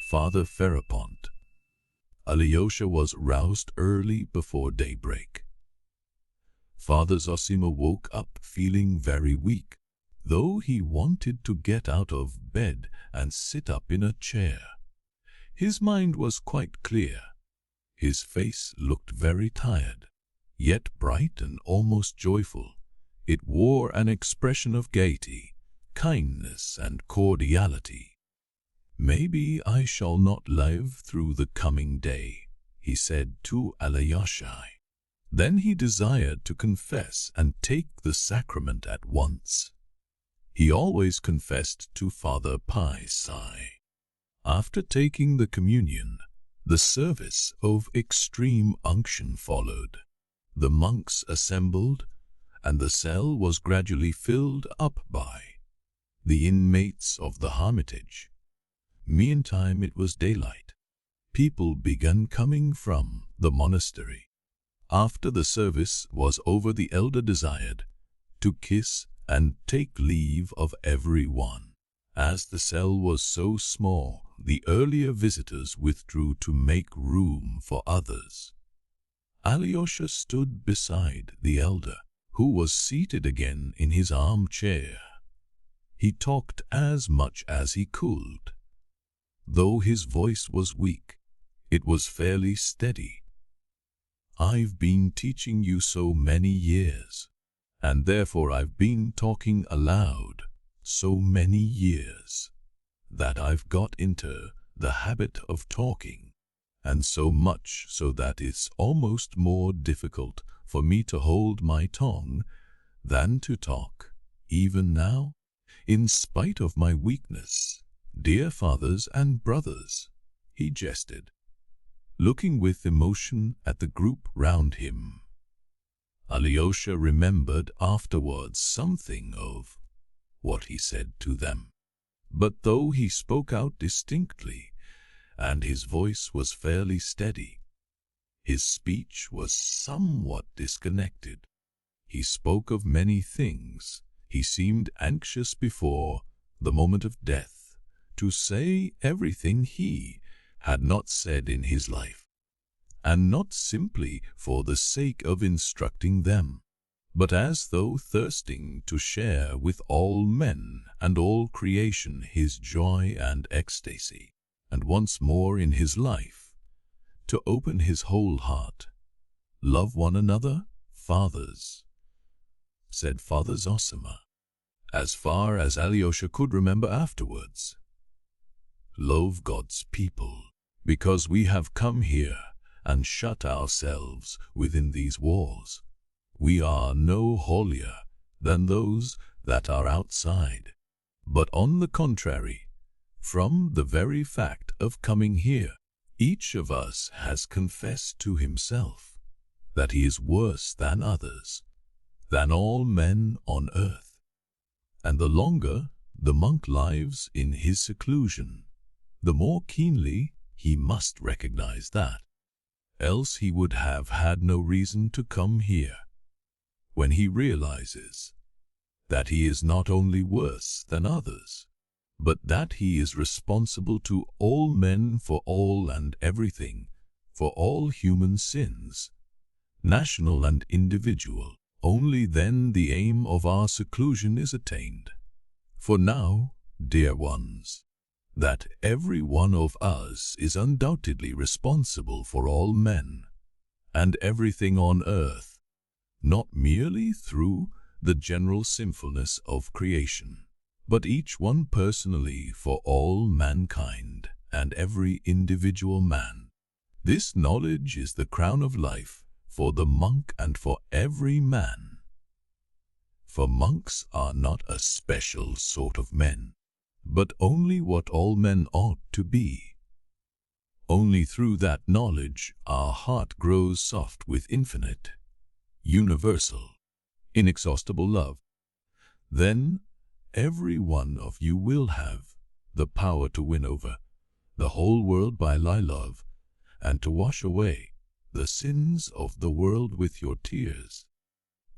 Father Ferapont. Alyosha was roused early before daybreak. Father Zossima woke up feeling very weak, though he wanted to get out of bed and sit up in a chair. His mind was quite clear. His face looked very tired, yet bright and almost joyful. It wore an expression of gaiety, kindness, and cordiality. "Maybe I shall not live through the coming day," he said to Alyosha. Then he desired to confess and take the sacrament at once. He always confessed to Father Pi. After taking the communion, the service of extreme unction followed. The monks assembled, and the cell was gradually filled up by the inmates of the hermitage. Meantime it was daylight. People began coming from the monastery. After the service was over, the elder desired to kiss and take leave of everyone. As the cell was so small, the earlier visitors withdrew to make room for others. Alyosha stood beside the elder, who was seated again in his armchair. He talked as much as he could. Though his voice was weak, it was fairly steady. "I've been teaching you so many years, and therefore I've been talking aloud so many years, that I've got into the habit of talking, and so much so that it's almost more difficult for me to hold my tongue than to talk, even now, in spite of my weakness. Dear fathers and brothers," he jested, looking with emotion at the group round him. Alyosha remembered afterwards something of what he said to them, but though he spoke out distinctly, and his voice was fairly steady, his speech was somewhat disconnected. He spoke of many things. He seemed anxious before the moment of death to say everything he had not said in his life, and not simply for the sake of instructing them, but as though thirsting to share with all men and all creation his joy and ecstasy, and once more in his life to open his whole heart. "Love one another, fathers," said Father Zossima, as far as Alyosha could remember afterwards. "Love God's people, because we have come here and shut ourselves within these walls. We are no holier than those that are outside, but on the contrary, from the very fact of coming here, each of us has confessed to himself that he is worse than others, than all men on earth. And the longer the monk lives in his seclusion, the more keenly he must recognize that, else he would have had no reason to come here. When he realizes that he is not only worse than others, but that he is responsible to all men for all and everything, for all human sins, national and individual, only then the aim of our seclusion is attained. For now, dear ones, that every one of us is undoubtedly responsible for all men and everything on earth, not merely through the general sinfulness of creation, but each one personally for all mankind and every individual man. This knowledge is the crown of life for the monk and for every man. For monks are not a special sort of men, but only what all men ought to be. Only through that knowledge our heart grows soft with infinite, universal, inexhaustible love. Then every one of you will have the power to win over the whole world by love, and to wash away the sins of the world with your tears.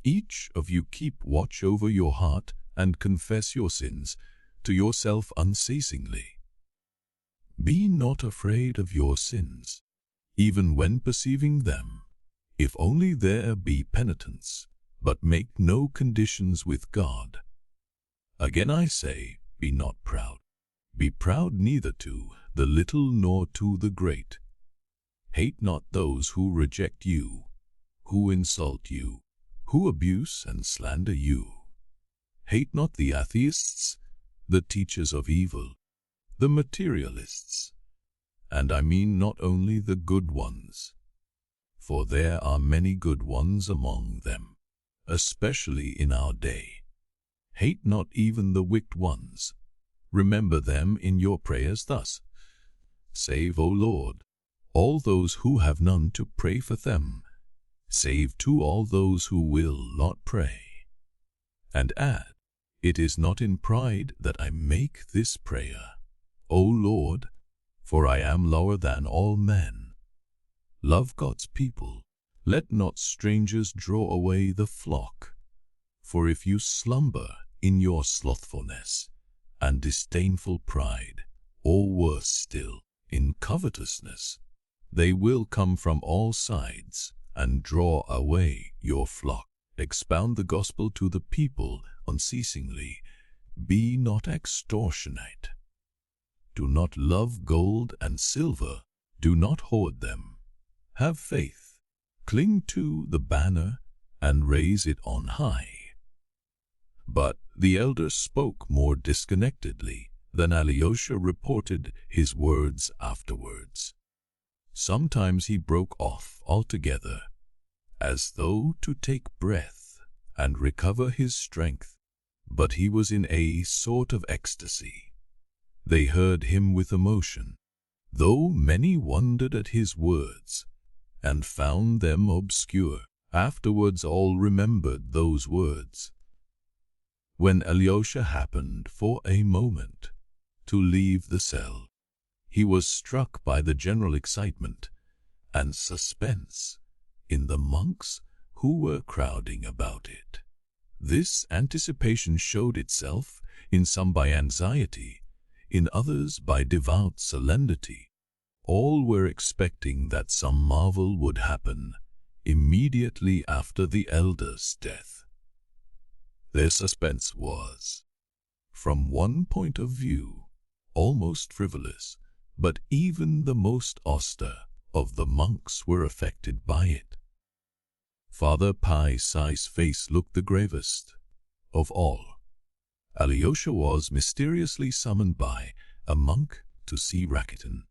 Each of you keep watch over your heart and confess your sins to yourself unceasingly. Be not afraid of your sins, even when perceiving them, if only there be penitence, but make no conditions with God. Again I say, be not proud. Be proud neither to the little nor to the great. Hate not those who reject you, who insult you, who abuse and slander you. Hate not the atheists, the teachers of evil, the materialists, and I mean not only the good ones, for there are many good ones among them, especially in our day. Hate not even the wicked ones. Remember them in your prayers thus. Save, O Lord, all those who have none to pray for them. Save too all those who will not pray. And add, it is not in pride that I make this prayer, O Lord, for I am lower than all men. Love God's people. Let not strangers draw away the flock. For if you slumber in your slothfulness and disdainful pride, or worse still, in covetousness, they will come from all sides and draw away your flock. Expound the gospel to the people unceasingly. Be not extortionate. Do not love gold and silver. Do not hoard them. Have faith. Cling to the banner and raise it on high. But the elder spoke more disconnectedly than Alyosha reported his words afterwards. Sometimes he broke off altogether, as though to take breath and recover his strength, but he was in a sort of ecstasy. They heard him with emotion, though many wondered at his words and found them obscure. Afterwards all remembered those words. When Alyosha happened for a moment to leave the cell, he was struck by the general excitement and suspense in the monks who were crowding about it. This anticipation showed itself in some by anxiety, in others by devout solemnity. All were expecting that some marvel would happen immediately after the elder's death. Their suspense was, from one point of view, almost frivolous, but even the most austere of the monks were affected by it. Father Paisi's face looked the gravest of all. Alyosha was mysteriously summoned by a monk to see Rakitin,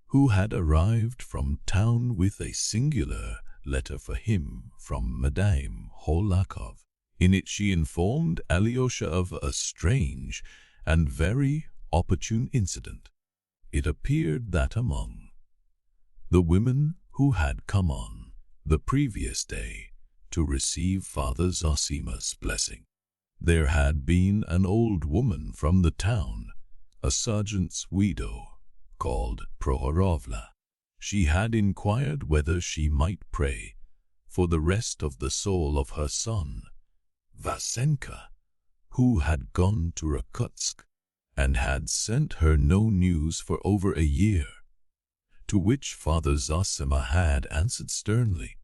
who had arrived from town with a singular letter for him from Madame Hohlakov. In it she informed Alyosha of a strange and very opportune incident. It appeared that among the women who had come on the previous day to receive Father Zossima's blessing, there had been an old woman from the town, a sergeant's widow, called Prohorovna. She had inquired whether she might pray for the rest of the soul of her son, Vasenka, who had gone to Irkutsk and had sent her no news for over a year, to which Father Zossima had answered sternly,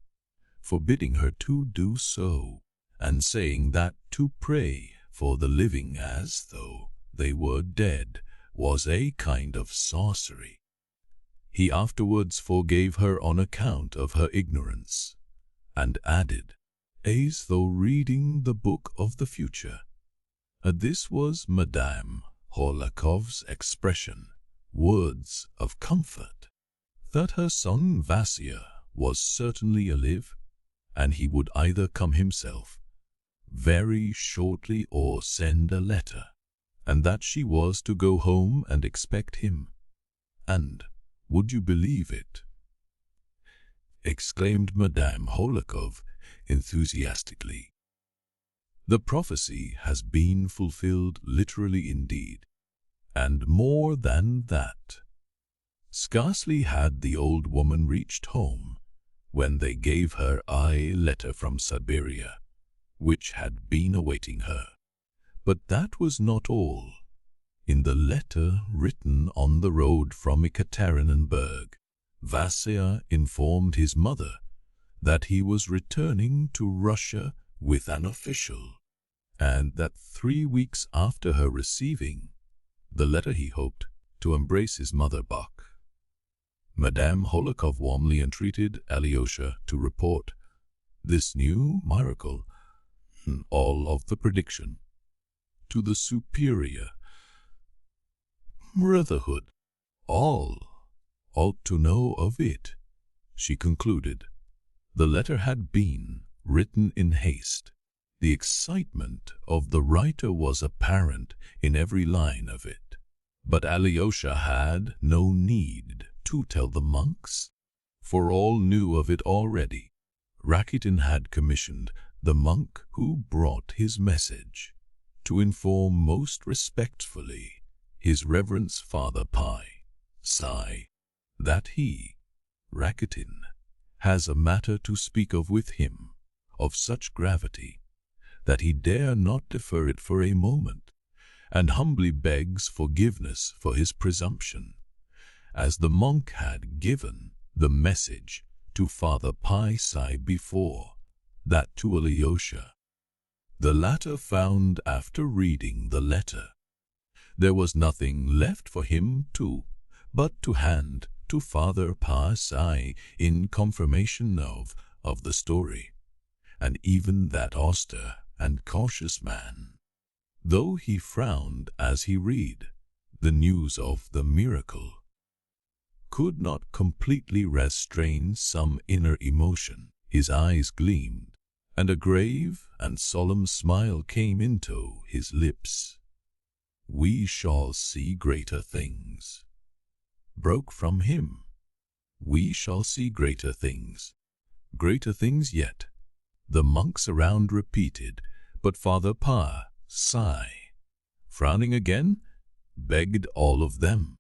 forbidding her to do so, and saying that to pray for the living as though they were dead was a kind of sorcery. He afterwards forgave her on account of her ignorance, and added, as though reading the book of the future. This was Madame Hohlakov's expression, words of comfort, that her son Vasya was certainly alive, and he would either come himself very shortly or send a letter, and that she was to go home and expect him. And, would you believe it, exclaimed Madame Hohlakov enthusiastically, the prophecy has been fulfilled literally indeed, and more than that. Scarcely had the old woman reached home when they gave her a letter from Siberia, which had been awaiting her. But that was not all. In the letter written on the road from Ekaterinenburg, Vasya informed his mother that he was returning to Russia with an official, and that 3 weeks after her receiving the letter he hoped to embrace his mother back. Madame Hohlakov warmly entreated Alyosha to report this new miracle, all of the prediction, to the superior brotherhood. All ought to know of it, she concluded. The letter had been written in haste. The excitement of the writer was apparent in every line of it. But Alyosha had no need to tell the monks, for all knew of it already. Rakitin had commissioned the monk who brought his message to inform most respectfully His Reverence Father Pi that he, Rakitin, has a matter to speak of with him of such gravity that he dare not defer it for a moment, and humbly begs forgiveness for his presumption, as the monk had given the message to Father Pi before that to Alyosha. The latter found after reading the letter there was nothing left for him but to hand to Father Pi in confirmation of the story, and even that austere and cautious man, though he frowned as he read the news of the miracle, could not completely restrain some inner emotion. His eyes gleamed, and a grave and solemn smile came into his lips. "We shall see greater things," broke from him. "We shall see greater things yet," the monks around repeated, but Father Pi, frowning again, begged all of them,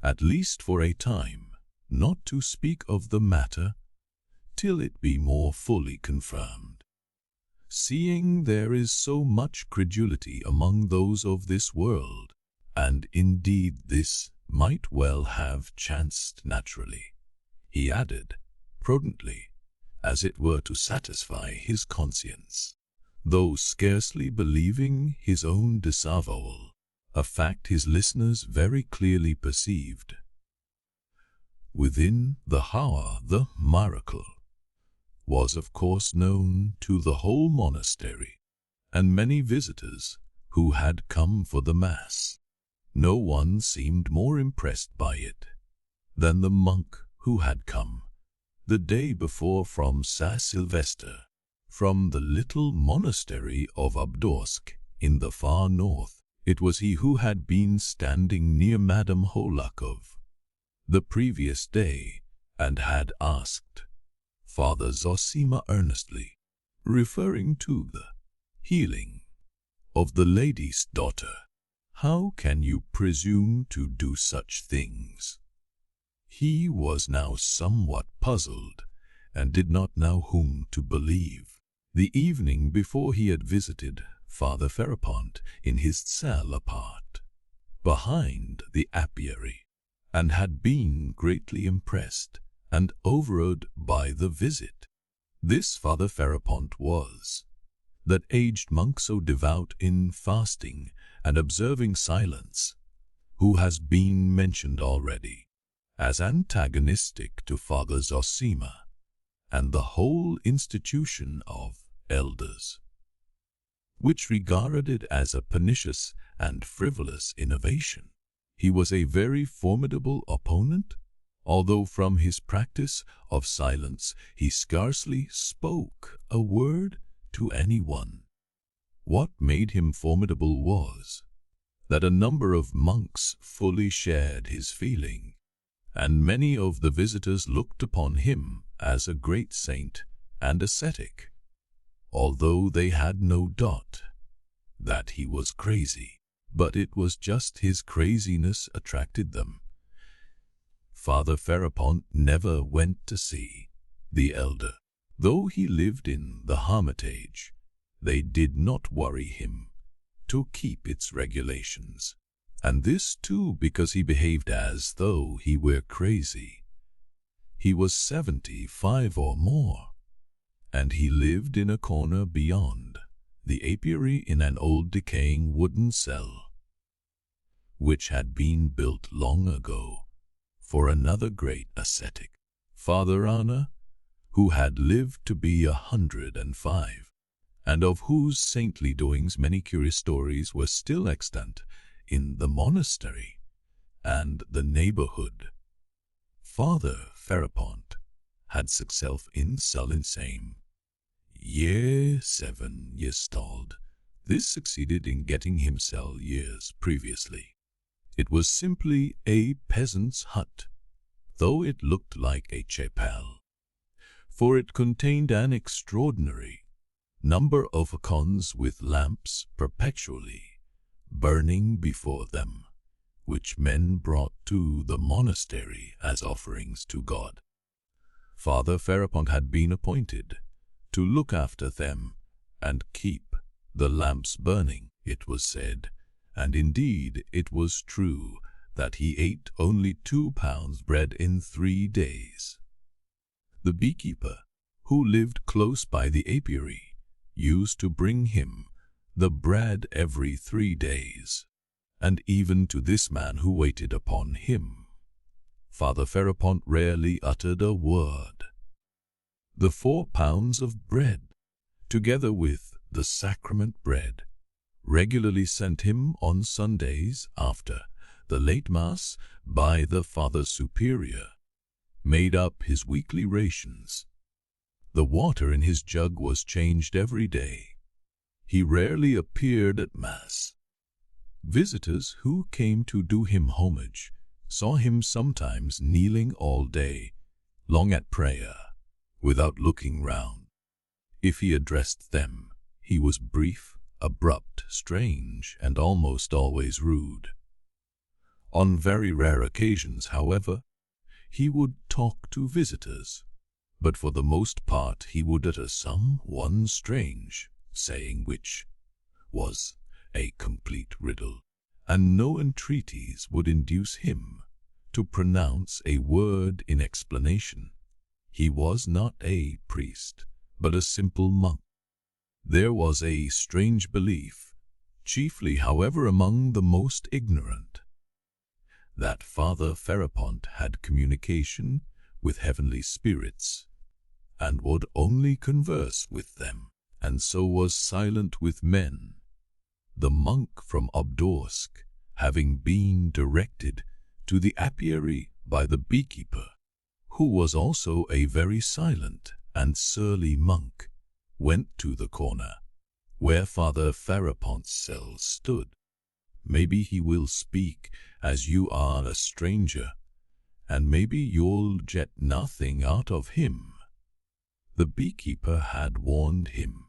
at least for a time, not to speak of the matter till it be more fully confirmed, seeing there is so much credulity among those of this world, and indeed this might well have chanced naturally, he added, prudently, as it were to satisfy his conscience, though scarcely believing his own disavowal, a fact his listeners very clearly perceived. Within the hour the miracle was of course known to the whole monastery, and many visitors who had come for the Mass. No one seemed more impressed by it than the monk who had come the day before from St. Sylvester, from the little monastery of Obdorsk in the far north. It was he who had been standing near Madame Hohlakov the previous day and had asked Father Zossima earnestly, referring to the healing of the lady's daughter, "How can you presume to do such things?" He was now somewhat puzzled and did not know whom to believe. The evening before he had visited Father Ferapont in his cell apart, behind the apiary, and had been greatly impressed and overawed by the visit. This Father Ferapont was that aged monk so devout in fasting and observing silence, who has been mentioned already as antagonistic to Father Zossima and the whole institution of elders, which regarded it as a pernicious and frivolous innovation. He was a very formidable opponent, although from his practice of silence he scarcely spoke a word to anyone. What made him formidable was that a number of monks fully shared his feeling, and many of the visitors looked upon him as a great saint and ascetic, although they had no doubt that he was crazy. But it was just his craziness attracted them. Father Ferapont never went to see the elder. Though he lived in the hermitage, they did not worry him to keep its regulations, and this too because he behaved as though he were crazy. He was 75 or more, and he lived in a corner beyond the apiary in an old decaying wooden cell, which had been built long ago for another great ascetic, Father Anna, who had lived to be 105, and of whose saintly doings many curious stories were still extant in the monastery and the neighborhood. Father Ferapont had himself in cell insane. Year 7 years old. This succeeded in getting himself years previously. It was simply a peasant's hut, though it looked like a chapel, for it contained an extraordinary number of icons with lamps perpetually burning before them, which men brought to the monastery as offerings to God. Father Ferapont had been appointed to look after them and keep the lamps burning, it was said, and indeed it was true that he ate only 2 pounds bread in 3 days. The beekeeper, who lived close by the apiary, used to bring him the bread every 3 days, and even to this man who waited upon him, Father Ferapont rarely uttered a word. The 4 pounds of bread, together with the sacrament bread, regularly sent him on Sundays after the late Mass by the Father Superior, made up his weekly rations. The water in his jug was changed every day. He rarely appeared at Mass. Visitors who came to do him homage saw him sometimes kneeling all day long at prayer, without looking round. If he addressed them, he was brief, abrupt, strange, and almost always rude. On very rare occasions, however, he would talk to visitors, but for the most part he would utter some one strange saying which was a complete riddle, and no entreaties would induce him to pronounce a word in explanation. He was not a priest, but a simple monk. There was a strange belief, chiefly however among the most ignorant, that Father Ferapont had communication with heavenly spirits, and would only converse with them, and so was silent with men. The monk from Obdorsk, having been directed to the apiary by the beekeeper, who was also a very silent and surly monk, went to the corner where Father Ferapont's cell stood. Maybe he will speak as you are a stranger, and maybe you'll get nothing out of him. The beekeeper had warned him.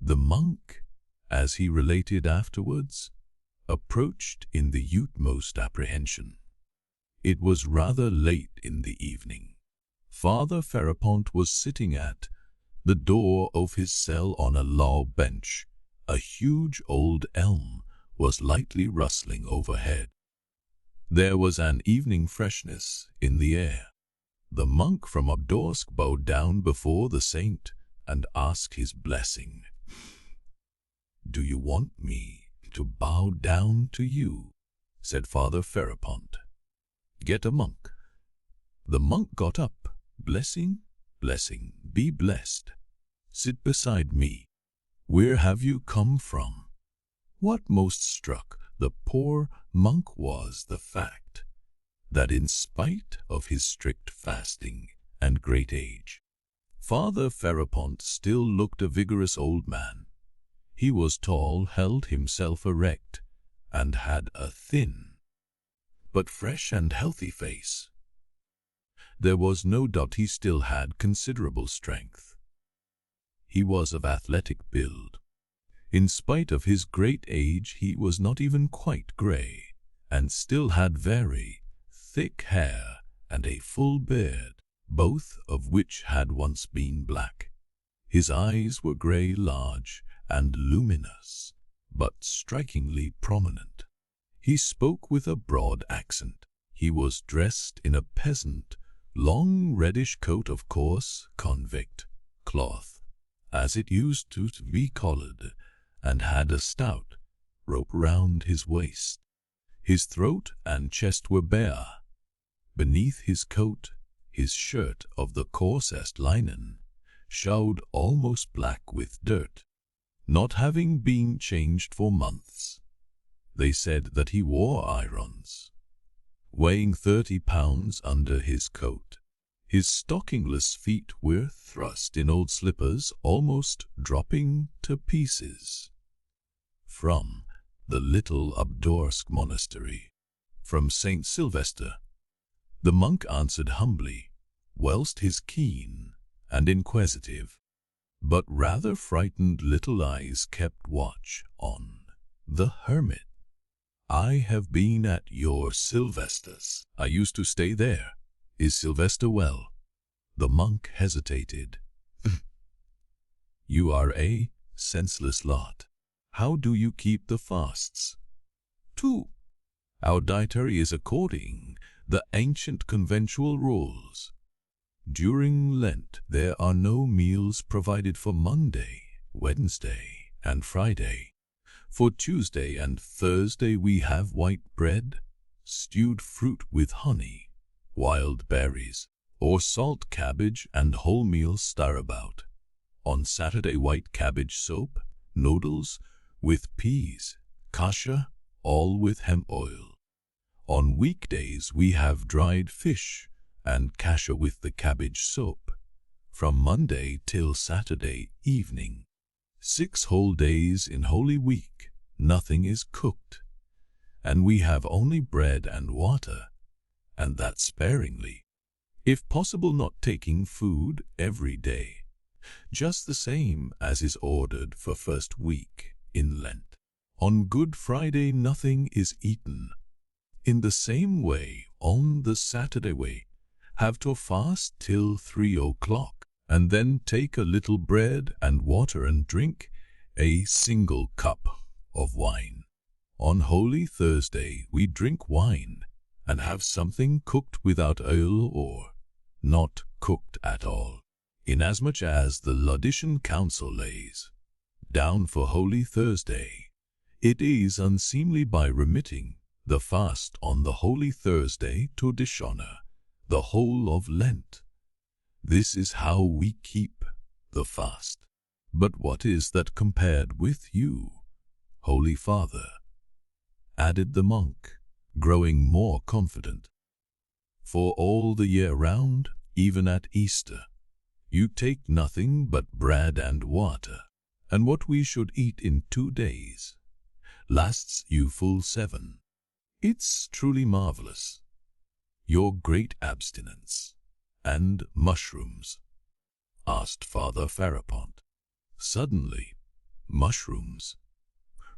The monk, as he related afterwards, approached in the utmost apprehension. It was rather late in the evening. Father Ferapont was sitting at the door of his cell on a law bench. A huge old elm was lightly rustling overhead. There was an evening freshness in the air. The monk from Obdorsk bowed down before the saint and asked his blessing. "Do you want me to bow down to you?" said Father Ferapont. "Get a monk." The monk got up. "Blessing, blessing, be blessed. Sit beside me. Where have you come from?" What most struck the poor monk was the fact that in spite of his strict fasting and great age, Father Ferapont still looked a vigorous old man. He was tall, held himself erect, and had a thin but fresh and healthy face. There was no doubt he still had considerable strength. He was of athletic build. In spite of his great age, he was not even quite grey, and still had very thick hair and a full beard, both of which had once been black. His eyes were grey, large, and luminous, but strikingly prominent. He spoke with a broad accent. He was dressed in a peasant, long reddish coat of coarse convict cloth, as it used to be collared, and had a stout rope round his waist. His throat and chest were bare. Beneath his coat, his shirt of the coarsest linen showed almost black with dirt, not having been changed for months. They said that he wore irons. Weighing 30 pounds under his coat, his stockingless feet were thrust in old slippers almost dropping to pieces. From the little Abdorsk monastery, from St. Sylvester, the monk answered humbly, whilst his keen and inquisitive, but rather frightened little eyes kept watch on the hermit. I have been at your Sylvester's. I used to stay there. Is Sylvester well? The monk hesitated. You are a senseless lot. How do you keep the fasts? 2. Our dietary is according the ancient conventual rules. During Lent, there are no meals provided for Monday, Wednesday, and Friday. For Tuesday and Thursday we have white bread, stewed fruit with honey, wild berries, or salt cabbage and wholemeal stirabout. On Saturday white cabbage soup, noodles with peas, kasha, all with hemp oil. On weekdays we have dried fish and kasha with the cabbage soup, from Monday till Saturday evening. 6 whole days in Holy Week, nothing is cooked, and we have only bread and water, and that sparingly, if possible not taking food every day, just the same as is ordered for first week in Lent. On Good Friday nothing is eaten. In the same way, on the Saturday we have to fast till 3 o'clock, and then take a little bread and water and drink a single cup of wine. On Holy Thursday we drink wine and have something cooked without oil or not cooked at all, inasmuch as the Laodicean Council lays down for Holy Thursday. It is unseemly by remitting the fast on the Holy Thursday to dishonor the whole of Lent. This is how we keep the fast. But what is that compared with you, Holy Father? Added the monk, growing more confident. For all the year round, even at Easter, you take nothing but bread and water, and what we should eat in 2 days lasts you full 7. It's truly marvelous, your great abstinence. And mushrooms? Asked Father Ferapont. Suddenly, mushrooms?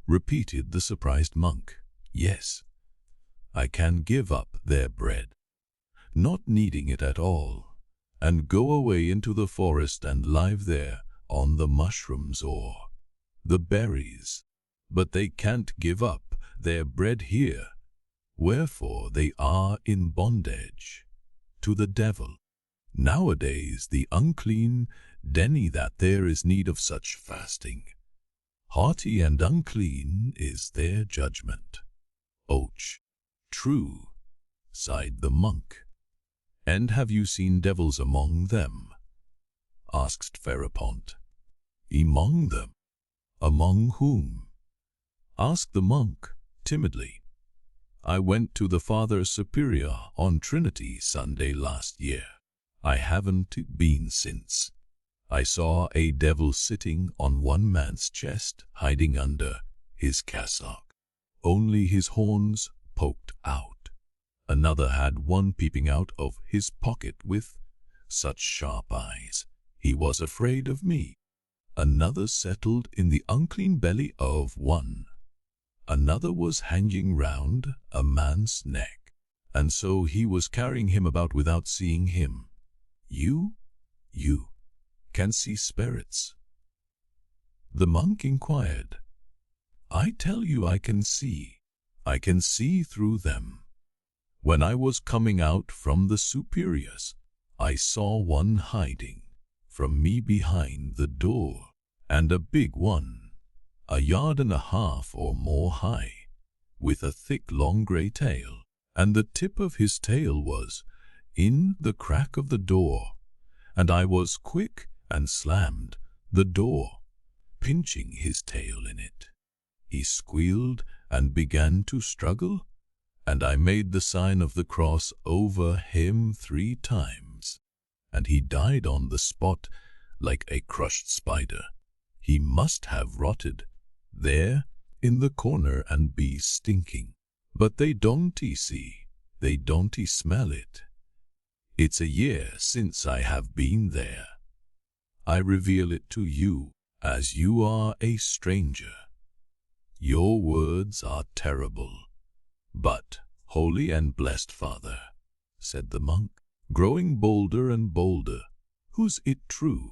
Repeated the surprised monk. Yes, I can give up their bread, not needing it at all, and go away into the forest and live there on the mushrooms or the berries. But they can't give up their bread here, wherefore they are in bondage to the devil. Nowadays the unclean deny that there is need of such fasting. Haughty and unclean is their judgment. Och, true, sighed the monk. And have you seen devils among them? Asked Ferapont. Among them? Among whom? Asked the monk timidly. I went to the Father Superior on Trinity Sunday last year. I haven't been since. I saw a devil sitting on one man's chest, hiding under his cassock. Only his horns poked out. Another had one peeping out of his pocket with such sharp eyes, he was afraid of me. Another settled in the unclean belly of one. Another was hanging round a man's neck, and so he was carrying him about without seeing him. You can see spirits? The monk inquired. I tell you I can see. I can see through them. When I was coming out from the superiors, I saw one hiding from me behind the door, and a big one, 1.5 yards or more high, with a thick long grey tail, and the tip of his tail was in the crack of the door, and I was quick and slammed the door, pinching his tail in it. He squealed and began to struggle, and I made the sign of the cross over him 3 times, and he died on the spot like a crushed spider. He must have rotted there in the corner and be stinking. But they don't see, they don't smell it. It's a year since I have been there. I reveal it to you as you are a stranger. Your words are terrible. But, holy and blessed Father, said the monk, growing bolder and bolder, who's it true,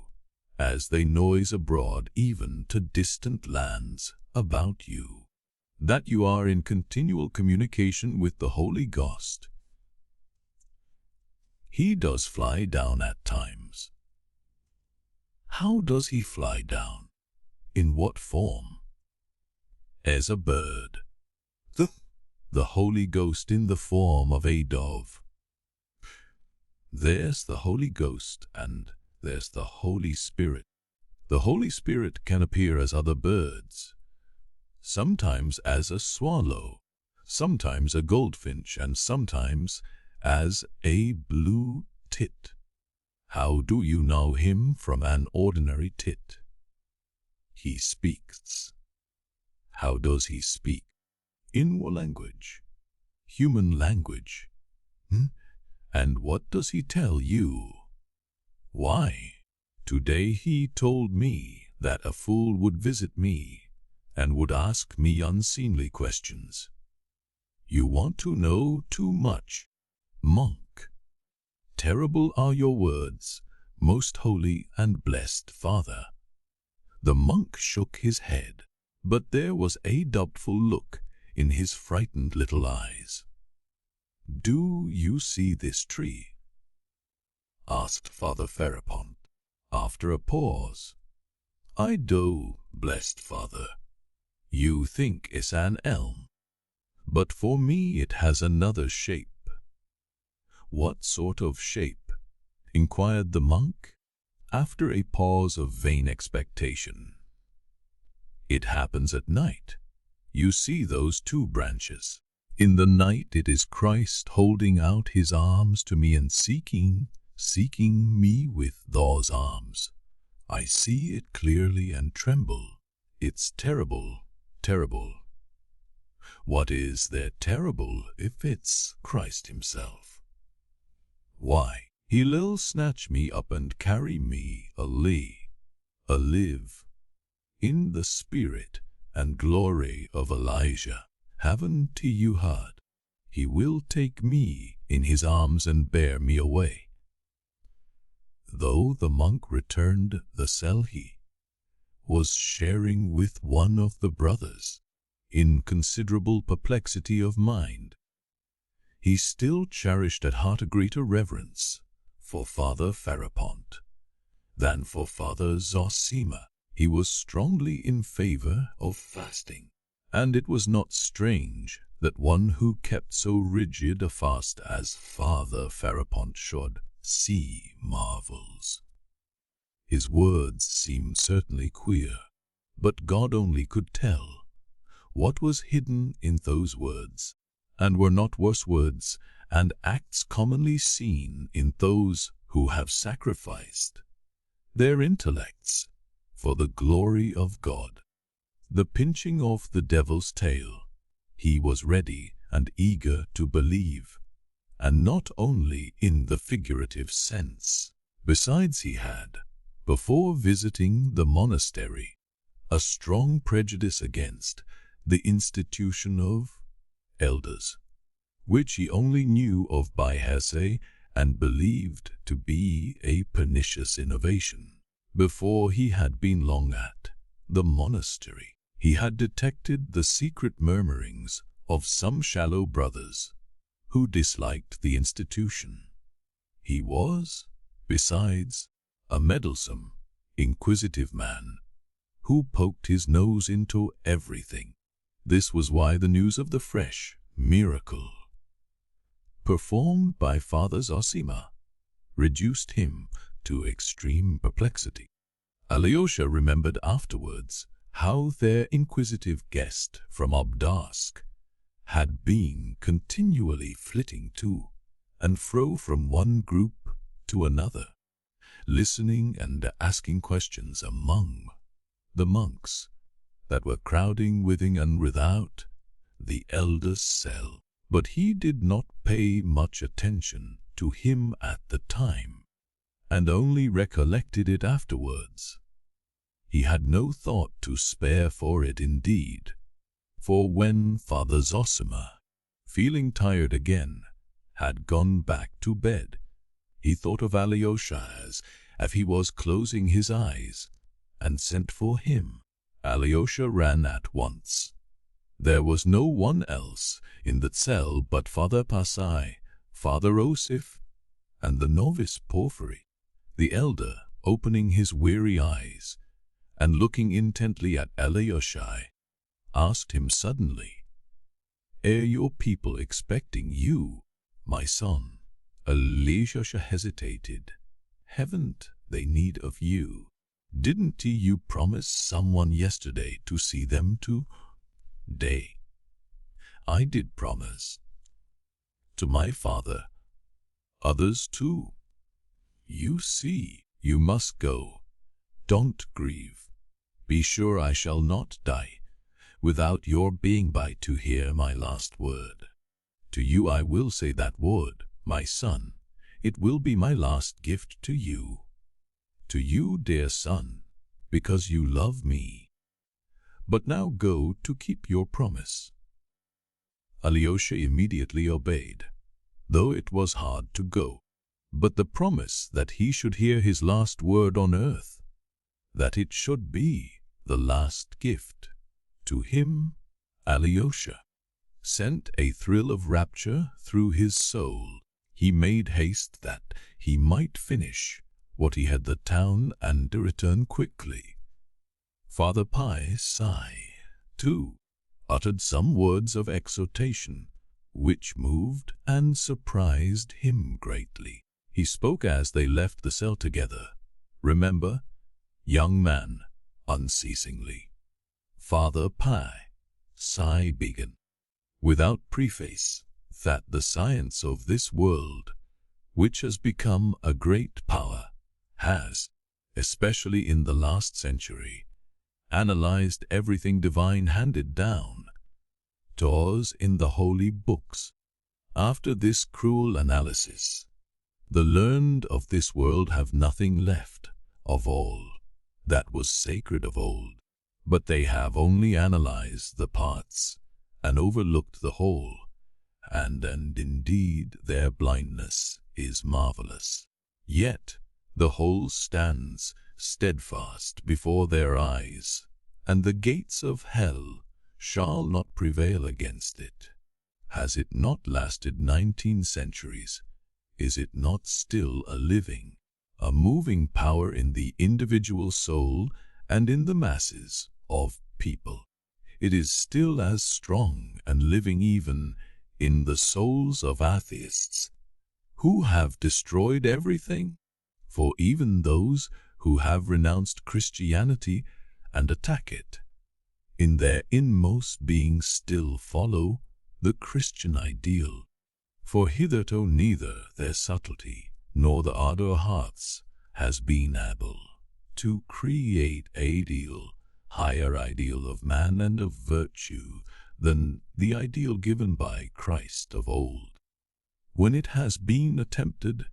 as they noise abroad even to distant lands about you, that you are in continual communication with the Holy Ghost? He does fly down at times. How does he fly down? In what form? As a bird. The Holy Ghost in the form of a dove. There's the Holy Ghost and there's the Holy Spirit. The Holy Spirit can appear as other birds, sometimes as a swallow, sometimes a goldfinch, and sometimes as a blue tit. How do you know him from an ordinary tit? He speaks. How does he speak? In what language? Human language. And what does he tell you? Why, today he told me that a fool would visit me and would ask me unseemly questions. You want to know too much, monk. Terrible are your words, most holy and blessed Father. The monk shook his head, but there was a doubtful look in his frightened little eyes. Do you see this tree? Asked Father Ferapont, after a pause. I do, blessed Father. You think it's an elm, but for me it has another shape. What sort of shape? Inquired the monk, after a pause of vain expectation. It happens at night. You see those 2 branches. In the night it is Christ holding out his arms to me and seeking me with those arms. I see it clearly and tremble. It's terrible, terrible. What is there terrible if it's Christ himself? Why, he'll snatch me up and carry me alive, in the spirit and glory of Elijah. Haven't you heard? He will take me in his arms and bear me away. Though the monk returned the cell, he was sharing with one of the brothers in considerable perplexity of mind. He still cherished at heart a greater reverence for Father Ferapont than for Father Zossima. He was strongly in favor of fasting, and it was not strange that one who kept so rigid a fast as Father Ferapont should see marvels. His words seemed certainly queer, but God only could tell what was hidden in those words, and were not worse words and acts commonly seen in those who have sacrificed their intellects for the glory of God. The pinching of the devil's tail, he was ready and eager to believe, and not only in the figurative sense. Besides, he had, before visiting the monastery, a strong prejudice against the institution of elders, which he only knew of by hearsay and believed to be a pernicious innovation. Before he had been long at the monastery, he had detected the secret murmurings of some shallow brothers who disliked the institution. He was, besides, a meddlesome, inquisitive man who poked his nose into everything. This was why the news of the fresh miracle performed by Father Zossima reduced him to extreme perplexity. Alyosha remembered afterwards how their inquisitive guest from Obdarsk had been continually flitting to and fro from one group to another, listening and asking questions among the monks that were crowding within and without the elder's cell. But he did not pay much attention to him at the time, and only recollected it afterwards. He had no thought to spare for it indeed, for when Father Zossima, feeling tired again, had gone back to bed, he thought of Alyosha as if he was closing his eyes, and sent for him. Alyosha ran at once. There was no one else in the cell but Father Pasai, Father Osif, and the novice Porphyry. The elder, opening his weary eyes and looking intently at Alyosha, asked him suddenly, "Are your people expecting you, my son?" Alyosha hesitated. "Haven't they need of you? Didn't you promise someone yesterday to see them today?" "I did promise. To my father. Others too. You see, you must go. Don't grieve. Be sure I shall not die without your being by to hear my last word. To you I will say that word, my son. It will be my last gift to you. To you, dear son, because you love me. But now go to keep your promise." Alyosha immediately obeyed, though it was hard to go. But the promise that he should hear his last word on earth, that it should be the last gift to him, Alyosha, sent a thrill of rapture through his soul. He made haste that he might finish what he had the town and return quickly. Father Pasai, too, uttered some words of exhortation, which moved and surprised him greatly. He spoke as they left the cell together. "Remember, young man," unceasingly. Father Pasai began, without preface, that the science of this world, which has become a great power, has, especially in the last century, analyzed everything divine handed down to us in the holy books. After this cruel analysis, the learned of this world have nothing left of all that was sacred of old, but they have only analyzed the parts and overlooked the whole, and indeed their blindness is marvelous. Yet the whole stands steadfast before their eyes, and the gates of hell shall not prevail against it. Has it not lasted 19 centuries? Is it not still a living, a moving power in the individual soul and in the masses of people? It is still as strong and living even in the souls of atheists, who have destroyed everything. For even those who have renounced Christianity and attack it, in their inmost being still follow the Christian ideal. For hitherto neither their subtlety nor the ardor hearts has been able to create higher ideal of man and of virtue than the ideal given by Christ of old. When it has been attempted,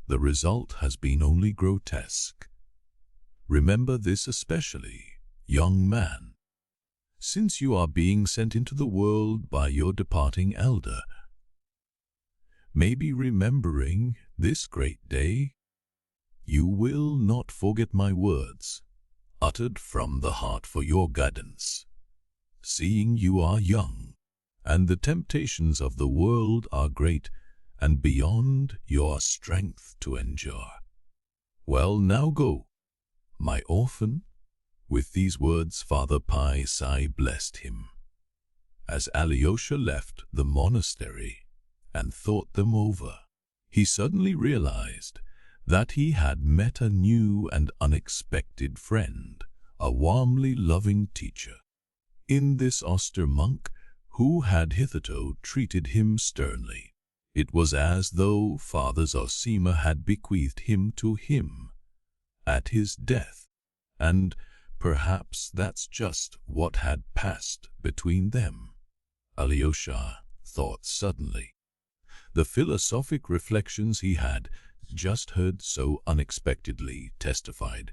the result has been only grotesque. Remember this especially, young man, since you are being sent into the world by your departing elder. Maybe remembering this great day, you will not forget my words, uttered from the heart for your guidance. Seeing you are young, and the temptations of the world are great and beyond your strength to endure. Well, now go, my orphan." With these words, Father Pai blessed him. As Alyosha left the monastery and thought them over, he suddenly realized that he had met a new and unexpected friend, a warmly loving teacher. In this austere monk who had hitherto treated him sternly, it was as though Father Zossima had bequeathed him to him at his death, and perhaps that's just what had passed between them. Alyosha thought suddenly. The philosophic reflections he had just heard so unexpectedly testified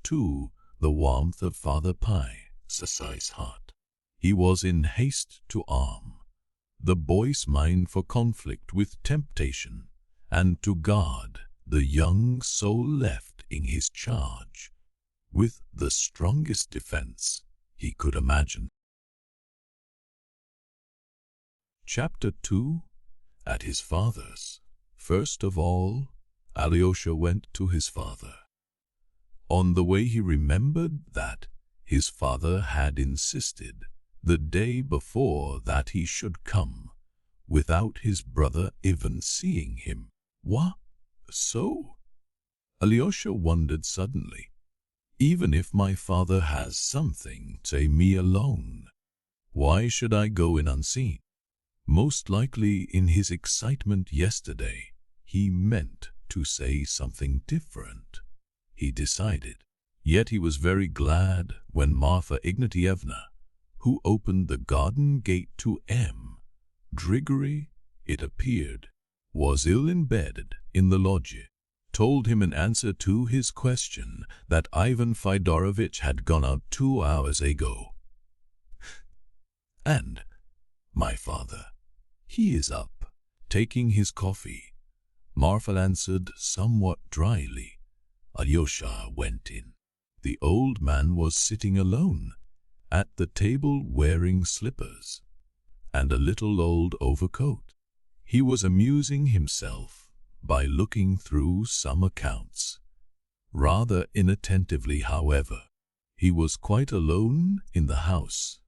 to the warmth of Father Pai's heart. He was in haste to arm the boy's mind for conflict with temptation and to guard the young soul left in his charge with the strongest defense he could imagine. Chapter 2. At his father's. First of all, Alyosha went to his father. On the way he remembered that his father had insisted the day before that he should come, without his brother even seeing him. What? So? Alyosha wondered suddenly. Even if my father has something to say me alone, why should I go in unseen? Most likely in his excitement yesterday, he meant to say something different, he decided. Yet he was very glad when Marfa Ignatievna, who opened the garden gate to M. Grigory, it appeared, was ill embedded in the lodge, told him in answer to his question that Ivan Fyodorowitch had gone out 2 hours ago. "And my father, he is up, taking his coffee," Marfa answered somewhat dryly. Alyosha went in. The old man was sitting alone at the table wearing slippers and a little old overcoat. He was amusing himself by looking through some accounts. Rather inattentively, however. He was quite alone in the house,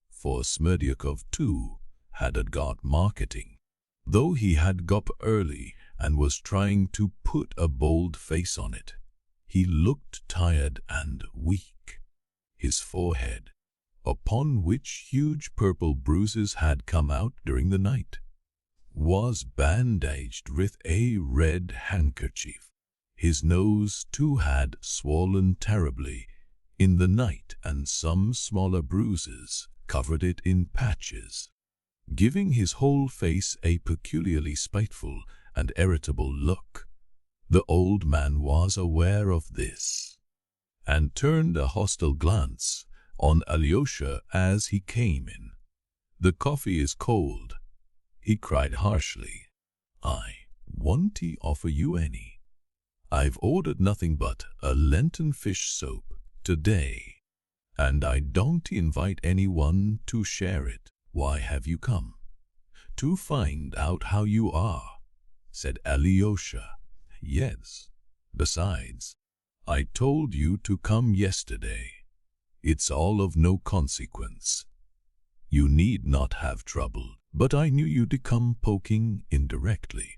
for Smerdyakov too had got marketing. Though he had got up early and was trying to put a bold face on it, he looked tired and weak. His forehead, upon which huge purple bruises had come out during the night, was bandaged with a red handkerchief. His nose too had swollen terribly in the night, and some smaller bruises covered it in patches, giving his whole face a peculiarly spiteful and irritable look. The old man was aware of this, and turned a hostile glance on Alyosha as he came in. "The coffee is cold," he cried harshly. "I won't offer you any. I've ordered nothing but a Lenten fish soup today, and I don't invite anyone to share it." "Why have you come?" "To find out how you are," said Alyosha. "Yes. Besides, I told you to come yesterday. It's all of no consequence. You need not have trouble, but I knew you'd come poking indirectly."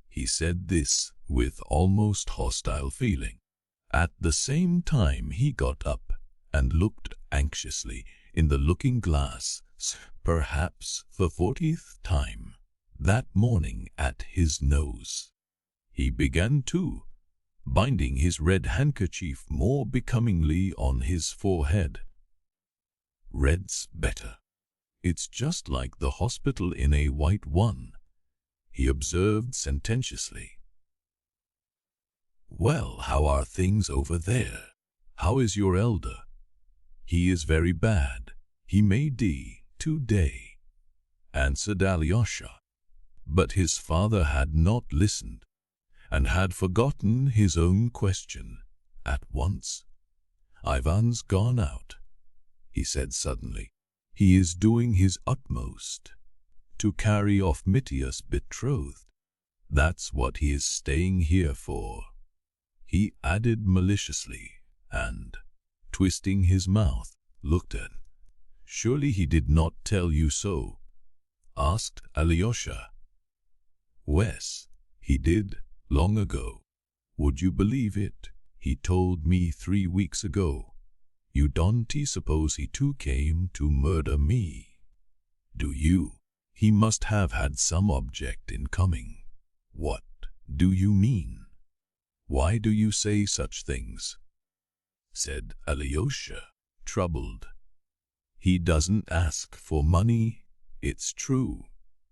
He said this with almost hostile feeling. At the same time he got up and looked anxiously in the looking-glass, perhaps the 40th time that morning, at his nose. He began too, binding his red handkerchief more becomingly on his forehead. "Red's better. It's just like the hospital in a white one," he observed sententiously. "Well, how are things over there? How is your elder?" "He is very bad. He may die today," answered Alyosha. But his father had not listened, and had forgotten his own question at once. "Ivan's gone out," he said suddenly. He is doing his utmost to carry off Mitya's betrothed. That's what he is staying here for," he added maliciously, and, twisting his mouth, looked at. "Surely he did not tell you so?" asked Alyosha. "Wes, he did, long ago. Would you believe it? He told me 3 weeks ago. You don't suppose he too came to murder me, do you? He must have had some object in coming." "What do you mean? Why do you say such things?" said Alyosha, troubled. "He doesn't ask for money, it's true,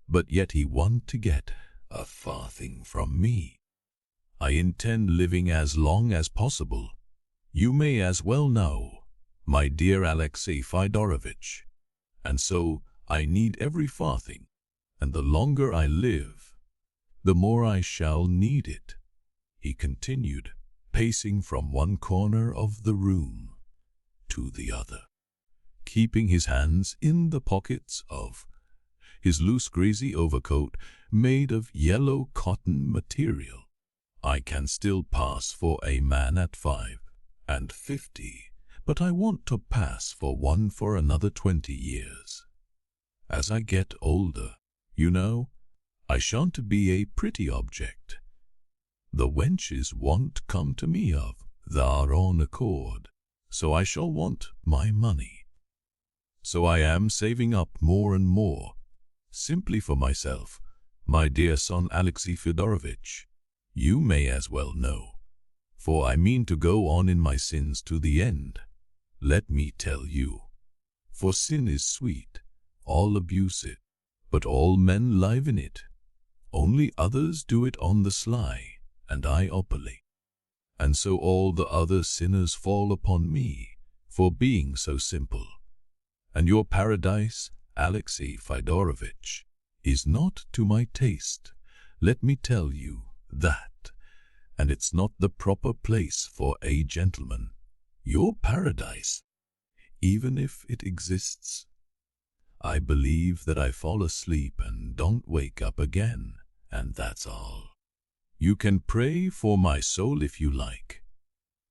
but yet he want to get a farthing from me. I intend living as long as possible. You may as well know, my dear Alexey Fyodorovitch, and so I need every farthing, and the longer I live, the more I shall need it," he continued, pacing from one corner of the room to the other, keeping his hands in the pockets of his loose greasy overcoat made of yellow cotton material. "I can still pass for a man at 55, but I want to pass for one for another 20 years. As I get older, you know, I shan't be a pretty object. The wenches won't come to me of their own accord, so I shall want my money. So I am saving up more and more, simply for myself, my dear son Alexey Fyodorovitch. You may as well know, for I mean to go on in my sins to the end. Let me tell you, for sin is sweet, all abuse it, but all men live in it. Only others do it on the sly, and I openly. And so all the other sinners fall upon me for being so simple. And your paradise, Alexey Fyodorovitch, is not to my taste. Let me tell you that, and it's not the proper place for a gentleman. Your paradise, even if it exists. I believe that I fall asleep and don't wake up again, and that's all. You can pray for my soul if you like,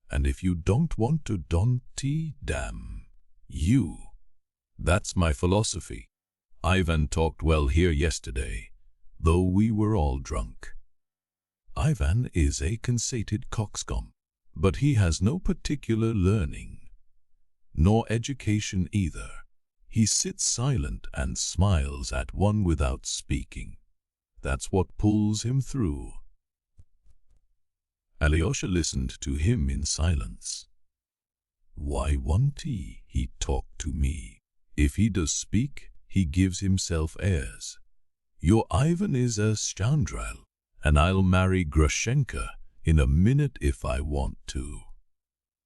and if you don't want to, don't damn you. That's my philosophy. Ivan talked well here yesterday, though we were all drunk. Ivan is a conceited coxcomb, but he has no particular learning, nor education either. He sits silent and smiles at one without speaking. That's what pulls him through. Alyosha listened to him in silence. Why won't he talk to me? If he does speak, he gives himself airs. Your Ivan is a scoundrel, and I'll marry Grushenka in a minute if I want to.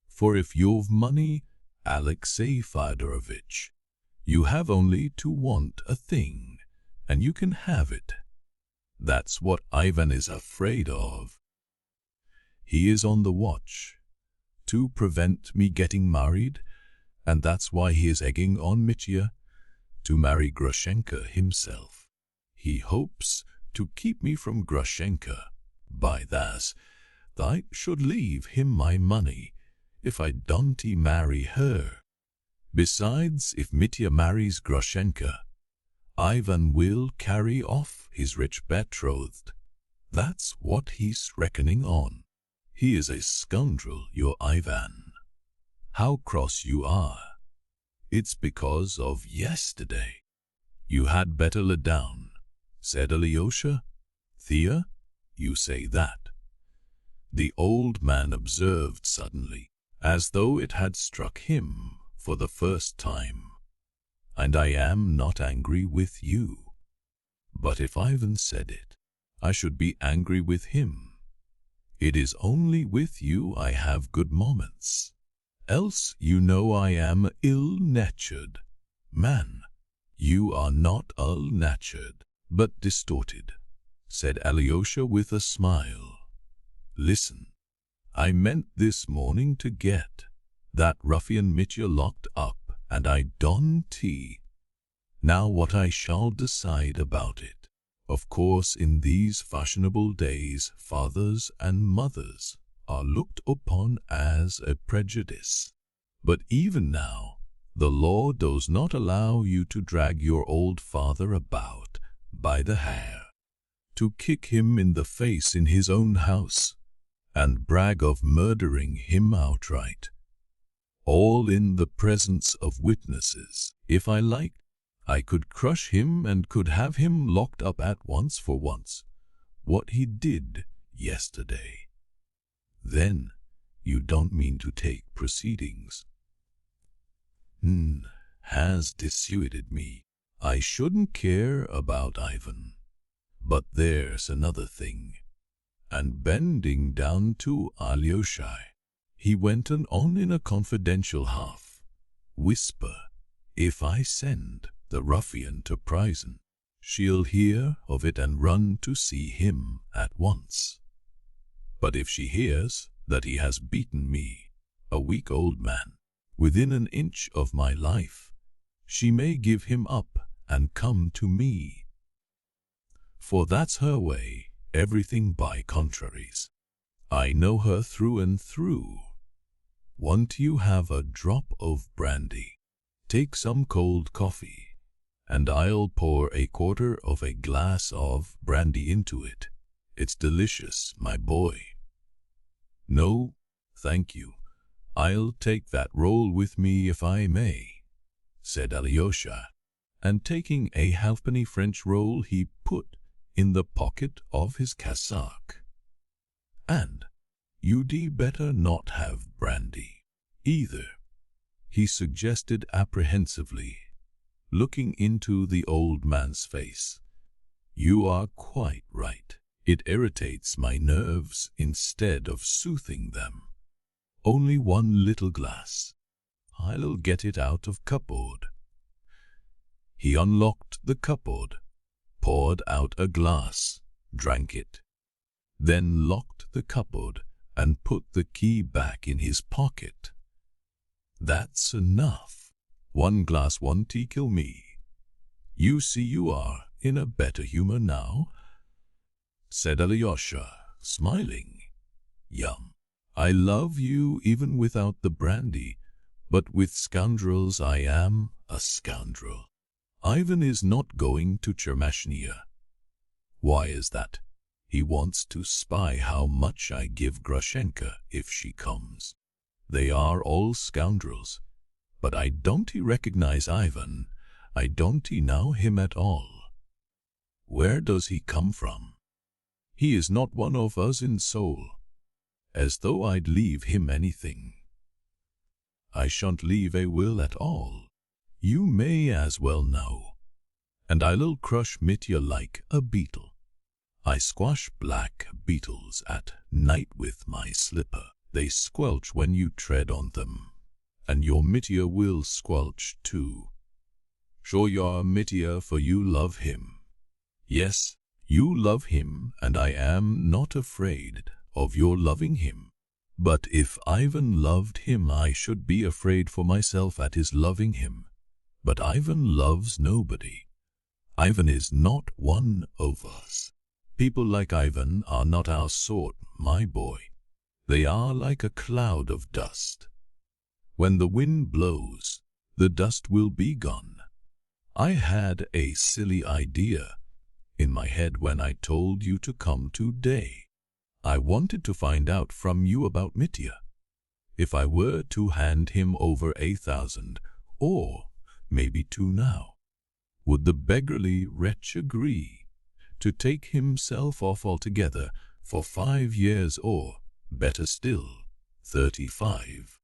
For if you've money, Alexey Fyodorovitch, you have only to want a thing, and you can have it. That's what Ivan is afraid of. He is on the watch to prevent me getting married, and that's why he is egging on Mitya to marry Grushenka himself. He hopes to keep me from Grushenka. By that, I should leave him my money if I don't marry her. Besides, if Mitya marries Grushenka, Ivan will carry off his rich betrothed. That's what he's reckoning on. He is a scoundrel, your Ivan. How cross you are. It's because of yesterday. You had better lie down, said Alyosha. Thea, you say that. The old man observed suddenly, as though it had struck him for the first time. And I am not angry with you. But if Ivan said it, I should be angry with him. It is only with you I have good moments. Else you know I am ill-natured. Man, you are not ill-natured, but distorted, said Alyosha with a smile. Listen, I meant this morning to get that ruffian Mitya locked up, and I don't Now what I shall decide about it. Of course, in these fashionable days, fathers and mothers are looked upon as a prejudice. But even now, the law does not allow you to drag your old father about by the hair, to kick him in the face in his own house, and brag of murdering him outright, all in the presence of witnesses. If I liked, I could crush him and could have him locked up at once for once, what he did yesterday. Then you don't mean to take proceedings. Has dissuaded me. I shouldn't care about Ivan. But there's another thing. And bending down to Alyosha, he went on in a confidential half-whisper, if I send the ruffian to prison, she'll hear of it and run to see him at once. But if she hears that he has beaten me, a weak old man, within an inch of my life, she may give him up and come to me. For that's her way, everything by contraries. I know her through and through. Won't you have a drop of brandy? Take some cold coffee, and I'll pour a quarter of a glass of brandy into it. It's delicious, my boy. No, thank you. I'll take that roll with me if I may, said Alyosha, and taking a halfpenny French roll he put in the pocket of his cassock. And you'd better not have brandy, either, he suggested apprehensively, looking into the old man's face. You are quite right. It irritates my nerves instead of soothing them. Only one little glass. I'll get it out of cupboard. He unlocked the cupboard, poured out a glass, drank it, then locked the cupboard and put the key back in his pocket. That's enough. One glass won't kill me. You see you are in a better humor now, said Alyosha, smiling. Yum. I love you even without the brandy, but with scoundrels I am a scoundrel. Ivan is not going to Chermashnia. Why is that? He wants to spy how much I give Grushenka if she comes. They are all scoundrels, but I don't recognize Ivan. I don't know him at all. Where does he come from? He is not one of us in soul. As though I'd leave him anything. I shan't leave a will at all. You may as well know. And I'll crush Mitya like a beetle. I squash black beetles at night with my slipper. They squelch when you tread on them. And your Mitya will squelch too. Sure you're Mitya, for you love him. Yes, you love him, and I am not afraid of your loving him. But if Ivan loved him, I should be afraid for myself at his loving him. But Ivan loves nobody. Ivan is not one of us. People like Ivan are not our sort, my boy. They are like a cloud of dust. When the wind blows, the dust will be gone. I had a silly idea in my head when I told you to come today. I wanted to find out from you about Mitya. If I were to hand him over 1,000, or maybe 2 now, would the beggarly wretch agree to take himself off altogether for 5 years, or, better still, 35,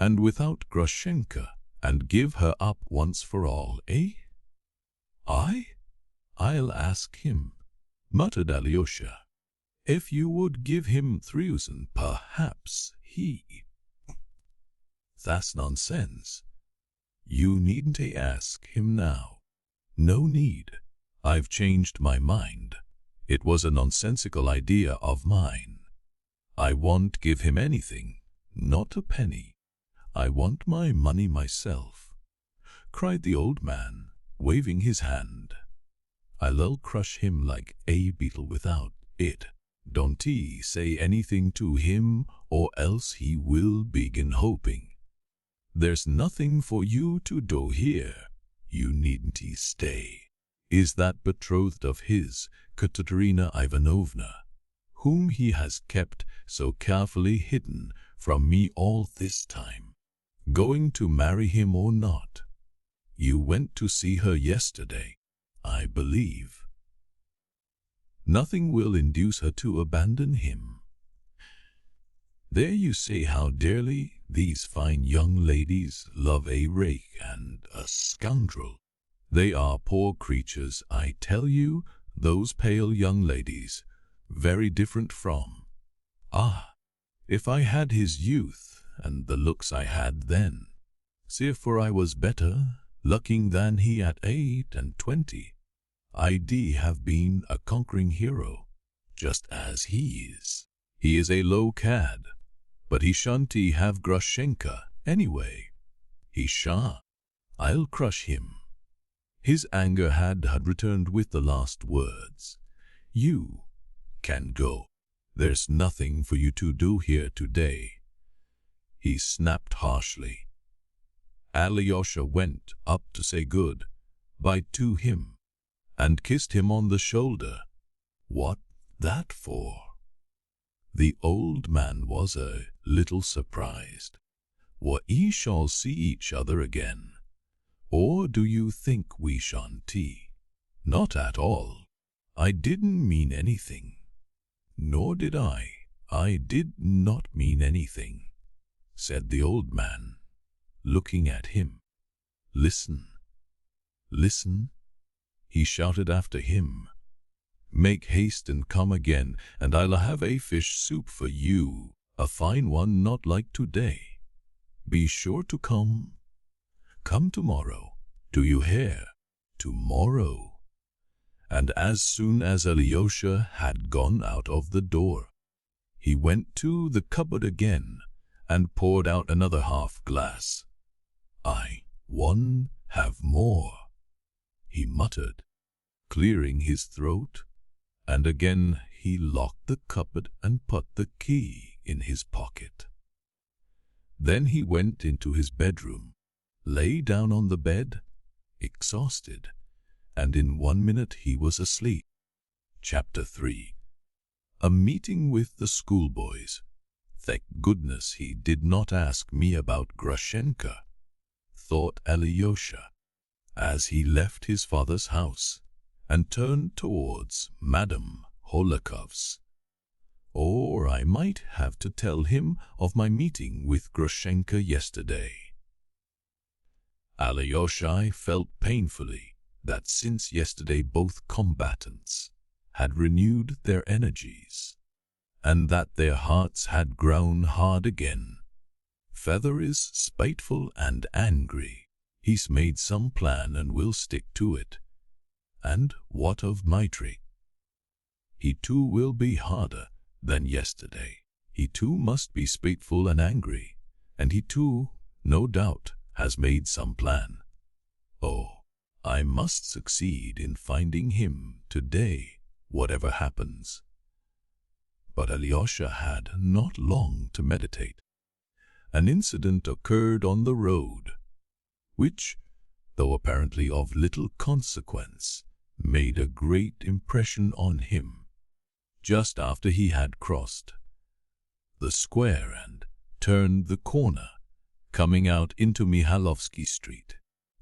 and without Grushenka, and give her up once for all, eh? I'll ask him, muttered Alyosha. If you would give him 3,000, perhaps he... That's nonsense. You needn't ask him now. No need. I've changed my mind. It was a nonsensical idea of mine. I won't give him anything, not a penny. I want my money myself, cried the old man, waving his hand. "I'll crush him like a beetle without it. Don't ye say anything to him, or else he will begin hoping. There's nothing for you to do here. You needn't stay. Is that betrothed of his, Katerina Ivanovna, whom he has kept so carefully hidden from me all this time, going to marry him or not? You went to see her yesterday, I believe. Nothing will induce her to abandon him. There you say how dearly these fine young ladies love a rake and a scoundrel. They are poor creatures, I tell you, those pale young ladies, very different from. Ah, if I had his youth and the looks I had then, for I was better looking than he at 28, I'd have been a conquering hero, just as he is. He is a low cad, but he shan't have Grushenka anyway. He shan't. I'll crush him." His anger had returned with the last words. "You can go. There's nothing for you to do here today," he snapped harshly. Alyosha went up to say good-bye to him and kissed him on the shoulder. "What that for?" The old man was a little surprised. "We shall see each other again. Or do you think we shan't?" "Not at all. I didn't mean anything." "Nor did I. I did not mean anything," said the old man, looking at him. "Listen, listen," he shouted after him. "Make haste and come again, and I'll have a fish soup for you, a fine one, not like today. Be sure to come. Come tomorrow. Do you hear? Tomorrow." And as soon as Alyosha had gone out of the door, he went to the cupboard again and poured out another half glass. "I won't have more," he muttered, clearing his throat, and again he locked the cupboard and put the key in his pocket. Then he went into his bedroom, lay down on the bed, exhausted, and in 1 minute he was asleep. Chapter 3. A meeting with the schoolboys. "Thank goodness he did not ask me about Grushenka," thought Alyosha, as he left his father's house and turned towards Madame Hohlakovs. "Or I might have to tell him of my meeting with Grushenka yesterday." Alyosha felt painfully that since yesterday both combatants had renewed their energies, and that their hearts had grown hard again. Feather is spiteful and angry. He's made some plan and will stick to it. And what of Dmitri? He too will be harder than yesterday. He too must be spiteful and angry, and he too, no doubt, has made some plan. Oh, I must succeed in finding him today, whatever happens. But Alyosha had not long to meditate. An incident occurred on the road, which, though apparently of little consequence, made a great impression on him. Just after he had crossed the square and turned the corner, coming out into Mikhailovsky Street,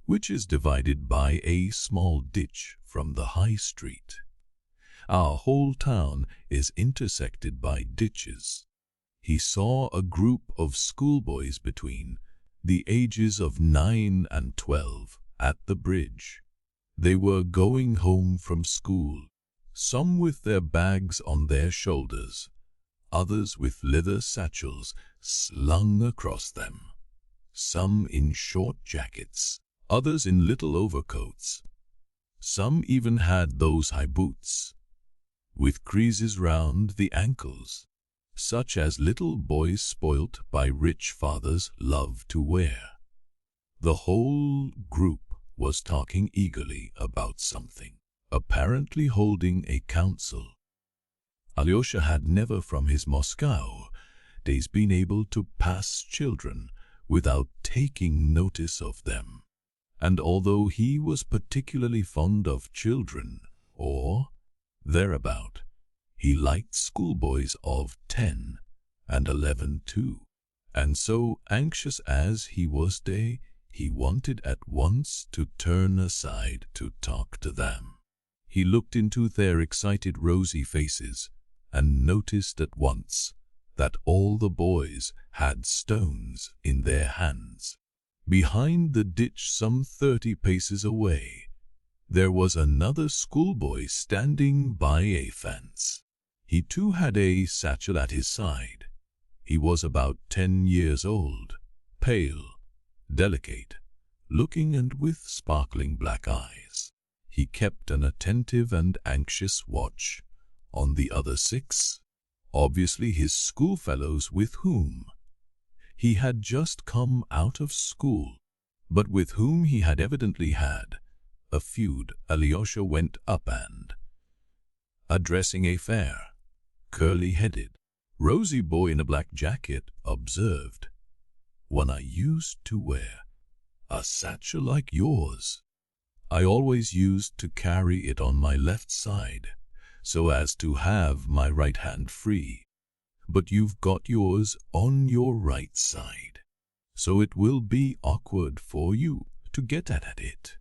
which is divided by a small ditch from the high street. Our whole town is intersected by ditches. He saw a group of schoolboys between the ages of 9 and 12 at the bridge. They were going home from school, some with their bags on their shoulders, others with leather satchels slung across them, some in short jackets, others in little overcoats. Some even had those high boots, with creases round the ankles, such as little boys spoilt by rich fathers love to wear. The whole group was talking eagerly about something, apparently holding a council. Alyosha had never from his Moscow days been able to pass children without taking notice of them. And although he was particularly fond of children, or thereabout, he liked schoolboys of 10 and 11 too. And so anxious as he was he wanted at once to turn aside to talk to them. He looked into their excited rosy faces and noticed at once that all the boys had stones in their hands. Behind the ditch some 30 paces away, there was another schoolboy standing by a fence. He too had a satchel at his side. He was about 10 years old, pale, delicate, looking and with sparkling black eyes. He kept an attentive and anxious watch on the other 6, obviously his schoolfellows with whom he had just come out of school, but with whom he had evidently had a feud. Alyosha went up and, addressing a fair, curly-headed, rosy boy in a black jacket, observed, "When I used to wear a satchel like yours, I always used to carry it on my left side, so as to have my right hand free. But you've got yours on your right side, so it will be awkward for you to get at it."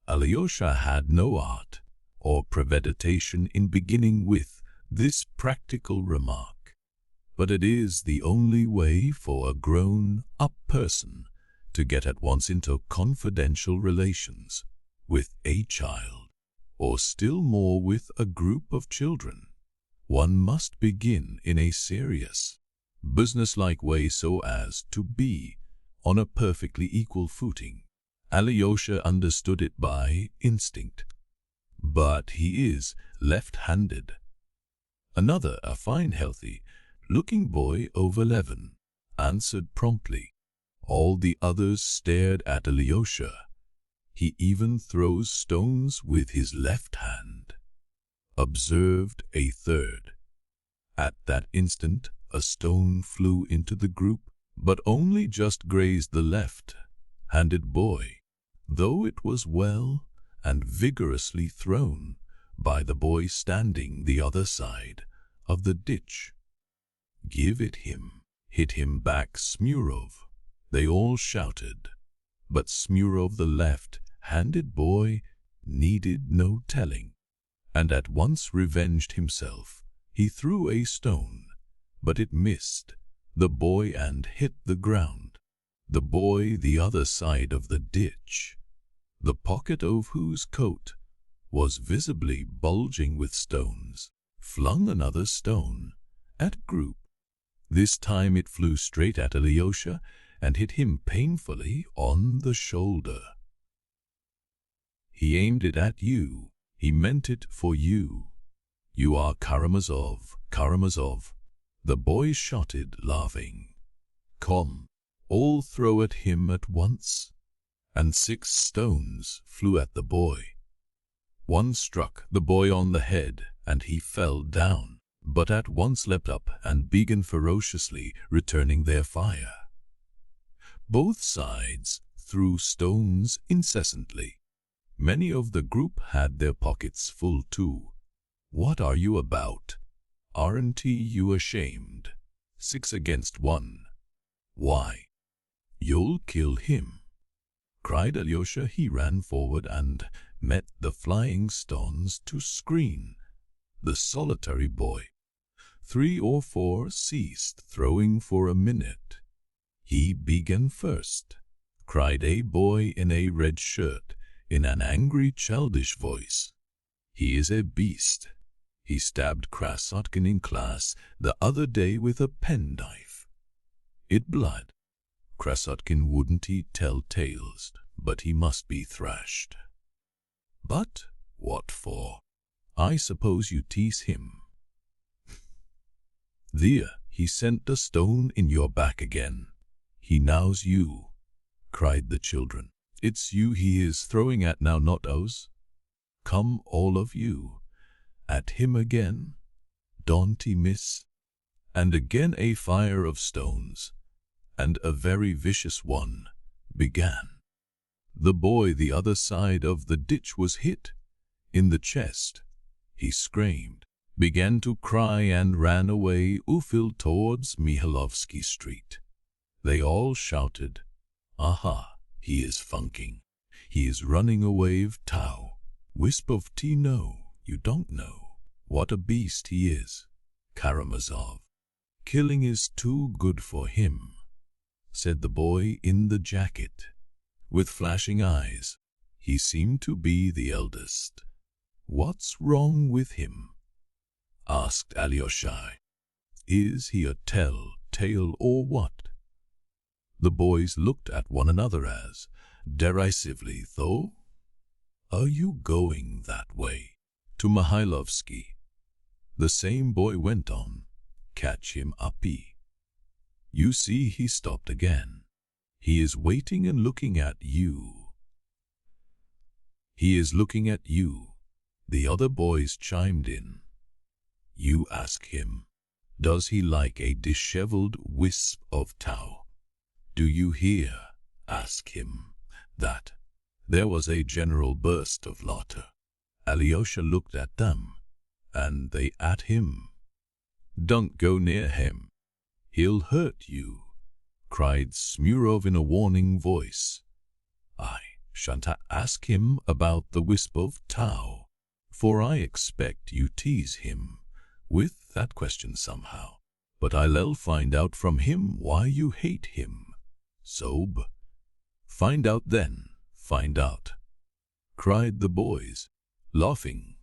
Alyosha had no art or premeditation in beginning with this practical remark, but it is the only way for a grown-up person to get at once into confidential relations with a child, or still more with a group of children. One must begin in a serious, businesslike way so as to be on a perfectly equal footing. Alyosha understood it by instinct, but he is left-handed. Another, a fine, healthy-looking boy of 11, answered promptly. All the others stared at Alyosha. "He even throws stones with his left hand," observed a third. At that instant, a stone flew into the group, but only just grazed the left-handed boy, though it was well and vigorously thrown by the boy standing the other side of the ditch. "Give it him! Hit him back, Smurov!" they all shouted. But Smurov, the left-handed boy, needed no telling, and at once revenged himself. He threw a stone, but it missed the boy and hit the ground. The boy the other side of the ditch, the pocket of whose coat was visibly bulging with stones, flung another stone at group. This time it flew straight at Alyosha and hit him painfully on the shoulder. "He aimed it at you. He meant it for you. You are Karamazov, Karamazov," the boy shouted, laughing. "Come, all throw at him at once." And 6 stones flew at the boy. One struck the boy on the head, and he fell down, but at once leapt up and began ferociously returning their fire. Both sides threw stones incessantly. Many of the group had their pockets full too. "What are you about? Aren't you ashamed? 6 against 1. Why, you'll kill him," cried Alyosha. He ran forward and met the flying stones to screen the solitary boy. 3 or 4 ceased throwing for a minute. "He began first," cried a boy in a red shirt in an angry, childish voice. "He is a beast. He stabbed Krasotkin in class the other day with a penknife. It blood. Krasotkin wouldn't he tell tales, but he must be thrashed." "But what for? I suppose you tease him." "There, he sent a stone in your back again. He knows you," cried the children. It's you he is throwing at now, not us. Come all of you. At him again. Don't he miss? And again a fire of stones, and a very vicious one, began. The boy the other side of the ditch was hit in the chest. He screamed, began to cry, and ran away towards Mihailovsky Street. They all shouted, "Aha, he is funking. He is running away, Tau. Wisp of tea, no, you don't know. What a beast he is, Karamazov. Killing is too good for him," said the boy in the jacket, with flashing eyes. He seemed to be the eldest. "What's wrong with him?" asked Alyosha. "Is he a tell-tale or what?" The boys looked at one another as derisively though. "Are you going that way to Mihailovsky?" The same boy went on. "Catch him uppy." You see, he stopped again. "He is waiting and looking at you." "He is looking at you," the other boys chimed in. "You ask him, does he like a disheveled wisp of tow? Do you hear? Ask him that." There was a general burst of laughter. Alyosha looked at them, and they at him. "Don't go near him. He'll hurt you," cried Smurov in a warning voice. "I shan't ask him about the wisp of tow, for I expect you tease him with that question somehow. But I'll find out from him why you hate him. Sob. Find out then, find out," cried the boys, laughing.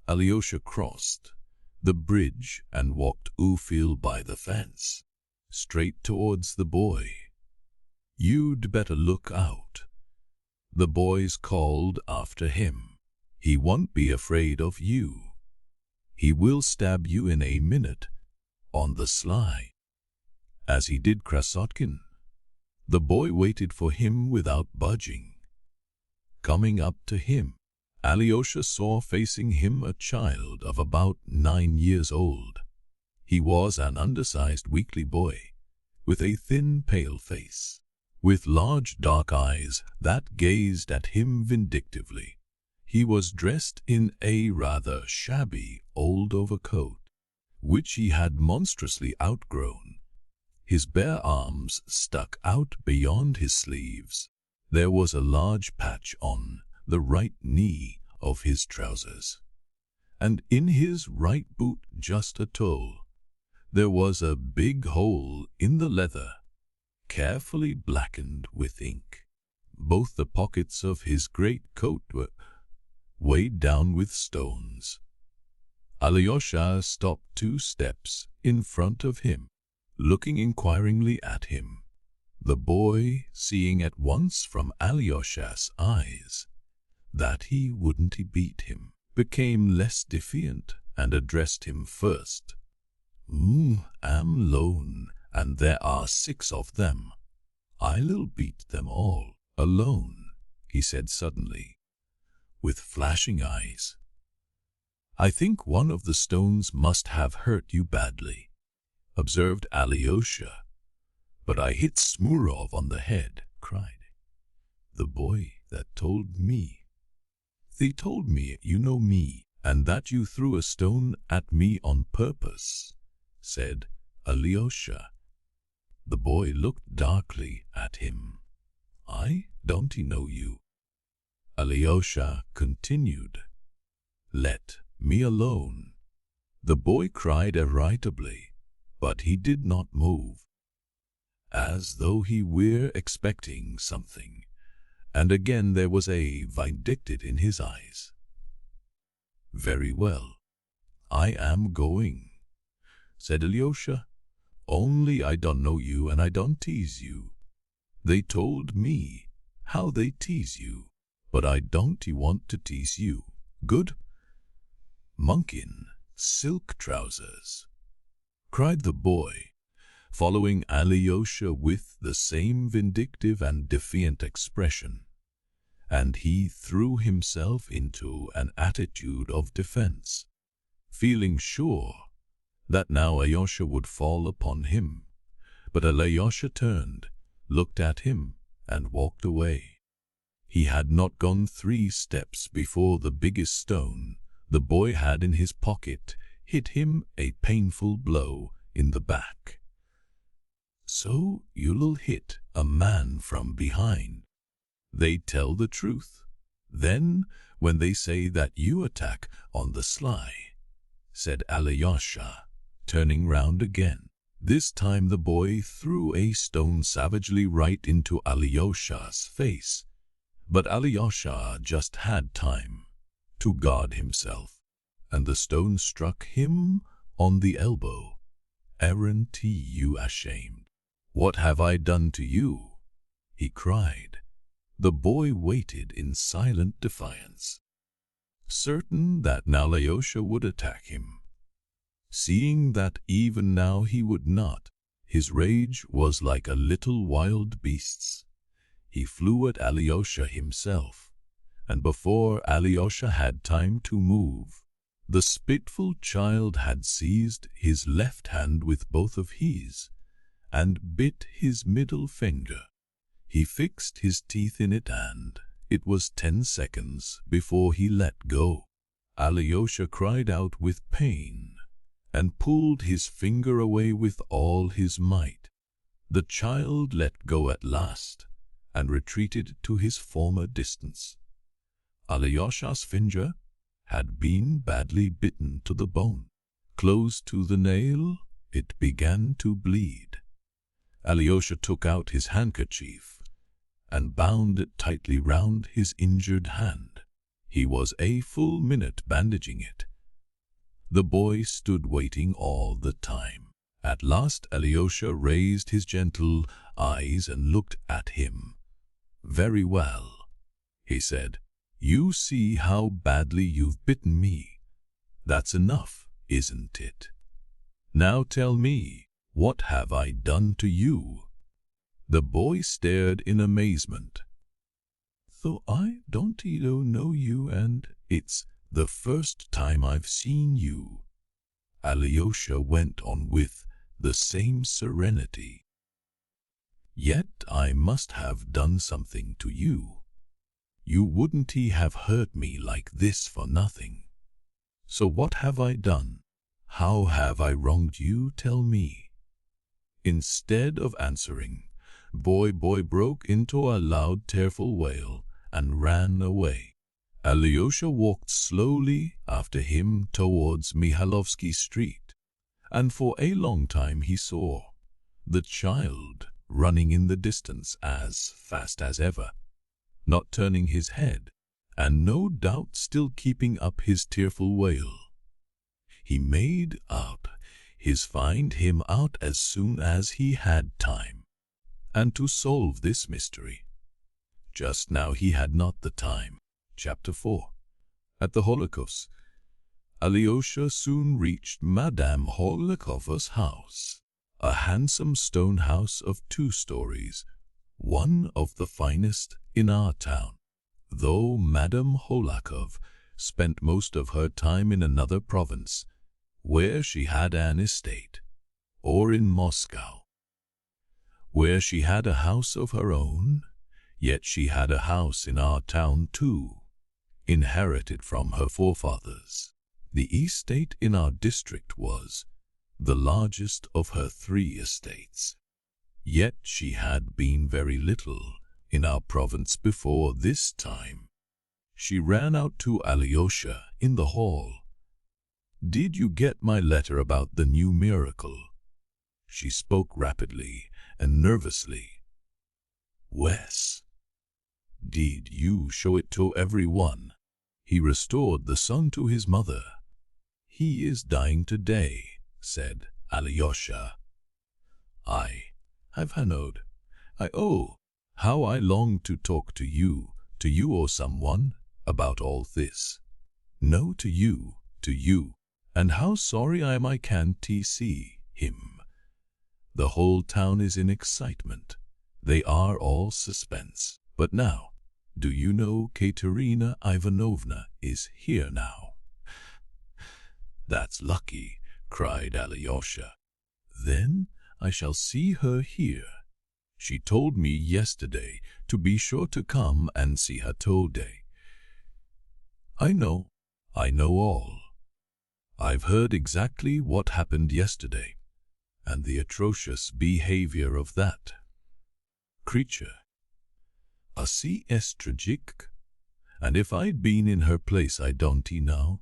Alyosha crossed the bridge and walked by the fence, straight towards the boy. "You'd better look out," the boys called after him. "He won't be afraid of you. He will stab you in a minute, on the sly, as he did Krasotkin." The boy waited for him without budging. Coming up to him, Alyosha saw facing him a child of about 9 years old. He was an undersized, weakly boy, with a thin, pale face, with large dark eyes that gazed at him vindictively. He was dressed in a rather shabby old overcoat, which he had monstrously outgrown. His bare arms stuck out beyond his sleeves. There was a large patch on the right knee of his trousers, and in his right boot just a toe. There was a big hole in the leather, carefully blackened with ink. Both the pockets of his great coat were weighed down with stones. Alyosha stopped 2 steps in front of him, looking inquiringly at him. The boy, seeing at once from Alyosha's eyes that he wouldn't beat him, became less defiant and addressed him first. "I'm lone, and there are 6 of them. I'll beat them all alone," he said suddenly, with flashing eyes. "I think one of the stones must have hurt you badly," observed Alyosha. "But I hit Smurov on the head," cried the boy that told me. "They told me you know me, and that you threw a stone at me on purpose," said Alyosha. The boy looked darkly at him. "I don't know you," Alyosha continued. "Let me alone." The boy cried irritably, but he did not move, as though he were expecting something, and again there was a vindictive in his eyes. "Very well, I am going," said Alyosha. "Only I don't know you and I don't tease you. They told me how they tease you, but I don't want to tease you. Good? Monk in silk trousers," cried the boy, following Alyosha with the same vindictive and defiant expression. and he threw himself into an attitude of defense, feeling sure that now Alyosha would fall upon him. But Alyosha turned, looked at him, and walked away. He had not gone 3 steps before the biggest stone the boy had in his pocket hit him a painful blow in the back. So you'll hit a man from behind. They tell the truth, then, when they say that you attack on the sly, said Alyosha, turning round again. This time the boy threw a stone savagely right into Alyosha's face, but Alyosha just had time to guard himself, and the stone struck him on the elbow. Aren't you ashamed? What have I done to you? He cried. The boy waited in silent defiance, certain that now Alyosha would attack him. Seeing that even now he would not, his rage was like a little wild beast's. He flew at Alyosha himself, and before Alyosha had time to move, the spiteful child had seized his left hand with both of his and bit his middle finger. He fixed his teeth in it, and it was 10 seconds before he let go. Alyosha cried out with pain and pulled his finger away with all his might. The child let go at last and retreated to his former distance. Alyosha's finger had been badly bitten to the bone. Close to the nail, it began to bleed. Alyosha took out his handkerchief and bound it tightly round his injured hand. He was a full minute bandaging it. The boy stood waiting all the time. At last Alyosha raised his gentle eyes and looked at him. Very well, he said. You see how badly you've bitten me. That's enough, isn't it? Now tell me, what have I done to you? The boy stared in amazement. So I don't know you, and it's the first time I've seen you. Alyosha went on with the same serenity. Yet I must have done something to you. You wouldn't have hurt me like this for nothing. So what have I done? How have I wronged you? Tell me. Instead of answering, boy broke into a loud tearful wail and ran away. Alyosha walked slowly after him towards Mihailovsky Street, and for a long time he saw the child running in the distance as fast as ever, not turning his head, and no doubt still keeping up his tearful wail. He made out his find him out as soon as he had time, and to solve this mystery. Just now he had not the time. Chapter 4. At the Hohlakovs, Alyosha soon reached Madame Hohlakov's house, a handsome stone house of 2 stories, one of the finest in our town. Though Madame Hohlakov spent most of her time in another province, where she had an estate, or in Moscow, where she had a house of her own, yet she had a house in our town too, inherited from her forefathers. The estate in our district was the largest of her 3 estates. Yet she had been very little in our province before this time. She ran out to Alyosha in the hall. Did you get my letter about the new miracle? She spoke rapidly and nervously. Wes, did you show it to everyone? He restored the son to his mother. He is dying today, said Alyosha. I have heard. How I long to talk to you or someone, about all this. No, to you, and how sorry I am I can't see him. The whole town is in excitement. They are all suspense. But now, Do you know Katerina Ivanovna is here now?" "That's lucky," cried Alyosha. "Then I shall see her here. She told me yesterday to be sure to come and see her today." I know all. I've heard exactly what happened yesterday, and the atrocious behavior of that creature. A CS tragic, and if I'd been in her place I don't know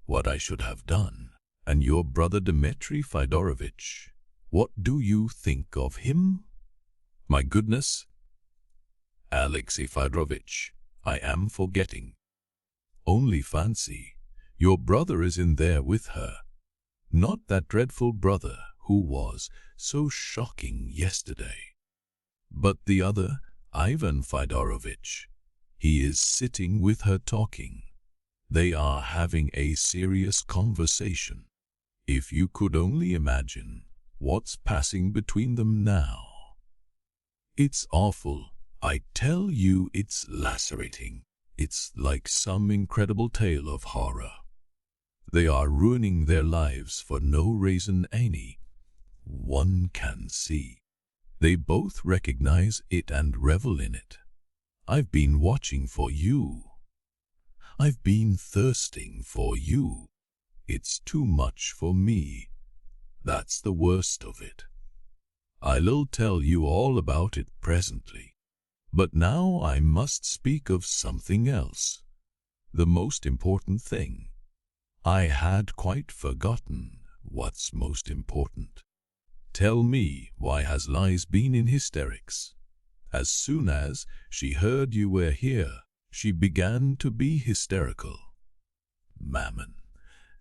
what I should have done. And your brother Dmitri Fyodorovich, what do you think of him? My goodness, Alexei Fyodorovich, I am forgetting. Only fancy, your brother is in there with her. Not that dreadful brother who was so shocking yesterday, but the other, Ivan Fyodorovich. He is sitting with her talking. They are having a serious conversation. If you could only imagine what's passing between them now. It's awful. I tell you, it's lacerating. It's like some incredible tale of horror. They are ruining their lives for no reason any one can see. They both recognize it and revel in it. I've been watching for you. I've been thirsting for you. It's too much for me. That's the worst of it. I'll tell you all about it presently. But now I must speak of something else. The most important thing. I had quite forgotten what's most important. Tell me, why has Liz been in hysterics? As soon as she heard you were here, she began to be hysterical. Mammon,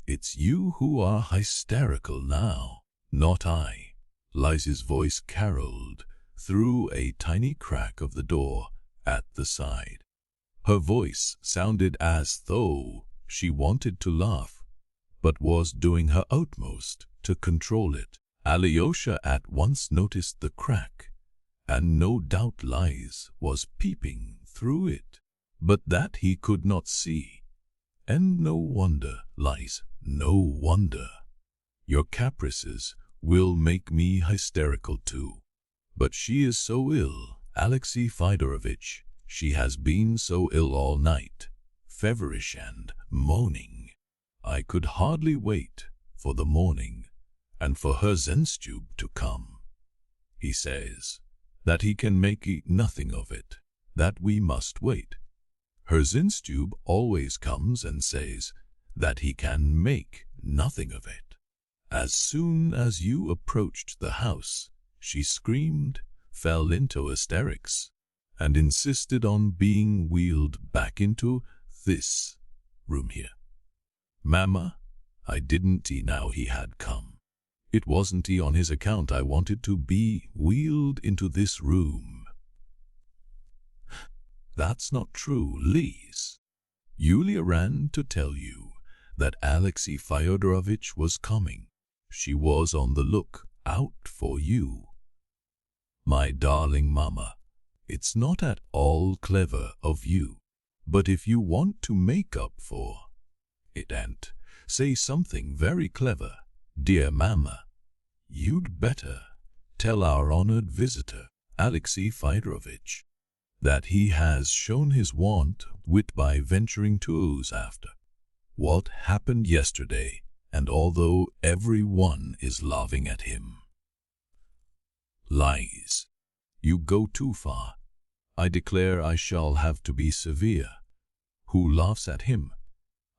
it's you who are hysterical now, not I. Liz's voice caroled through a tiny crack of the door at the side. Her voice sounded as though she wanted to laugh, but was doing her utmost to control it. Alyosha at once noticed the crack, and no doubt Liz was peeping through it, but that he could not see. And no wonder, Liz, no wonder. Your caprices will make me hysterical too. But she is so ill, Alexei Fyodorovich. She has been so ill all night, feverish and moaning. I could hardly wait for the morning and for her Zenstube to come. He says that he can make nothing of it, that we must wait. Her Zenstube always comes and says that he can make nothing of it. As soon as you approached the house, she screamed, fell into hysterics, and insisted on being wheeled back into this room here. Mama, I didn't know he had come. It wasn't on his account I wanted to be wheeled into this room. That's not true, Liz. Yulia ran to tell you that Alexei Fyodorovich was coming. She was on the look out for you. My darling Mama, it's not at all clever of you, but if you want to make up for it and say something very clever, dear Mama, you'd better tell our honored visitor, Alexei Fyodorovich, that he has shown his want wit by venturing to ooze after what happened yesterday, and although everyone is laughing at him. Lies. You go too far. I declare I shall have to be severe. Who laughs at him?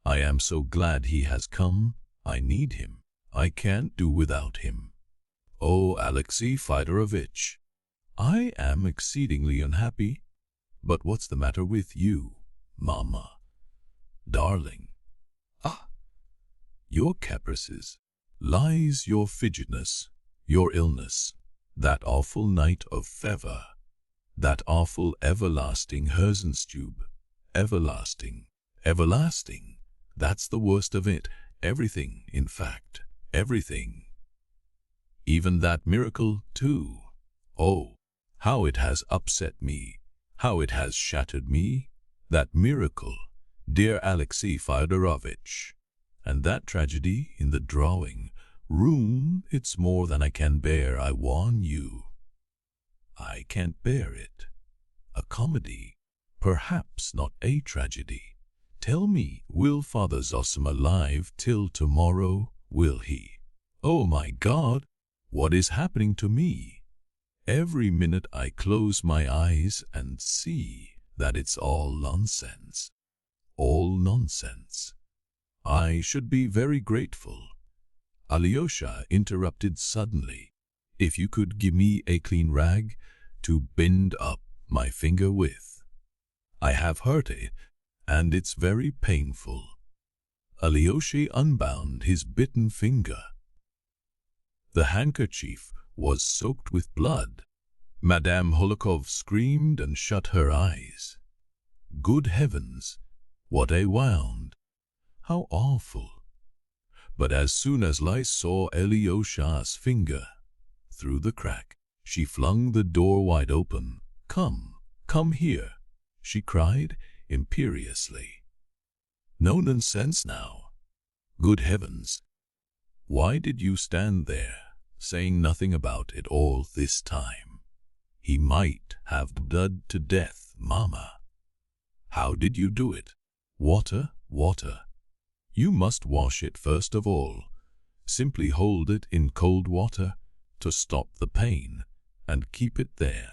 I am so glad he has come. I need him. I can't do without him. Oh, Alexei Fyodorovich, I am exceedingly unhappy. But what's the matter with you, Mama? Darling. Your caprices, Lies your fidgetness, your illness, that awful night of fever, that awful everlasting Herzenstube, everlasting, that's the worst of it, everything, in fact, everything. Even that miracle, too. Oh, how it has upset me, How it has shattered me, that miracle, dear Alexei Fyodorovitch. And that tragedy in the drawing room, it's more than I can bear, I warn you. I can't bear it. A comedy, perhaps not a tragedy. Tell me, will Father Zossima live till tomorrow, will he? Oh my God, what is happening to me? Every minute I close my eyes and see that it's all nonsense. All nonsense. I should be very grateful. Alyosha interrupted suddenly. If you could give me a clean rag to bind up my finger with. I have hurt it, and it's very painful. Alyosha unbound his bitten finger. The handkerchief was soaked with blood. Madame Hohlakov screamed and shut her eyes. Good heavens, what a wound! How awful! But as soon as Lice saw Alyosha's finger through the crack, she flung the door wide open. Come here, she cried imperiously. No nonsense now. Good heavens! Why did you stand there, saying nothing about it all this time? He might have bled to death, Mama. How did you do it? Water. You must wash it first of all. Simply hold it in cold water to stop the pain, and keep it there.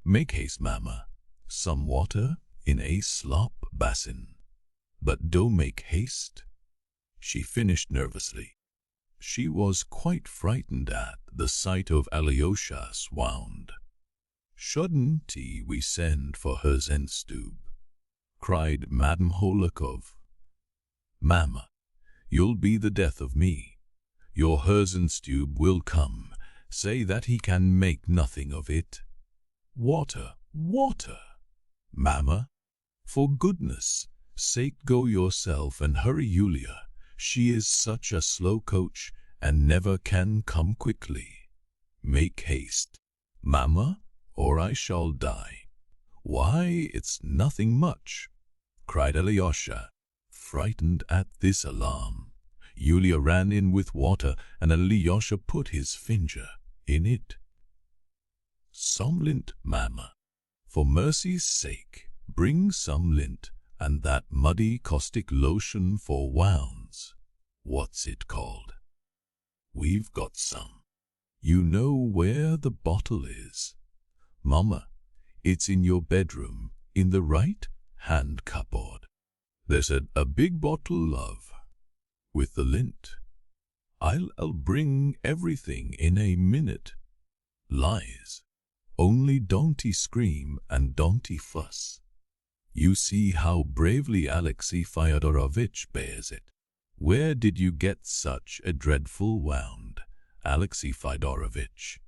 Make haste, Mama. Some water in a slop basin. But don't make haste, she finished nervously. She was quite frightened at the sight of Alyosha's wound. Shouldn't we send for her Zenstube? Cried Madame Hohlakov. Mamma, you'll be the death of me. Your Herzenstube will come, say that he can make nothing of it. Water. Mamma, for goodness' sake go yourself and hurry Yulia. She is such a slow coach and never can come quickly. Make haste, Mamma, or I shall die. Why, it's nothing much, cried Alyosha, frightened at this alarm. Yulia ran in with water and Alyosha put his finger in it. Some lint, Mamma. For mercy's sake, bring some lint and that muddy caustic lotion for wounds. What's it called? We've got some. You know where the bottle is. Mamma, it's in your bedroom, in the right-hand cupboard. There's a big bottle, love, with the lint. I'll bring everything in a minute. Lies. Only don't scream and don't fuss. You see how bravely Alexei Fyodorovitch bears it. Where did you get such a dreadful wound, Alexei Fyodorovitch?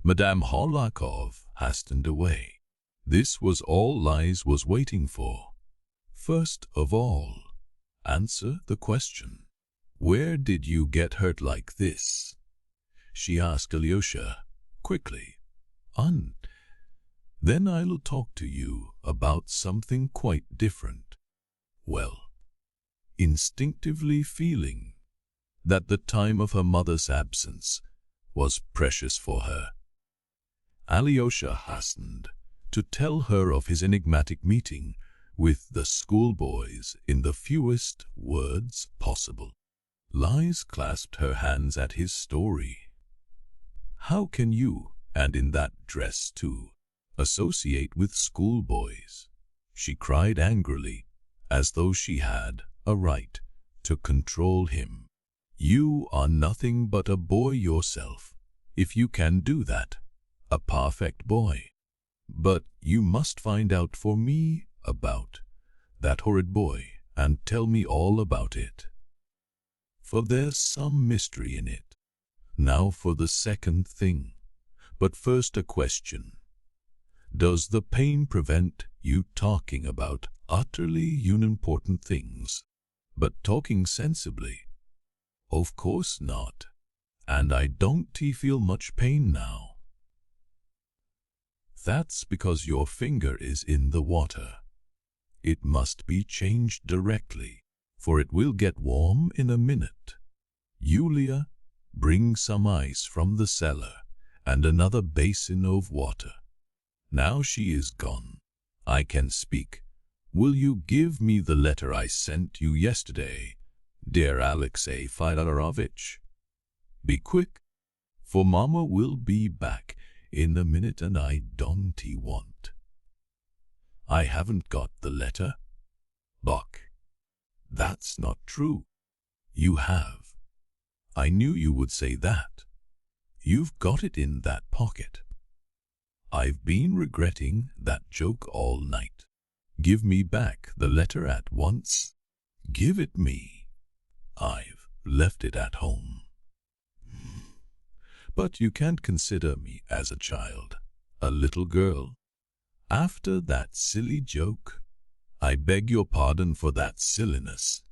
Madame Hohlakov hastened away. This was all Lies was waiting for. First of all, answer the question. Where did you get hurt like this? She asked Alyosha quickly. Then I'll talk to you about something quite different. Well, instinctively feeling that the time of her mother's absence was precious for her, Alyosha hastened to tell her of his enigmatic meeting with the schoolboys in the fewest words possible. Lies clasped her hands at his story. How can you, and in that dress too, associate with schoolboys? She cried angrily, as though she had a right to control him. You are nothing but a boy yourself, if you can do that, a perfect boy. But you must find out for me about that horrid boy and tell me all about it. For there's some mystery in it. Now for the second thing. But first a question. Does the pain prevent you talking about utterly unimportant things, but talking sensibly? Of course not. And I don't feel much pain now. That's because your finger is in the water. It must be changed directly, for it will get warm in a minute. Yulia, bring some ice from the cellar and another basin of water. Now she is gone. I can speak. Will you give me the letter I sent you yesterday, dear Alexey Fyodorovitch? Be quick, for Mama will be back in a minute and I don't want. I haven't got the letter. Bok. That's not true. You have. I knew you would say that. You've got it in that pocket. I've been regretting that joke all night. Give me back the letter at once. Give it me. I've left it at home. But you can't consider me as a child, a little girl. After that silly joke, I beg your pardon for that silliness,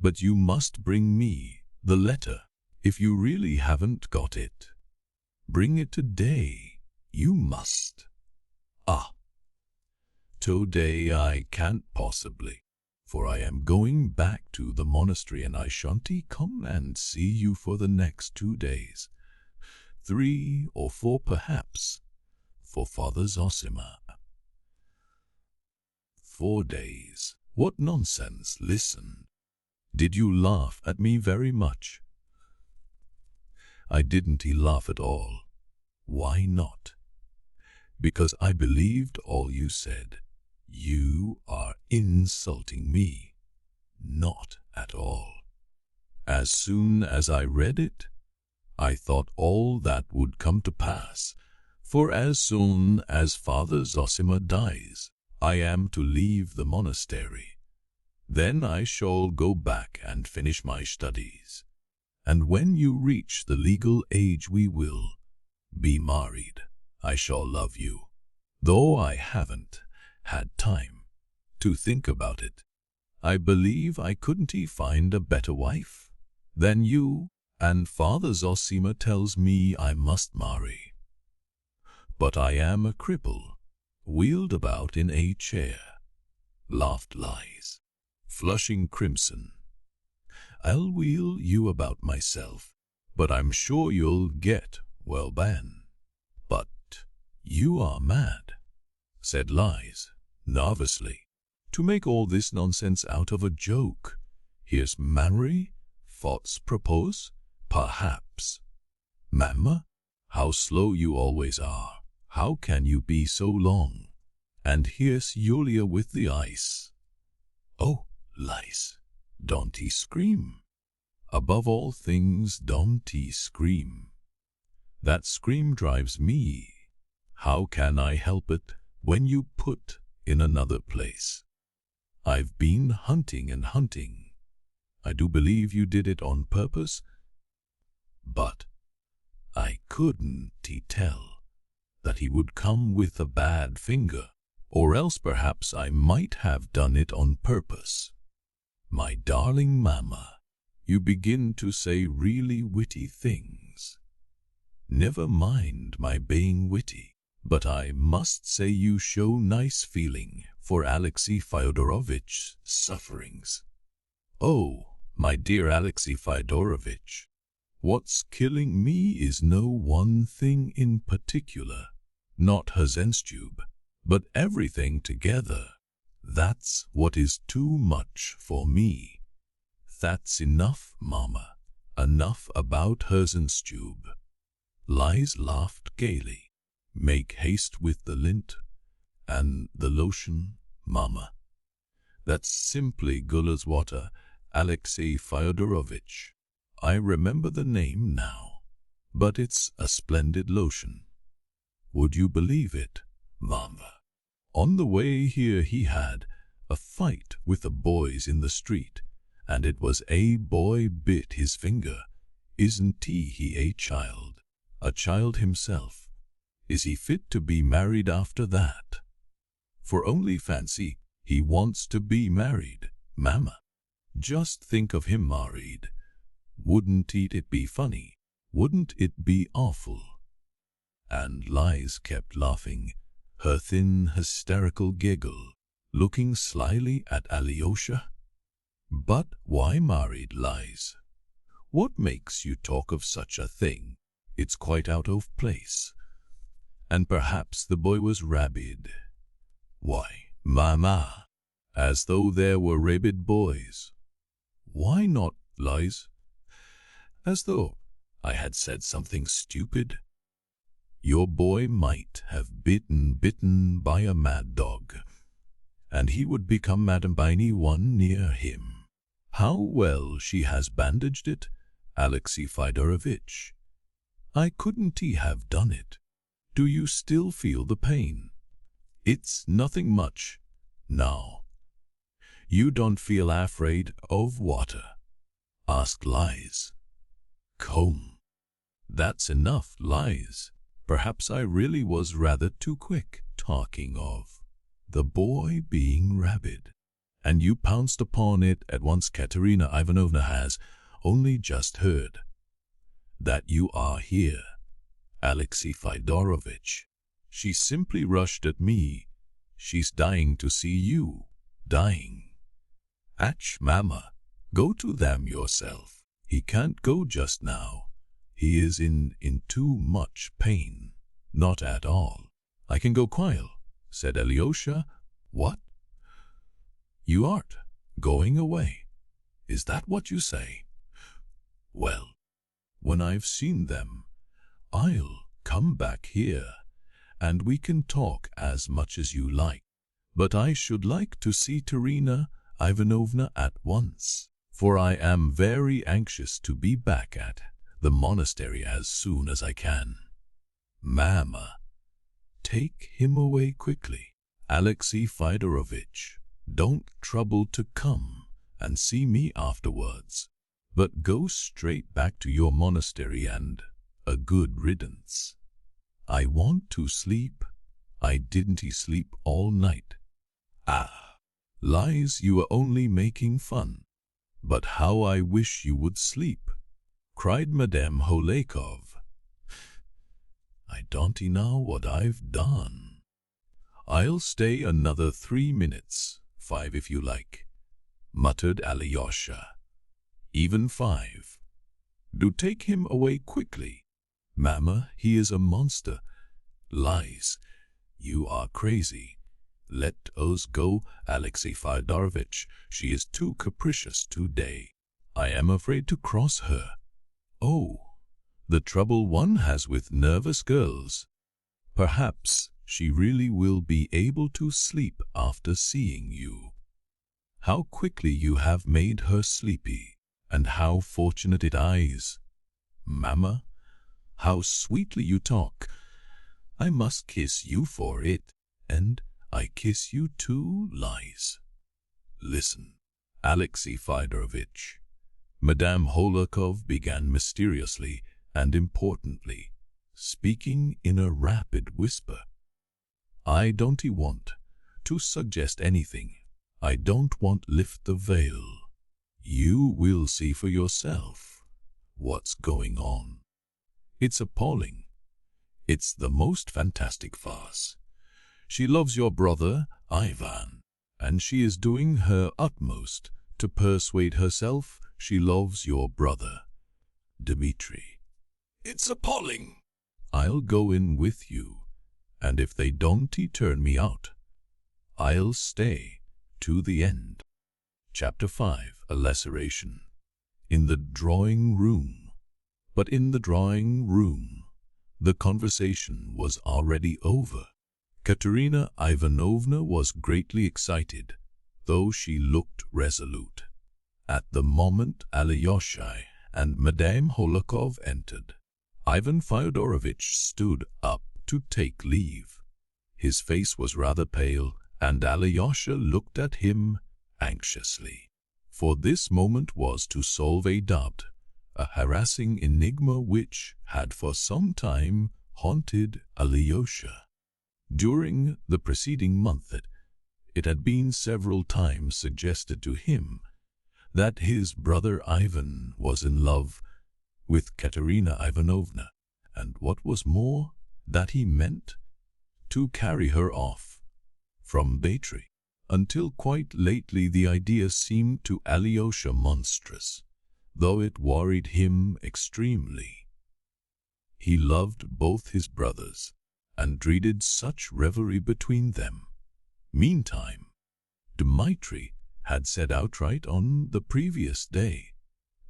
but you must bring me the letter if you really haven't got it. Bring it today. You must. Ah. Today I can't possibly, for I am going back to the monastery and I shan't come and see you for the next 2 days. 3 or 4 perhaps, for Father Zossima. 4 days. What nonsense, listen. Did you laugh at me very much? I didn't laugh at all. Why not? Because I believed all you said. You are insulting me. Not at all. As soon as I read it, I thought all that would come to pass, for as soon as Father Zossima dies, I am to leave the monastery. Then I shall go back and finish my studies, and when you reach the legal age we will be married. I shall love you, though I haven't had time to think about it. I believe I couldn't find a better wife than you, and Father Zossima tells me I must marry. But I am a cripple, wheeled about in a chair, laughed Lies, flushing crimson. I'll wheel you about myself, but I'm sure you'll get well ban. But you are mad, said Lies, nervously. To make all this nonsense out of a joke. Here's marry, thoughts propose, perhaps. Mamma, how slow you always are. How can you be so long? And here's Yulia with the ice. Oh, Lies, don't scream. Above all things, don't scream. That scream drives me. How can I help it when you put in another place? I've been hunting and hunting. I do believe you did it on purpose, but I couldn't tell that he would come with a bad finger, or else perhaps I might have done it on purpose. My darling Mamma, you begin to say really witty things. Never mind my being witty, but I must say you show nice feeling for Alexey Fyodorovitch's sufferings. Oh, my dear Alexey Fyodorovitch, what's killing me is no one thing in particular, not her Zenstube, but everything together. That's what is too much for me. That's enough, Mama, enough about her Zenstube. Lies laughed gaily. Make haste with the lint and the lotion, Mama. That's simply good as water, Alexey Fyodorovitch. I remember the name now, but it's a splendid lotion. Would you believe it, Mama? On the way here he had a fight with the boys in the street, and it was a boy bit his finger. Isn't he a child? A child himself. Is he fit to be married after that? For only fancy, he wants to be married, Mamma. Just think of him married. Wouldn't it be funny? Wouldn't it be awful? And Lies kept laughing. her thin, hysterical giggle, looking slyly at Alyosha. "But why married, Lies? What makes you talk of such a thing? It's quite out of place." And perhaps the boy was rabid. "Why, Mama, as though there were rabid boys. Why not, Lies? As though I had said something stupid. Your boy might have been bitten by a mad dog, and he would become mad by anyone near him. How well she has bandaged it, Alexey Fyodorevich. I couldn't he have done it? Do you still feel the pain? It's nothing much. Now, you don't feel afraid of water?" asked Lies. "Come, that's enough, Lies. Perhaps I really was rather too quick talking of the boy being rabid, and you pounced upon it at once. Katerina Ivanovna has only just heard that you are here, Alexey Fyodorovich. She simply rushed at me. She's dying to see you. Dying. Ach, Mama, go to them yourself. He can't go just now. He is in too much pain." "Not at all. I can go quiet," said Alyosha. "What? You aren't going away? Is that what you say? Well, when I've seen them, I'll come back here, and we can talk as much as you like. But I should like to see Katerina Ivanovna at once, for I am very anxious to be back at the monastery as soon as I can. Mama, take him away quickly. Alexey Fyodorovich, don't trouble to come and see me afterwards, but go straight back to your monastery and a good riddance. I want to sleep. I didn't sleep all night." "Ah, Lies, you are only making fun. But how I wish you would sleep," cried Madame Hohlakov. "I don't know what I've done. I'll stay another 3 minutes, 5 if you like," muttered Alyosha. "Even 5. Do take him away quickly. Mama, he is a monster. Lies, you are crazy. Let us go, Alexey Fyodorovich. She is too capricious today. I am afraid to cross her. Oh, the trouble one has with nervous girls. Perhaps she really will be able to sleep after seeing you. How quickly you have made her sleepy, and how fortunate it is. Mama, how sweetly you talk. I must kiss you for it, and I kiss you too, Lies. Listen, Alexey Fyodorovich," Madame Hohlakov began mysteriously and importantly, speaking in a rapid whisper. "I don't want to suggest anything. I don't want lift the veil. You will see for yourself what's going on. It's appalling. It's the most fantastic farce. She loves your brother, Ivan, and she is doing her utmost to persuade herself she loves your brother, Dmitri. It's appalling. I'll go in with you, and if they don't turn me out, I'll stay to the end." Chapter 5. A Laceration. In the drawing room. But in the drawing room, the conversation was already over. Katerina Ivanovna was greatly excited, though she looked resolute. At the moment Alyosha and Madame Hohlakov entered, Ivan Fyodorovich stood up to take leave. His face was rather pale, and Alyosha looked at him anxiously. For this moment was to solve a doubt, a harassing enigma which had for some time haunted Alyosha. During the preceding month it had been several times suggested to him that his brother Ivan was in love with Katerina Ivanovna, and what was more, that he meant to carry her off from Dmitri. Until quite lately the idea seemed to Alyosha monstrous, though it worried him extremely. He loved both his brothers, and dreaded such revelry between them. Meantime, Dmitri had said outright on the previous day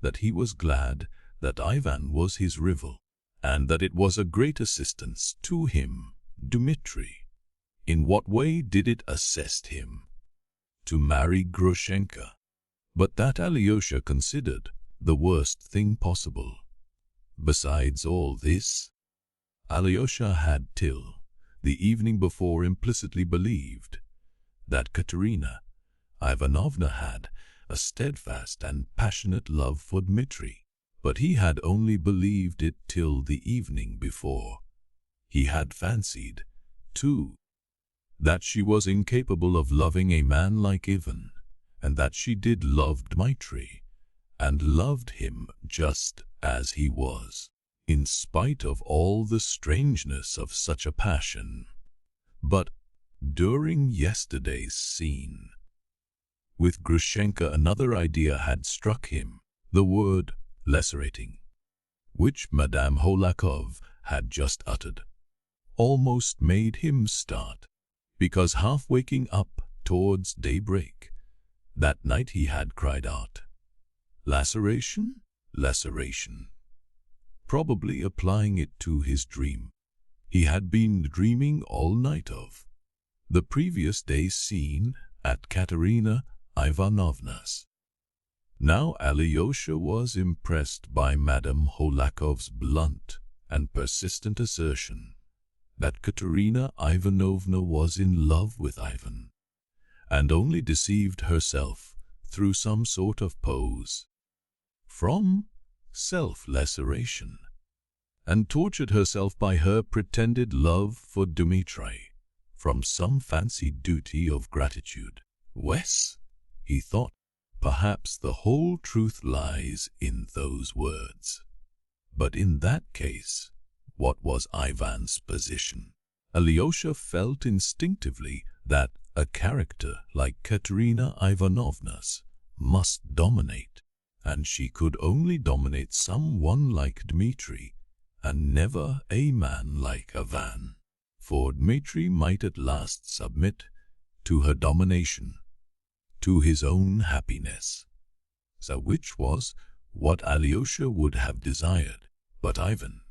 that he was glad that Ivan was his rival, and that it was a great assistance to him. Dmitri, in what way did it assist him to marry Grushenka? But that Alyosha considered the worst thing possible. Besides all this, Alyosha had till the evening before implicitly believed that Katerina Ivanovna had a steadfast and passionate love for Dmitri, but he had only believed it till the evening before. He had fancied, too, that she was incapable of loving a man like Ivan, and that she did love Dmitri, and loved him just as he was, in spite of all the strangeness of such a passion. But during yesterday's scene with Grushenka, another idea had struck him. The word lacerating, which Madame Hohlakovs had just uttered, almost made him start, because half waking up towards daybreak that night he had cried out, "Laceration? Laceration," probably applying it to his dream. He had been dreaming all night of the previous day's scene at Katerina Ivanovna's. Now Alyosha was impressed by Madame Hohlakovs' blunt and persistent assertion that Katerina Ivanovna was in love with Ivan, and only deceived herself through some sort of pose from self-laceration, and tortured herself by her pretended love for Dmitri from some fancied duty of gratitude. Wes, he thought, perhaps the whole truth lies in those words. But in that case, what was Ivan's position? Alyosha felt instinctively that a character like Katerina Ivanovna's must dominate, and she could only dominate someone like Dmitri, and never a man like Ivan. For Dmitri might at last submit to her domination, to his own happiness, so which was what Alyosha would have desired. But Ivan,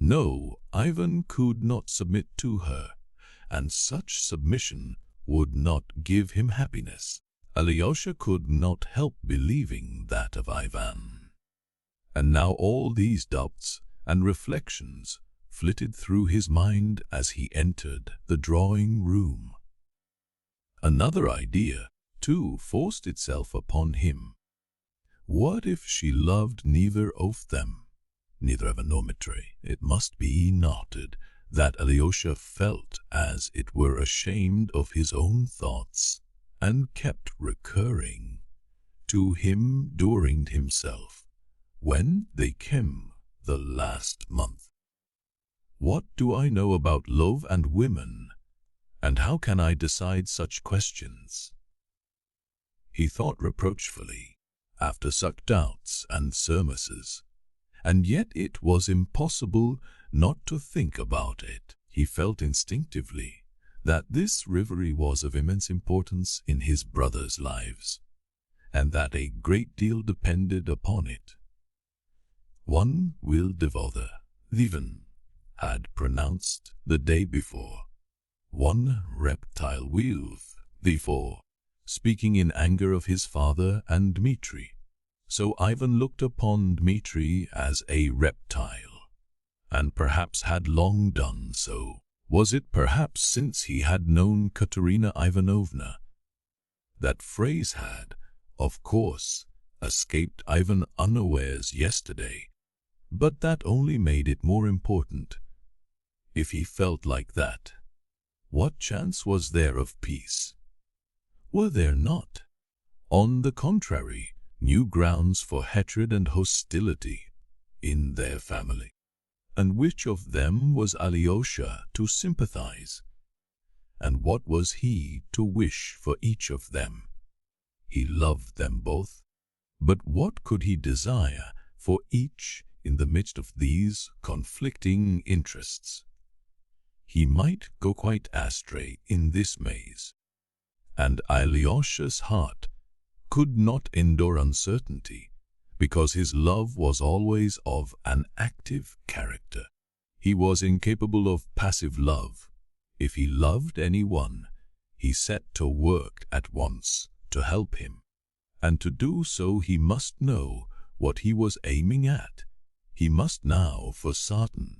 no, Ivan could not submit to her, and such submission would not give him happiness. Alyosha could not help believing that of Ivan. And now all these doubts and reflections flitted through his mind as he entered the drawing room. Another idea, too, forced itself upon him. What if she loved neither of them, neither Ivan nor Dmitri? It must be noted that Alyosha felt as it were ashamed of his own thoughts, and kept recurring to him during himself when they came the last month. What do I know about love and women, and how can I decide such questions? He thought reproachfully, after such doubts and surmises, and yet it was impossible not to think about it. He felt instinctively that this rivalry was of immense importance in his brothers' lives, and that a great deal depended upon it. One will devour, Ivan had pronounced the day before. One reptile will, therefore, speaking in anger of his father and Dmitri. So Ivan looked upon Dmitri as a reptile, and perhaps had long done so. Was it perhaps since he had known Katerina Ivanovna? That phrase had, of course, escaped Ivan unawares yesterday, but that only made it more important. If he felt like that, what chance was there of peace? Were there not, on the contrary, new grounds for hatred and hostility in their family? And which of them was Alyosha to sympathize? and what was he to wish for each of them? He loved them both, but what could he desire for each in the midst of these conflicting interests? He might go quite astray in this maze, and Alyosha's heart could not endure uncertainty, because his love was always of an active character. He was incapable of passive love. If he loved anyone, he set to work at once to help him, and to do so he must know what he was aiming at. He must know for certain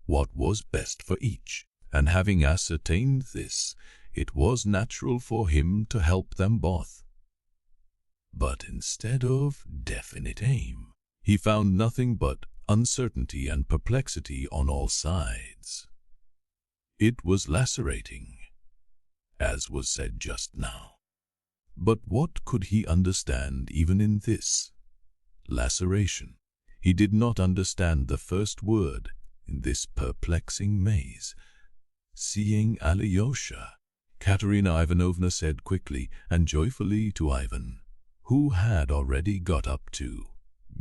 what was best for each, and having ascertained this, it was natural for him to help them both. But instead of definite aim, he found nothing but uncertainty and perplexity on all sides. It was lacerating, as was said just now. But what could he understand even in this laceration? He did not understand the first word in this perplexing maze. Seeing Alyosha, Katerina Ivanovna said quickly and joyfully to Ivan, who had already got up to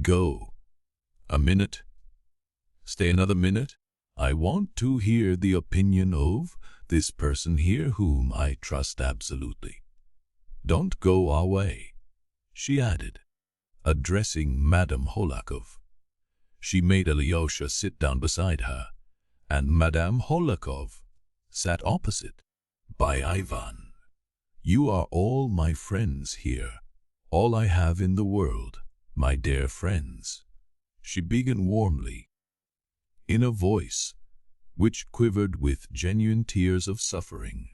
go. A minute. Stay another minute. I want to hear the opinion of this person here whom I trust absolutely. Don't go our way, she added, addressing Madame Hohlakov. She made Alyosha sit down beside her, and Madame Hohlakov sat opposite by Ivan. You are all my friends here, all I have in the world, my dear friends, she began warmly, in a voice which quivered with genuine tears of suffering,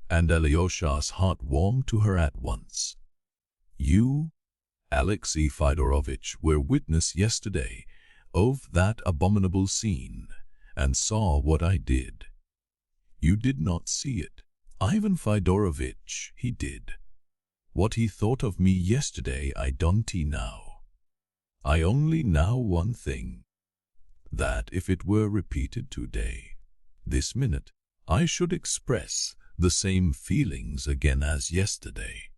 and Alyosha's heart warmed to her at once. You, Alexey Fyodorovitch, were witness yesterday of that abominable scene, and saw what I did. You did not see it. Ivan Fyodorovitch, he did. What he thought of me yesterday I don't know. I only know one thing, that if it were repeated today, this minute, I should express the same feelings again as yesterday.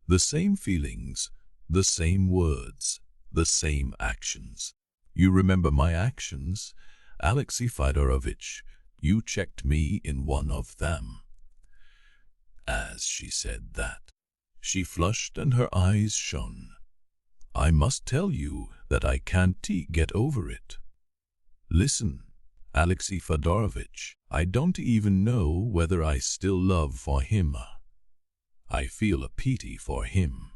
The same feelings, the same words, the same actions. You remember my actions, Alexey Fyodorovitch. You checked me in one of them. As she said that, she flushed and her eyes shone. I must tell you that I can't get over it. Listen, Alexey Fyodorovitch, I don't even know whether I still love for him. I feel a pity for him,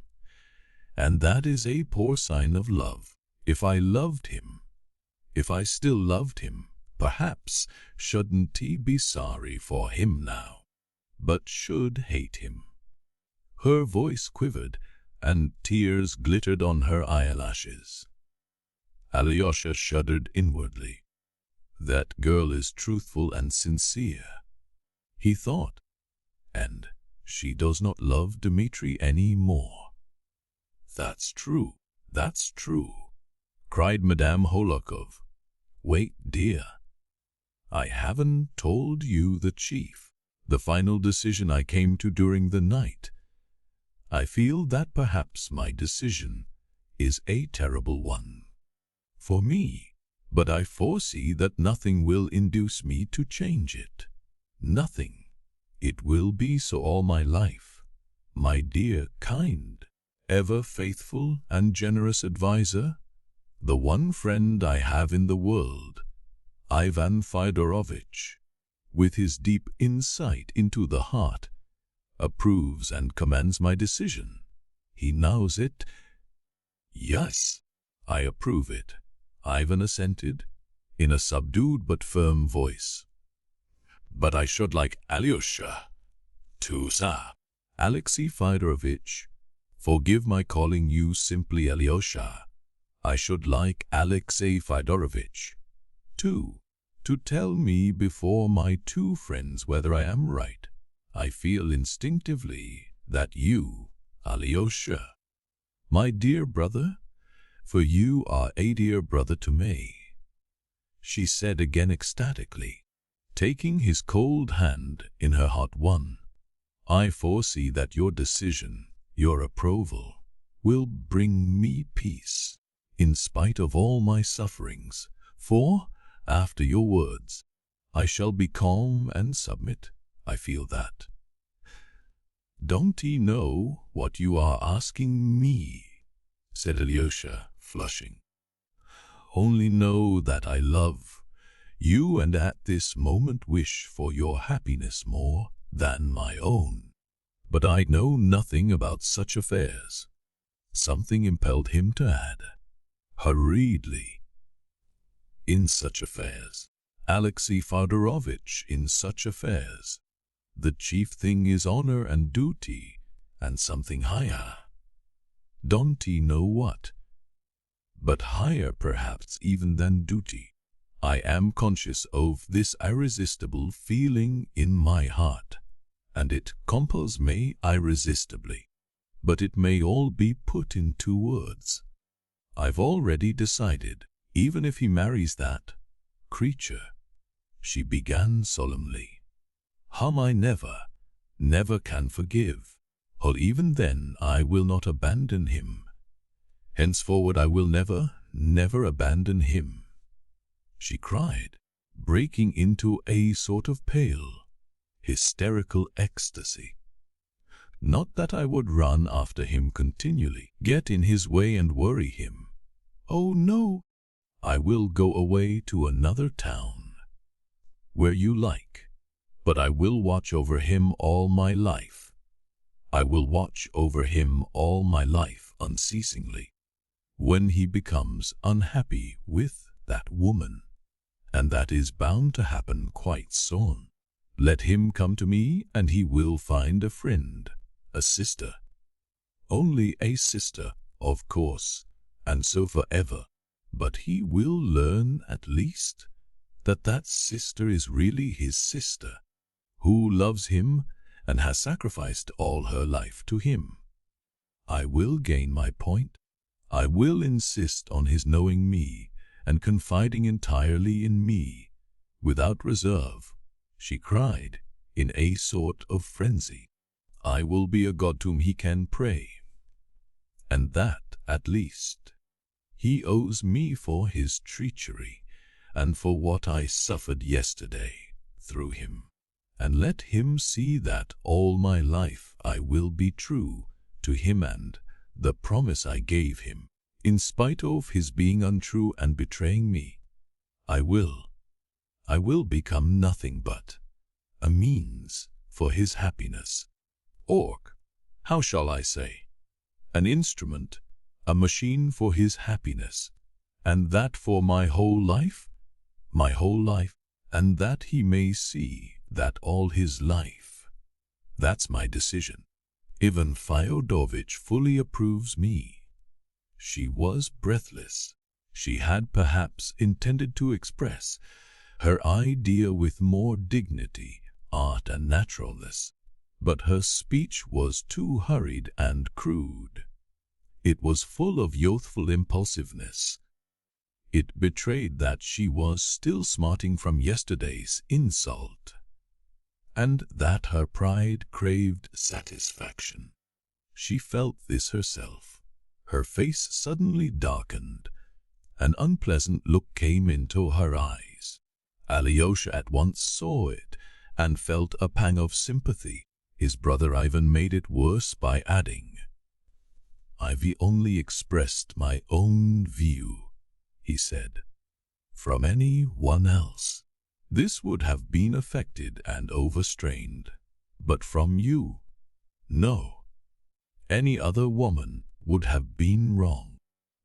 and that is a poor sign of love. If I loved him, if I still loved him, perhaps shouldn't he be sorry for him now, but should hate him. Her voice quivered, and tears glittered on her eyelashes. Alyosha shuddered inwardly. That girl is truthful and sincere, he thought, and she does not love Dmitri any more. That's true, cried Madame Hohlakov. Wait, dear. I haven't told you the chief, the final decision I came to during the night. I feel that perhaps my decision is a terrible one for me, but I foresee that nothing will induce me to change it. Nothing. It will be so all my life. My dear, kind, ever faithful and generous adviser, the one friend I have in the world, Ivan Fyodorovitch, with his deep insight into the heart, approves and commends my decision. He knows it. Yes, I approve it, Ivan assented, in a subdued but firm voice. But I should like Alyosha to, sir. Alexey Fyodorovitch, forgive my calling you simply Alyosha. I should like Alexey Fyodorovitch, too, to tell me before my two friends whether I am right. I feel instinctively that you, Alyosha, my dear brother, for you are a dear brother to me, she said again ecstatically, taking his cold hand in her hot one. "I foresee that your decision, your approval, will bring me peace, in spite of all my sufferings, for, after your words, I shall be calm and submit. I feel that." "Don't he know what you are asking me?" said Alyosha, flushing. "Only know that I love you and at this moment wish for your happiness more than my own. But I know nothing about such affairs." Something impelled him to add, hurriedly, "In such affairs, Alexey Fyodorovitch, in such affairs, the chief thing is honor and duty, and something higher. Don't he know what? But higher perhaps even than duty. I am conscious of this irresistible feeling in my heart, and it compels me irresistibly. But it may all be put into words. I've already decided, even if he marries that creature," she began solemnly, "whom I never can forgive, or even then I will not abandon him. Henceforward I will never abandon him," she cried, breaking into a sort of pale, hysterical ecstasy. "Not that I would run after him continually, get in his way and worry him. Oh no, I will go away to another town, where you like, but I will watch over him all my life. I will watch over him all my life unceasingly. When he becomes unhappy with that woman, and that is bound to happen quite soon, let him come to me and he will find a friend, a sister. Only a sister, of course, and so forever. But he will learn at least that that sister is really his sister, who loves him and has sacrificed all her life to him. I will gain my point. I will insist on his knowing me and confiding entirely in me, without reserve," she cried, in a sort of frenzy. "I will be a god to whom he can pray. And that, at least, he owes me for his treachery and for what I suffered yesterday through him. And let him see that all my life I will be true to him and the promise I gave him, in spite of his being untrue and betraying me. I will become nothing but a means for his happiness. Or, how shall I say, an instrument, a machine for his happiness, and that for my whole life, and that he may see that all his life. That's my decision. Ivan Fyodorovitch fully approves me." She was breathless. She had perhaps intended to express her idea with more dignity, art, and naturalness, but her speech was too hurried and crude. It was full of youthful impulsiveness. It betrayed that she was still smarting from yesterday's insult, and that her pride craved satisfaction. She felt this herself. Her face suddenly darkened. An unpleasant look came into her eyes. Alyosha at once saw it and felt a pang of sympathy. His brother Ivan made it worse by adding, "I've only expressed my own view," he said. "From any one else, this would have been affected and overstrained. But from you, no. Any other woman would have been wrong.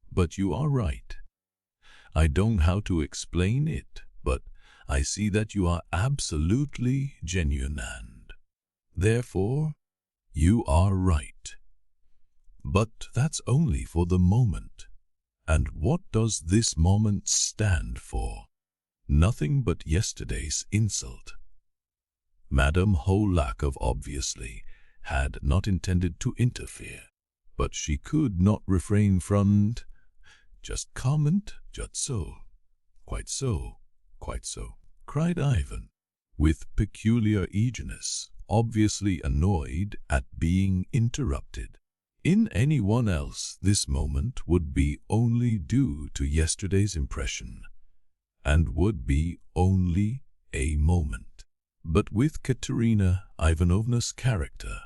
But you are right. I don't know how to explain it, but I see that you are absolutely genuine and, therefore, you are right. But that's only for the moment. And what does this moment stand for? Nothing but yesterday's insult." Madame Hohlakovs obviously had not intended to interfere, but she could not refrain from "Just comment, just so, quite so," cried Ivan. with peculiar eagerness, obviously annoyed at being interrupted. In anyone else, this moment would be only due to yesterday's impression, and would be only a moment. But with Katerina Ivanovna's character,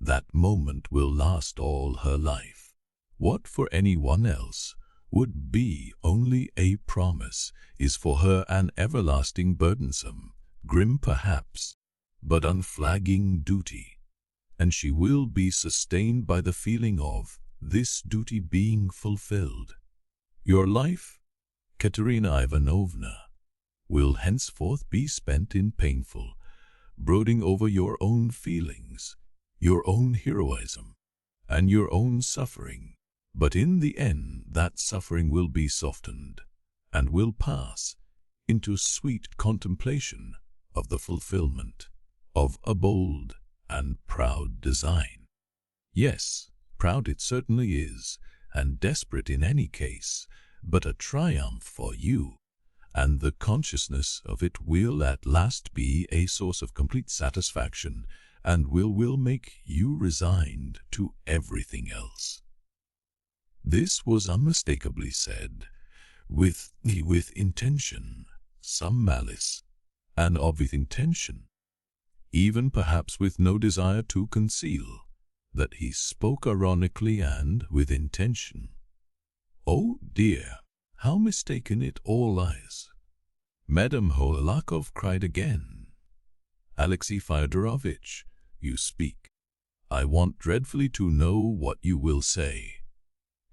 that moment will last all her life. What for anyone else would be only a promise is for her an everlasting, burdensome, grim perhaps, but unflagging duty, and she will be sustained by the feeling of this duty being fulfilled. Your life, Katerina Ivanovna, will henceforth be spent in painful brooding over your own feelings, your own heroism, and your own suffering. But in the end that suffering will be softened, and will pass into sweet contemplation of the fulfillment of a bold and proud design. Yes, proud it certainly is, and desperate in any case, but a triumph for you, and the consciousness of it will at last be a source of complete satisfaction, and will make you resigned to everything else. This was unmistakably said, with intention, some malice, and obvious intention, even perhaps with no desire to conceal that he spoke ironically and with intention. Oh dear, how mistaken it all lies! Madame Hohlakov cried again. Alexey Fyodorovitch, you speak. I want dreadfully to know what you will say,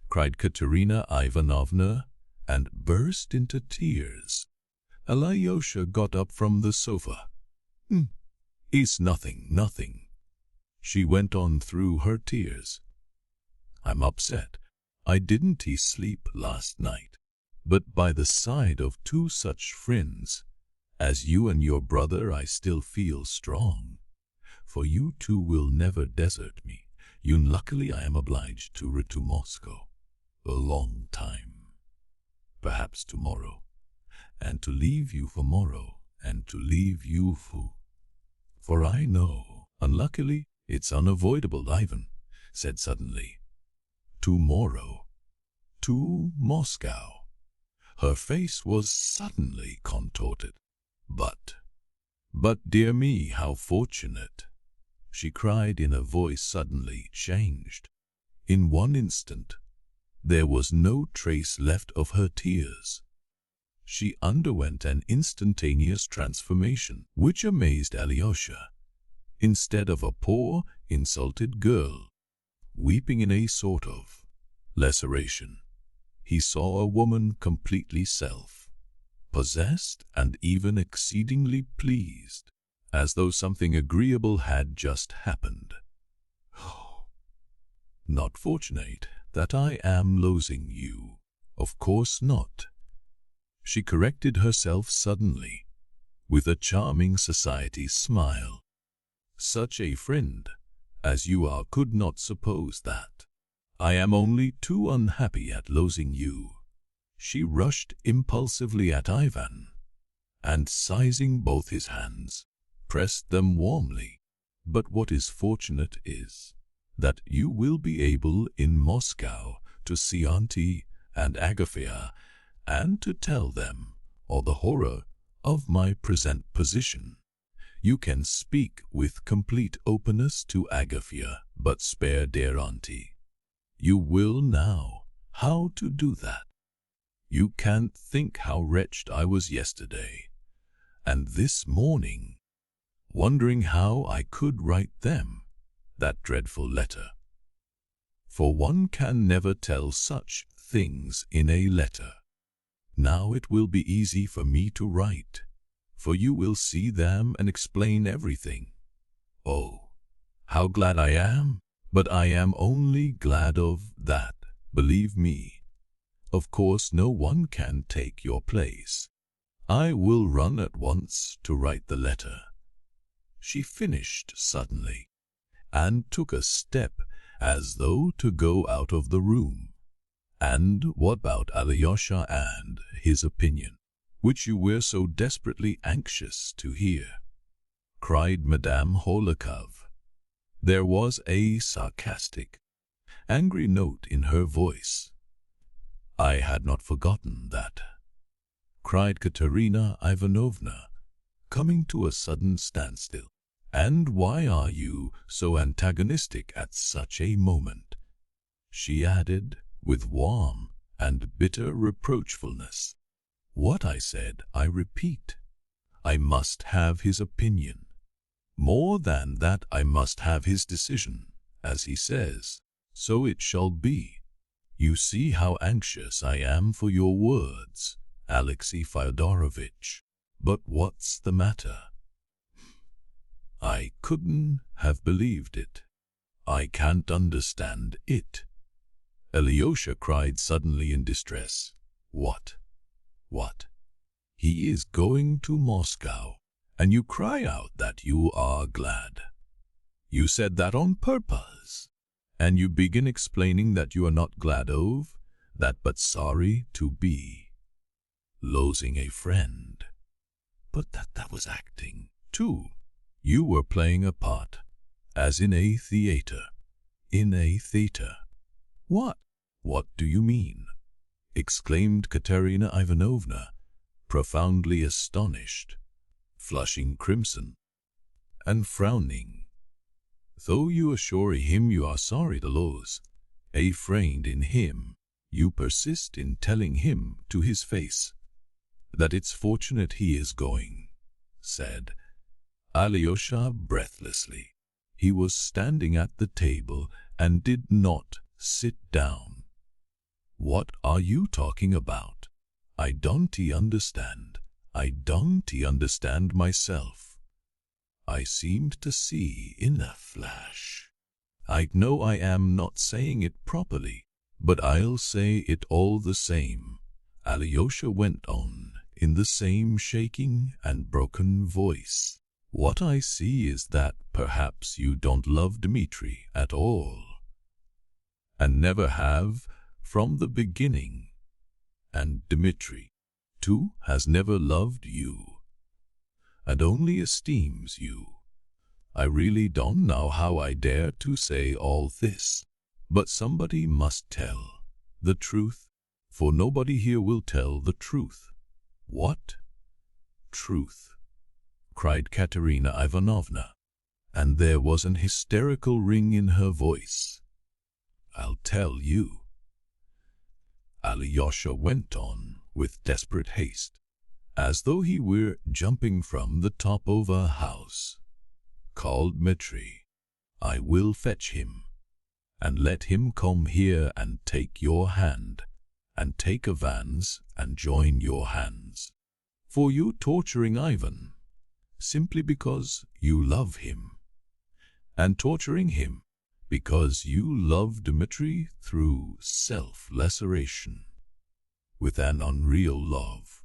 cried Katerina Ivanovna, and burst into tears. Alyosha got up from the sofa. It's nothing, she went on through her tears. I'm upset. I didn't sleep last night, but by the side of two such friends as you and your brother I still feel strong, for you two will never desert me. Luckily I am obliged to return to Moscow a long time, perhaps tomorrow, and to leave you for tomorrow, and to leave you for I know. Unluckily, it's unavoidable, Ivan said suddenly. Tomorrow, to Moscow. Her face was suddenly contorted. But dear me, how fortunate, she cried in a voice suddenly changed. In one instant, there was no trace left of her tears. She underwent an instantaneous transformation, which amazed Alyosha. Instead of a poor, insulted girl, weeping in a sort of laceration, he saw a woman completely self-possessed and even exceedingly pleased, as though something agreeable had just happened. Oh, not fortunate that I am losing you. Of course not. She corrected herself suddenly, with a charming society smile. Such a friend as you are could not suppose that. I am only too unhappy at losing you. She rushed impulsively at Ivan, and seizing both his hands, pressed them warmly. But what is fortunate is that you will be able in Moscow to see Auntie and Agafea, and to tell them all the horror of my present position. You can speak with complete openness to Agafea, but spare dear Auntie. You will now how to do that. You can't think how wretched I was yesterday, and this morning, wondering how I could write them that dreadful letter. For one can never tell such things in a letter. Now it will be easy for me to write, for you will see them and explain everything. Oh, how glad I am! But I am only glad of that, believe me. Of course no one can take your place. I will run at once to write the letter. She finished suddenly, and took a step as though to go out of the room. And what about Alyosha and his opinion? which you were so desperately anxious to hear," cried Madame Hohlakov. There was a sarcastic, angry note in her voice. "I had not forgotten that," cried Katerina Ivanovna, coming to a sudden standstill. "And why are you so antagonistic at such a moment?" she added with warm and bitter reproachfulness. "What I said, I repeat. I must have his opinion. More than that, I must have his decision, as he says. So it shall be. You see how anxious I am for your words, Alexey Fyodorovitch. But what's the matter?" "I couldn't have believed it. I can't understand it," Alyosha cried suddenly in distress. What? He is going to Moscow, and you cry out that you are glad. You said that on purpose, and you begin explaining that you are not glad of that, but sorry to be losing a friend. But that was acting, too. You were playing a part, as in a theater. In a theater. What do you mean?" exclaimed Katerina Ivanovna, profoundly astonished, flushing crimson and frowning. "Though you assure him you are sorry to lose a friend in him, you persist in telling him to his face that it's fortunate he is going," said Alyosha breathlessly. He was standing at the table and did not sit down. "What are you talking about? I don't understand. I don't understand myself. I seemed to see in a flash. I know I am not saying it properly, but I'll say it all the same," Alyosha went on in the same shaking and broken voice. "What I see is that perhaps you don't love Dmitri at all, and never have from the beginning. And Dmitri, too, has never loved you, and only esteems you. I really don't know how I dare to say all this, but somebody must tell the truth, for nobody here will tell the truth." "What truth?" cried Katerina Ivanovna, and there was an hysterical ring in her voice. "I'll tell you," Alyosha went on with desperate haste, as though he were jumping from the top of a house. "Call Dmitri. I will fetch him, and let him come here and take your hand, and take Ivan's and join your hands. For you torturing Ivan, simply because you love him, and torturing him because you love Dmitri through self-laceration, with an unreal love,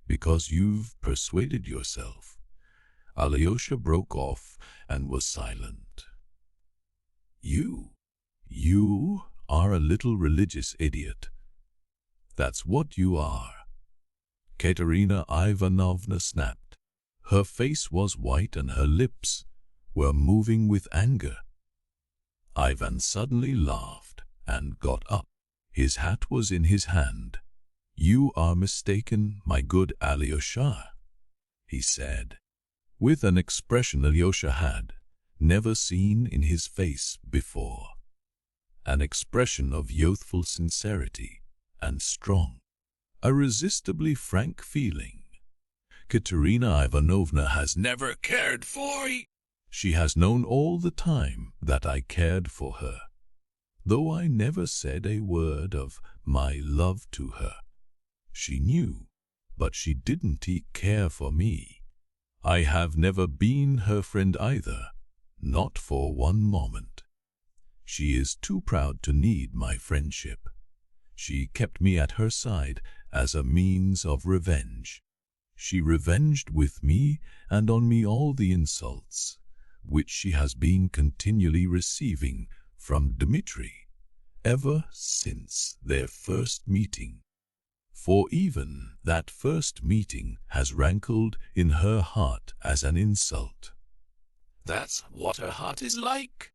because you've persuaded yourself." Alyosha broke off and was silent. You are a little religious idiot. That's what you are," Katerina Ivanovna snapped. Her face was white and her lips were moving with anger. Ivan suddenly laughed and got up. His hat was in his hand. "You are mistaken, my good Alyosha," he said, with an expression Alyosha had never seen in his face before, an expression of youthful sincerity and strong, irresistibly frank feeling. "Katerina Ivanovna has never cared for me. She has known all the time that I cared for her, though I never said a word of my love to her. She knew, but she didn't care for me. I have never been her friend either, not for one moment. She is too proud to need my friendship. She kept me at her side as a means of revenge. She revenged with me and on me all the insults which she has been continually receiving from Dmitri ever since their first meeting. for even that first meeting has rankled in her heart as an insult. That's what her heart is like.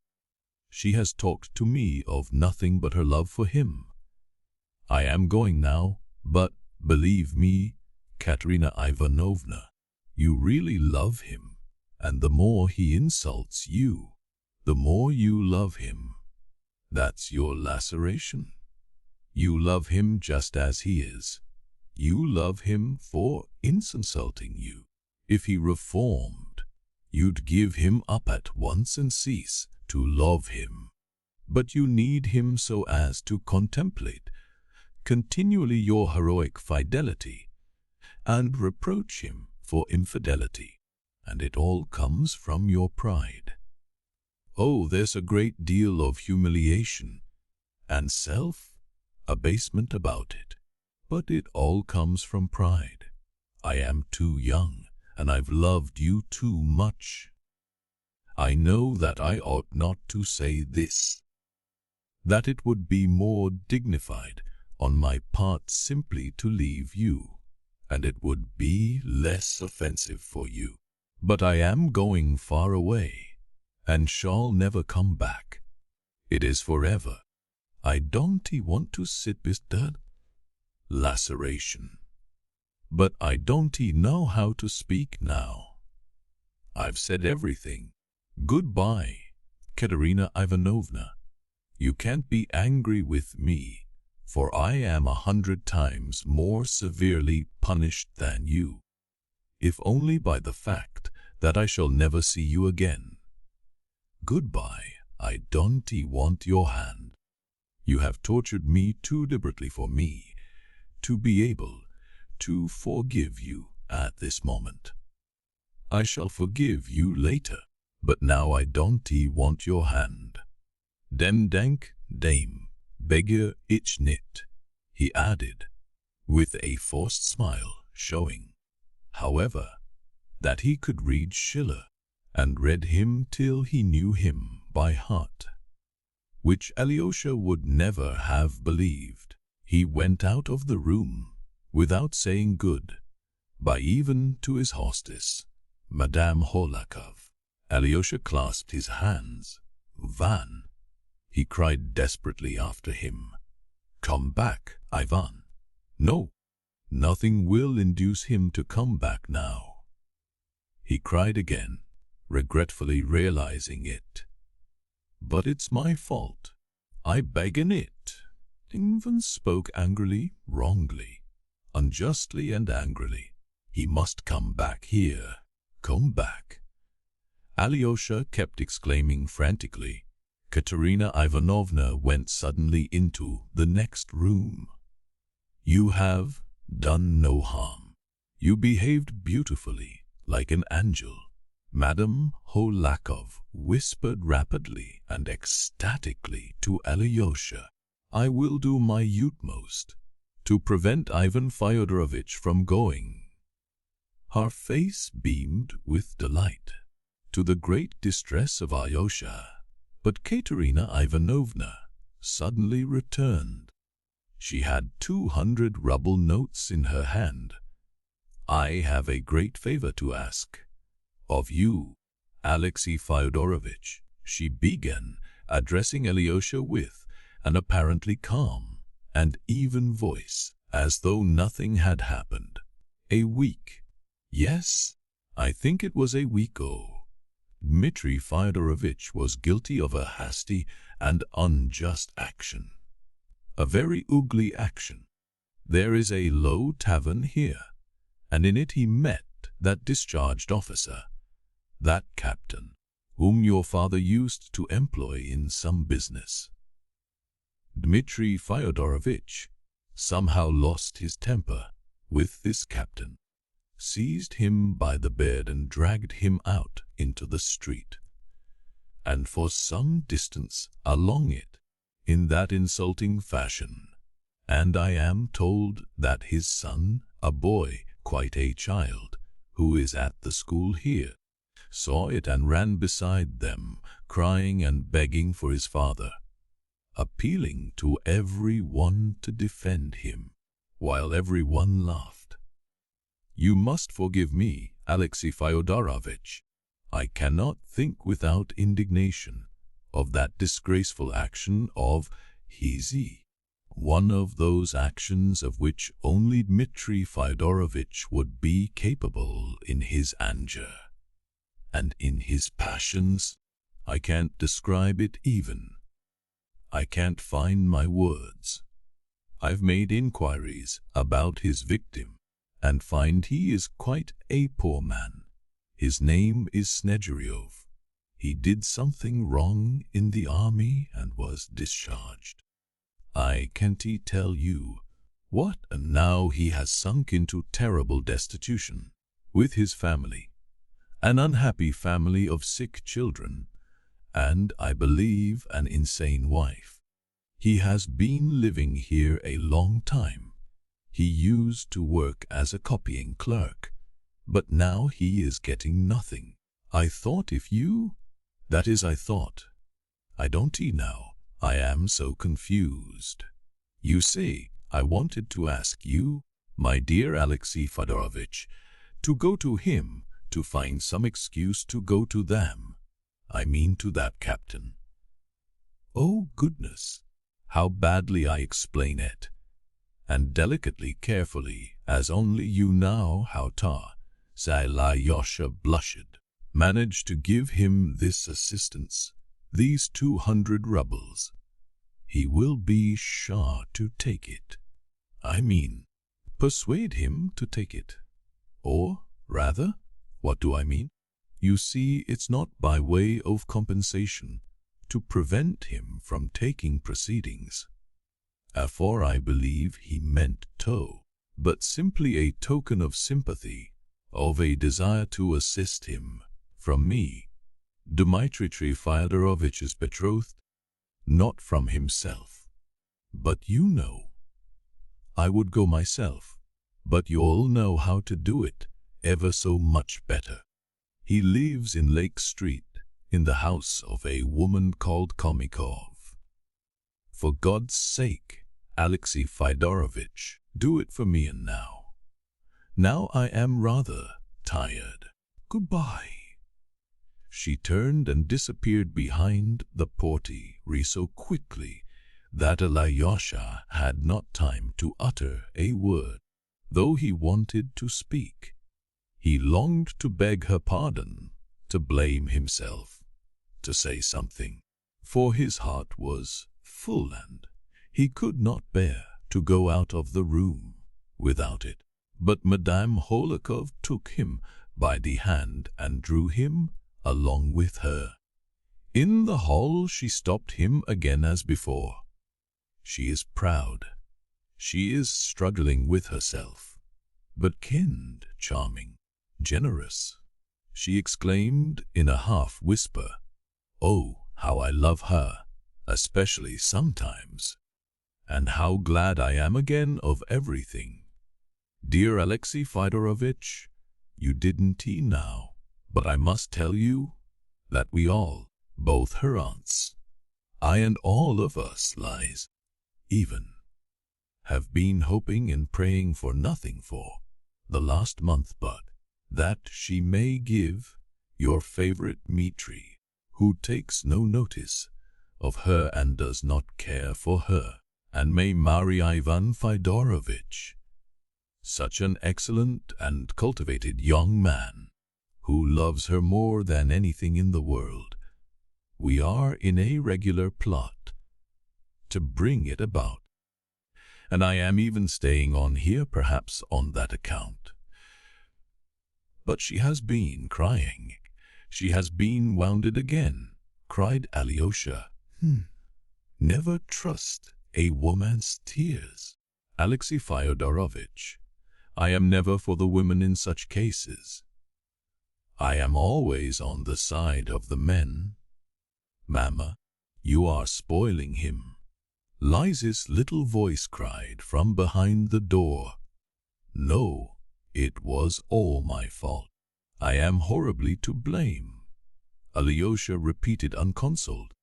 She has talked to me of nothing but her love for him. I am going now, but believe me, Katerina Ivanovna, you really love him, and the more he insults you, the more you love him. That's your laceration. You love him just as he is. You love him for insulting you. If he reformed, you'd give him up at once and cease to love him. But you need him so as to contemplate continually your heroic fidelity and reproach him for infidelity, and it all comes from your pride. Oh, there's a great deal of humiliation and self-abasement about it, but it all comes from pride. I am too young, and I've loved you too much. I know that I ought not to say this, that it would be more dignified on my part simply to leave you, and it would be less offensive for you. But I am going far away, and shall never come back. It is forever. I don't want to sit with that laceration. But I don't know how to speak now. I've said everything. Goodbye, Katerina Ivanovna. You can't be angry with me, for I am 100 times more severely punished than you, if only by the fact that I shall never see you again. Goodbye, I don't want your hand. You have tortured me too deliberately for me to be able to forgive you at this moment. I shall forgive you later, but now I don't want your hand. Dem dank, dame, beggar ich nicht, he added, with a forced smile, showing, however, that he could read Schiller, and read him till he knew him by heart, which Alyosha would never have believed. He went out of the room without saying good-bye even to his hostess, Madame Hohlakov. Alyosha clasped his hands. Van, he cried desperately after him. Come back, Ivan. No, nothing will induce him to come back now. He cried again, regretfully realizing it. But it's my fault. I beg in it. Ivan spoke angrily, wrongly, unjustly and angrily. He must come back here. Come back. Alyosha kept exclaiming frantically. Katerina Ivanovna went suddenly into the next room. You have done no harm. You behaved beautifully, like an angel. Madame Hohlakov whispered rapidly and ecstatically to Alyosha. I will do my utmost to prevent Ivan Fyodorovich from going. Her face beamed with delight, to the great distress of Alyosha. But Katerina Ivanovna suddenly returned. She had 200 ruble notes in her hand. I have a great favor to ask of you, Alexey Fyodorovich, she began, addressing Alyosha with an apparently calm and even voice, as though nothing had happened. A week. Yes, I think it was a week ago. Dmitri Fyodorovich was guilty of a hasty and unjust action. A very ugly action. There is a low tavern here, and in it he met that discharged officer, that captain, whom your father used to employ in some business. Dmitri Fyodorovich somehow lost his temper with this captain, seized him by the beard and dragged him out into the street, and for some distance along it, in that insulting fashion. And I am told that his son, a boy, quite a child, who is at the school here, saw it and ran beside them, crying and begging for his father, appealing to every one to defend him. while everyone laughed. "You must forgive me, Alexey Fyodorovich. I cannot think without indignation of that disgraceful action of his, one of those actions of which only Dmitri Fyodorovich would be capable in his anger. And in his passions, I can't describe it even. I can't find my words. I've made inquiries about his victim, and find he is quite a poor man. His name is Smerdyakov. He did something wrong in the army and was discharged. I can't tell you what, and now he has sunk into terrible destitution, with his family, an unhappy family of sick children, and, I believe, an insane wife. He has been living here a long time. He used to work as a copying clerk, but now he is getting nothing. I thought if you... That is, I thought. I don't now. I am so confused. You see, I wanted to ask you, my dear Alexey Fyodorovich, to go to him, to find some excuse to go to them. I mean to that captain. Oh goodness, how badly I explain it, and delicately, carefully, as only you know how to. Alyosha blushed, managed to give him this assistance, these 200 rubles. He will be sure to take it. I mean, persuade him to take it. Or, rather, what do I mean? You see, it's not by way of compensation, to prevent him from taking proceedings. For I believe he meant to, but simply a token of sympathy, of a desire to assist him, from me, Dmitri Fyodorovich's betrothed, not from himself. But you know. I would go myself, but you all know how to do it ever so much better. He lives in Lake Street, in the house of a woman called Karamazov. For God's sake, Alexey Fyodorovich, do it for me and now. Now I am rather tired. Goodbye. She turned and disappeared behind the portiere so quickly that Alyosha had not time to utter a word, though he wanted to speak. He longed to beg her pardon, to blame himself, to say something, for his heart was full and he could not bear to go out of the room without it. But Madame Hohlakov took him by the hand and drew him along with her. In the hall she stopped him again as before. She is proud. She is struggling with herself, but kind, charming, generous. She exclaimed in a half-whisper, "Oh, how I love her, especially sometimes, and how glad I am again of everything. Dear Alexey Fyodorovich, you didn't now, but I must tell you that we all, both her aunts, I and all of us lies, even, have been hoping and praying for nothing for the last month but that she may give your favorite Dmitri, who takes no notice of her and does not care for her, and may marry Ivan Fyodorovich, such an excellent and cultivated young man, who loves her more than anything in the world. We are in a regular plot to bring it about, and I am even staying on here perhaps on that account. But she has been crying. She has been wounded again," cried Alyosha. Never trust a woman's tears, Alexey Fyodorovich. I am never for the women in such cases. I am always on the side of the men. Mamma, you are spoiling him. Liza's little voice cried from behind the door. No, it was all my fault. I am horribly to blame, Alyosha repeated unconsoled,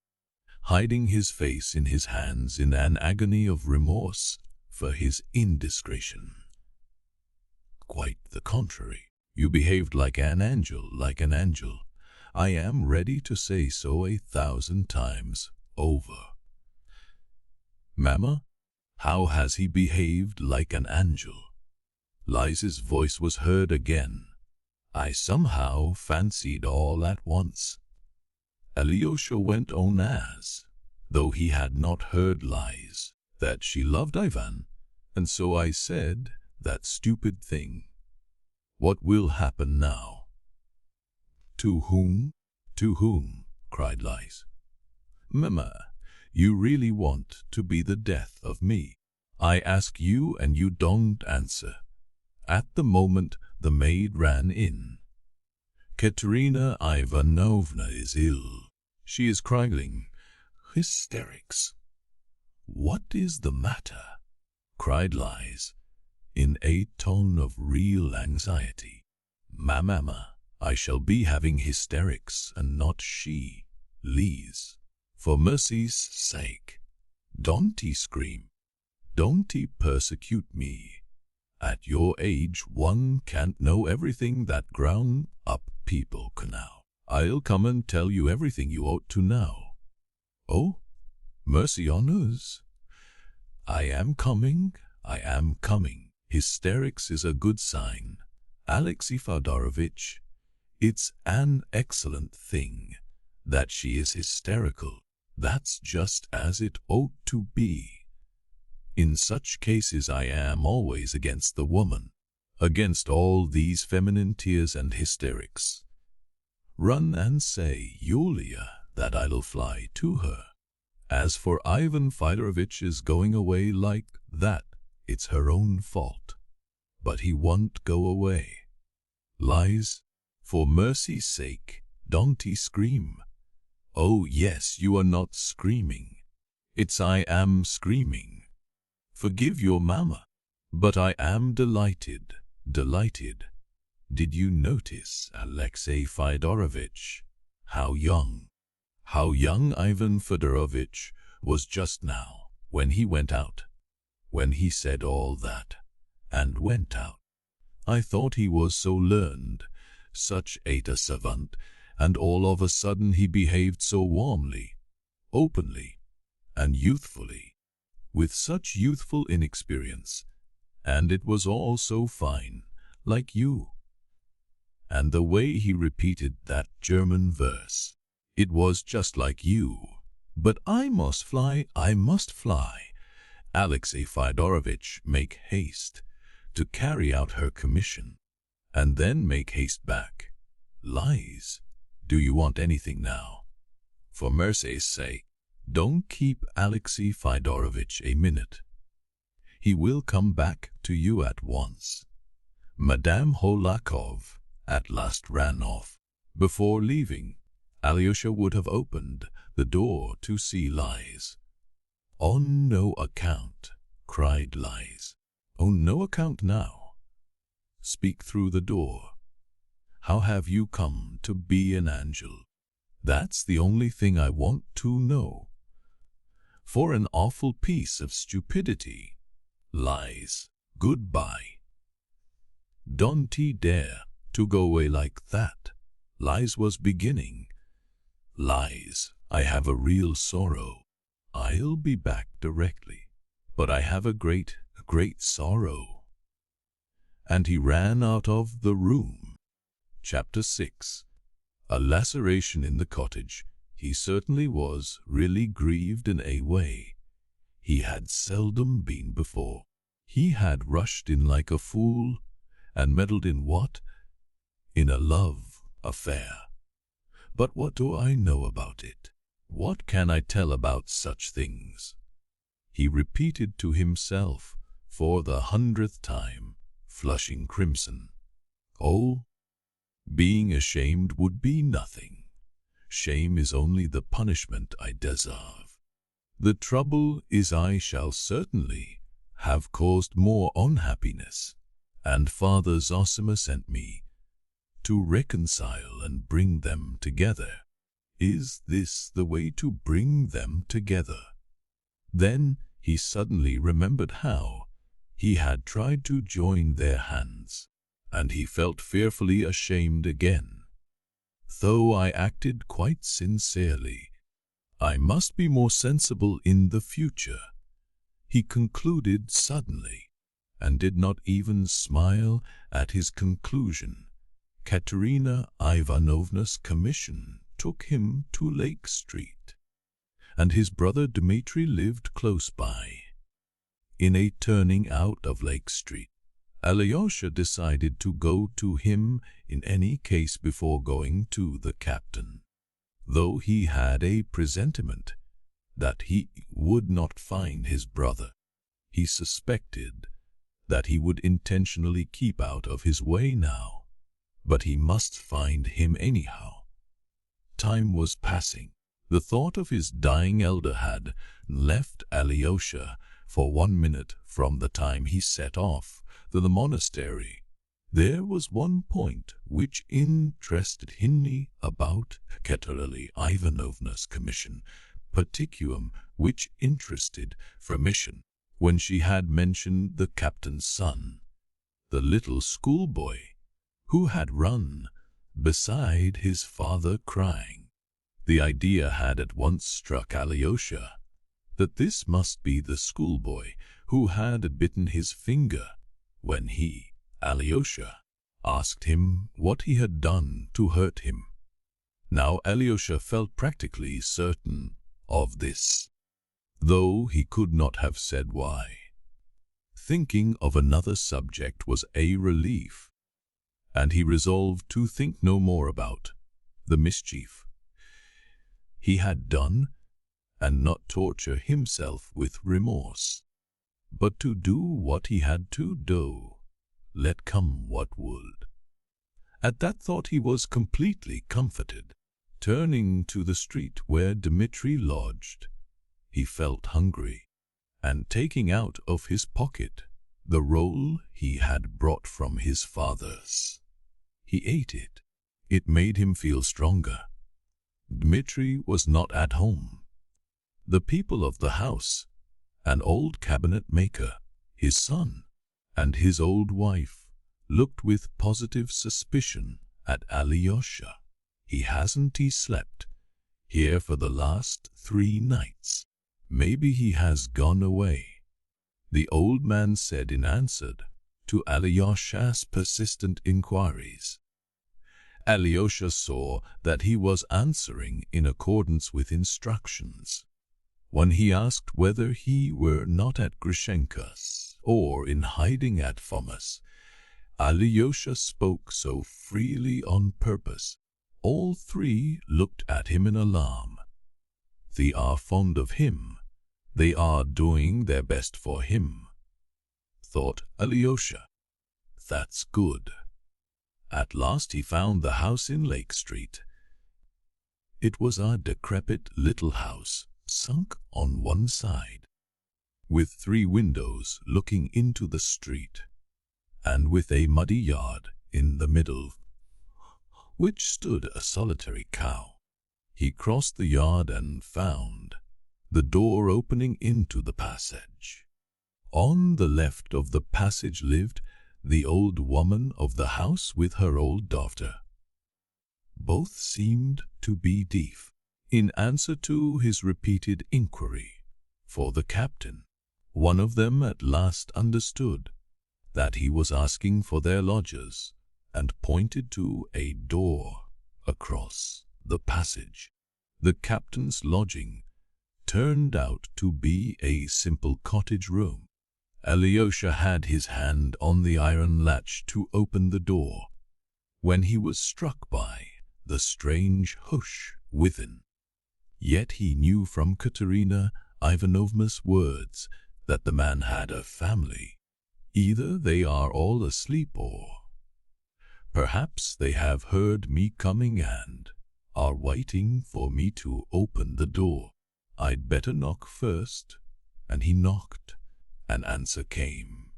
hiding his face in his hands in an agony of remorse for his indiscretion. Quite the contrary. You behaved like an angel, like an angel. I am ready to say so 1,000 times over. Mamma, how has he behaved like an angel? Liza's voice was heard again. I somehow fancied all at once. Alyosha went on as though he had not heard Liza, that she loved Ivan, and so I said that stupid thing. What will happen now? To whom? To whom? Cried Liza. Mamma, you really want to be the death of me. I ask you and you don't answer. At the moment the maid ran in. Katerina Ivanovna is ill. She is crying. Hysterics. What is the matter? Cried Liza, in a tone of real anxiety. Mamma, I shall be having hysterics and not she. Liza, for mercy's sake, don't scream. Don't persecute me. At your age one can't know everything that grown-up people can now. I'll come and tell you everything you ought to know. Oh, mercy on us. I am coming, I am coming. Hysterics is a good sign, Alexey Fyodorovitch. It's an excellent thing that she is hysterical. That's just as it ought to be. In such cases I am always against the woman, against all these feminine tears and hysterics. Run and say, Yulia, that I'll fly to her. As for Ivan Fyodorovitch's going away like that, it's her own fault. But he won't go away. Liza, for mercy's sake, don't scream. Oh yes, you are not screaming. It's I am screaming. Forgive your mamma. But I am delighted, delighted. Did you notice, Alexey Fyodorovitch, how young Ivan Fyodorovitch was just now when he went out? When he said all that and went out. I thought he was so learned, such a savant, and all of a sudden he behaved so warmly, openly, and youthfully, with such youthful inexperience, and it was all so fine, like you. And the way he repeated that German verse, it was just like you. But I must fly, I must fly. Alexey Fyodorovitch, make haste to carry out her commission, and then make haste back. Liza, do you want anything now? For mercy's sake, don't keep Alexey Fyodorovitch a minute. He will come back to you at once. Madame Hohlakov at last ran off. Before leaving, Alyosha would have opened the door to see Liza. On no account, cried Liza. On no account now. Speak through the door. How have you come to be an angel? That's the only thing I want to know. For an awful piece of stupidity. Liza, goodbye. Don't dare to go away like that. Liza was beginning. Liza, I have a real sorrow. I'll be back directly. But I have a great sorrow. And he ran out of the room. Chapter 6. A laceration in the cottage. He certainly was really grieved in a way he had seldom been before. He had rushed in like a fool and meddled in what? In a love affair. But what do I know about it? What can I tell about such things? He repeated to himself for the 100th time, flushing crimson. Oh, being ashamed would be nothing. Shame is only the punishment I deserve. The trouble is I shall certainly have caused more unhappiness, and Father Zossima sent me to reconcile and bring them together. Is this the way to bring them together? Then he suddenly remembered how he had tried to join their hands, and he felt fearfully ashamed again. Though I acted quite sincerely, I must be more sensible in the future, he concluded suddenly, and did not even smile at his conclusion. Katerina Ivanovna's commission took him to Lake Street, and his brother Dmitri lived close by. In a turning out of Lake Street, Alyosha decided to go to him in any case before going to the captain. Though he had a presentiment that he would not find his brother, he suspected that he would intentionally keep out of his way now. But he must find him anyhow. Time was passing. The thought of his dying elder had left Alyosha for 1 minute from the time he set off to the monastery. There was one point which interested him about Katerina Ivanovna's commission, particularly which interested Ferapont, when she had mentioned the captain's son, the little schoolboy, who had run beside his father crying. The idea had at once struck Alyosha that this must be the schoolboy who had bitten his finger when he, Alyosha, asked him what he had done to hurt him. Now Alyosha felt practically certain of this, though he could not have said why. Thinking of another subject was a relief, and he resolved to think no more about the mischief he had done, and not torture himself with remorse, but to do what he had to do, let come what would. At that thought he was completely comforted. Turning to the street where Dmitri lodged, he felt hungry, and taking out of his pocket the roll he had brought from his father's, he ate it. It made him feel stronger. Dmitri was not at home. The people of the house, an old cabinet maker, his son, and his old wife, looked with positive suspicion at Alyosha. Hasn't he slept here for the last 3 nights? Maybe he has gone away, the old man said in answer to Alyosha's persistent inquiries. Alyosha saw that he was answering in accordance with instructions. When he asked whether he were not at Grushenka's or in hiding at Foma's, Alyosha spoke so freely on purpose. All 3 looked at him in alarm. They are fond of him. They are doing their best for him, thought Alyosha. That's good. At last he found the house in Lake Street. It was a decrepit little house, sunk on one side, with 3 windows looking into the street, and with a muddy yard in the middle, which stood a solitary cow. He crossed the yard and found the door opening into the passage. On the left of the passage lived the old woman of the house with her old daughter. Both seemed to be deaf. In answer to his repeated inquiry for the captain, one of them at last understood that he was asking for their lodgers, and pointed to a door across the passage. The captain's lodging turned out to be a simple cottage room. Alyosha had his hand on the iron latch to open the door, when he was struck by the strange hush within. Yet he knew from Katerina Ivanovna's words that the man had a family. Either they are all asleep, or perhaps they have heard me coming and are waiting for me to open the door. I'd better knock first. And he knocked. An answer came,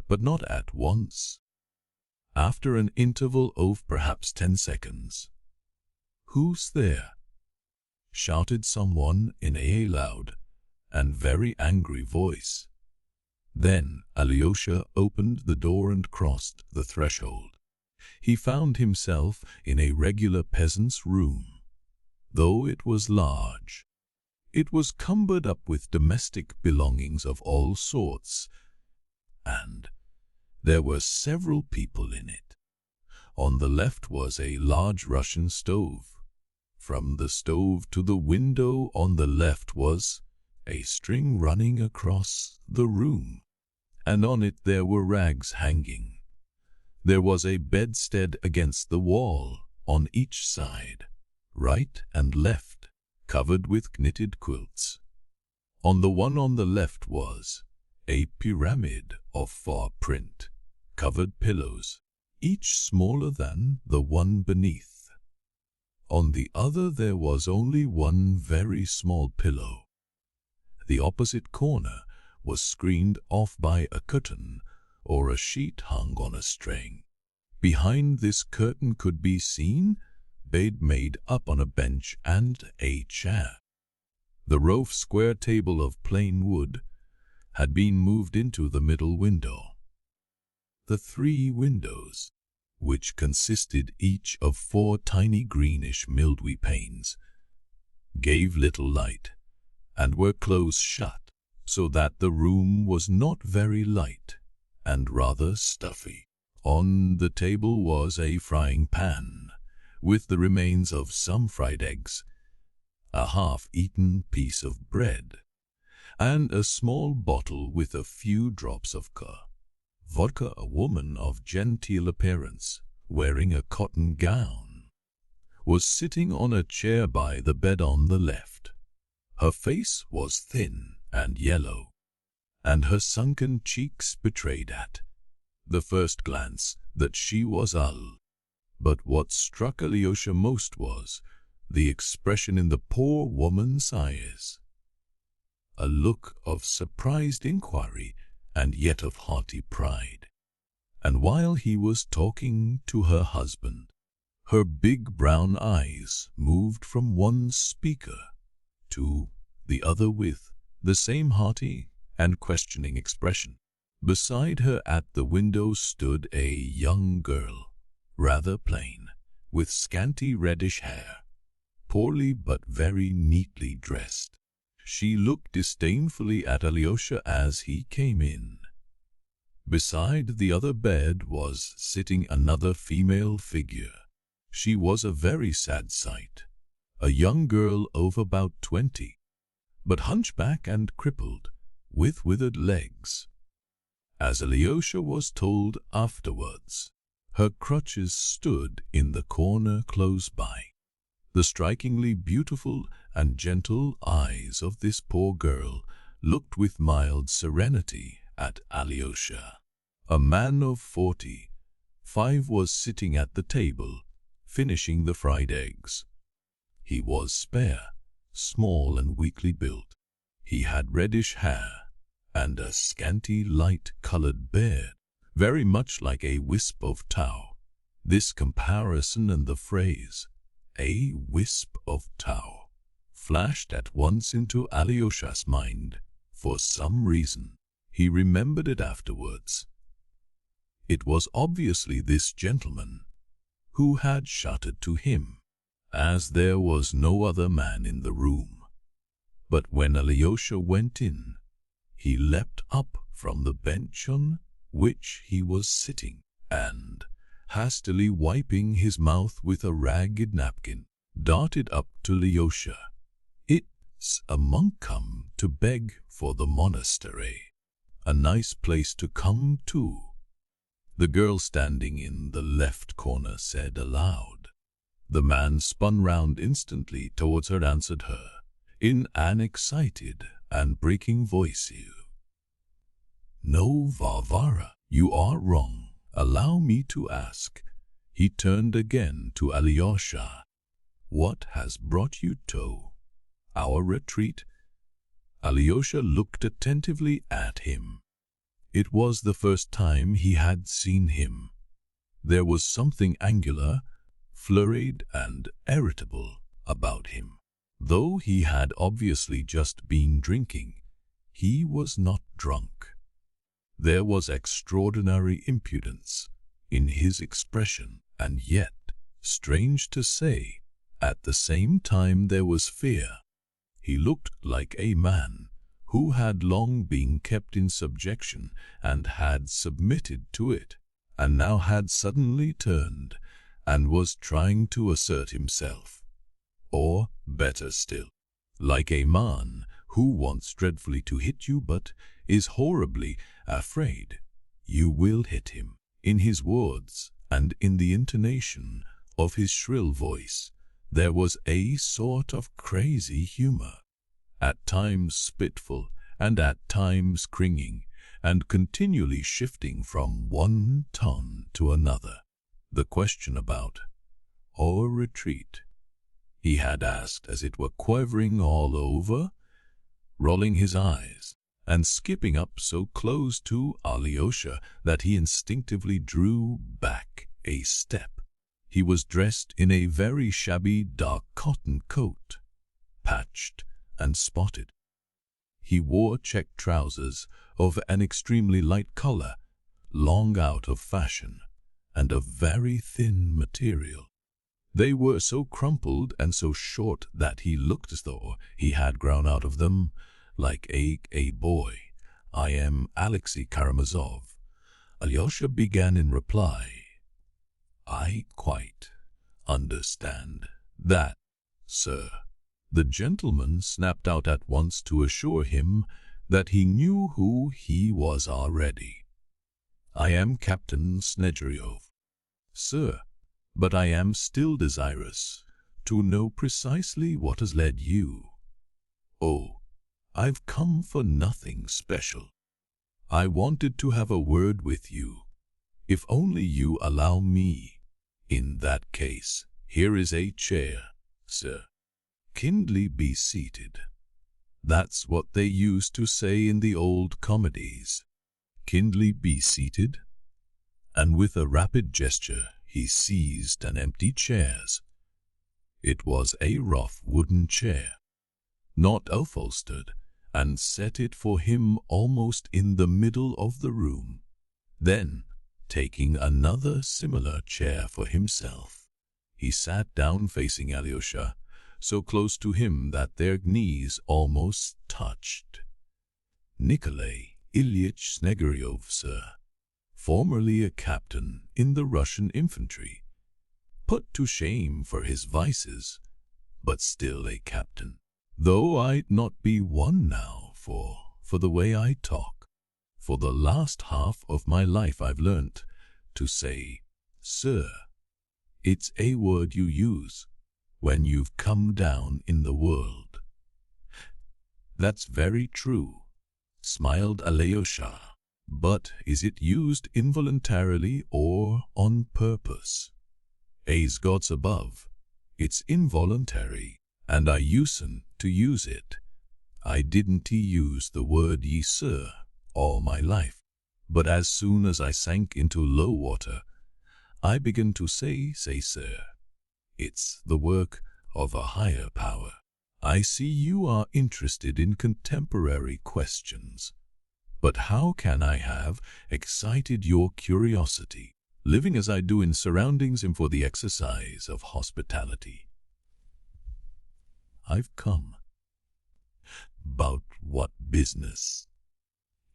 but not at once. After an interval of perhaps 10 seconds. "Who's there?" shouted someone in a loud and very angry voice. Then Alyosha opened the door and crossed the threshold. He found himself in a regular peasant's room. Though it was large, it was cumbered up with domestic belongings of all sorts, and there were several people in it. On the left was a large Russian stove. From the stove to the window on the left was a string running across the room, and on it there were rags hanging. There was a bedstead against the wall on each side, right and left, covered with knitted quilts. On the one on the left was a pyramid of far print, covered pillows, each smaller than the one beneath. On the other there was only one very small pillow. The opposite corner was screened off by a curtain or a sheet hung on a string. Behind this curtain could be seen bed made up on a bench and a chair. The rough square table of plain wood had been moved into the middle window. The 3 windows, which consisted each of 4 tiny greenish mildewy panes, gave little light and were close shut, so that the room was not very light and rather stuffy. On the table was a frying pan with the remains of some fried eggs, a half-eaten piece of bread, and a small bottle with a few drops of vodka. A woman of genteel appearance, wearing a cotton gown, was sitting on a chair by the bed on the left. Her face was thin and yellow, and her sunken cheeks betrayed at the first glance that she was ill. But what struck Alyosha most was the expression in the poor woman's eyes, a look of surprised inquiry and yet of haughty pride. And while he was talking to her husband, her big brown eyes moved from one speaker to the other with the same haughty and questioning expression. Beside her at the window stood a young girl, rather plain, with scanty reddish hair, poorly but very neatly dressed. She looked disdainfully at Alyosha as he came in. Beside the other bed was sitting another female figure. She was a very sad sight, a young girl of about 20, but hunchback and crippled, with withered legs. As Alyosha was told afterwards, her crutches stood in the corner close by. The strikingly beautiful and gentle eyes of this poor girl looked with mild serenity at Alyosha. A man of 45 was sitting at the table, finishing the fried eggs. He was spare, small and weakly built. He had reddish hair and a scanty light-colored beard, very much like a wisp of tow. This comparison and the phrase, "a wisp of tow," flashed at once into Alyosha's mind. For some reason, he remembered it afterwards. It was obviously this gentleman who had shouted to him, as there was no other man in the room. But when Alyosha went in, he leapt up from the bench on which he was sitting, and, hastily wiping his mouth with a ragged napkin, darted up to Alyosha. "It's a monk come to beg for the monastery. A nice place to come to," the girl standing in the left corner said aloud. The man spun round instantly towards her and answered her, in an excited and breaking voice, "No, Varvara, you are wrong. Allow me to ask." He turned again to Alyosha. "What has brought you to our retreat?" Alyosha looked attentively at him. It was the first time he had seen him. There was something angular, flurried and irritable about him. Though he had obviously just been drinking, he was not drunk. There was extraordinary impudence in his expression, and yet, strange to say, at the same time there was fear. He looked like a man who had long been kept in subjection and had submitted to it, and now had suddenly turned and was trying to assert himself. Or, better still, like a man who wants dreadfully to hit you but is horribly afraid you will hit him. In his words and in the intonation of his shrill voice, there was a sort of crazy humor, at times spiteful and at times cringing, and continually shifting from one tone to another. The question about our retreat he had asked as it were quivering all over, rolling his eyes, and skipping up so close to Alyosha that he instinctively drew back a step. He was dressed in a very shabby dark cotton coat, patched and spotted. He wore check trousers of an extremely light color, long out of fashion, and of very thin material. They were so crumpled and so short that he looked as though he had grown out of them, like a boy. "I am Alexei Karamazov," Alyosha began in reply. "I quite understand that, sir." The gentleman snapped out at once to assure him that he knew who he was already. "I am Captain Smerdyakov, sir, but I am still desirous to know precisely what has led you." "Oh, I've come for nothing special. I wanted to have a word with you, if only you allow me. In that case, here is a chair, sir. Kindly be seated." That's what they used to say in the old comedies. Kindly be seated. And with a rapid gesture, he seized an empty chair. It was a rough wooden chair, not upholstered, and set it for him almost in the middle of the room. Then, taking another similar chair for himself, he sat down facing Alyosha, so close to him that their knees almost touched. "Nikolai Ilyich Smerdyakov, sir, formerly a captain in the Russian infantry, put to shame for his vices, but still a captain, though I'd not be one now for the way I talk. For the last half of my life I've learnt to say, sir. It's a word you use when you've come down in the world." "That's very true," smiled Alyosha. "But is it used involuntarily or on purpose?" "As God's above, it's involuntary, and I usen't to use it. I didn't use the word ye, sir, all my life, but as soon as I sank into low water, I began to say, sir. It's the work of a higher power. I see you are interested in contemporary questions. But how can I have excited your curiosity, living as I do in surroundings and for the exercise of hospitality? I've come. About what business?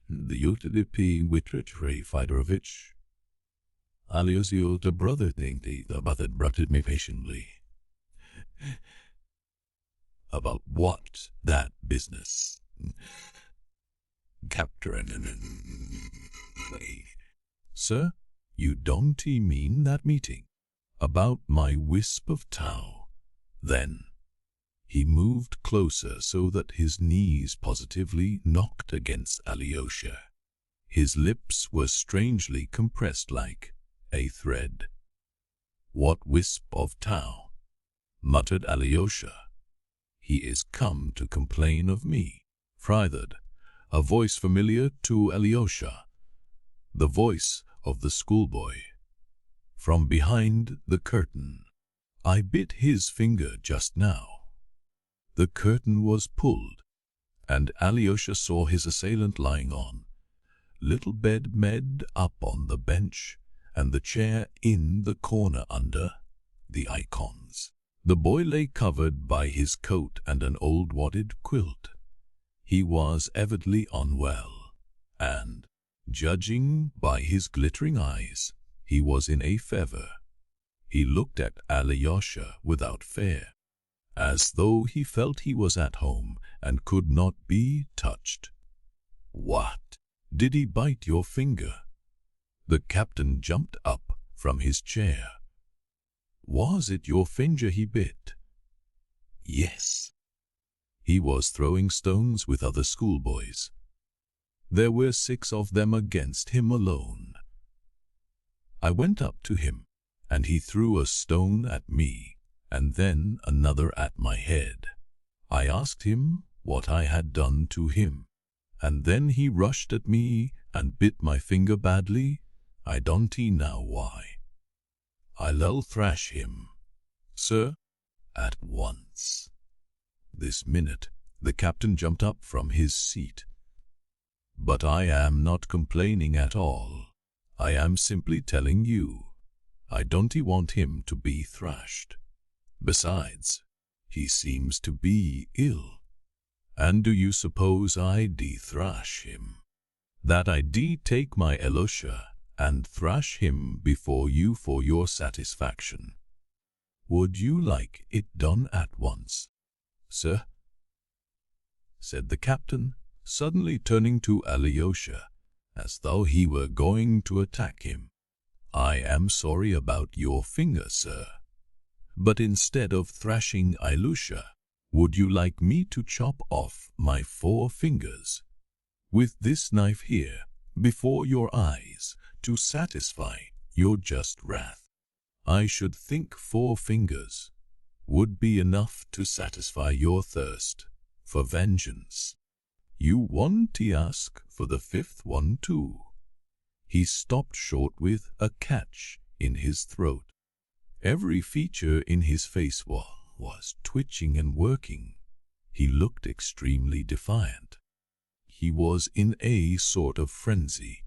The utility Dmitri Fyodorovich. Alyosha, the brother thing, the mother brought me patiently. About what that business? Captain. Sir, you don't mean that meeting? About my wisp of tow. Then he moved closer so that his knees positively knocked against Alyosha. His lips were strangely compressed like a thread. "What wisp of tow?" muttered Alyosha. "He is come to complain of me." Fyodor, a voice familiar to Alyosha, the voice of the schoolboy, from behind the curtain. I bit his finger just now. The curtain was pulled, and Alyosha saw his assailant lying on little bed made up on the bench, and the chair in the corner under the icons. The boy lay covered by his coat and an old wadded quilt. He was evidently unwell, and, judging by his glittering eyes, he was in a fever. He looked at Alyosha without fear, as though he felt he was at home and could not be touched. "What? Did he bite your finger?" The captain jumped up from his chair. "Was it your finger he bit?" "Yes." He was throwing stones with other schoolboys. There were 6 of them against him alone. I went up to him, and he threw a stone at me, and then another at my head. I asked him what I had done to him, and then he rushed at me and bit my finger badly. I don't know why. I'll thrash him, sir, at once. This minute the captain jumped up from his seat. But I am not complaining at all. I am simply telling you, I don't want him to be thrashed. Besides, he seems to be ill. And do you suppose I'd thrash him? That I'd take my Alyosha and thrash him before you for your satisfaction? Would you like it done at once, sir?" said the captain, suddenly turning to Alyosha, as though he were going to attack him. "I am sorry about your finger, sir. But instead of thrashing Alyosha, would you like me to chop off my 4 fingers with this knife here before your eyes to satisfy your just wrath? I should think 4 fingers would be enough to satisfy your thirst for vengeance. You want to ask for the 5th one too?" He stopped short with a catch in his throat. Every feature in his face was twitching and working. He looked extremely defiant. He was in a sort of frenzy.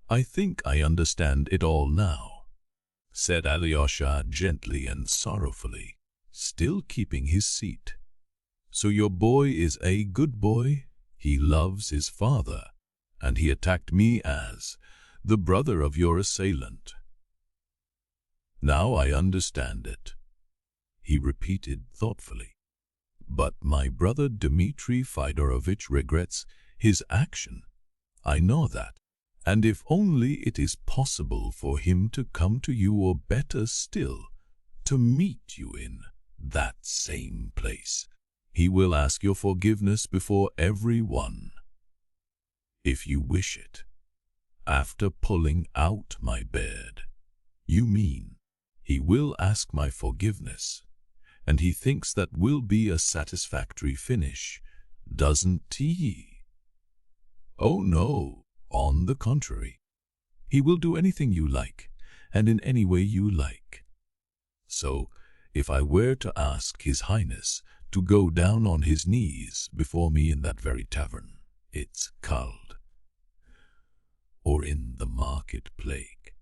"I think I understand it all now," said Alyosha gently and sorrowfully, still keeping his seat. "So your boy is a good boy? He loves his father, and he attacked me as the brother of your assailant. Now I understand it," he repeated thoughtfully. "But my brother Dmitri Fyodorovich regrets his action. I know that. And if only it is possible for him to come to you, or better still, to meet you in that same place, he will ask your forgiveness before everyone, if you wish it. After pulling out my beard, you mean he will ask my forgiveness, and he thinks that will be a satisfactory finish, doesn't he?" "Oh no, on the contrary. He will do anything you like, and in any way you like. So, if I were to ask His Highness to go down on his knees before me in that very tavern, it's called, or in the marketplace,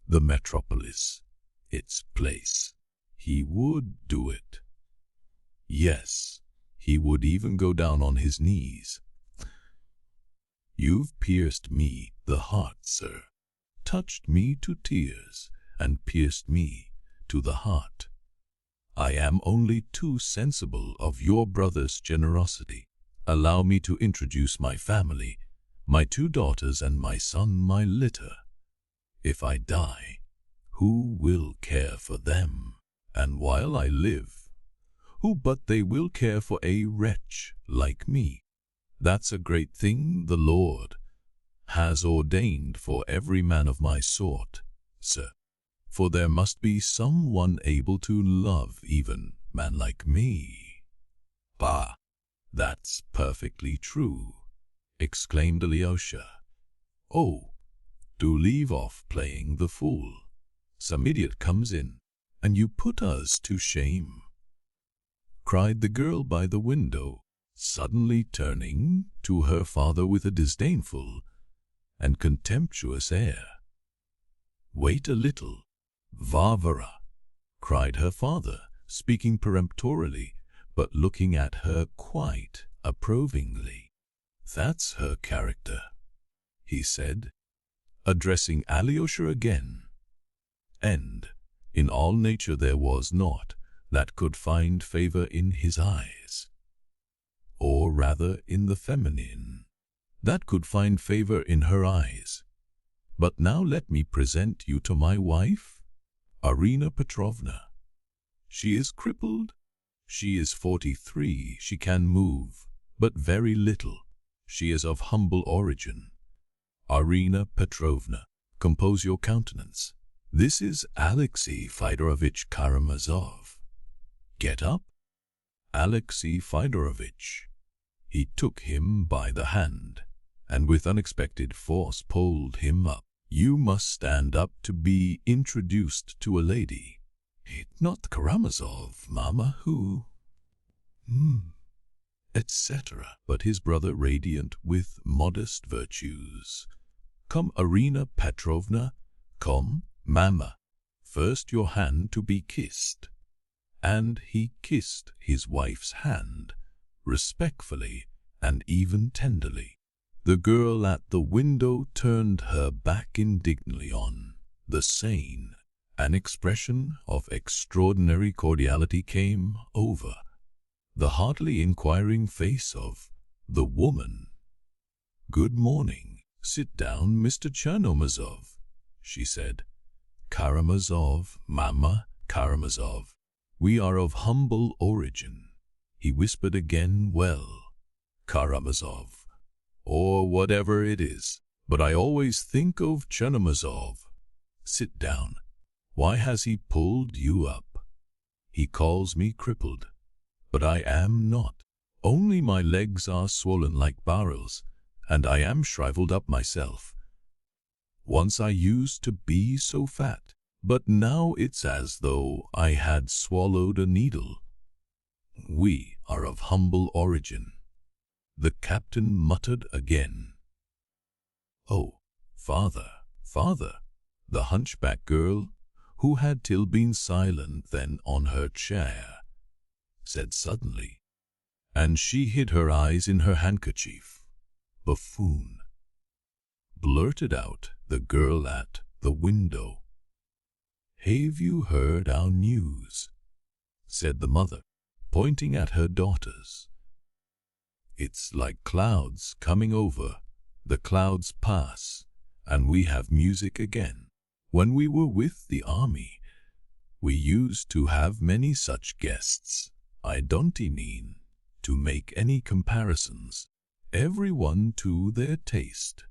the metropolis, its place, he would do it. Yes, he would even go down on his knees. You've pierced me the heart, sir, touched me to tears, and pierced me to the heart. I am only too sensible of your brother's generosity. Allow me to introduce my family, my 2 daughters and my son, my litter. If I die, who will care for them? And while I live, who but they will care for a wretch like me? That's a great thing the Lord has ordained for every man of my sort, sir. For there must be someone able to love even man like me." "Bah, that's perfectly true," exclaimed Alyosha. "Oh, do leave off playing the fool. Some idiot comes in, and you put us to shame," cried the girl by the window, suddenly turning to her father with a disdainful and contemptuous air. "Wait a little, Varvara," cried her father, speaking peremptorily, but looking at her quite approvingly. "That's her character," he said, addressing Alyosha again. And in all nature there was naught that could find favor in his eyes, or rather in the feminine, that could find favor in her eyes. "But now let me present you to my wife, Arina Petrovna. She is crippled. She is 43. She can move, but very little. She is of humble origin. Arina Petrovna, compose your countenance. This is Alexey Fyodorovich Karamazov. Get up." Alexey Fyodorovich. He took him by the hand, and with unexpected force pulled him up. "You must stand up to be introduced to a lady." "It's not Karamazov, Mama, who... etc." But his brother, radiant with modest virtues. "Come, Arina Petrovna, come, Mama. First your hand to be kissed." And he kissed his wife's hand, respectfully and even tenderly. The girl at the window turned her back indignantly on the sane. An expression of extraordinary cordiality came over the heartily inquiring face of the woman. "Good morning. Sit down, Mr. Chernomazov," she said. "Karamazov, Mama, Karamazov. We are of humble origin," he whispered again. "Well, Karamazov, or whatever it is, but I always think of Chernomazov. Sit down. Why has he pulled you up? He calls me crippled, but I am not. Only my legs are swollen like barrels, and I am shriveled up myself. Once I used to be so fat, but now it's as though I had swallowed a needle. We are of humble origin," the captain muttered again. "Oh, father, father," the hunchback girl, who had till been silent then on her chair, said suddenly, and she hid her eyes in her handkerchief. "Buffoon," blurted out the girl at the window. "Have you heard our news?" said the mother, pointing at her daughters. "It's like clouds coming over. The clouds pass, and we have music again. When we were with the army, we used to have many such guests. I don't mean to make any comparisons, everyone to their taste.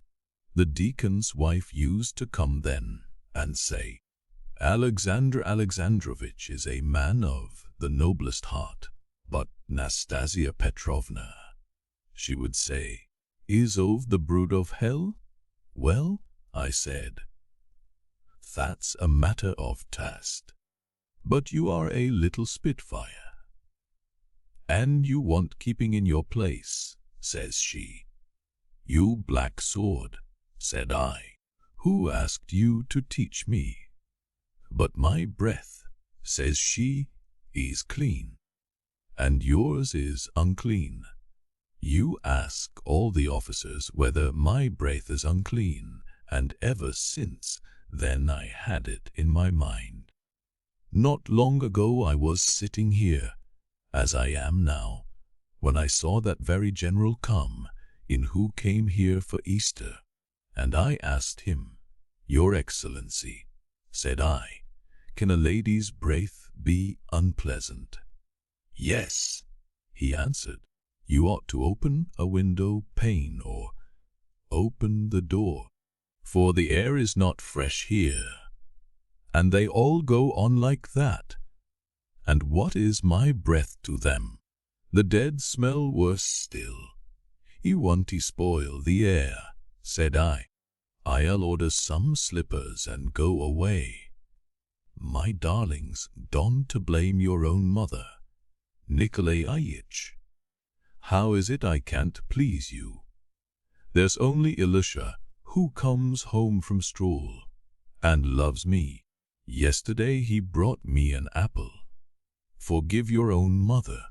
The deacon's wife used to come then and say, 'Alexander Alexandrovich is a man of the noblest heart, but Nastasia Petrovna,' she would say, 'is of the brood of hell.' Well, I said, 'That's a matter of taste. But you are a little spitfire, and you want keeping in your place,' says she. 'You black sword,' said I, 'who asked you to teach me?' 'But my breath,' says she, 'is clean, and yours is unclean. You ask all the officers whether my breath is unclean, and ever since then I had it in my mind. Not long ago I was sitting here, as I am now, when I saw that very general come in who came here for Easter, and I asked him, 'Your Excellency,' said I, 'can a lady's breath be unpleasant?' 'Yes,' he answered, 'you ought to open a window pane or open the door, for the air is not fresh here.' And they all go on like that. And what is my breath to them? The dead smell worse still. 'You want to spoil the air,' said I. 'I'll order some slippers and go away.' My darlings, don't blame your own mother, Nikolaevich. How is it I can't please you? There's only Alyosha, who comes home from school and loves me. Yesterday he brought me an apple. Forgive your own mother.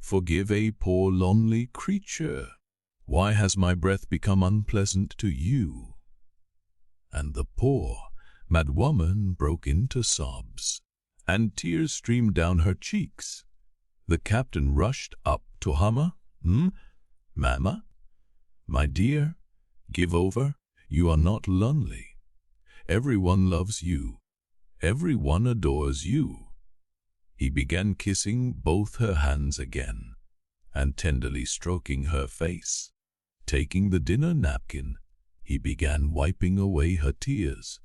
Forgive a poor lonely creature. Why has my breath become unpleasant to you?" And the poor, mad woman broke into sobs, and tears streamed down her cheeks. The captain rushed up to Hama. "Mama? My dear, give over. You are not lonely. Everyone loves you. Everyone adores you." He began kissing both her hands again, and tenderly stroking her face. Taking the dinner napkin, he began wiping away her tears.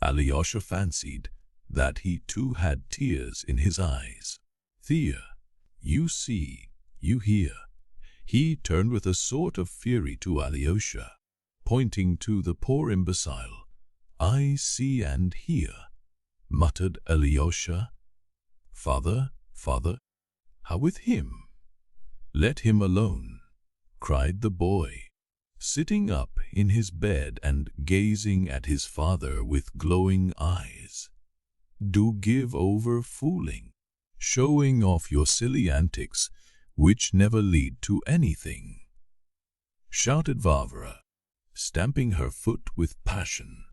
Alyosha fancied that he too had tears in his eyes. "Thea, you see, you hear." He turned with a sort of fury to Alyosha, pointing to the poor imbecile. "I see and hear," muttered Alyosha. "Father, father, how with him?" "Let him alone," cried the boy, sitting up in his bed and gazing at his father with glowing eyes. "Do give over fooling, showing off your silly antics, which never lead to anything," shouted Varvara, stamping her foot with passion.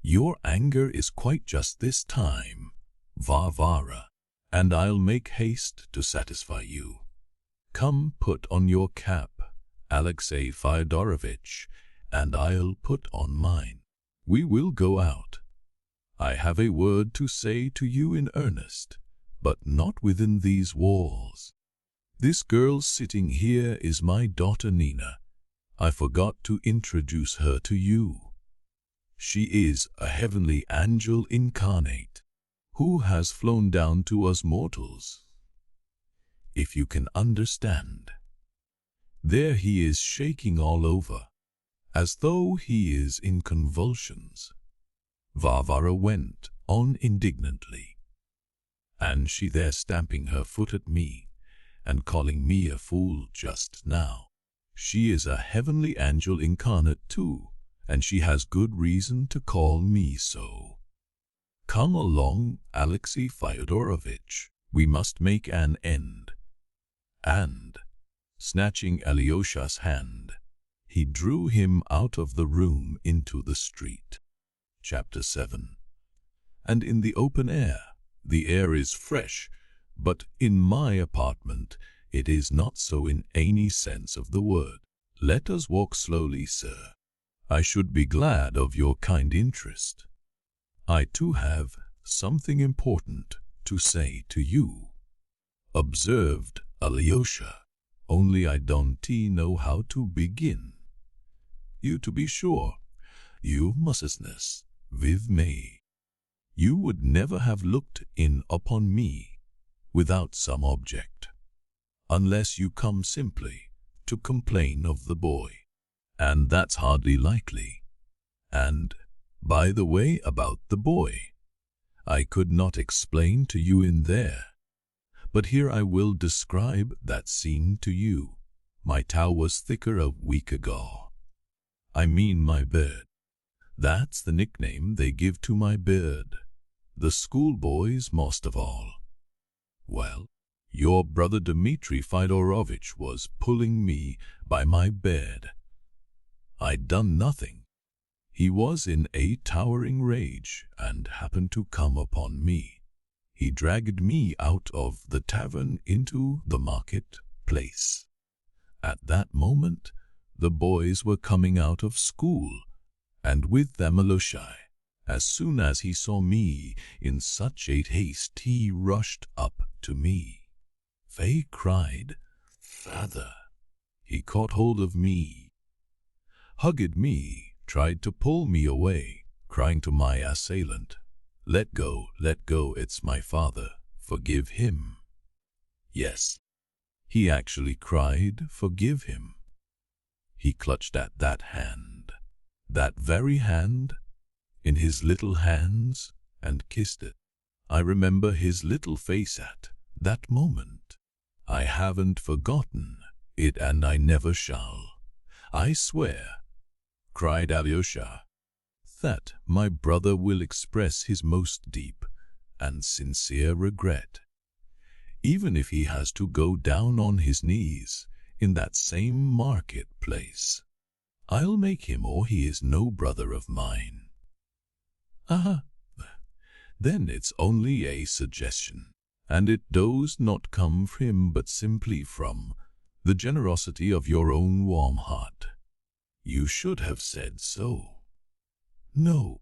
"Your anger is quite just this time, Varvara, and I'll make haste to satisfy you. Come, put on your cap, Alexey Fyodorovitch, and I'll put on mine. We will go out. I have a word to say to you in earnest, but not within these walls. This girl sitting here is my daughter Nina. I forgot to introduce her to you. She is a heavenly angel incarnate, who has flown down to us mortals. If you can understand." There he is shaking all over, as though he is in convulsions. Varvara went on indignantly. "And she there stamping her foot at me, and calling me a fool just now. She is a heavenly angel incarnate too, and she has good reason to call me so. Come along, Alexey Fyodorovitch, we must make an end." And, snatching Alyosha's hand, he drew him out of the room into the street. Chapter 7. And in the open air, the air is fresh, but in my apartment it is not so in any sense of the word. Let us walk slowly, sir. I should be glad of your kind interest. I too have something important to say to you, observed Alyosha, only I don't know how to begin. You, to be sure, you mustn't with me. You would never have looked in upon me without some object, unless you come simply to complain of the boy, and that's hardly likely. And, by the way, about the boy, I could not explain to you in there, but here I will describe that scene to you. My towel was thicker a week ago. I mean my beard. That's the nickname they give to my beard. The schoolboys most of all. Well, your brother Dmitri Fyodorovitch was pulling me by my beard. I'd done nothing. He was in a towering rage and happened to come upon me. He dragged me out of the tavern into the market place. At that moment, the boys were coming out of school, and with them Alyosha. As soon as he saw me in such a haste, he rushed up to me. They cried, "Father!" He caught hold of me, hugged me, tried to pull me away, crying to my assailant, let go, it's my father, forgive him." Yes, he actually cried, "Forgive him." He clutched at that hand, that very hand, in his little hands, and kissed it. I remember his little face at that moment. I haven't forgotten it, and I never shall. I swear, cried Alyosha, that my brother will express his most deep and sincere regret, even if he has to go down on his knees in that same marketplace. I'll make him, or he is no brother of mine. Aha, then it's only a suggestion, and it does not come from him but simply from the generosity of your own warm heart. You should have said so. No.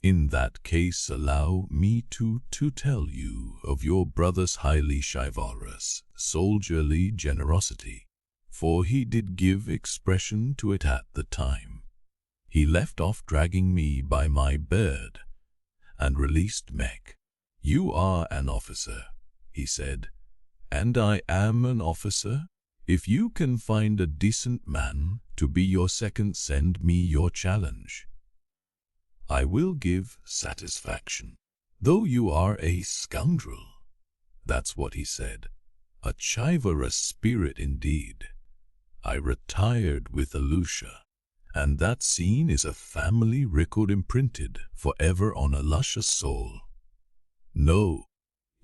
In that case, allow me to tell you of your brother's highly chivalrous, soldierly generosity, for he did give expression to it at the time. He left off dragging me by my beard and released Mek. You are an officer, he said, and I am an officer. If you can find a decent man to be your second, send me your challenge. I will give satisfaction, though you are a scoundrel. That's what he said. A chivalrous spirit indeed. I retired with Alyosha, and that scene is a family record imprinted forever on Alyosha's soul. No,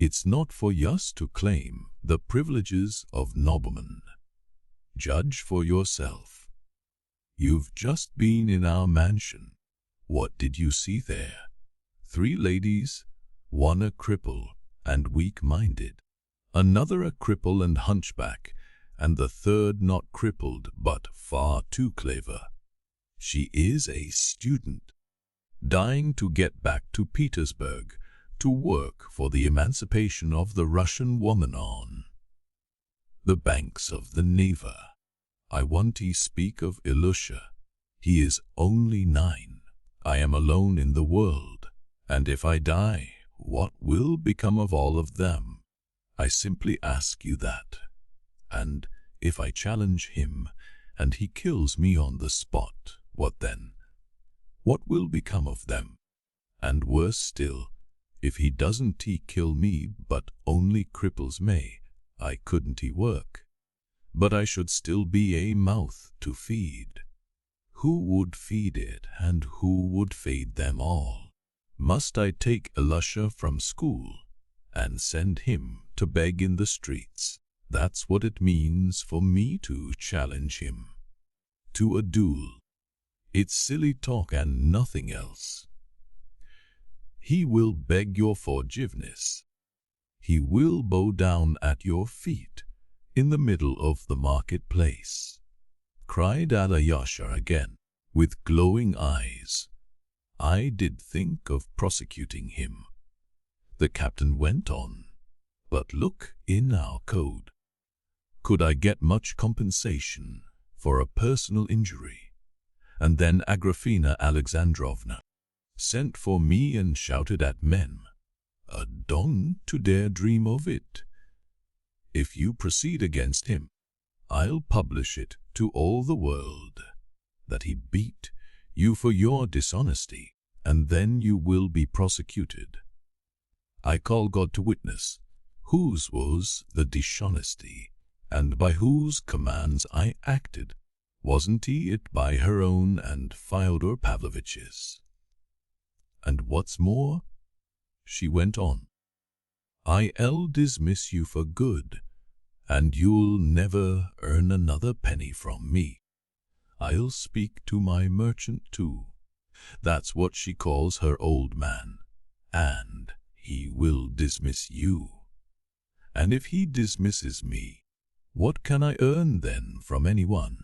it's not for us to claim the privileges of noblemen. Judge for yourself. You've just been in our mansion. What did you see there? 3 ladies, one a cripple and weak-minded, another a cripple and hunchback, and the third not crippled but far too clever. She is a student, dying to get back to Petersburg to work for the emancipation of the Russian woman on the banks of the Neva. I want to speak of Alyosha. He is only 9. I am alone in the world, and if I die, what will become of all of them? I simply ask you that. And if I challenge him, and he kills me on the spot, what then? What will become of them? And worse still, if he doesn't kill me, but only cripples me, I couldn't work. But I should still be a mouth to feed. Who would feed it, and who would feed them all? Must I take Alyosha from school and send him to beg in the streets? That's what it means for me to challenge him to a duel. It's silly talk and nothing else. He will beg your forgiveness. He will bow down at your feet in the middle of the marketplace, cried Alyosha again, with glowing eyes. I did think of prosecuting him, the captain went on, but look in our code. Could I get much compensation for a personal injury? And then Agrafena Alexandrovna sent for me and shouted at men, "Don't to dare dream of it. If you proceed against him, I'll publish it to all the world, that he beat you for your dishonesty, and then you will be prosecuted. I call God to witness, whose was the dishonesty, and by whose commands I acted. Wasn't it by her own and Fyodor Pavlovich's? And what's more," she went on, "I'll dismiss you for good, and you'll never earn another penny from me. I'll speak to my merchant too. That's what she calls her old man, and he will dismiss you. And if he dismisses me, what can I earn then from anyone?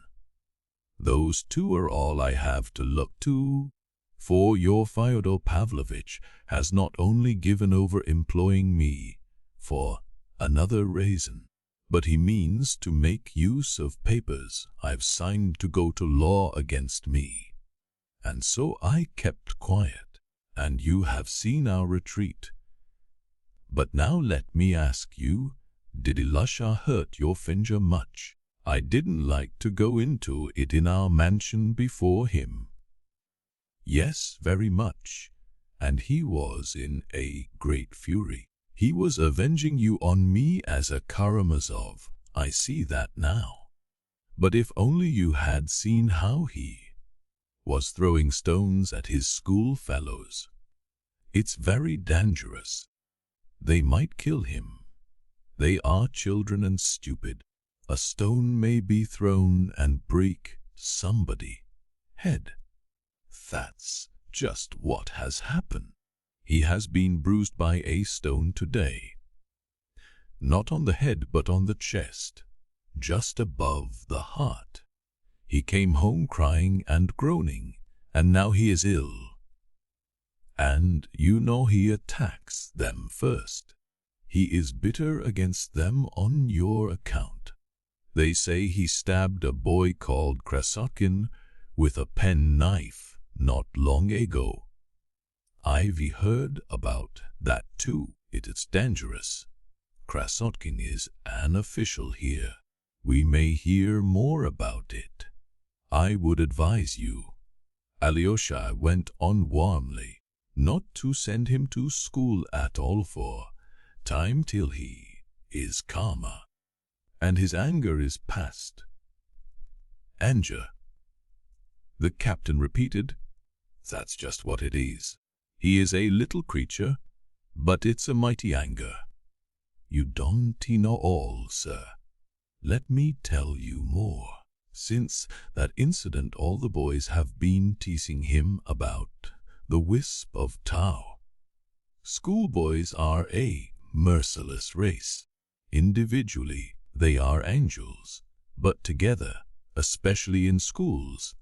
Those 2 are all I have to look to, for your Fyodor Pavlovich has not only given over employing me for another reason, but he means to make use of papers I've signed to go to law against me. And so I kept quiet, and you have seen our retreat. But now let me ask you, did Alyosha hurt your finger much? I didn't like to go into it in our mansion before him." "Yes, very much, and he was in a great fury. He was avenging you on me as a Karamazov, I see that now. But if only you had seen how he was throwing stones at his school fellows. It's very dangerous. They might kill him. They are children and stupid. A stone may be thrown and break somebody's head. That's just what has happened. He has been bruised by a stone today. Not on the head, but on the chest, just above the heart. He came home crying and groaning, and now he is ill. And you know he attacks them first. He is bitter against them on your account. They say he stabbed a boy called Krasotkin with a penknife not long ago. I've heard about that too. It is dangerous. Krasotkin is an official here. We may hear more about it. I would advise you, Alyosha went on warmly, not to send him to school at all for time till he is calmer, and his anger is past. Anger, the captain repeated. That's just what it is. He is a little creature, but it's a mighty anger. You don't know all, sir. Let me tell you more. Since that incident, all the boys have been teasing him about the wisp of Tao. Schoolboys are a merciless race. Individually, they are angels, but together, especially in schools,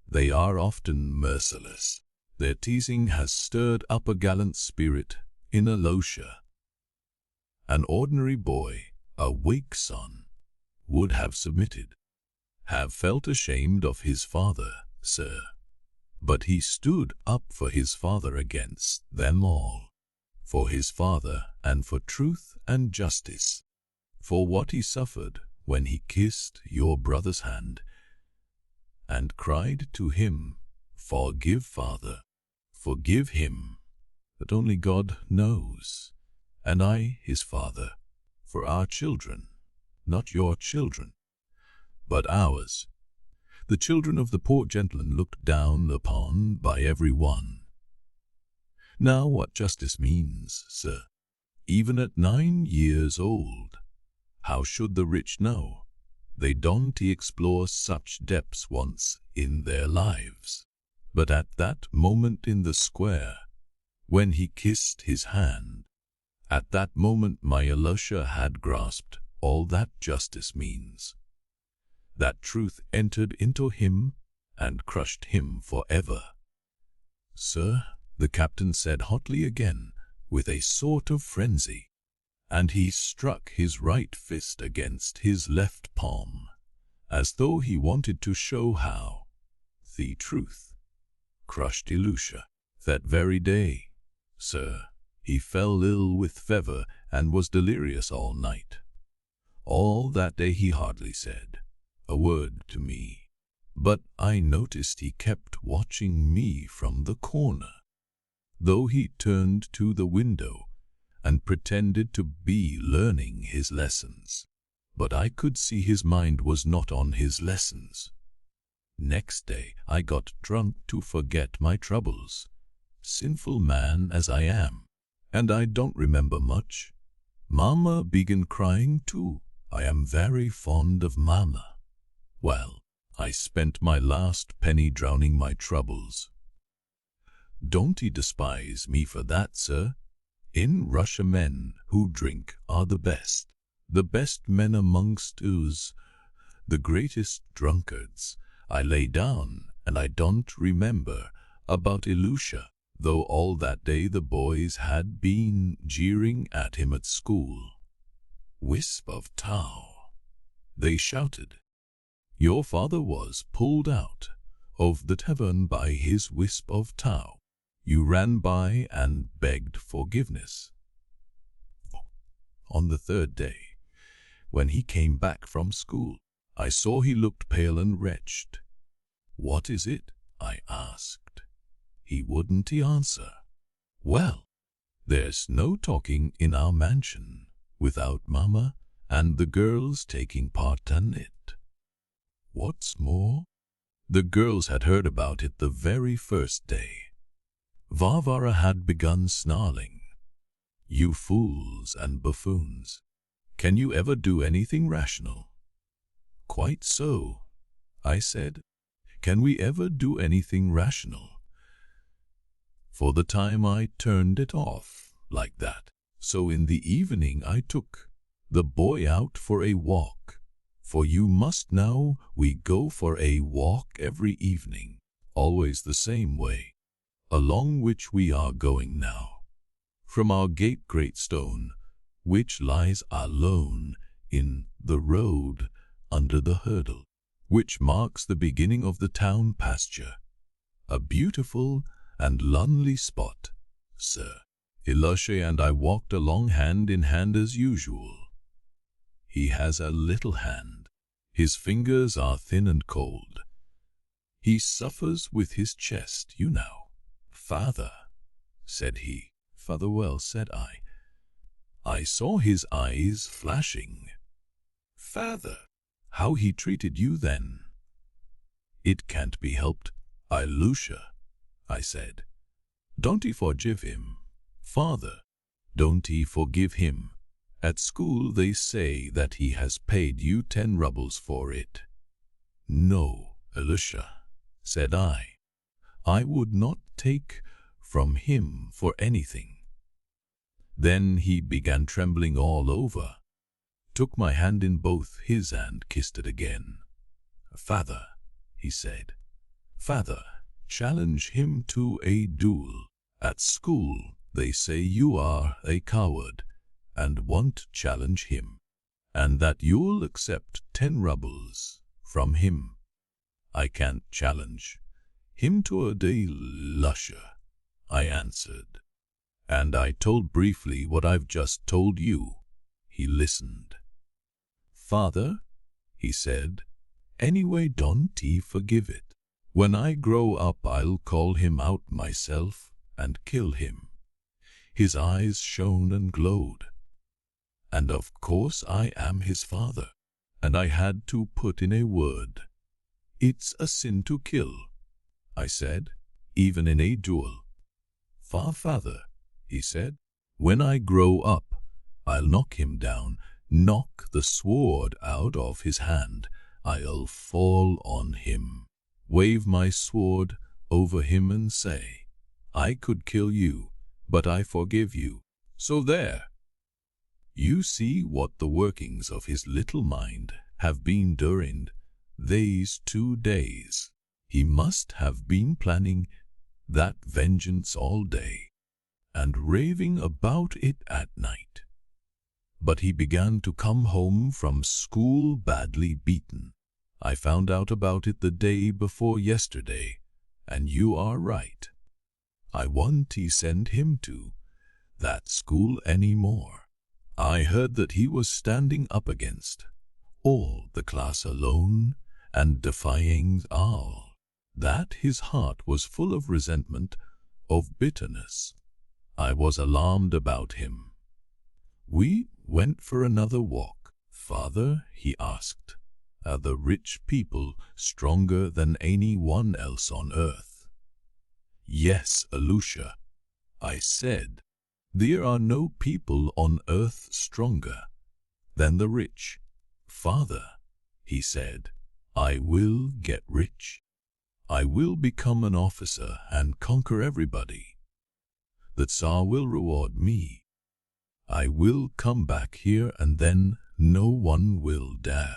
they are often merciless. Their teasing has stirred up a gallant spirit in Alyosha. An ordinary boy, a weak son, would have submitted, have felt ashamed of his father, sir. But he stood up for his father against them all, for his father and for truth and justice, for what he suffered when he kissed your brother's hand and cried to him, "Forgive, father, forgive him." That only God knows, and I, his father, for our children, not your children, but ours, the children of the poor gentleman looked down upon by every one. Now what justice means, sir, even at 9 years old, how should the rich know? They don't explore such depths once in their lives. But at that moment in the square, when he kissed his hand, at that moment my Alyosha had grasped all that justice means. That truth entered into him and crushed him forever. Sir, the captain said hotly again, with a sort of frenzy, and he struck his right fist against his left palm, as though he wanted to show how the truth crushed Alyosha. That very day, sir, he fell ill with fever and was delirious all night. All that day he hardly said a word to me, but I noticed he kept watching me from the corner, though he turned to the window and pretended to be learning his lessons. But I could see his mind was not on his lessons. Next day I got drunk to forget my troubles, sinful man as I am, and I don't remember much. Mama began crying too. I am very fond of Mama. Well, I spent my last penny drowning my troubles. Don't despise me for that, sir. In Russia men who drink are the best men amongst us, the greatest drunkards. I lay down and I don't remember about Alyosha, though all that day the boys had been jeering at him at school. Wisp of Tao, they shouted. Your father was pulled out of the tavern by his wisp of Tao. You ran by and begged forgiveness. On the third day, when he came back from school, I saw he looked pale and wretched. What is it? I asked. He wouldn't answer. Well, There's no talking in our mansion without Mama and the girls taking part in it. What's more, the girls had heard about it the very first day. Varvara had begun snarling. You fools and buffoons, can you ever do anything rational? Quite so, I said. Can we ever do anything rational? For the time I turned it off like that. So in the evening I took the boy out for a walk. For you must know we go for a walk every evening, always the same way, along which we are going now. From our gate Great Stone, which lies alone in the road under the hurdle, which marks the beginning of the town pasture. A beautiful and lonely spot, sir. Alyosha and I walked along hand in hand as usual. He has a little hand. His fingers are thin and cold. He suffers with his chest, you know. Father, said he. Father, well, said I. I saw his eyes flashing. Father, how he treated you then. It can't be helped, Alyosha, I said. Don't he forgive him? Father, don't he forgive him? At school they say that he has paid you 10 rubles for it. No, Alyosha, said I. I would not take from him for anything. Then he began trembling all over, took my hand in both his and kissed it again. Father, he said, Father, challenge him to a duel. At school they say you are a coward and won't challenge him, and that you'll accept 10 rubles from him. I can't challenge him to a duel, Alyosha, I answered. And I told briefly what I've just told you. He listened. Father, he said, anyway don't he forgive it. When I grow up I'll call him out myself and kill him. His eyes shone and glowed. And of course I am his father, and I had to put in a word. It's a sin to kill, I said, even in a duel. Father, he said, when I grow up, I'll knock him down, knock the sword out of his hand. I'll fall on him, wave my sword over him and say, I could kill you, but I forgive you. So there. You see what the workings of his little mind have been during these 2 days. He must have been planning that vengeance all day and raving about it at night. But he began to come home from school badly beaten. I found out about it the day before yesterday, and you are right. I won't send him to that school any more. I heard that he was standing up against all the class alone and defying all. That his heart was full of resentment, of bitterness. I was alarmed about him. We went for another walk. Father, he asked, are the rich people stronger than anyone else on earth? Yes, Alyosha, I said. There are no people on earth stronger than the rich. Father, he said, I will get rich. I will become an officer and conquer everybody. The Tsar will reward me. I will come back here and then no one will dare.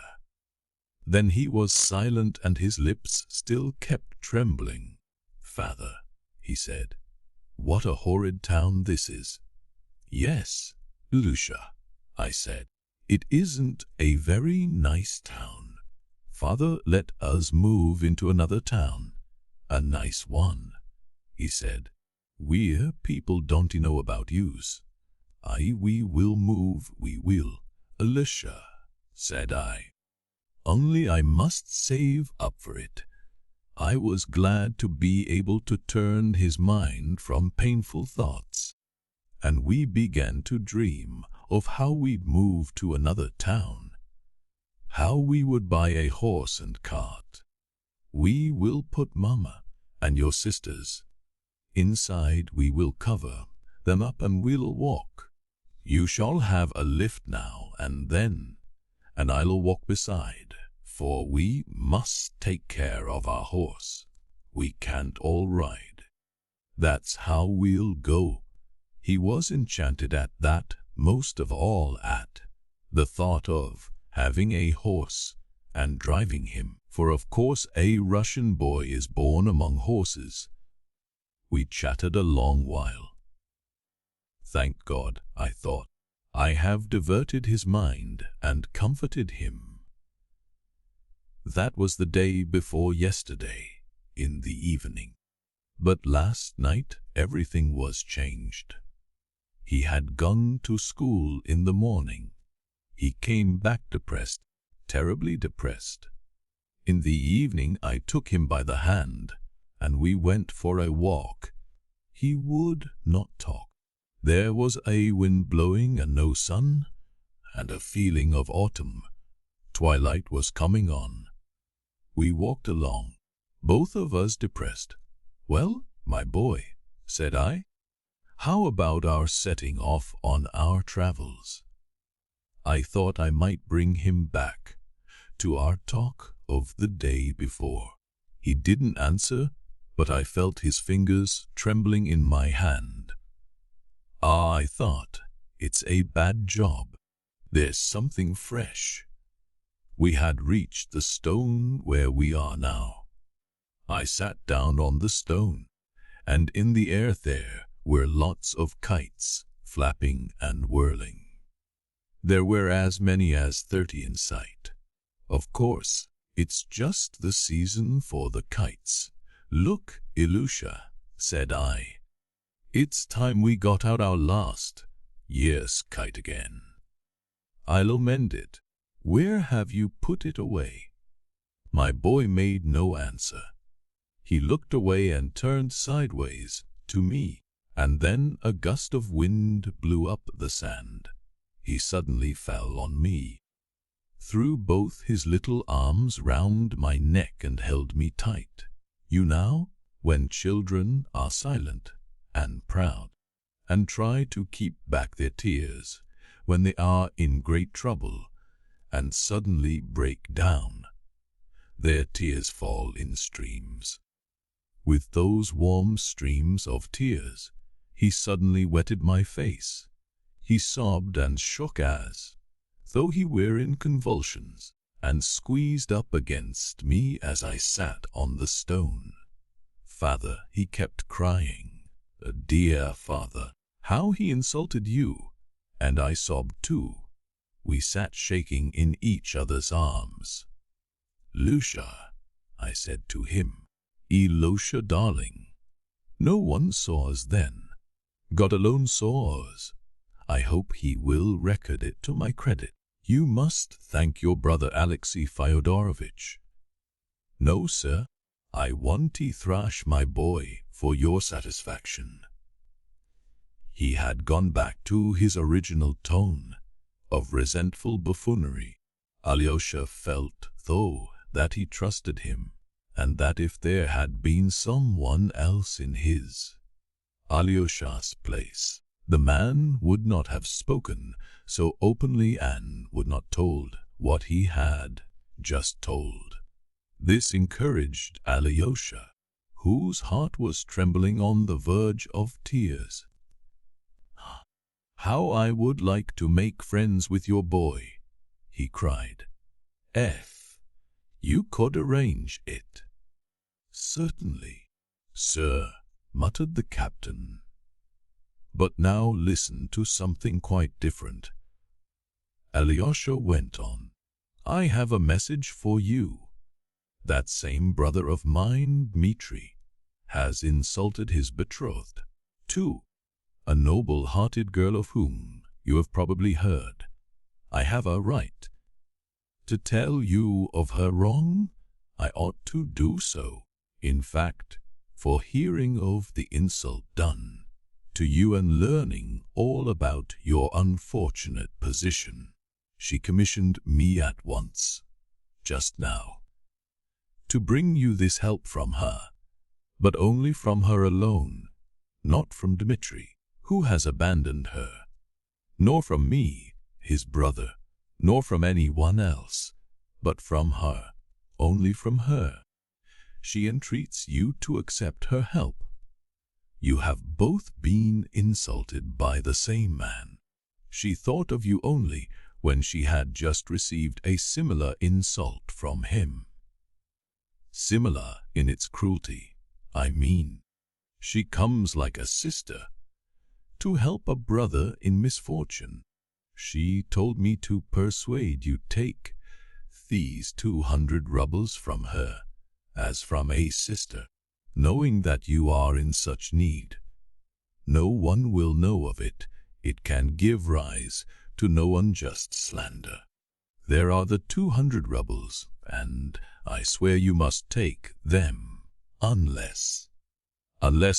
Then he was silent and his lips still kept trembling. Father, he said, what a horrid town this is. Yes, Alyosha, I said, it isn't a very nice town. Father, let us move into another town. A nice one, he said. We people don't know about yous. We will move, we will. Alyosha, said I. Only I must save up for it. I was glad to be able to turn his mind from painful thoughts. and we began to dream of how we'd move to another town, how we would buy a horse and cart. We will put Mama and your sisters inside. We will cover them up and we'll walk. You shall have a lift now and then, and I'll walk beside, for we must take care of our horse. We can't all ride. That's how we'll go." He was enchanted at that, most of all at the thought of having a horse and driving him, for of course a Russian boy is born among horses. We chatted a long while. Thank God, I thought, I have diverted his mind and comforted him. That was the day before yesterday, in the evening. But last night everything was changed. He had gone to school in the morning. He came back depressed, terribly depressed. In the evening I took him by the hand, and we went for a walk. He would not talk. There was a wind blowing and no sun, and a feeling of autumn. Twilight was coming on. We walked along, both of us depressed. "Well, my boy," said I, "how about our setting off on our travels?" I thought I might bring him back to our talk of the day before. He didn't answer, but I felt his fingers trembling in my hand. I thought, it's a bad job. There's something fresh. We had reached the stone where we are now. I sat down on the stone, and in the air there were lots of kites flapping and whirling. There were as many as 30 in sight. Of course, it's just the season for the kites. "Look, Alyosha," said I. "It's time we got out our last year's kite again. I'll mend it. Where have you put it away?" My boy made no answer. He looked away and turned sideways to me, and then a gust of wind blew up the sand. He suddenly fell on me, threw both his little arms round my neck and held me tight. You know, when children are silent and proud, and try to keep back their tears when they are in great trouble, and suddenly break down, their tears fall in streams. With those warm streams of tears, he suddenly wetted my face. He sobbed and shook as though he were in convulsions, and squeezed up against me as I sat on the stone. "Father," he kept crying, "dear father, how he insulted you." And I sobbed too. We sat shaking in each other's arms. "Alyosha," I said to him, "Alyosha, darling, no one saw us then. God alone saw us. I hope he will record it to my credit. You must thank your brother Alexey Fyodorovich." "No, sir, I want to thrash my boy for your satisfaction." He had gone back to his original tone of resentful buffoonery. Alyosha felt, though, that he trusted him, and that if there had been someone else in his, Alyosha's place, the man would not have spoken so openly and would not told what he had just told. This encouraged Alyosha, whose heart was trembling on the verge of tears. "How I would like to make friends with your boy," he cried. "If you could arrange it." "Certainly, sir," muttered the captain. "But now listen to something quite different." Alyosha went on. "I have a message for you. That same brother of mine, Dmitri, has insulted his betrothed, too, a noble-hearted girl of whom you have probably heard. I have a right to tell you of her wrong. I ought to do so, in fact, for hearing of the insult done to you and learning all about your unfortunate position. She commissioned me at once, just now, to bring you this help from her, but only from her alone, not from Dmitri, who has abandoned her, nor from me, his brother, nor from anyone else, but from her, only from her. She entreats you to accept her help. You have both been insulted by the same man. She thought of you only when she had just received a similar insult from him. Similar in its cruelty, I mean. She comes like a sister to help a brother in misfortune. She told me to persuade you take these 200 rubles from her, as from a sister, knowing that you are in such need. No one will know of it. It can give rise to no unjust slander. There are the 200 rubles, and I swear you must take them, unless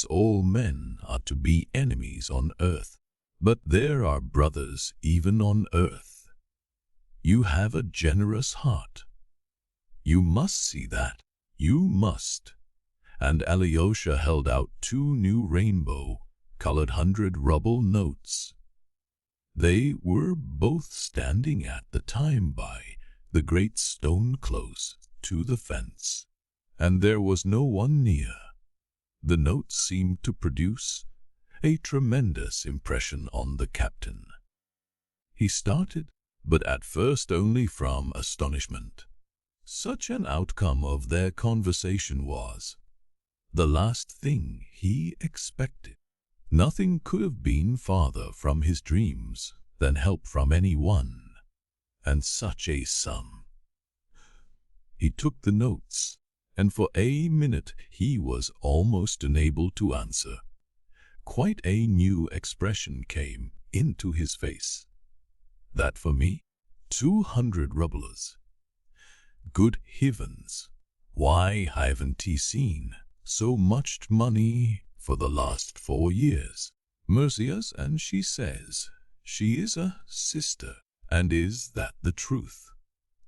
all men are to be enemies on earth. But there are brothers even on earth. You have a generous heart. You must see that. You must. And Alyosha held out 2 new rainbow-colored 100-ruble notes. They were both standing at the time by the great stone close to the fence, and there was no one near. The notes seemed to produce a tremendous impression on the captain. He started, but at first only from astonishment. Such an outcome of their conversation was the last thing he expected. Nothing could have been farther from his dreams than help from anyone, and such a sum. He took the notes, and for a minute he was almost unable to answer. Quite a new expression came into his face. That for me? 200 rubles. Good heavens! Why haven't he seen so much money for the last 4 years? Mercius, and she says she is a sister, and is that the truth?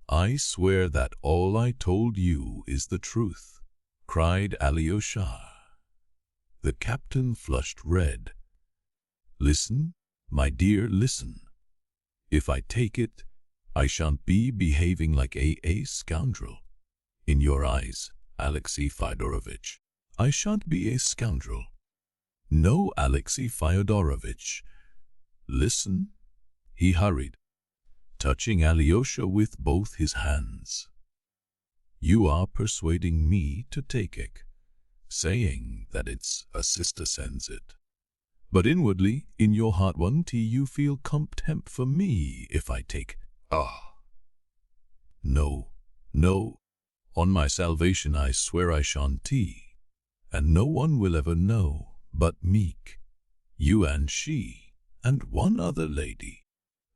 I swear that all I told you is the truth, cried Alyosha. The captain flushed red. Listen, my dear, listen. If I take it, I shan't be behaving like a scoundrel. In your eyes, Alexey Fyodorovitch, I shan't be a scoundrel. No, Alexey Fyodorovitch. Listen. He hurried, touching Alyosha with both his hands. You are persuading me to take it, saying that it's a sister sends it. But inwardly, in your heart, won't you feel contempt for me if I take? No, no. On my salvation I swear I shan't, and no one will ever know but Meek, you and she, and one other lady,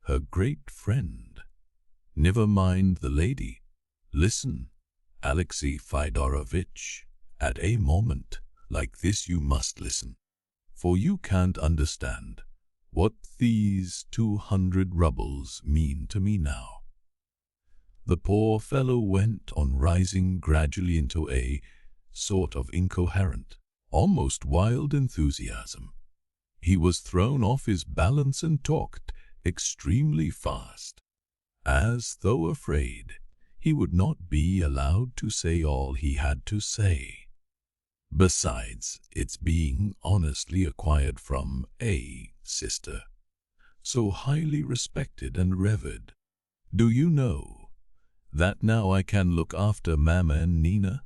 her great friend. Never mind the lady. Listen, Alexey Fyodorovitch, at a moment like this you must listen, for you can't understand what these 200 rubles mean to me now. The poor fellow went on rising gradually into a sort of incoherent, almost wild enthusiasm. He was thrown off his balance and talked extremely fast, as though afraid he would not be allowed to say all he had to say. Besides, it's being honestly acquired from a sister, so highly respected and revered. Do you know that now I can look after Mama and Nina,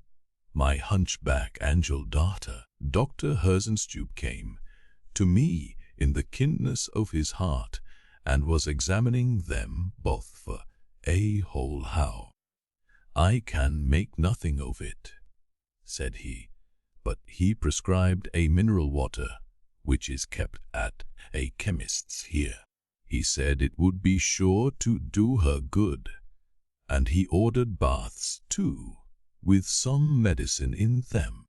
my hunchback angel daughter? Dr. Herzenstube came to me in the kindness of his heart and was examining them both for a whole hour. I can make nothing of it, said he, but he prescribed a mineral water which is kept at a chemist's here. He said it would be sure to do her good, and he ordered baths too, with some medicine in them.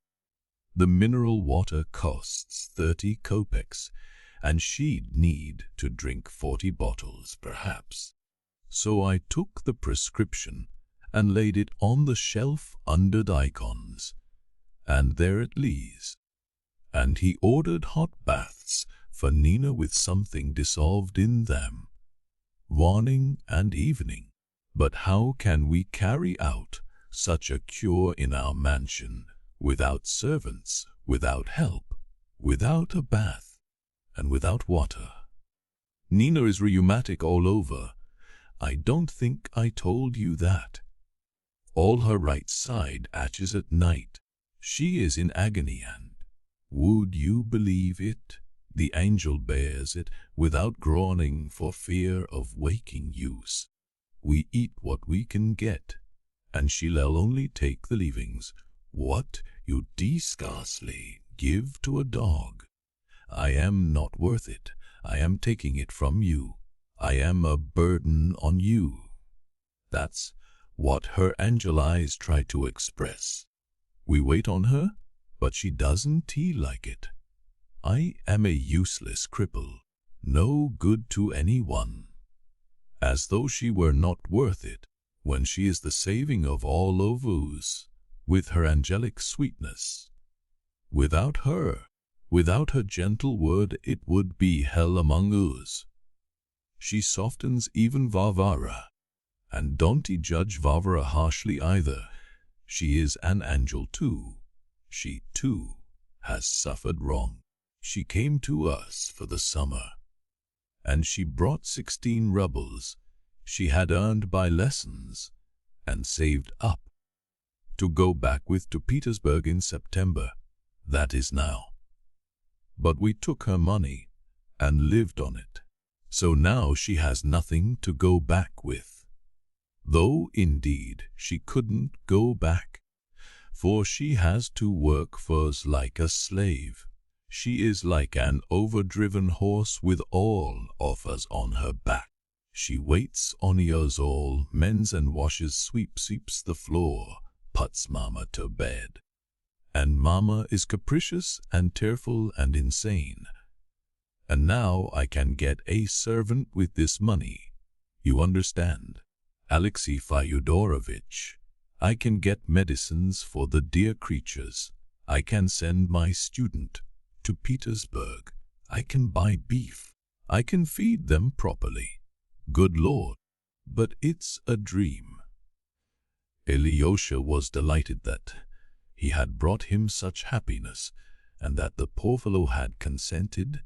The mineral water costs 30 kopecks, and she'd need to drink 40 bottles, perhaps. So I took the prescription and laid it on the shelf under the icons, and there it lies. And he ordered hot baths for Nina with something dissolved in them, morning and evening. But how can we carry out such a cure in our mansion without servants, without help, without a bath, and without water? Nina is rheumatic all over. I don't think I told you that. All her right side aches at night. She is in agony, and, would you believe it, the angel bears it without groaning for fear of waking use. We eat what we can get, and she'll only take the leavings, what you scarcely give to a dog. I am not worth it. I am taking it from you. I am a burden on you. That's what her angel eyes try to express. We wait on her, but she doesn't like it. I am a useless cripple, no good to anyone. As though she were not worth it, when she is the saving of all of us, with her angelic sweetness. Without her gentle word, it would be hell among us. She softens even Varvara, and don't judge Varvara harshly either. She is an angel too. She too has suffered wrong. She came to us for the summer, and she brought 16 rubles she had earned by lessons and saved up to go back with to Petersburg in September, that is now. But we took her money and lived on it, so now she has nothing to go back with. Though indeed she couldn't go back, for she has to work for us like a slave. She is like an overdriven horse with all of us on her back. She waits on us all, mends and washes, sweeps the floor, puts Mama to bed. And Mama is capricious and tearful and insane. And now I can get a servant with this money. You understand, Alexei Fyodorovich. I can get medicines for the dear creatures. I can send my student to Petersburg. I can buy beef. I can feed them properly. Good Lord, but it's a dream. Alyosha was delighted that he had brought him such happiness, and that the poor fellow had consented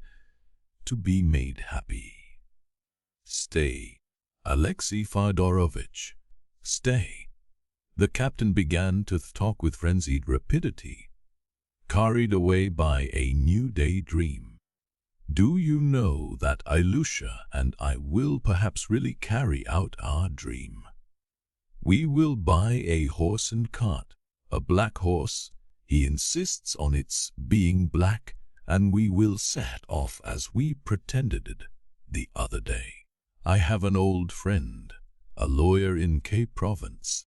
to be made happy. Stay, Alexei Fyodorovich, stay. The captain began to talk with frenzied rapidity, carried away by a new daydream. Do you know that Alyosha and I will perhaps really carry out our dream? We will buy a horse and cart, a black horse. He insists on its being black, and we will set off as we pretended the other day. I have an old friend, a lawyer in K Province,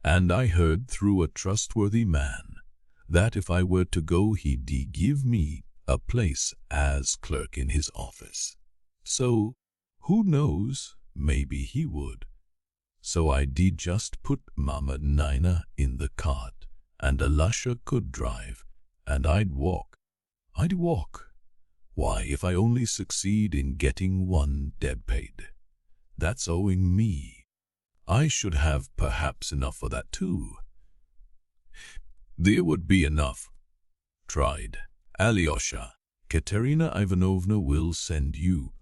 and I heard through a trustworthy man that if I were to go he'd give me a place as clerk in his office. So, who knows, maybe he would. So I did just put Mama Nina in the cart, and Alyosha could drive, and I'd walk. Why, if I only succeed in getting one deb paid, that's owing me. I should have perhaps enough for that too. There would be enough. Tried. Alyosha, Katerina Ivanovna will send you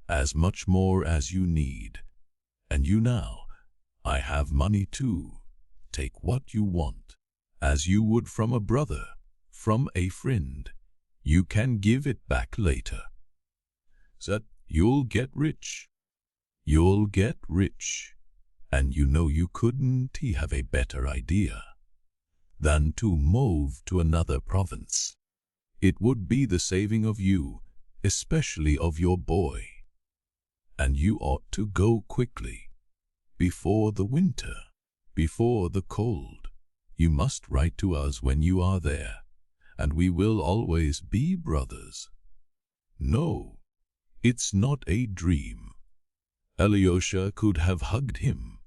as much more as you need. And you now, I have money too. Take what you want, as you would from a brother, from a friend. You can give it back later. That you'll get rich. You'll get rich. And you know you couldn't have a better idea than to move to another province. It would be the saving of you, especially of your boy. And you ought to go quickly, before the winter, before the cold. You must write to us when you are there, and we will always be brothers. No, It's not a dream. Alyosha could have hugged him.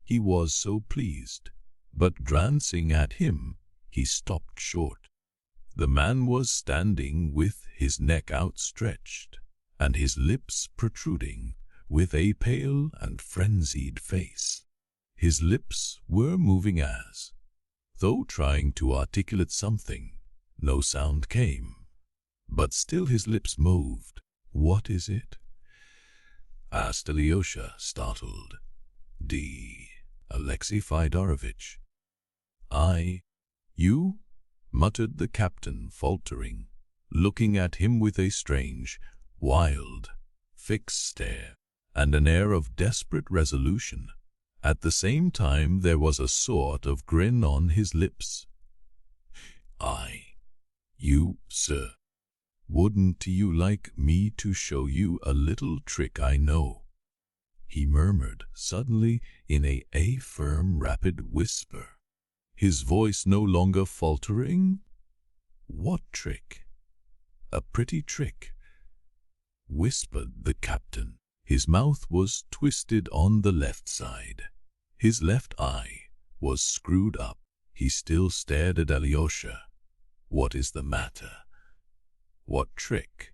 He was so pleased. But glancing at him, he stopped short. The man was standing with his neck outstretched and his lips protruding, with a pale and frenzied face. His lips were moving as though trying to articulate something. No sound came, but still his lips moved. "What is it?" asked Alyosha, startled. Alexei Fyodorovich." You?" muttered the captain, faltering, looking at him with a strange, wild, fixed stare, and an air of desperate resolution. At the same time there was a sort of grin on his lips. You, sir. Wouldn't you like me to show you a little trick I know?" he murmured suddenly in a firm, rapid whisper, his voice no longer faltering. "What trick?" "A pretty trick," whispered the captain. His mouth was twisted on the left side. His left eye was screwed up. He still stared at Alyosha. "What is the matter?" "What trick?"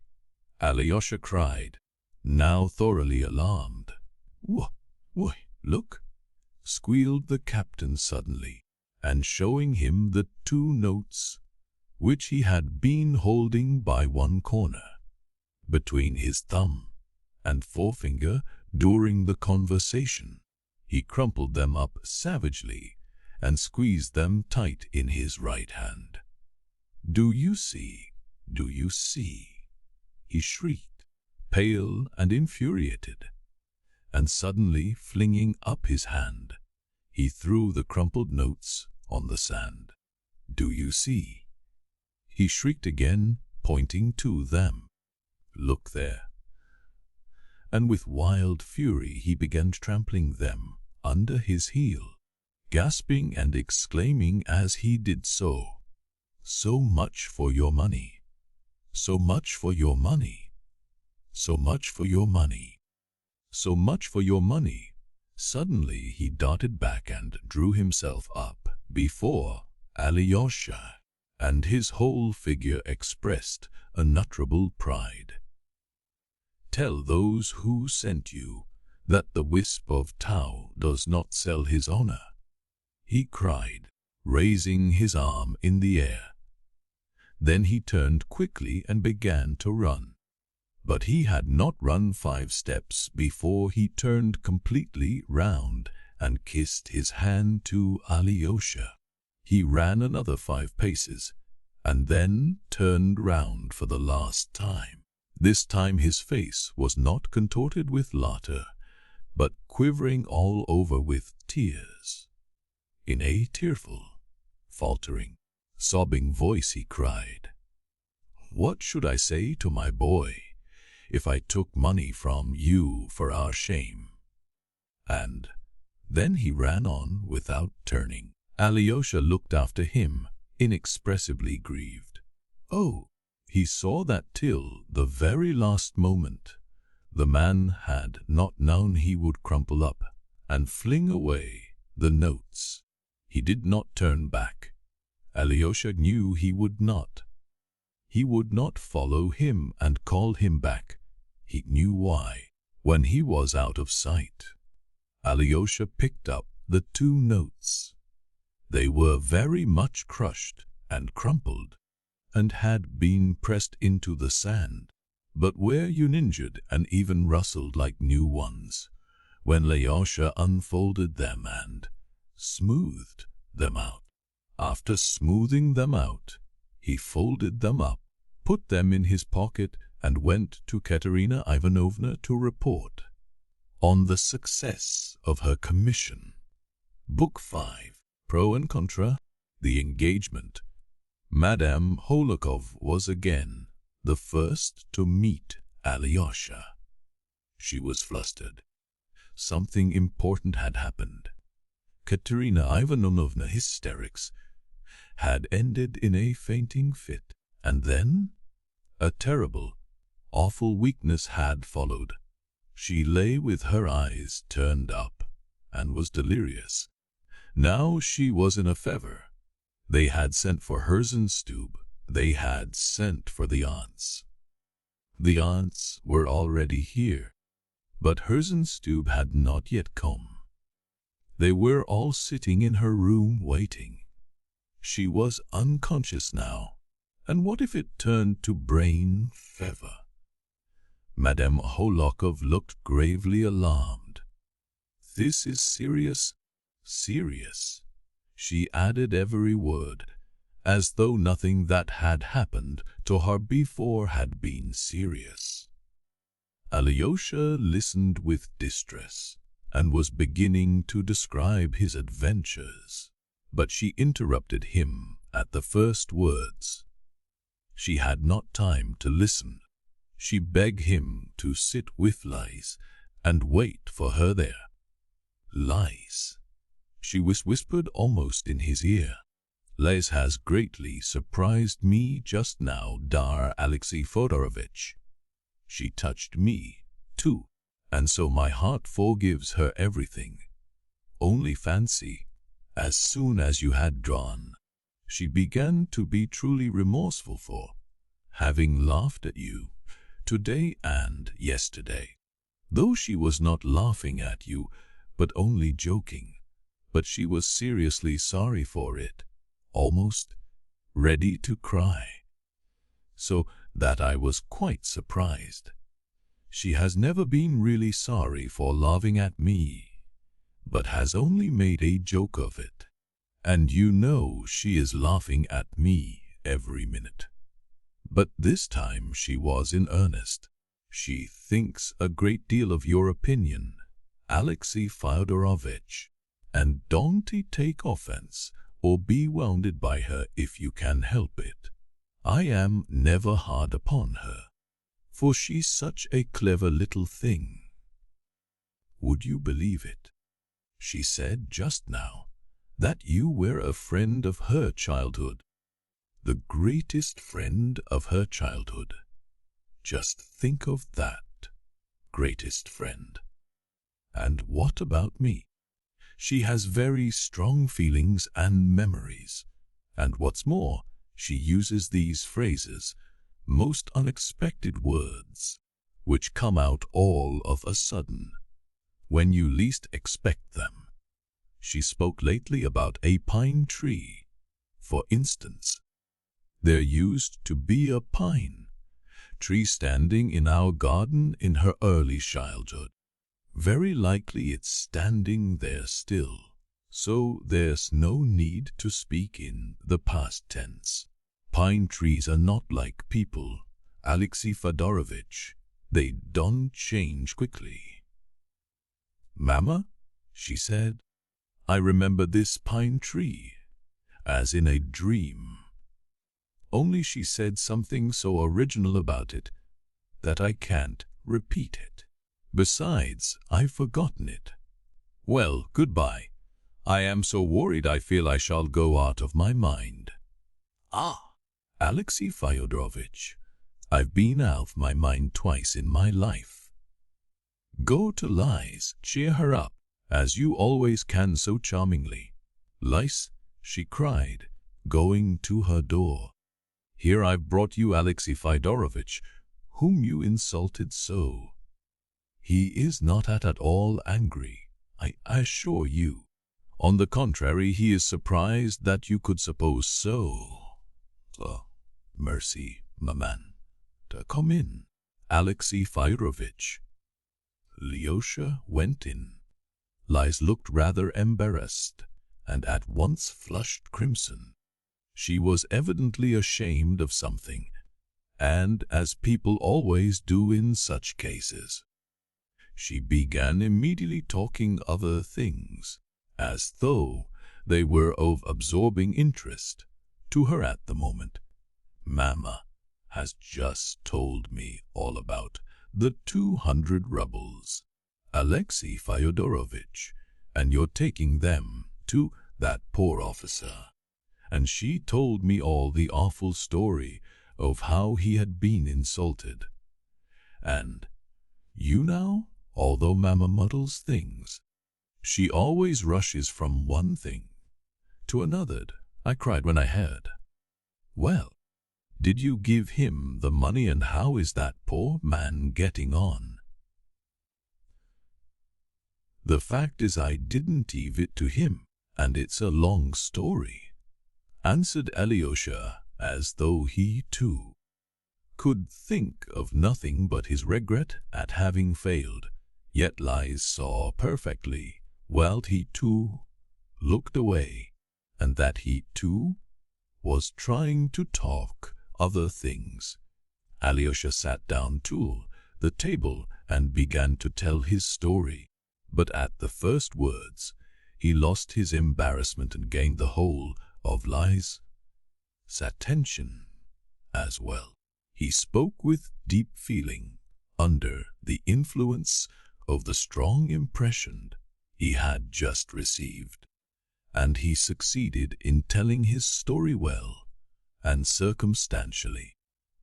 Alyosha cried, now thoroughly alarmed. Why, look!" squealed the captain suddenly, and showing him the 2 notes which he had been holding by one corner, between his thumb and forefinger during the conversation. He crumpled them up savagely and squeezed them tight in his right hand. "Do you see? Do you see?" he shrieked, pale and infuriated, and suddenly flinging up his hand, he threw the crumpled notes on the sand. "Do you see?" he shrieked again, pointing to them. "Look there." And with wild fury he began trampling them under his heel, gasping and exclaiming as he did so, "So much for your money! So much for your money! So much for your money! So much for your money!" Suddenly he darted back and drew himself up before Alyosha, and his whole figure expressed unutterable pride. "Tell those who sent you that the wisp of tow does not sell his honor," he cried, raising his arm in the air. Then he turned quickly and began to run. But he had not run 5 steps before he turned completely round and kissed his hand to Alyosha. He ran another 5 paces, and then turned round for the last time. This time his face was not contorted with laughter, but quivering all over with tears. In a tearful, faltering, sobbing voice he cried, "What should I say to my boy if I took money from you for our shame?" And then he ran on without turning. Alyosha looked after him, inexpressibly grieved. He saw that till the very last moment the man had not known he would crumple up and fling away the notes. He did not turn back. Alyosha knew he would not. He would not follow him and call him back. He knew why. When he was out of sight, Alyosha picked up the 2 notes. They were very much crushed and crumpled, and had been pressed into the sand, but were uninjured and even rustled like new ones when Alyosha unfolded them and smoothed them out. After smoothing them out, he folded them up, put them in his pocket, and went to Katerina Ivanovna to report on the success of her commission. Book 5, Pro and Contra, The Engagement. Madame Hohlakov was again the first to meet Alyosha. She was flustered. Something important had happened. Katerina Ivanovna's hysterics had ended in a fainting fit, and then a terrible, Awful weakness had followed. She lay with her eyes turned up, and was delirious. Now she was in a fever. They had sent for Herzenstube. They had sent for the aunts. The aunts were already here, but Herzenstube had not yet come. They were all sitting in her room waiting. She was unconscious now, and what if it turned to brain fever? Madame Hohlakov looked gravely alarmed. "This is serious, serious," she added every word, as though nothing that had happened to her before had been serious. Alyosha listened with distress, and was beginning to describe his adventures, but she interrupted him at the first words. She had not time to listen. She begged him to sit with Lice and wait for her there. "Lice," she whispered almost in his ear. "Lice has greatly surprised me just now, dar Alexey Fyodorovitch. She touched me, too, and so my heart forgives her everything. Only fancy, as soon as you had drawn, she began to be truly remorseful for having laughed at you today and yesterday, though she was not laughing at you, but only joking. But she was seriously sorry for it, almost ready to cry, so that I was quite surprised. She has never been really sorry for laughing at me, but has only made a joke of it. And you know she is laughing at me every minute. But this time she was in earnest. She thinks a great deal of your opinion, Alexey Fyodorovitch, and don't take offense or be wounded by her if you can help it. I am never hard upon her, for she's such a clever little thing. Would you believe it? She said just now that you were a friend of her childhood. The greatest friend of her childhood. Just think of that. Greatest friend. And what about me? She has very strong feelings and memories. And what's more, she uses these phrases, most unexpected words, which come out all of a sudden, when you least expect them. She spoke lately about a pine tree, for instance. There used to be a pine tree standing in our garden in her early childhood. Very likely it's standing there still, so there's no need to speak in the past tense. Pine trees are not like people, Alexey Fyodorovitch. They don't change quickly. "Mama," she said, "I remember this pine tree, as in a dream." Only she said something so original about it that I can't repeat it. Besides, I've forgotten it. Well, goodbye. I am so worried I feel I shall go out of my mind. Ah, Alexey Fyodorovitch, I've been out of my mind twice in my life. Go to Lice, cheer her up, as you always can so charmingly. Lice, she cried, going to her door. Here I've brought you Alexey Fyodorovitch, whom you insulted so. He is not at all angry, I assure you. On the contrary, he is surprised that you could suppose so. Mercy, maman. Come in, Alexey Fyodorovitch. Alyosha went in. Lice looked rather embarrassed, and at once flushed crimson. She was evidently ashamed of something, and as people always do in such cases, she began immediately talking other things, as though they were of absorbing interest to her at the moment. Mama has just told me all about the 200 rubles, Alexey Fyodorovitch, and you're taking them to that poor officer. And she told me all the awful story of how he had been insulted. And, you now, although Mama muddles things, she always rushes from one thing to another, I cried when I heard. Well, did you give him the money, and how is that poor man getting on? The fact is I didn't give it to him, and it's a long story, answered Alyosha, as though he too could think of nothing but his regret at having failed. Yet Lise saw perfectly well he too looked away, and that he too was trying to talk other things. Alyosha sat down to the table and began to tell his story, but at the first words he lost his embarrassment and gained the whole of Lise's attention as well. He spoke with deep feeling, under the influence of the strong impression he had just received, and he succeeded in telling his story well and circumstantially.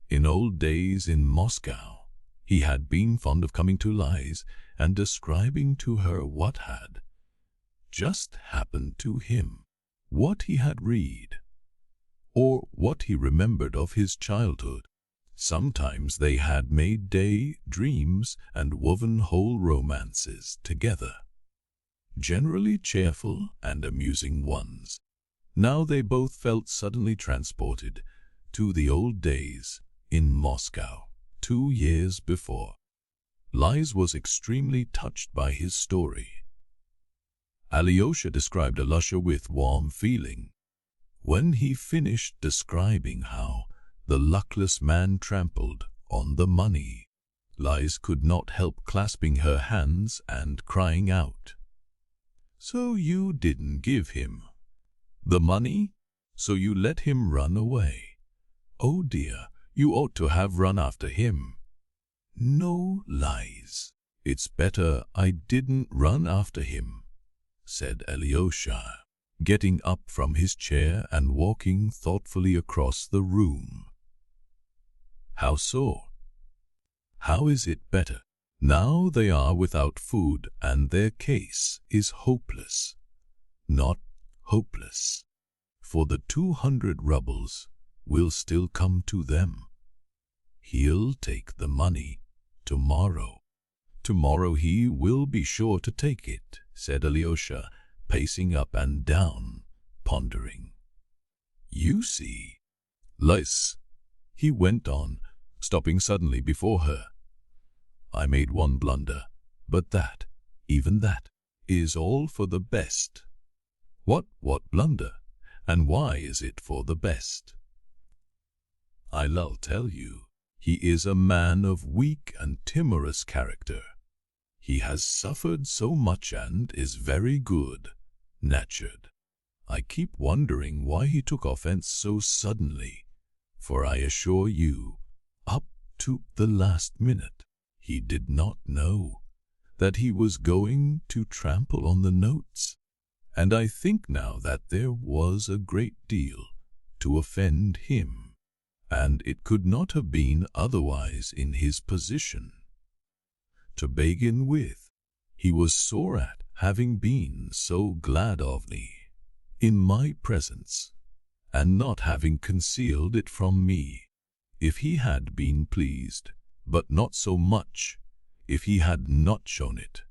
In old days in Moscow, he had been fond of coming to Lise and describing to her what had just happened to him, what he had read, or what he remembered of his childhood. Sometimes they had made day dreams and woven whole romances together, generally cheerful and amusing ones. Now they both felt suddenly transported to the old days in Moscow 2 years before. Lise was extremely touched by his story. Alyosha described Alyosha with warm feeling. When he finished describing how the luckless man trampled on the money, Lise could not help clasping her hands and crying out, "So you didn't give him the money? So you let him run away? Oh dear, you ought to have run after him." "No, Lise, it's better I didn't run after him," said Alyosha, getting up from his chair and walking thoughtfully across the room. "How so? How is it better? Now they are without food and their case is hopeless. Not hopeless, for the 200 rubles will still come to them. He'll take the money tomorrow. Tomorrow he will be sure to take it," said Alyosha, pacing up and down, pondering. "You see, Lise," he went on, stopping suddenly before her, "I made one blunder, but that, even that, is all for the best." What blunder? And why is it for the best?" "I'll tell you. He is a man of weak and timorous character. He has suffered so much and is very good-natured. I keep wondering why he took offense so suddenly, for I assure you, up to the last minute, he did not know that he was going to trample on the notes. And I think now that there was a great deal to offend him, and it could not have been otherwise in his position. To begin with, he was sore at having been so glad of me in my presence, and not having concealed it from me. If he had been pleased, but not so much if he had not shown it.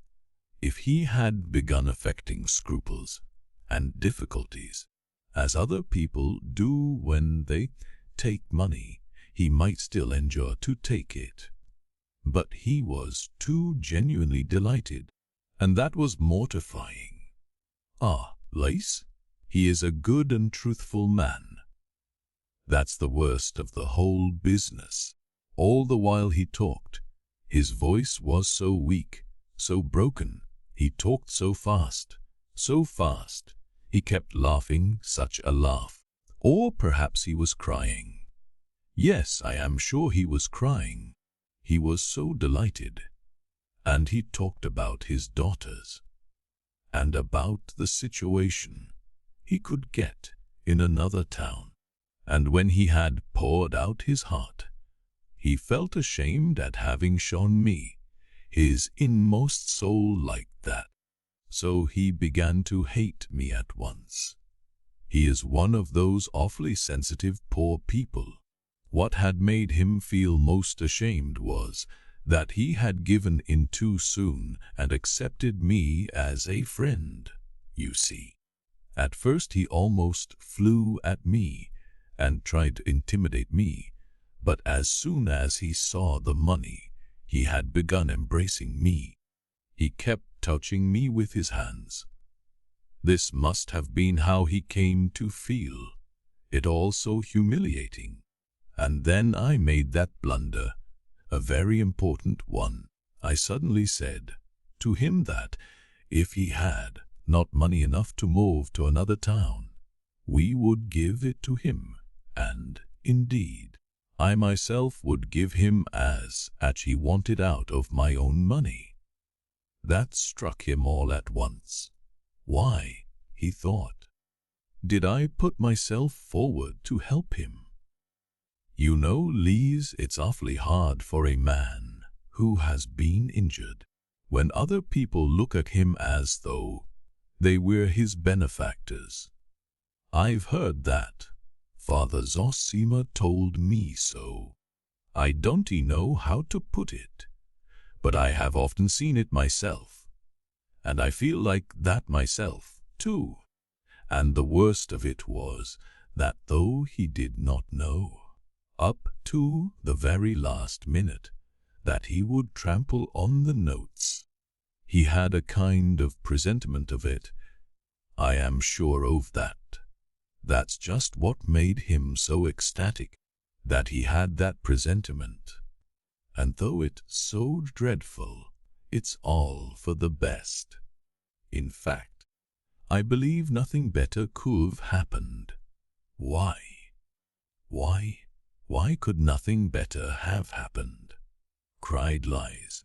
If he had begun affecting scruples and difficulties, as other people do when they take money, he might still endure to take it. But he was too genuinely delighted, and that was mortifying. Ah, Lise, he is a good and truthful man. That's the worst of the whole business. All the while he talked, his voice was so weak, so broken. He talked so fast, he kept laughing such a laugh. Or perhaps he was crying. Yes, I am sure he was crying. He was so delighted. And he talked about his daughters, and about the situation he could get in another town. And when he had poured out his heart, He felt ashamed at having shown me his inmost soul like that. So he began to hate me at once. He is one of those awfully sensitive poor people. What had made him feel most ashamed was that he had given in too soon and accepted me as a friend, you see. At first he almost flew at me and tried to intimidate me, but as soon as he saw the money, he had begun embracing me. He kept touching me with his hands. This must have been how he came to feel it all so humiliating. And then I made that blunder, a very important one. I suddenly said to him that if he had not money enough to move to another town, we would give it to him, and, indeed, I myself would give him as he wanted out of my own money. That struck him all at once. Why, he thought, did I put myself forward to help him? You know, Lise, it's awfully hard for a man who has been injured when other people look at him as though they were his benefactors. I've heard that. Father Zossima told me so. I don't know how to put it, but I have often seen it myself, and I feel like that myself, too. And the worst of it was that though he did not know, up to the very last minute, that he would trample on the notes, he had a kind of presentiment of it. I am sure of that. That's just what made him so ecstatic, that he had that presentiment. And though it's so dreadful, it's all for the best. In fact, I believe nothing better could have happened. Why could nothing better have happened? Cried Lise,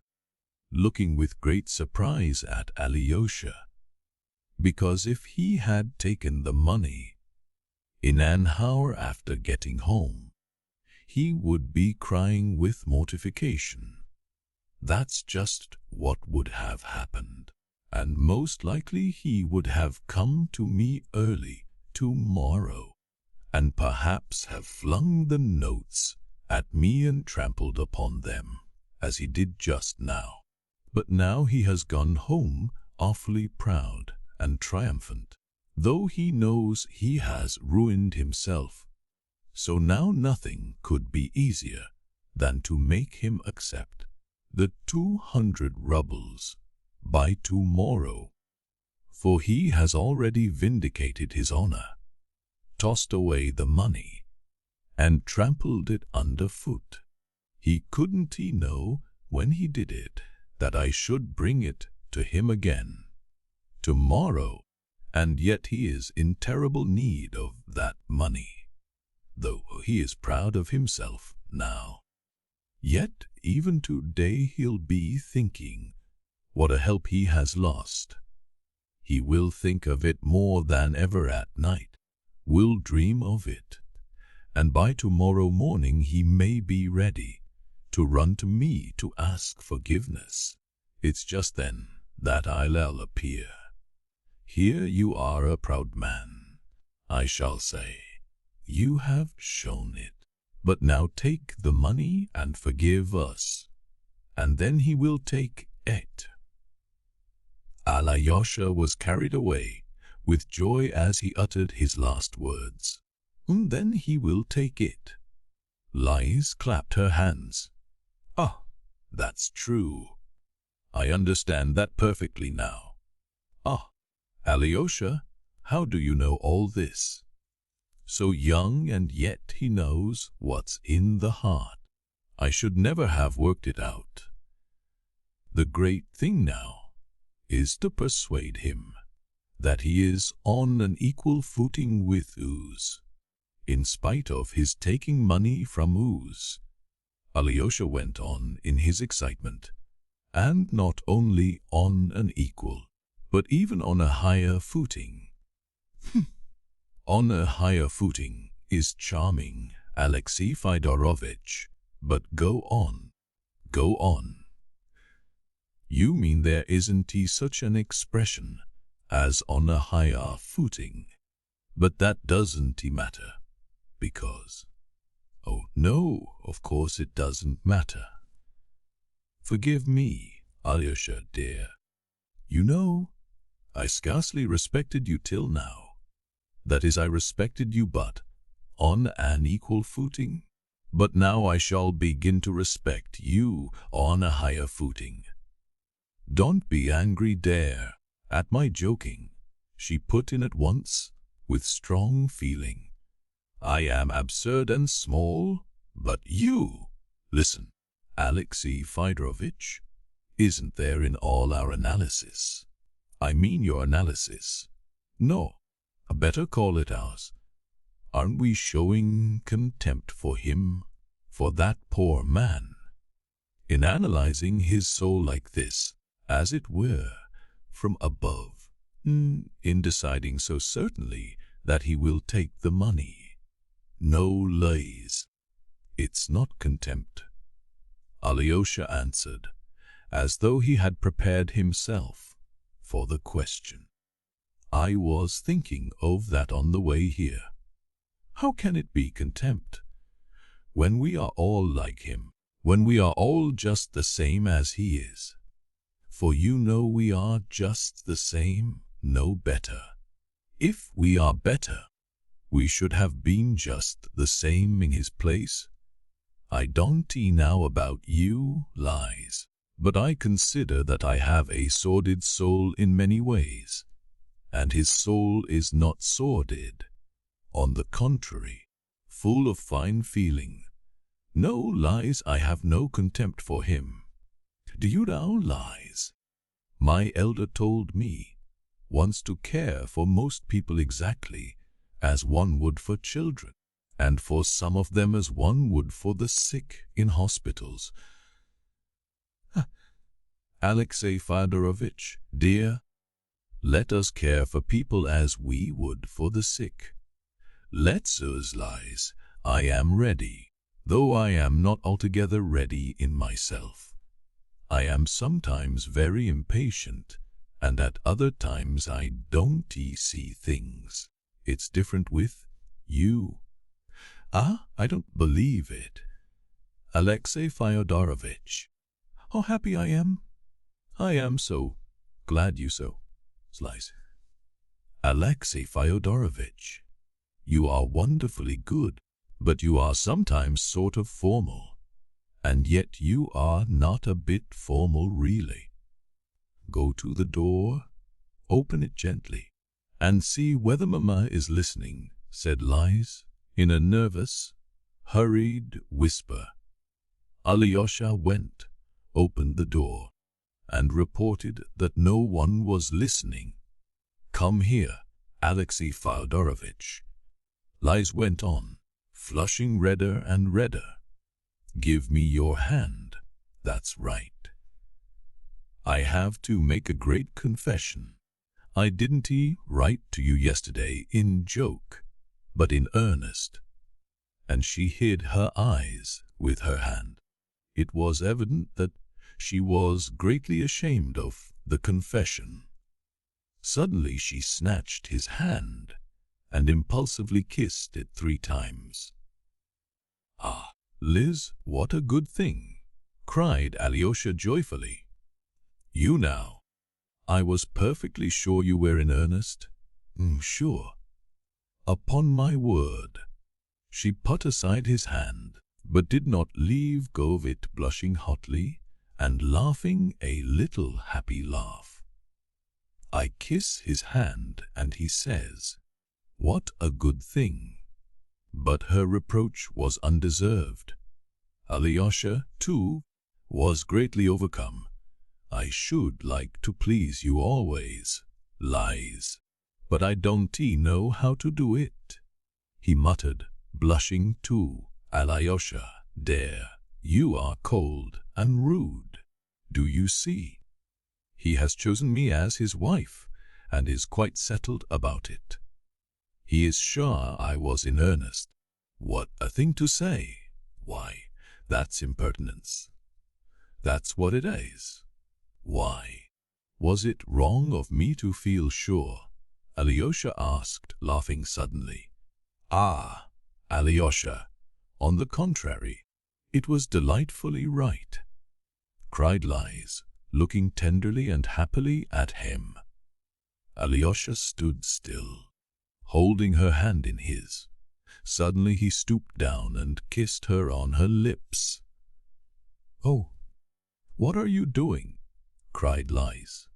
looking with great surprise at Alyosha. Because if he had taken the money in an hour after getting home, he would be crying with mortification. That's just what would have happened, and most likely he would have come to me early tomorrow, and perhaps have flung the notes at me and trampled upon them, as he did just now. But now he has gone home awfully proud and triumphant, though he knows he has ruined himself. So now nothing could be easier than to make him accept the 200 rubles by tomorrow, for he has already vindicated his honor, tossed away the money, and trampled it underfoot. He couldn't know when he did it that I should bring it to him again tomorrow, and yet he is in terrible need of that money, though he is proud of himself now. Yet even today he'll be thinking what a help he has lost. He will think of it more than ever at night, will dream of it, and by tomorrow morning he may be ready to run to me to ask forgiveness. It's just then that I'll appear. Here you are a proud man, I shall say. You have shown it. But now take the money and forgive us, and then he will take it. Alyosha was carried away with joy as he uttered his last words. Then he will take it. Lise clapped her hands. Ah, that's true. I understand that perfectly now. Ah, Alyosha, how do you know all this? So young, and yet he knows what's in the heart. I should never have worked it out. The great thing now is to persuade him that he is on an equal footing with Ooze, in spite of his taking money from Ooze. Alyosha went on in his excitement, and not only on an equal, but even on a higher footing. On a higher footing is charming Alexei Fyodorovitch, But go on, go on. You mean there isn't such an expression as on a higher footing? But that doesn't matter, because... Oh, no, of course it doesn't matter. Forgive me, Alyosha dear. You know, I scarcely respected you till now. That is, I respected you but on an equal footing. But now I shall begin to respect you on a higher footing. Don't be angry, dear, at my joking, she put in at once, with strong feeling. I am absurd and small, but you... Listen, Alexey Fyodorovitch, isn't there in all our analysis? I mean your analysis. No, I better call it ours. Aren't we showing contempt for him, for that poor man? In analyzing his soul like this, as it were, from above, in deciding so certainly that he will take the money. No lies. It's not contempt. Alyosha answered, as though he had prepared himself for the question. I was thinking of that on the way here. How can it be contempt? When we are all like him, when we are all just the same as he is. For you know we are just the same, no better. If we are better, we should have been just the same in his place. I don't now about you, lies, but I consider that I have a sordid soul in many ways, and his soul is not sordid. On the contrary, full of fine feeling. No lies, I have no contempt for him. Do you know, lies? My elder told me once to care for most people exactly as one would for children, and for some of them as one would for the sick in hospitals. Alexey Fyodorovitch, dear, let us care for people as we would for the sick. Let's us, lies, I am ready, though I am not altogether ready in myself. I am sometimes very impatient, and at other times I don't see things. It's different with you. I don't believe it. Alexey Fyodorovitch, how happy I am. I am so glad you so. Slice. Alexey Fyodorovitch, you are wonderfully good, but you are sometimes sort of formal, and yet you are not a bit formal really. Go to the door, open it gently, and see whether Mamma is listening, said Lies, in a nervous, hurried whisper. Alyosha went, opened the door, and reported that no one was listening. Come here, Alexey Fyodorovitch. Lies went on, flushing redder and redder. Give me your hand. That's right. I have to make a great confession. I didn't write to you yesterday in joke, but in earnest. And she hid her eyes with her hand. It was evident that she was greatly ashamed of the confession. Suddenly she snatched his hand and impulsively kissed it 3 times. Ah, Liz, what a good thing, cried Alyosha joyfully. You now. I was perfectly sure you were in earnest. Sure. Upon my word. She put aside his hand, but did not leave go of it, blushing hotly and laughing a little happy laugh. I kiss his hand, and he says, what a good thing. But her reproach was undeserved. Alyosha, too, was greatly overcome. I should like to please you always, Lies, but I don't know how to do it, he muttered, blushing too. Alyosha, dear, you are cold and rude. Do you see? He has chosen me as his wife, and is quite settled about it. He is sure I was in earnest. What a thing to say! Why, That's impertinence. That's what it is. Why? Was it wrong of me to feel sure? Alyosha asked, laughing suddenly. Ah, Alyosha, on the contrary, it was delightfully right, cried Lies, looking tenderly and happily at him. Alyosha stood still, holding her hand in his. Suddenly he stooped down and kissed her on her lips. "Oh, what are you doing?" cried Lies.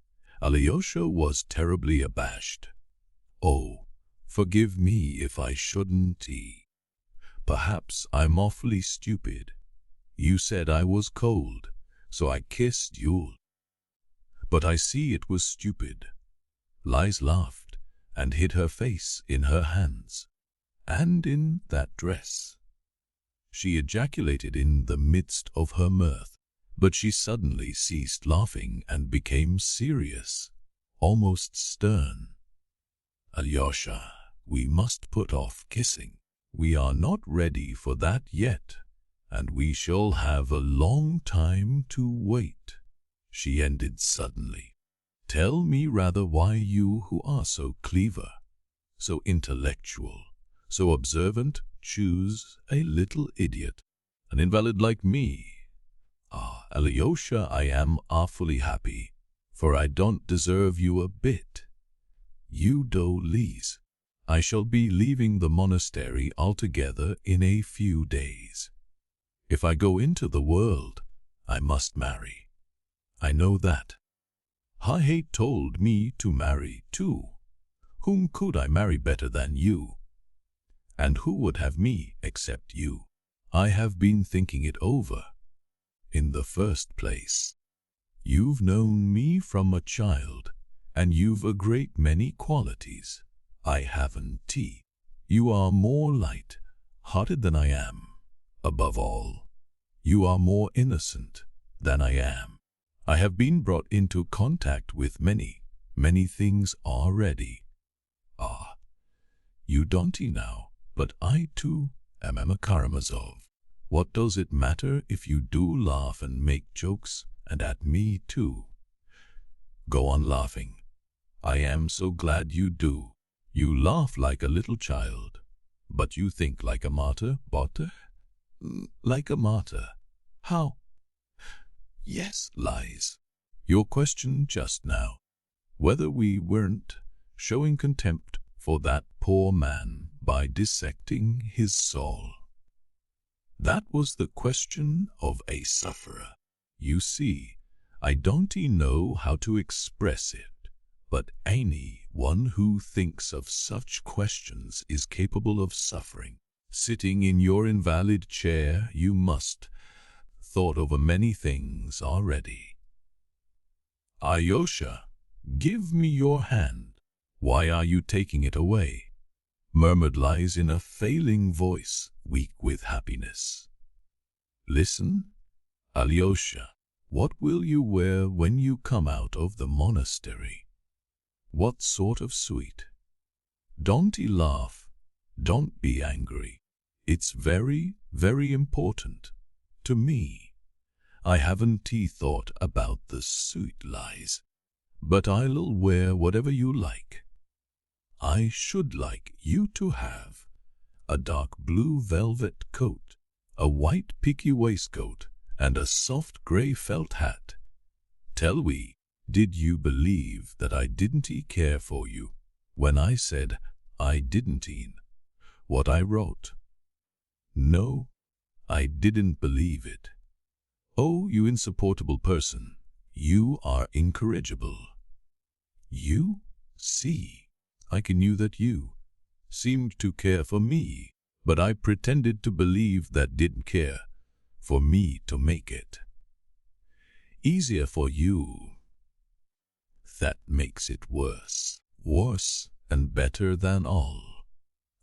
Alyosha was terribly abashed. "Oh, forgive me if I shouldn't. Perhaps I'm awfully stupid. You said I was cold, so I kissed you. But I see it was stupid." Lies laughed and hid her face in her hands. "And in that dress," she ejaculated in the midst of her mirth. But she suddenly ceased laughing and became serious, almost stern. "Alyosha, we must put off kissing. We are not ready for that yet, and we shall have a long time to wait," she ended suddenly. "Tell me rather why you, who are so clever, so intellectual, so observant, choose a little idiot, an invalid like me. Ah, Alyosha, I am awfully happy, for I don't deserve you a bit. You do, Lise. I shall be leaving the monastery altogether in a few days. If I go into the world, I must marry. I know that. He told me to marry too. Whom could I marry better than you? And who would have me except you? I have been thinking it over. In the first place, you've known me from a child, and you've a great many qualities I haven't. You are more light-hearted than I am. Above all, you are more innocent than I am. I have been brought into contact with many, many things already. Ah, you don't now, but I too am a Karamazov. What does it matter if you do laugh and make jokes, and at me too? Go on laughing. I am so glad you do. You laugh like a little child, but you think like a martyr, Botte? Like a martyr. How? Yes, Lies. Your question just now, whether we weren't showing contempt for that poor man by dissecting his soul. That was the question of a sufferer. You see, I don't know how to express it, but any one who thinks of such questions is capable of suffering. Sitting in your invalid chair, you must thought over many things already. Alyosha, give me your hand. Why are you taking it away? Murmured Lies in a failing voice, weak with happiness. Listen, Alyosha, what will you wear when you come out of the monastery? What sort of suit? Don't laugh, don't be angry. It's very, very important to me. I haven't thought about the suit, Lies, but I'll wear whatever you like. I should like you to have a dark blue velvet coat, a white picky waistcoat, and a soft grey felt hat. Tell me, did you believe that I didn't care for you when I said I didn't what I wrote? No, I didn't believe it. Oh, you insupportable person, you are incorrigible. You see, I knew that you seemed to care for me, but I pretended to believe that didn't care for me to make it easier for you. That makes it worse and better than all.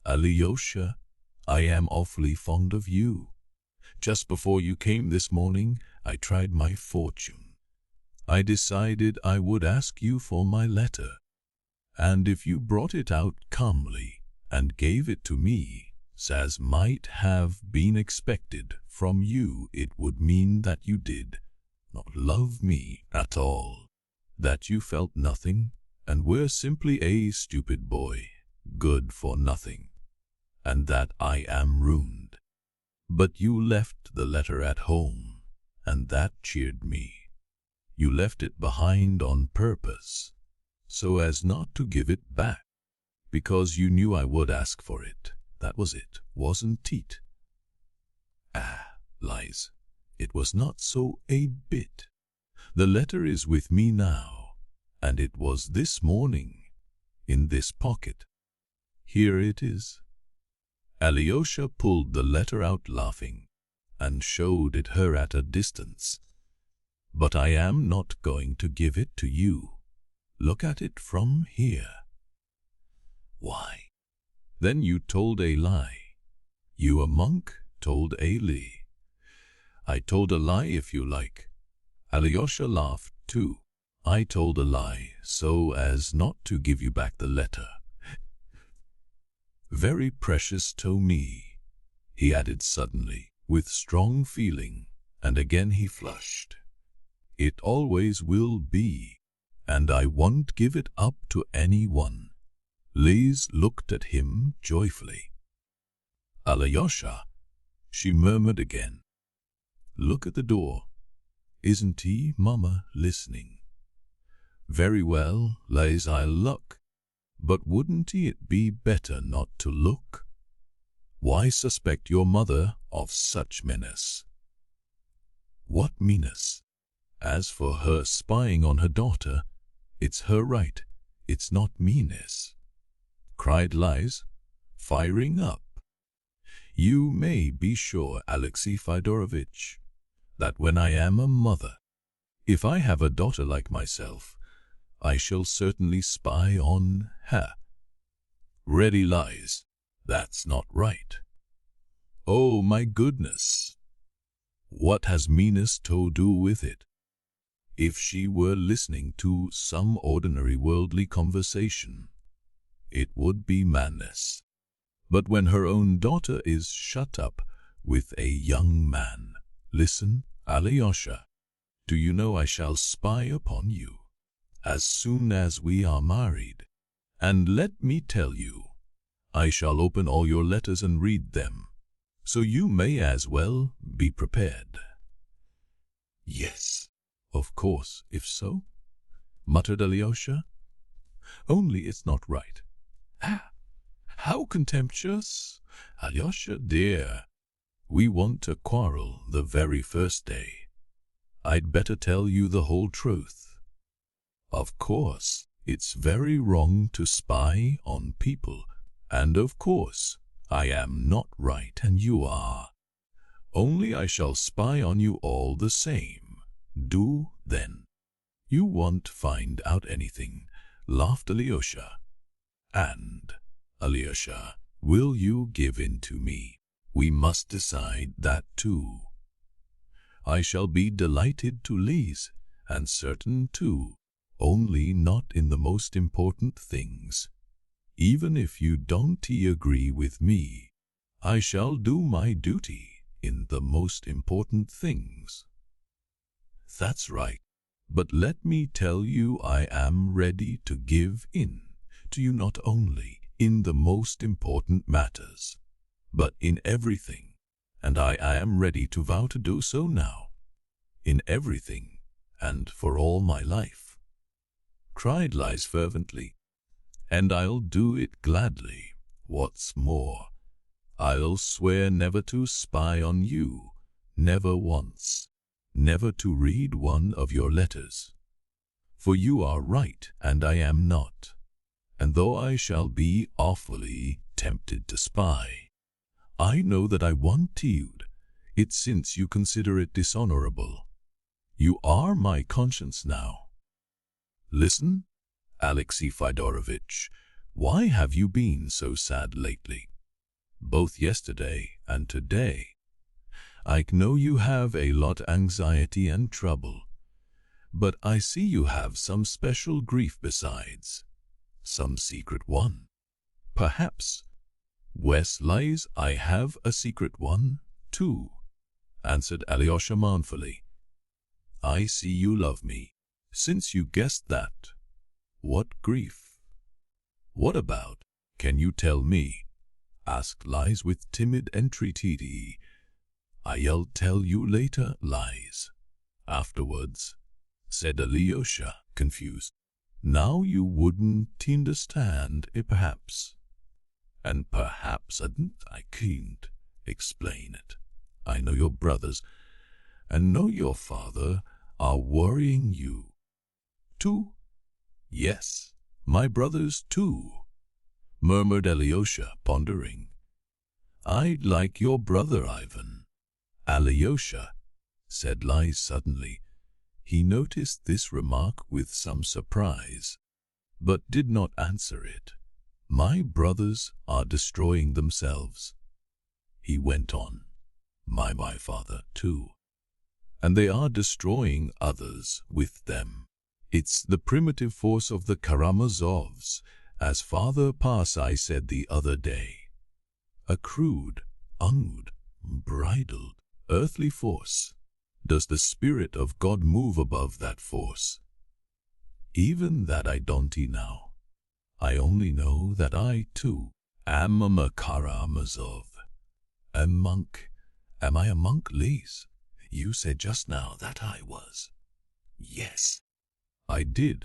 Alyosha, I am awfully fond of you. Just before you came this morning, I tried my fortune. I decided I would ask you for my letter, and if you brought it out calmly and gave it to me, as might have been expected from you, it would mean that you did not love me at all, that you felt nothing and were simply a stupid boy, good for nothing, and that I am ruined. But you left the letter at home, and that cheered me. You left it behind on purpose, so as not to give it back, because you knew I would ask for it. That was it, wasn't it? Lies. It was not so a bit. The letter is with me now, and it was this morning, in this pocket. Here it is. Alyosha pulled the letter out laughing, and showed it her at a distance. But I am not going to give it to you. Look at it from here. Why? Then you told a lie. You, a monk, told a lie. I told a lie, if you like. Alyosha laughed too. I told a lie so as not to give you back the letter. Very precious to me, he added suddenly, with strong feeling, and again he flushed. It always will be, and I won't give it up to anyone. Liz looked at him joyfully. Alyosha, she murmured again. Look at the door. Isn't he, Mama, listening? Very well, Liz, I'll look. But wouldn't it be better not to look? Why suspect your mother of such menace? What menace? As for her spying on her daughter, it's her right, it's not meanness, cried Liz, firing up. You may be sure, Alexey Fyodorovitch, that when I am a mother, if I have a daughter like myself, I shall certainly spy on her. Ready, Liz, that's not right. Oh my goodness, what has meanness to do with it? If she were listening to some ordinary worldly conversation, it would be madness. But when her own daughter is shut up with a young man, listen, Alyosha, do you know I shall spy upon you as soon as we are married, and let me tell you, I shall open all your letters and read them, so you may as well be prepared. Yes, of course, if so, muttered Alyosha. Only it's not right. How contemptuous! Alyosha, dear, we want to quarrel the very first day. I'd better tell you the whole truth. Of course, it's very wrong to spy on people, and of course, I am not right and you are. Only I shall spy on you all the same. Do, then. You won't find out anything, laughed Alyosha. And, Alyosha, will you give in to me? We must decide that too. I shall be delighted to Liz, and certain too, only not in the most important things. Even if you don't agree with me, I shall do my duty in the most important things. That's right, but let me tell you I am ready to give in to you not only in the most important matters, but in everything, and I am ready to vow to do so now, in everything, and for all my life, cried Liz fervently, and I'll do it gladly. What's more, I'll swear never to spy on you, never once, never to read one of your letters. For you are right and I am not, and though I shall be awfully tempted to spy, I know that I won't yield it since you consider it dishonorable. You are my conscience now. Listen, Alexey Fyodorovitch, why have you been so sad lately? Both yesterday and today. I know you have a lot anxiety and trouble, but I see you have some special grief besides, some secret one. Perhaps Wes lies, I have a secret one, too, answered Alyosha mournfully. I see you love me, since you guessed that. What grief? What about? Can you tell me? Asked Lies with timid entreaty. I'll tell you later, Lies. Afterwards, said Alyosha, confused. Now you wouldn't understand, perhaps. And perhaps I can't explain it. I know your brothers, and know your father, are worrying you. Too? Yes, my brothers too, murmured Alyosha, pondering. I'd like your brother, Ivan. Alyosha, said Lies suddenly. He noticed this remark with some surprise, but did not answer it. My brothers are destroying themselves, he went on. My father too. And they are destroying others with them. It's the primitive force of the Karamazovs, as Father Pasai said the other day. A crude, unbridled, earthly force. Does the Spirit of God move above that force? Even that I don't know. I only know that I, too, am a Karamazov. A monk. Am I a monk, Lise? You said just now that I was. Yes, I did.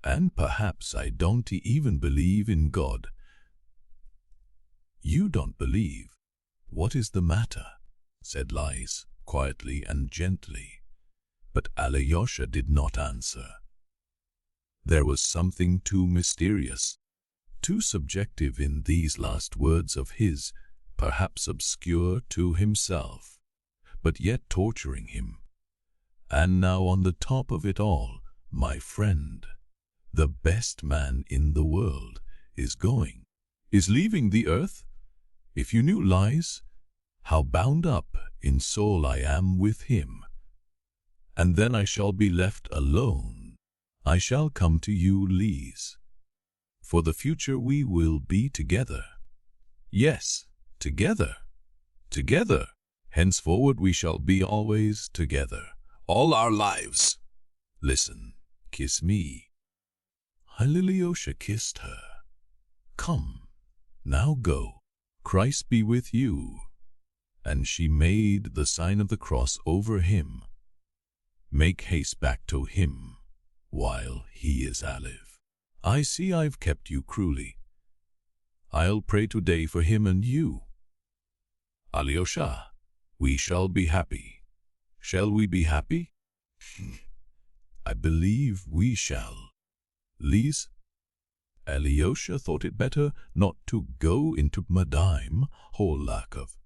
And perhaps I don't even believe in God. You don't believe? What is the matter? Said Lies, quietly and gently. But Alyosha did not answer. There was something too mysterious, too subjective in these last words of his, perhaps obscure to himself, but yet torturing him. And now on the top of it all, my friend, the best man in the world, is leaving the earth. If you knew, Lies, how bound up in soul I am with him. And then I shall be left alone. I shall come to you, Lise. For the future we will be together. Yes, together. Together. Henceforward we shall be always together. All our lives. Listen, kiss me. Alyosha kissed her. Come, now go. Christ be with you. And she made the sign of the cross over him. Make haste back to him, while he is alive. I see I've kept you cruelly. I'll pray today for him and you. Alyosha, we shall be happy. Shall we be happy? I believe we shall. Lise? Alyosha thought it better not to go into Madame Hohlakovs,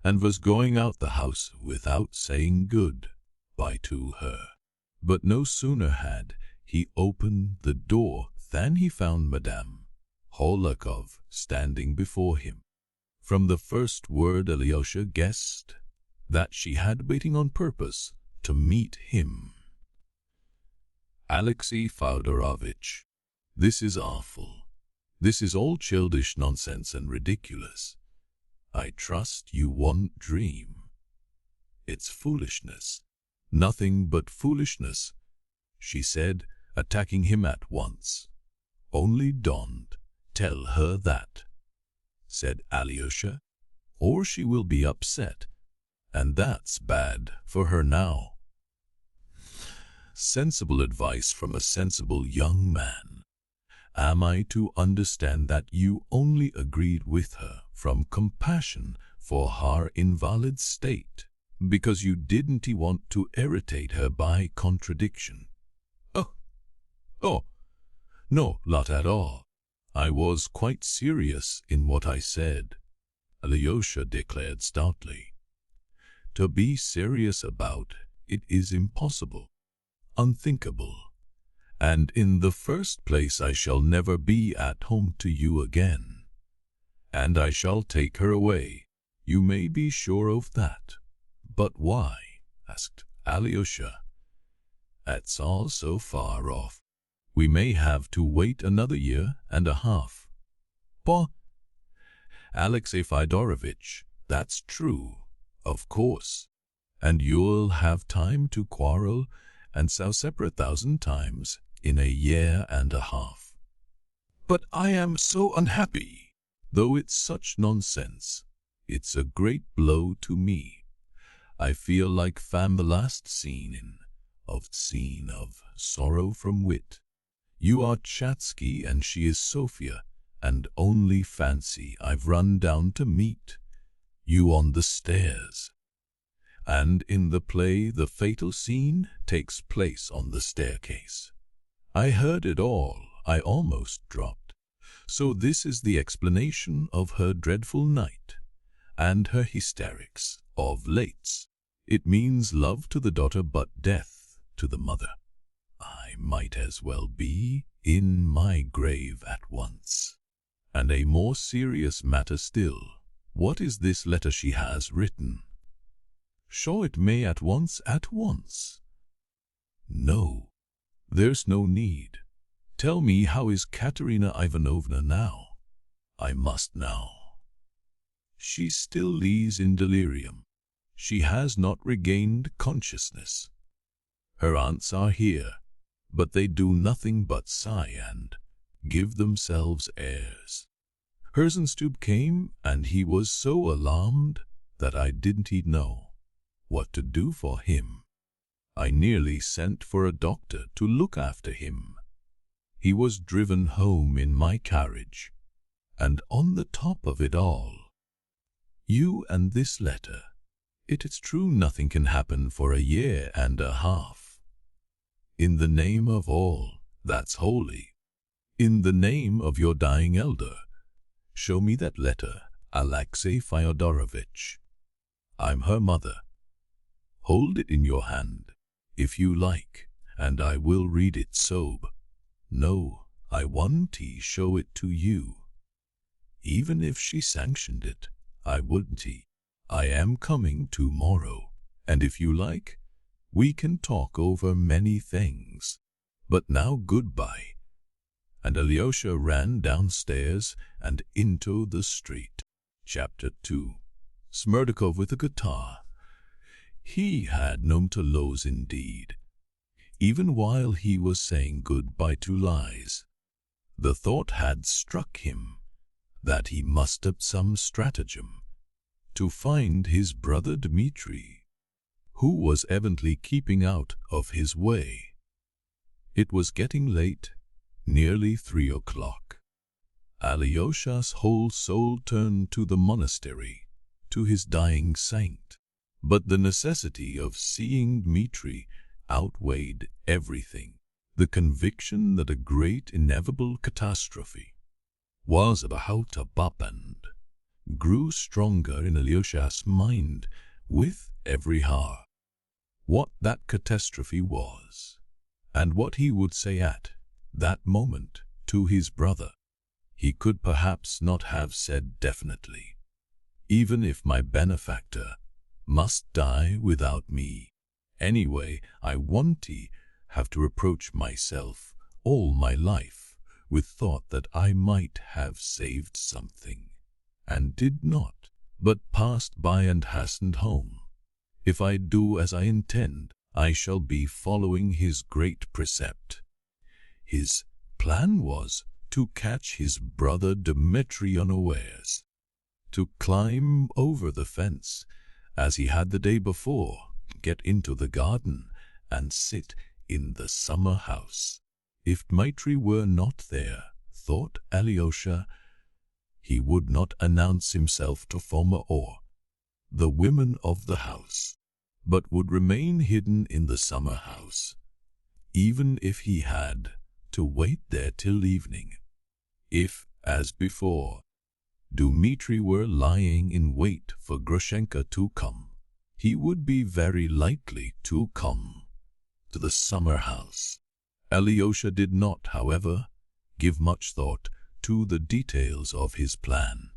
and was going out the house without saying good-bye to her. But no sooner had he opened the door than he found Madame Hohlakovs standing before him. From the first word Alyosha guessed that she had waiting on purpose to meet him. Alexey Fyodorovitch, this is awful. This is all childish nonsense and ridiculous. I trust you won't dream. It's foolishness. Nothing but foolishness, she said, attacking him at once. Only don't tell her that, said Alyosha, or she will be upset, and that's bad for her now. Sensible advice from a sensible young man. Am I to understand that you only agreed with her from compassion for her invalid state, because you didn't want to irritate her by contradiction? Oh, no, not at all. I was quite serious in what I said, Alyosha declared stoutly. To be serious about it is impossible, unthinkable. And in the first place I shall never be at home to you again. And I shall take her away, you may be sure of that. But why? Asked Alyosha. That's all so far off. We may have to wait another year and a half. Bah! Alexey Fyodorovich, that's true, of course. And you'll have time to quarrel and sow separate 1,000 times in a year and a half. But I am so unhappy. Though it's such nonsense, it's a great blow to me. I feel like the last scene of Sorrow from Wit. You are Chatsky and she is Sophia, and only fancy I've run down to meet you on the stairs. And in the play the fatal scene takes place on the staircase. I heard it all, I almost dropped. So this is the explanation of her dreadful night, and her hysterics of late. It means love to the daughter but death to the mother. I might as well be in my grave at once. And a more serious matter still, what is this letter she has written? Show it me at once. No, there's no need. Tell me, how is Katerina Ivanovna now? I must now. She still lies in delirium. She has not regained consciousness. Her aunts are here, but they do nothing but sigh and give themselves airs. Herzenstube came, and he was so alarmed that I didn't know what to do for him. I nearly sent for a doctor to look after him. He was driven home in my carriage, and on the top of it all, you and this letter. It's true nothing can happen for a year and a half. In the name of all that's holy, in the name of your dying elder, show me that letter, Alexey Fyodorovich. I'm her mother. Hold it in your hand, if you like, and I will read it sob. No, I want to show it to you. Even if she sanctioned it, I wouldn't. I am coming tomorrow, and if you like, we can talk over many things. But now goodbye. And Alyosha ran downstairs and into the street. Chapter 2. Smerdyakov with a guitar. He had known to lose indeed. Even while he was saying goodbye to lies, the thought had struck him that he must have some stratagem to find his brother Dmitri, who was evidently keeping out of his way. It was getting late, nearly 3 o'clock. Alyosha's whole soul turned to the monastery, to his dying saint. But the necessity of seeing Dmitri outweighed everything. The conviction that a great inevitable catastrophe was about to happen grew stronger in Alyosha's mind with every hour. What that catastrophe was, and what he would say at that moment to his brother, he could perhaps not have said definitely. Even if my benefactor must die without me, anyway, I won't have to reproach myself all my life with thought that I might have saved something, and did not, but passed by and hastened home. If I do as I intend, I shall be following his great precept. His plan was to catch his brother Dmitri unawares, to climb over the fence, as he had the day before, get into the garden, and sit in the summer house. If Dmitri were not there, thought Alyosha, he would not announce himself to Foma or the women of the house, but would remain hidden in the summer house, even if he had to wait there till evening. If, as before, Dmitri were lying in wait for Grushenka to come, he would be very likely to come to the summer house. Alyosha did not, however, give much thought to the details of his plan,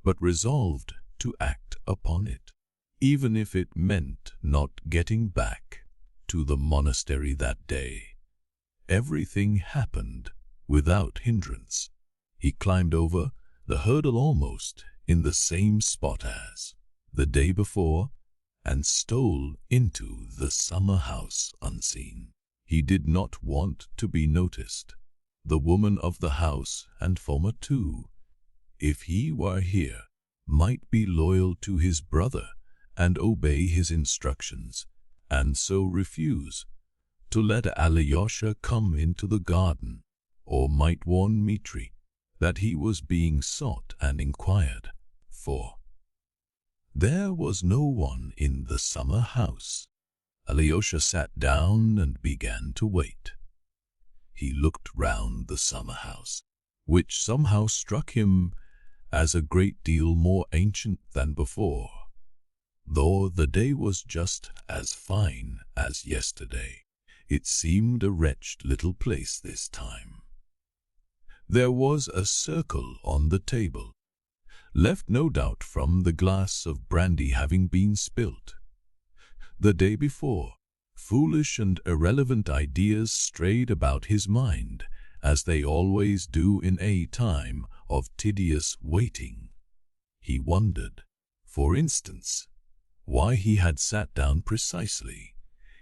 but resolved to act upon it, even if it meant not getting back to the monastery that day. Everything happened without hindrance. He climbed over the hurdle almost in the same spot as the day before and stole into the summer house unseen. He did not want to be noticed. The woman of the house and Foma too, if he were here, might be loyal to his brother and obey his instructions, and so refuse to let Alyosha come into the garden, or might warn Dmitri that he was being sought and inquired for. There was no one in the summer house. Alyosha sat down and began to wait. He looked round the summer house, which somehow struck him as a great deal more ancient than before, though the day was just as fine as yesterday. It seemed a wretched little place this time. There was a circle on the table, left no doubt from the glass of brandy having been spilt. The day before, foolish and irrelevant ideas strayed about his mind, as they always do in a time of tedious waiting. He wondered, for instance, why he had sat down precisely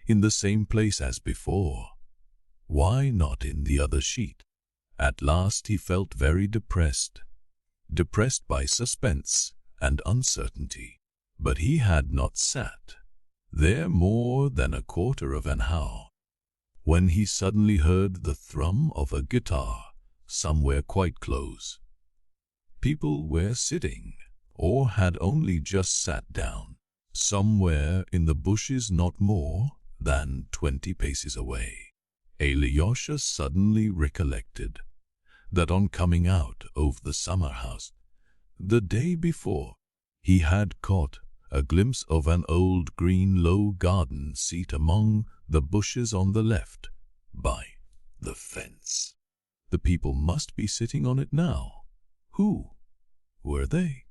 in the same place as before. Why not in the other sheet? At last he felt very depressed by suspense and uncertainty. But he had not sat there more than a quarter of an hour, when he suddenly heard the thrum of a guitar somewhere quite close. People were sitting, or had only just sat down, somewhere in the bushes not more than 20 paces away. Alyosha suddenly recollected that on coming out of the summer house the day before, he had caught a glimpse of an old green low garden seat among the bushes on the left, by the fence. The people must be sitting on it now. Who were they?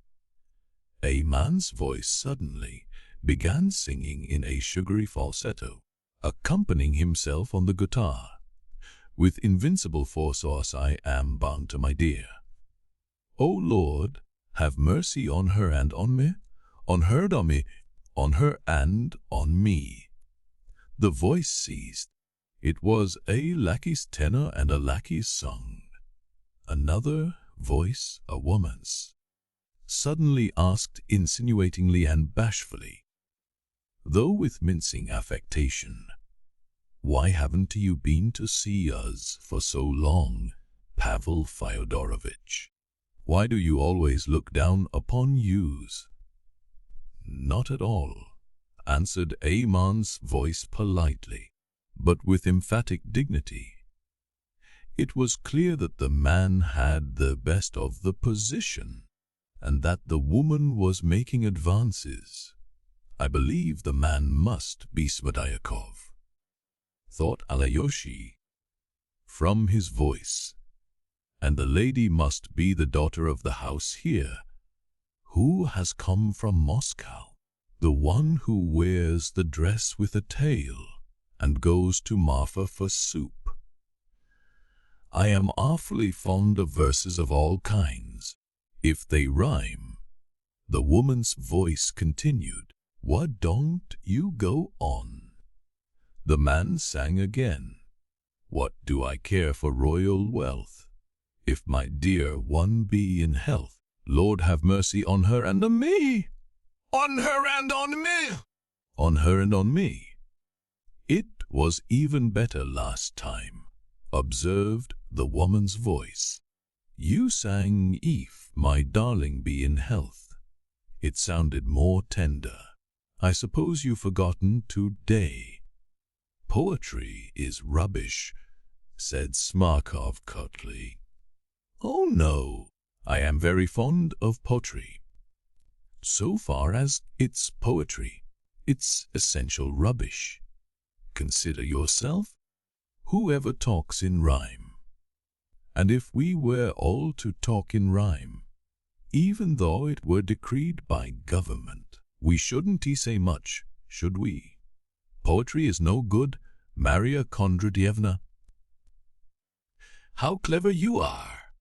A man's voice suddenly began singing in a sugary falsetto, accompanying himself on the guitar. With invincible force I am bound to my dear. O Lord, have mercy on her and on me, on her and on me. The voice ceased. It was a lackey's tenor and a lackey's song. Another voice, a woman's, suddenly asked insinuatingly and bashfully, though with mincing affectation, "Why haven't you been to see us for so long, Pavel Fyodorovitch? Why do you always look down upon youths?" "Not at all," answered a man's voice politely, but with emphatic dignity. It was clear that the man had the best of the position, and that the woman was making advances. "I believe the man must be Smerdyakov," thought Alyosha from his voice, "and the lady must be the daughter of the house here, who has come from Moscow, the one who wears the dress with a tail and goes to Marfa for soup. I am awfully fond of verses of all kinds, if they rhyme." The woman's voice continued, "Why don't you go on?" The man sang again, "What do I care for royal wealth, if my dear one be in health? Lord have mercy on her and on me, on her and on me, on her and on me." "It was even better last time," observed the woman's voice. "You sang, 'If my darling be in health.' It sounded more tender. I suppose you've forgotten today." "Poetry is rubbish," said Smerdyakov curtly. "Oh no, I am very fond of poetry. So far as it's poetry, it's essential rubbish. Consider yourself. Whoever talks in rhyme? And if we were all to talk in rhyme, even though it were decreed by government, we shouldn't say much, should we? Poetry is no good, Maria Kondratyevna." How clever you are!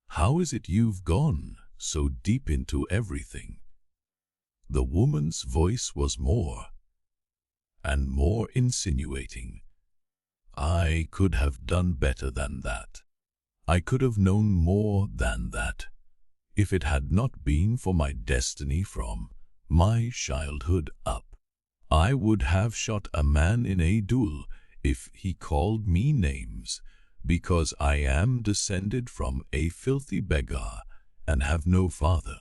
"How is it you've gone so deep into everything. The woman's voice was more and more insinuating. I could have done better than that. I could have known more than that, if it had not been for my destiny from my childhood up. I would have shot a man in a duel if he called me names, because I am descended from a filthy beggar and have no father,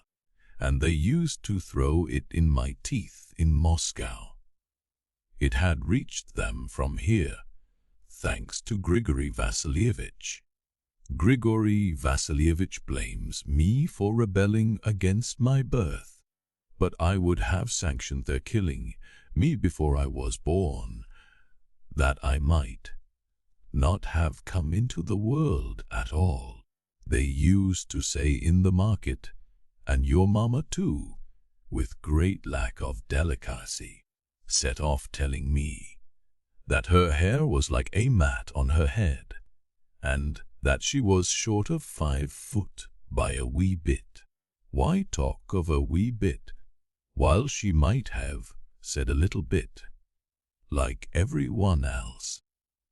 and they used to throw it in my teeth in Moscow. It had reached them from here, thanks to Grigory Vassilievich. Grigory Vassilievich blames me for rebelling against my birth, but I would have sanctioned their killing me before I was born, that I might not have come into the world at all. They used to say in the market, and your mamma too, with great lack of delicacy, set off telling me that her hair was like a mat on her head, and that she was short of 5 foot by a wee bit. Why talk of a wee bit, while she might have said a little bit, like everyone else?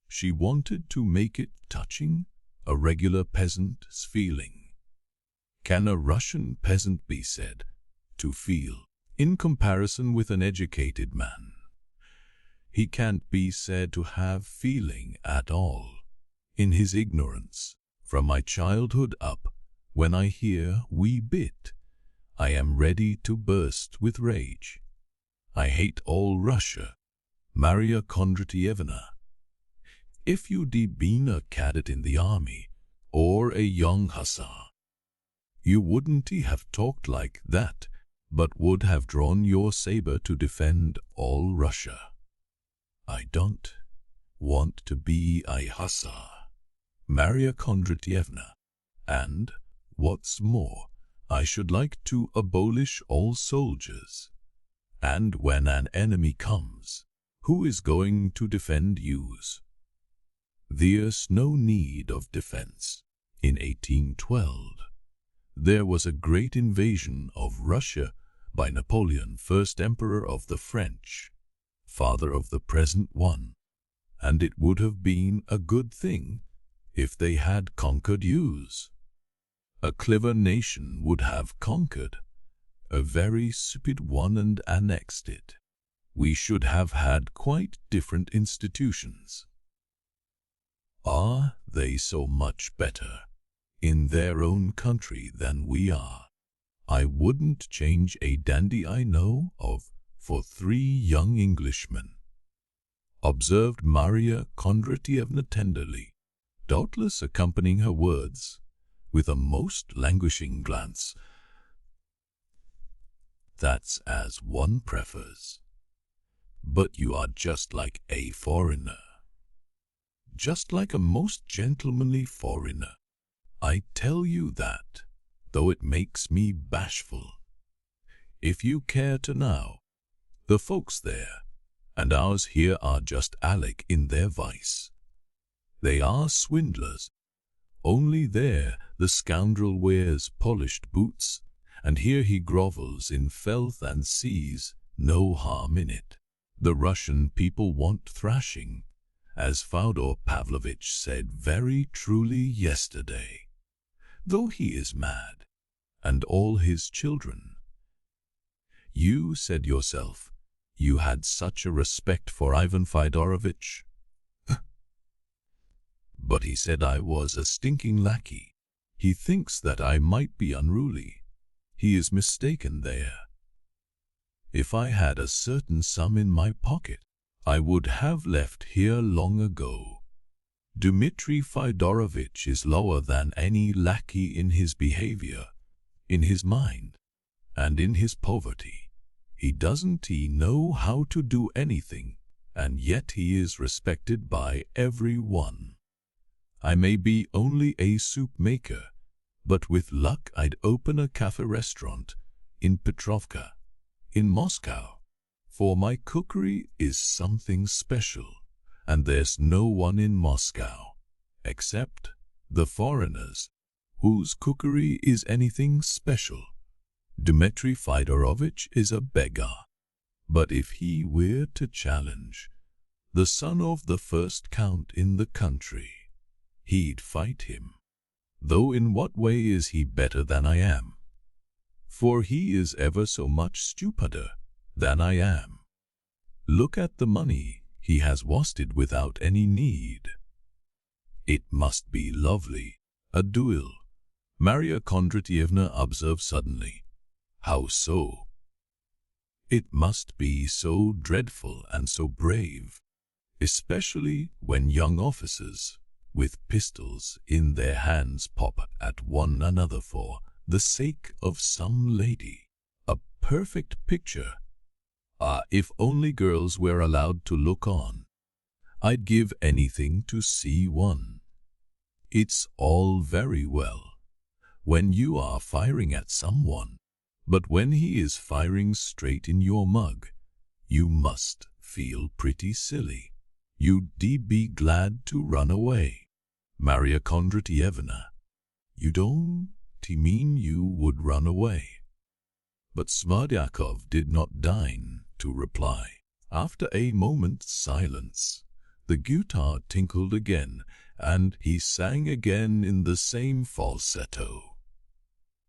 She wanted to make it touching, a regular peasant's feeling. Can a Russian peasant be said to feel in comparison with an educated man? He can't be said to have feeling at all. In his ignorance, from my childhood up, when I hear wee bit, I am ready to burst with rage. I hate all Russia, Maria Kondratievna. If you'd been a cadet in the army, or a young hussar, you wouldn't have talked like that, but would have drawn your saber to defend all Russia. I don't want to be a hussar, Maria Kondratievna, and, what's more, I should like to abolish all soldiers. And when an enemy comes, who is going to defend yous? There's no need of defense. In 1812, there was a great invasion of Russia by Napoleon, first Emperor of the French, father of the present one, and it would have been a good thing if they had conquered yous. A clever nation would have conquered a very stupid one and annexed it. We should have had quite different institutions. Are they so much better in their own country than we are? I wouldn't change a dandy I know of for 3 young Englishmen, observed Maria Kondratievna tenderly, doubtless accompanying her words with a most languishing glance. That's as one prefers. But you are just like a foreigner. Just like a most gentlemanly foreigner. I tell you that, though it makes me bashful. If you care to know, the folks there and ours here are just alike in their vice. They are swindlers. Only there the scoundrel wears polished boots, and here he grovels in filth and sees no harm in it. The Russian people want thrashing, as Fyodor Pavlovich said very truly yesterday, though he is mad, and all his children. You said yourself you had such a respect for Ivan Fyodorovich. But he said I was a stinking lackey. He thinks that I might be unruly. He is mistaken there. If I had a certain sum in my pocket, I would have left here long ago. Dmitri Fyodorovich is lower than any lackey in his behavior, in his mind, and in his poverty. He doesn't know how to do anything, and yet he is respected by everyone. I may be only a soup maker, but with luck I'd open a cafe restaurant in Petrovka, in Moscow, for my cookery is something special, and there's no one in Moscow, except the foreigners, whose cookery is anything special. Dmitri Fyodorovich is a beggar. But if he were to challenge the son of the first count in the country, he'd fight him. Though in what way is he better than I am? For he is ever so much stupider than I am. Look at the money he has wasted without any need. It must be lovely. A duel, Maria Kondratyevna observed suddenly. How so? It must be so dreadful and so brave, especially when young officers with pistols in their hands pop at one another for the sake of some lady. A perfect picture. If only girls were allowed to look on. I'd give anything to see one. It's all very well when you are firing at someone, but when he is firing straight in your mug, you must feel pretty silly. You'd be glad to run away. Maria Kondratyevna, you don't mean you would run away? But Smerdyakov did not deign to reply. After a moment's silence, the guitar tinkled again, and he sang again in the same falsetto.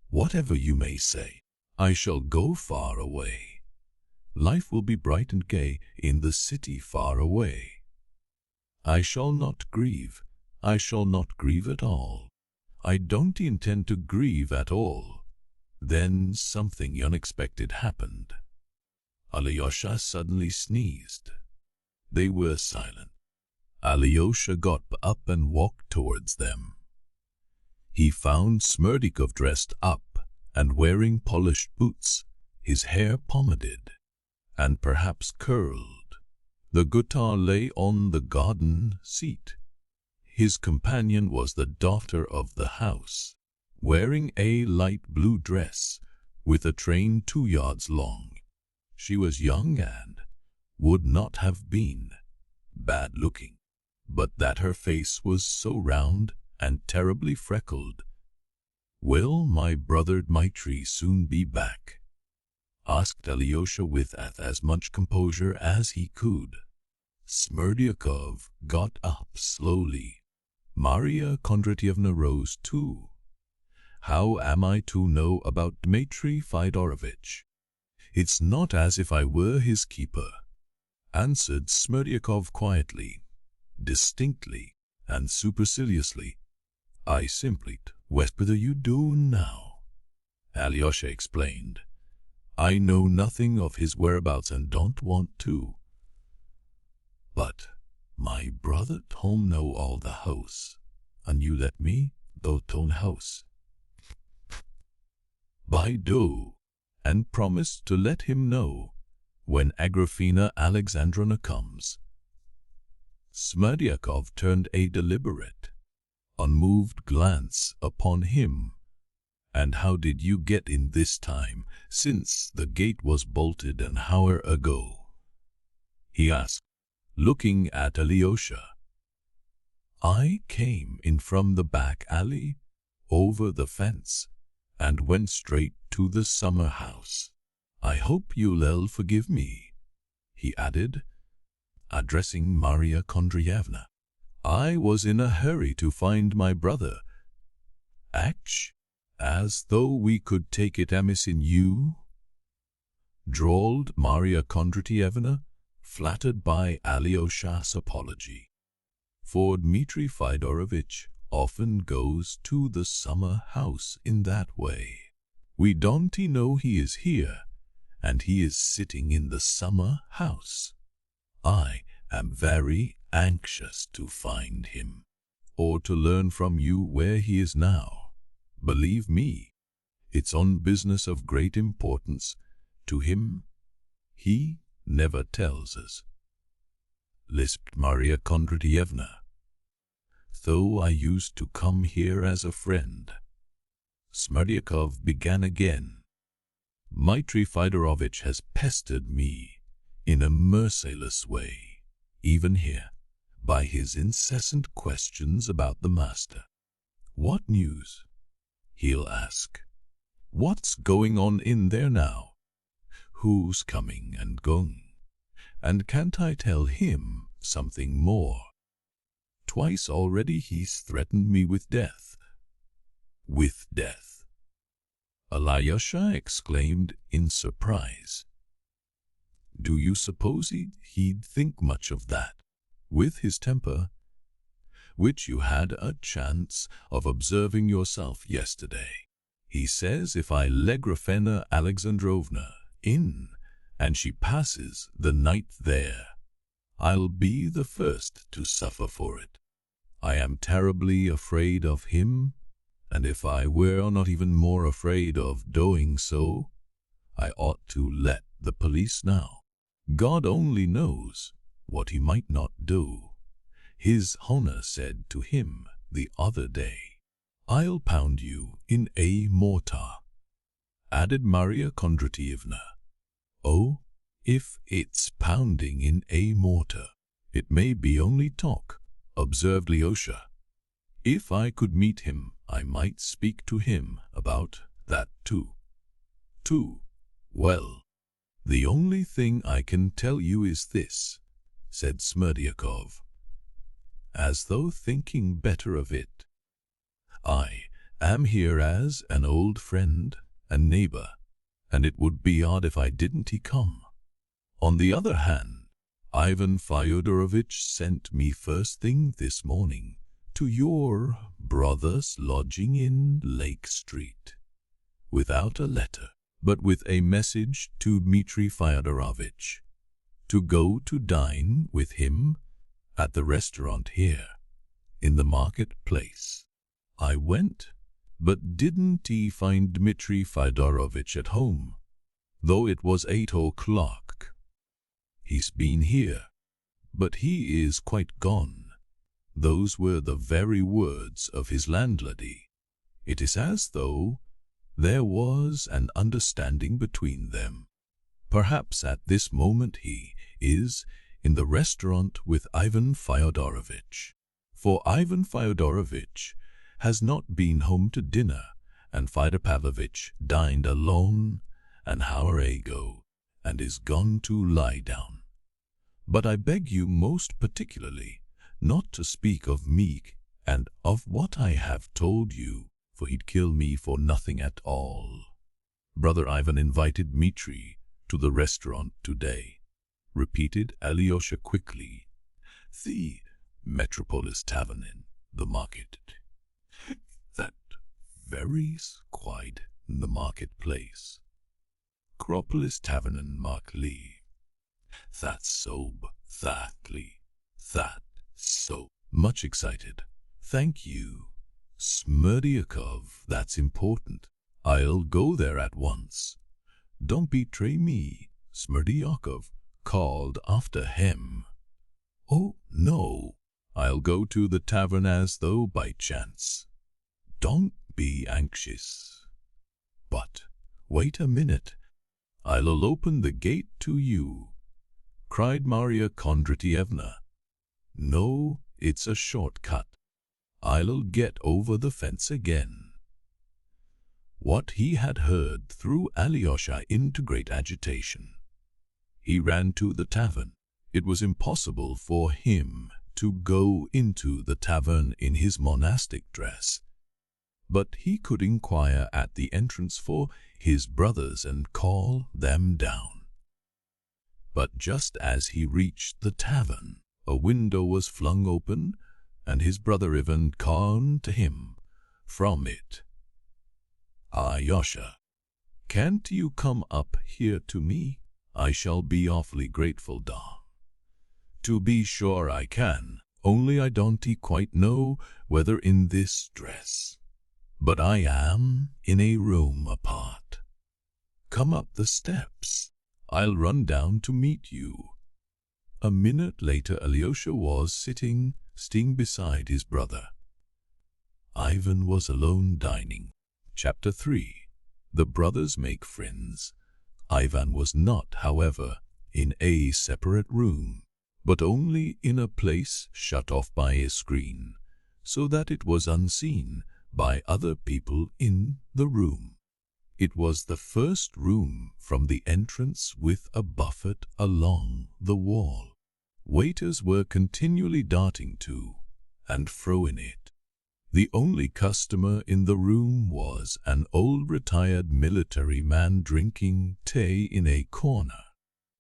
Whatever you may say, I shall go far away. Life will be bright and gay in the city far away. I shall not grieve. I shall not grieve at all. I don't intend to grieve at all. Then something unexpected happened. Alyosha suddenly sneezed. They were silent. Alyosha got up and walked towards them. He found Smerdyakov dressed up and wearing polished boots, his hair pomaded, and perhaps curled. The guitar lay on the garden seat. His companion was the daughter of the house, wearing a light blue dress with a train 2 yards long. She was young and would not have been bad-looking, but that her face was so round and terribly freckled. "Will my brother Dmitri soon be back?" asked Alyosha with as much composure as he could. Smerdyakov got up slowly. Maria Kondratyevna rose too. "How am I to know about Dmitri Fyodorovich? It's not as if I were his keeper," answered Smerdyakov quietly, distinctly, and superciliously. "I simply whether you do now," Alyosha explained. "I know nothing of his whereabouts and don't want to. But my brother Tom know all the house, and you let me go to house by do, and promise to let him know when Agrafena Alexandrovna comes." Smerdyakov turned a deliberate, unmoved glance upon him. "And how did you get in this time, since the gate was bolted an hour ago?" he asked, looking at Alyosha. "I came in from the back alley, over the fence, and went straight to the summer house. I hope you'll forgive me," he added, addressing Maria Kondratyevna. "I was in a hurry to find my brother. As though we could take it amiss in you," drawled Maria Kondratyevna, flattered by Alyosha's apology. "For Dmitri Fyodorovich often goes to the summer house in that way. We don't know he is here, and he is sitting in the summer house. I am very anxious to find him, or to learn from you where he is now. Believe me, it's on business of great importance to him. He never tells us," lisped Maria Kondratyevna. "Though I used to come here as a friend." Smerdyakov began again. "Dmitri Fyodorovich has pestered me in a merciless way, even here, by his incessant questions about the master. What news? he'll ask. What's going on in there now? Who's coming and going? And can't I tell him something more? Twice already he's threatened me with death. With death? Alyosha exclaimed in surprise. Do you suppose he'd think much of that? With his temper, which you had a chance of observing yourself yesterday. He says if I leg Grafena Alexandrovna in, and she passes the night there, I'll be the first to suffer for it. I am terribly afraid of him, and if I were not even more afraid of doing so, I ought to let the police know. God only knows what he might not do. His Honor said to him the other day, I'll pound you in a mortar, added Maria Kondratievna. Oh, if it's pounding in a mortar, it may be only talk, observed Alyosha. If I could meet him, I might speak to him about that too. Well, the only thing I can tell you is this, said Smerdyakov, as though thinking better of it. I am here as an old friend and neighbor, and it would be odd if I didn't come. On the other hand, Ivan Fyodorovitch sent me first thing this morning to your brother's lodging in Lake Street, without a letter, but with a message to Dmitri Fyodorovitch to go to dine with him at the restaurant here in the marketplace. I went, but didn't find Dmitri Fyodorovitch at home, though it was 8 o'clock. He's been here, but he is quite gone. Those were the very words of his landlady. It is as though there was an understanding between them. Perhaps at this moment he is in the restaurant with Ivan Fyodorovitch, for Ivan Fyodorovitch has not been home to dinner, and Fyodor Pavlovitch dined alone an hour ago and is gone to lie down. But I beg you most particularly not to speak of me and of what I have told you, for he'd kill me for nothing at all. Brother Ivan invited Dmitri to the restaurant today, repeated Alyosha quickly. The Metropolis Tavern in the market. That varies quite in the marketplace. Acropolis Tavern in Markley. That's so, that so. Much excited. Thank you, Smerdyakov, that's important. I'll go there at once. Don't betray me, Smerdyakov called after him. Oh, no, I'll go to the tavern as though by chance. Don't be anxious. But wait a minute, I'll open the gate to you, cried Maria Kondratievna. No, it's a shortcut. I'll get over the fence again. What he had heard threw Alyosha into great agitation. He ran to the tavern. It was impossible for him to go into the tavern in his monastic dress, but he could inquire at the entrance for his brothers and call them down. But just as he reached the tavern, a window was flung open, and his brother Ivan called to him from it. Alyosha, can't you come up here to me? I shall be awfully grateful, da. To be sure I can, only I don't quite know whether in this dress. But I am in a room apart. Come up the steps. I'll run down to meet you. A minute later Alyosha was sitting beside his brother. Ivan was alone dining. Chapter 3. The brothers make friends. Ivan was not, however, in a separate room, but only in a place shut off by a screen, so that it was unseen by other people in the room. It was the first room from the entrance with a buffet along the wall. Waiters were continually darting to and fro in it. The only customer in the room was an old retired military man drinking tea in a corner.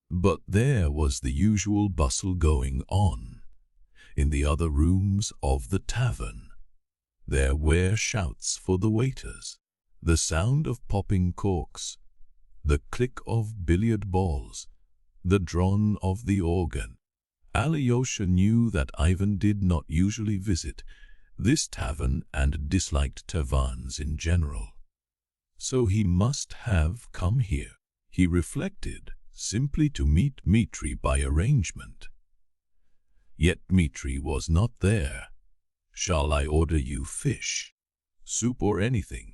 But there was the usual bustle going on in the other rooms of the tavern. There were shouts for the waiters, the sound of popping corks, the click of billiard balls, the drone of the organ. Alyosha knew that Ivan did not usually visit this tavern and disliked taverns in general. So he must have come here, he reflected, simply to meet Dmitri by arrangement. Yet Dmitri was not there. "Shall I order you fish, soup or anything?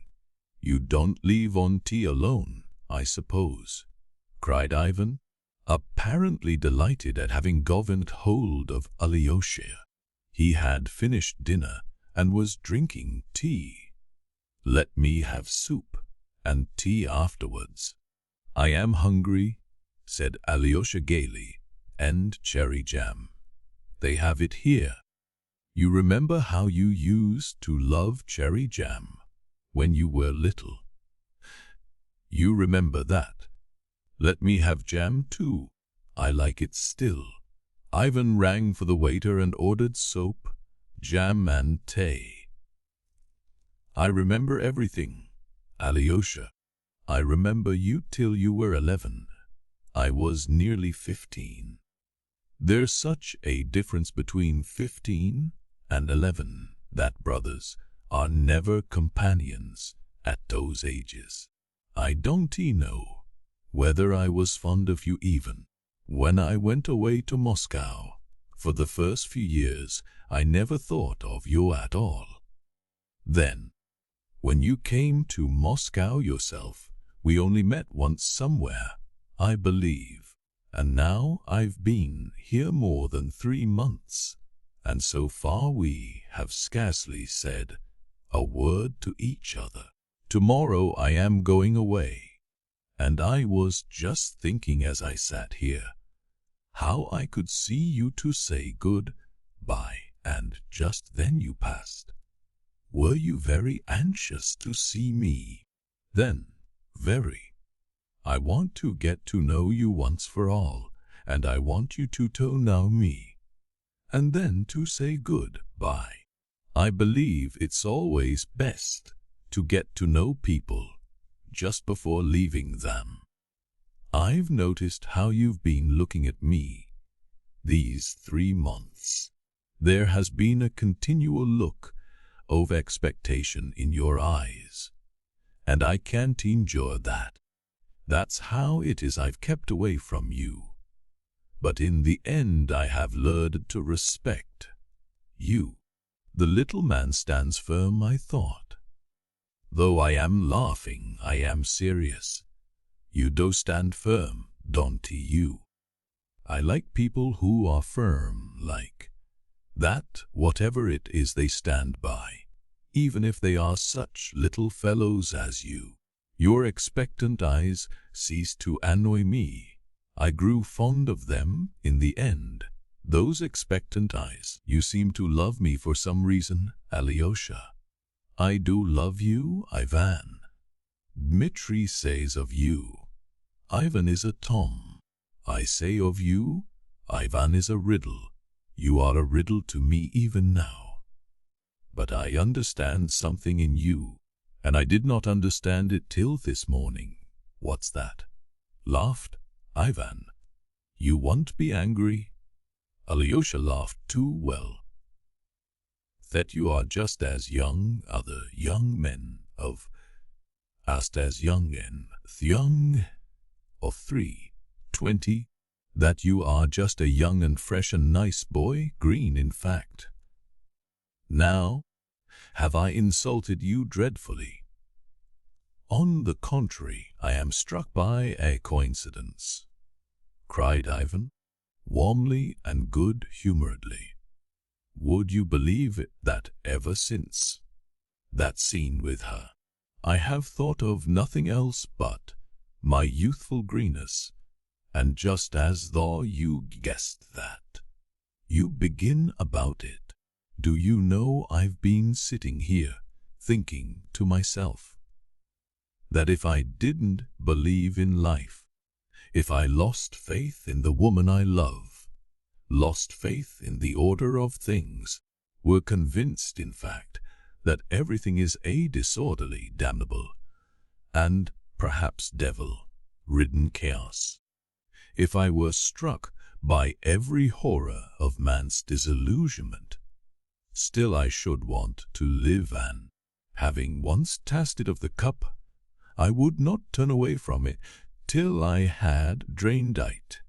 You don't leave on tea alone, I suppose," cried Ivan, apparently delighted at having gotten hold of Alyosha. He had finished dinner and was drinking tea. "Let me have soup and tea afterwards. I am hungry," said Alyosha gaily, "and cherry jam. They have it here. You remember how you used to love cherry jam when you were little? You remember that? Let me have jam too. I like it still." Ivan rang for the waiter and ordered soap, jam and tea. "I remember everything, Alyosha. I remember you till you were 11. I was nearly 15. There's such a difference between 15 and 11 that brothers are never companions at those ages. I don't know whether I was fond of you even when I went away to Moscow. For the first few years I never thought of you at all. Then, when you came to Moscow yourself, we only met once somewhere, I believe, and now I've been here more than 3 months, and so far we have scarcely said a word to each other. Tomorrow I am going away, and I was just thinking as I sat here how I could see you to say good-bye, and just then you passed. Were you very anxious to see me? Then, very. I want to get to know you once for all, and I want you to know me, and then to say good-bye. I believe it's always best to get to know people just before leaving them. I've noticed how you've been looking at me these 3 months. There has been a continual look of expectation in your eyes, and I can't endure that. That's how it is I've kept away from you. But in the end I have learned to respect you." The little man stands firm, I thought. "Though I am laughing, I am serious. You do stand firm, don't you? I like people who are firm like that, whatever it is they stand by, even if they are such little fellows as you. Your expectant eyes ceased to annoy me. I grew fond of them in the end. Those expectant eyes. You seem to love me for some reason, Alyosha." "I do love you, Ivan. Dmitri says of you, Ivan is a tom. I say of you, Ivan is a riddle. You are a riddle to me even now. But I understand something in you, and I did not understand it till this morning." "What's that?" laughed Ivan. "You won't be angry?" Alyosha laughed too. "Well, that you are just as young other young men of as young of 3-20, that you are just a young and fresh and nice boy, green in fact. Now, have I insulted you dreadfully?" "On the contrary, I am struck by a coincidence," cried Ivan, warmly and good-humoredly. "Would you believe it that ever since that scene with her. I have thought of nothing else but my youthful greenness, and just as though you guessed that, you begin about it. Do you know I've been sitting here thinking to myself that if I didn't believe in life, if I lost faith in the woman I love, lost faith in the order of things, were convinced, in fact, that everything is a disorderly, damnable, and perhaps devil-ridden chaos, if I were struck by every horror of man's disillusionment, still I should want to live, and, having once tasted of the cup, I would not turn away from it till I had drained it.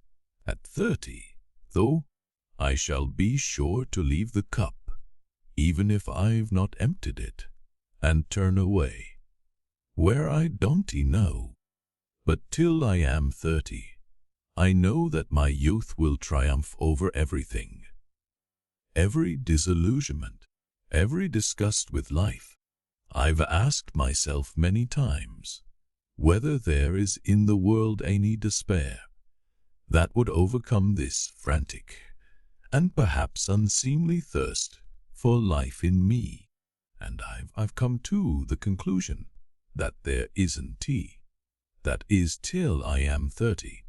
At 30, though, I shall be sure to leave the cup, even if I've not emptied it, and turn away, where I don't know. But till I am 30, I know that my youth will triumph over everything. Every disillusionment, every disgust with life. I've asked myself many times whether there is in the world any despair that would overcome this frantic and perhaps unseemly thirst for life in me, and I've come to the conclusion that there isn't. That is till I am 30,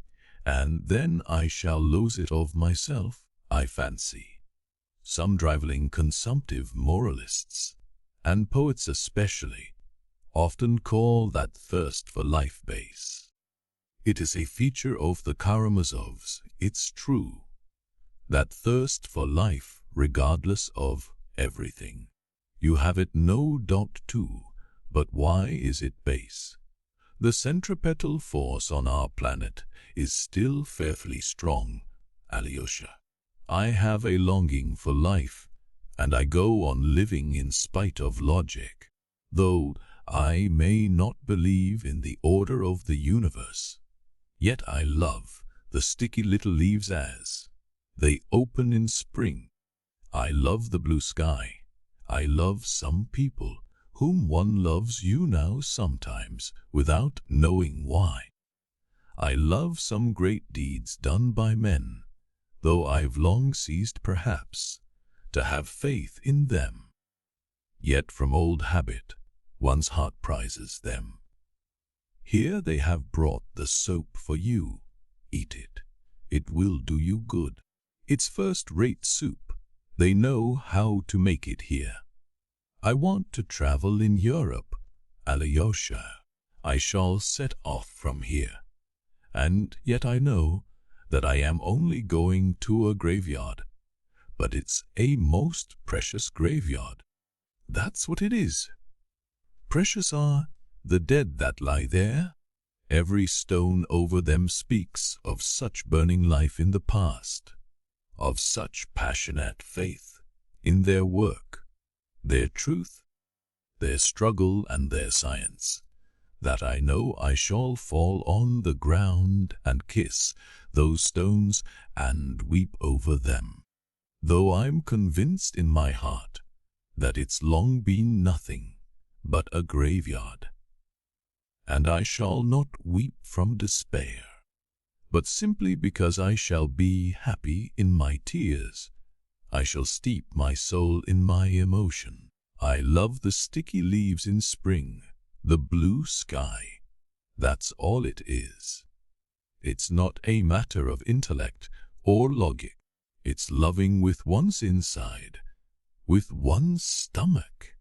and then I shall lose it of myself, I fancy. Some driveling consumptive moralists, and poets especially, often call that thirst for life base. It is a feature of the Karamazovs, it's true, that thirst for life regardless of everything. You have it no doubt too, but why is it base? The centripetal force on our planet is still fearfully strong, Alyosha. I have a longing for life, and I go on living in spite of logic, though I may not believe in the order of the universe. Yet I love the sticky little leaves as they open in spring. I love the blue sky. I love some people whom one loves you now sometimes without knowing why. I love some great deeds done by men, though I've long ceased perhaps to have faith in them. Yet from old habit one's heart prizes them. Here they have brought the soap for you. Eat it. It will do you good. It's first-rate soup. They know how to make it here. I want to travel in Europe, Alyosha. I shall set off from here. And yet I know that I am only going to a graveyard. But it's a most precious graveyard. That's what it is. Precious are the dead that lie there. Every stone over them speaks of such burning life in the past, of such passionate faith in their work, their truth, their struggle and their science, that I know I shall fall on the ground and kiss those stones and weep over them, though I'm convinced in my heart that it's long been nothing but a graveyard. And I shall not weep from despair, but simply because I shall be happy in my tears. I shall steep my soul in my emotion. I love the sticky leaves in spring, the blue sky. That's all it is. It's not a matter of intellect or logic. It's loving with one's inside, with one's stomach.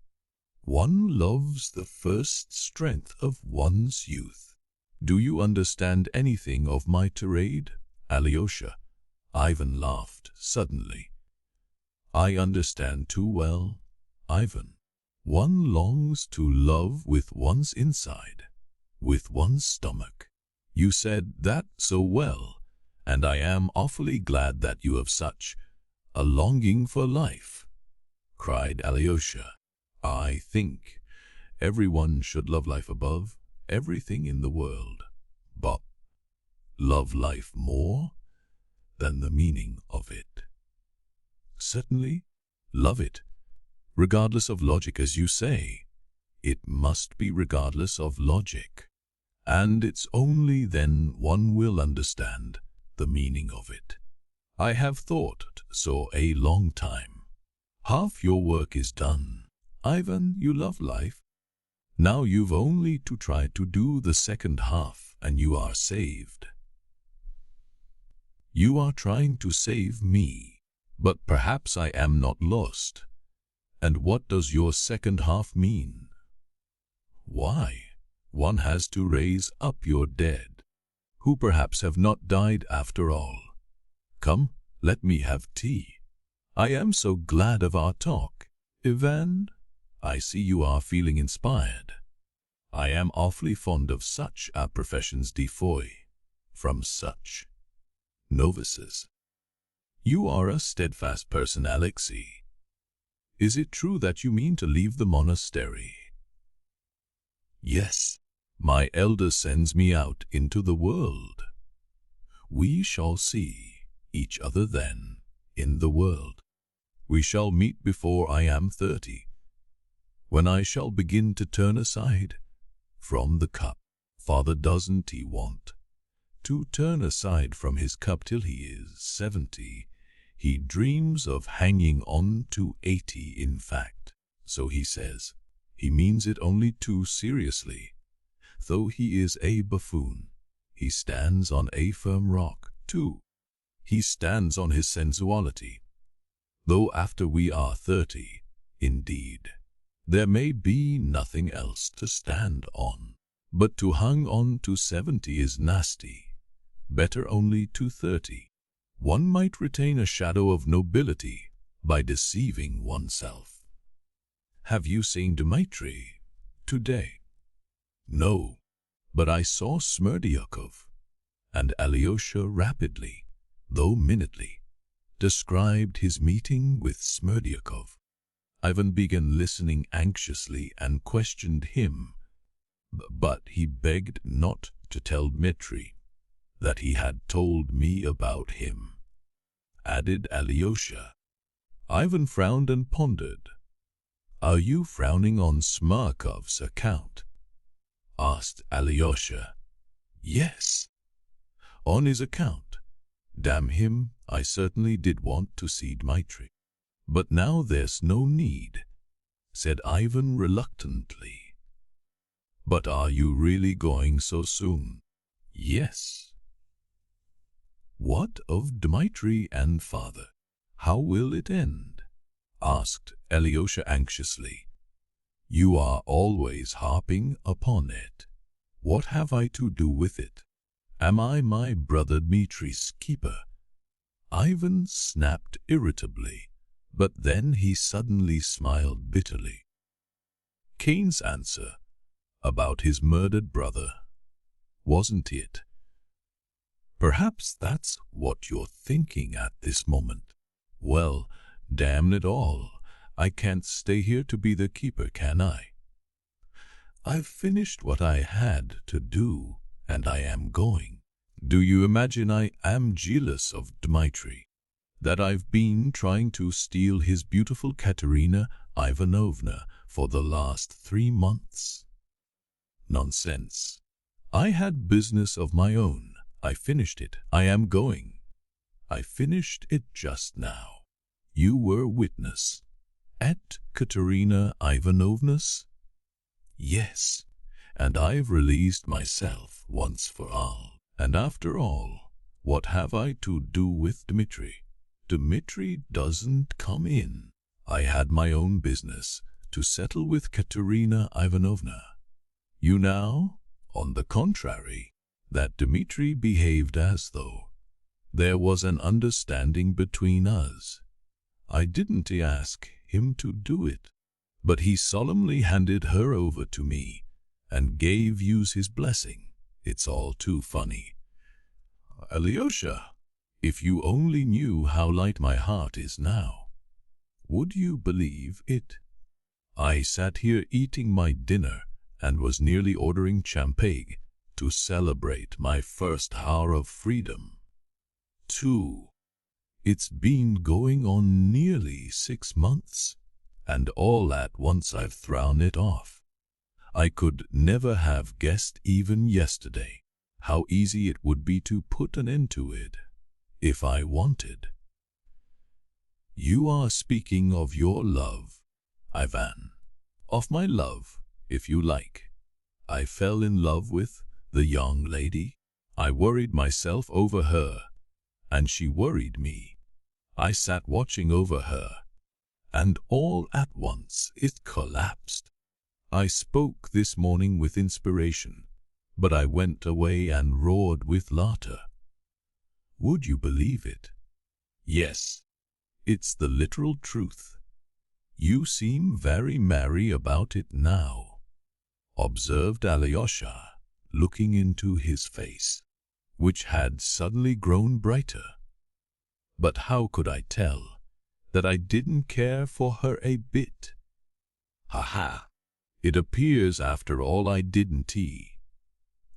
One loves the first strength of one's youth. Do you understand anything of my tirade, Alyosha? Ivan laughed suddenly. I understand too well, Ivan. One longs to love with one's inside, with one's stomach. You said that so well, and I am awfully glad that you have such a longing for life, cried Alyosha. I think everyone should love life above everything in the world, but love life more than the meaning of it. Certainly, love it, regardless of logic as you say. It must be regardless of logic, and it's only then one will understand the meaning of it. I have thought so a long time. Half your work is done. Ivan, you love life. Now you've only to try to do the second half and you are saved. You are trying to save me, but perhaps I am not lost. And what does your second half mean? Why, one has to raise up your dead, who perhaps have not died after all. Come, let me have tea. I am so glad of our talk. Ivan, I see you are feeling inspired. I am awfully fond of such a professions de foi, from such novices. You are a steadfast person, Alexei. Is it true that you mean to leave the monastery? Yes, my elder sends me out into the world. We shall see each other then in the world. We shall meet before I am 30, when I shall begin to turn aside from the cup. Father, doesn't he want to turn aside from his cup till he is 70? He dreams of hanging on to 80, in fact. So he says. He means it only too seriously. Though he is a buffoon, he stands on a firm rock, too. He stands on his sensuality. Though after we are 30, indeed, there may be nothing else to stand on. But to hang on to 70 is nasty. Better only to 30. One might retain a shadow of nobility by deceiving oneself. Have you seen Dmitri today? No, but I saw Smerdyakov, and Alyosha rapidly, though minutely, described his meeting with Smerdyakov. Ivan began listening anxiously and questioned him, but he begged not to tell Dmitri that he had told me about him, added Alyosha. Ivan frowned and pondered. Are you frowning on Smerdyakov's account? Asked Alyosha. Yes, on his account. Damn him, I certainly did want to see Dmitri. But now there's no need, said Ivan reluctantly. But are you really going so soon? Yes. What of Dmitri and father? How will it end? Asked Alyosha anxiously. You are always harping upon it. What have I to do with it? Am I my brother Dmitri's keeper? Ivan snapped irritably, but then he suddenly smiled bitterly. Cain's answer about his murdered brother, wasn't it? Perhaps that's what you're thinking at this moment. Well, damn it all, I can't stay here to be the keeper, can I? I've finished what I had to do, and I am going. Do you imagine I am jealous of Dmitri? That I've been trying to steal his beautiful Katerina Ivanovna for the last 3 months? Nonsense. I had business of my own. I finished it. I am going. I finished it just now. You were witness. At Katerina Ivanovna's? Yes, and I've released myself once for all. And after all, what have I to do with Dmitri? Dmitri doesn't come in. I had my own business to settle with Katerina Ivanovna. You now, on the contrary, that Dmitri behaved as though there was an understanding between us. I didn't ask him to do it, but he solemnly handed her over to me and gave you his blessing. It's all too funny. Alyosha, if you only knew how light my heart is now, would you believe it? I sat here eating my dinner and was nearly ordering champagne to celebrate my first hour of freedom. 2. It's been going on nearly 6 months, and all at once I've thrown it off. I could never have guessed even yesterday how easy it would be to put an end to it, if I wanted. You are speaking of your love, Ivan. Of my love, if you like. I fell in love with the young lady. I worried myself over her, and she worried me. I sat watching over her, and all at once it collapsed. I spoke this morning with inspiration, but I went away and roared with laughter. Would you believe it? Yes, it's the literal truth. You seem very merry about it now, observed Alyosha, looking into his face, which had suddenly grown brighter. But how could I tell that I didn't care for her a bit? Ha! It appears after all I didn't.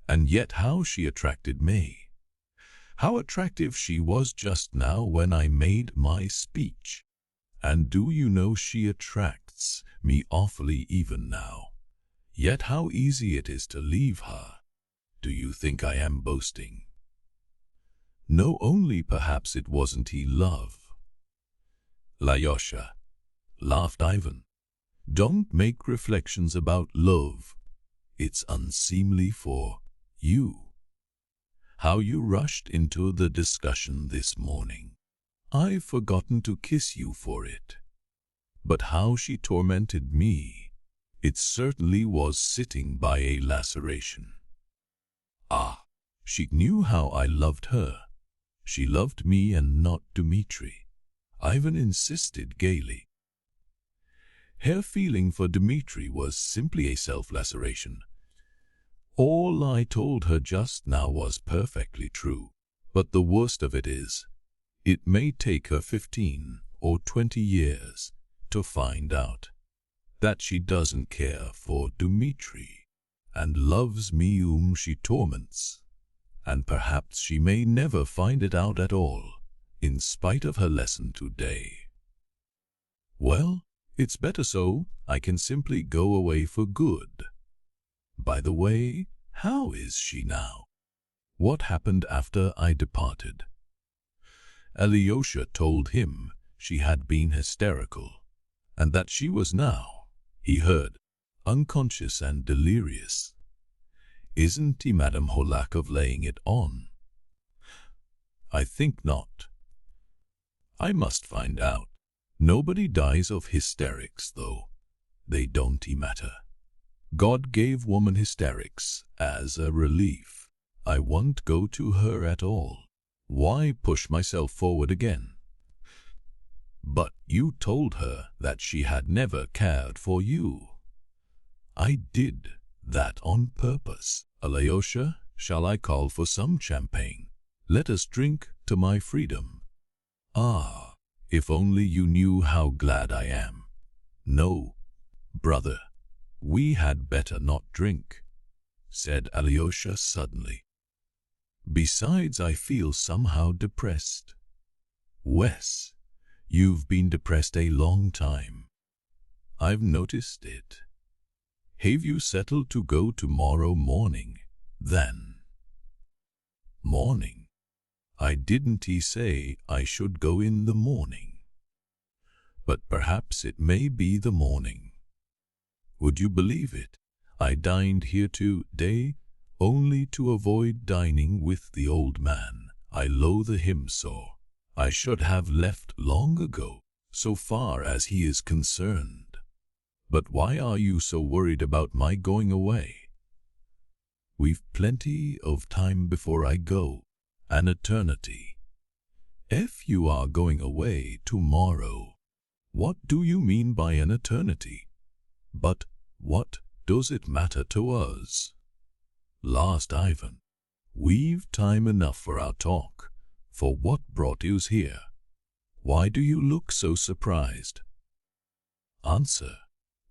And yet how she attracted me. How attractive she was just now when I made my speech. And do you know she attracts me awfully even now. Yet how easy it is to leave her. Do you think I am boasting? No, only perhaps it wasn't love. Alyosha, laughed Ivan. Don't make reflections about love. It's unseemly for you. How you rushed into the discussion this morning. I've forgotten to kiss you for it. But how she tormented me. It certainly was sitting by a laceration. Ah, she knew how I loved her. She loved me and not Dmitri, Ivan insisted gaily. Her feeling for Dmitri was simply a self-laceration. All I told her just now was perfectly true, but the worst of it is, it may take her 15 or 20 years to find out that she doesn't care for Dmitri and loves me whom she torments. And perhaps she may never find it out at all, in spite of her lesson today. Well, it's better so. I can simply go away for good. By the way, how is she now? What happened after I departed? Alyosha told him she had been hysterical, and that she was now, he heard, unconscious and delirious. Isn't Madame Hohlakov laying it on? I think not. I must find out. Nobody dies of hysterics, though. They don't matter. God gave woman hysterics as a relief. I won't go to her at all. Why push myself forward again? But you told her that she had never cared for you. I did that on purpose. Alyosha, shall I call for some champagne? Let us drink to my freedom. Ah, if only you knew how glad I am. No, brother, we had better not drink, said Alyosha suddenly. Besides, I feel somehow depressed. Wes, you've been depressed a long time. I've noticed it. Have you settled to go tomorrow morning, then? Morning? I didn't say I should go in the morning. But perhaps it may be the morning. Would you believe it? I dined here today only to avoid dining with the old man. I loathe him so. I should have left long ago, so far as he is concerned. But why are you so worried about my going away? We've plenty of time before I go, an eternity. If you are going away tomorrow, what do you mean by an eternity? But what does it matter to us? Last Ivan, we've time enough for our talk, for what brought you here? Why do you look so surprised? Answer.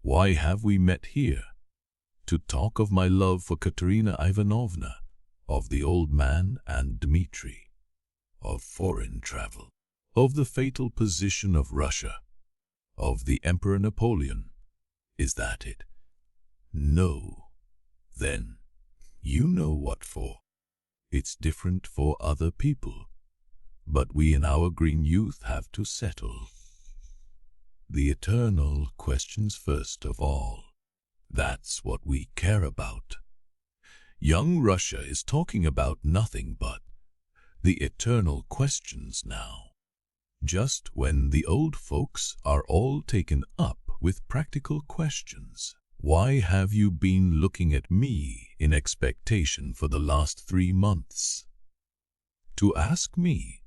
Why have we met here? To talk of my love for Katerina Ivanovna, of the old man and Dmitri, of foreign travel, of the fatal position of Russia, of the Emperor Napoleon. Is that it? No. Then, you know what for. It's different for other people, but we in our green youth have to settle the eternal questions first of all. That's what we care about. Young Russia is talking about nothing but the eternal questions now. Just when the old folks are all taken up with practical questions. Why have you been looking at me in expectation for the last 3 months? To ask me,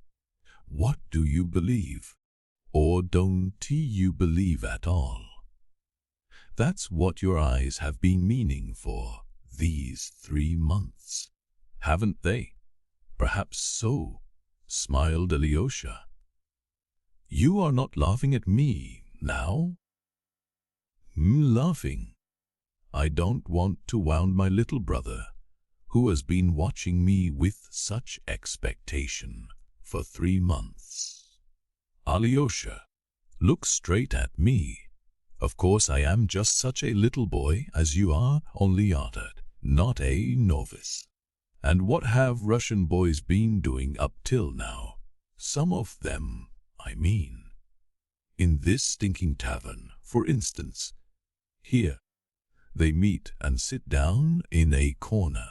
what do you believe? Or don't you believe at all? That's what your eyes have been meaning for these 3 months, haven't they? Perhaps so, smiled Alyosha. You are not laughing at me now? Laughing. I don't want to wound my little brother, who has been watching me with such expectation for 3 months. Alyosha, look straight at me. Of course I am just such a little boy as you are, only honored, not a novice. And what have Russian boys been doing up till now? Some of them, I mean. In this stinking tavern, for instance. Here, they meet and sit down in a corner.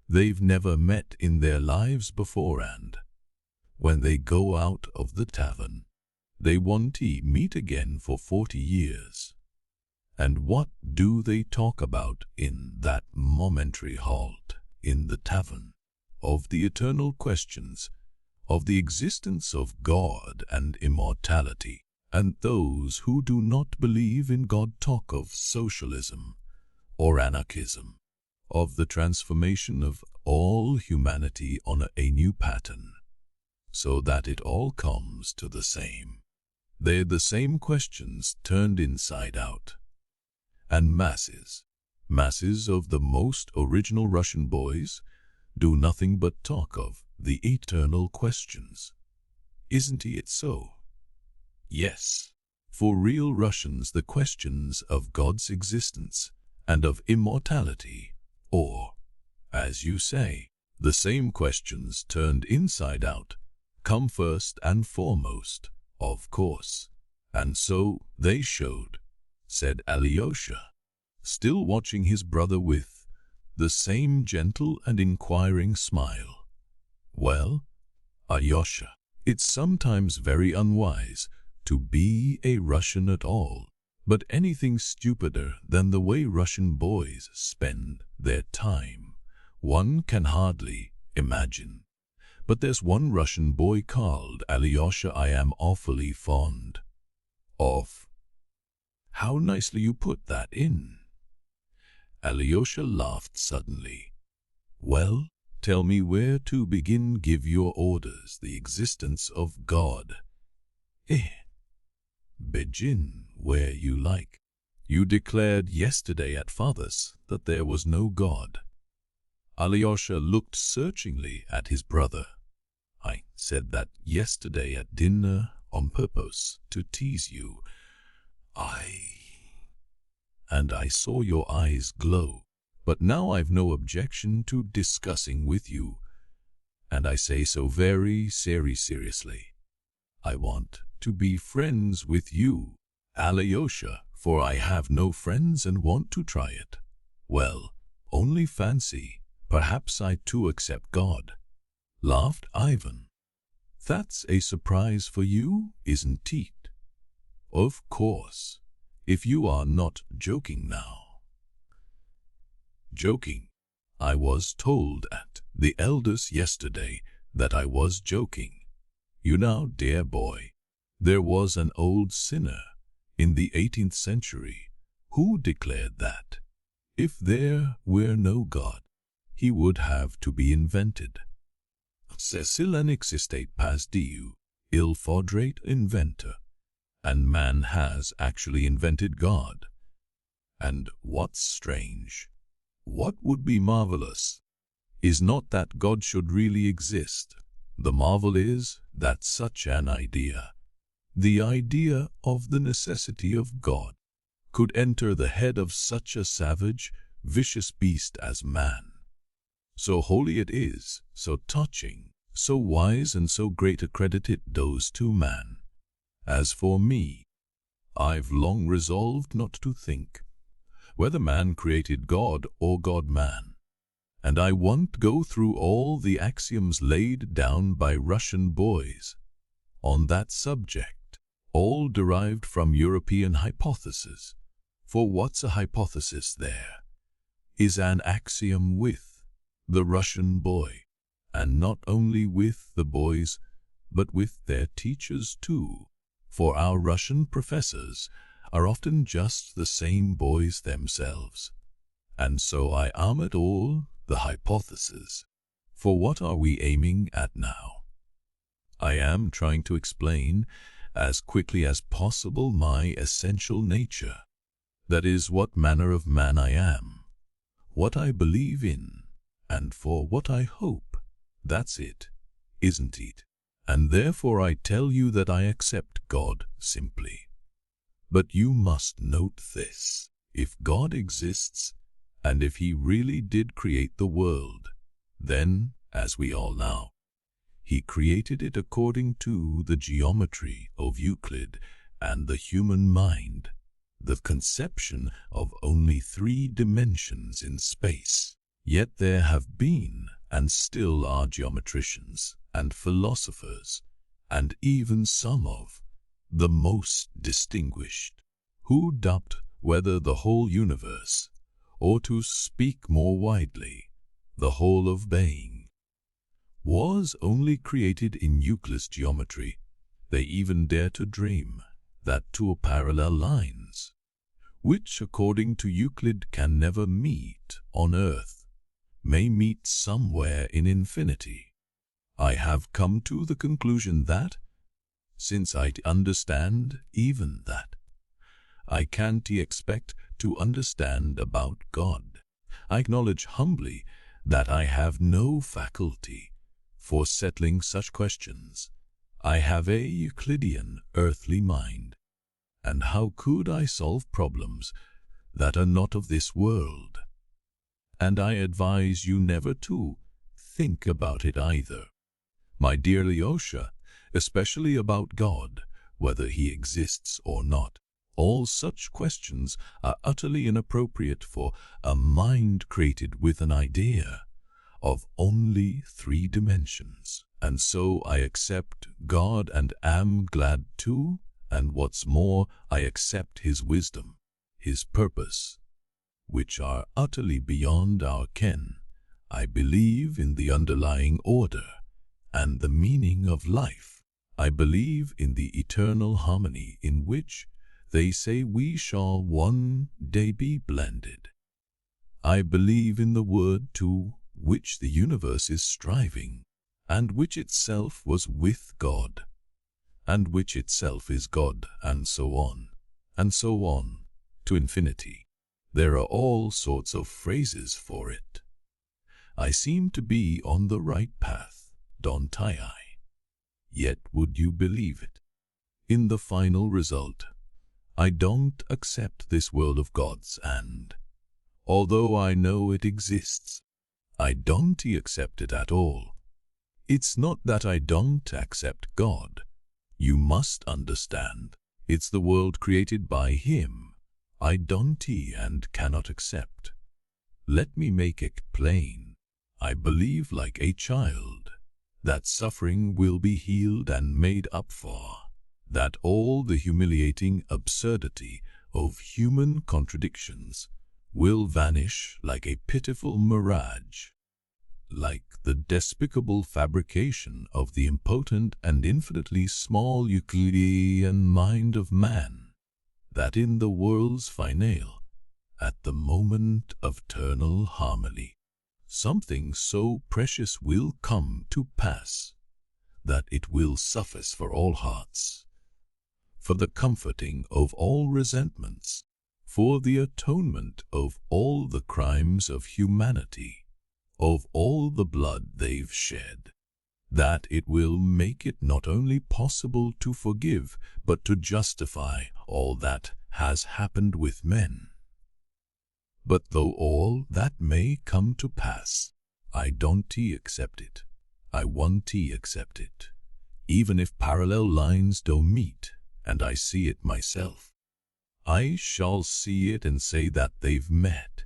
They've never met in their lives before, and when they go out of the tavern, they won't meet again for 40 years. And what do they talk about in that momentary halt in the tavern? Of the eternal questions, of the existence of God and immortality. And those who do not believe in God talk of socialism or anarchism, of the transformation of all humanity on a new pattern, so that it all comes to the same. They're the same questions turned inside out. And masses of the most original Russian boys do nothing but talk of the eternal questions. Isn't it so? Yes, for real Russians the questions of God's existence and of immortality, or, as you say, the same questions turned inside out, come first and foremost, of course. And so they showed, said Alyosha, still watching his brother with the same gentle and inquiring smile. Well, Alyosha, it's sometimes very unwise to be a Russian at all, but anything stupider than the way Russian boys spend their time, one can hardly imagine. But there's one Russian boy called Alyosha I am awfully fond of. How nicely you put that in. Alyosha laughed suddenly. Well, tell me where to begin. Give your orders. The existence of God. Begin where you like. You declared yesterday at Father's that there was no God. Alyosha looked searchingly at his brother. I said that yesterday at dinner on purpose to tease you. And I saw your eyes glow. But now I've no objection to discussing with you. And I say so very seriously. I want to be friends with you, Alyosha, for I have no friends and want to try it. Well, only fancy, perhaps I too accept God, laughed Ivan. That's a surprise for you, isn't it? Of course, if you are not joking now. Joking? I was told at the elders yesterday that I was joking. You know, dear boy, there was an old sinner in the 18th century who declared that if there were no God, he would have to be invented. S'il n'existait pas Dieu, il faudrait inventor. And man has actually invented God. And what's strange, what would be marvelous, is not that God should really exist. The marvel is that such an idea, the idea of the necessity of God, could enter the head of such a savage, vicious beast as man. So holy it is, so touching, so wise and so great a credit it does to man. As for me, I've long resolved not to think whether man created God or God man, and I won't go through all the axioms laid down by Russian boys on that subject, all derived from European hypotheses. For what's a hypothesis there is an axiom with the Russian boy, and not only with the boys, but with their teachers too. For our Russian professors are often just the same boys themselves. And so I am at all the hypothesis. For what are we aiming at now? I am trying to explain as quickly as possible my essential nature. That is, what manner of man I am, what I believe in, and for what I hope. That's it, isn't it? And therefore I tell you that I accept God simply. But you must note this: if God exists, and if he really did create the world, then, as we all know, he created it according to the geometry of Euclid and the human mind, the conception of only 3 dimensions in space. Yet there have been, and still are, geometricians and philosophers, and even some of the most distinguished, who doubt whether the whole universe, or to speak more widely, the whole of being, was only created in Euclid's geometry. They even dare to dream that 2 parallel lines, which according to Euclid can never meet on earth, may meet somewhere in infinity. I have come to the conclusion that, since I understand even that, I can't expect to understand about God. I acknowledge humbly that I have no faculty for settling such questions. I have a Euclidean earthly mind, and how could I solve problems that are not of this world? And I advise you never to think about it either, my dear Alyosha, especially about God, whether he exists or not. All such questions are utterly inappropriate for a mind created with an idea of only 3 dimensions. And so I accept God and am glad too, and what's more, I accept his wisdom, his purpose, which are utterly beyond our ken. I believe in the underlying order and the meaning of life. I believe in the eternal harmony in which they say we shall one day be blended. I believe in the word to which the universe is striving, and which itself was with God, and which itself is God, and so on, to infinity. There are all sorts of phrases for it. I seem to be on the right path, don't I? Yet would you believe it? In the final result, I don't accept this world of God's, and, although I know it exists, I don't accept it at all. It's not that I don't accept God. You must understand, it's the world created by him I don't and cannot accept. Let me make it plain. I believe like a child that suffering will be healed and made up for, that all the humiliating absurdity of human contradictions will vanish like a pitiful mirage, like the despicable fabrication of the impotent and infinitely small Euclidean mind of man, that in the world's finale, at the moment of eternal harmony, something so precious will come to pass that it will suffice for all hearts, for the comforting of all resentments, for the atonement of all the crimes of humanity, of all the blood they've shed, that it will make it not only possible to forgive, but to justify all that has happened with men. But though all that may come to pass, I don't accept it. I won't accept it. Even if parallel lines don't meet, and I see it myself, I shall see it and say that they've met,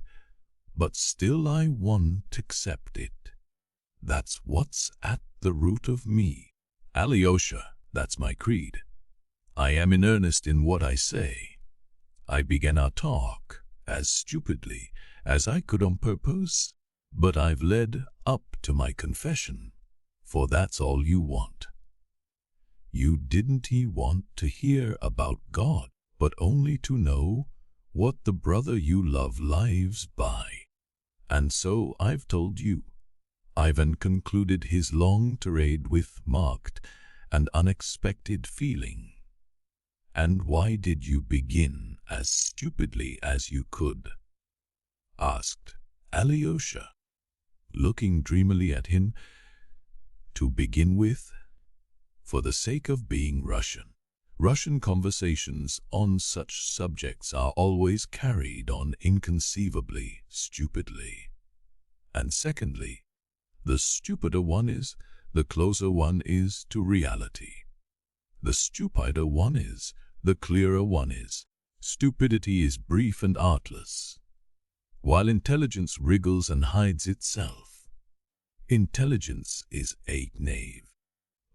but still I won't accept it. That's what's at the root of me. Alyosha, that's my creed. I am in earnest in what I say. I began our talk as stupidly as I could on purpose, but I've led up to my confession, for that's all you want. You didn't want to hear about God, but only to know what the brother you love lives by. And so I've told you. Ivan concluded his long tirade with marked and unexpected feeling. And why did you begin as stupidly as you could? Asked Alyosha, looking dreamily at him. To begin with, for the sake of being Russian. Russian conversations on such subjects are always carried on inconceivably stupidly. And secondly, the stupider one is, the closer one is to reality. The stupider one is, the clearer one is. Stupidity is brief and artless, while intelligence wriggles and hides itself. Intelligence is a knave,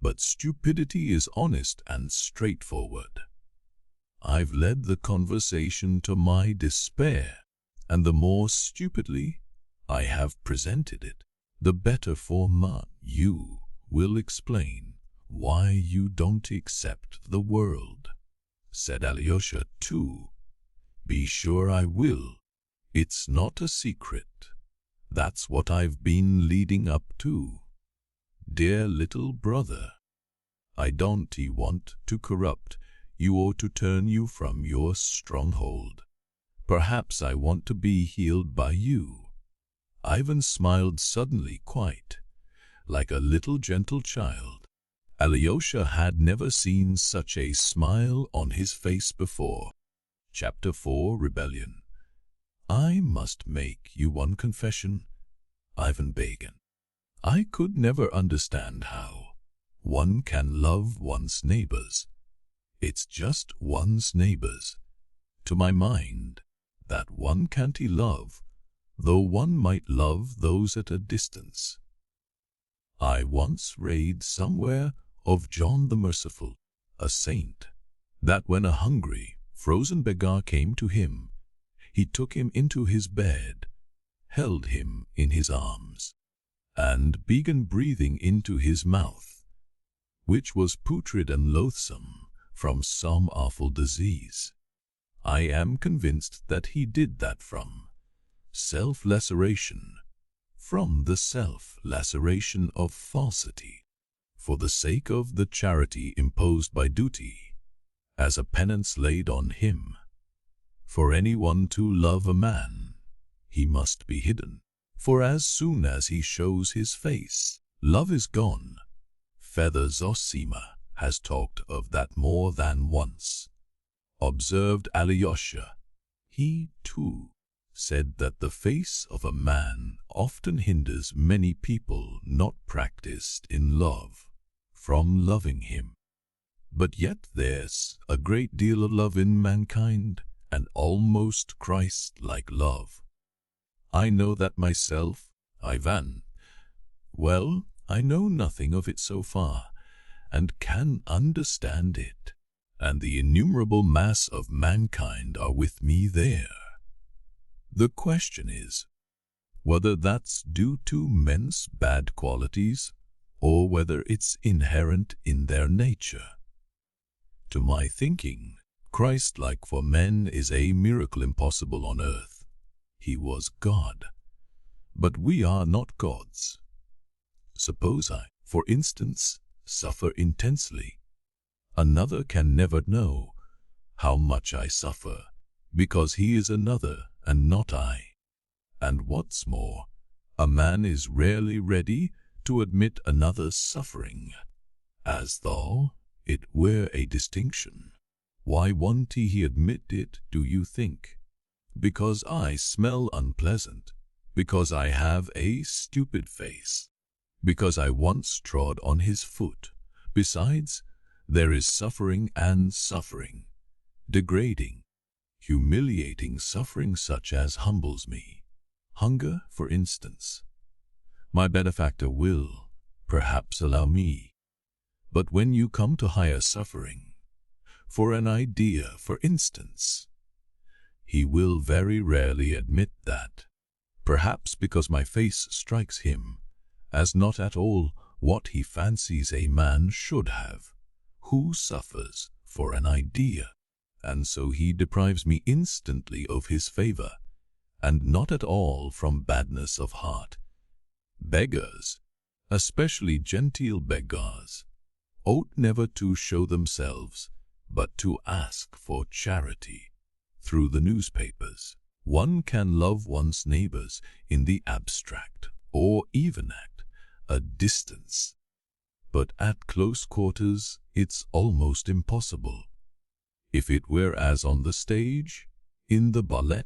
but stupidity is honest and straightforward. I've led the conversation to my despair, and the more stupidly I have presented it, the better for you will explain why you don't accept the world, said Alyosha too. Be sure I will. It's not a secret. That's what I've been leading up to. Dear little brother, I don't want to corrupt you or to turn you from your stronghold. Perhaps I want to be healed by you. Ivan smiled suddenly, quite like a little gentle child. Alyosha had never seen such a smile on his face before. Chapter 4, Rebellion. I must make you one confession, Ivan began. I could never understand how one can love one's neighbors. It's just one's neighbors. To my mind, that one can't love, though one might love those at a distance. I once read somewhere of John the Merciful, a saint, that when a hungry, frozen beggar came to him, he took him into his bed, held him in his arms, and began breathing into his mouth, which was putrid and loathsome from some awful disease. I am convinced that he did that from self-laceration, from the self-laceration of falsity, for the sake of the charity imposed by duty, as a penance laid on him. For anyone to love a man, he must be hidden, for as soon as he shows his face, love is gone. Feather Zossima has talked of that more than once, observed Alyosha. He, too, said that the face of a man often hinders many people not practiced in love from loving him. But yet there's a great deal of love in mankind, and almost Christ-like love. I know that myself, Ivan. Well, I know nothing of it so far, and can understand it, and the innumerable mass of mankind are with me there. The question is, whether that's due to men's bad qualities, or whether it's inherent in their nature. To my thinking, Christ-like for men is a miracle impossible on earth. He was God, but we are not gods. Suppose I, for instance, suffer intensely. Another can never know how much I suffer, because he is another and not I. And what's more, a man is rarely ready to admit another's suffering, as though it were a distinction. Why won't he admit it, do you think? Because I smell unpleasant. Because I have a stupid face. Because I once trod on his foot. Besides, there is suffering and suffering. Degrading, humiliating suffering such as humbles me. Hunger, for instance. My benefactor will, perhaps, allow me. But when you come to higher suffering, for an idea, for instance, he will very rarely admit that, perhaps because my face strikes him as not at all what he fancies a man should have, who suffers for an idea, and so he deprives me instantly of his favor, and not at all from badness of heart. Beggars, especially genteel beggars, ought never to show themselves, but to ask for charity through the newspapers. One can love one's neighbors in the abstract, or even at a distance. But at close quarters, it's almost impossible. If it were as on the stage, in the ballet,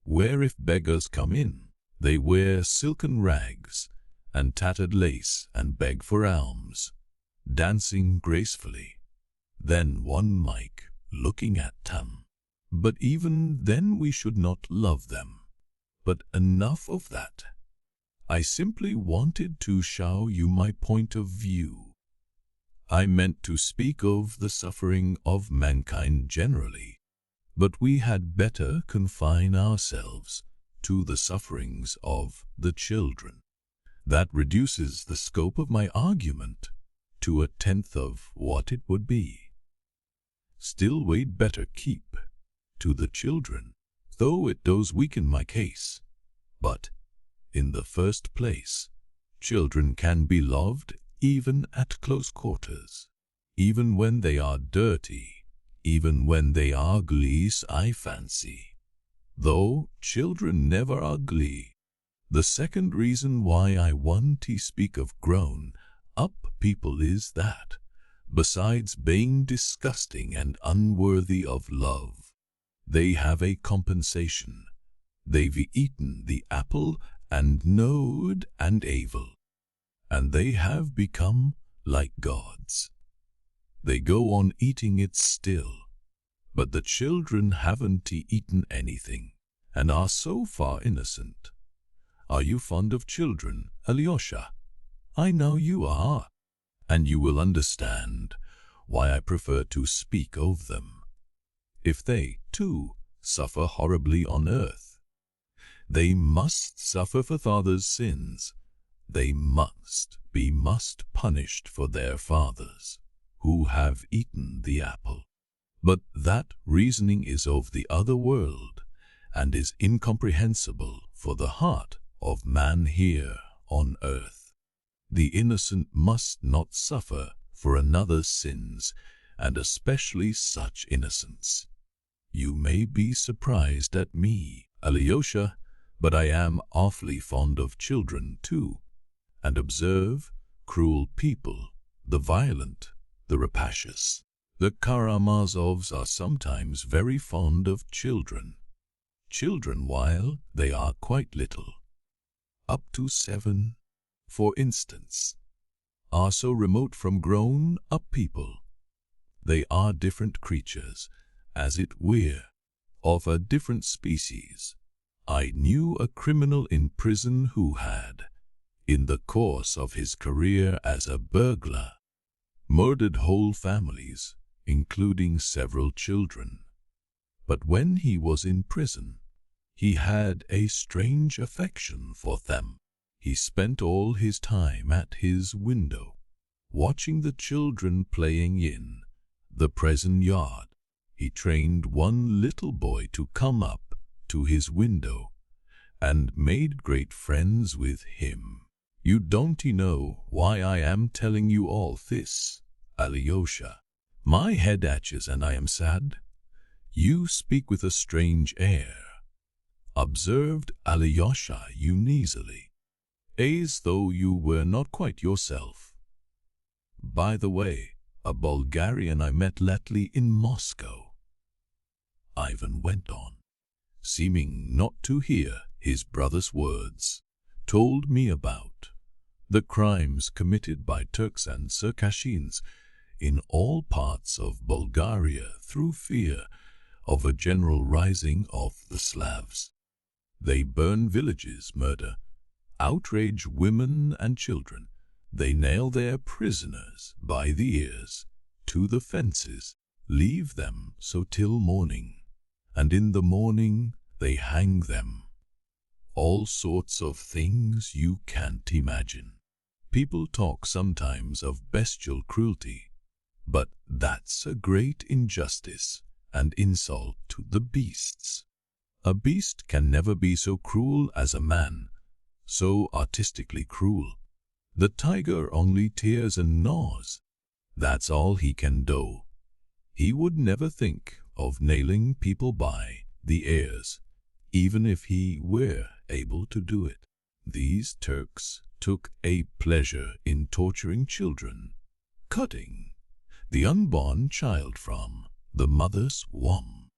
where if beggars come in, they wear silken rags and tattered lace and beg for alms, dancing gracefully, then one might, looking at them. But even then we should not love them. But enough of that. I simply wanted to show you my point of view. I meant to speak of the suffering of mankind generally, but we had better confine ourselves to the sufferings of the children. That reduces the scope of my argument to a tenth of what it would be. Still, we'd better keep to the children, though it does weaken my case. But, in the first place, children can be loved even at close quarters, even when they are dirty, even when they are ugly, I fancy. Though children never ugly. The second reason why I want to speak of grown-up people is that, besides being disgusting and unworthy of love, they have a compensation. They've eaten the apple and knowed and evil, and they have become like gods. They go on eating it still, but the children haven't eaten anything, and are so far innocent. Are you fond of children, Alyosha? I know you are, and you will understand why I prefer to speak of them. If they, too, suffer horribly on earth, they must suffer for father's sins. They must be punished for their fathers, who have eaten the apple. But that reasoning is of the other world, and is incomprehensible for the heart of man here on earth. The innocent must not suffer for another's sins, and especially such innocence. You may be surprised at me, Alyosha, but I am awfully fond of children too. And observe, cruel people, the violent, the rapacious. The Karamazovs are sometimes very fond of children. Children while they are quite little, up to 7, for instance, are so remote from grown-up people. They are different creatures, as it were, of a different species. I knew a criminal in prison who had, in the course of his career as a burglar, murdered whole families, including several children. But when he was in prison, he had a strange affection for them. He spent all his time at his window, watching the children playing in the prison yard. He trained one little boy to come up to his window and made great friends with him. You don't know why I am telling you all this, Alyosha. My head aches and I am sad. You speak with a strange air, observed Alyosha uneasily, as though you were not quite yourself. By the way, a Bulgarian I met lately in Moscow Ivan went on, seeming not to hear his brother's words, told me about the crimes committed by Turks and Circassians in all parts of Bulgaria through fear of a general rising of the Slavs. They burn villages, murder, outrage women and children. They nail their prisoners by the ears to the fences, leave them so till morning, and in the morning they hang them. All sorts of things you can't imagine. People talk sometimes of bestial cruelty, but that's a great injustice and insult to the beasts. A beast can never be so cruel as a man, so artistically cruel. The tiger only tears and gnaws. That's all he can do. He would never think of nailing people by the ears, even if he were able to do it. These Turks took a pleasure in torturing children, cutting the unborn child from the mother's womb,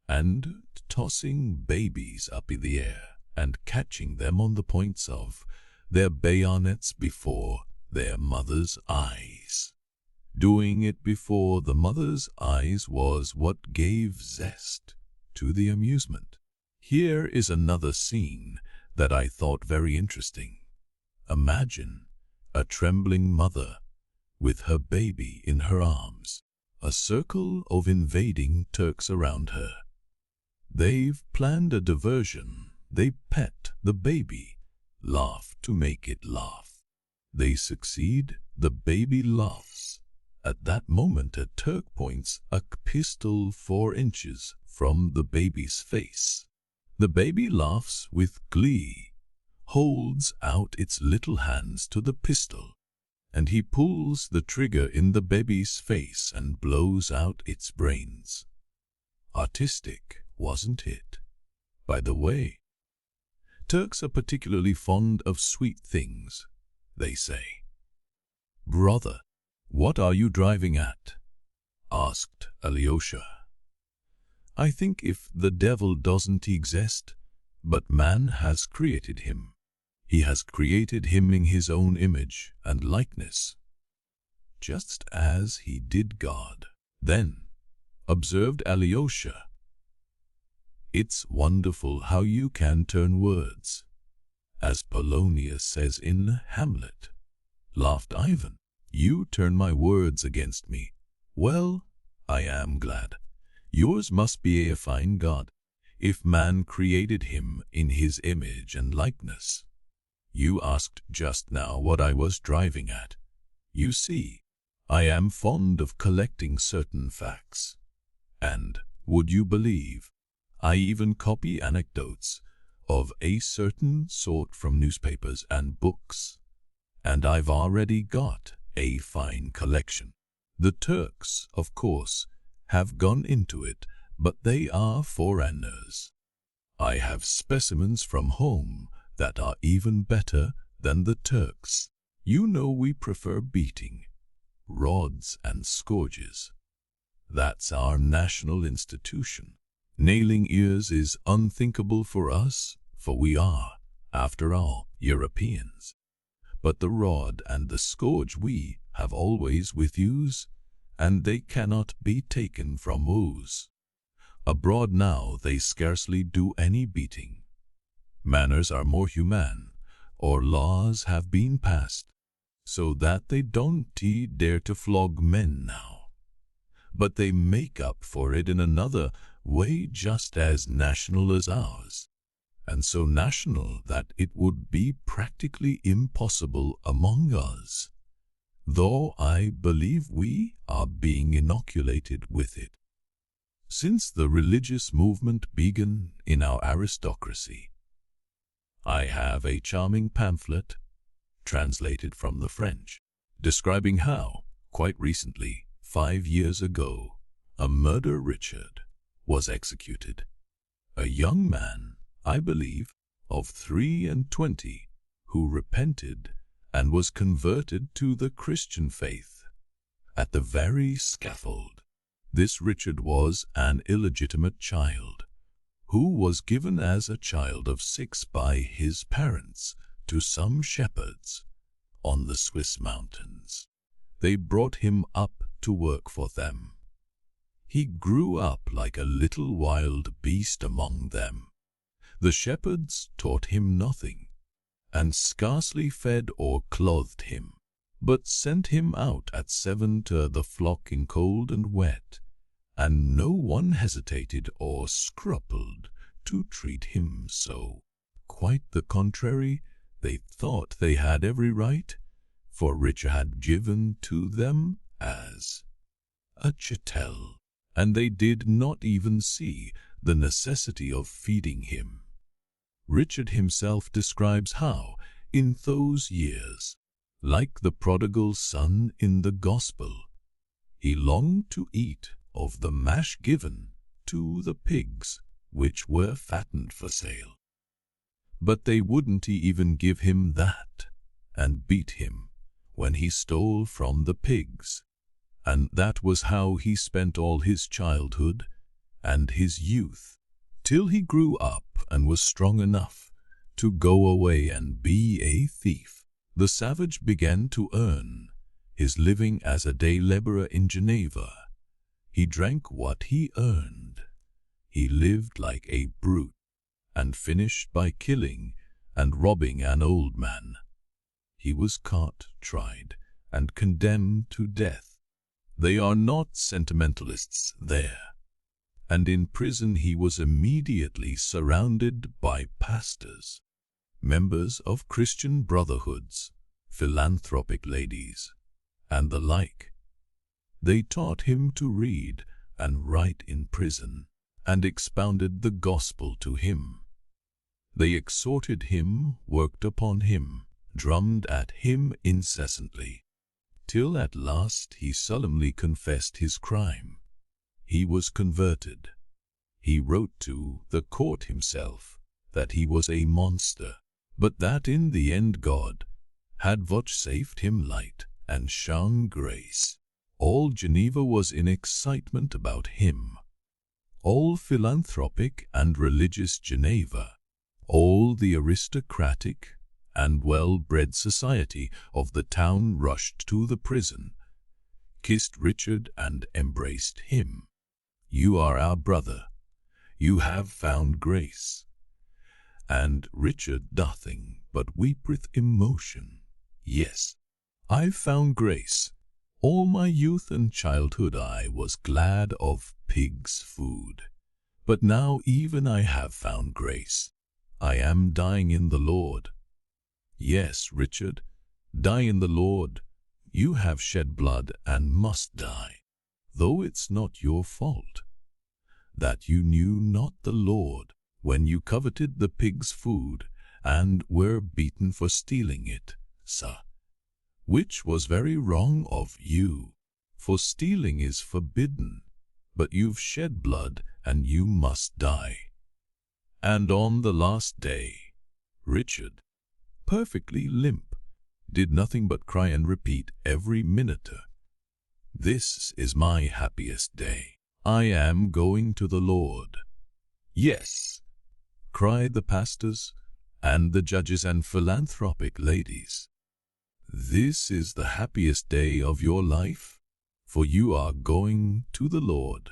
and tossing babies up in the air and catching them on the points of their bayonets before their mother's eyes. Doing it before the mother's eyes was what gave zest to the amusement. Here is another scene that I thought very interesting. Imagine a trembling mother with her baby in her arms, a circle of invading Turks around her. They've planned a diversion. They pet the baby, laugh to make it laugh. They succeed, the baby laughs. At that moment a Turk points a pistol 4 inches from the baby's face. The baby laughs with glee, holds out its little hands to the pistol, and he pulls the trigger in the baby's face and blows out its brains. Artistic, wasn't it? By the way, Turks are particularly fond of sweet things, they say. "Brother, what are you driving at?" asked Alyosha. "I think if the devil doesn't exist, but man has created him, he has created him in his own image and likeness, just as he did God." "Then," observed Alyosha, "it's wonderful how you can turn words, as Polonius says in Hamlet." Laughed Ivan. "You turn my words against me. Well, I am glad. Yours must be a fine God, if man created him in his image and likeness. You asked just now what I was driving at. You see, I am fond of collecting certain facts, and, would you believe, I even copy anecdotes of a certain sort from newspapers and books, and I've already got a fine collection. The Turks, of course, have gone into it, but they are foreigners. I have specimens from home that are even better than the Turks. You know we prefer beating, rods and scourges. That's our national institution. Nailing ears is unthinkable for us, for we are, after all, Europeans. But the rod and the scourge we have always with use, and they cannot be taken from us. Abroad now they scarcely do any beating. Manners are more humane, or laws have been passed, so that they don't dare to flog men now. But they make up for it in another way just as national as ours, and so national that it would be practically impossible among us, though I believe we are being inoculated with it. Since the religious movement began in our aristocracy, I have a charming pamphlet, translated from the French, describing how, quite recently, 5 years ago, a murderer Richard was executed. A young man, I believe, of 23, who repented and was converted to the Christian faith at the very scaffold. This Richard was an illegitimate child, who was given as a child of 6 by his parents to some shepherds on the Swiss mountains. They brought him up to work for them. He grew up like a little wild beast among them. The shepherds taught him nothing, and scarcely fed or clothed him, but sent him out at 7 to the flock in cold and wet, and no one hesitated or scrupled to treat him so. Quite the contrary, they thought they had every right, for Richard had given to them as a chattel, and they did not even see the necessity of feeding him. Richard himself describes how, in those years, like the prodigal son in the Gospel, he longed to eat of the mash given to the pigs, which were fattened for sale. But they wouldn't even give him that, and beat him when he stole from the pigs. And that was how he spent all his childhood and his youth, till he grew up and was strong enough to go away and be a thief. The savage began to earn his living as a day laborer in Geneva. He drank what he earned. He lived like a brute, and finished by killing and robbing an old man. He was caught, tried, and condemned to death. They are not sentimentalists there. And in prison he was immediately surrounded by pastors, members of Christian brotherhoods, philanthropic ladies, and the like. They taught him to read and write in prison, and expounded the gospel to him. They exhorted him, worked upon him, drummed at him incessantly, till at last he solemnly confessed his crime. He was converted. He wrote to the court himself that he was a monster, but that in the end God had vouchsafed him light and shown grace. All Geneva was in excitement about him. All philanthropic and religious Geneva, all the aristocratic and well-bred society of the town rushed to the prison, kissed Richard and embraced him. "You are our brother. You have found grace." And Richard nothing but weep with emotion. "Yes, I've found grace. All my youth and childhood I was glad of pig's food. But now even I have found grace. I am dying in the Lord." "Yes, Richard, die in the Lord. You have shed blood and must die, though it's not your fault that you knew not the Lord when you coveted the pig's food and were beaten for stealing it, sir, which was very wrong of you, for stealing is forbidden, but you've shed blood and you must die." And on the last day, Richard, perfectly limp, did nothing but cry and repeat every minute, "This is my happiest day. I am going to the Lord." "Yes," cried the pastors and the judges and philanthropic ladies, "this is the happiest day of your life, for you are going to the Lord."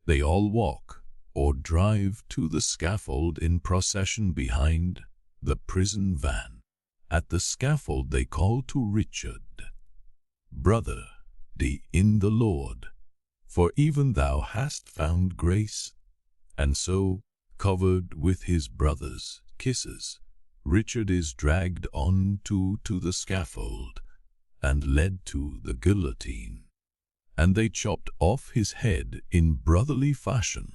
They all walk or drive to the scaffold in procession behind the prison van. At the scaffold they call to Richard, "Brother, be in the Lord, for even thou hast found grace." And so, covered with his brother's kisses, Richard is dragged on to the scaffold and led to the guillotine. And they chopped off his head in brotherly fashion,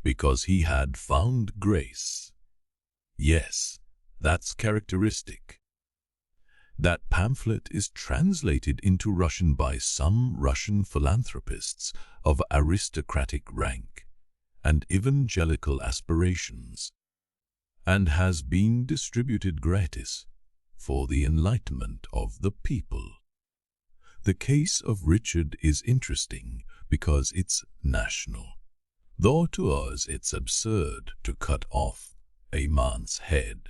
because he had found grace. Yes, that's characteristic. That pamphlet is translated into Russian by some Russian philanthropists of aristocratic rank and evangelical aspirations, and has been distributed gratis for the enlightenment of the people. The case of Richard is interesting because it's national. Though to us it's absurd to cut off a man's head,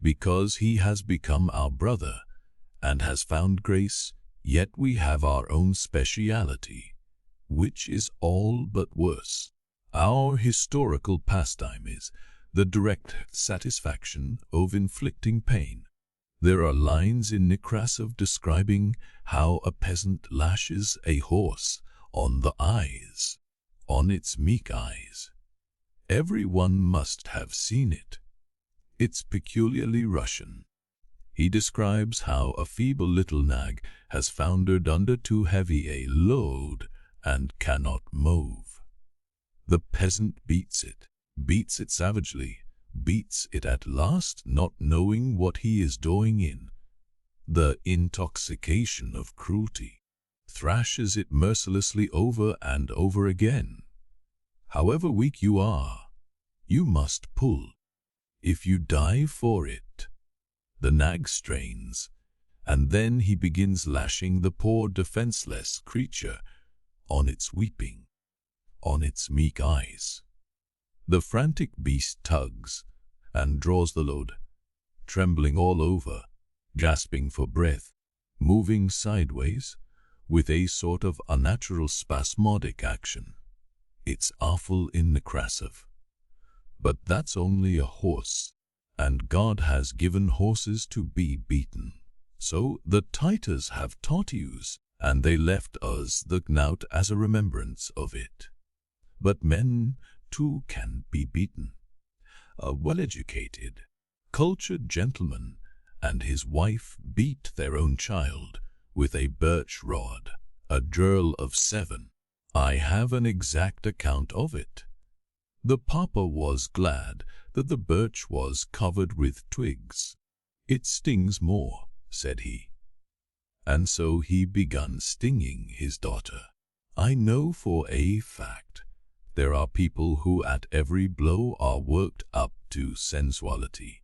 because he has become our brother and has found grace, yet we have our own speciality, which is all but worse. Our historical pastime is the direct satisfaction of inflicting pain. There are lines in Nekrasov describing how a peasant lashes a horse on the eyes, on its meek eyes. Everyone must have seen it. It's peculiarly Russian. He describes how a feeble little nag has foundered under too heavy a load and cannot move. The peasant beats it savagely, beats it at last, not knowing what he is doing in the intoxication of cruelty, thrashes it mercilessly over and over again. However weak you are, you must pull. If you dive for it, the nag strains, and then he begins lashing the poor defenseless creature on its weeping, on its meek eyes. The frantic beast tugs and draws the load, trembling all over, gasping for breath, moving sideways, with a sort of unnatural spasmodic action. It's awful in Nekrasov. But that's only a horse, and God has given horses to be beaten. So the Tatars have taught yous, and they left us the knout as a remembrance of it. But men, too, can be beaten. A well-educated, cultured gentleman and his wife beat their own child with a birch rod, a girl of 7. I have an exact account of it. The papa was glad that the birch was covered with twigs. It stings more, said he. And so he began stinging his daughter. I know for a fact there are people who at every blow are worked up to sensuality,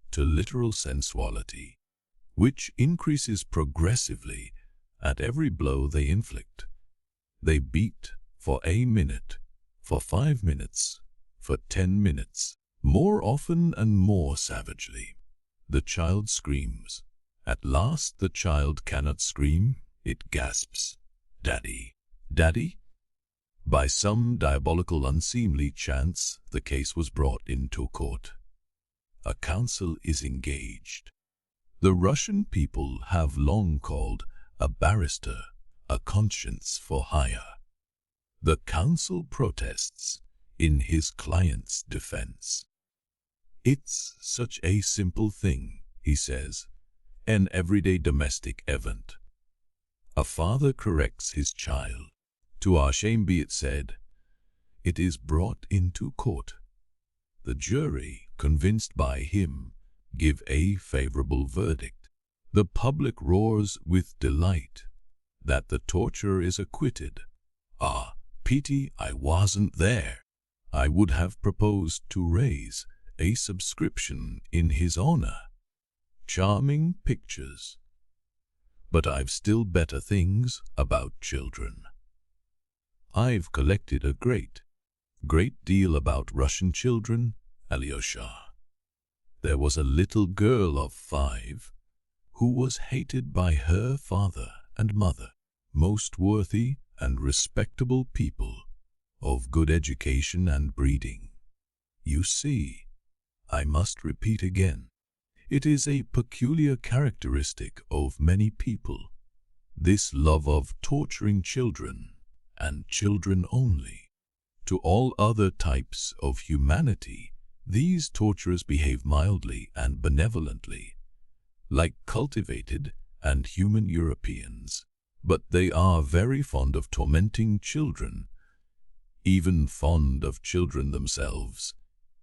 to literal sensuality, which increases progressively at every blow they inflict. They beat for a minute, for 5 minutes, for 10 minutes, more often and more savagely. The child screams. At last the child cannot scream. It gasps, "Daddy, Daddy?" By some diabolical unseemly chance, the case was brought into court. A council is engaged. The Russian people have long called a barrister a conscience for hire. The counsel protests in his client's defense. It's such a simple thing, he says, an everyday domestic event. A father corrects his child. To our shame be it said, it is brought into court. The jury, convinced by him, give a favorable verdict. The public roars with delight that the torturer is acquitted. Ah, pity I wasn't there. I would have proposed to raise a subscription in his honor. Charming pictures. But I've still better things about children. I've collected a great deal about Russian children, Alyosha. There was a little girl of 5 who was hated by her father and mother, most worthy and respectable people, of good education and breeding. You see, I must repeat again, it is a peculiar characteristic of many people, this love of torturing children, and children only. To all other types of humanity, these torturers behave mildly and benevolently, like cultivated and human Europeans. But they are very fond of tormenting children, even fond of children themselves,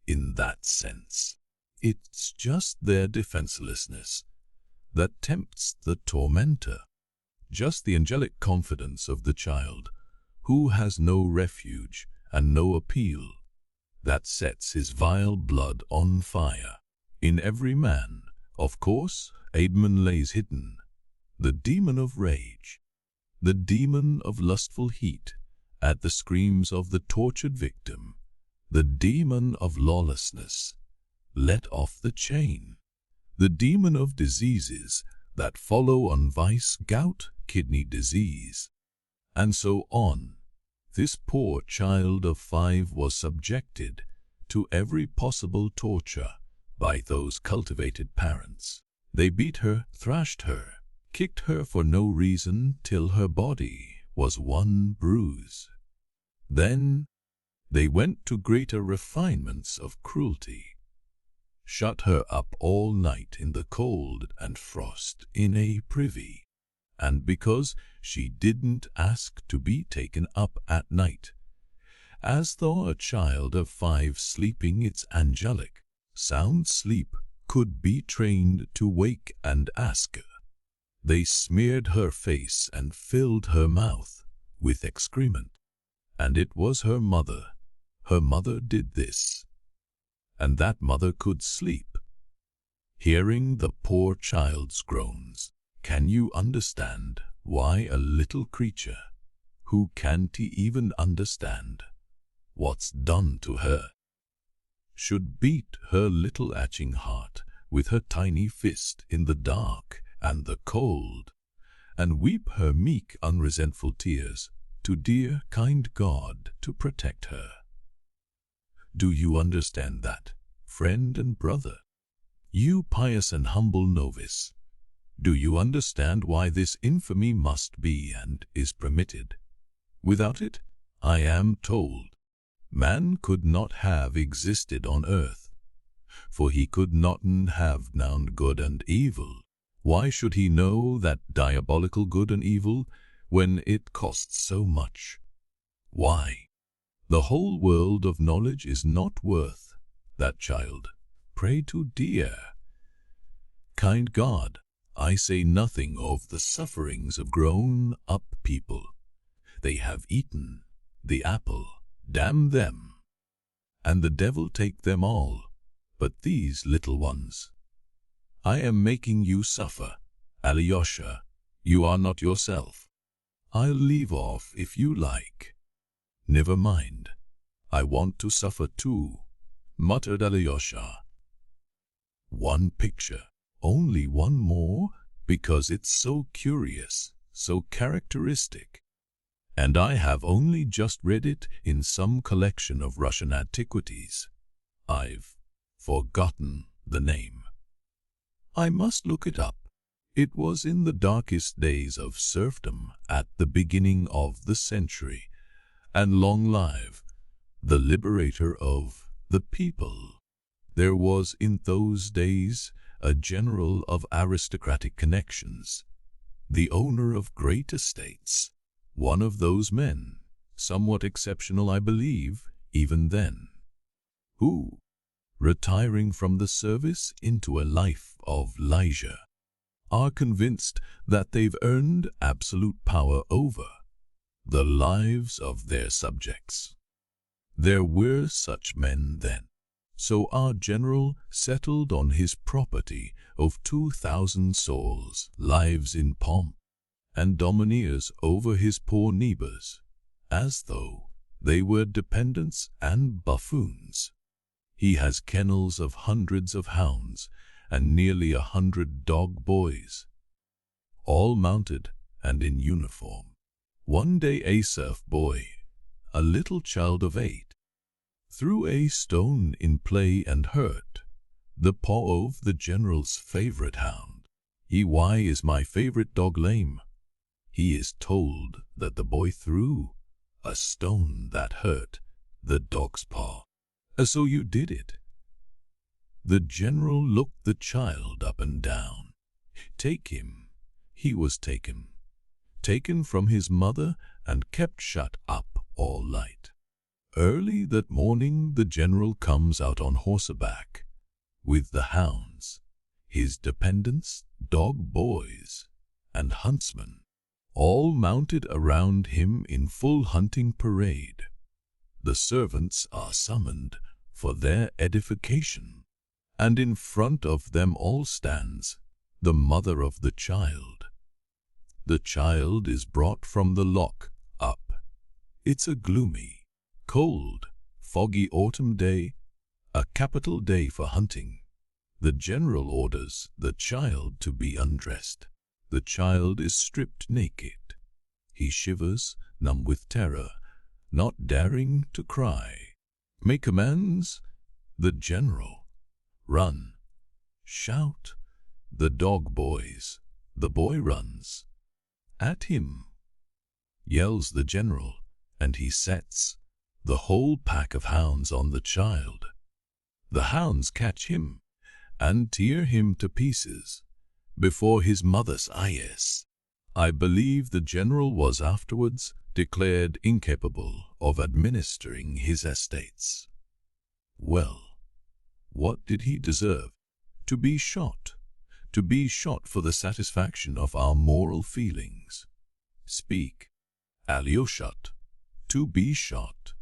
in that sense. It's just their defenselessness that tempts the tormentor, just the angelic confidence of the child, who has no refuge and no appeal, that sets his vile blood on fire. In every man, of course, a demon lays hidden, the demon of rage. the demon of lustful heat, at the screams of the tortured victim, the demon of lawlessness, let off the chain, the demon of diseases that follow on vice, gout, kidney disease, and so on. This poor child of 5 was subjected to every possible torture by those cultivated parents. They beat her, thrashed her, kicked her for no reason till her body was one bruise. Then they went to greater refinements of cruelty, shut her up all night in the cold and frost in a privy, and because she didn't ask to be taken up at night, as though a child of 5 sleeping its angelic, sound sleep could be trained to wake and ask, they smeared her face and filled her mouth with excrement. And it was her mother did this, and that mother could sleep, hearing the poor child's groans. Can you understand why a little creature, who can't even understand what's done to her, should beat her little aching heart with her tiny fist in the dark and the cold, and weep her meek, unresentful tears to dear, kind God to protect her? Do you understand that, friend and brother? You pious and humble novice, do you understand why this infamy must be and is permitted? Without it, I am told, man could not have existed on earth, for he could not have known good and evil. Why should he know that diabolical good and evil when it costs so much? Why? The whole world of knowledge is not worth that child. Pray to dear, kind God. I say nothing of the sufferings of grown-up people. They have eaten the apple, damn them, and the devil take them all. But these little ones, I am making you suffer. Alyosha, you are not yourself. I'll leave off if you like. Never mind. I want to suffer too, muttered Alyosha. One picture, only one more, because it's so curious, so characteristic. And I have only just read it in some collection of Russian antiquities. I've forgotten the name. I must look it up. It was in the darkest days of serfdom at the beginning of the century, and long live the liberator of the people. There was in those days a general of aristocratic connections, the owner of great estates, one of those men, somewhat exceptional I believe, even then, who, retiring from the service into a life of leisure, are convinced that they've earned absolute power over the lives of their subjects. There were such men then. So our general settled on his property of 2,000 souls, lives in pomp, and domineers over his poor neighbors, as though they were dependents and buffoons. He has kennels of hundreds of hounds and nearly 100 dog boys, all mounted and in uniform. One day a serf boy, a little child of 8, threw a stone in play and hurt the paw of the general's favorite hound. Why is my favorite dog lame? He is told that the boy threw a stone that hurt the dog's paw. So you did it. The general looked the child up and down. Take him. He was taken from his mother and kept shut up all night. Early that morning the general comes out on horseback, with the hounds, his dependents, dog boys, and huntsmen, all mounted around him in full hunting parade. The servants are summoned for their edification, and in front of them all stands the mother of the child. The child is brought from the lock up. It's a gloomy, cold, foggy autumn day, a capital day for hunting. The general orders the child to be undressed. The child is stripped naked. He shivers, numb with terror, not daring to cry. Make commands the general. Run. Shout. The dog boys. The boy runs. At him. Yells the general, and he sets the whole pack of hounds on the child. The hounds catch him and tear him to pieces before his mother's eyes. I believe the general was afterwards declared incapable of administering his estates. Well, what did he deserve? To be shot. To be shot for the satisfaction of our moral feelings. Speak, Alyosha. To be shot,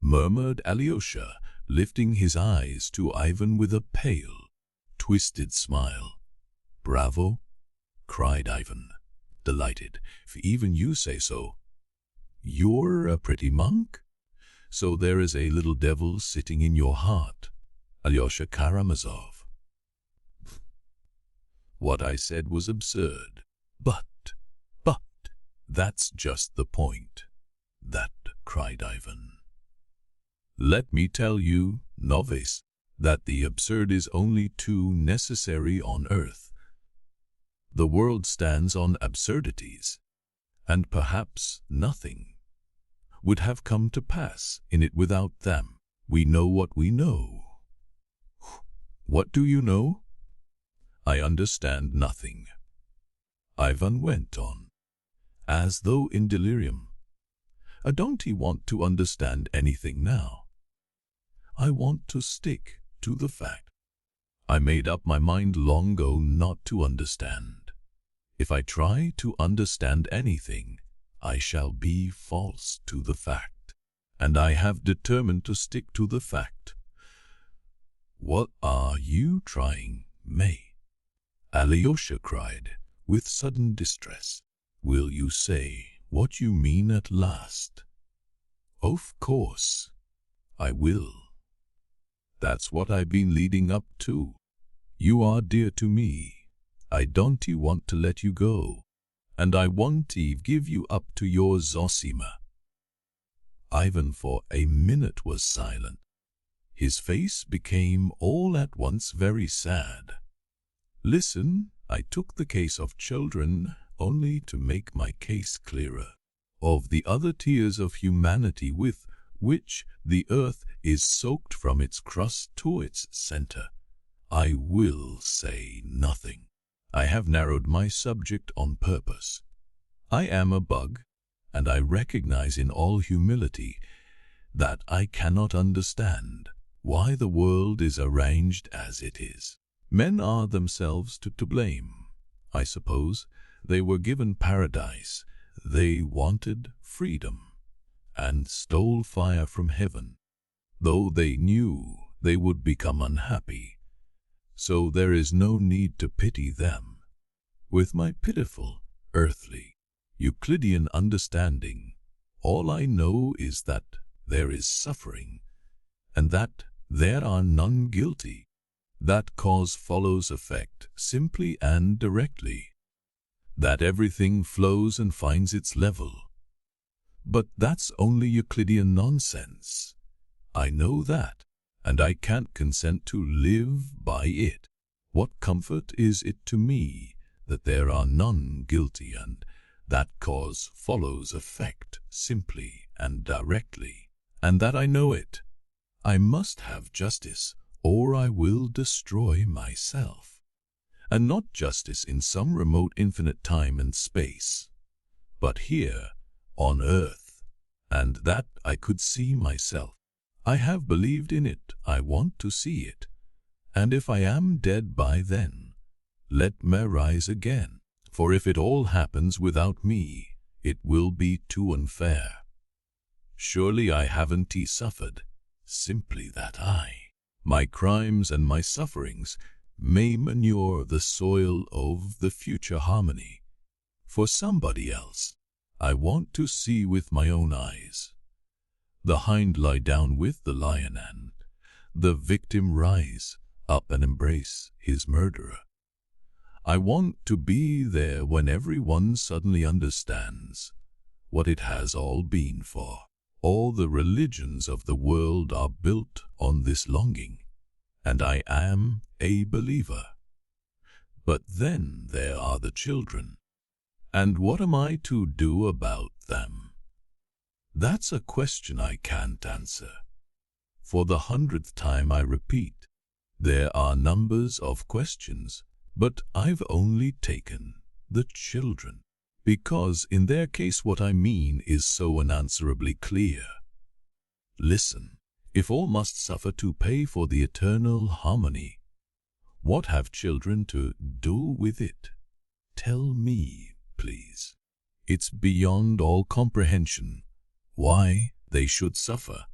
murmured Alyosha, lifting his eyes to Ivan with a pale, twisted smile. Bravo, cried Ivan, delighted, if even you say so. You're a pretty monk? So there is a little devil sitting in your heart, Alyosha Karamazov. What I said was absurd, but, that's just the point. That, cried Ivan. Let me tell you, novice, that the absurd is only too necessary on earth. The world stands on absurdities, and perhaps nothing would have come to pass in it without them. We know what we know. What do you know? I understand nothing. Ivan went on, as though in delirium. Don't you want to understand anything now? I want to stick to the fact. I made up my mind long ago not to understand. If I try to understand anything, I shall be false to the fact, and I have determined to stick to the fact. What are you trying, May? Alyosha cried, with sudden distress. Will you say what you mean at last? Of course, I will. That's what I've been leading up to. You are dear to me. I don't want to let you go, and I won't give you up to your Zossima. Ivan for a minute was silent. His face became all at once very sad. Listen, I took the case of children only to make my case clearer, of the other tears of humanity with which the earth is soaked from its crust to its center. I will say nothing. I have narrowed my subject on purpose. I am a bug, and I recognize in all humility that I cannot understand why the world is arranged as it is. Men are themselves to blame. I suppose they were given paradise. They wanted freedom and stole fire from heaven, though they knew they would become unhappy. So there is no need to pity them. With my pitiful, earthly, Euclidean understanding, all I know is that there is suffering, and that there are none guilty. That cause follows effect simply and directly. That everything flows and finds its level. But that's only Euclidean nonsense. I know that, and I can't consent to live by it. What comfort is it to me that there are none guilty and that cause follows effect simply and directly, and that I know it? I must have justice, or I will destroy myself. And not justice in some remote infinite time and space, but here on earth, and that I could see myself. I have believed in it, I want to see it, and if I am dead by then, let me rise again, for if it all happens without me, it will be too unfair. Surely I haven't suffered, simply that my crimes and my sufferings may manure the soil of the future harmony. for somebody else. I want to see with my own eyes. The hind lie down with the lion and the victim rise up and embrace his murderer. I want to be there when everyone suddenly understands what it has all been for. All the religions of the world are built on this longing, and I am a believer. But then there are the children, and what am I to do about them? That's a question I can't answer. For the 100th time I repeat, there are numbers of questions, but I've only taken the children, because in their case what I mean is so unanswerably clear. Listen, if all must suffer to pay for the eternal harmony, what have children to do with it? Tell me, please. It's beyond all comprehension why they should suffer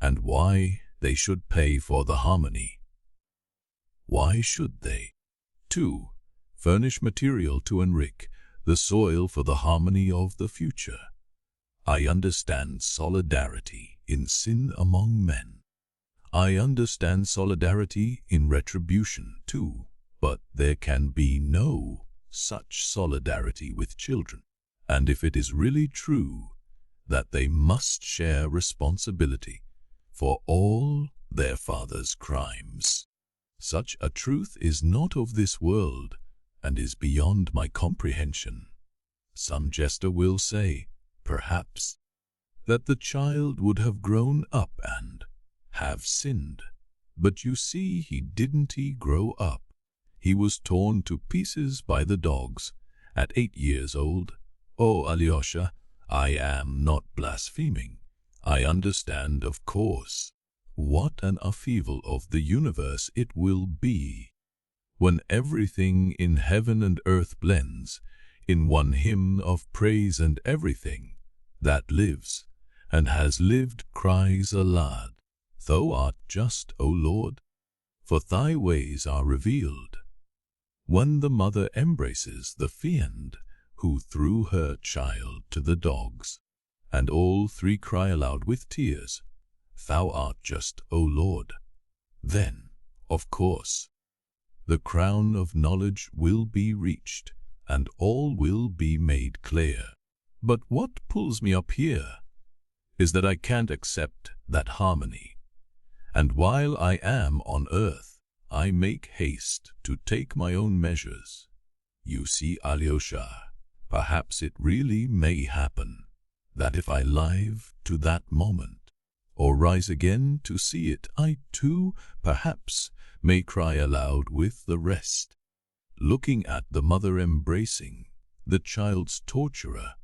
and why they should pay for the harmony. Why should they? 2. Furnish material to enrich the soil for the harmony of the future. I understand solidarity in sin among men. I understand solidarity in retribution too, but there can be no such solidarity with children. And if it is really true that they must share responsibility for all their father's crimes, such a truth is not of this world and is beyond my comprehension. Some jester will say, perhaps, that the child would have grown up and have sinned. But you see, he didn't grow up. He was torn to pieces by the dogs at 8 years old. Oh, Alyosha, I am not blaspheming. I understand, of course, what an upheaval of the universe it will be when everything in heaven and earth blends in one hymn of praise, and everything that lives and has lived cries aloud, Thou art just, O Lord, for thy ways are revealed. When the mother embraces the fiend who threw her child to the dogs, and all three cry aloud with tears, Thou art just, O Lord, then, of course, the crown of knowledge will be reached, and all will be made clear. But what pulls me up here is that I can't accept that harmony, and while I am on earth, I make haste to take my own measures. You see, Alyosha, perhaps it really may happen that if I live to that moment, or rise again to see it, I too, perhaps, may cry aloud with the rest, looking at the mother embracing the child's torturer,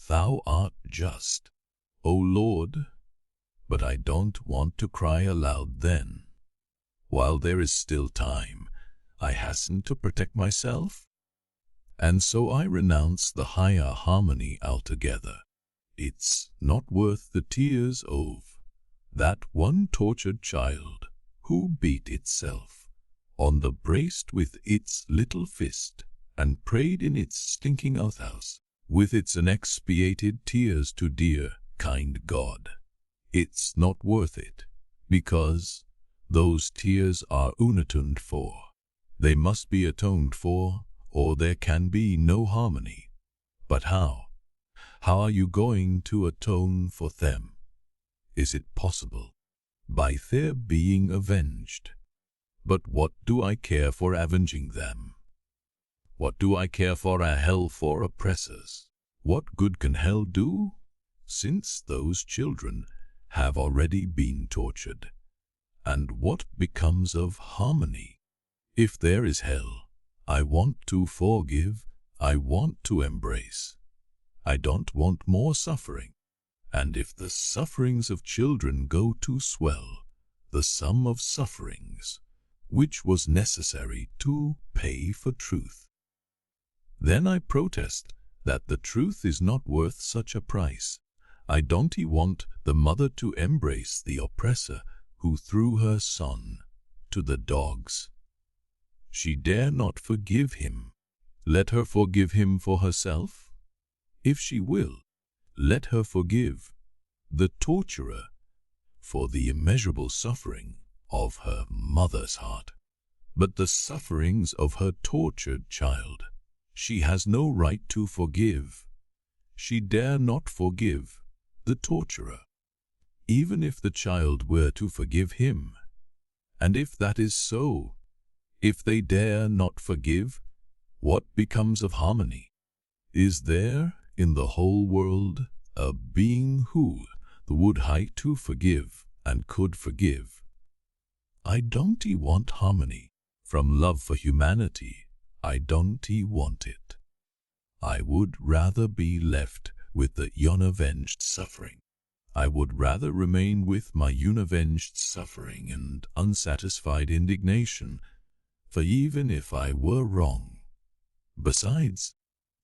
Thou art just, O Lord. But I don't want to cry aloud then. While there is still time, I hasten to protect myself, and so I renounce the higher harmony altogether. It's not worth the tears of that one tortured child who beat itself on the breast with its little fist and prayed in its stinking outhouse with its unexpiated tears to dear, kind God. It's not worth it, because those tears are unatoned for. They must be atoned for, or there can be no harmony. But how? How are you going to atone for them? Is it possible? By their being avenged. But what do I care for avenging them? What do I care for a hell for oppressors? What good can hell do, since those children have already been tortured? And what becomes of harmony? If there is hell, I want to forgive, I want to embrace. I don't want more suffering. And if the sufferings of children go to swell the sum of sufferings which was necessary to pay for truth, then I protest that the truth is not worth such a price. I don't want the mother to embrace the oppressor who threw her son to the dogs. She dare not forgive him. Let her forgive him for herself. If she will, let her forgive the torturer for the immeasurable suffering of her mother's heart. But the sufferings of her tortured child, she has no right to forgive. She dare not forgive the torturer, even if the child were to forgive him. And if that is so, if they dare not forgive, what becomes of harmony? Is there in the whole world a being who would hate to forgive and could forgive? I don't want harmony. From love for humanity, I don't want it. I would rather be left with the unavenged suffering. I would rather remain with my unavenged suffering and unsatisfied indignation, for even if I were wrong. Besides,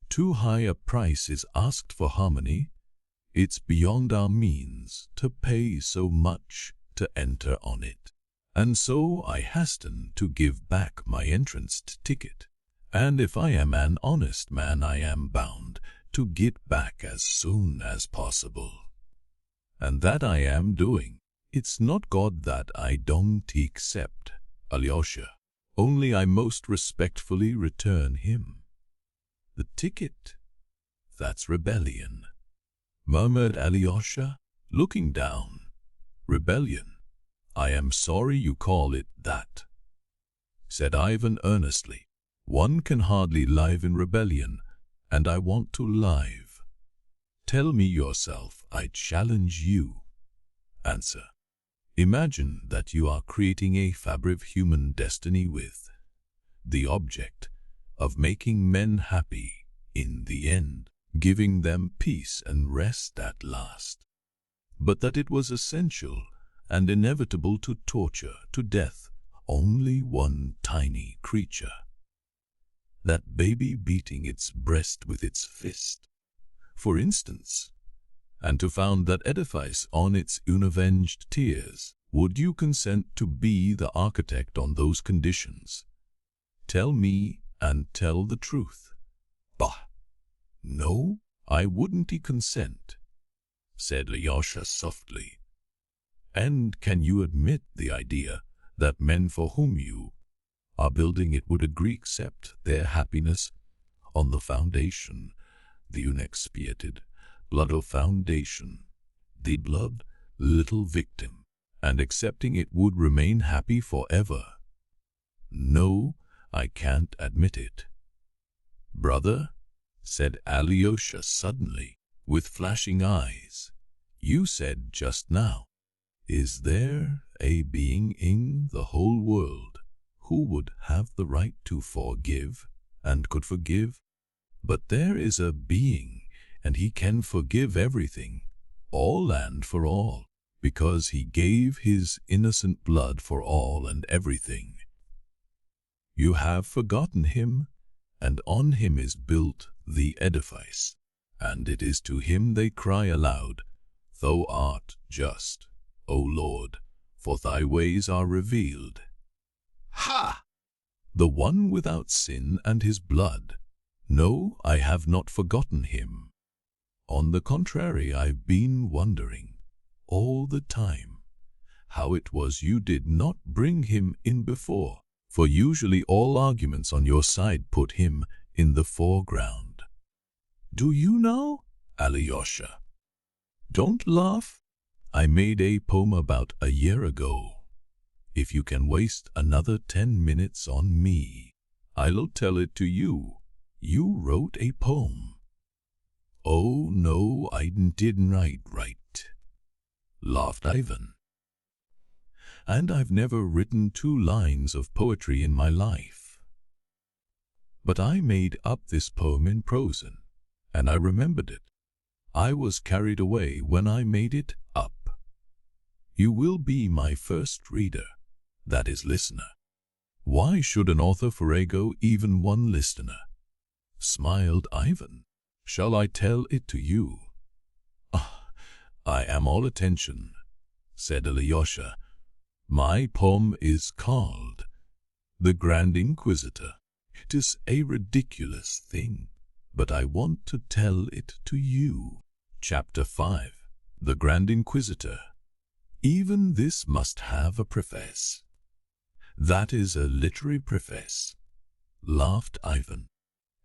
too high a price is asked for harmony. It's beyond our means to pay so much to enter on it. And so I hasten to give back my entrance ticket. And if I am an honest man, I am bound to get back as soon as possible. And that I am doing. It's not God that I don't accept, Alyosha. Only I most respectfully return him. The ticket? That's rebellion, murmured Alyosha, looking down. Rebellion? I am sorry you call it that, said Ivan earnestly. One can hardly live in rebellion, and I want to live. Tell me yourself, I challenge you. Answer. Imagine that you are creating a fabric of human destiny with the object of making men happy in the end, giving them peace and rest at last. But that it was essential and inevitable to torture to death only one tiny creature, that baby beating its breast with its fist, for instance, and to found that edifice on its unavenged tears. Would you consent to be the architect on those conditions? Tell me and tell the truth. Bah! No, I wouldn't consent, said Alyosha softly. And can you admit the idea that men for whom you are building it would agree accept their happiness on the foundation, the unexpiated blood of foundation, the blood little victim, and accepting it would remain happy forever? No, I can't admit it. Brother, said Alyosha suddenly, with flashing eyes, you said just now, is there a being in the whole world who would have the right to forgive and could forgive? But there is a being, and he can forgive everything, all and for all, because he gave his innocent blood for all and everything. You have forgotten him, and on him is built the edifice, and it is to him they cry aloud, Thou art just, O Lord, for thy ways are revealed. Ha! The one without sin and his blood. No, I have not forgotten him. On the contrary, I've been wondering all the time how it was you did not bring him in before, for usually all arguments on your side put him in the foreground. Do you know, Alyosha? Don't laugh. I made a poem about a year ago. If you can waste another 10 minutes on me, I'll tell it to you. You wrote a poem. Oh, no, I didn't write, laughed Ivan. And I've never written 2 lines of poetry in my life. But I made up this poem in prose, and I remembered it. I was carried away when I made it up. You will be my first reader, that is, listener. Why should an author forego even one listener? Smiled Ivan. Shall I tell it to you? Ah, I am all attention, said Alyosha. My poem is called The Grand Inquisitor. It is a ridiculous thing, but I want to tell it to you. Chapter 5. The Grand Inquisitor. Even this must have a preface. That is a literary preface, laughed Ivan.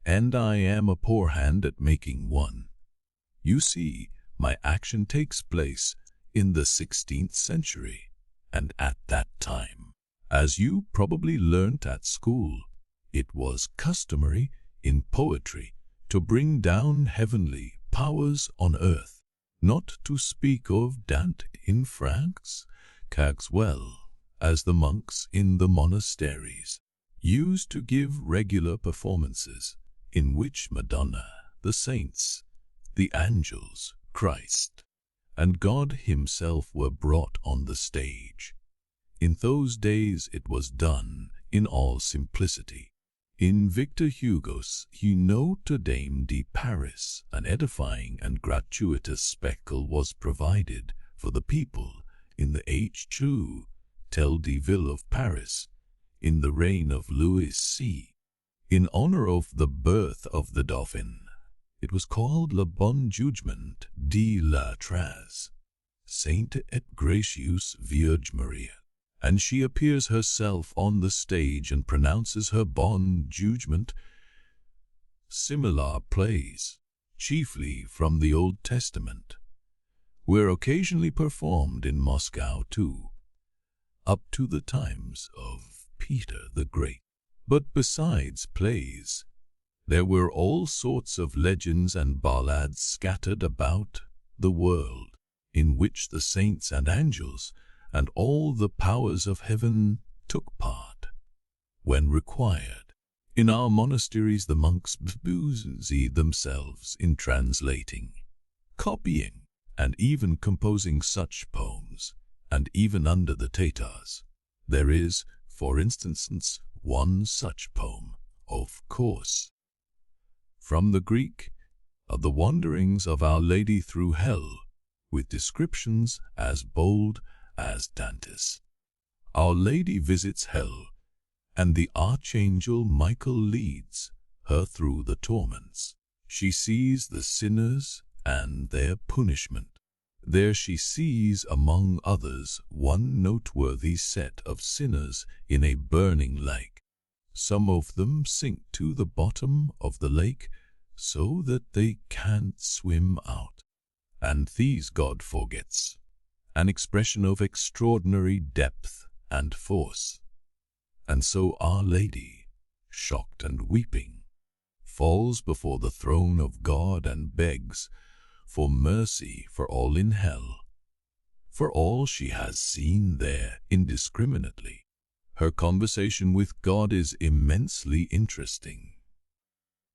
And I am a poor hand at making one. You see, my action takes place in the 16th century, and at that time, as you probably learnt at school, it was customary in poetry to bring down heavenly powers on earth, not to speak of Dante in France, as well as the monks in the monasteries used to give regular performances in which Madonna, the saints, the angels, Christ, and God himself were brought on the stage. In those days it was done in all simplicity. In Victor Hugo's Notre Dame de Paris, an edifying and gratuitous spectacle was provided for the people in the Hôtel de Ville of Paris, in the reign of Louis C. In honor of the birth of the Dauphin. It was called Le Bon Jugement de la Treize, Sainte et Gracieuse Vierge Maria, and she appears herself on the stage and pronounces her bon judgment. Similar plays, chiefly from the Old Testament, were occasionally performed in Moscow too, up to the times of Peter the Great. But besides plays, there were all sorts of legends and ballads scattered about the world, in which the saints and angels and all the powers of heaven took part, when required. In our monasteries the monks busy themselves in translating, copying, and even composing such poems, and even under the Tatars there is, for instance, one such poem, of course, from the Greek, of the wanderings of Our Lady through hell, with descriptions as bold as Dante's. Our Lady visits hell, and the Archangel Michael leads her through the torments. She sees the sinners and their punishment. There she sees, among others, one noteworthy set of sinners in a burning lake. Some of them sink to the bottom of the lake so that they can't swim out, and these God forgets, an expression of extraordinary depth and force. And so Our Lady, shocked and weeping, falls before the throne of God and begs for mercy for all in hell, for all she has seen there indiscriminately. Her conversation with God is immensely interesting.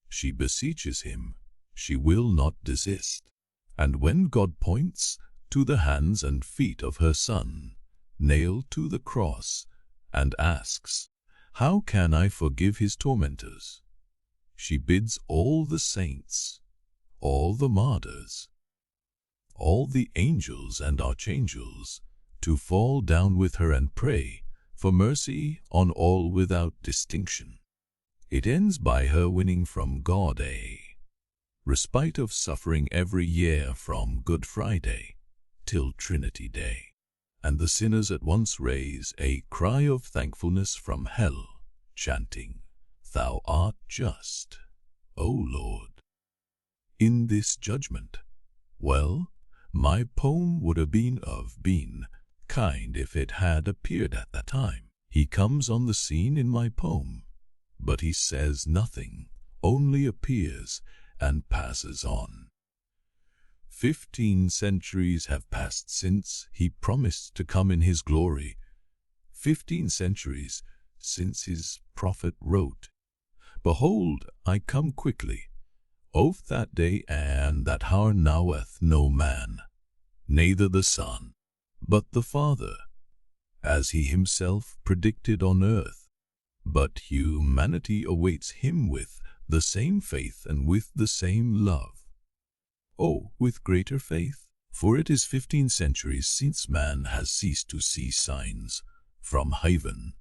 She beseeches him, she will not desist, and when God points to the hands and feet of her Son, nailed to the cross, and asks, "How can I forgive his tormentors?" she bids all the saints, all the martyrs, all the angels and archangels, to fall down with her and pray for mercy on all without distinction. It ends by her winning from God a respite of suffering every year from Good Friday till Trinity Day, and the sinners at once raise a cry of thankfulness from hell, chanting, "Thou art just, O Lord, in this judgment." Well, my poem would have been kind if it had appeared at that time. He comes on the scene in my poem, but he says nothing, only appears and passes on. 15 centuries have passed since he promised to come in his glory. 15 centuries since his prophet wrote, "Behold, I come quickly. Of that day and that hour knoweth no man, neither the Son, but the Father, as he himself predicted on earth. But humanity awaits him with the same faith and with the same love. Oh, with greater faith, for it is 15 centuries since man has ceased to see signs from heaven.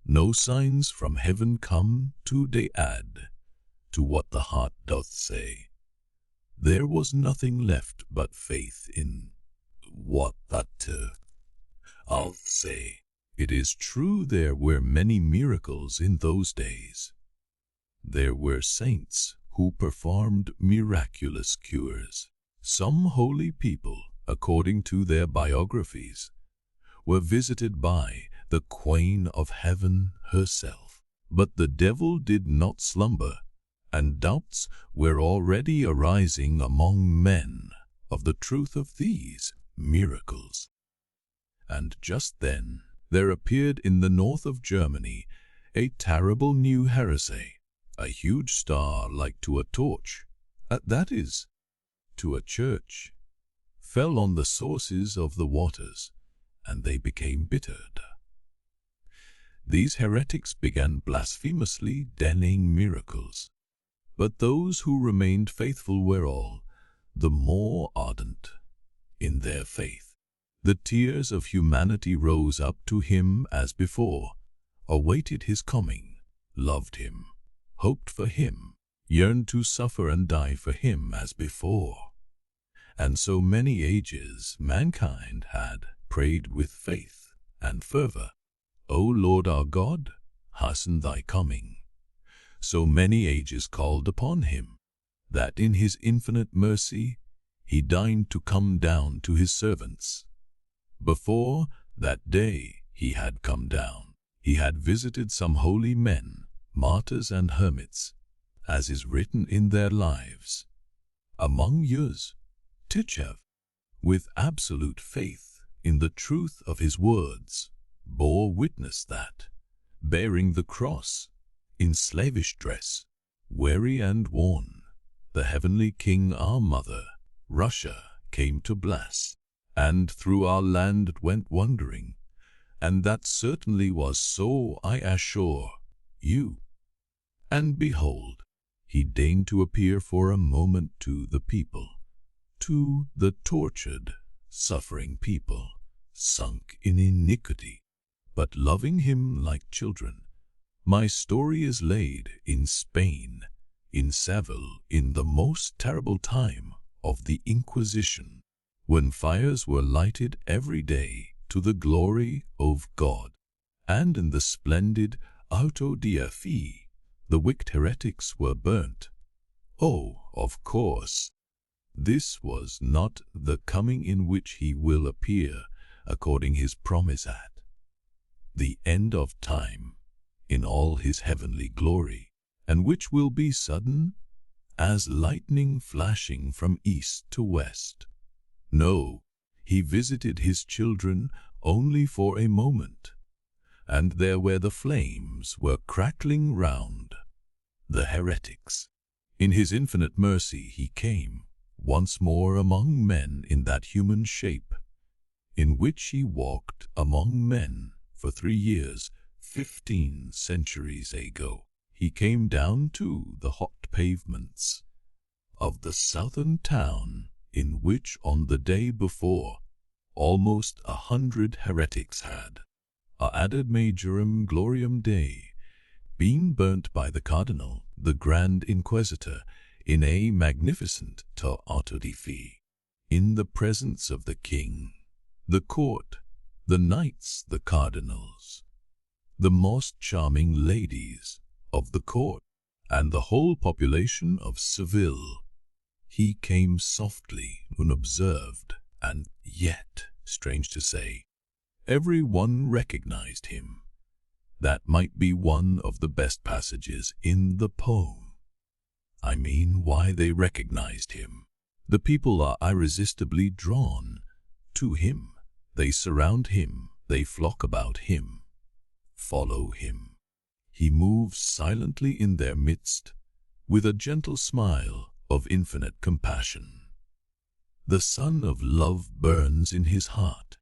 No signs from heaven come to day add to what the heart doth say. There was nothing left but faith in what that I'll say. It is true there were many miracles in those days. There were saints who performed miraculous cures. Some holy people, according to their biographies, were visited by the Queen of Heaven herself. But the devil did not slumber, and doubts were already arising among men of the truth of these miracles. And just then there appeared in the north of Germany a terrible new heresy. A huge star like to a torch, that is, to a church, fell on the sources of the waters, and they became bittered. These heretics began blasphemously denying miracles, but those who remained faithful were all the more ardent in their faith. The tears of humanity rose up to him as before, awaited his coming, loved him, hoped for him, yearned to suffer and die for him as before. And so many ages mankind had prayed with faith and fervor, O Lord our God, hasten thy coming. So many ages called upon him, that in his infinite mercy he deigned to come down to his servants. Before that day he had come down. He had visited some holy men, martyrs and hermits, as is written in their lives. Among yours, Titchev, with absolute faith in the truth of his words, bore witness that, bearing the cross, in slavish dress, weary and worn, the heavenly king our mother, Russia, came to bless, and through our land went wandering, and that certainly was so, I assure you. And behold, he deigned to appear for a moment to the people, to the tortured, suffering people, sunk in iniquity, but loving him like children. My story is laid in Spain, in Seville, in the most terrible time of the Inquisition, when fires were lighted every day to the glory of God, and in the splendid Auto da Fe, the wicked heretics were burnt. Oh, of course, this was not the coming in which he will appear according his promise at the end of time, in all his heavenly glory, and which will be sudden as lightning flashing from east to west. No, he visited his children only for a moment, and there where the flames were crackling round the heretics, in his infinite mercy he came once more among men in that human shape, in which he walked among men for 3 years, 15 centuries ago. He came down to the hot pavements of the southern town, in which on the day before almost 100 heretics had, ad majorem gloriam Dei, been burnt by the Cardinal, the Grand Inquisitor, in a magnificent auto da fe, in the presence of the king, the court, the knights, the cardinals, the most charming ladies of the court, and the whole population of Seville. He came softly, unobserved, and yet, strange to say, every one recognized him. That might be one of the best passages in the poem. I mean, why they recognized him. The people are irresistibly drawn to him. They surround him, they flock about him, follow him. He moves silently in their midst, with a gentle smile of infinite compassion. The sun of love burns in his heart.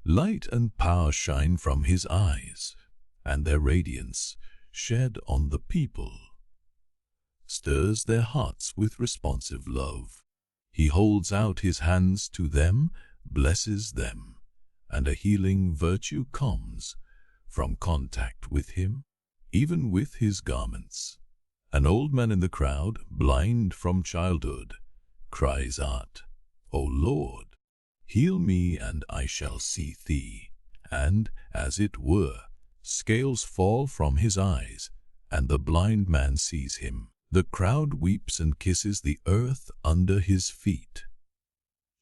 Light and power shine from his eyes, and their radiance, shed on the people, stirs their hearts with responsive love. He holds out his hands to them, blesses them, and a healing virtue comes from contact with him, even with his garments, An old man in the crowd, blind from childhood, cries out, "O Lord, heal me and I shall see thee." And, as it were, scales fall from his eyes, and the blind man sees him. The crowd weeps and kisses the earth under his feet.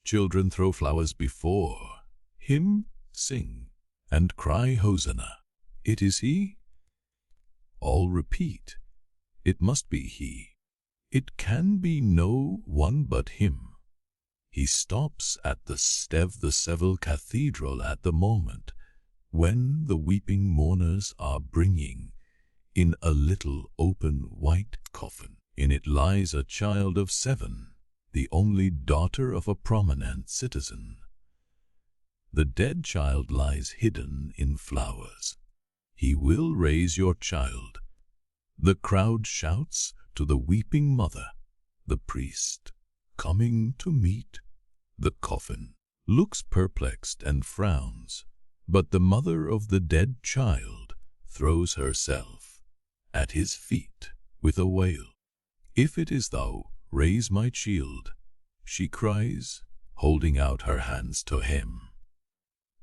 Children throw flowers before him, sing, and cry Hosanna. It is he? All repeat, it must be he. It can be no one but him. He stops at the Seville Cathedral at the moment when the weeping mourners are bringing in a little open white coffin. In it lies a child of 7, the only daughter of a prominent citizen. The dead child lies hidden in flowers. He will raise your child. The crowd shouts to the weeping mother. The priest, coming to meet the coffin, looks perplexed and frowns, but the mother of the dead child throws herself at his feet with a wail. "If it is thou, raise my child," she cries, holding out her hands to him.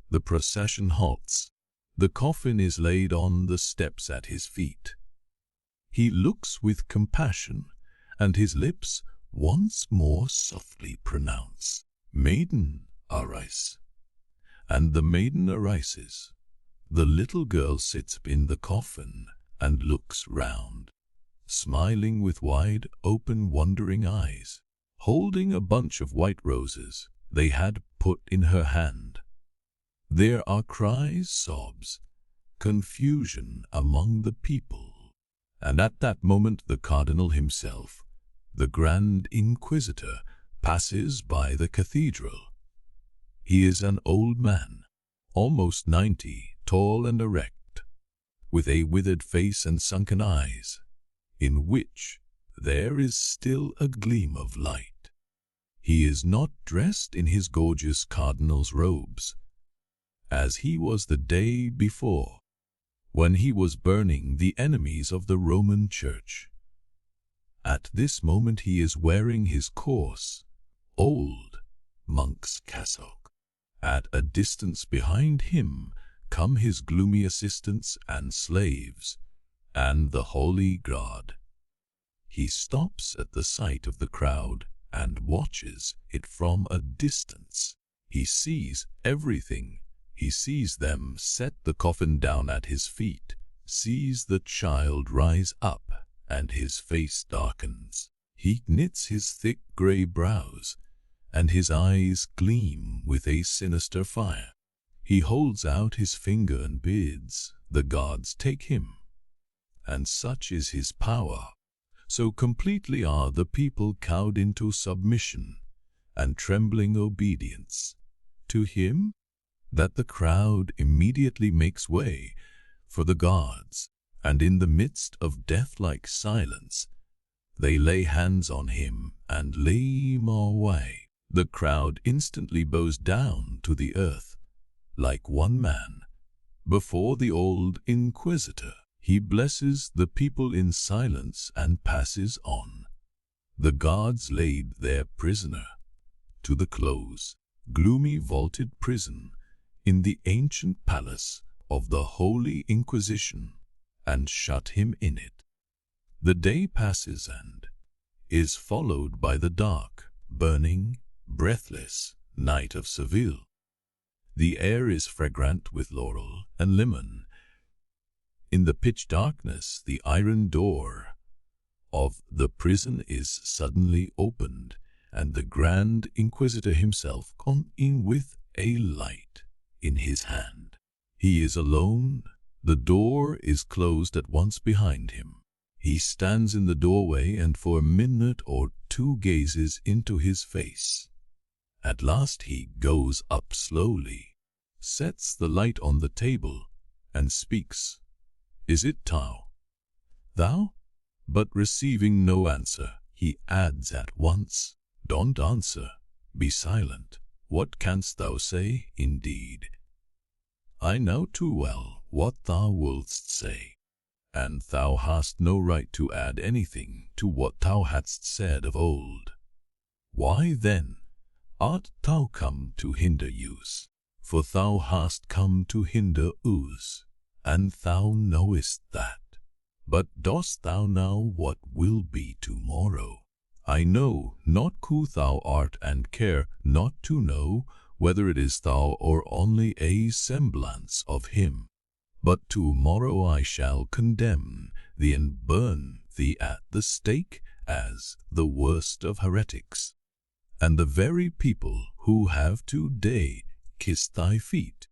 The procession halts. The coffin is laid on the steps at his feet. He looks with compassion, and his lips once more softly pronounce, "Maiden, arise." And the maiden arises. The little girl sits in the coffin and looks round, smiling with wide open wondering eyes, holding a bunch of white roses they had put in her hand. There are cries, sobs, confusion among the people. And at that moment the cardinal himself, the Grand Inquisitor, passes by the cathedral. He is an old man, almost 90, tall and erect, with a withered face and sunken eyes, in which there is still a gleam of light. He is not dressed in his gorgeous cardinal's robes, as he was the day before, when he was burning the enemies of the Roman Church. At this moment he is wearing his coarse, old monk's cassock. At a distance behind him come his gloomy assistants and slaves, and the holy guard. He stops at the sight of the crowd and watches it from a distance. He sees everything. He sees them set the coffin down at his feet, sees the child rise up, and his face darkens. He knits his thick grey brows, and his eyes gleam with a sinister fire. He holds out his finger and bids the guards take him. And such is his power, so completely are the people cowed into submission and trembling obedience to him, that the crowd immediately makes way for the guards, and in the midst of death-like silence, they lay hands on him and lay him away. The crowd instantly bows down to the earth, like one man, before the old Inquisitor. He blesses the people in silence and passes on. The guards laid their prisoner to the close, gloomy vaulted prison in the ancient palace of the Holy Inquisition, and shut him in it. The day passes and is followed by the dark, burning, breathless night of Seville. The air is fragrant with laurel and lemon. In the pitch darkness, the iron door of the prison is suddenly opened, and the Grand Inquisitor himself comes in with a light in his hand. He is alone. The door is closed at once behind him. He stands in the doorway and for a minute or two gazes into his face. At last he goes up slowly, sets the light on the table, and speaks. "Is it thou?" But receiving no answer, he adds at once, "Don't answer, be silent. What canst thou say, indeed? I know too well what thou wouldst say." and thou hast no right to add anything to what thou hadst said of old. Why then art thou come to hinder use? For thou hast come to hinder us, and thou knowest that. But dost thou know what will be tomorrow? I know not who thou art, and care not to know whether it is thou or only a semblance of him. But tomorrow I shall condemn thee and burn thee at the stake as the worst of heretics. And the very people who have today kissed thy feet,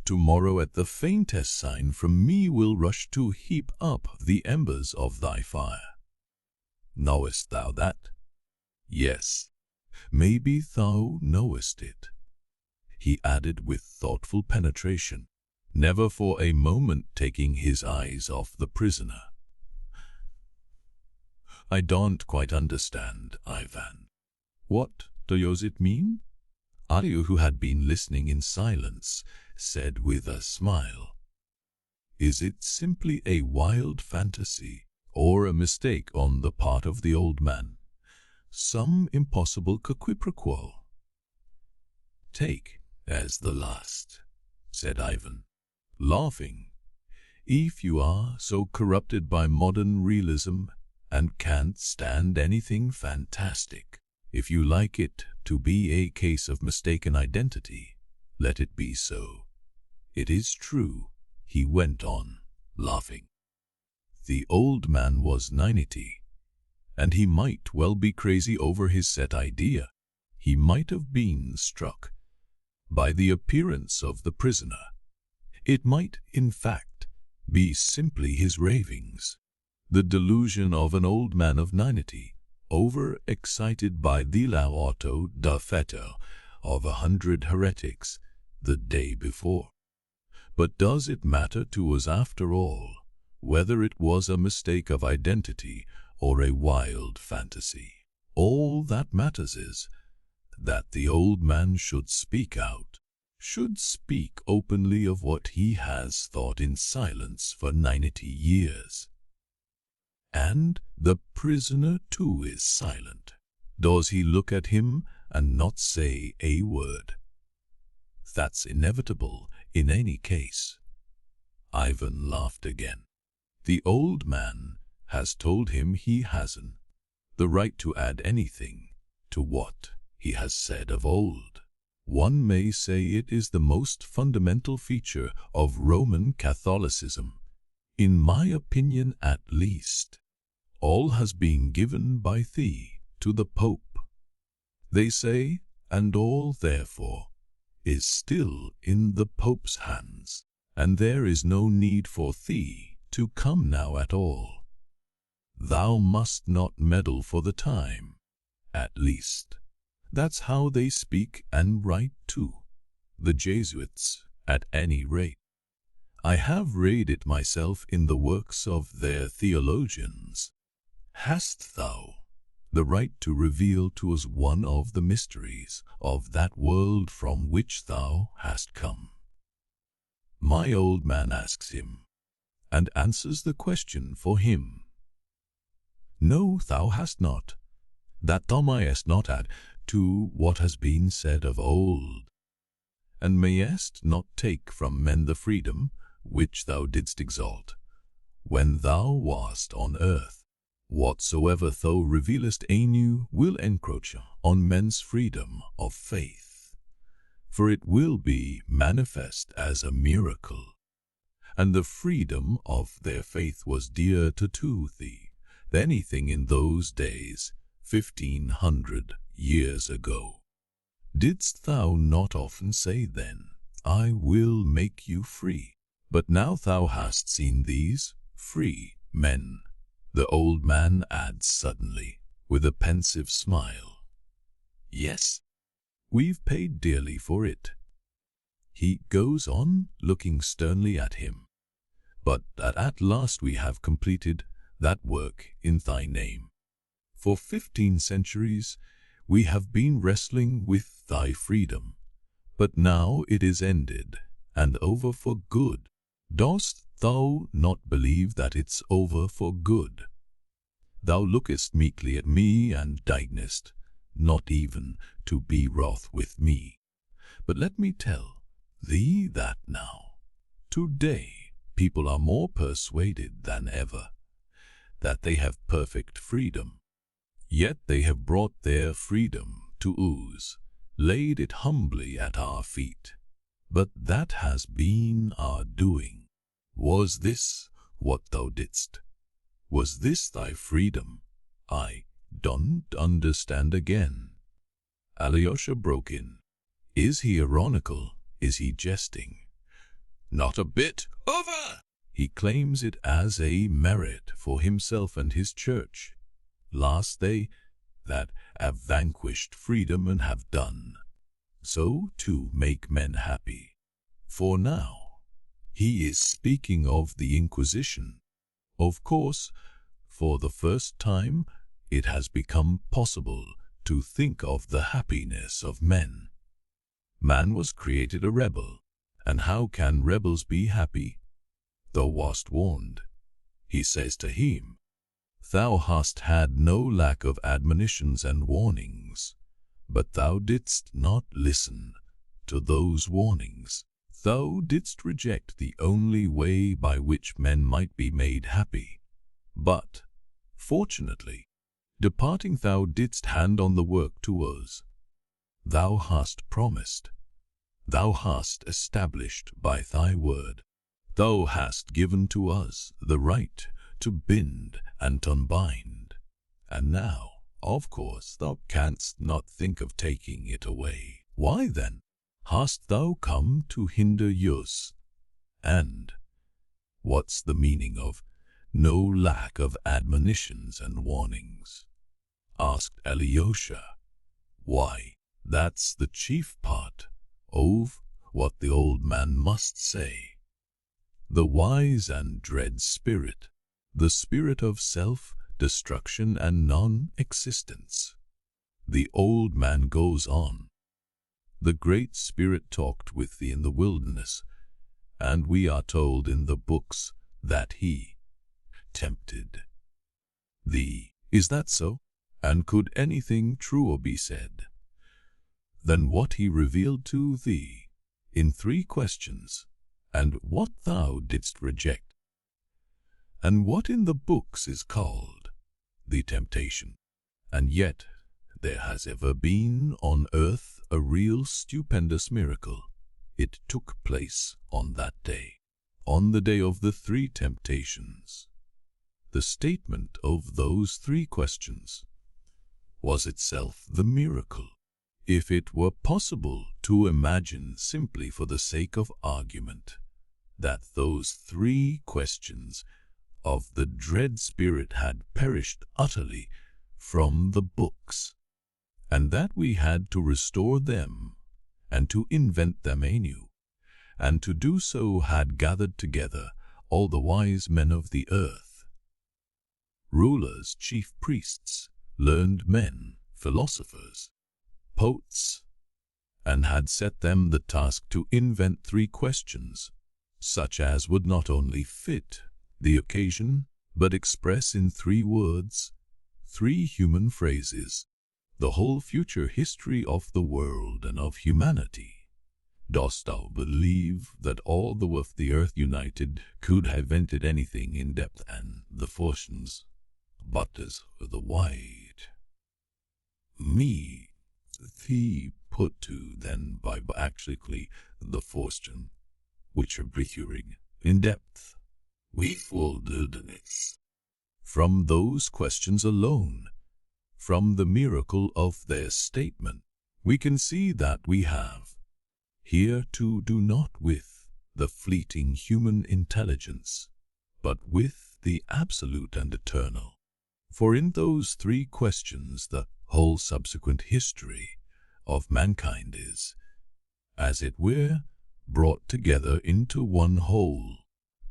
tomorrow at the faintest sign from me will rush to heap up the embers of thy fire. Knowest thou that? Yes, maybe thou knowest it, he added with thoughtful penetration, never for a moment taking his eyes off the prisoner. I don't quite understand, Ivan. What does it mean? Alyo, who had been listening in silence, said with a smile, Is it simply a wild fantasy, or a mistake on the part of the old man? Some impossible quiproquo? Take as the last, said Ivan, laughing. If you are so corrupted by modern realism and can't stand anything fantastic, if you like it to be a case of mistaken identity, let it be so. It is true, he went on, laughing. The old man was 90, and he might well be crazy over his set idea. He might have been struck by the appearance of the prisoner. It might, in fact, be simply his ravings, the delusion of an old man of 90, over-excited by the auto da feto of 100 heretics the day before. But does it matter to us after all, whether it was a mistake of identity or a wild fantasy? All that matters is that the old man should speak out, should speak openly of what he has thought in silence for 90 years. And the prisoner too is silent. Does he look at him and not say a word? That's inevitable in any case. Ivan laughed again. The old man has told him he hasn't the right to add anything to what he has said of old. One may say it is the most fundamental feature of Roman Catholicism, in my opinion at least. All has been given by thee to the Pope, they say, and all, therefore, is still in the Pope's hands, and there is no need for thee to come now at all. Thou must not meddle for the time, at least. That's how they speak and write too, the Jesuits, at any rate. I have read it myself in the works of their theologians. Hast thou the right to reveal to us one of the mysteries of that world from which thou hast come? My old man asks him, and answers the question for him. No, thou hast not, that thou mayest not add to what has been said of old, and mayest not take from men the freedom which thou didst exalt when thou wast on earth. Whatsoever thou revealest anew will encroach on men's freedom of faith, for it will be manifest as a miracle, and the freedom of their faith was dearer to thee than anything in those days 1500 years ago. Didst thou not often say then, I will make you free? But now thou hast seen these free men, the old man adds suddenly, with a pensive smile. Yes, we've paid dearly for it. He goes on, looking sternly at him. But that at last we have completed that work in thy name. For 15 centuries we have been wrestling with thy freedom, but now it is ended and over for good. Dost thou not believe that it's over for good? Thou lookest meekly at me and deignest not even to be wroth with me. But let me tell thee that now, today, people are more persuaded than ever that they have perfect freedom. Yet they have brought their freedom to ooze, laid it humbly at our feet. But that has been our doing. Was this what thou didst? Was this thy freedom? I don't understand again. Alyosha broke in. Is he ironical? Is he jesting? Not a bit. Over! He claims it as a merit for himself and his church. Last they that have vanquished freedom and have done so to make men happy. For now, he is speaking of the Inquisition. Of course, for the first time, it has become possible to think of the happiness of men. Man was created a rebel, and how can rebels be happy? Thou wast warned, he says to him. Thou hast had no lack of admonitions and warnings, but thou didst not listen to those warnings. Thou didst reject the only way by which men might be made happy. But, fortunately, departing thou didst hand on the work to us. Thou hast promised. Thou hast established by thy word. Thou hast given to us the right to bind and unbind. And now, of course, thou canst not think of taking it away. Why then hast thou come to hinder us? And what's the meaning of no lack of admonitions and warnings? Asked Alyosha. Why, that's the chief part of what the old man must say. The wise and dread spirit, the spirit of self-destruction and non-existence. The old man goes on. The Great Spirit talked with thee in the wilderness, and we are told in the books that he tempted thee. Is that so? And could anything truer be said than what he revealed to thee in 3 questions, and what thou didst reject, and what in the books is called the temptation? And yet there has ever been on earth a real stupendous miracle. It took place on that day, on the day of the 3 temptations. The statement of those 3 questions was itself the miracle. If it were possible to imagine, simply for the sake of argument, that those 3 questions of the dread spirit had perished utterly from the books, and that we had to restore them and to invent them anew, and to do so had gathered together all the wise men of the earth, rulers, chief priests, learned men, philosophers, poets, and had set them the task to invent 3 questions, such as would not only fit the occasion, but express in 3 words, 3 human phrases, the whole future history of the world and of humanity. Dost thou believe that all of the earth united could have invented anything in depth and the fortunes, but as the wide? Me, thee put to then by actually the fortune, which are recurring in depth, with wilderness. From those questions alone, from the miracle of their statement, we can see that we have here to do not with the fleeting human intelligence, but with the absolute and eternal. For in those 3 questions the whole subsequent history of mankind is, as it were, brought together into one whole,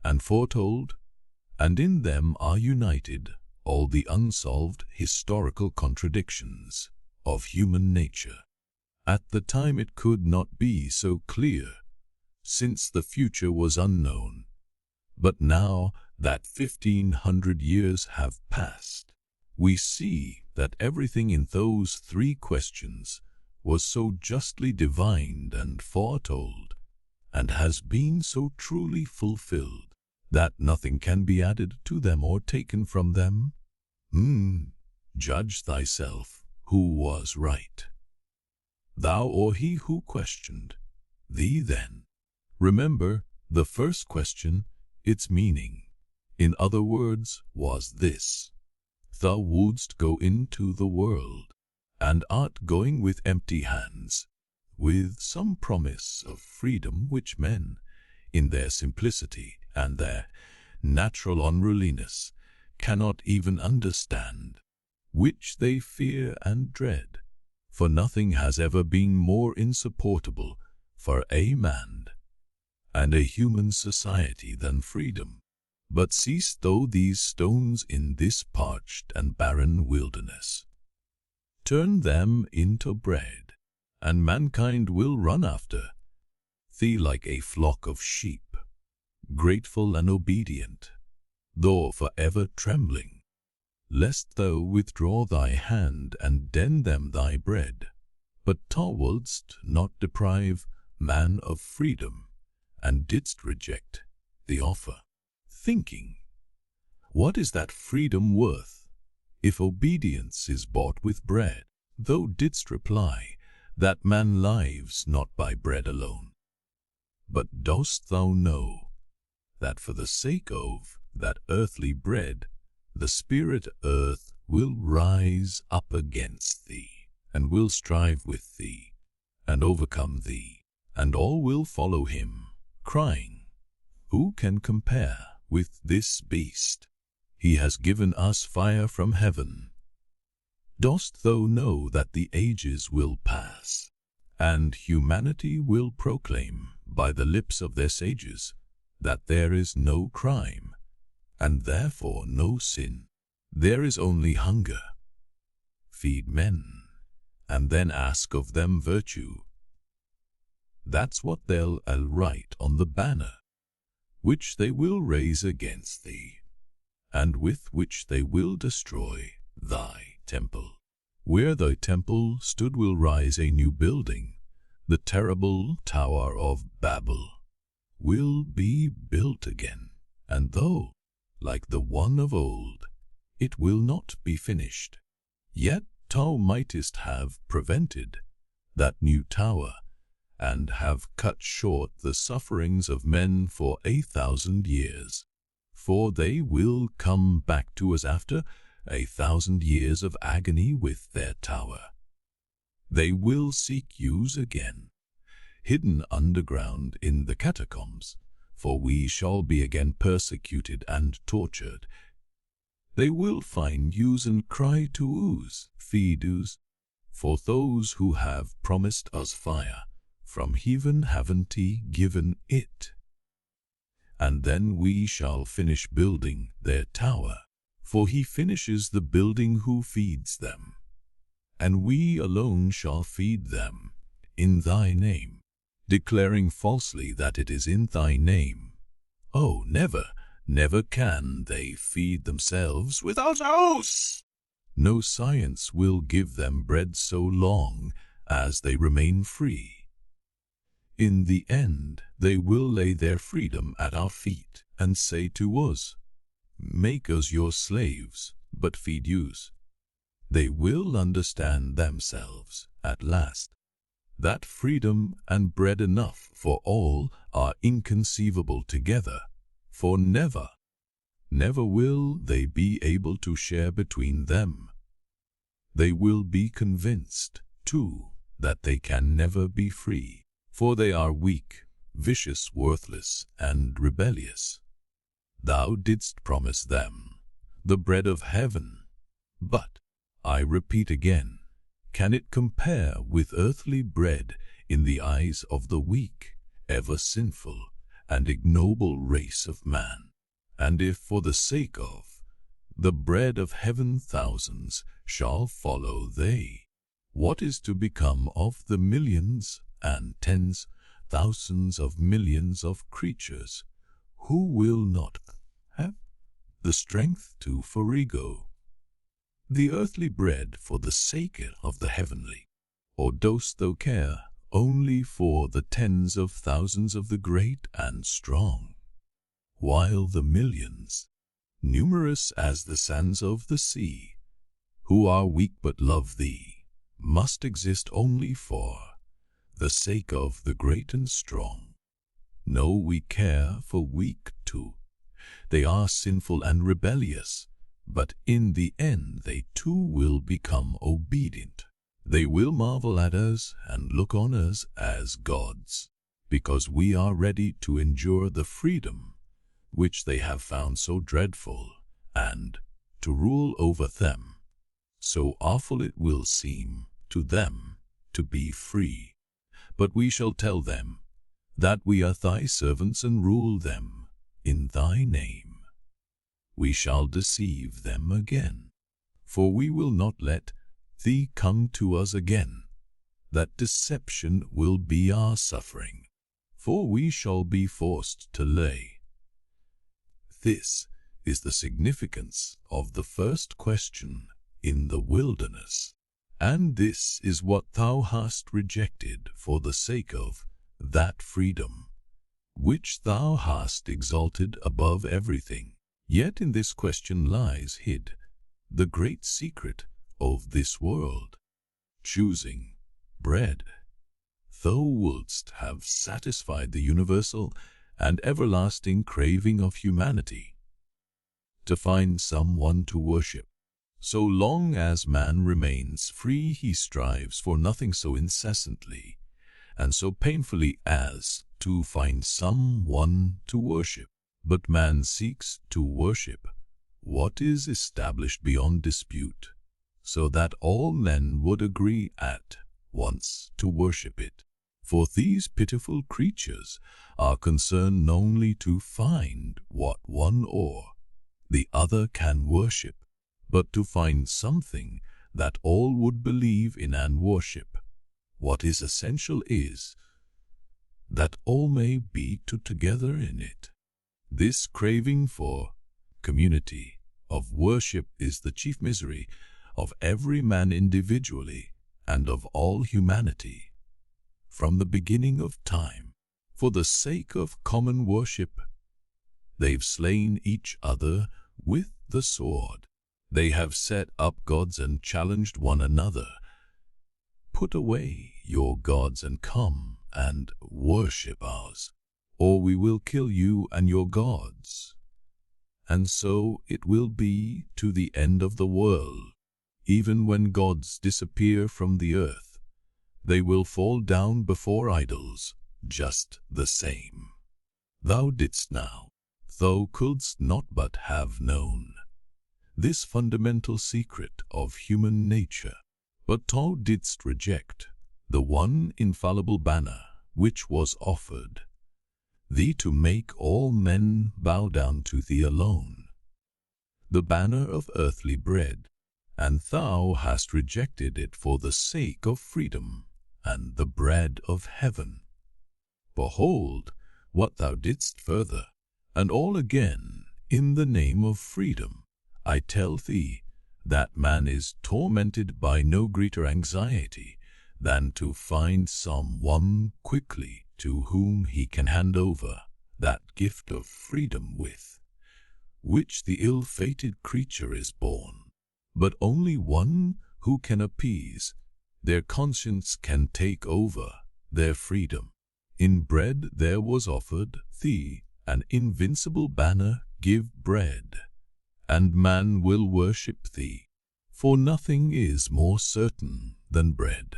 and foretold, and in them are united all the unsolved historical contradictions of human nature. At the time it could not be so clear, since the future was unknown, But now that 1500 years have passed, we see that everything in those three questions was so justly divined and foretold, and has been so truly fulfilled, that nothing can be added to them or taken from them. Judge thyself who was right, thou or he who questioned thee then. Remember the first question, its meaning, in other words, was this: thou wouldst go into the world, and art going with empty hands, with some promise of freedom which men, in their simplicity and their natural unruliness, cannot even understand, which they fear and dread, for nothing has ever been more insupportable for a man and a human society than freedom. But seest thou these stones in this parched and barren wilderness? Turn them into bread, and mankind will run after thee like a flock of sheep, grateful and obedient, though forever trembling, lest thou withdraw thy hand and den them thy bread. But thou wouldst not deprive man of freedom, and didst reject the offer, thinking, what is that freedom worth, if obedience is bought with bread? Thou didst reply, that man lives not by bread alone. But dost thou know that for the sake of that earthly bread, the spirit earth will rise up against thee, and will strive with thee, and overcome thee, and all will follow him, crying, who can compare with this beast? He has given us fire from heaven. Dost thou know that the ages will pass, and humanity will proclaim by the lips of their sages that there is no crime, and therefore no sin. There is only hunger. Feed men, and then ask of them virtue. That's what they'll write on the banner, which they will raise against thee, and with which they will destroy thy temple. Where thy temple stood will rise a new building. The terrible Tower of Babel will be built again, and though, like the one of old, it will not be finished, yet thou mightest have prevented that new tower, and have cut short the sufferings of men for 1,000 years. For they will come back to us after 1,000 years of agony with their tower. They will seek yous again, hidden underground in the catacombs, for we shall be again persecuted and tortured. They will find yous and cry to us, feed us, for those who have promised us fire from heaven haven't he given it. And then we shall finish building their tower, for he finishes the building who feeds them, and we alone shall feed them in thy name, declaring falsely that it is in thy name. Oh, never, never can they feed themselves without us. No science will give them bread so long as they remain free. In the end, they will lay their freedom at our feet and say to us, make us your slaves, but feed yous. They will understand themselves at last that freedom and bread enough for all are inconceivable together, for never, never will they be able to share between them. They will be convinced, too, that they can never be free, for they are weak, vicious, worthless, and rebellious. Thou didst promise them the bread of heaven, but, I repeat again, can it compare with earthly bread in the eyes of the weak, ever sinful, and ignoble race of man? And if for the sake of the bread of heaven thousands shall follow they, what is to become of the millions and tens thousands of millions of creatures who will not have the strength to forego the earthly bread for the sake of the heavenly? Or dost thou care only for the tens of thousands of the great and strong, while the millions, numerous as the sands of the sea, who are weak but love thee, must exist only for the sake of the great and strong? No, we care for weak too. They are sinful and rebellious, but in the end they too will become obedient. They will marvel at us and look on us as gods, because we are ready to endure the freedom which they have found so dreadful, and to rule over them. So awful it will seem to them to be free. But we shall tell them that we are thy servants and rule them in thy name. We shall deceive them again, for we will not let thee come to us again. That deception will be our suffering, for we shall be forced to lay. This is the significance of the first question in the wilderness, and this is what thou hast rejected for the sake of that freedom, which thou hast exalted above everything. Yet in this question lies hid the great secret of this world. Choosing bread, thou wouldst have satisfied the universal and everlasting craving of humanity, to find someone to worship. So long as man remains free, he strives for nothing so incessantly and so painfully as to find someone to worship. But man seeks to worship what is established beyond dispute, so that all men would agree at once to worship it. For these pitiful creatures are concerned only to find what one or the other can worship, but to find something that all would believe in and worship. What is essential is that all may be together in it. This craving for community of worship is the chief misery of every man individually and of all humanity. From the beginning of time, for the sake of common worship, they've slain each other with the sword. They have set up gods and challenged one another. Put away your gods and come and worship ours, or we will kill you and your gods. And so it will be to the end of the world. Even when gods disappear from the earth, they will fall down before idols just the same. Thou didst now, thou couldst not but have known this fundamental secret of human nature, but thou didst reject the one infallible banner which was offered thee to make all men bow down to thee alone, the banner of earthly bread, and thou hast rejected it for the sake of freedom and the bread of heaven. Behold what thou didst further, and all again in the name of freedom. I tell thee that man is tormented by no greater anxiety than to find someone quickly to whom he can hand over that gift of freedom with which the ill-fated creature is born. But only one who can appease their conscience can take over their freedom. In bread there was offered thee an invincible banner, give bread, and man will worship thee, for nothing is more certain than bread.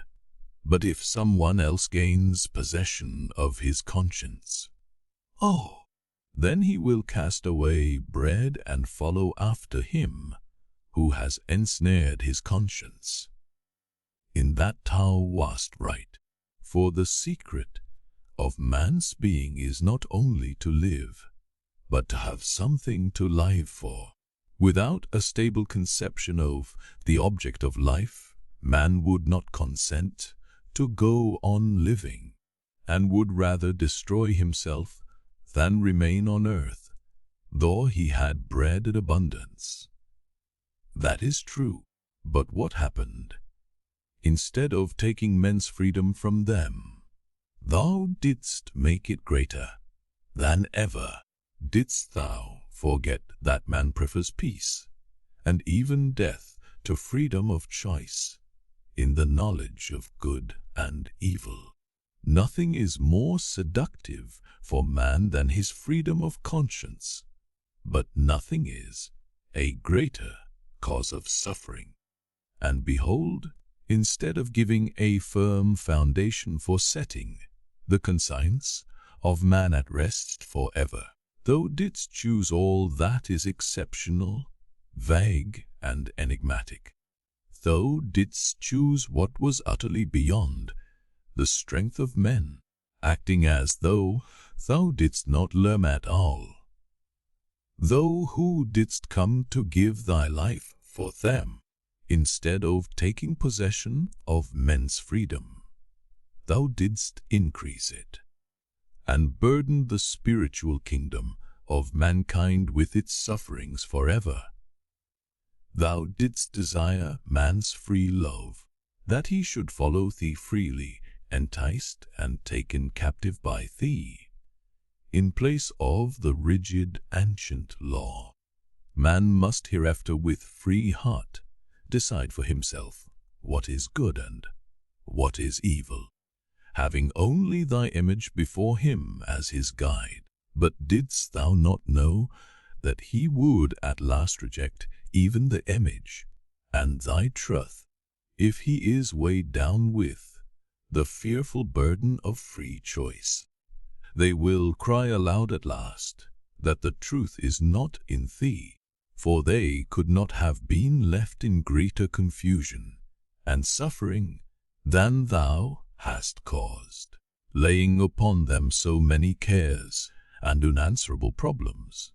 But if someone else gains possession of his conscience, then he will cast away bread and follow after him who has ensnared his conscience. In that thou wast right, for the secret of man's being is not only to live, but to have something to live for. Without a stable conception of the object of life, man would not consent to go on living, and would rather destroy himself than remain on earth, though he had bread in abundance. That is true, but what happened? Instead of taking men's freedom from them, thou didst make it greater than ever. Didst thou forget that man prefers peace, and even death, to freedom of choice, in the knowledge of good and evil? Nothing is more seductive for man than his freedom of conscience, but nothing is a greater cause of suffering. And behold, instead of giving a firm foundation for setting the conscience of man at rest forever, thou didst choose all that is exceptional, vague, and enigmatic. Thou didst choose what was utterly beyond the strength of men, acting as though thou didst not learn at all. Thou who didst come to give thy life for them, instead of taking possession of men's freedom, thou didst increase it, and burden the spiritual kingdom of mankind with its sufferings forever. Thou didst desire man's free love, that he should follow thee freely, enticed and taken captive by thee. In place of the rigid ancient law, man must hereafter with free heart decide for himself what is good and what is evil, having only thy image before him as his guide. But didst thou not know that he would at last reject even the image and thy truth, if he is weighed down with the fearful burden of free choice? They will cry aloud at last that the truth is not in thee, for they could not have been left in greater confusion and suffering than thou hast caused, laying upon them so many cares and unanswerable problems.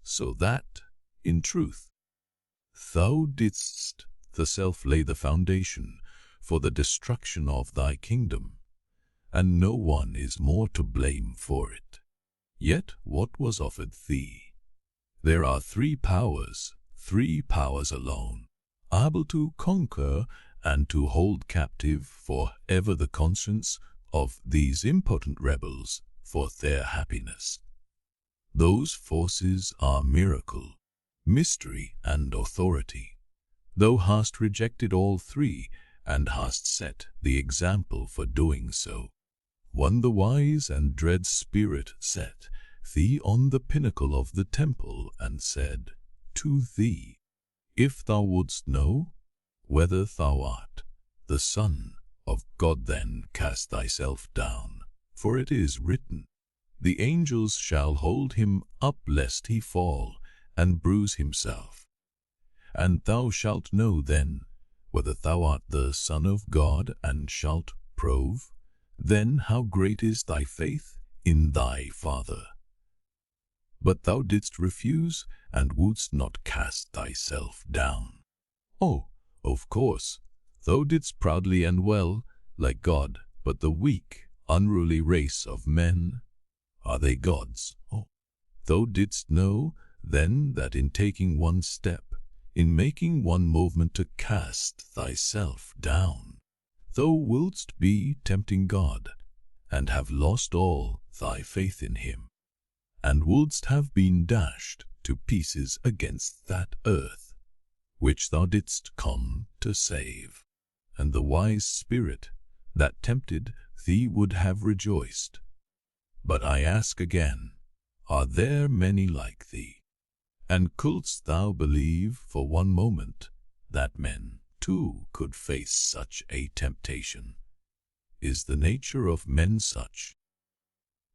So that, in truth, thou didst thyself lay the foundation for the destruction of thy kingdom, and no one is more to blame for it. Yet what was offered thee? There are three powers alone, able to conquer and to hold captive for ever the conscience of these impotent rebels for their happiness. Those forces are miracle, mystery, and authority. Thou hast rejected all three, and hast set the example for doing so. One the wise and dread spirit set thee on the pinnacle of the temple, and said to thee, If thou wouldst know whether thou art the Son of God, then cast thyself down, for it is written, The angels shall hold him up lest he fall and bruise himself. And thou shalt know then whether thou art the Son of God, and shalt prove then how great is thy faith in thy Father. But thou didst refuse, and wouldst not cast thyself down. Oh, of course, thou didst proudly and well, like God, but the weak, unruly race of men, are they gods? Oh, thou didst know then that in taking one step, in making one movement to cast thyself down, thou wouldst be tempting God, and have lost all thy faith in him, and wouldst have been dashed to pieces against that earth, which thou didst come to save. And the wise spirit that tempted thee would have rejoiced. But I ask again, are there many like thee? And couldst thou believe for one moment that men, too, could face such a temptation? Is the nature of men such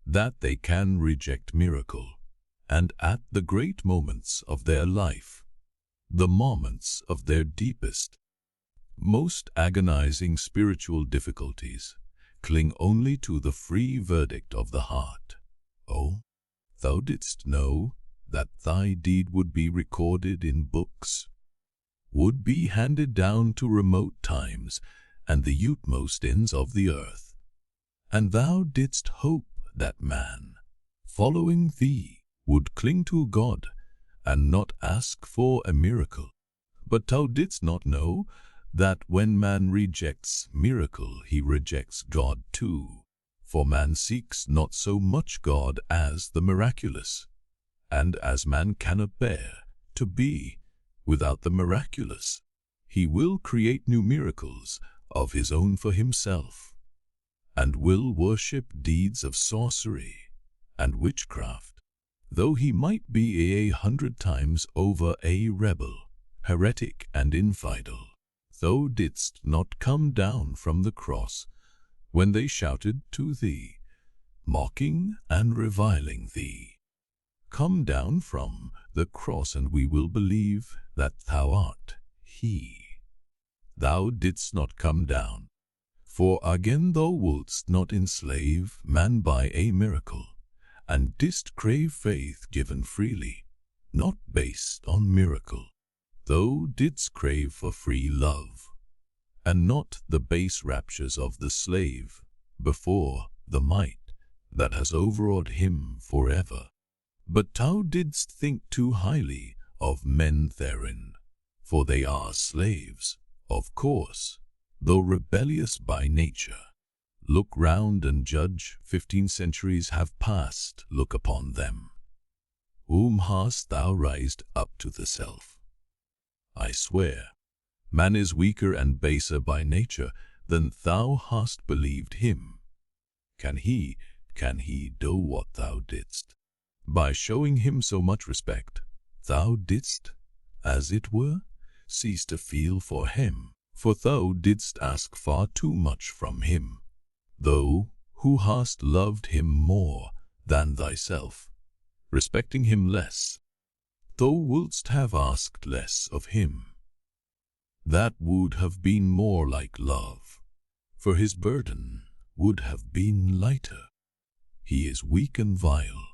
that they can reject miracle, and at the great moments of their life, the moments of their deepest, most agonizing spiritual difficulties, cling only to the free verdict of the heart? Oh, thou didst know that thy deed would be recorded in books, would be handed down to remote times and the utmost ends of the earth. And thou didst hope that man, following thee, would cling to God, and not ask for a miracle. But thou didst not know that when man rejects miracle, he rejects God too. For man seeks not so much God as the miraculous, and as man cannot bear to be without the miraculous, he will create new miracles of his own for himself, and will worship deeds of sorcery and witchcraft, though he might be 100 times over a rebel, heretic and infidel. Thou didst not come down from the cross when they shouted to thee, mocking and reviling thee. Come down from the cross, and we will believe that thou art he. Thou didst not come down, for again thou wouldst not enslave man by a miracle, and didst crave faith given freely, not based on miracle. Thou didst crave for free love, and not the base raptures of the slave before the might that has overawed him forever. But thou didst think too highly of men therein, for they are slaves, of course, though rebellious by nature. Look round and judge. 15 centuries have passed, look upon them. Whom hast thou raised up to the self? I swear, man is weaker and baser by nature than thou hast believed him. Can he do what thou didst? By showing him so much respect, thou didst, as it were, cease to feel for him, for thou didst ask far too much from him, thou who hast loved him more than thyself, respecting him less. Thou wouldst have asked less of him. That would have been more like love, for his burden would have been lighter. He is weak and vile.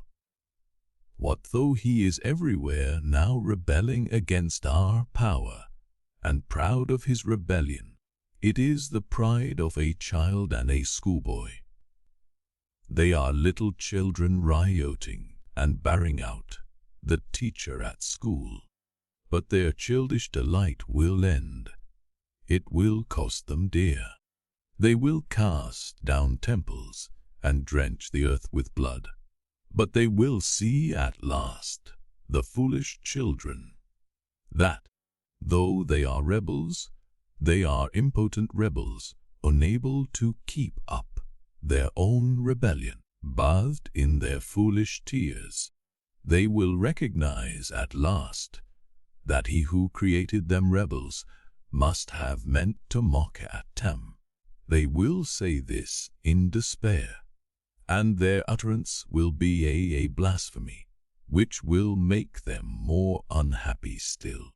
What though he is everywhere now rebelling against our power, and proud of his rebellion? It is the pride of a child and a schoolboy. They are little children rioting and barring out the teacher at school. But their childish delight will end. It will cost them dear. They will cast down temples and drench the earth with blood. But they will see at last, the foolish children, that, though they are rebels, they are impotent rebels, unable to keep up their own rebellion, bathed in their foolish tears. They will recognize at last that he who created them rebels must have meant to mock at them. They will say this in despair, and their utterance will be a blasphemy, which will make them more unhappy still.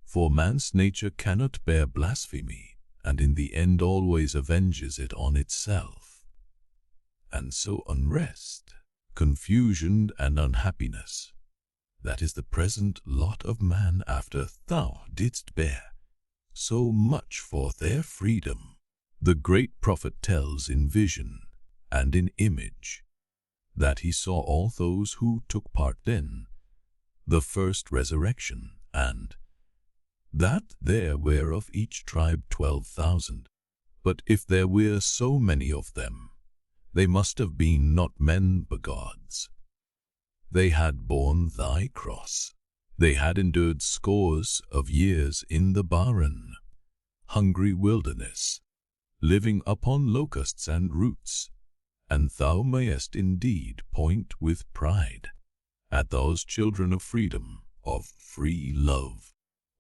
For man's nature cannot bear blasphemy, and in the end always avenges it on itself. And so unrest, confusion, and unhappiness, that is the present lot of man after thou didst bear so much for their freedom. The great prophet tells in vision and in image that he saw all those who took part in the first resurrection, and that there were of each tribe 12,000. But if there were so many of them, they must have been not men but gods. They had borne thy cross. They had endured scores of years in the barren, hungry wilderness, living upon locusts and roots, and thou mayest indeed point with pride at those children of freedom, of free love,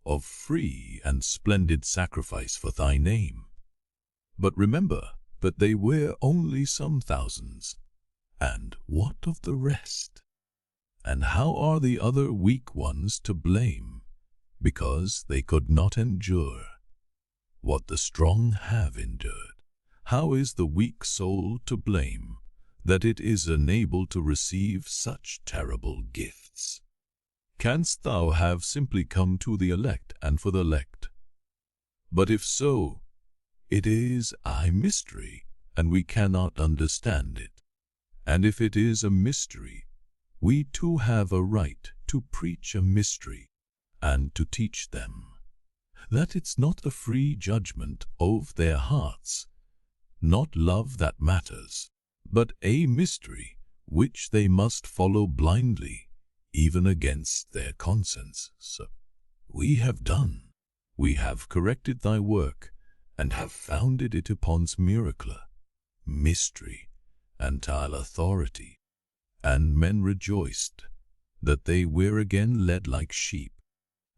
of free and splendid sacrifice for thy name. But remember that they were only some thousands, and what of the rest? And how are the other weak ones to blame, because they could not endure what the strong have endured? How is the weak soul to blame that it is unable to receive such terrible gifts? Canst thou have simply come to the elect and for the elect? But if so, it is a mystery, and we cannot understand it. And if it is a mystery, we too have a right to preach a mystery and to teach them that it's not the free judgment of their hearts, not love that matters, but a mystery which they must follow blindly, even against their conscience. So we have done. We have corrected thy work, and have founded it upon miracle, mystery, and tile authority. And men rejoiced that they were again led like sheep,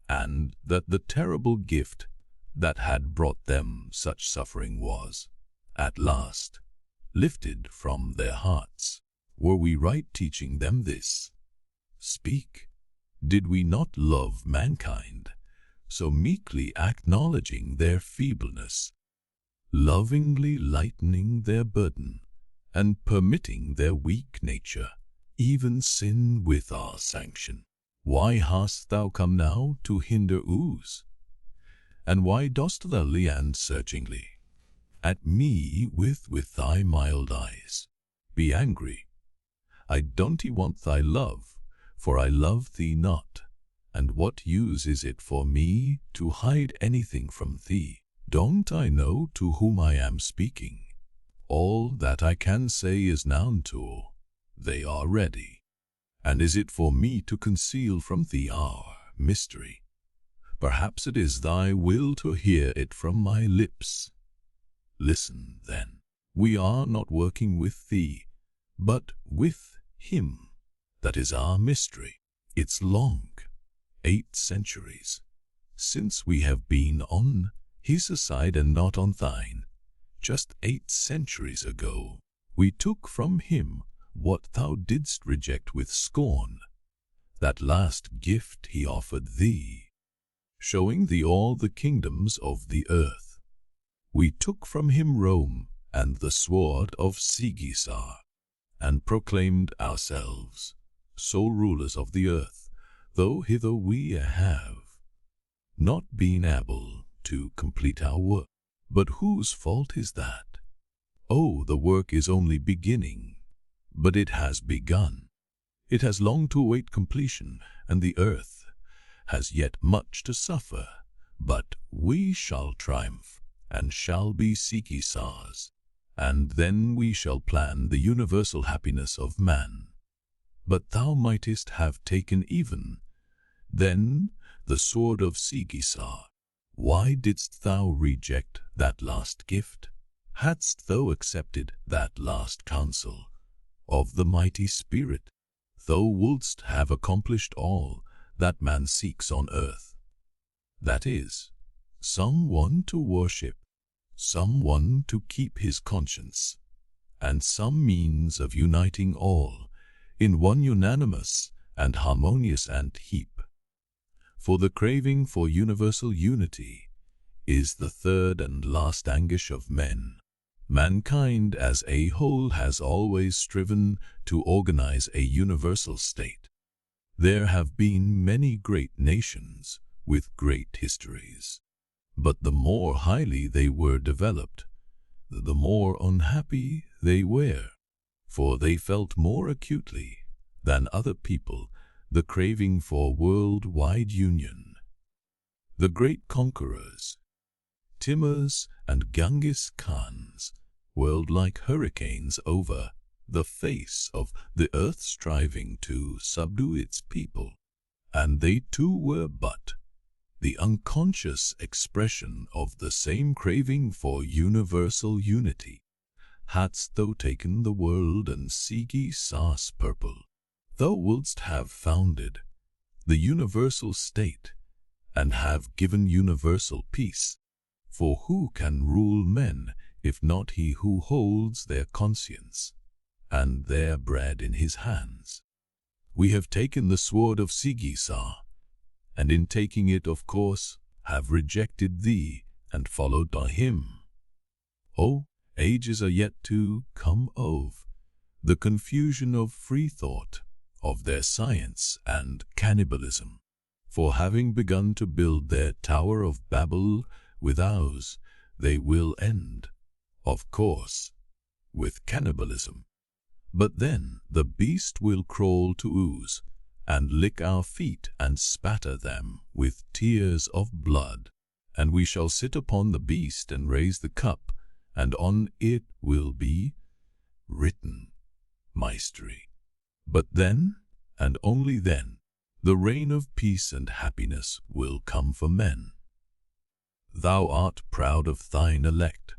and that the terrible gift that had brought them such suffering was, at last, lifted from their hearts. Were we right teaching them this? Speak. Did we not love mankind, so meekly acknowledging their feebleness, lovingly lightening their burden, and permitting their weak nature, even sin with our sanction? Why hast thou come now to hinder us? And why dost thou look and searchingly at me with thy mild eyes? Be angry. I don't want thy love, for I love thee not. And what use is it for me to hide anything from thee? Don't I know to whom I am speaking? All that I can say is known to, they are ready. And is it for me to conceal from thee our mystery? Perhaps it is thy will to hear it from my lips. Listen, then. We are not working with thee, but with him. That is our mystery. It's long, 8 centuries, since we have been on his side and not on thine. Just 8 centuries ago, we took from him what thou didst reject with scorn, that last gift he offered thee, showing thee all the kingdoms of the earth. We took from him Rome and the sword of Sigisar, and proclaimed ourselves sole rulers of the earth, though hither we have not been able to complete our work. But whose fault is that? Oh, the work is only beginning, but it has begun. It has long to await completion, and the earth has yet much to suffer, but we shall triumph, and shall be Sigisars, and then we shall plan the universal happiness of man. But thou mightest have taken even then the sword of Sigisar. Why didst thou reject that last gift? Hadst thou accepted that last counsel of the mighty spirit, thou wouldst have accomplished all that man seeks on earth. That is, someone to worship, someone to keep his conscience, and some means of uniting all in one unanimous and harmonious ant heap. For the craving for universal unity is the third and last anguish of men. Mankind as a whole has always striven to organize a universal state. There have been many great nations with great histories, but the more highly they were developed, the more unhappy they were, for they felt more acutely than other people the craving for worldwide union. The great conquerors, Timurs and Genghis Khans, whirled like hurricanes over the face of the earth, striving to subdue its people, and they too were but the unconscious expression of the same craving for universal unity. Hadst thou taken the world and Sigisar's purple, thou wouldst have founded the universal state and have given universal peace. For who can rule men if not he who holds their conscience and their bread in his hands? We have taken the sword of Sigisar, and in taking it, of course, have rejected thee and followed by him. Oh, ages are yet to come of the confusion of free thought, of their science and cannibalism. For having begun to build their Tower of Babel with ours, they will end, of course, with cannibalism. But then the beast will crawl to ooze, and lick our feet and spatter them with tears of blood. And we shall sit upon the beast and raise the cup, and on it will be written mystery. But then, and only then, the reign of peace and happiness will come for men. Thou art proud of thine elect,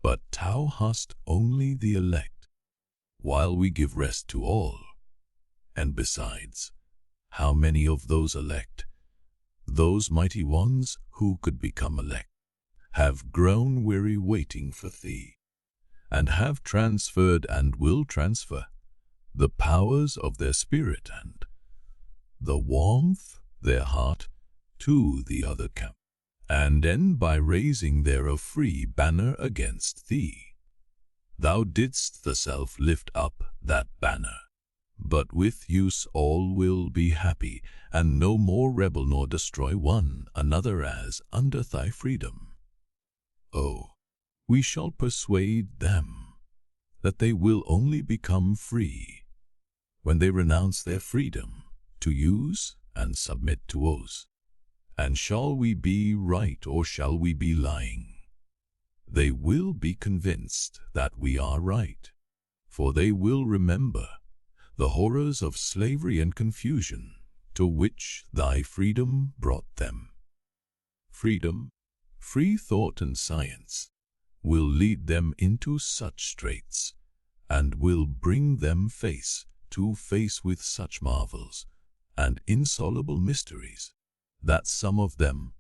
but thou hast only the elect, while we give rest to all. And besides, how many of those elect, those mighty ones who could become elect, have grown weary waiting for thee, and have transferred and will transfer the powers of their spirit and the warmth their heart to the other camp, and end by raising there a free banner against thee. Thou didst thyself lift up that banner, but with use all will be happy, and no more rebel nor destroy one another as under thy freedom. Oh, we shall persuade them that they will only become free when they renounce their freedom to use and submit to us. And shall we be right or shall we be lying? They will be convinced that we are right, for they will remember the horrors of slavery and confusion to which thy freedom brought them. Freedom, free thought and science will lead them into such straits, and will bring them face to face with such marvels and insoluble mysteries, that some of them,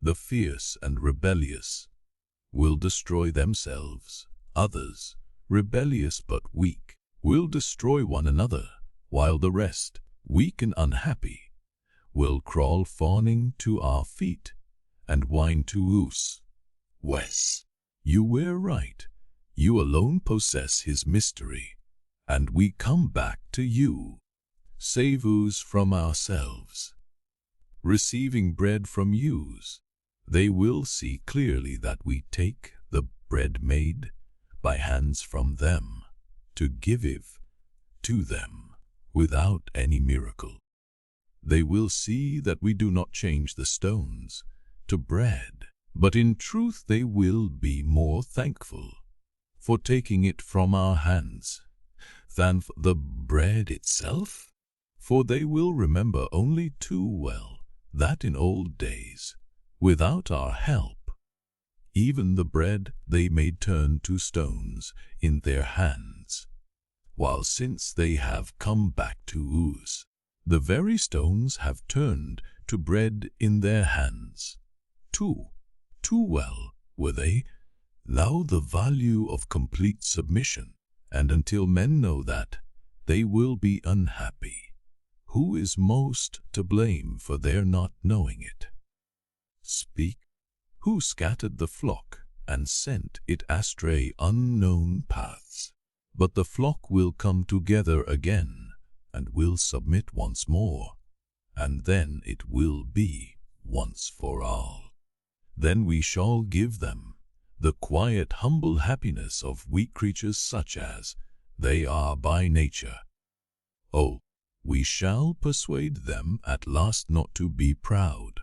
the fierce and rebellious, will destroy themselves, others, rebellious but weak, will destroy one another, while the rest, weak and unhappy, will crawl fawning to our feet and whine to us, Wes, you were right, you alone possess his mystery, and we come back to you. Save us from ourselves. Receiving bread from yous, they will see clearly that we take the bread made by hands from them to give it to them without any miracle. They will see that we do not change the stones to bread, but in truth they will be more thankful for taking it from our hands than for the bread itself. For they will remember only too well that in old days, without our help, even the bread they made turn to stones in their hands, while since they have come back to us, the very stones have turned to bread in their hands. Too well were they know the value of complete submission, and until men know that, they will be unhappy. Who is most to blame for their not knowing it? Speak. Who scattered the flock and sent it astray unknown paths? But the flock will come together again and will submit once more, and then it will be once for all. Then we shall give them the quiet, humble happiness of weak creatures such as they are by nature. Oh, we shall persuade them at last not to be proud,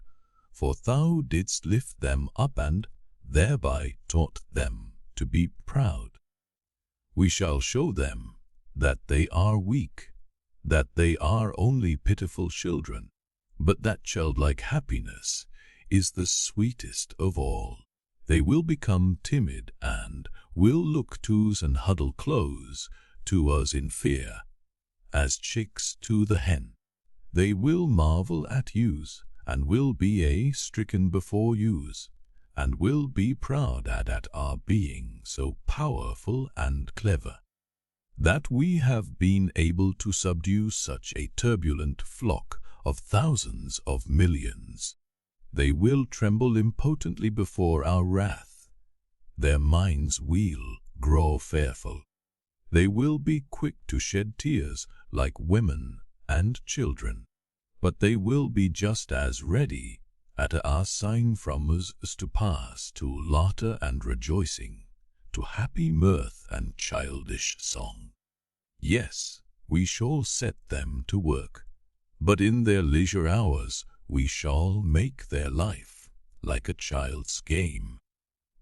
for thou didst lift them up and thereby taught them to be proud. We shall show them that they are weak, that they are only pitiful children, but that childlike happiness is the sweetest of all. They will become timid and will look to us and huddle close to us in fear, as chicks to the hen. They will marvel at yous, and will be stricken before yous, and will be proud at our being so powerful and clever, that we have been able to subdue such a turbulent flock of thousands of millions. They will tremble impotently before our wrath. Their minds will grow fearful. They will be quick to shed tears like women and children, but they will be just as ready at our sign from us as to pass to laughter and rejoicing, to happy mirth and childish song. Yes, we shall set them to work, but in their leisure hours we shall make their life like a child's game,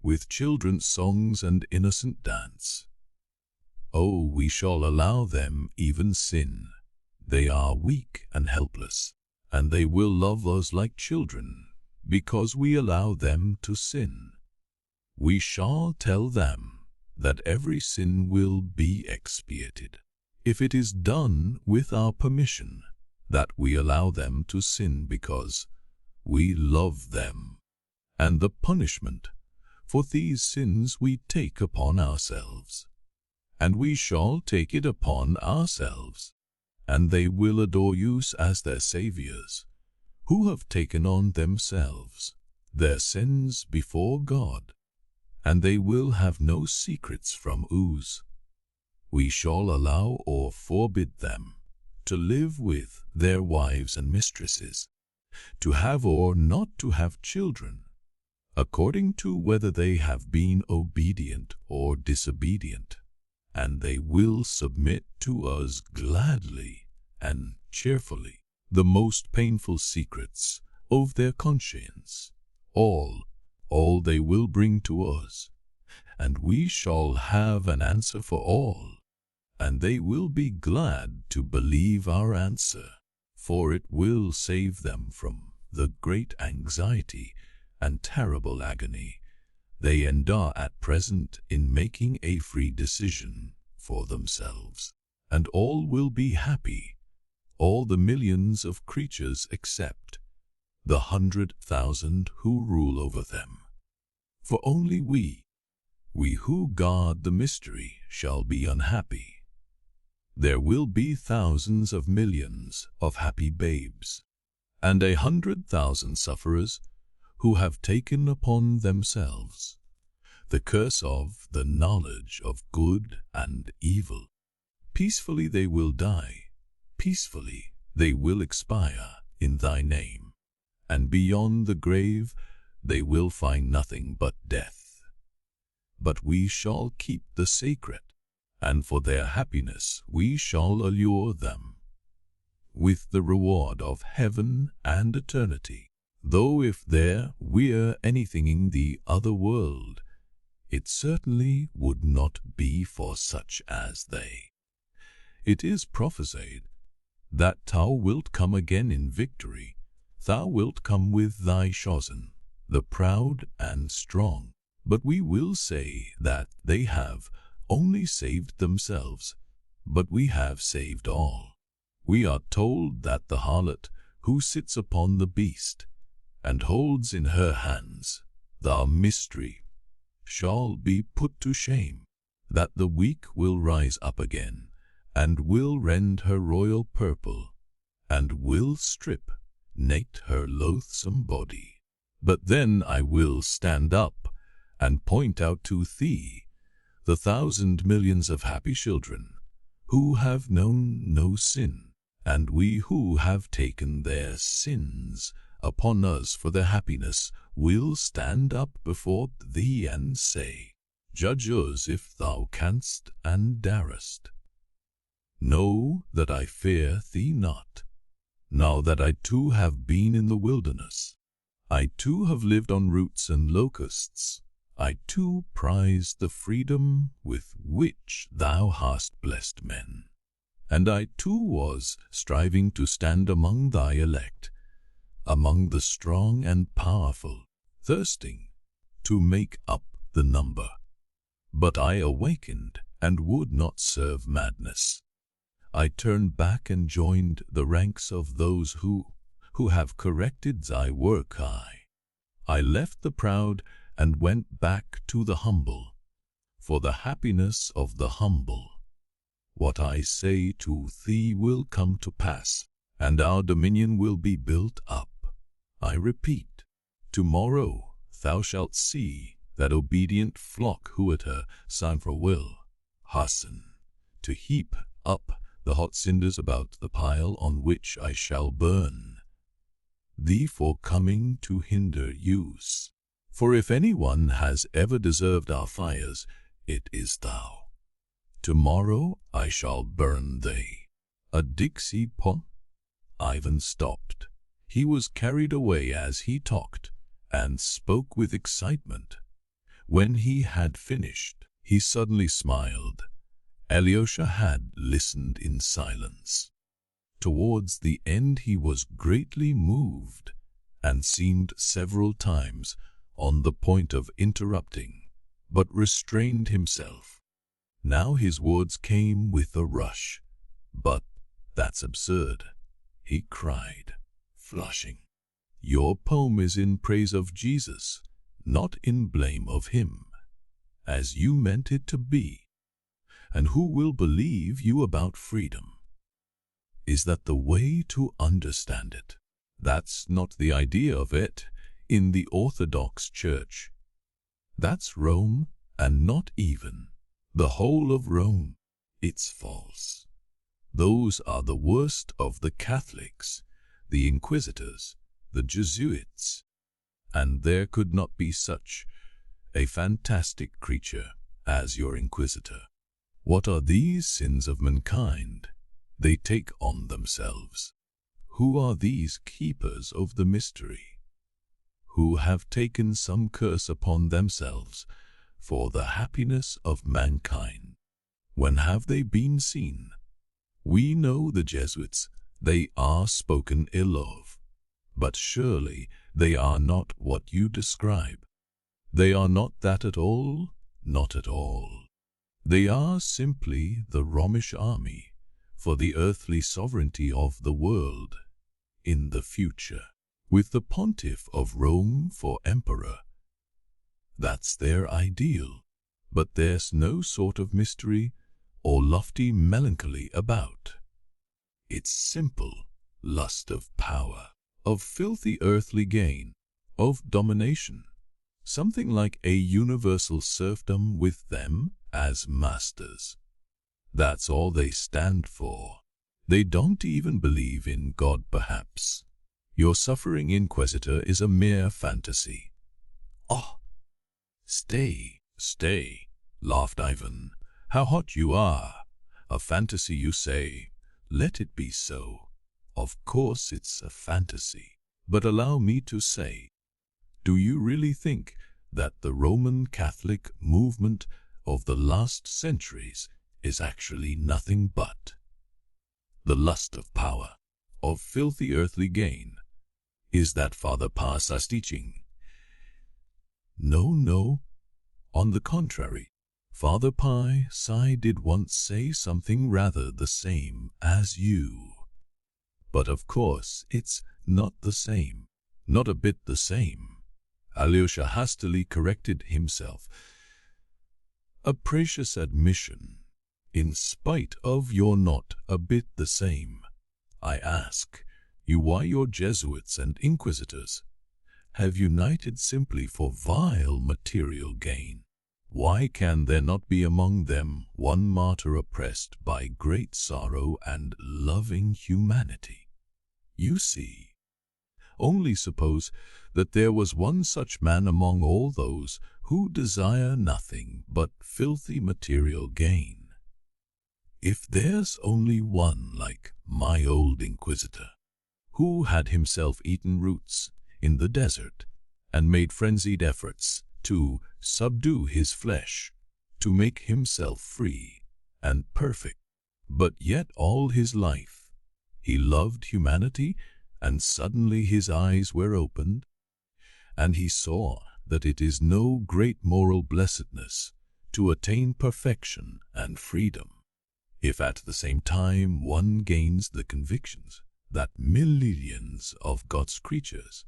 with children's songs and innocent dance. Oh, we shall allow them even sin. They are weak and helpless, and they will love us like children, because we allow them to sin. We shall tell them that every sin will be expiated, if it is done with our permission, that we allow them to sin because we love them, and the punishment for these sins we take upon ourselves. And we shall take it upon ourselves, and they will adore you as their saviors, who have taken on themselves their sins before God, and they will have no secrets from us. We shall allow or forbid them to live with their wives and mistresses, to have or not to have children, according to whether they have been obedient or disobedient, and they will submit to us gladly and cheerfully the most painful secrets of their conscience. All they will bring to us, and we shall have an answer for all, and they will be glad to believe our answer, for it will save them from the great anxiety and terrible agony they endure at present in making a free decision for themselves, and all will be happy, all the millions of creatures except the 100,000 who rule over them. For only we who guard the mystery shall be unhappy. There will be thousands of millions of happy babes, and 100,000 sufferers who have taken upon themselves the curse of the knowledge of good and evil. Peacefully they will die, peacefully they will expire in thy name, and beyond the grave they will find nothing but death. But we shall keep the sacred, and for their happiness we shall allure them with the reward of heaven and eternity. Though if there were anything in the other world, it certainly would not be for such as they. It is prophesied that thou wilt come again in victory. Thou wilt come with thy chosen, the proud and strong. But we will say that they have only saved themselves, but we have saved all. We are told that the harlot who sits upon the beast and holds in her hands the mystery shall be put to shame, that the weak will rise up again, and will rend her royal purple, and will strip naked her loathsome body. But then I will stand up and point out to thee the 1,000 millions of happy children who have known no sin, and we who have taken their sins upon us for their happiness will stand up before thee and say, Judge us if thou canst and darest. Know that I fear thee not, now that I too have been in the wilderness. I too have lived on roots and locusts. I too prize the freedom with which thou hast blessed men. And I too was striving to stand among thy elect, among the strong and powerful, thirsting to make up the number. But I awakened and would not serve madness. I turned back and joined the ranks of those who have corrected thy work. I left the proud and went back to the humble, for the happiness of the humble. What I say to thee will come to pass, and our dominion will be built up. I repeat, tomorrow thou shalt see that obedient flock who at her Sanfra will hasten to heap up the hot cinders about the pile on which I shall burn thee for coming to hinder use. For if anyone has ever deserved our fires, it is thou. Tomorrow I shall burn thee. A Dixie pot? Ivan stopped. He was carried away as he talked, and spoke with excitement. When he had finished, he suddenly smiled. Alyosha had listened in silence. Towards the end he was greatly moved, and seemed several times on the point of interrupting, but restrained himself. Now his words came with a rush. "But that's absurd," he cried, flushing. "Your poem is in praise of Jesus, not in blame of him, as you meant it to be. And who will believe you about freedom? Is that the way to understand it? That's not the idea of it in the Orthodox Church. That's Rome, and not even the whole of Rome. It's false. Those are the worst of the Catholics, the Inquisitors, the Jesuits. And there could not be such a fantastic creature as your Inquisitor. What are these sins of mankind they take on themselves? Who are these keepers of the mystery, who have taken some curse upon themselves for the happiness of mankind? When have they been seen? We know the Jesuits, they are spoken ill of, but surely they are not what you describe. They are not that at all, not at all. They are simply the Romish army for the earthly sovereignty of the world in the future, with the pontiff of Rome for emperor. That's their ideal, but there's no sort of mystery or lofty melancholy about. It's simple lust of power, of filthy earthly gain, of domination, something like a universal serfdom with them as masters. That's all they stand for. They don't even believe in God, perhaps. Your suffering Inquisitor is a mere fantasy." "Oh, stay, stay," laughed Ivan. "How hot you are! A fantasy, you say? Let it be so. Of course it's a fantasy. But allow me to say, do you really think that the Roman Catholic movement of the last centuries is actually nothing but the lust of power, of filthy earthly gain? Is that Father Parsa's teaching?" "No, no. On the contrary, Father Pi did once say something rather the same as you. But of course it's not the same, not a bit the same." Alyosha hastily corrected himself. "A precious admission. In spite of you're not a bit the same. I ask you why your Jesuits and Inquisitors have united simply for vile material gain. Why can there not be among them one martyr oppressed by great sorrow and loving humanity? You see, only suppose that there was one such man among all those who desire nothing but filthy material gain. If there's only one like my old Inquisitor, who had himself eaten roots in the desert and made frenzied efforts to subdue his flesh, to make himself free and perfect, but yet all his life he loved humanity, and suddenly his eyes were opened, and he saw that it is no great moral blessedness to attain perfection and freedom, if at the same time one gains the convictions that millions of God's creatures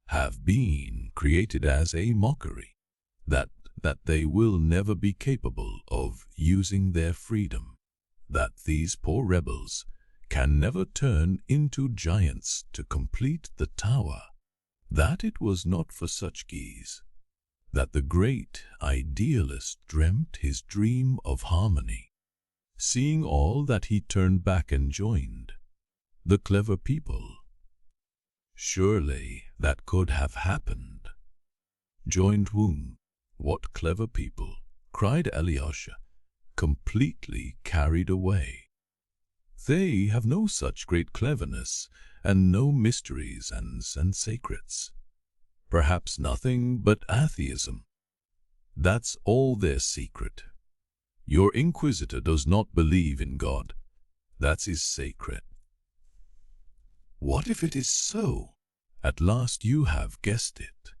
have been created as a mockery, that they will never be capable of using their freedom, that these poor rebels can never turn into giants to complete the tower, that it was not for such geese that the great idealist dreamt his dream of harmony. Seeing all that, he turned back and joined the clever people. Surely that could have happened." "Joined whom? What clever people?" cried Alyosha. completely carried away. They have no such great cleverness, and no mysteries and secrets. Perhaps nothing but atheism. That's all their secret. Your Inquisitor does not believe in God. That's his secret. What if it is so? At last you have guessed it.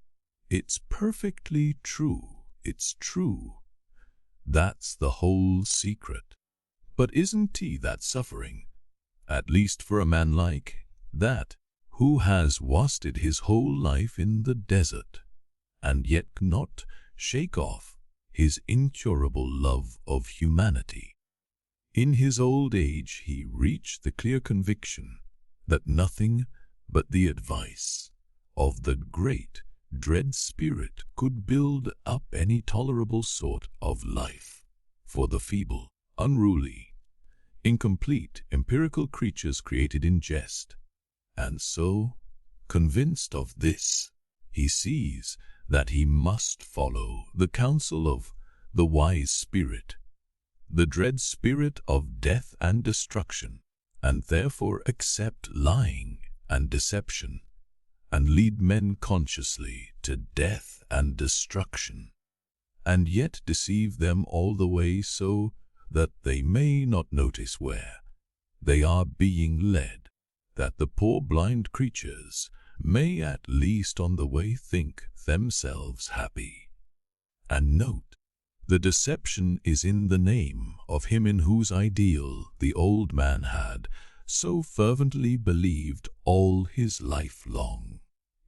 It's perfectly true. It's true. That's the whole secret. But isn't he that suffering, at least for a man like that, who has wasted his whole life in the desert, and yet cannot shake off his incurable love of humanity? In his old age he reached the clear conviction that nothing but the advice of the great dread spirit could build up any tolerable sort of life for the feeble, unruly, incomplete, empirical creatures created in jest. And so, convinced of this, he sees that he must follow the counsel of the wise spirit, the dread spirit of death and destruction, and therefore accept lying and deception, and lead men consciously to death and destruction, and yet deceive them all the way so that they may not notice where they are being led, that the poor blind creatures may at least on the way think themselves happy. And note, the deception is in the name of him in whose ideal the old man had so fervently believed all his life long.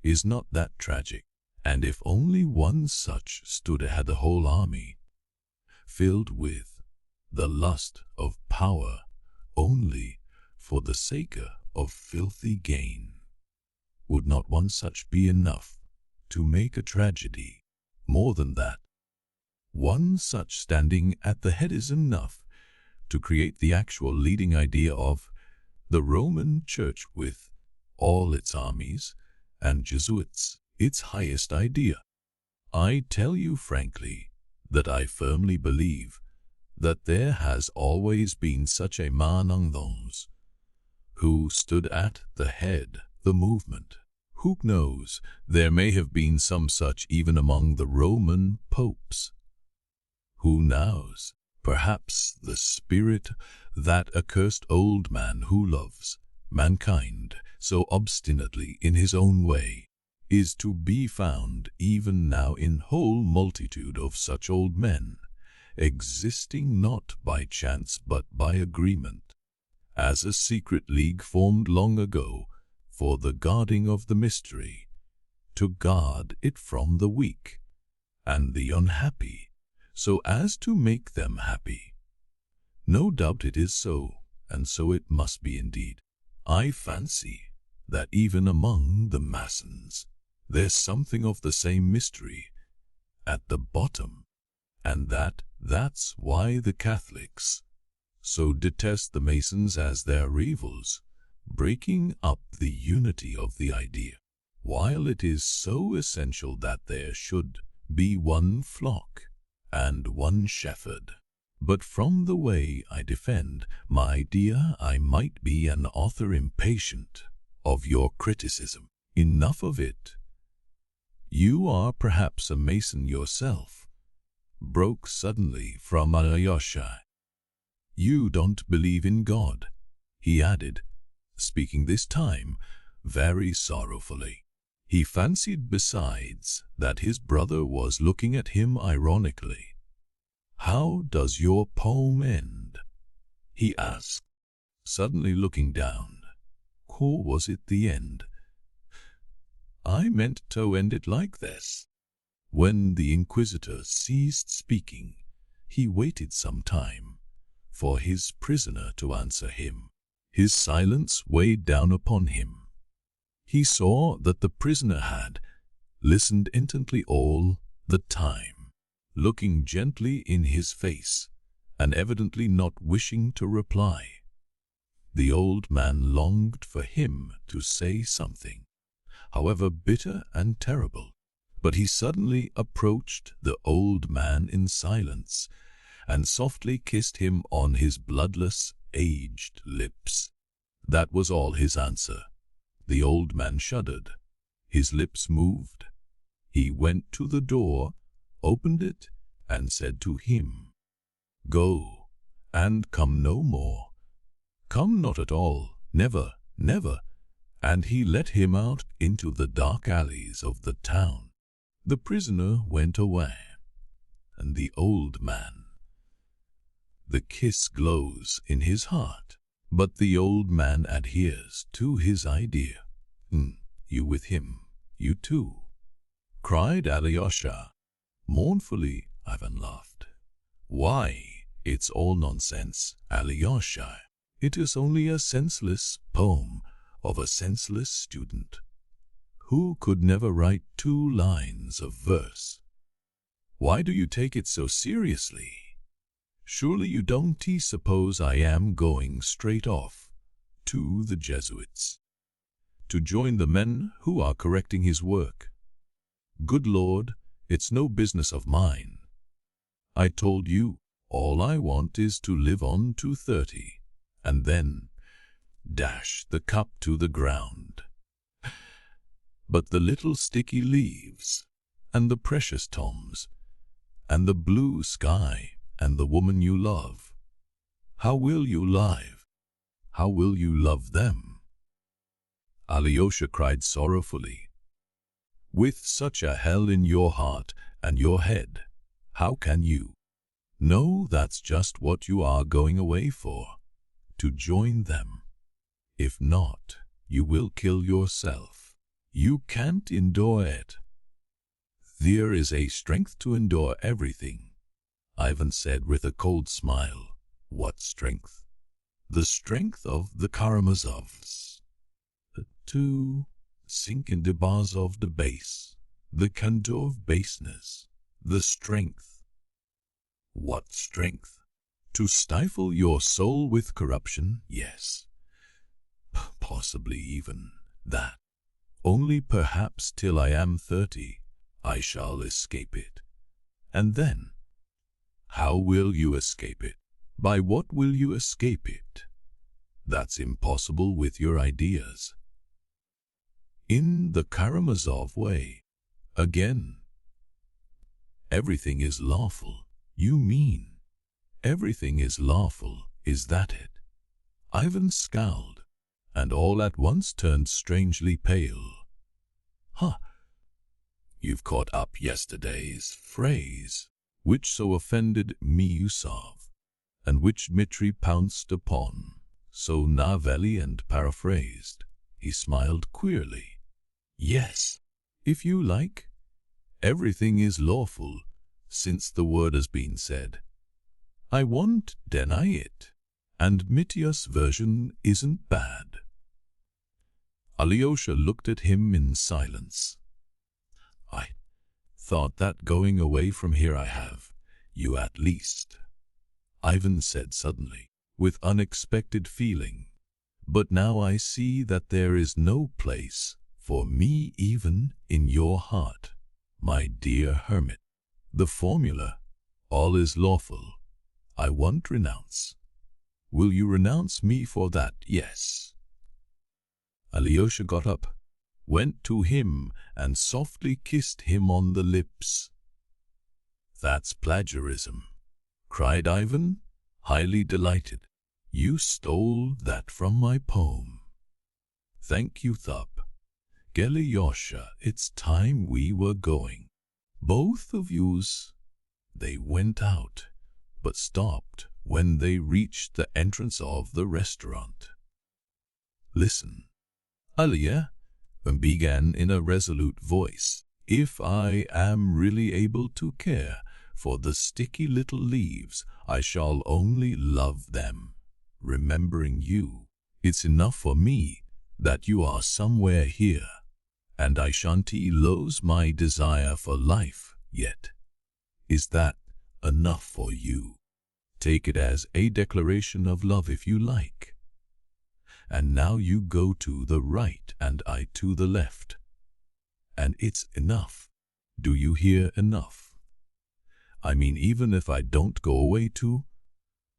Is not that tragic? And if only one such stood had the whole army, filled with the lust of power only for the sake of filthy gain, would not one such be enough to make a tragedy? More than that, one such standing at the head is enough to create the actual leading idea of the Roman Church with all its armies and Jesuits, its highest idea. I tell you frankly that I firmly believe that there has always been such a man among those who stood at the head of the movement. Who knows, there may have been some such even among the Roman popes. Who knows, perhaps the spirit, that accursed old man who loves mankind so obstinately in his own way, is to be found even now in whole multitude of such old men, existing not by chance but by agreement, as a secret league formed long ago for the guarding of the mystery, to guard it from the weak and the unhappy, so as to make them happy. No doubt it is so, and so it must be indeed. I fancy that even among the Masons there's something of the same mystery at the bottom, and that's why the Catholics so detest the Masons as their rivals, breaking up the unity of the idea, while it is so essential that there should be one flock and one shepherd. But from the way I defend my idea, I might be an author impatient of your criticism. Enough of it. You are perhaps a Mason yourself, broke suddenly from Alyosha. You don't believe in God, he added, speaking this time very sorrowfully. He fancied besides that his brother was looking at him ironically. How does your poem end? He asked, suddenly looking down. Or was it the end? I meant to end it like this. When the Inquisitor ceased speaking, he waited some time for his prisoner to answer him. His silence weighed down upon him. He saw that the prisoner had listened intently all the time, looking gently in his face, and evidently not wishing to reply. The old man longed for him to say something, however bitter and terrible, but he suddenly approached the old man in silence, and softly kissed him on his bloodless, aged lips. That was all his answer. The old man shuddered. His lips moved. He went to the door, opened it, and said to him, "Go, and come no more. Come not at all, never, never." And he let him out into the dark alleys of the town. The prisoner went away, and the old man. The kiss glows in his heart, but the old man adheres to his idea. You with him, you too," cried Alyosha. Mournfully, Ivan laughed. "Why, it's all nonsense, Alyosha. It is only a senseless poem of a senseless student. Who could never write 2 lines of verse? Why do you take it so seriously? Surely you don't suppose I am going straight off to the Jesuits to join the men who are correcting his work? Good Lord, it's no business of mine. I told you, all I want is to live on to 30, and then dash the cup to the ground. But the little sticky leaves, and the precious tomes, and the blue sky, and the woman you love, how will you live? How will you love them?" Alyosha cried sorrowfully. "With such a hell in your heart and your head, how can you? No, that's just what you are going away for, to join them. If not, you will kill yourself. You can't endure it." "There is a strength to endure everything," Ivan said with a cold smile. "What strength?" "The strength of the Karamazovs. To sink in the bars of the base, the candor of baseness, the strength." "What strength?" "To stifle your soul with corruption, yes. Possibly even that. Only perhaps till I am 30, I shall escape it. And then, how will you escape it? By what will you escape it? That's impossible with your ideas." "In the Karamazov way, again." "Everything is lawful. You mean everything is lawful, is that it?" Ivan scowled, and all at once turned strangely pale. "Huh! You've caught up yesterday's phrase, which so offended Miusov, and which Dmitri pounced upon, so novelly and paraphrased." He smiled queerly. "Yes, if you like. Everything is lawful, since the word has been said. I won't deny it, and Mitya's version isn't bad." Alyosha looked at him in silence. "I thought that going away from here I have, you at least," Ivan said suddenly, with unexpected feeling. "But now I see that there is no place for me even in your heart, my dear hermit. The formula, all is lawful, I won't renounce. Will you renounce me for that? Yes." Alyosha got up, went to him, and softly kissed him on the lips. "That's plagiarism," cried Ivan, highly delighted. "You stole that from my poem." "Thank you, Thub. Alyosha, it's time we were going. Both of yous." They went out, but stopped when they reached the entrance of the restaurant. "Listen," Alya began in a resolute voice. "If I am really able to care for the sticky little leaves, I shall only love them. Remembering you, it's enough for me that you are somewhere here, and I shan't lose my desire for life yet. Is that enough for you? Take it as a declaration of love if you like. And now you go to the right and I to the left. And it's enough. Do you hear enough? I mean, even if I don't go away to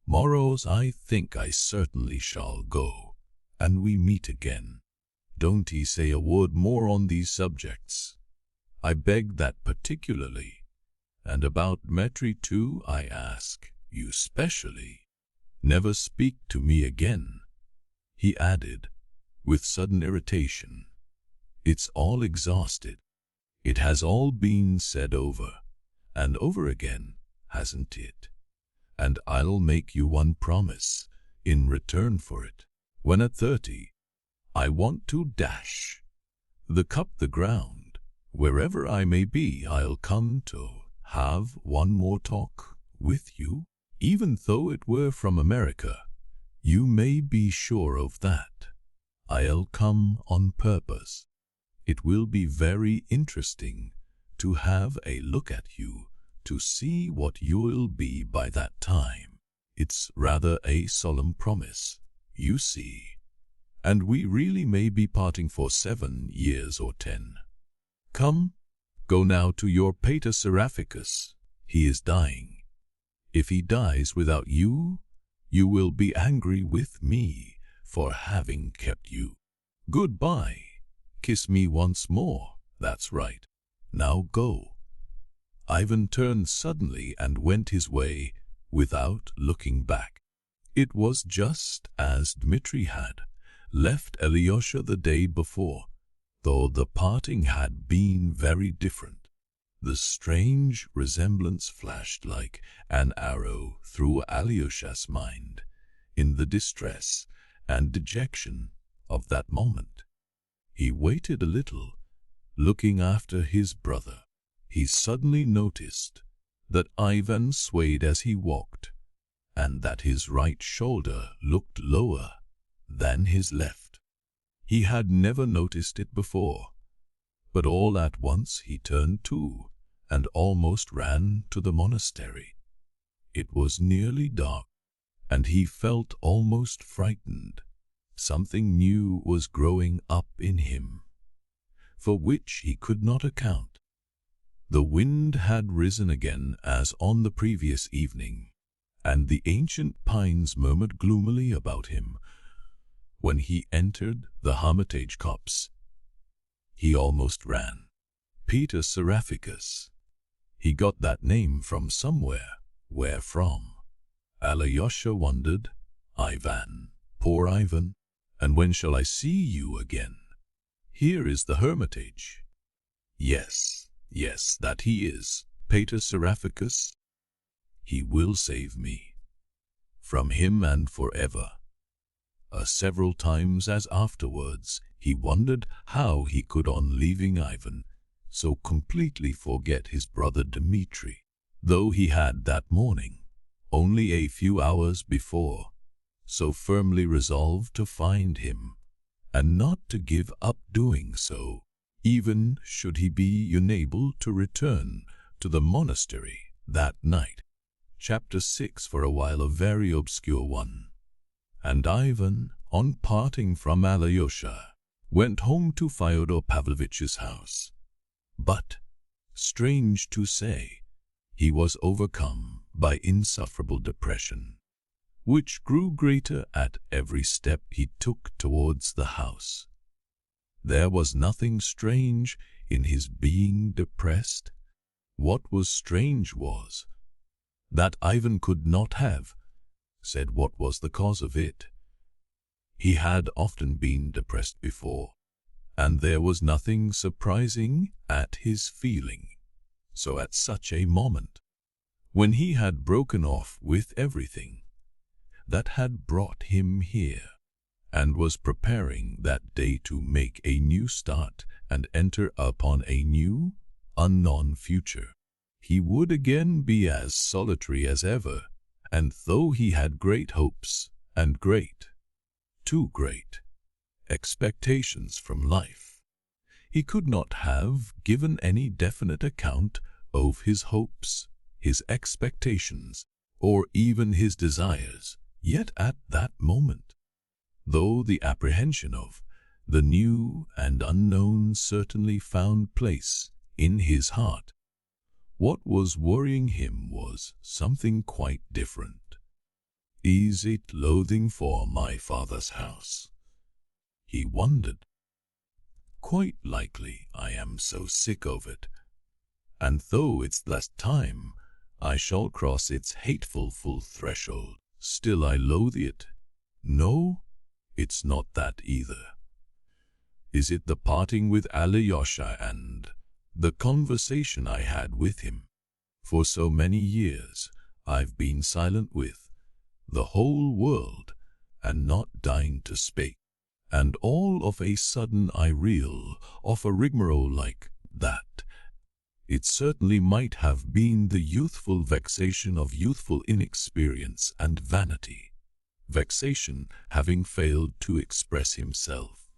morrows, I think I certainly shall go, and we meet again. Don't he say a word more on these subjects? I beg that particularly. And about Dmitri too, I ask you specially. Never speak to me again, he added, with sudden irritation. It's all exhausted. It has all been said over and over again, hasn't it? And I'll make you one promise in return for it. When at 30, I want to dash the cup the ground. Wherever I may be, I'll come to have one more talk with you, even though it were from America. You may be sure of that. I'll come on purpose. It will be very interesting to have a look at you, to see what you'll be by that time. It's rather a solemn promise, you see. And we really may be parting for 7 years or 10. Come, go now to your pater Seraphicus. He is dying. If he dies without you, you will be angry with me for having kept you. Goodbye. Kiss me once more. That's right. Now go. Ivan turned suddenly and went his way without looking back. It was just as Dmitri had left Alyosha the day before, though the parting had been very different. The strange resemblance flashed like an arrow through Alyosha's mind in the distress and dejection of that moment. He waited a little, looking after his brother. He suddenly noticed that Ivan swayed as he walked, and that his right shoulder looked lower than his left. He had never noticed it before, but all at once he turned too and almost ran to the monastery. It was nearly dark, and he felt almost frightened. Something new was growing up in him, for which he could not account. The wind had risen again as on the previous evening, and the ancient pines murmured gloomily about him. When he entered the Hermitage copse, he almost ran. Peter Seraphicus. He got that name from somewhere. Where from? Alyosha wondered. Ivan, poor Ivan. And when shall I see you again? Here is the Hermitage. Yes, that he is, Pater Seraphicus. He will save me from him and forever. Several times as afterwards, he wondered how he could, on leaving Ivan, so completely forget his brother Dmitri, though he had that morning, only a few hours before, so firmly resolved to find him, and not to give up doing so, even should he be unable to return to the monastery that night. Chapter 6. For a while a very obscure one. And Ivan, on parting from Alyosha, went home to Fyodor Pavlovitch's house. But, strange to say, he was overcome by insufferable depression, which grew greater at every step he took towards the house. There was nothing strange in his being depressed. What was strange was that Ivan could not have said what was the cause of it. He had often been depressed before, and there was nothing surprising at his feeling so at such a moment, when he had broken off with everything that had brought him here, and was preparing that day to make a new start and enter upon a new, unknown future. He would again be as solitary as ever, and though he had great hopes and too great, expectations from life, he could not have given any definite account of his hopes, his expectations, or even his desires. Yet at that moment, though the apprehension of the new and unknown certainly found place in his heart, What was worrying him was something quite different. Is it loathing for my father's house? He wondered. Quite likely I am so sick of it, and though it's last time I shall cross its hateful full threshold, still I loathe it. No, it's not that either. Is it the parting with Alyosha and the conversation I had with him? For so many years I've been silent with the whole world and not dying to speak, and all of a sudden I reel off a rigmarole like that. It certainly might have been the youthful vexation of youthful inexperience and vanity. Vexation having failed to express himself,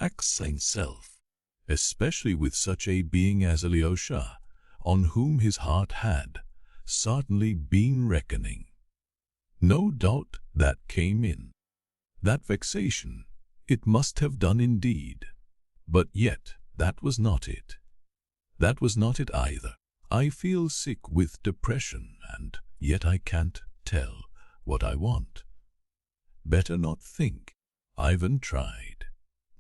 accent self, especially with such a being as Alyosha, on whom his heart had certainly been reckoning. No doubt that came in. That vexation, it must have done indeed. But yet, that was not it. That was not it either. I feel sick with depression, and yet I can't tell what I want. Better not think. Ivan tried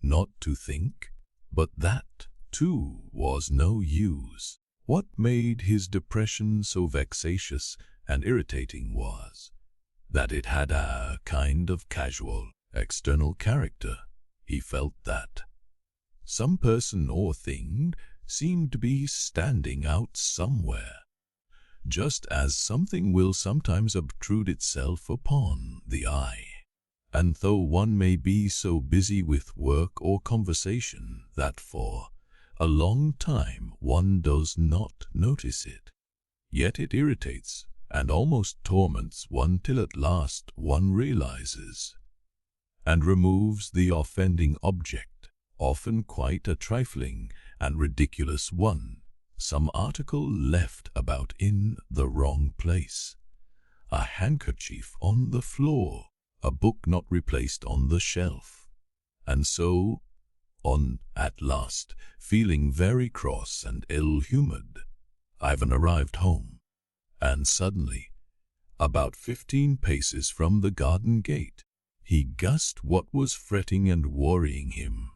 not to think, but that, too, was no use. What made his depression so vexatious and irritating was that it had a kind of casual, external character. He felt that some person or thing seemed to be standing out somewhere, just as something will sometimes obtrude itself upon the eye. And though one may be so busy with work or conversation that for a long time one does not notice it, yet it irritates and almost torments one till at last one realizes and removes the offending object, often quite a trifling and ridiculous one, some article left about in the wrong place, a handkerchief on the floor, a book not replaced on the shelf, and so on. At last, feeling very cross and ill-humored, Ivan arrived home, and suddenly, about 15 paces from the garden gate, he guessed what was fretting and worrying him.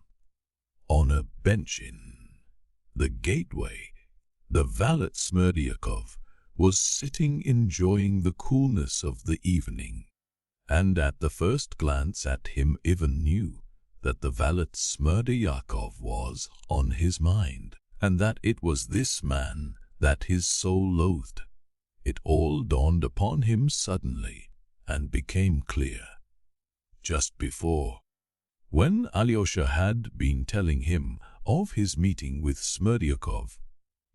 On a bench in the gateway, the valet Smerdyakov was sitting enjoying the coolness of the evening, and at the first glance at him Ivan knew that the valet Smerdyakov was on his mind, and that it was this man that his soul loathed. It all dawned upon him suddenly and became clear. Just before, when Alyosha had been telling him of his meeting with Smerdyakov,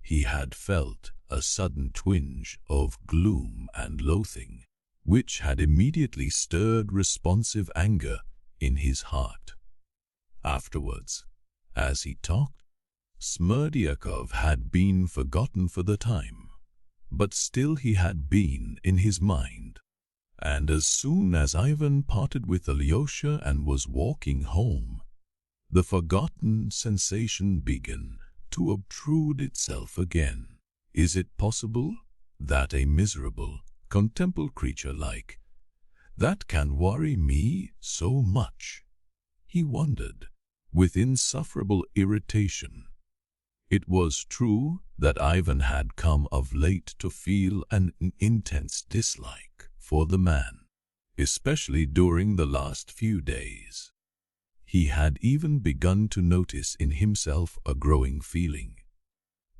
he had felt a sudden twinge of gloom and loathing, which had immediately stirred responsive anger in his heart. Afterwards, as he talked, Smerdyakov had been forgotten for the time, but still he had been in his mind. And as soon as Ivan parted with Alyosha and was walking home, the forgotten sensation began to obtrude itself again. Is it possible that a miserable, contemptible creature like that can worry me so much? He wondered, with insufferable irritation. It was true that Ivan had come of late to feel an intense dislike for the man, especially during the last few days. He had even begun to notice in himself a growing feeling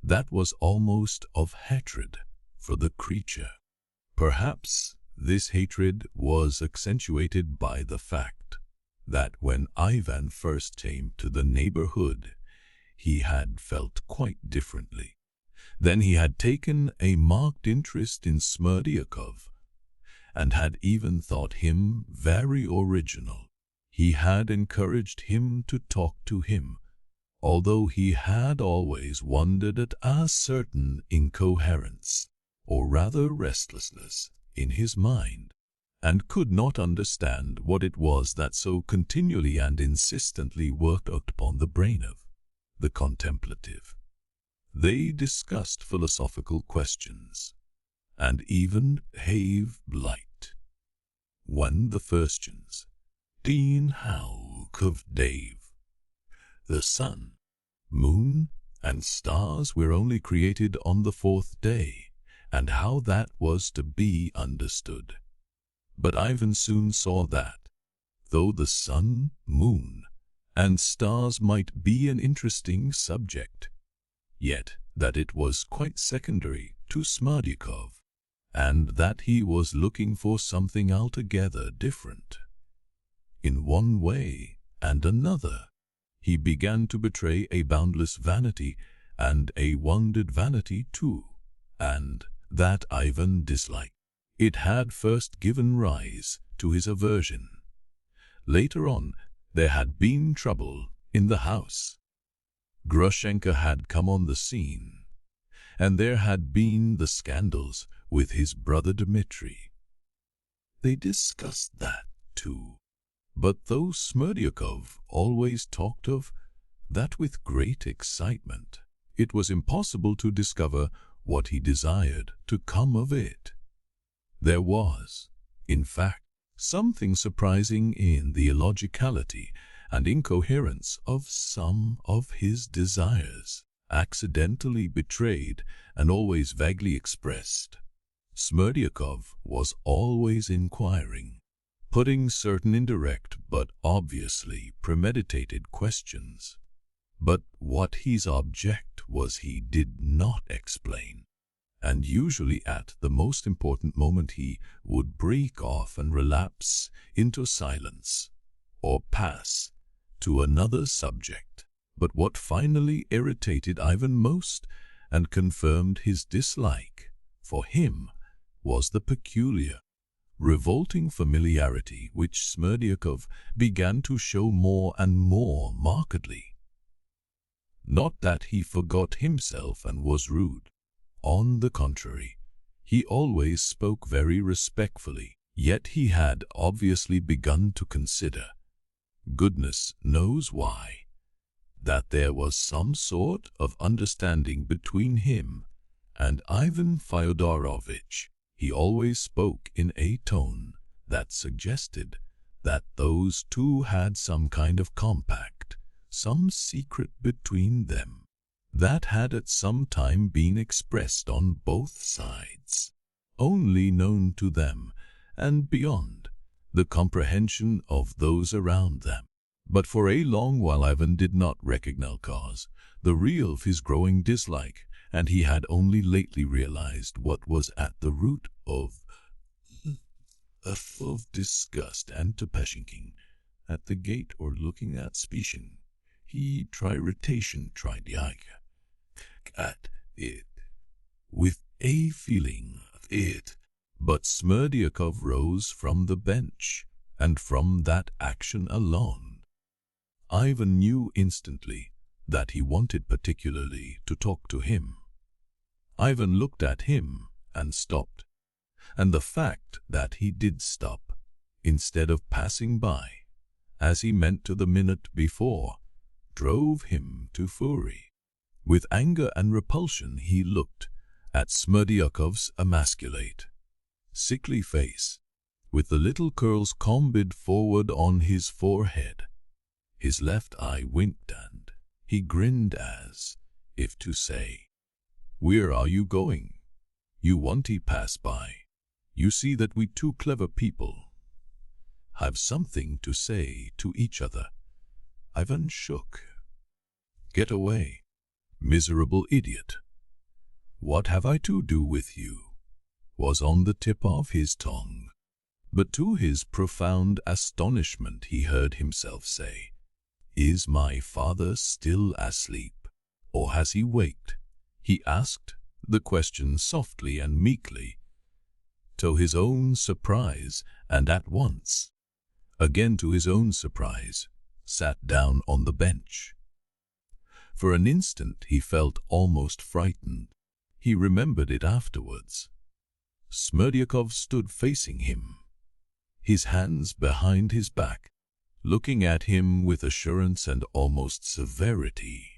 that was almost of hatred for the creature. Perhaps this hatred was accentuated by the fact that when Ivan first came to the neighborhood, he had felt quite differently. Then he had taken a marked interest in Smerdyakov, and had even thought him very original. He had encouraged him to talk to him, although he had always wondered at a certain incoherence, or rather restlessness, in his mind, and could not understand what it was that so continually and insistently worked out upon the brain of the contemplative. They discussed philosophical questions, and even have light. When the Firstians, Dean Hohlakovs Dave, the sun, moon, and stars were only created on the fourth day, and how that was to be understood. But Ivan soon saw that, though the sun, moon, and stars might be an interesting subject, yet that it was quite secondary to Smerdyakov, and that he was looking for something altogether different. In one way and another, he began to betray a boundless vanity, and a wounded vanity too, and that Ivan disliked. It had first given rise to his aversion. Later on, there had been trouble in the house. Grushenka had come on the scene, and there had been the scandals with his brother Dmitri. They discussed that too, but though Smerdyakov always talked of that with great excitement, it was impossible to discover what he desired to come of it. There was, in fact, something surprising in the illogicality and incoherence of some of his desires, accidentally betrayed and always vaguely expressed. Smerdyakov was always inquiring, putting certain indirect but obviously premeditated questions. But what his object was he did not explain, and usually at the most important moment he would break off and relapse into silence, or pass to another subject. But what finally irritated Ivan most and confirmed his dislike for him was the peculiar, revolting familiarity which Smerdyakov began to show more and more markedly. Not that he forgot himself and was rude. On the contrary, he always spoke very respectfully, yet he had obviously begun to consider, goodness knows why, that there was some sort of understanding between him and Ivan Fyodorovitch. He always spoke in a tone that suggested that those two had some kind of compact, some secret between them, that had at some time been expressed on both sides, only known to them and beyond the comprehension of those around them. But for a long while Ivan did not recognize the real of his growing dislike, and he had only lately realized what was at the root of disgust and topeshinking at the gate or looking at speaking. He irritation tried at it, with a feeling of it. But Smerdyakov rose from the bench, and from that action alone, Ivan knew instantly that he wanted particularly to talk to him. Ivan looked at him and stopped, and the fact that he did stop, instead of passing by, as he meant to the minute before, drove him to fury. With anger and repulsion he looked at Smerdyakov's emasculate, sickly face, with the little curls combed forward on his forehead. His left eye winked and he grinned as if to say, "Where are you going? You won't pass by. You see that we two clever people have something to say to each other." Ivan shook. "Get away, miserable idiot. What have I to do with you?" was on the tip of his tongue. But to his profound astonishment he heard himself say, "Is my father still asleep, or has he waked?" He asked the question softly and meekly, to his own surprise, and at once, again to his own surprise, sat down on the bench. For an instant he felt almost frightened. He remembered it afterwards. Smerdyakov stood facing him, his hands behind his back, looking at him with assurance and almost severity.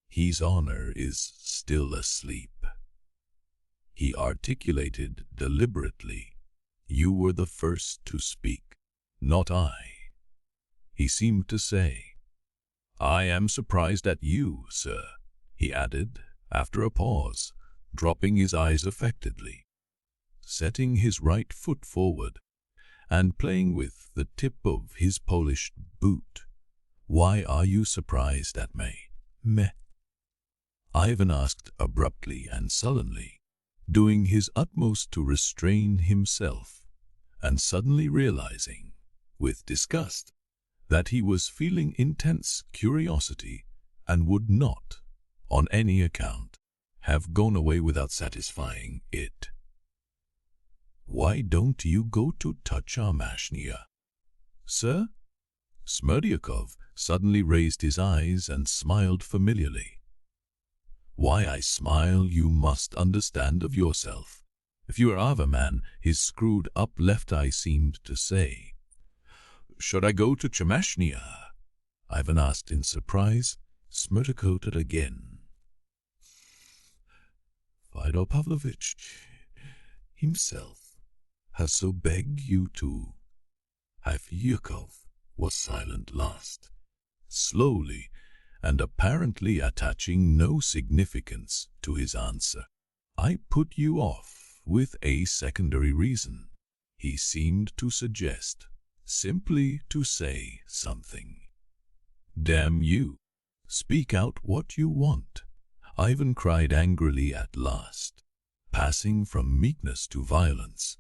His honor is still asleep. He articulated deliberately, "You were the first to speak, not I." He seemed to say, "I am surprised at you, sir," he added, after a pause, dropping his eyes affectedly, setting his right foot forward, and playing with the tip of his polished boot. "Why are you surprised at me?" "Meh," Ivan asked abruptly and sullenly, doing his utmost to restrain himself, and suddenly realizing, with disgust, that he was feeling intense curiosity and would not, on any account, have gone away without satisfying it. "Why don't you go to Tachamashnia?" "Sir?" Smerdyakov suddenly raised his eyes and smiled familiarly. "Why I smile you must understand of yourself. If you are a man," his screwed-up left eye seemed to say. "Should I go to Chamashnia?" Ivan asked in surprise, Smerdyakov again. "Fyodor Pavlovich himself has so begged you to." Fyodor was silent last, slowly, and apparently attaching no significance to his answer. "I put you off with a secondary reason," he seemed to suggest, simply to say something. "Damn you! Speak out what you want," Ivan cried angrily at last, passing from meekness to violence.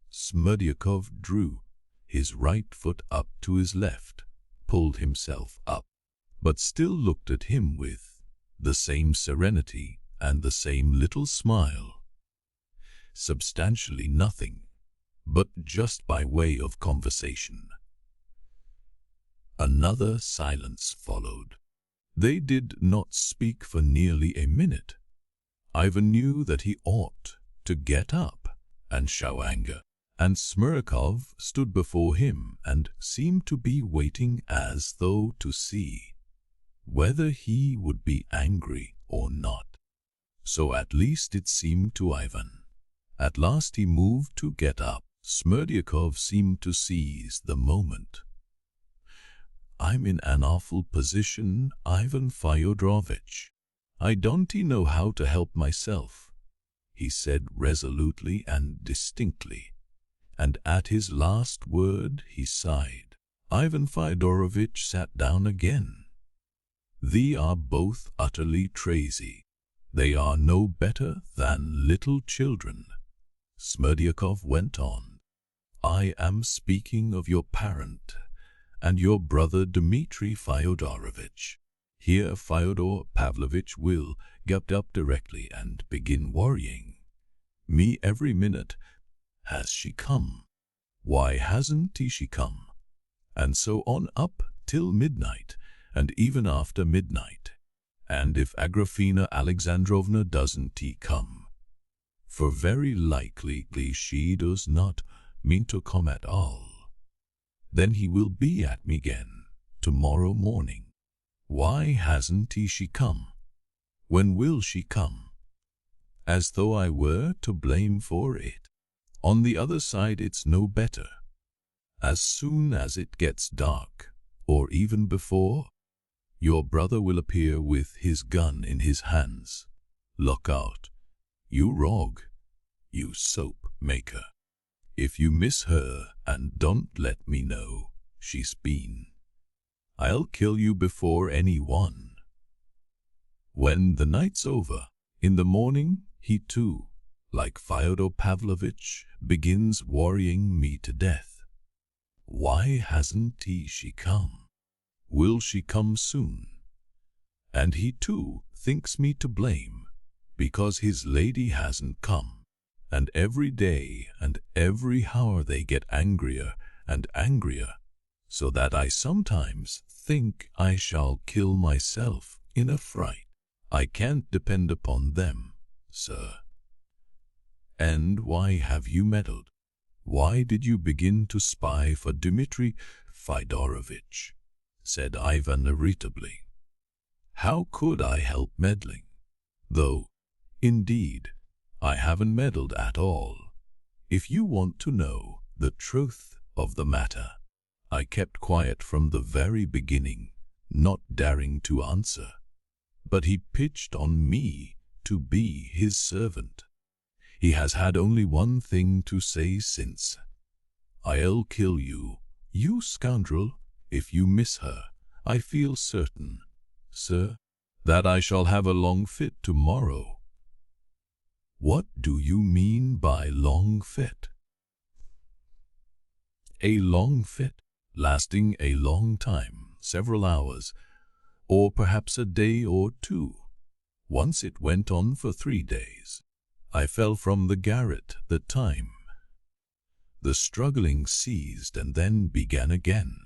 Smerdyakov drew his right foot up to his left, pulled himself up, but still looked at him with the same serenity and the same little smile. Substantially nothing, but just by way of conversation. Another silence followed. They did not speak for nearly a minute. Ivan knew that he ought to get up and show anger, and Smerdyakov stood before him and seemed to be waiting as though to see whether he would be angry or not. So at least it seemed to Ivan. At last he moved to get up. Smerdyakov seemed to seize the moment. "I'm in an awful position, Ivan Fyodorovich. I don't know how to help myself," he said resolutely and distinctly, and at his last word he sighed. Ivan Fyodorovich sat down again. "They are both utterly crazy. They are no better than little children," Smerdyakov went on. "I am speaking of your parent and your brother Dmitri Fyodorovich." Here Fyodor Pavlovich will get up directly and begin worrying me every minute. "Has she come? Why hasn't she come?" And so on up till midnight, and even after midnight. "And if Agrafena Alexandrovna doesn't come? For very likely she does not mean to come at all. Then he will be at me again tomorrow morning. Why hasn't she come? When will she come? As though I were to blame for it. On the other side it's no better. As soon as it gets dark, or even before, your brother will appear with his gun in his hands. Look out, you rogue, you soap maker. If you miss her and don't let me know she's been, I'll kill you before anyone." When the night's over, in the morning, he too, like Fyodor Pavlovich, begins worrying me to death. Why hasn't she come? Will she come soon? And he too thinks me to blame, because his lady hasn't come. And every day and every hour they get angrier and angrier, so that I sometimes think I shall kill myself in a fright. I can't depend upon them, sir. "And why have you meddled? Why did you begin to spy for Dmitri Fyodorovich?" said Ivan irritably. How could I help meddling? Though, indeed, I haven't meddled at all. If you want to know the truth of the matter, I kept quiet from the very beginning, not daring to answer. But he pitched on me to be his servant. He has had only one thing to say since. I'll kill you, you scoundrel, if you miss her. I feel certain, sir, that I shall have a long fit tomorrow. What do you mean by long fit? A long fit, lasting a long time, several hours, or perhaps a day or two. Once it went on for 3 days. I fell from the garret the time. The struggling ceased and then began again.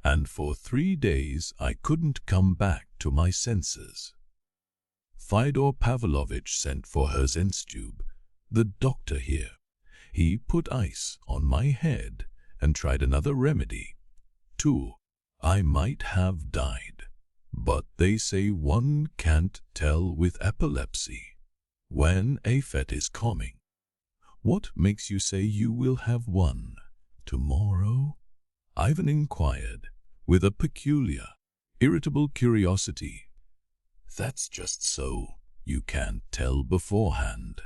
And for 3 days I couldn't come back to my senses. Fyodor Pavlovitch sent for her Zenstube, the doctor here. He put ice on my head and tried another remedy. 2. I might have died, but they say one can't tell with epilepsy when a fit is coming. What makes you say you will have one tomorrow? Ivan inquired, with a peculiar, irritable curiosity. That's just so, you can't tell beforehand.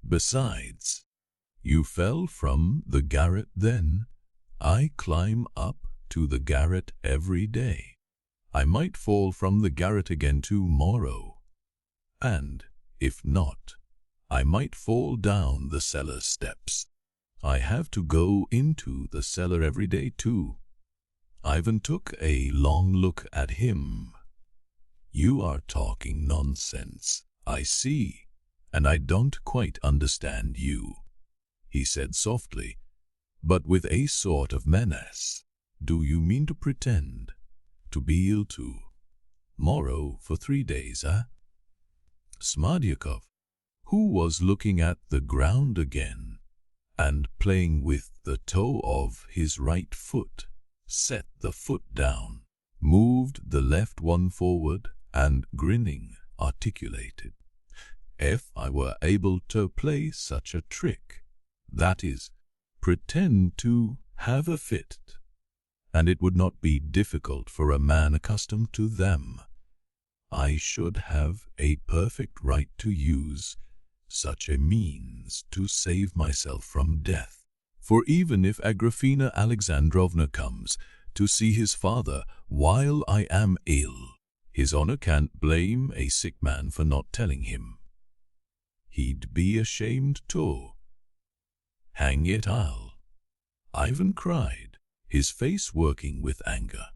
Besides, you fell from the garret then. I climb up to the garret every day. I might fall from the garret again tomorrow. And, if not, I might fall down the cellar steps. I have to go into the cellar every day too. Ivan took a long look at him. You are talking nonsense, I see, and I don't quite understand you, he said softly, but with a sort of menace. Do you mean to pretend to be ill tomorrow for 3 days, eh? Smerdyakov, who was looking at the ground again and playing with the toe of his right foot, set the foot down, moved the left one forward, and grinning, articulated, if I were able to play such a trick, that is, pretend to have a fit, and it would not be difficult for a man accustomed to them, I should have a perfect right to use such a means to save myself from death. For even if Agrafena Alexandrovna comes to see his father while I am ill, his honor can't blame a sick man for not telling him. He'd be ashamed too. Hang it all. Ivan cried, his face working with anger.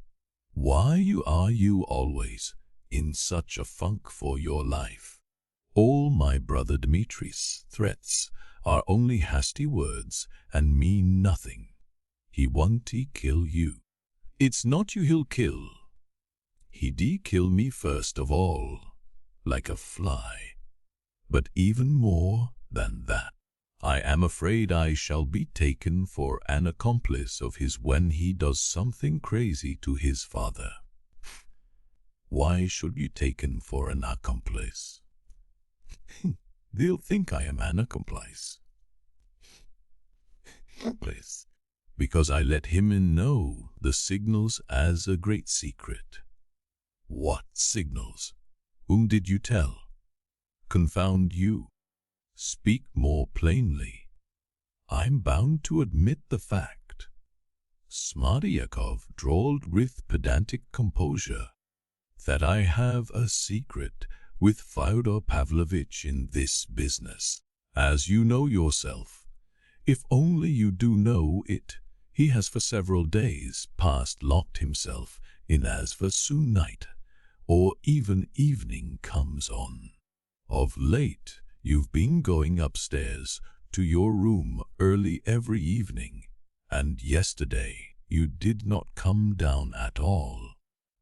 Why are you always in such a funk for your life? All my brother Dmitri's threats are only hasty words and mean nothing. He won't kill you. It's not you he'll kill. He'd kill me first of all, like a fly. But even more than that, I am afraid I shall be taken for an accomplice of his when he does something crazy to his father. Why should you be taken for an accomplice? They'll think I am an accomplice. Because I let him know the signals as a great secret. What signals? Whom did you tell? Confound you. Speak more plainly. I'm bound to admit the fact. Smerdyakov drawled with pedantic composure that I have a secret with Fyodor Pavlovitch in this business. As you know yourself, if only you do know it, he has for several days past locked himself in as for soon night, or even evening comes on. Of late, you've been going upstairs to your room early every evening, and yesterday you did not come down at all.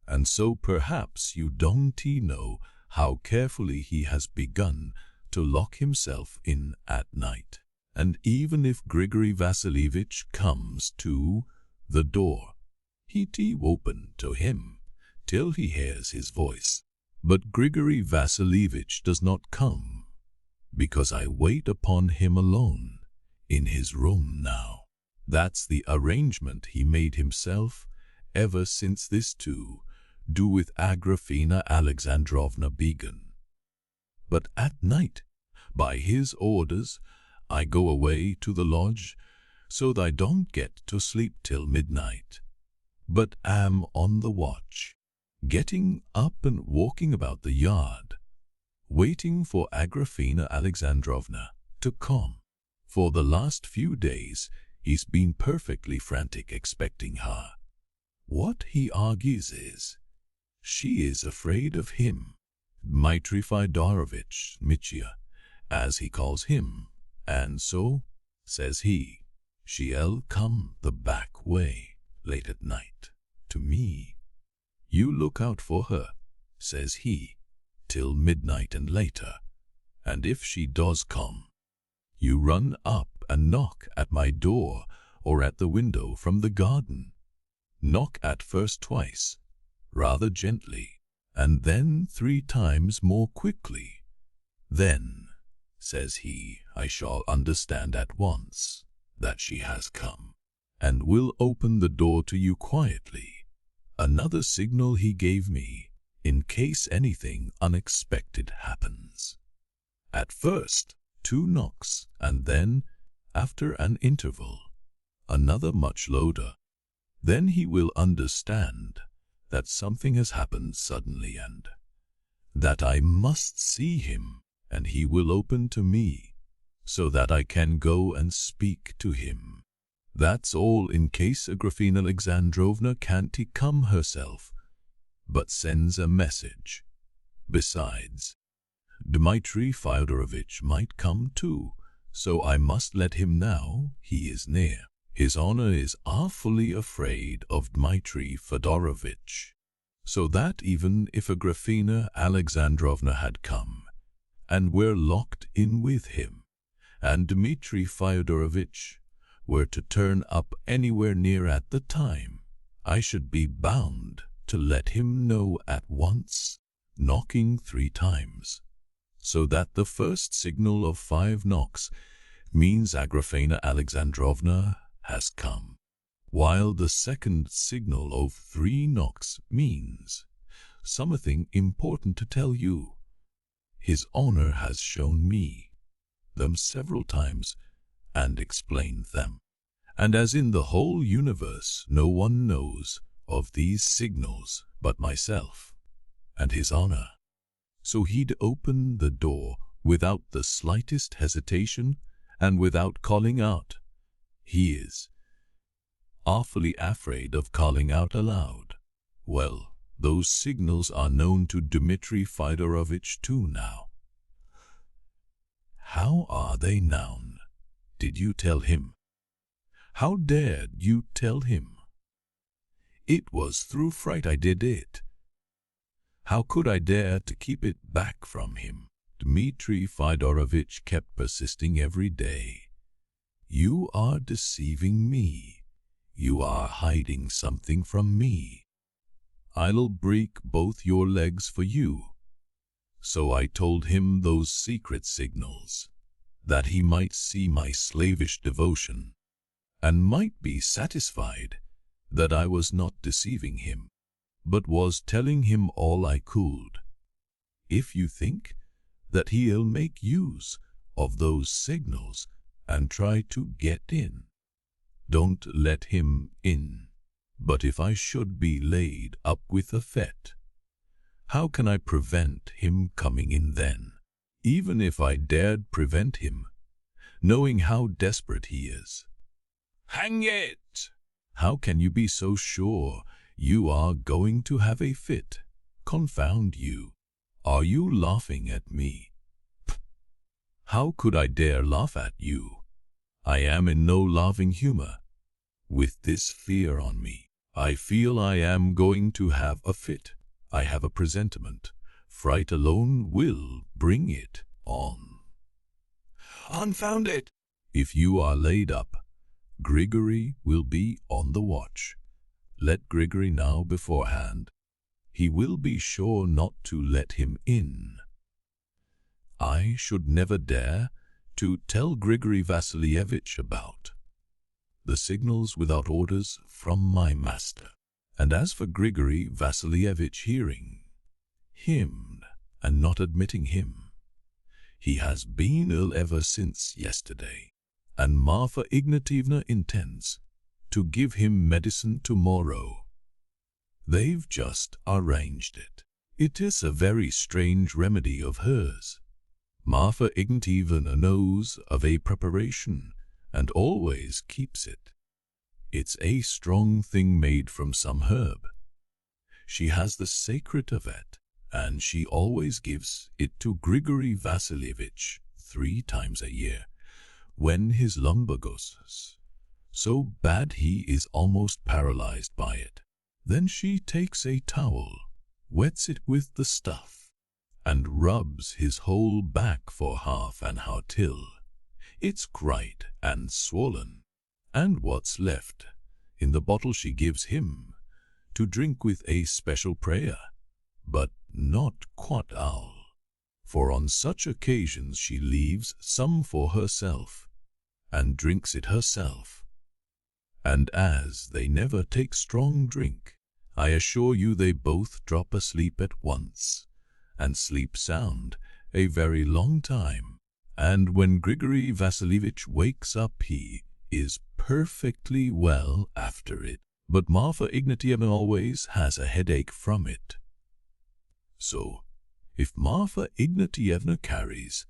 And so perhaps you don't know how carefully he has begun to lock himself in at night. And even if Grigory Vasilievich comes to the door, he'd open to him till he hears his voice. But Grigory Vasilievich does not come, because I wait upon him alone in his room now. That's the arrangement he made himself ever since this too do with Agrafena Alexandrovna began. But at night, by his orders, I go away to the lodge, so that I don't get to sleep till midnight, but am on the watch, getting up and walking about the yard, waiting for Agrafena Alexandrovna to come. For the last few days he's been perfectly frantic expecting her. What he argues is, she is afraid of him, Dmitri Fyodorovich Mitya, as he calls him, and so, says he, she'll come the back way late at night to me. You look out for her, says he, till midnight and later, and if she does come, you run up and knock at my door or at the window from the garden. Knock at first twice, rather gently, and then 3 times more quickly. Then, says he, I shall understand at once that she has come, and will open the door to you quietly. Another signal he gave me, in case anything unexpected happens. At first, 2 knocks, and then, after an interval, another much louder. Then he will understand that something has happened suddenly and that I must see him, and he will open to me, so that I can go and speak to him. That's all, in case Agrafena Alexandrovna can't come herself, but sends a message. Besides, Dmitri Fyodorovich might come too, so I must let him know he is near. His honor is awfully afraid of Dmitri Fyodorovich, so that even if Agrafena Alexandrovna had come, and were locked in with him, and Dmitri Fyodorovich were to turn up anywhere near at the time, I should be bound to let him know at once, knocking 3 times, so that the first signal of 5 knocks means Agrafena Alexandrovna has come, while the second signal of 3 knocks means something important to tell you. His honor has shown me them several times and explained them, and as in the whole universe no one knows of these signals but myself and his honor, so he'd open the door without the slightest hesitation and without calling out. He is awfully afraid of calling out aloud. Well, those signals are known to Dmitri Fyodorovich too now. How are they known? Did you tell him? How dared you tell him? It was through fright I did it. How could I dare to keep it back from him? Dmitri Fyodorovich kept persisting every day. You are deceiving me. You are hiding something from me. I'll break both your legs for you. So I told him those secret signals, that he might see my slavish devotion, and might be satisfied that I was not deceiving him, but was telling him all I could. If you think that he'll make use of those signals and try to get in, don't let him in. But if I should be laid up with a fit, how can I prevent him coming in then? Even if I dared prevent him, knowing how desperate he is. Hang it! How can you be so sure you are going to have a fit? Confound you! Are you laughing at me? How could I dare laugh at you? I am in no laughing humor. With this fear on me, I feel I am going to have a fit. I have a presentiment. Fright alone will bring it on. Confound it! If you are laid up, Grigory will be on the watch. Let Grigory know beforehand. he will be sure not to let him in. I should never dare to tell Grigory Vassilievich about the signals without orders from my master. And as for Grigory Vassilievich hearing him and not admitting him, he has been ill ever since yesterday, and Marfa Ignatievna intends to give him medicine tomorrow. They've just arranged it. It is a very strange remedy of hers. Marfa Ignatievna knows of a preparation and always keeps it. It's a strong thing made from some herb. She has the secret of it, and she always gives it to Grigory Vassilievich 3 times a year, when his lumbar goes so bad he is almost paralyzed by it. Then she takes a towel, wets it with the stuff, and rubs his whole back for half an hour till it's cried and swollen, and what's left in the bottle she gives him to drink with a special prayer, but not quite all, for on such occasions she leaves some for herself and drinks it herself. And as they never take strong drink, I assure you they both drop asleep at once, and sleep sound a very long time. And when Grigory Vassilievich wakes up, he is perfectly well after it. But Marfa Ignatievna always has a headache from it. So, if Marfa Ignatievna carries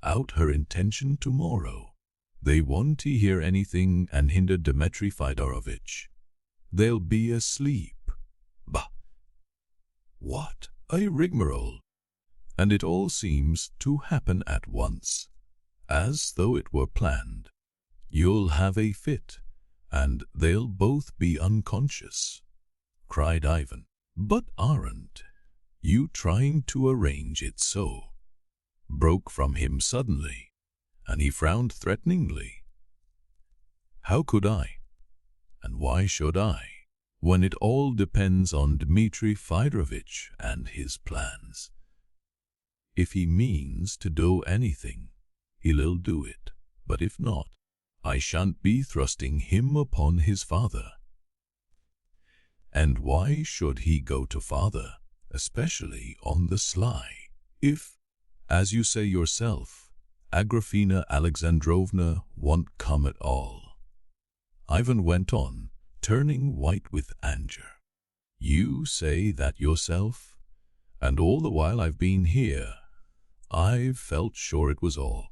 out her intention tomorrow, they won't hear anything and hinder Dmitri Fyodorovich. They'll be asleep. Bah! What a rigmarole! And it all seems to happen at once, as though it were planned. You'll have a fit, and they'll both be unconscious, cried Ivan. But aren't you trying to arrange it so? Broke from him suddenly, and he frowned threateningly. How could I? And why should I, when it all depends on Dmitri Fyodorovich and his plans? If he means to do anything, he'll do it, but if not, I shan't be thrusting him upon his father. And why should he go to father, especially on the sly, if, as you say yourself, Agrafena Alexandrovna won't come at all? Ivan went on, turning white with anger. You say that yourself, and all the while I've been here, I've felt sure it was all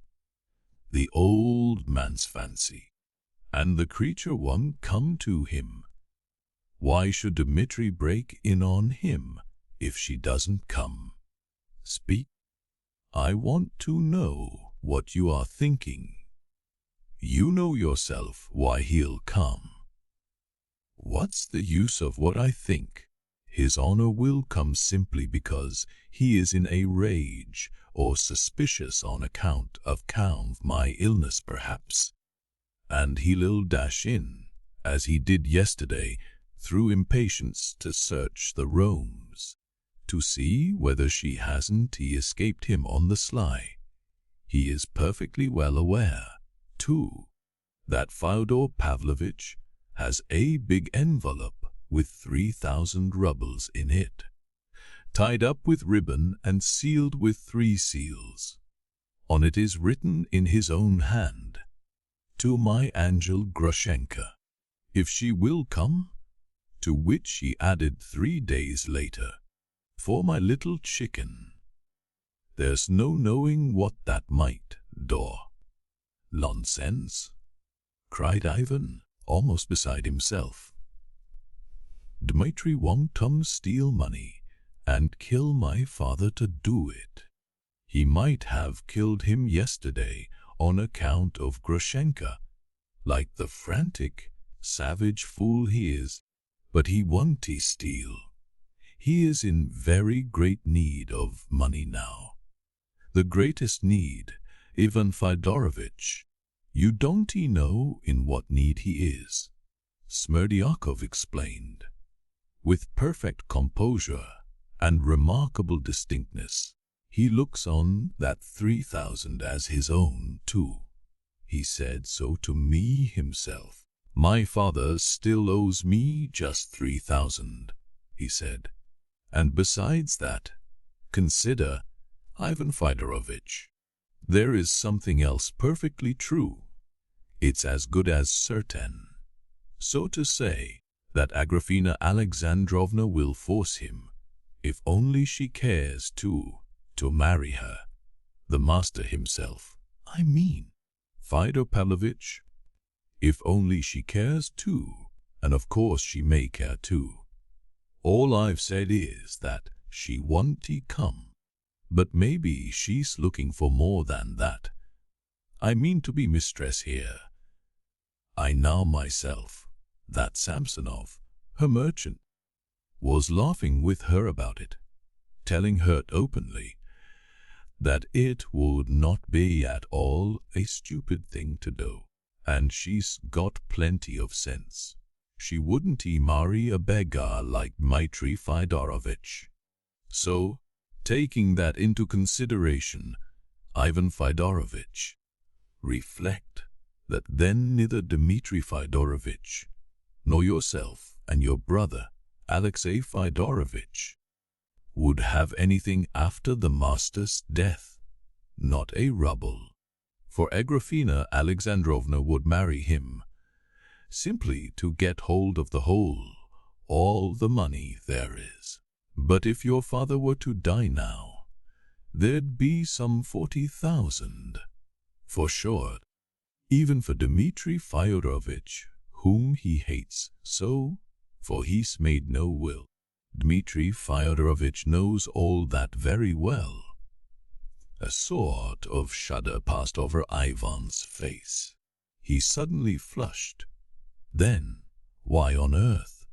the old man's fancy, and the creature won't come to him. Why should Dmitri break in on him if she doesn't come? Speak. I want to know what you are thinking. You know yourself why he'll come. What's the use of what I think? His honor will come simply because he is in a rage or suspicious on account of my illness perhaps. And he'll dash in, as he did yesterday, through impatience to search the rooms, to see whether she hasn't escaped him on the sly. He is perfectly well aware, too, that Fyodor Pavlovich has a big envelope with 3,000 rubles in it, tied up with ribbon and sealed with 3 seals. On it is written in his own hand, "To my angel Grushenka, if she will come," to which he added 3 days later, "For my little chicken." There's no knowing what that might do. Nonsense, cried Ivan, almost beside himself. Dmitri won't steal money and kill my father to do it. He might have killed him yesterday on account of Grushenka, like the frantic, savage fool he is, but he won't steal. He is in very great need of money now. The greatest need, Ivan Fyodorovich. You don't know in what need he is, Smerdyakov explained, with perfect composure and remarkable distinctness. He looks on that 3,000 as his own, too. He said so to me himself. My father still owes me just 3,000, he said. And besides that, consider, Ivan Fyodorich, there is something else perfectly true. It's as good as certain. So to say that Agrafena Alexandrovna will force him, if only she cares to marry her. The master himself, I mean, Fyodor Pavlovich, if only she cares too, and of course she may care too. All I've said is that she won't come, but maybe she's looking for more than that. I mean to be mistress here. I know myself that Samsonov, her merchant, was laughing with her about it, telling her openly that it would not be at all a stupid thing to do, and she's got plenty of sense. She wouldn't marry a beggar like Dmitri Fyodorovich. So, taking that into consideration, Ivan Fyodorovich, reflect that then neither Dmitri Fyodorovich nor yourself and your brother Alexei Fyodorovich would have anything after the master's death, not a ruble. For Agrafena Alexandrovna would marry him, simply to get hold of the whole, all the money there is. But if your father were to die now, there'd be some 40,000, for sure, even for Dmitri Fyodorovich, whom he hates so, for he's made no will. Dmitri Fyodorovich knows all that very well. A sort of shudder passed over Ivan's face. He suddenly flushed. Then, why on earth?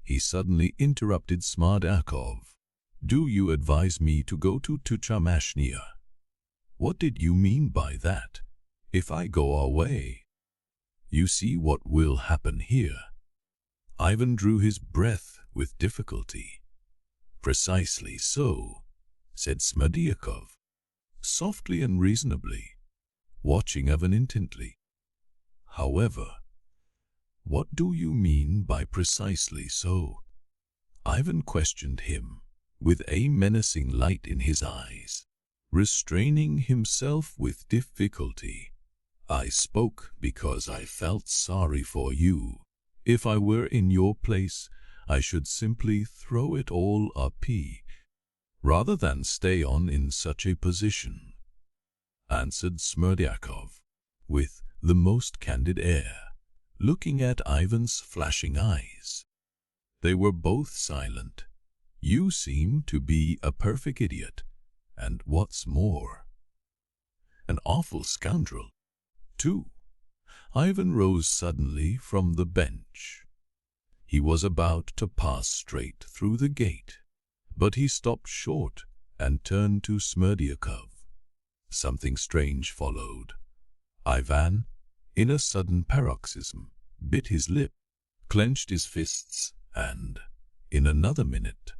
He suddenly interrupted Smerdyakov. Do you advise me to go to Tuchamashnia? What did you mean by that? If I go away, you see what will happen here. Ivan drew his breath with difficulty. Precisely so, said Smerdyakov, softly and reasonably, watching Ivan intently. However, what do you mean by precisely so? Ivan questioned him, with a menacing light in his eyes, restraining himself with difficulty. I spoke because I felt sorry for you. If I were in your place, I should simply throw it all up rather than stay on in such a position, answered Smerdyakov, with the most candid air, looking at Ivan's flashing eyes. They were both silent. You seem to be a perfect idiot, and what's more, an awful scoundrel, too. Ivan rose suddenly from the bench. He was about to pass straight through the gate, but he stopped short and turned to Smerdyakov. Something strange followed. Ivan, in a sudden paroxysm, bit his lip, clenched his fists, and, in another minute,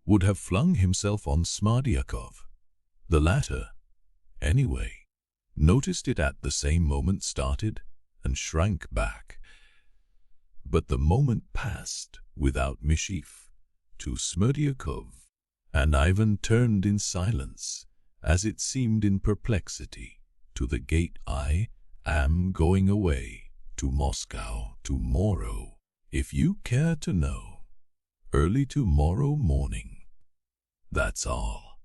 would have flung himself on Smerdyakov. The latter, anyway, noticed it at the same moment, started and shrank back. But the moment passed without mischief to Smerdyakov, and Ivan turned in silence, as it seemed in perplexity, to the gate. I am going away to Moscow tomorrow, if you care to know, early tomorrow morning. That's all,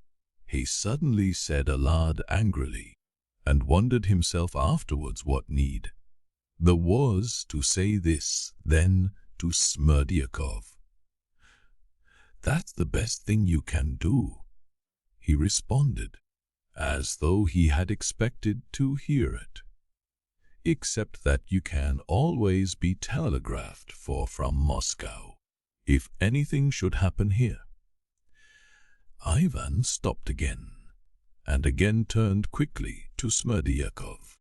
he suddenly said aloud angrily, and wondered himself afterwards what need there was to say this then to Smerdyakov. That's the best thing you can do, he responded, as though he had expected to hear it. Except that you can always be telegraphed for from Moscow, if anything should happen here. Ivan stopped again, and again turned quickly to Smerdyakov.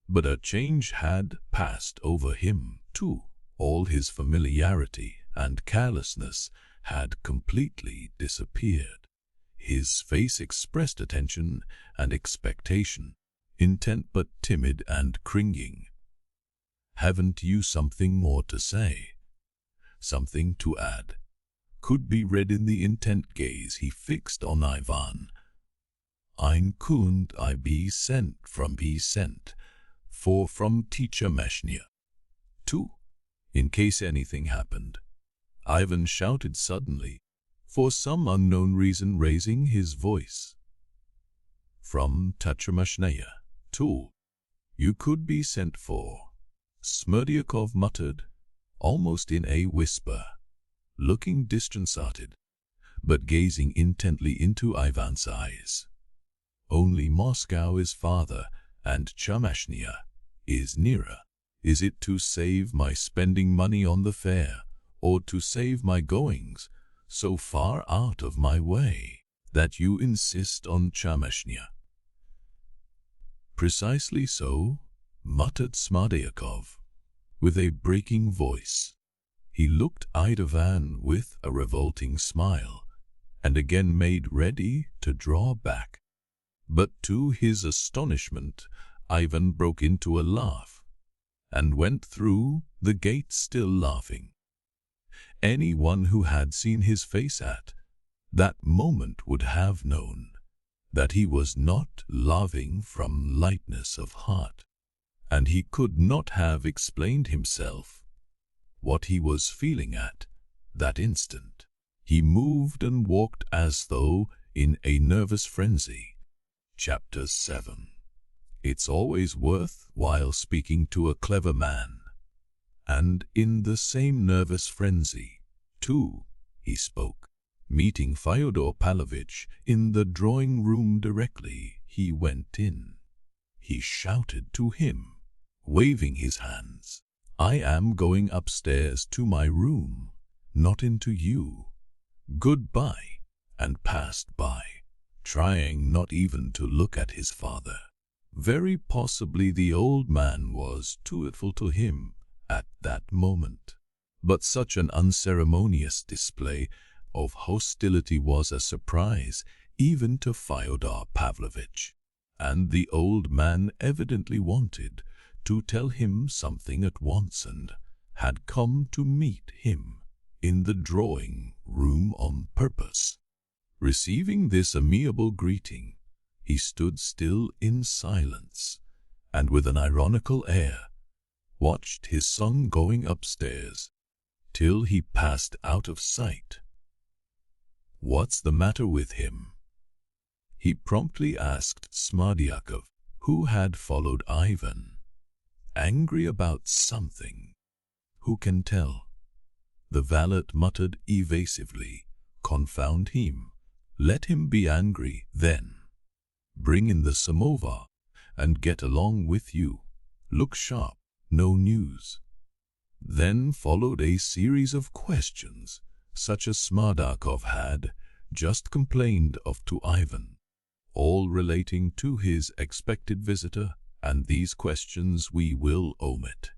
But a change had passed over him, too. All his familiarity and carelessness had completely disappeared. His face expressed attention and expectation, intent but timid and cringing. "Haven't you something more to say? Something to add?" could be read in the intent gaze he fixed on Ivan. "Ein Kund I be sent from teacher Meshnia. 2. In case anything happened," Ivan shouted suddenly, for some unknown reason raising his voice. "From teacher Meshnia. 2. You could be sent for," Smerdyakov muttered, almost in a whisper, looking disconcerted, but gazing intently into Ivan's eyes. "Only Moscow is farther, and Chamashnia is nearer. Is it to save my spending money on the fare, or to save my goings so far out of my way, that you insist on Chamashnia?" "Precisely so," muttered Smerdyakov, with a breaking voice. He looked at Ivan with a revolting smile, and again made ready to draw back. But to his astonishment, Ivan broke into a laugh, and went through the gate still laughing. Anyone who had seen his face at that moment would have known that he was not laughing from lightness of heart, and he could not have explained himself what he was feeling at that instant. He moved and walked as though in a nervous frenzy. Chapter 7. It's always worthwhile speaking to a clever man. And in the same nervous frenzy, too, he spoke, meeting Fyodor Pavlovitch in the drawing-room directly he went in. He shouted to him, waving his hands, "I am going upstairs to my room, not into you. Goodbye," and passed by, trying not even to look at his father. Very possibly the old man was too hateful to him at that moment, but such an unceremonious display of hostility was a surprise even to Fyodor Pavlovitch, and the old man evidently wanted to tell him something at once and had come to meet him in the drawing-room on purpose. Receiving this amiable greeting, he stood still in silence, and with an ironical air, watched his son going upstairs, till he passed out of sight. "What's the matter with him?" he promptly asked Smerdyakov, who had followed Ivan. "Angry about something? Who can tell?" The valet muttered evasively, "Confound him. Let him be angry, then. Bring in the samovar, and get along with you. Look sharp, no news." Then followed a series of questions, such as Smerdyakov had just complained of to Ivan, all relating to his expected visitor, and these questions we will omit.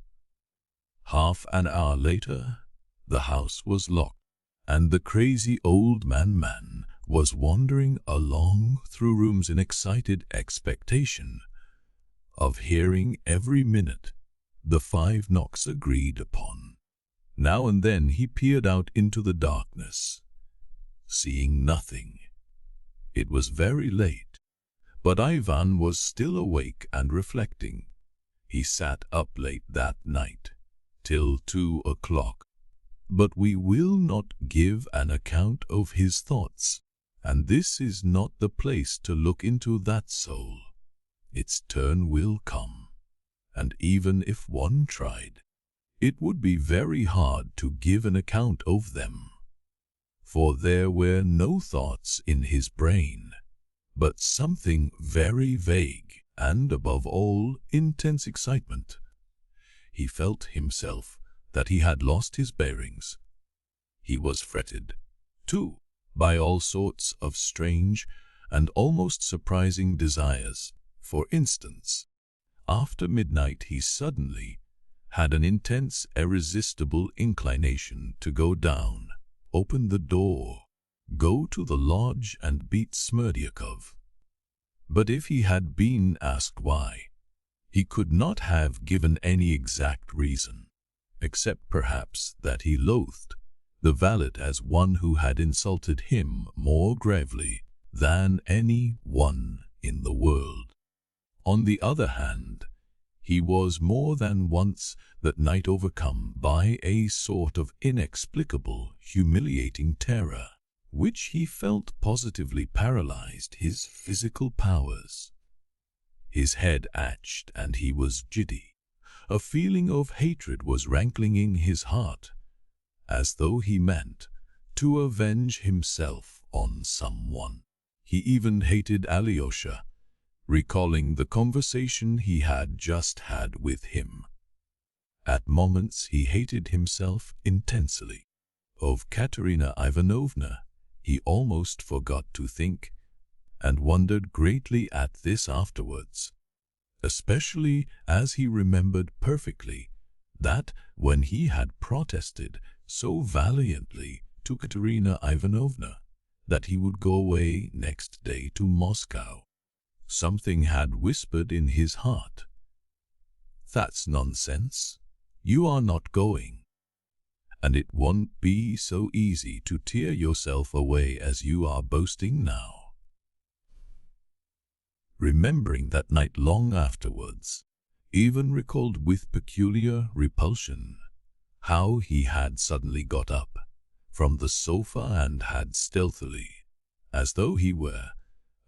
Half an hour later, the house was locked, and the crazy old man was wandering along through rooms in excited expectation of hearing every minute the 5 knocks agreed upon. Now and then he peered out into the darkness, seeing nothing. It was very late, but Ivan was still awake and reflecting. He sat up late that night, till 2 o'clock. But we will not give an account of his thoughts, and this is not the place to look into that soul. Its turn will come, and even if one tried, it would be very hard to give an account of them. For there were no thoughts in his brain, but something very vague and, above all, intense excitement. He felt himself that he had lost his bearings. He was fretted, too, by all sorts of strange and almost surprising desires. For instance, after midnight he suddenly had an intense, irresistible inclination to go down, open the door, go to the lodge and beat Smerdyakov. But if he had been asked why, he could not have given any exact reason, except perhaps that he loathed the valet as one who had insulted him more gravely than any one in the world. On the other hand, he was more than once that night overcome by a sort of inexplicable, humiliating terror, which he felt positively paralyzed his physical powers. His head ached and he was giddy. A feeling of hatred was rankling in his heart, as though he meant to avenge himself on someone. He even hated Alyosha, recalling the conversation he had just had with him. At moments he hated himself intensely. Of Katerina Ivanovna he almost forgot to think, and wondered greatly at this afterwards, especially as he remembered perfectly that when he had protested so valiantly to Katerina Ivanovna that he would go away next day to Moscow, something had whispered in his heart, "That's nonsense. You are not going. And it won't be so easy to tear yourself away as you are boasting now." Remembering that night long afterwards, Ivan recalled with peculiar repulsion how he had suddenly got up from the sofa and had stealthily, as though he were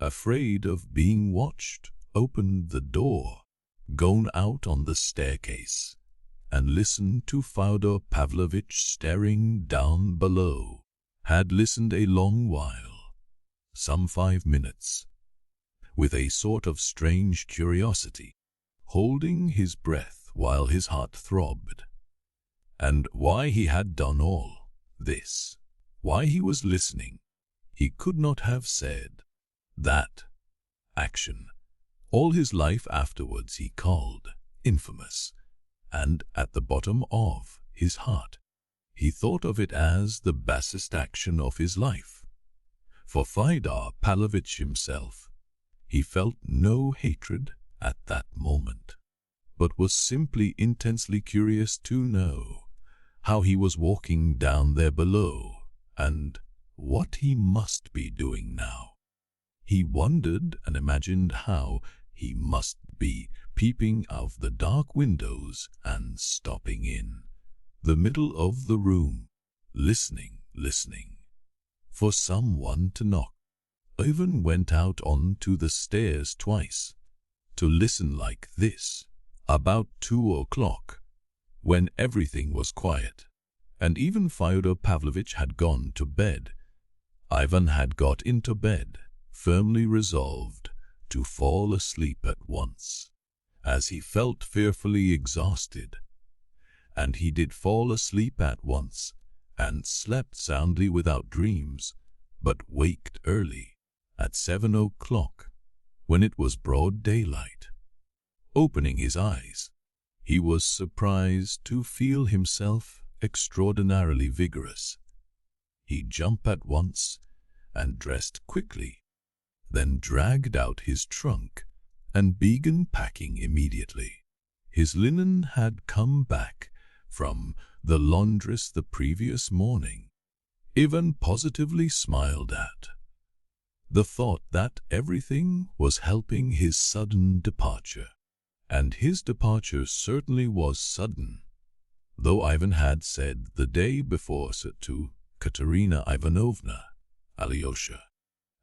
afraid of being watched, opened the door, gone out on the staircase, and listened to Fyodor Pavlovitch staring down below, had listened a long while, some 5 minutes, with a sort of strange curiosity, holding his breath while his heart throbbed. And why he had done all this, why he was listening, he could not have said. That action, all his life afterwards he called infamous, and at the bottom of his heart he thought of it as the basest action of his life. For Fyodor Pavlovitch himself, he felt no hatred at that moment, but was simply intensely curious to know how he was walking down there below, and what he must be doing now. He wondered and imagined how he must be peeping out of the dark windows and stopping in the middle of the room, listening for someone to knock. Ivan went out onto the stairs twice to listen like this, about 2 o'clock, when everything was quiet, and even Fyodor Pavlovitch had gone to bed. Ivan had got into bed, firmly resolved to fall asleep at once, as he felt fearfully exhausted. And he did fall asleep at once, and slept soundly without dreams, but waked early, at 7 o'clock, when it was broad daylight. Opening his eyes, he was surprised to feel himself extraordinarily vigorous. He jumped at once and dressed quickly, then dragged out his trunk and began packing immediately. His linen had come back from the laundress the previous morning. Ivan positively smiled at the thought that everything was helping his sudden departure. And his departure certainly was sudden, though Ivan had said the day before to Katerina Ivanovna, Alyosha,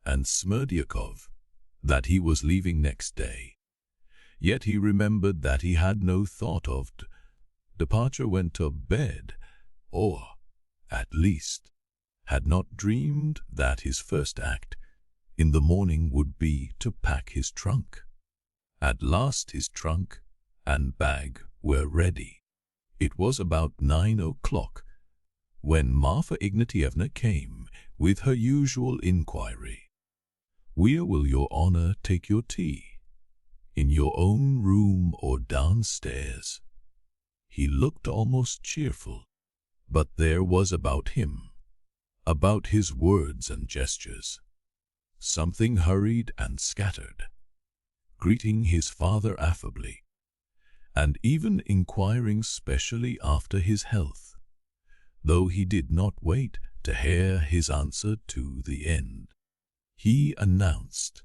and Smerdyakov that he was leaving next day. Yet he remembered that he had no thought of departure when to bed, or, at least, had not dreamed that his first act in the morning would be to pack his trunk. At last his trunk and bag were ready. It was about 9 o'clock when Marfa Ignatievna came with her usual inquiry. "Where will your honor take your tea? In your own room or downstairs?" He looked almost cheerful, but there was about him about his words and gestures. Something hurried and scattered, greeting his father affably, and even inquiring specially after his health, though he did not wait to hear his answer to the end. He announced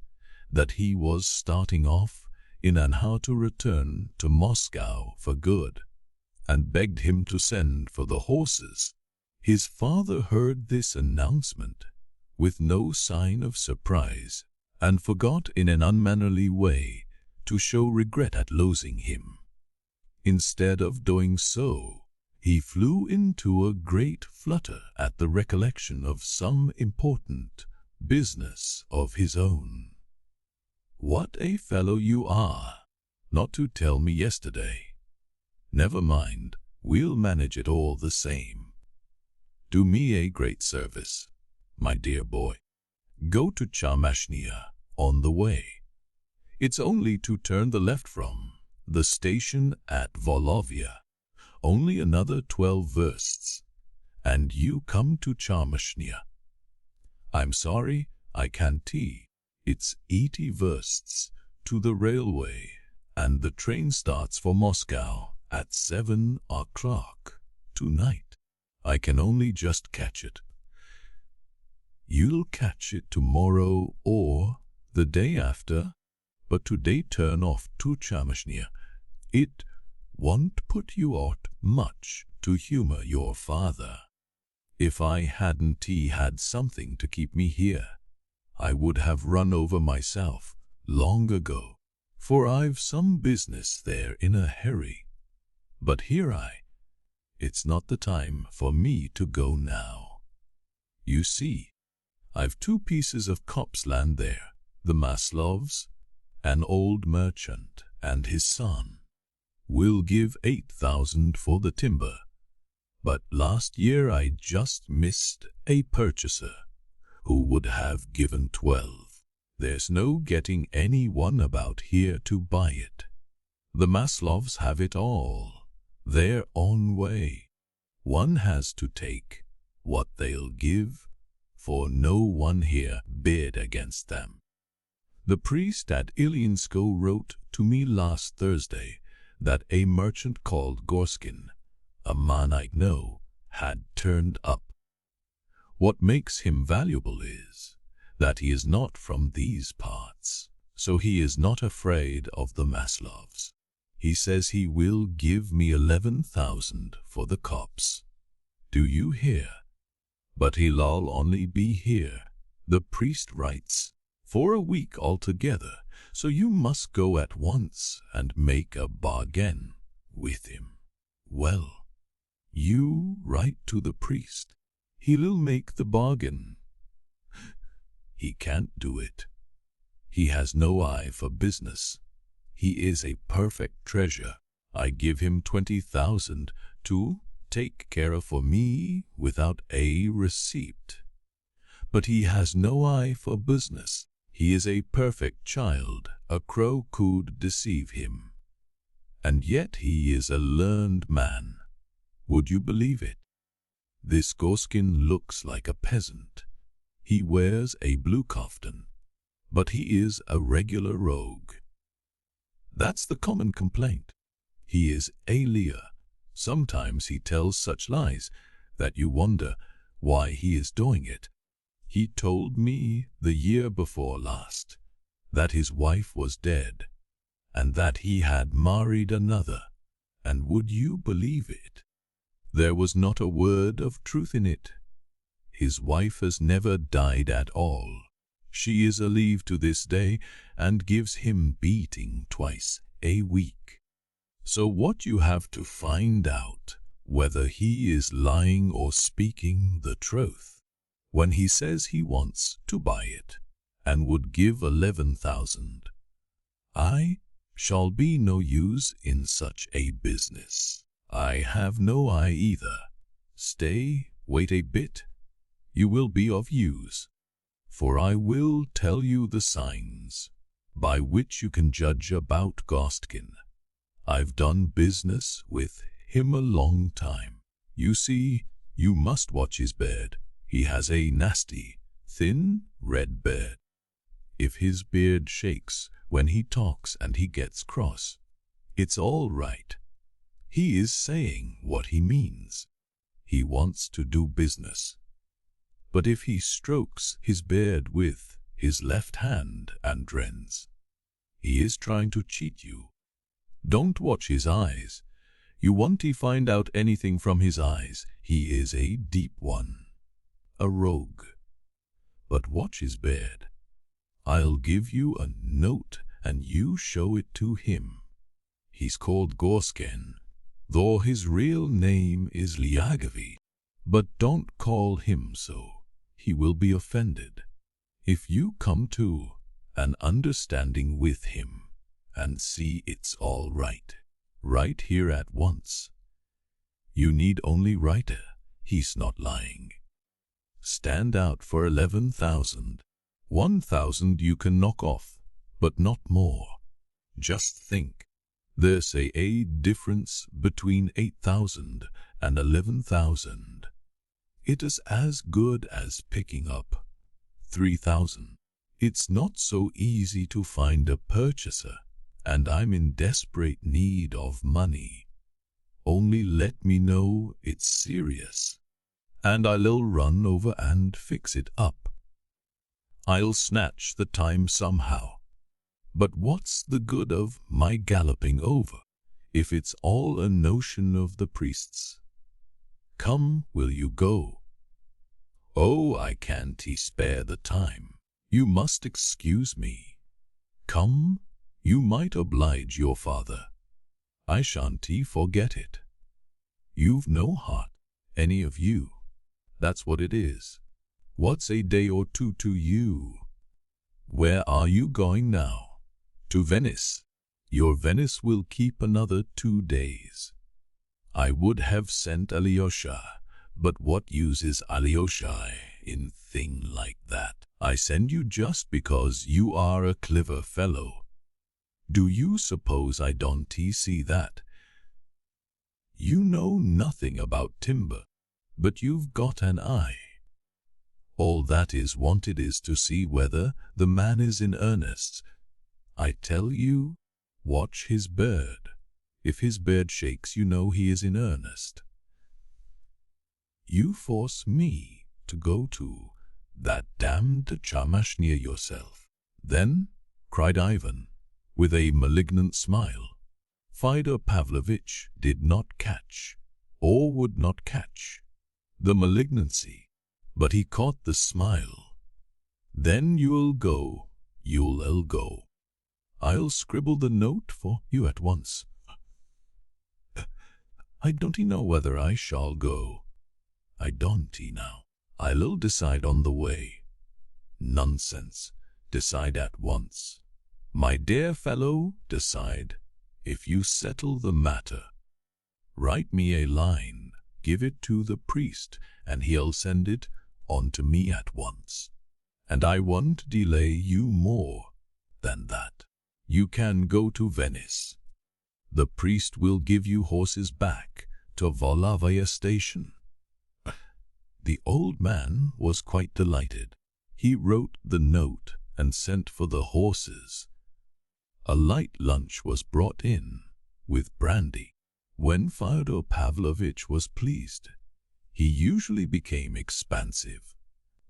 that he was starting off in an how to return to Moscow for good, and begged him to send for the horses. His father heard this announcement with no sign of surprise, and forgot in an unmannerly way to show regret at losing him. Instead of doing so, he flew into a great flutter at the recollection of some important business of his own. "What a fellow you are, not to tell me yesterday. Never mind, we'll manage it all the same. Do me a great service, my dear boy. Go to Charmashnia on the way. It's only to turn the left from the station at Volovya, only another 12 versts, and you come to Charmashnia. I'm sorry I can't tell. It's 80 versts to the railway, and the train starts for Moscow at 7 o'clock tonight. I can only just catch it. You'll catch it tomorrow or the day after, but today turn off to Charmashnia. It won't put you out much to humor your father. If I hadn't had something to keep me here, I would have run over myself long ago, for I've some business there in a hurry. But it's not the time for me to go now. You see, I've 2 pieces of copse land there, the Maslovs, an old merchant, and his son. Will give 8,000 for the timber, but last year I just missed a purchaser who would have given 12. There's no getting anyone about here to buy it. The Maslovs have it all their own way. One has to take what they'll give, for no one here bid against them. The priest at Ilyansko wrote to me last Thursday that a merchant called Gorskin, a man I know, had turned up. What makes him valuable is that he is not from these parts, so he is not afraid of the Maslovs. He says he will give me 11,000 for the copse. Do you hear? But he'll only be here, the priest writes, for a week altogether, so you must go at once and make a bargain with him. Well, you write to the priest. He'll make the bargain. He can't do it. He has no eye for business. He is a perfect treasure. I give him 20,000 to take care of for me without a receipt. But he has no eye for business. He is a perfect child. A crow could deceive him. And yet he is a learned man. Would you believe it? This Gorskin looks like a peasant. He wears a blue kaftan, but he is a regular rogue. That's the common complaint. He is a liar. Sometimes he tells such lies that you wonder why he is doing it. He told me the year before last that his wife was dead and that he had married another, and would you believe it? There was not a word of truth in it. His wife has never died at all. She is alive to this day and gives him beating twice a week. So what you have to find out whether he is lying or speaking the truth when he says he wants to buy it and would give 11,000. I shall be no use in such a business. I have no eye either. Stay, wait a bit. You will be of use, for I will tell you the signs by which you can judge about Gorskin. I've done business with him a long time. You see, you must watch his bed. He has a nasty, thin, red beard. If his beard shakes when he talks and he gets cross, it's all right. He is saying what he means. He wants to do business. But if he strokes his beard with his left hand and grins, he is trying to cheat you. Don't watch his eyes. You won't find out anything from his eyes. He is a deep one, a rogue. But watch his beard. I'll give you a note and you show it to him. He's called Gorsken, though his real name is Liagavi. But don't call him so. He will be offended. If you come to an understanding with him and see it's all right, right here at once. You need only write it. He's not lying. Stand out for 11,000. 1,000 you can knock off, but not more. Just think. There's a difference between 8,000 and 11,000. It is as good as picking up 3,000. It's not so easy to find a purchaser, and I'm in desperate need of money. Only let me know it's serious, and I'll run over and fix it up. I'll snatch the time somehow. But what's the good of my galloping over, if it's all a notion of the priests? Come, will you go? Oh, I can't spare the time. You must excuse me. Come, you might oblige your father. I shan't forget it. You've no heart, any of you. That's what it is. What's a day or two to you? Where are you going now? To Venice. Your Venice will keep another 2 days. I would have sent Alyosha, but what use is Alyosha in thing like that? I send you just because you are a clever fellow. Do you suppose I don't see that? You know nothing about timber, but you've got an eye. All that is wanted is to see whether the man is in earnest. I tell you, watch his beard. If his beard shakes, you know he is in earnest. You force me to go to that damned Chamashnia yourself. Then, cried Ivan, with a malignant smile. Fyodor Pavlovitch did not catch, or would not catch, the malignancy, but he caught the smile. Then you'll go. I'll scribble the note for you at once. I don't know whether I shall go. I don't now. I'll decide on the way. Nonsense. Decide at once. My dear fellow, decide. If you settle the matter, write me a line, give it to the priest, and he'll send it on to me at once. And I won't delay you more than that. You can go to Venice. The priest will give you horses back to Volovaya station. The old man was quite delighted. He wrote the note and sent for the horses. A light lunch was brought in, with brandy. When Fyodor Pavlovitch was pleased, he usually became expansive,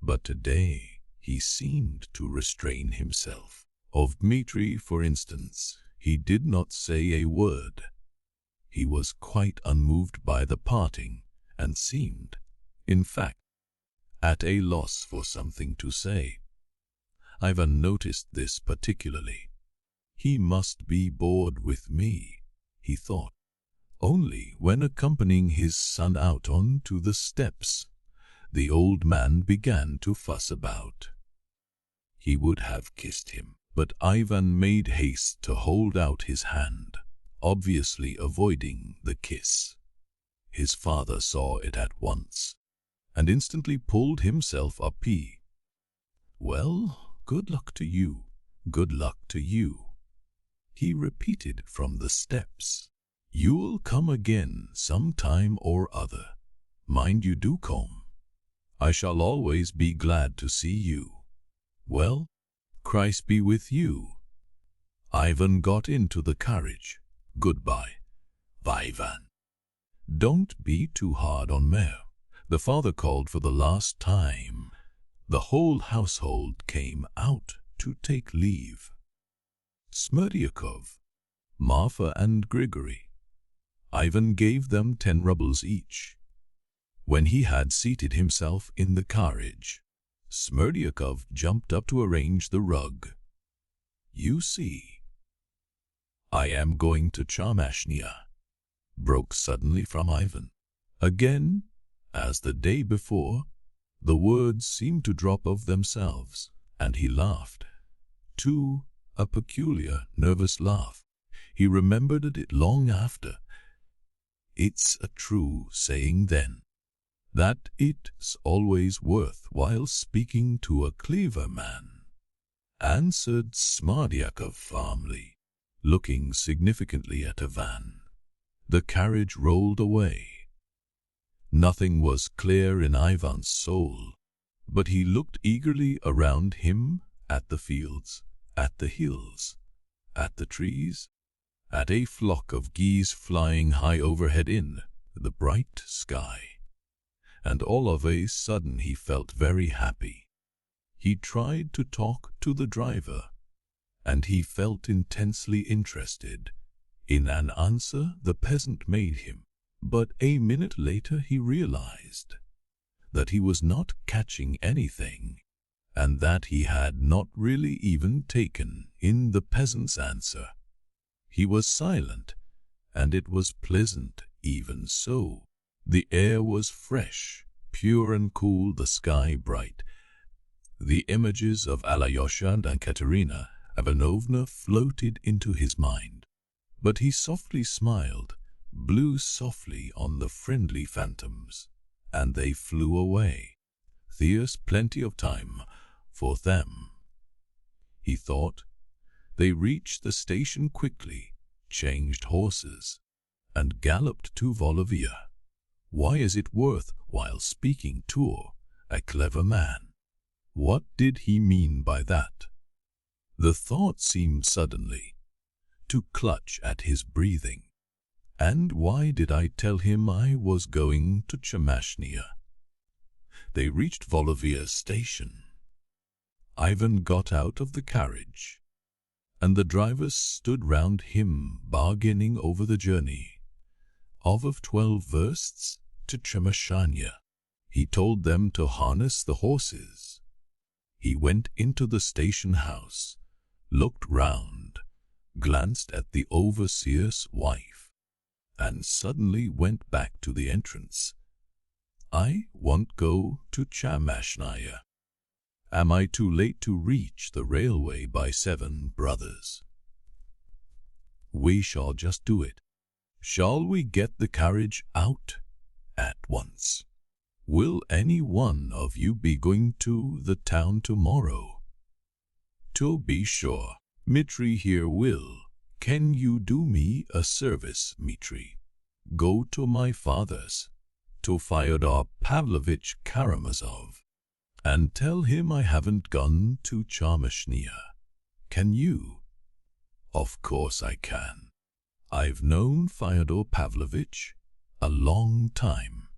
but today he seemed to restrain himself. Of Dmitri, for instance, he did not say a word. He was quite unmoved by the parting, and seemed, in fact, at a loss for something to say. Ivan noticed this particularly. He must be bored with me, he thought. Only when accompanying his son out on to the steps, the old man began to fuss about. He would have kissed him, but Ivan made haste to hold out his hand, obviously avoiding the kiss. His father saw it at once, and instantly pulled himself up. Well, good luck to you, good luck to you, he repeated from the steps. You'll come again some time or other. Mind you do come. I shall always be glad to see you. Well, Christ be with you. Ivan got into the carriage. Goodbye, Ivan. Don't be too hard on Mer. The father called for the last time. The whole household came out to take leave. Smerdyakov, Marfa and Grigory. Ivan gave them 10 rubles each. When he had seated himself in the carriage, Smerdyakov jumped up to arrange the rug. You see, I am going to Charmashnia, broke suddenly from Ivan. Again, as the day before, the words seemed to drop of themselves, and he laughed, too, a peculiar, nervous laugh. He remembered it long after. It's a true saying then, that it's always worth while speaking to a clever man, answered Smerdyakov calmly, looking significantly at Ivan. The carriage rolled away. Nothing was clear in Ivan's soul, but he looked eagerly around him at the fields, at the hills, at the trees, at a flock of geese flying high overhead in the bright sky. And all of a sudden he felt very happy. He tried to talk to the driver, and he felt intensely interested in an answer the peasant made him. But a minute later he realized that he was not catching anything, and that he had not really even taken in the peasant's answer. He was silent, and it was pleasant even so. The air was fresh, pure and cool, the sky bright. The images of Alyosha and Katerina Ivanovna floated into his mind, but he softly smiled, blew softly on the friendly phantoms, and they flew away. There's plenty of time for them, he thought. They reached the station quickly, changed horses, and galloped to Volovia. Why is it worth while speaking to a clever man? What did he mean by that? The thought seemed suddenly to clutch at his breathing. And why did I tell him I was going to Charmashnia? They reached Volovia station. Ivan got out of the carriage, and the drivers stood round him bargaining over the journey of 12 versts to Charmashnia. He told them to harness the horses. He went into the station house, looked round, glanced at the overseer's wife, and suddenly went back to the entrance. I won't go to Charmashnia. Am I too late to reach the railway by 7, brothers? We shall just do it. Shall we get the carriage out at once? Will any one of you be going to the town tomorrow? To be sure, Dmitri here will. Can you do me a service, Dmitri? Go to my father's, to Fyodor Pavlovich Karamazov, and tell him I haven't gone to Charmashnia. Can you? Of course I can. I've known Fyodor Pavlovich a long time.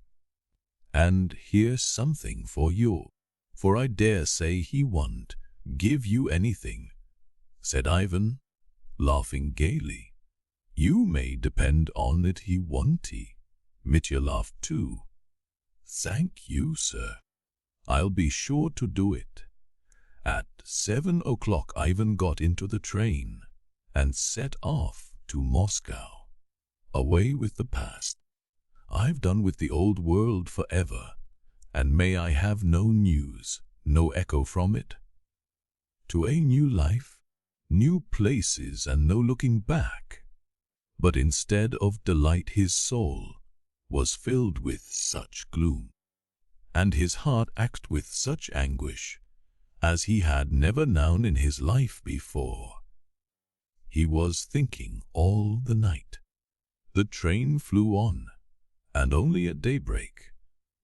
And here's something for you, for I dare say he won't give you anything, said Ivan, laughing gaily. You may depend on it he won't. Mitya laughed too. Thank you, sir. I'll be sure to do it. At 7 o'clock Ivan got into the train and set off to Moscow. Away with the past. I've done with the old world forever, and may I have no news, no echo from it. To a new life, new places, and no looking back. But instead of delight his soul was filled with such gloom, and his heart ached with such anguish as he had never known in his life before. He was thinking all the night. The train flew on, and only at daybreak,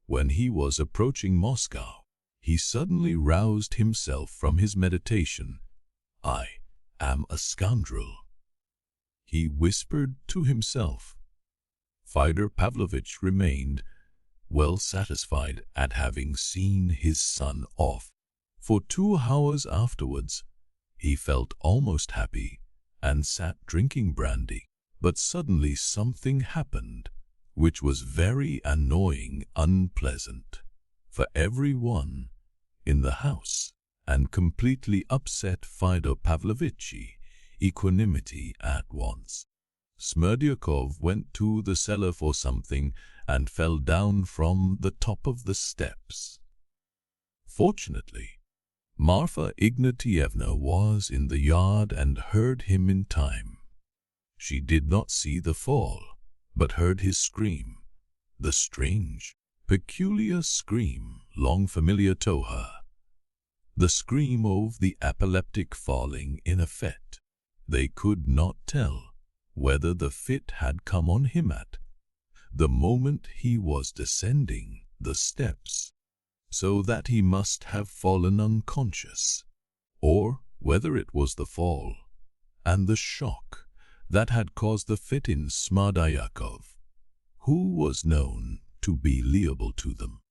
When he was approaching Moscow, he suddenly roused himself from his meditation. "I am a scoundrel," he whispered to himself. Fyodor Pavlovitch remained well satisfied at having seen his son off. For 2 hours afterwards, he felt almost happy and sat drinking brandy. But suddenly something happened which was very annoying, unpleasant for everyone in the house, and completely upset Fyodor Pavlovitch's equanimity at once. Smerdyakov went to the cellar for something and fell down from the top of the steps. Fortunately, Marfa Ignatievna was in the yard and heard him in time. She did not see the fall, but heard his scream, the strange, peculiar scream long familiar to her, the scream of the epileptic falling in a fit. They could not tell whether the fit had come on him at the moment he was descending the steps, so that he must have fallen unconscious, or whether it was the fall and the shock that had caused the fit in Smerdyakov, who was known to be liable to them.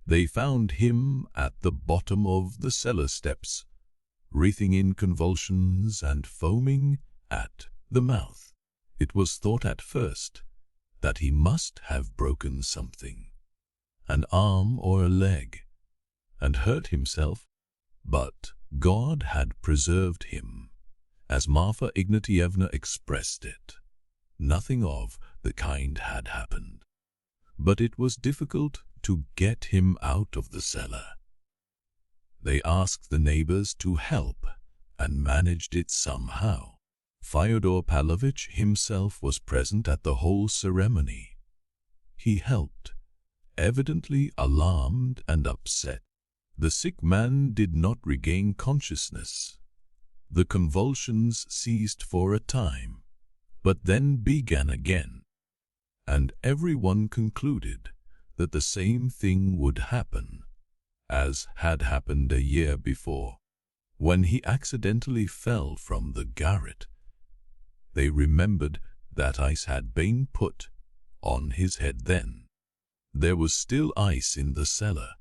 They found him at the bottom of the cellar steps, writhing in convulsions and foaming at the mouth. It was thought at first that he must have broken something, an arm or a leg, and hurt himself, but God had preserved him. As Marfa Ignatievna expressed it, nothing of the kind had happened. But it was difficult to get him out of the cellar. They asked the neighbors to help and managed it somehow. Fyodor Pavlovitch himself was present at the whole ceremony. He helped, evidently alarmed and upset. The sick man did not regain consciousness. The convulsions ceased for a time, but then began again, and everyone concluded that the same thing would happen as had happened a year before, when he accidentally fell from the garret. They remembered that ice had been put on his head then. There was still ice in the cellar,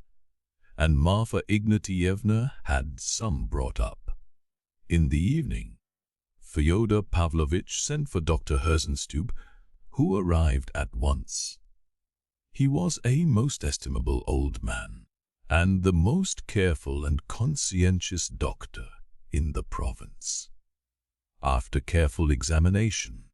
and Marfa Ignatievna had some brought up. In the evening, Fyodor Pavlovitch sent for Dr. Herzenstube, who arrived at once. He was a most estimable old man, and the most careful and conscientious doctor in the province. After careful examination,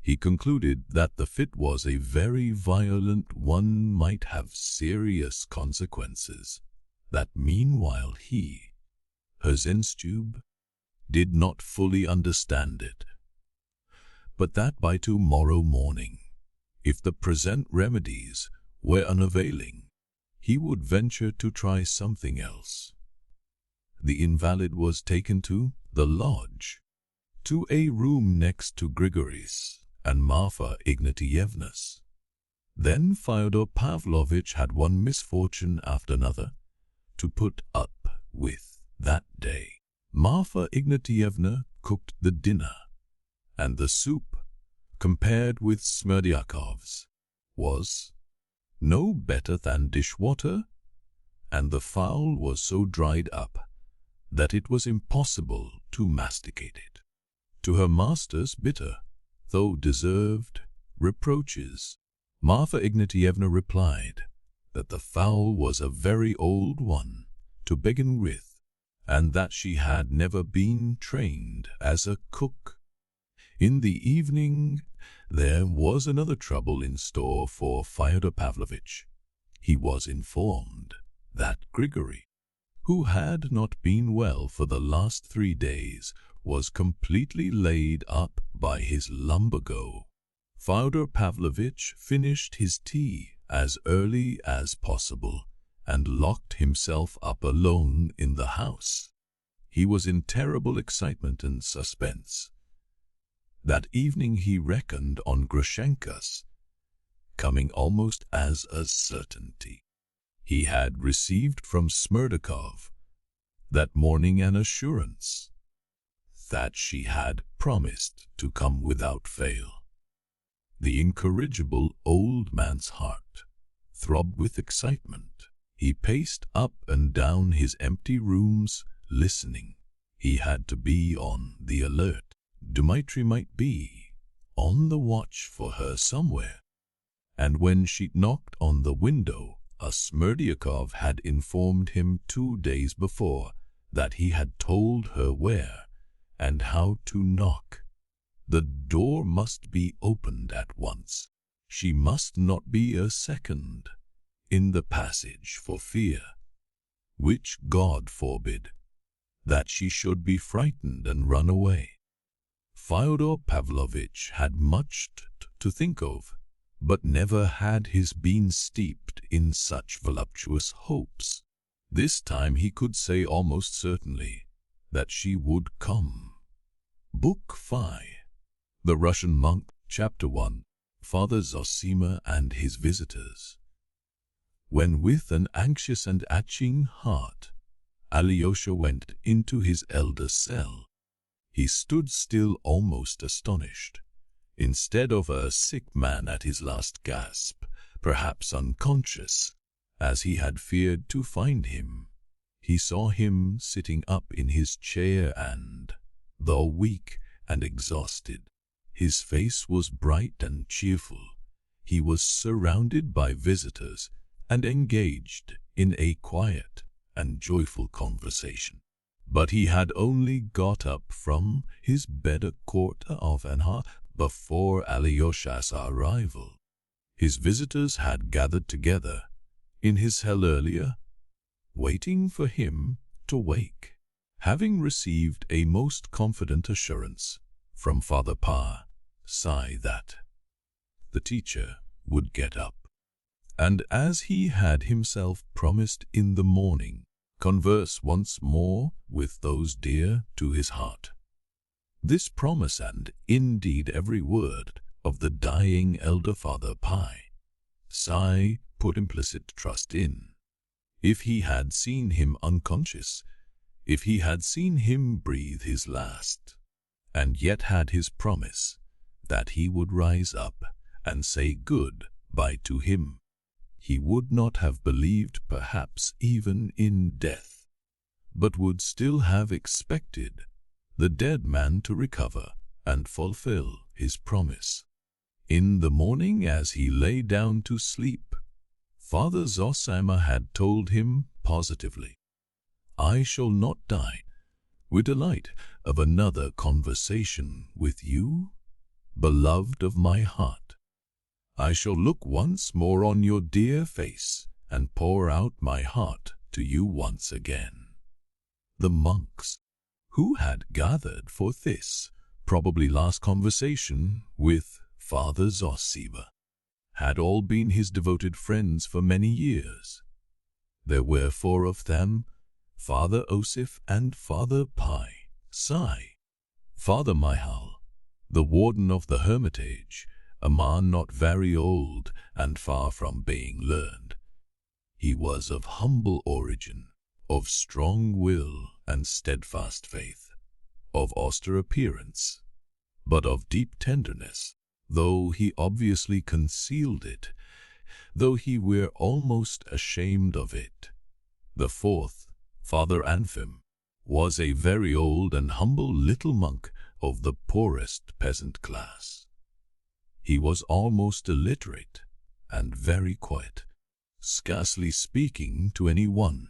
he concluded that the fit was a very violent one, might have serious consequences, that meanwhile he, Herzenstube, did not fully understand it, but that by tomorrow morning, if the present remedies were unavailing, he would venture to try something else. The invalid was taken to the lodge, to a room next to Grigory's and Marfa Ignatievna's. Then Fyodor Pavlovitch had one misfortune after another to put up with that day. Marfa Ignatievna cooked the dinner, and the soup, compared with Smerdyakov's, was no better than dishwater, and the fowl was so dried up that it was impossible to masticate it. To her master's bitter, though deserved, reproaches, Marfa Ignatievna replied that the fowl was a very old one to begin with, and that she had never been trained as a cook. In the evening, there was another trouble in store for Fyodor Pavlovitch. He was informed that Grigory, who had not been well for the last 3 days, was completely laid up by his lumbago. Fyodor Pavlovitch finished his tea as early as possible and locked himself up alone in the house. He was in terrible excitement and suspense. That evening he reckoned on Grushenka's coming almost as a certainty. He had received from Smerdyakov that morning an assurance that she had promised to come without fail. The incorrigible old man's heart throbbed with excitement. He paced up and down his empty rooms, listening. He had to be on the alert. Dmitri might be on the watch for her somewhere. And when she knocked on the window, a Smerdyakov had informed him 2 days before that he had told her where and how to knock. The door must be opened at once. She must not be a second in the passage for fear, which God forbid, that she should be frightened and run away. Fyodor Pavlovitch had much to think of, but never had he been steeped in such voluptuous hopes. This time he could say almost certainly that she would come. Book 5. The Russian Monk, Chapter 1. Father Zossima and his visitors. When with an anxious and aching heart, Alyosha went into his elder cell, he stood still, almost astonished. Instead of a sick man at his last gasp, perhaps unconscious, as he had feared to find him, he saw him sitting up in his chair and, though weak and exhausted, his face was bright and cheerful. He was surrounded by visitors and engaged in a quiet and joyful conversation. But he had only got up from his bed a quarter of an hour before Alyosha's arrival. His visitors had gathered together in his cell earlier, waiting for him to wake. Having received a most confident assurance from Father Psi that the teacher would get up, and as he had himself promised in the morning, converse once more with those dear to his heart. This promise, and indeed every word of the dying elder Father Psi, put implicit trust in. If he had seen him unconscious, if he had seen him breathe his last, and yet had his promise that he would rise up and say good-bye to him, he would not have believed, perhaps even in death, but would still have expected the dead man to recover and fulfill his promise. In the morning, as he lay down to sleep, Father Zossima had told him positively, "I shall not die with delight of another conversation with you, beloved of my heart. I shall look once more on your dear face and pour out my heart to you once again." The monks, who had gathered for this probably last conversation with Father Zossima, had all been his devoted friends for many years. There were 4 of them, Father Osip and Father Psi. Father Mihail, the warden of the hermitage, a man not very old and far from being learned. He was of humble origin, of strong will and steadfast faith, of austere appearance, but of deep tenderness, though he obviously concealed it, though he were almost ashamed of it. The 4th, Father Anfim, was a very old and humble little monk of the poorest peasant class. He was almost illiterate and very quiet, scarcely speaking to anyone.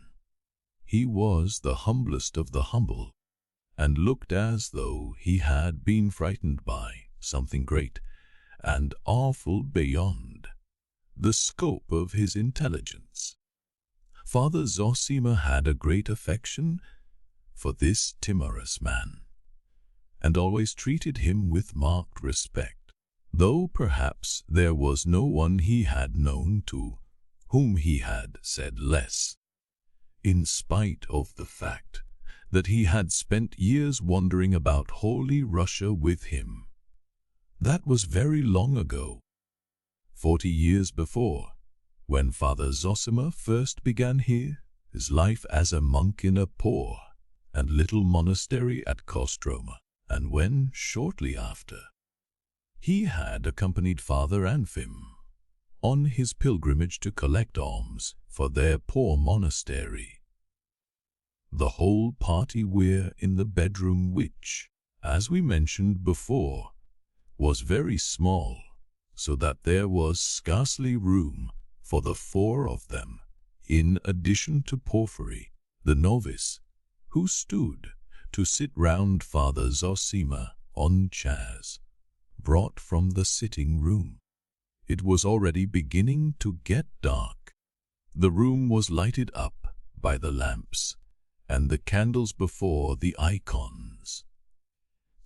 He was the humblest of the humble, and looked as though he had been frightened by something great and awful beyond the scope of his intelligence. Father Zossima had a great affection for this timorous man, and always treated him with marked respect, though perhaps there was no one he had known to whom he had said less, in spite of the fact that he had spent years wandering about Holy Russia with him. That was very long ago. 40 years before, When Father Zossima first began here, his life as a monk in a poor and little monastery at Kostroma, and when, shortly after, he had accompanied Father Anfim on his pilgrimage to collect alms for their poor monastery. The whole party were in the bedroom which, as we mentioned before, was very small, so that there was scarcely room for the four of them, in addition to Porphyry, the novice, who stood to sit round Father Zossima on chairs brought from the sitting room. It was already beginning to get dark. The room was lighted up by the lamps and the candles before the icons.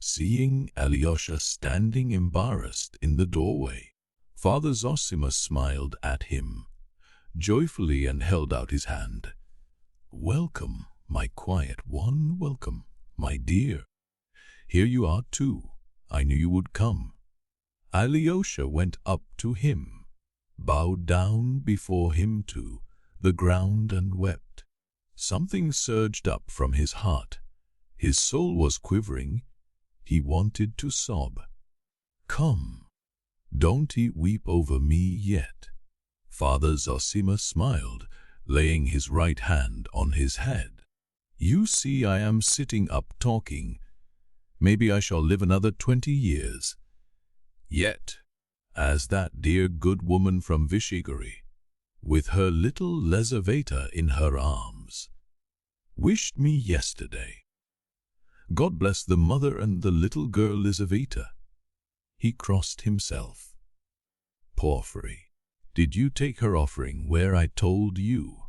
Seeing Alyosha standing embarrassed in the doorway, Father Zossima smiled at him joyfully and held out his hand. "Welcome, my quiet one, welcome, my dear. Here you are too. I knew you would come." Alyosha went up to him, bowed down before him to the ground and wept. Something surged up from his heart. His soul was quivering. He wanted to sob. "Come, don't weep over me yet." Father Zossima smiled, laying his right hand on his head. "You see I am sitting up talking. Maybe I shall live another 20 years. Yet, as that dear good woman from Vyshegori, with her little Lizaveta in her arms, wished me yesterday. God bless the mother and the little girl Lizaveta." He crossed himself. "Porphyry, did you take her offering where I told you?"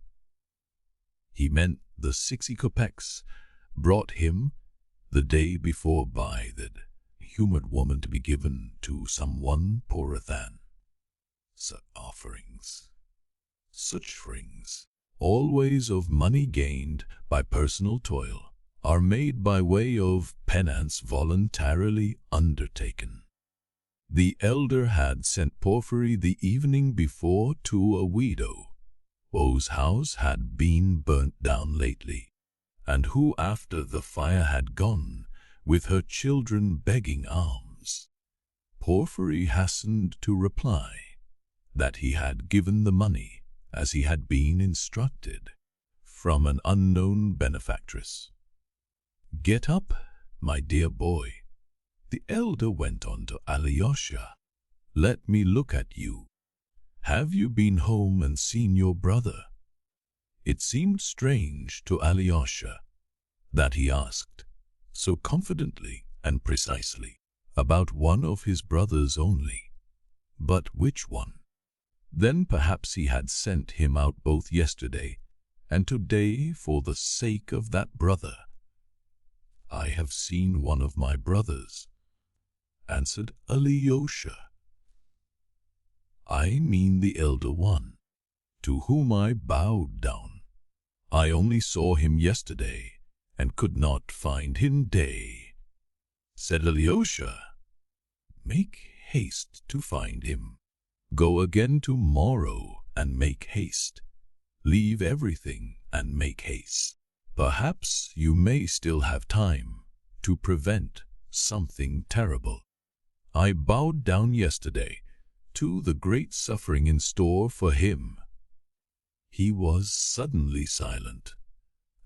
He meant the 60 kopecks brought him the day before by that humoured woman to be given to someone poorer than. Such offerings, always of money gained by personal toil, are made by way of penance voluntarily undertaken. The elder had sent Porphyry the evening before to a widow whose house had been burnt down lately, and who, after the fire had gone, with her children begging alms. Porphyry hastened to reply that he had given the money, as he had been instructed, from an unknown benefactress. "Get up, my dear boy," the elder went on to Alyosha. "Let me look at you. Have you been home and seen your brother?" It seemed strange to Alyosha that he asked, so confidently and precisely, about one of his brothers only. But which one? Then perhaps he had sent him out both yesterday and today for the sake of that brother. "I have seen one of my brothers," answered Alyosha. "I mean the elder one, to whom I bowed down. I only saw him yesterday, and could not find him day," said Alyosha. "Make haste to find him. Go again tomorrow and make haste. Leave everything and make haste. Perhaps you may still have time to prevent something terrible. I bowed down yesterday to the great suffering in store for him." He was suddenly silent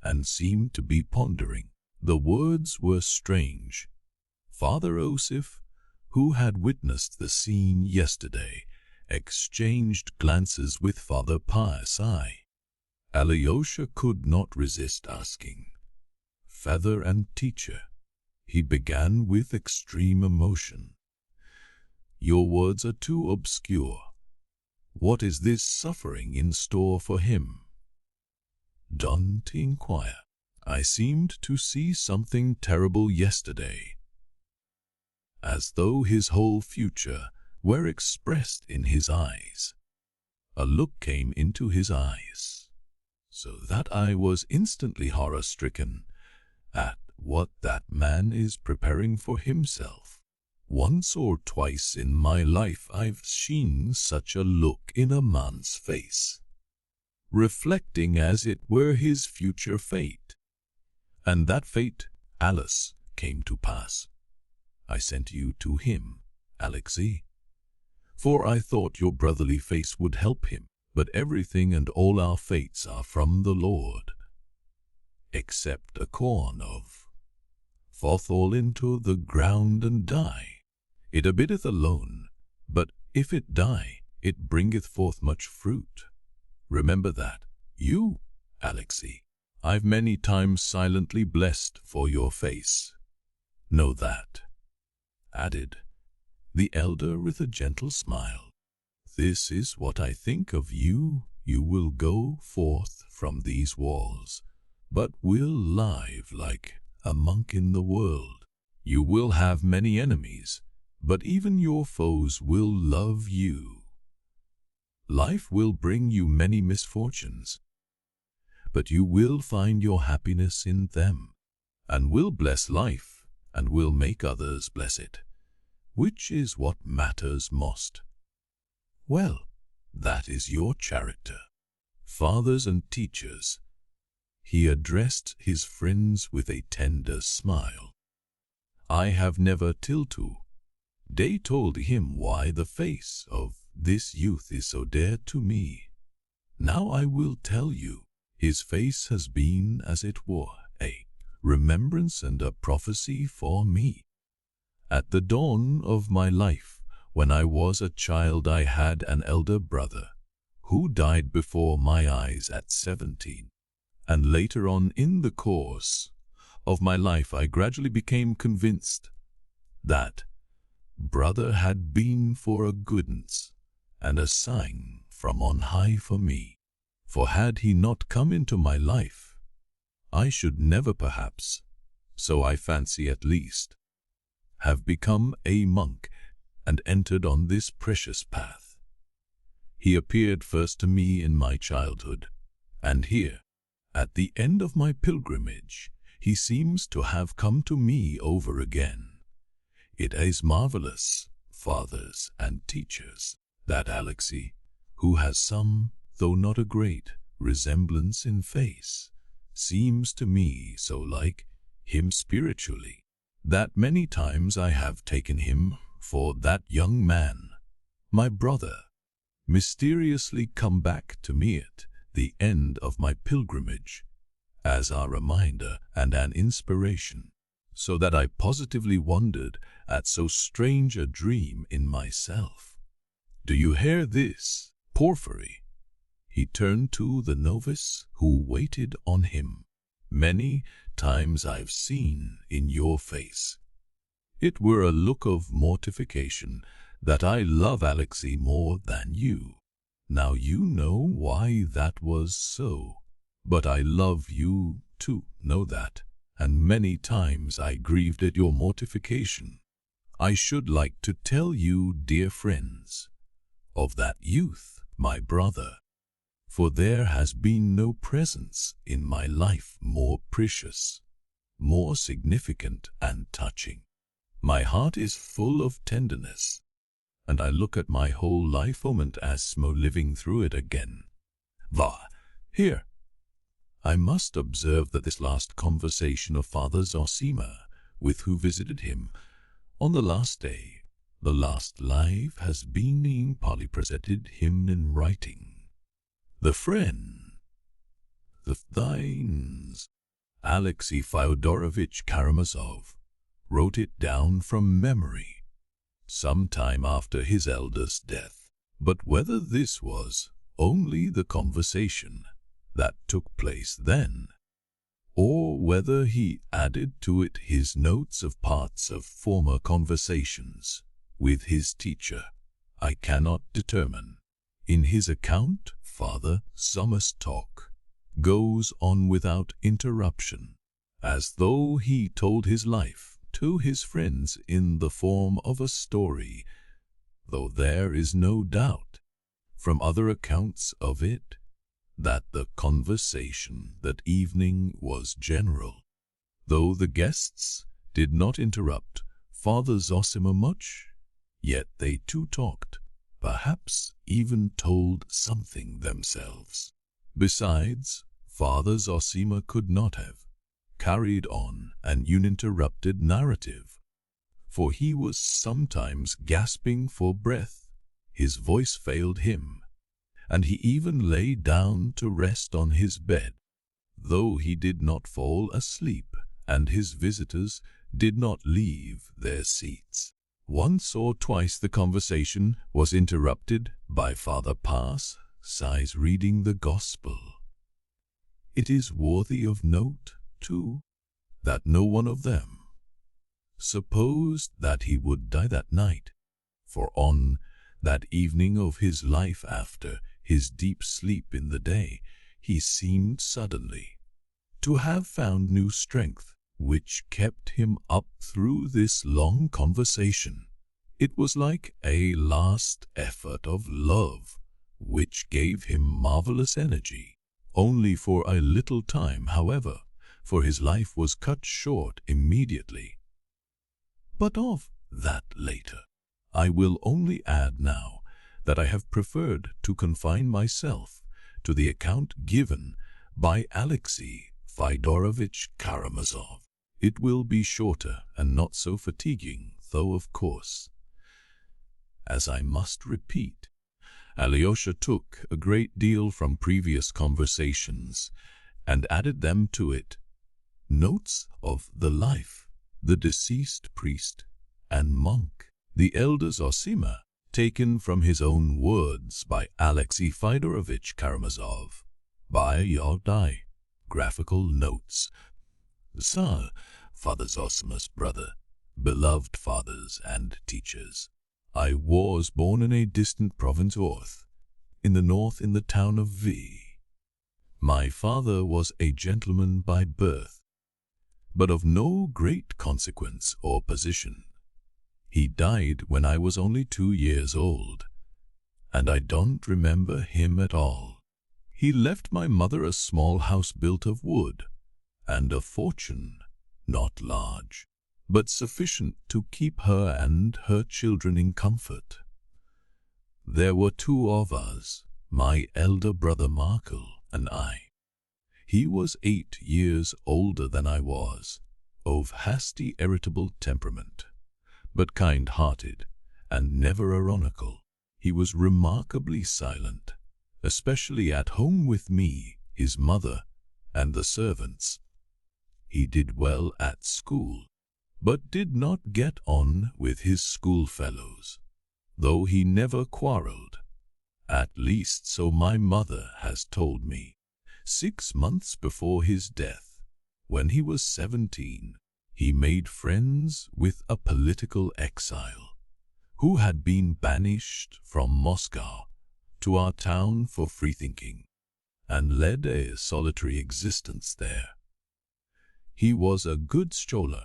and seemed to be pondering. The words were strange. Father Osiph, who had witnessed the scene yesterday, exchanged glances with Father Pasi. Alyosha could not resist asking, "Father and teacher," he began with extreme emotion, "your words are too obscure. What is this suffering in store for him?" "Don't inquire. I seemed to see something terrible yesterday, as though his whole future were expressed in his eyes. A look came into his eyes, so that I was instantly horror-stricken at what that man is preparing for himself. Once or twice in my life I've seen such a look in a man's face, reflecting as it were his future fate. And that fate, Alice, came to pass. I sent you to him, Alexei, for I thought your brotherly face would help him. But everything and all our fates are from the Lord, except a corn of falleth all into the ground and die. It abideth alone, but if it die, it bringeth forth much fruit. Remember that. You, Alexei, I've many times silently blessed for your face. Know that, added the elder with a gentle smile. This is what I think of you. You will go forth from these walls, but will live like a monk in the world. You will have many enemies, but even your foes will love you. Life will bring you many misfortunes, but you will find your happiness in them, and will bless life, and will make others bless it, which is what matters most. Well, that is your character. Fathers and teachers, he addressed his friends with a tender smile. I have never till to day told him why the face of this youth is so dear to me. Now I will tell you. His face has been, as it were, a remembrance and a prophecy for me. At the dawn of my life, when I was a child, I had an elder brother who died before my eyes at 17. And later on in the course of my life, I gradually became convinced that brother had been for a goodness and a sign from on high for me. For had he not come into my life, I should never perhaps, so I fancy at least, have become a monk and entered on this precious path. He appeared first to me in my childhood, and here, at the end of my pilgrimage, he seems to have come to me over again. It is marvelous, fathers and teachers, that Alexei, who has some, though not a great, resemblance in face, seems to me so like him spiritually, that many times I have taken him for that young man, my brother, mysteriously come back to me at the end of my pilgrimage, as a reminder and an inspiration, so that I positively wondered at so strange a dream in myself. Do you hear this, Porphyry? He turned to the novice who waited on him. Many times I've seen in your face. It were a look of mortification that I love Alexei more than you. Now you know why that was so. But I love you too, know that, and many times I grieved at your mortification. I should like to tell you, dear friends, of that youth, my brother, for there has been no presence in my life more precious, more significant and touching. My heart is full of tenderness, and I look at my whole life moment as smo living through it again. Here. I must observe that this last conversation of Father Zossima, with who visited him on the last day, the last life, has been partly presented him in writing. The friend, the thines, Alexei Fyodorovich Karamazov, wrote it down from memory some time after his elder's death. But whether this was only the conversation that took place then, or whether he added to it his notes of parts of former conversations with his teacher, I cannot determine. In his account, Father Zossima's talk goes on without interruption, as though he told his life to his friends in the form of a story, though there is no doubt, from other accounts of it, that the conversation that evening was general, though the guests did not interrupt Father Zossima much, yet they too talked, perhaps even told something themselves. Besides, Father Zossima could not have carried on an uninterrupted narrative, for he was sometimes gasping for breath, his voice failed him, and he even lay down to rest on his bed, though he did not fall asleep, and his visitors did not leave their seats. Once or twice the conversation was interrupted by Father Sighs reading the Gospel. It is worthy of note, too, that no one of them supposed that he would die that night, for on that evening of his life after his deep sleep in the day, he seemed suddenly to have found new strength, which kept him up through this long conversation. It was like a last effort of love, which gave him marvelous energy. Only for a little time, however, for his life was cut short immediately. But of that later. I will only add now that I have preferred to confine myself to the account given by Alexei Fyodorovich Karamazov. It will be shorter and not so fatiguing, though of course, as I must repeat, Alyosha took a great deal from previous conversations and added them to it. Notes of the life, the deceased priest and monk, the elder Zossima, taken from his own words by Alexei Fyodorovich Karamazov, by Yordai. Graphical notes. Sir, Father Zossima's brother, beloved fathers and teachers. I was born in a distant province in the north in the town of V. My father was a gentleman by birth, but of no great consequence or position. He died when I was only 2 years old, and I don't remember him at all. He left my mother a small house built of wood, and a fortune, not large, but sufficient to keep her and her children in comfort. There were 2 of us, my elder brother Markel and I. He was 8 years older than I was, of hasty, irritable temperament, but kind-hearted and never ironical. He was remarkably silent, especially at home with me, his mother, and the servants. He did well at school, but did not get on with his schoolfellows, though he never quarreled. At least so my mother has told me. 6 months before his death, when he was 17, he made friends with a political exile, who had been banished from Moscow to our town for freethinking, and led a solitary existence there. He was a good scholar,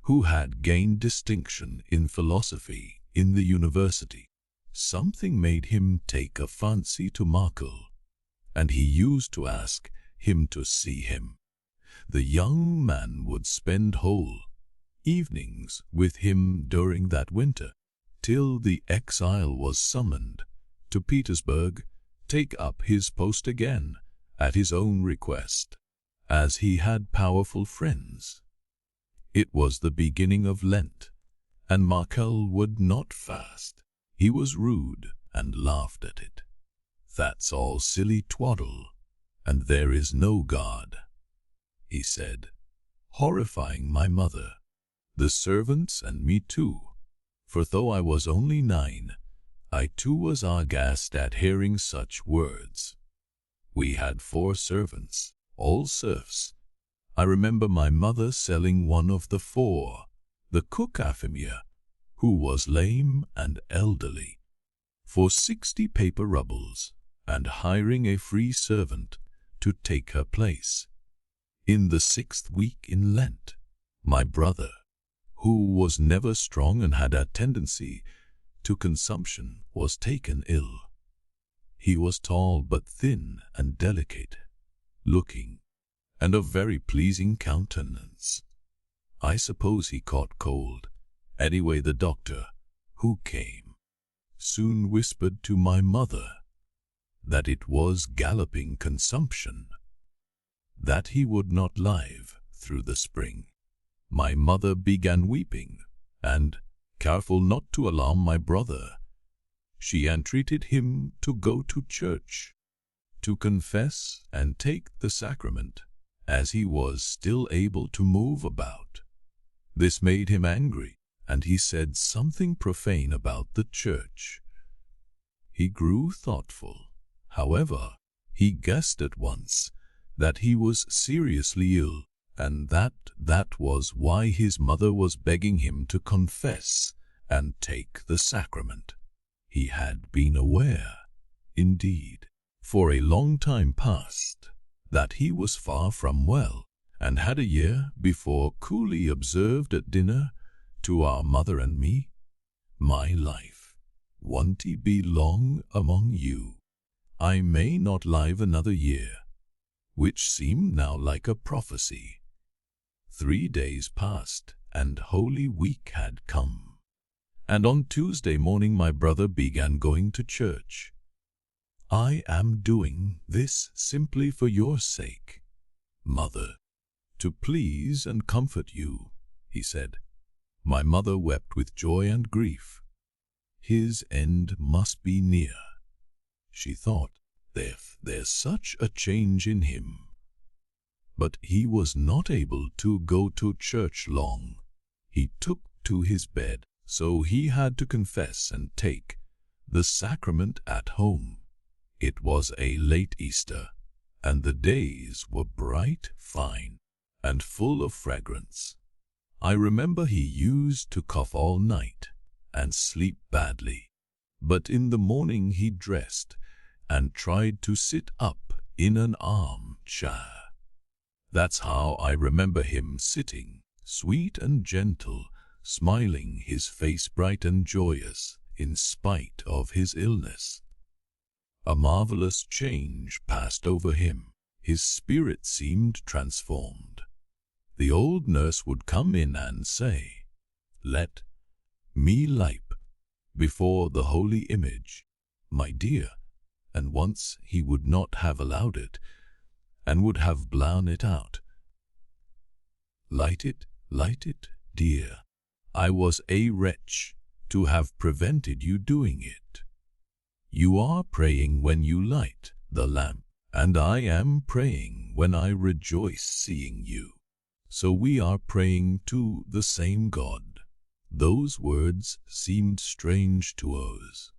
who had gained distinction in philosophy in the university. Something made him take a fancy to Markel, and he used to ask him to see him. The young man would spend whole evenings with him during that winter, till the exile was summoned to Petersburg, take up his post again at his own request, as he had powerful friends. It was the beginning of Lent, and Markel would not fast. He was rude and laughed at it. "That's all silly twaddle, and there is no God," he said, horrifying my mother, the servants, and me too, for though I was only 9, I too was aghast at hearing such words. We had 4 servants, all serfs. I remember my mother selling one of the 4, the cook Afimia, who was lame and elderly, for 60 paper rubles, and hiring a free servant to take her place. In the 6th week in Lent, my brother, who was never strong and had a tendency to consumption, was taken ill. He was tall but thin and delicate looking, and of very pleasing countenance. I suppose he caught cold, Anyway, the doctor, who came, soon whispered to my mother that it was galloping consumption, that he would not live through the spring. My mother began weeping, and, careful not to alarm my brother, she entreated him to go to church, to confess and take the sacrament, as he was still able to move about. This made him angry, and he said something profane about the church. He grew thoughtful. However, he guessed at once that he was seriously ill, and that was why his mother was begging him to confess and take the sacrament. He had been aware, indeed, for a long time past, that he was far from well, and had a year before coolly observed at dinner to our mother and me, "My life won't be long among you. I may not live another year," which seemed now like a prophecy. 3 days passed, and Holy Week had come, and on Tuesday morning my brother began going to church. "I am doing this simply for your sake, Mother, to please and comfort you," he said. My mother wept with joy and grief. His end must be near, she thought. There's such a change in him. But he was not able to go to church long. He took to his bed, so he had to confess and take the sacrament at home. It was a late Easter, and the days were bright, fine, and full of fragrance. I remember he used to cough all night and sleep badly, but in the morning he dressed and tried to sit up in an armchair. That's how I remember him sitting, sweet and gentle, smiling, his face bright and joyous in spite of his illness. A marvelous change passed over him. His spirit seemed transformed. The old nurse would come in and say, "Let me lipe before the holy image, my dear," and once he would not have allowed it, and would have blown it out. Light it, dear. I was a wretch to have prevented you doing it. You are praying when you light the lamp, and I am praying when I rejoice seeing you. So we are praying to the same God." Those words seemed strange to us,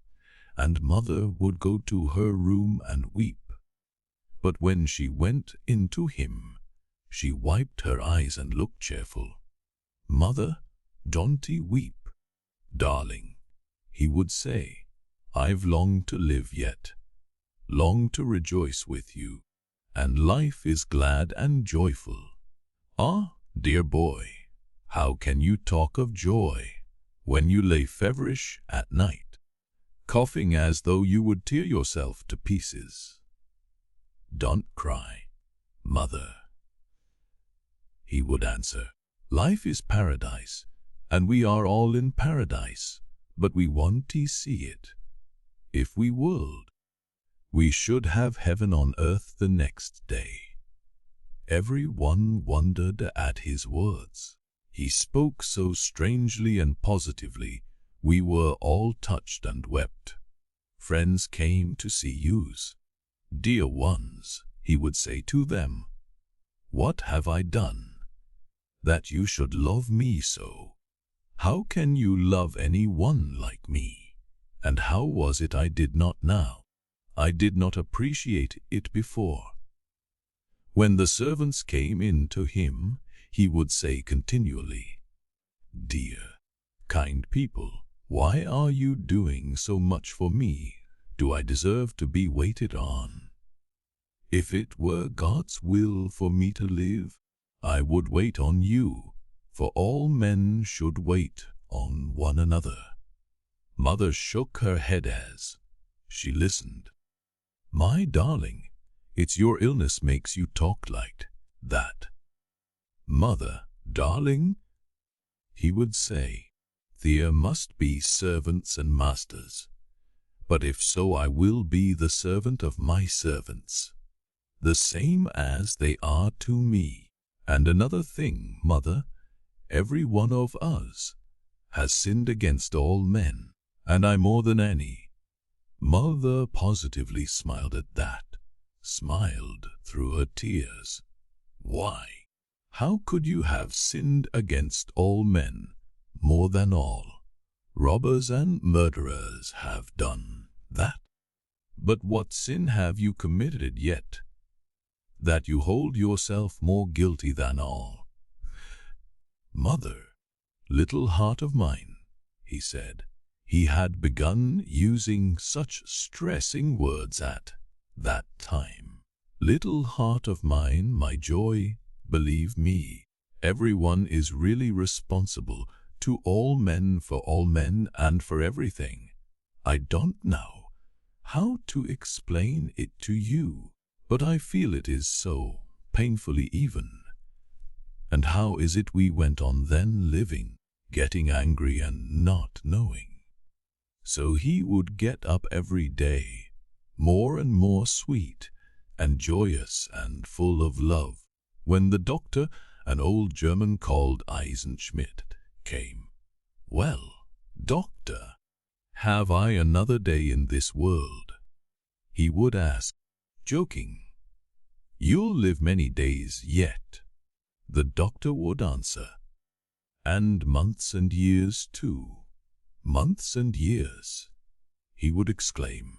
and Mother would go to her room and weep. But when she went into him, she wiped her eyes and looked cheerful. "Mother, don't weep, darling," he would say. "I've longed to live yet, long to rejoice with you, and life is glad and joyful." "Ah, dear boy, how can you talk of joy when you lay feverish at night, coughing as though you would tear yourself to pieces? Don't cry, Mother," he would answer. "Life is paradise, and we are all in paradise, but we won't see it. If we would, we should have heaven on earth the next day." Every one wondered at his words. He spoke so strangely and positively, we were all touched and wept. Friends came to see us. "Dear ones," he would say to them, "what have I done that you should love me so? How can you love any one like me? And how was it I did not now? I did not appreciate it before." When the servants came in to him, he would say continually, "Dear, kind people, why are you doing so much for me? Do I deserve to be waited on? If it were God's will for me to live, I would wait on you, for all men should wait on one another." Mother shook her head as she listened. "My darling, it's your illness makes you talk like that." "Mother, darling," he would say, there must be servants and masters. But if so, I will be the servant of my servants, the same as they are to me. And another thing, Mother, every one of us has sinned against all men, and I more than any. Mother positively smiled at that, smiled through her tears. Why? How could you have sinned against all men more than all? Robbers and murderers have done that. But what sin have you committed yet, that you hold yourself more guilty than all? Mother, little heart of mine, he said. He had begun using such stressing words at that time. Little heart of mine, my joy, believe me, everyone is really responsible to all men for all men and for everything. I don't know how to explain it to you, but I feel it is so, painfully even. And how is it we went on then living, getting angry and not knowing? So he would get up every day, more and more sweet and joyous and full of love, when the doctor, an old German called Eisenschmidt, came. Well, doctor, have I another day in this world? He would ask, joking. You'll live many days yet, the doctor would answer. And months and years too. Months and years, he would exclaim.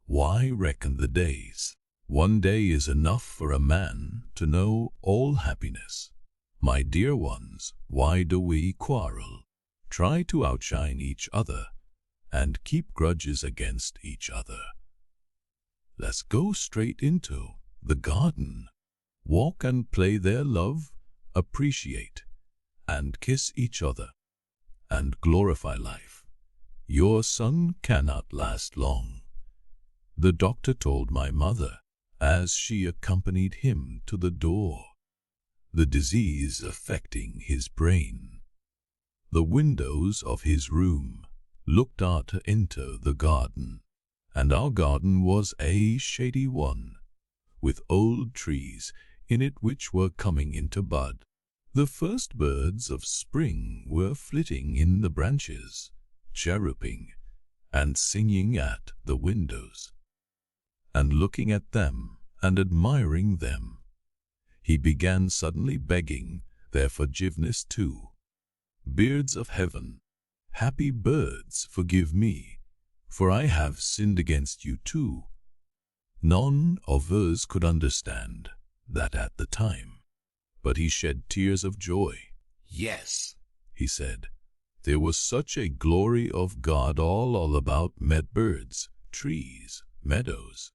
Why reckon the days? One day is enough for a man to know all happiness. My dear ones, why do we quarrel, try to outshine each other, and keep grudges against each other? Let's go straight into the garden, walk and play there, love, appreciate, and kiss each other, and glorify life. Your son cannot last long, the doctor told my mother as she accompanied him to the door. The disease affecting his brain. The windows of his room looked out into the garden, and our garden was a shady one, with old trees in it which were coming into bud. The first birds of spring were flitting in the branches, chirruping and singing at the windows. And looking at them and admiring them, he began suddenly begging their forgiveness too. Birds of heaven, happy birds, forgive me, for I have sinned against you too. None of us could understand that at the time, but he shed tears of joy. Yes, he said, there was such a glory of God all about birds, trees, meadows.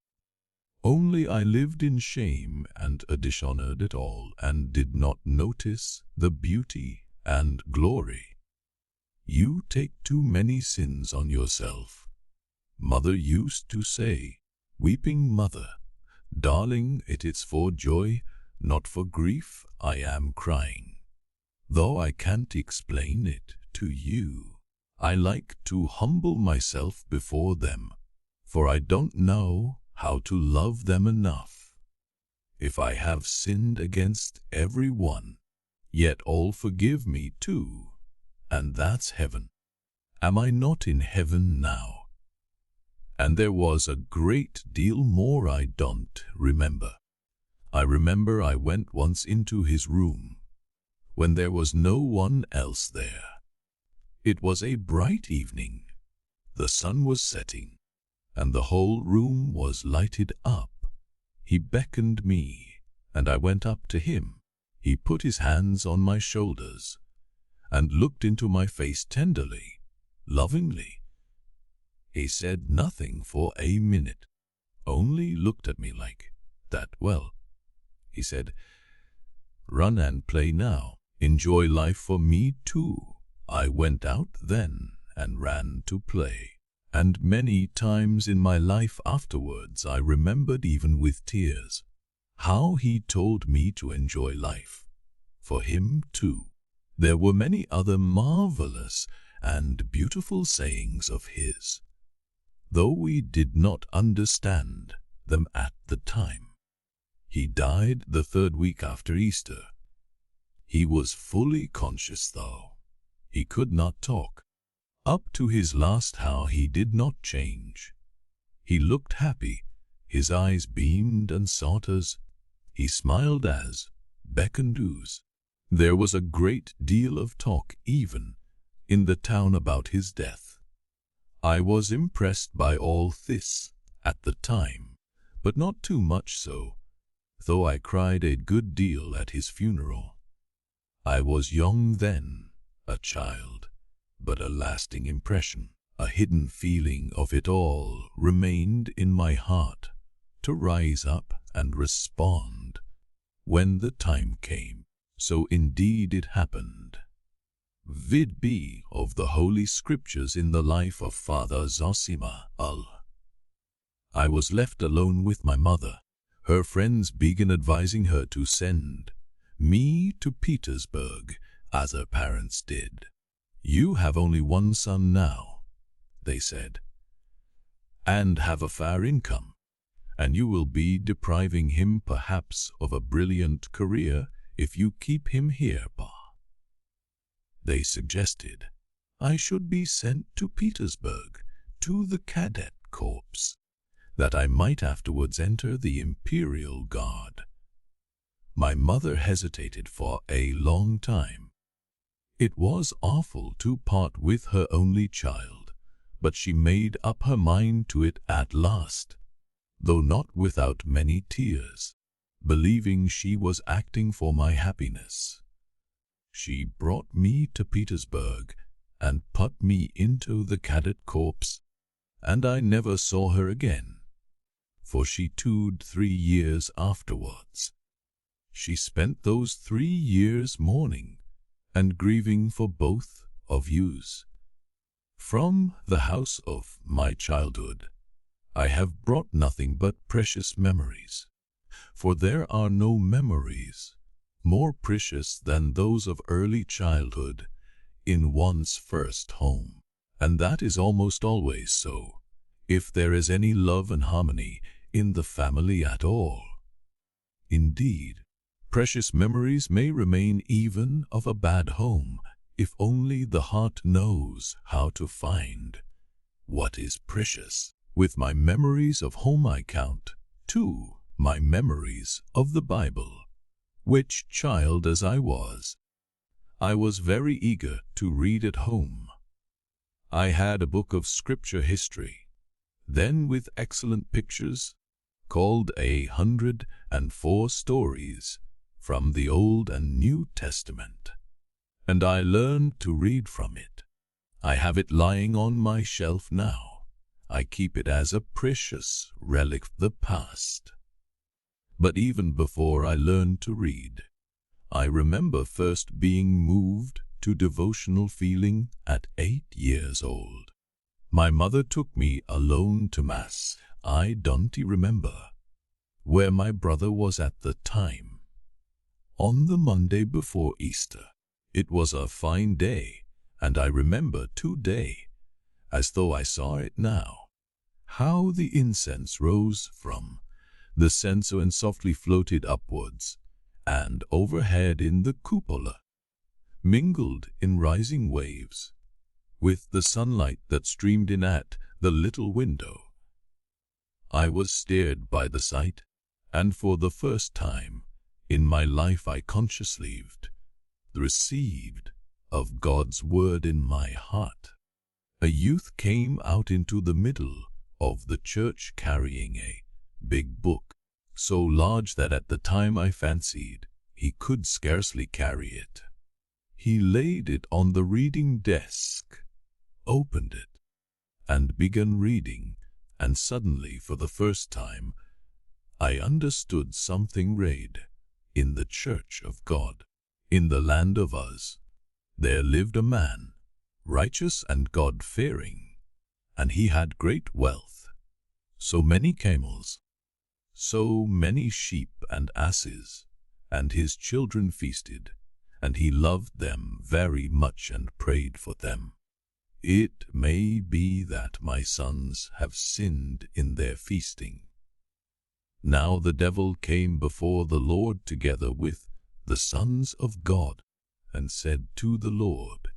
Only I lived in shame and dishonored it all, and did not notice the beauty and glory. You take too many sins on yourself. Mother used to say, weeping mother, darling, it is for joy, not for grief, I am crying. Though I can't explain it to you, I like to humble myself before them, for I don't know how to love them enough. If I have sinned against every one, yet all forgive me too, and that's heaven. Am I not in heaven now? And there was a great deal more I don't remember. I remember I went once into his room, when there was no one else there. It was a bright evening. The sun was setting, and the whole room was lighted up. He beckoned me, and I went up to him. He put his hands on my shoulders, and looked into my face tenderly, lovingly. He said nothing for a minute, only looked at me like that. Well, he said, run and play now. Enjoy life for me too. I went out then and ran to play. And many times in my life afterwards I remembered, even with tears, how he told me to enjoy life. For him too. There were many other marvelous and beautiful sayings of his, though we did not understand them at the time. He died the 3rd week after Easter. He was fully conscious, though he could not talk. Up to his last hour he did not change. He looked happy, his eyes beamed and sought us. He smiled as beckoned us. There was a great deal of talk even in the town about his death. I was impressed by all this at the time, but not too much so, though I cried a good deal at his funeral. I was young then, a child, but a lasting impression, a hidden feeling of it all remained in my heart to rise up and respond when the time came. So indeed it happened. Vid be of the Holy Scriptures in the life of Father Zossima. I was left alone with my mother. Her friends began advising her to send me to Petersburg, as her parents did. "You have only one son now," they said, "and have a fair income, and you will be depriving him perhaps of a brilliant career if you keep him here, Pa." They suggested I should be sent to Petersburg, to the Cadet Corps, that I might afterwards enter the Imperial Guard. My mother hesitated for a long time. It was awful to part with her only child, but she made up her mind to it at last, though not without many tears, believing she was acting for my happiness. She brought me to Petersburg and put me into the Cadet Corps, and I never saw her again, for she died 3 years afterwards. She spent those 3 years mourning and grieving for both of yous. From the house of my childhood, I have brought nothing but precious memories, for there are no memories more precious than those of early childhood in one's first home, and that is almost always so, if there is any love and harmony in the family at all. Indeed, precious memories may remain even of a bad home, if only the heart knows how to find what is precious. With my memories of home I count, too, my memories of the Bible, which, child as I was very eager to read at home. I had a book of Scripture history, then with excellent pictures, called 104 Stories from the Old and New Testament, and I learned to read from it. I have it lying on my shelf now. I keep it as a precious relic of the past. But even before I learned to read, I remember first being moved to devotional feeling at 8 years old. My mother took me alone to Mass. I don't remember where my brother was at the time. On the Monday before Easter, it was a fine day, and I remember today, as though I saw it now, how the incense rose from the censer and softly floated upwards, and overhead in the cupola, mingled in rising waves, with the sunlight that streamed in at the little window. I was stirred by the sight, and for the first time in my life I consciously received of God's word in my heart. A youth came out into the middle of the church carrying a big book, so large that at the time I fancied he could scarcely carry it. He laid it on the reading desk, opened it, and began reading, and suddenly, for the first time, I understood something. Read, in the church of God, in the land of Uz, there lived a man, righteous and God-fearing, and he had great wealth, so many camels, so many sheep and asses, and his children feasted, and he loved them very much and prayed for them. It may be that my sons have sinned in their feasting. Now the devil came before the Lord together with the sons of God, and said to the Lord,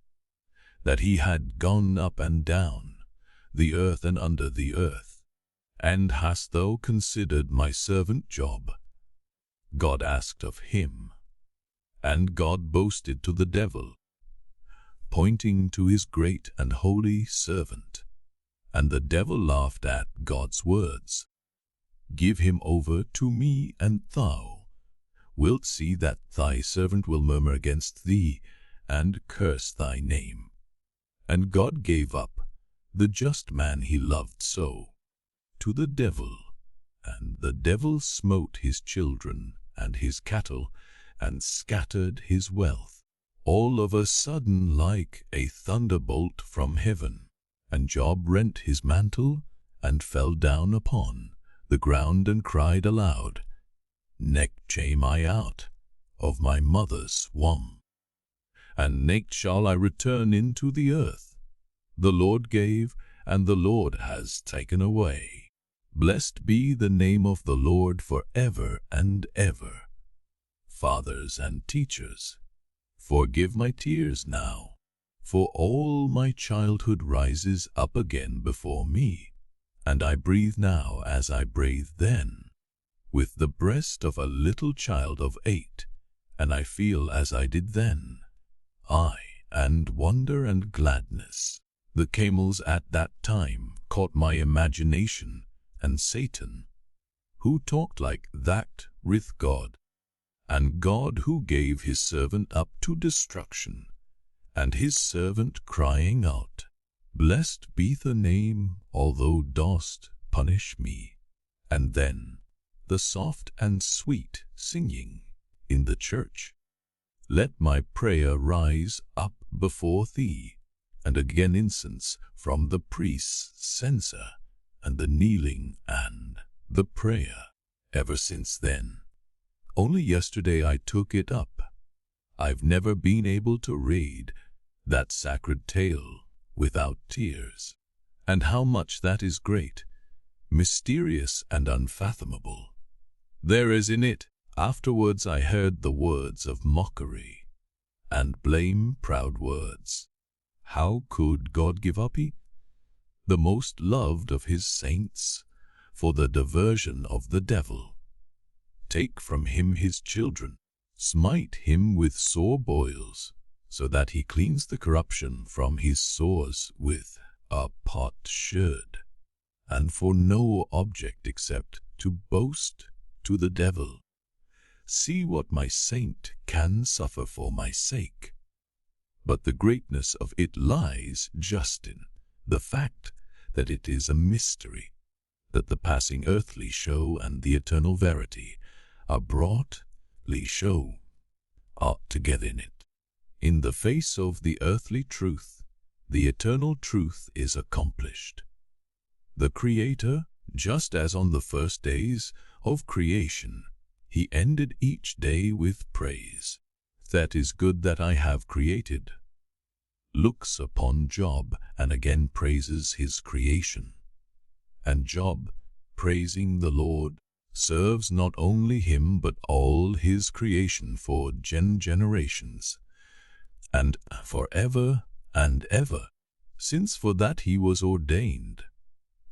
that he had gone up and down the earth and under the earth. And hast thou considered my servant Job? God asked of him. And God boasted to the devil, pointing to his great and holy servant. And the devil laughed at God's words. Give him over to me, and thou wilt see that thy servant will murmur against thee, and curse thy name. And God gave up the just man he loved so to the devil, and the devil smote his children and his cattle, and scattered his wealth, all of a sudden like a thunderbolt from heaven. And Job rent his mantle, and fell down upon the ground, and cried aloud, Naked came I out of my mother's womb, and naked shall I return into the earth. The Lord gave, and the Lord has taken away. Blessed be the name of the Lord for ever and ever. Fathers and teachers, forgive my tears now, for all my childhood rises up again before me, and I breathe now as I breathed then, with the breast of a little child of 8, and I feel as I did then. Ay, and wonder and gladness. The camels at that time caught my imagination, and Satan, who talked like that with God, and God who gave his servant up to destruction, and his servant crying out, Blessed be the name, although dost punish me. And then the soft and sweet singing in the church. Let my prayer rise up before thee, and again incense from the priest's censer, and the kneeling and the prayer. Ever since then, only yesterday I took it up. I've never been able to read that sacred tale without tears, and how much that is great, mysterious and unfathomable. There is in it. Afterwards I heard the words of mockery and blame, proud words. How could God give up the most loved of his saints for the diversion of the devil? Take from him his children, smite him with sore boils, so that he cleans the corruption from his sores with a potsherd, and for no object except to boast to the devil. See what my saint can suffer for my sake. But the greatness of it lies just in the fact that it is a mystery, that the passing earthly show and the eternal verity are broadly are together in it. In the face of the earthly truth, the eternal truth is accomplished. The Creator, just as on the first days of creation, he ended each day with praise. That is good that I have created. Looks upon Job and again praises his creation. And Job, praising the Lord, serves not only him but all his creation for generations, and forever and ever, since for that he was ordained.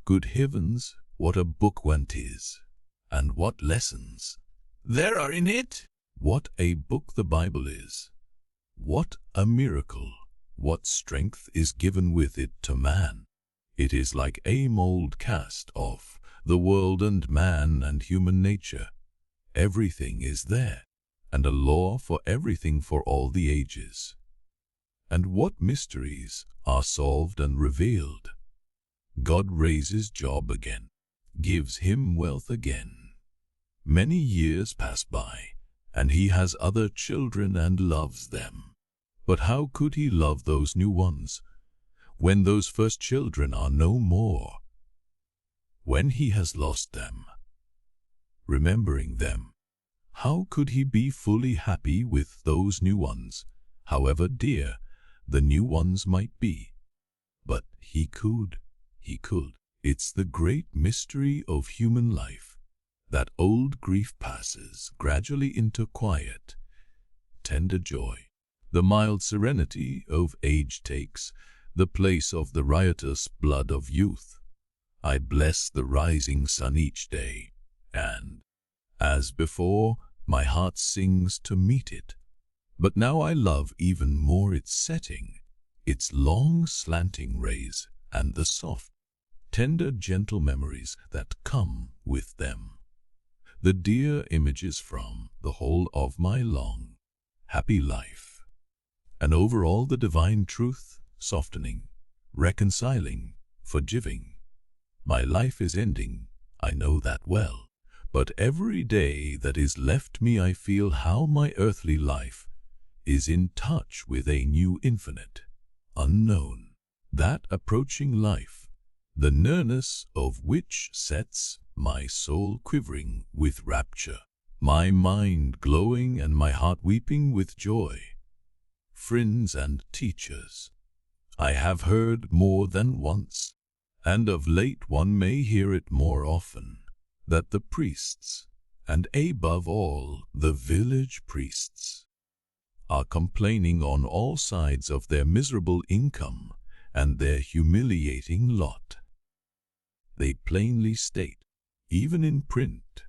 Good heavens, what a book one 'tis, and what lessons there are in it! What a book the Bible is! What a miracle! What strength is given with it to man! It is like a mold cast of the world and man and human nature. Everything is there, and a law for everything for all the ages. And what mysteries are solved and revealed! God raises Job again, gives him wealth again. Many years pass by, and he has other children and loves them. But how could he love those new ones, when those first children are no more? When he has lost them, remembering them, how could he be fully happy with those new ones, however dear the new ones might be? But he could. It's the great mystery of human life, that old grief passes gradually into quiet, tender joy. The mild serenity of age takes the place of the riotous blood of youth. I bless the rising sun each day, and, as before, my heart sings to meet it. But now I love even more its setting, its long slanting rays, and the soft, tender, gentle memories that come with them. The dear images from the whole of my long, happy life. And over all the divine truth, softening, reconciling, forgiving. My life is ending, I know that well. But every day that is left me I feel how my earthly life is in touch with a new infinite, unknown, that approaching life, the nearness of which sets my soul quivering with rapture, my mind glowing and my heart weeping with joy. Friends and teachers, I have heard more than once, and of late one may hear it more often, that the priests, and above all the village priests, are complaining on all sides of their miserable income and their humiliating lot. They plainly state, even in print,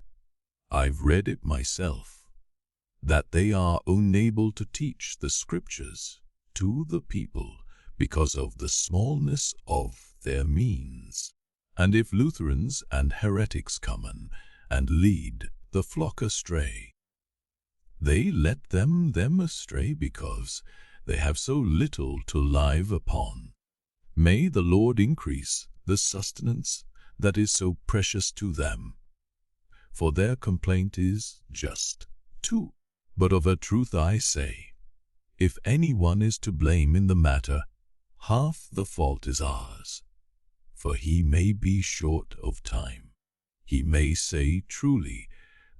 I've read it myself, that they are unable to teach the scriptures to the people because of the smallness of their means. And if Lutherans and heretics come and lead the flock astray, they let them astray because they have so little to live upon. May the Lord increase the sustenance that is so precious to them, for their complaint is just too. But of a truth I say, if anyone is to blame in the matter, half the fault is ours, for he may be short of time. He may say truly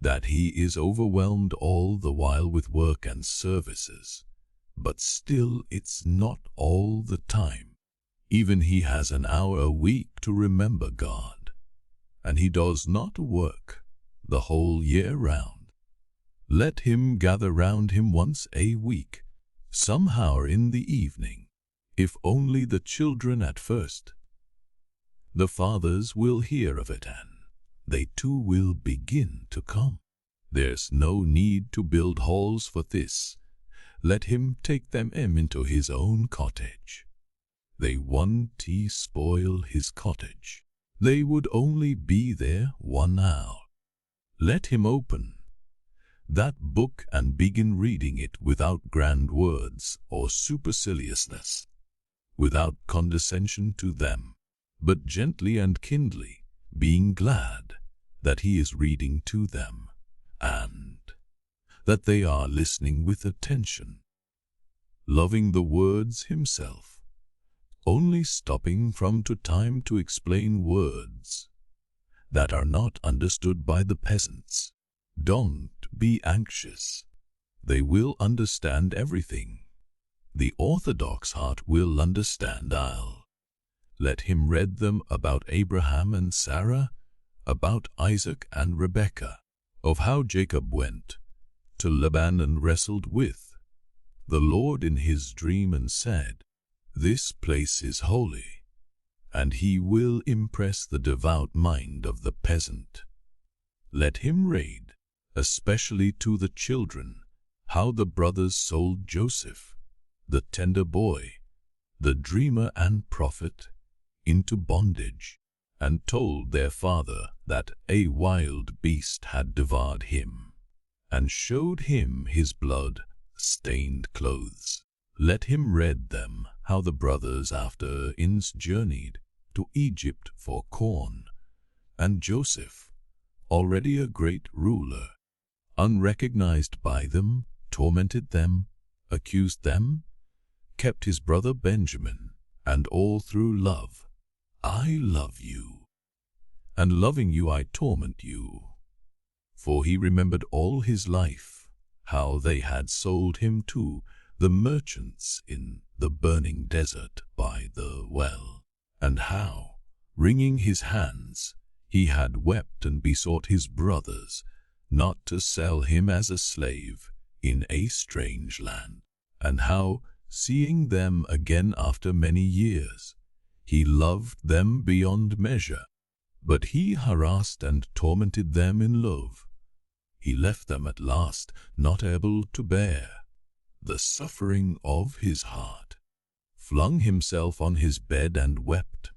that he is overwhelmed all the while with work and services, but still it's not all the time. Even he has an hour a week to remember God, and he does not work the whole year round. Let him gather round him once a week, somehow in the evening, if only the children at first. The fathers will hear of it, and they too will begin to come. There's no need to build halls for this. Let him take them into his own cottage. They won't spoil his cottage. They would only be there 1 hour. Let him open that book and begin reading it without grand words or superciliousness, without condescension to them, but gently and kindly, being glad that he is reading to them, and that they are listening with attention, loving the words himself, only stopping from time to explain words that are not understood by the peasants. Don't be anxious. They will understand everything. The orthodox heart will understand. Let him read them about Abraham and Sarah, about Isaac and Rebekah, of how Jacob went to Laban and wrestled with the Lord in his dream and said, "This place is holy," and he will impress the devout mind of the peasant. Let him read, especially to the children, how the brothers sold Joseph, the tender boy, the dreamer and prophet, into bondage, and told their father that a wild beast had devoured him, and showed him his blood-stained clothes. Let him read them how the brothers after journeyed to Egypt for corn, and Joseph, already a great ruler, unrecognized by them, tormented them, accused them, kept his brother Benjamin, and all through love. I love you, and loving you I torment you. For he remembered all his life, how they had sold him to the merchants in the burning desert by the well, and how, wringing his hands, he had wept and besought his brothers not to sell him as a slave in a strange land, and how, seeing them again after many years, he loved them beyond measure, but he harassed and tormented them in love. He left them at last, not able to bear the suffering of his heart, flung himself on his bed and wept.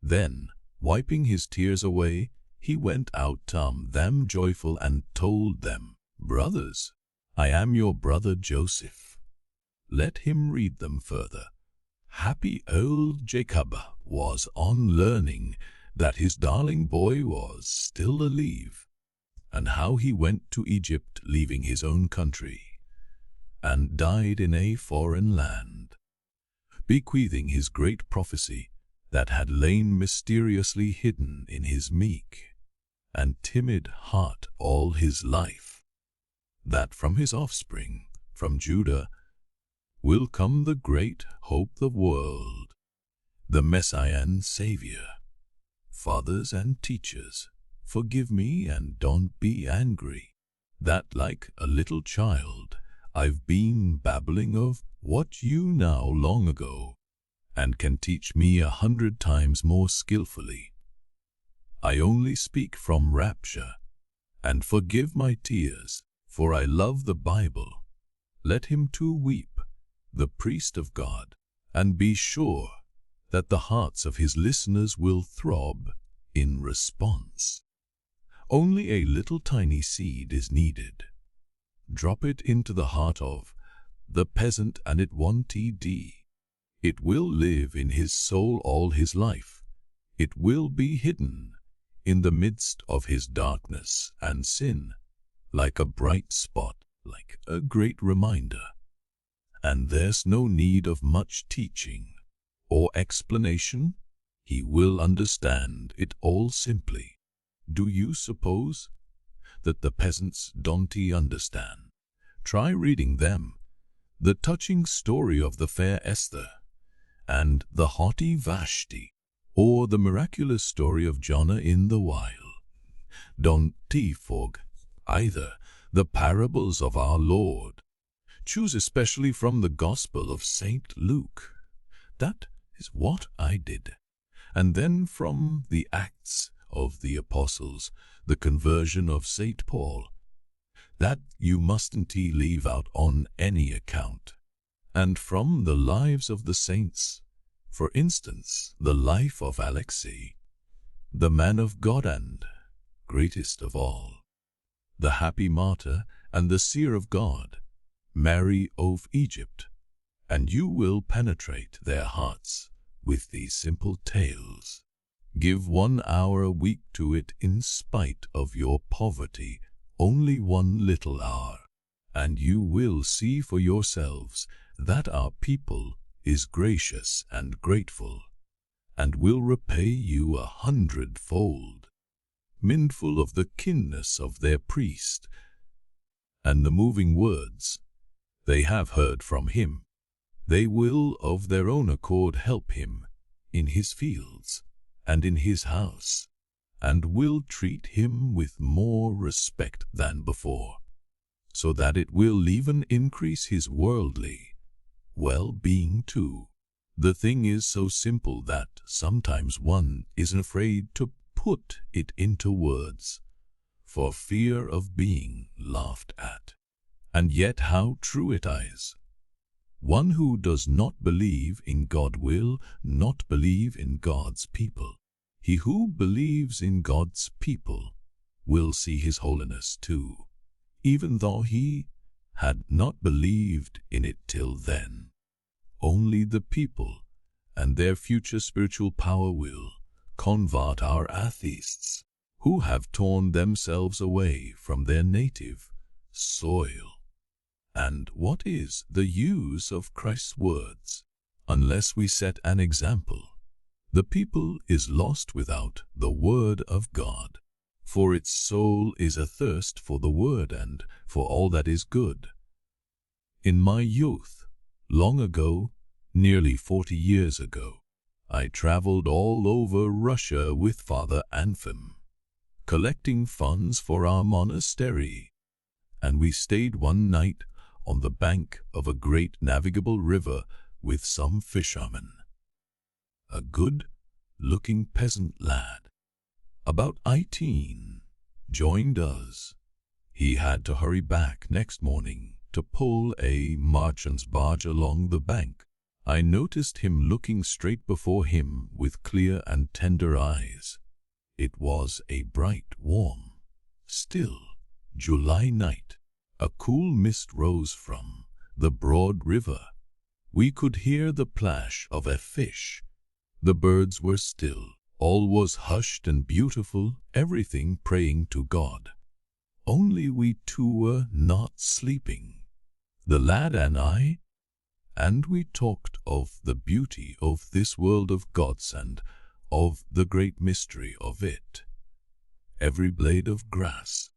Then, wiping his tears away, he went out them joyful and told them, "Brothers, I am your brother Joseph." Let him read them further. Happy old Jacob was on learning that his darling boy was still alive, and how he went to Egypt leaving his own country, and died in a foreign land, bequeathing his great prophecy that had lain mysteriously hidden in his meek and timid heart all his life, that from his offspring, from Judah, will come the great hope of the world, the Messianic Savior. Fathers and teachers, forgive me and don't be angry, that like a little child I've been babbling of what you know long ago, and can teach me 100 times more skillfully. I only speak from rapture, and forgive my tears, for I love the Bible. Let him too weep, the priest of God, and be sure that the hearts of his listeners will throb in response. Only a little tiny seed is needed. Drop it into the heart of the peasant and it won't TD. It will live in his soul all his life. It will be hidden in the midst of his darkness and sin, like a bright spot, like a great reminder. And there's no need of much teaching or explanation. He will understand it all simply. Do you suppose that the peasants don't understand? Try reading them. The touching story of the fair Esther and the haughty Vashti, or the miraculous story of Jonah in the Whale. Don't forget either the parables of our Lord. Choose especially from the Gospel of St. Luke. That is what I did. And then from the Acts of the Apostles, the conversion of St. Paul. That you mustn't leave out on any account. And from the lives of the saints, for instance, the life of Alexei, the man of God and greatest of all, the happy martyr and the seer of God, Mary of Egypt, and you will penetrate their hearts with these simple tales. Give 1 hour a week to it in spite of your poverty, only 1 little hour, and you will see for yourselves that our people is gracious and grateful, and will repay you 100-fold, mindful of the kinness of their priest, and the moving words they have heard from him. They will of their own accord help him in his fields and in his house, and will treat him with more respect than before, so that it will even increase his worldly well-being too. The thing is so simple that sometimes one is afraid to put it into words, for fear of being laughed at. And yet how true it is. One who does not believe in God will not believe in God's people. He who believes in God's people will see His holiness too, even though he had not believed in it till then. Only the people and their future spiritual power will convert our atheists, who have torn themselves away from their native soil. And what is the use of Christ's words, unless we set an example? The people is lost without the word of God, for its soul is athirst for the word and for all that is good. In my youth, long ago, Nearly 40 years ago, I traveled all over Russia with Father Anfim, collecting funds for our monastery, and we stayed one night on the bank of a great navigable river with some fishermen. A good-looking peasant lad, about 18, joined us. He had to hurry back next morning to pull a merchant's barge along the bank. I noticed him looking straight before him with clear and tender eyes. It was a bright, warm, still July night. A cool mist rose from the broad river. We could hear the plash of a fish. The birds were still. All was hushed and beautiful, everything praying to God. Only we two were not sleeping, the lad and I, and we talked of the beauty of this world of God's and of the great mystery of it. Every blade of grass,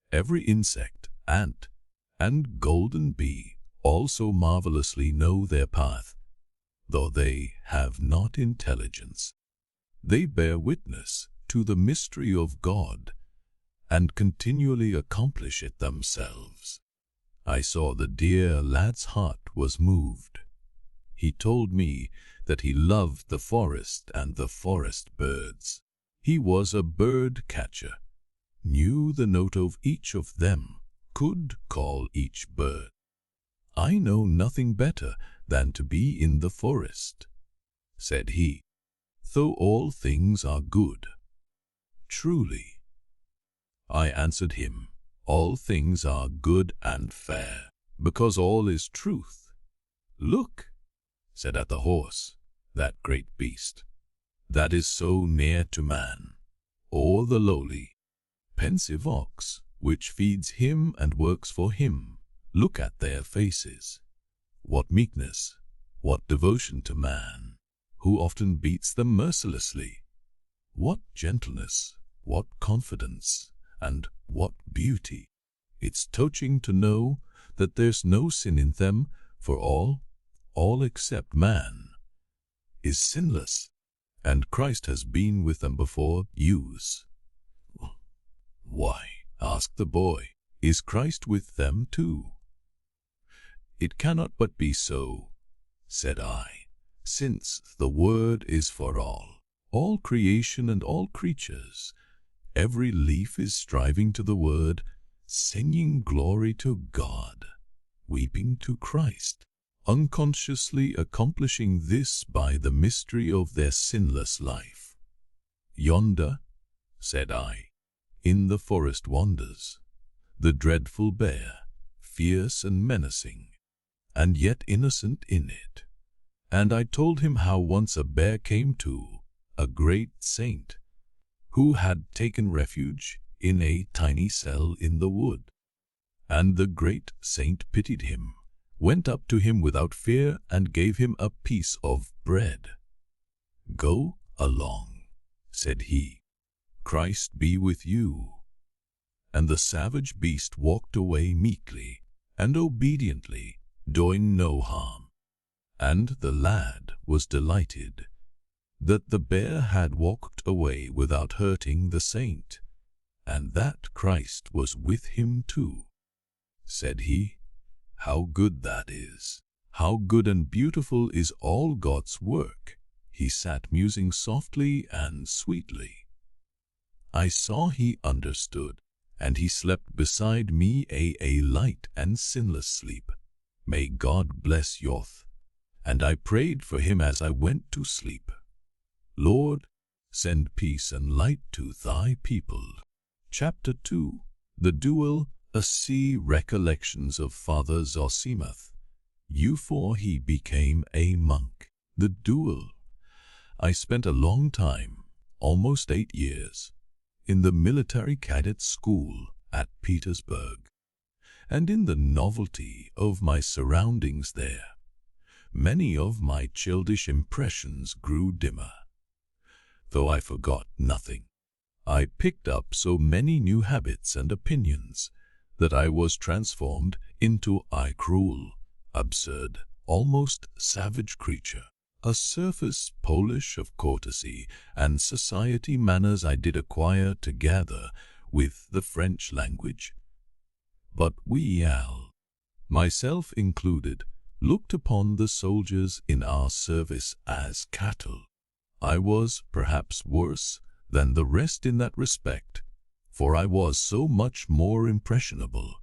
every insect, ant, and golden bee also marvelously know their path, though they have not intelligence. They bear witness to the mystery of God and continually accomplish it themselves. I saw the dear lad's heart was moved. He told me that he loved the forest and the forest birds. He was a bird catcher, knew the note of each of them, could call each bird. I know nothing better than to be in the forest, said he, though all things are good. Truly, I answered him, all things are good and fair, because all is truth. Look, said at the horse, that great beast, that is so near to man, or the lowly, pensive ox, which feeds him and works for him. Look at their faces. What meekness, what devotion to man, who often beats them mercilessly. What gentleness, what confidence, and what beauty. It's touching to know that there's no sin in them, for all except man, is sinless, and Christ has been with them before use. Why, asked the boy, is Christ with them too? It cannot but be so, said I, since the word is for all creation and all creatures. Every leaf is striving to the word, singing glory to God, weeping to Christ, unconsciously accomplishing this by the mystery of their sinless life. Yonder, said I, in the forest wanders the dreadful bear, fierce and menacing, and yet innocent in it. And I told him how once a bear came to a great saint who had taken refuge in a tiny cell in the wood. And the great saint pitied him, went up to him without fear, and gave him a piece of bread. Go along, said he, Christ be with you. And the savage beast walked away meekly and obediently, doing no harm. And the lad was delighted that the bear had walked away without hurting the saint, and that Christ was with him too. Said he, how good that is! How good and beautiful is all God's work! He sat musing softly and sweetly. I saw he understood, and he slept beside me a light and sinless sleep. May God bless Yoth. And I prayed for him as I went to sleep. Lord, send peace and light to thy people. Chapter 2. The Duel, a sea recollections of Father Zossima. Before he became a monk. The Duel. I spent a long time, almost 8 years, in the military cadet school at Petersburg, and in the novelty of my surroundings there, many of my childish impressions grew dimmer. Though I forgot nothing, I picked up so many new habits and opinions that I was transformed into a cruel, absurd, almost savage creature, a surface polish of courtesy and society manners I did acquire together with the French language. But we all, myself included, looked upon the soldiers in our service as cattle. I was perhaps worse than the rest in that respect, for I was so much more impressionable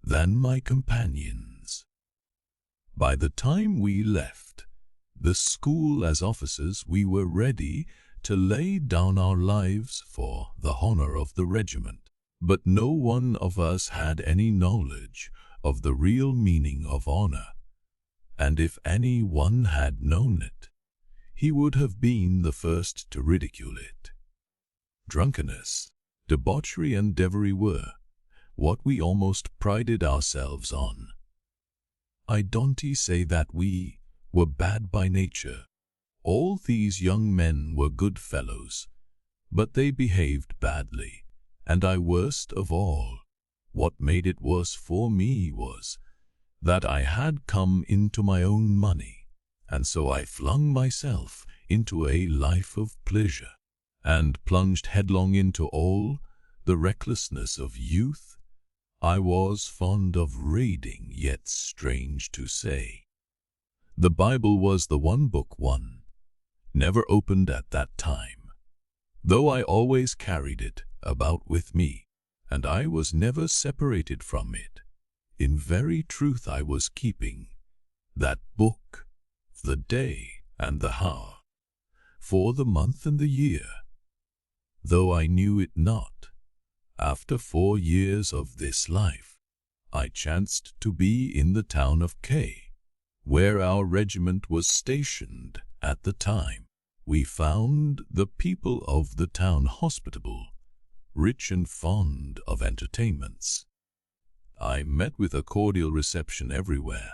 than my companions. By the time we left the school as officers, we were ready to lay down our lives for the honor of the regiment, but no one of us had any knowledge of the real meaning of honor, and if any one had known it, he would have been the first to ridicule it. Drunkenness, debauchery, and devilry were what we almost prided ourselves on. I don't say that we were bad by nature. All these young men were good fellows, but they behaved badly, and worst of all, what made it worse for me was that I had come into my own money, and so I flung myself into a life of pleasure, and plunged headlong into all the recklessness of youth. I was fond of reading, yet strange to say, the Bible was the one book one never opened at that time, though I always carried it about with me, and I was never separated from it. In very truth I was keeping that book, the day and the hour, for the month and the year, though I knew it not. After 4 years of this life, I chanced to be in the town of K, where our regiment was stationed at the time. We found the people of the town hospitable, rich and fond of entertainments. I met with a cordial reception everywhere,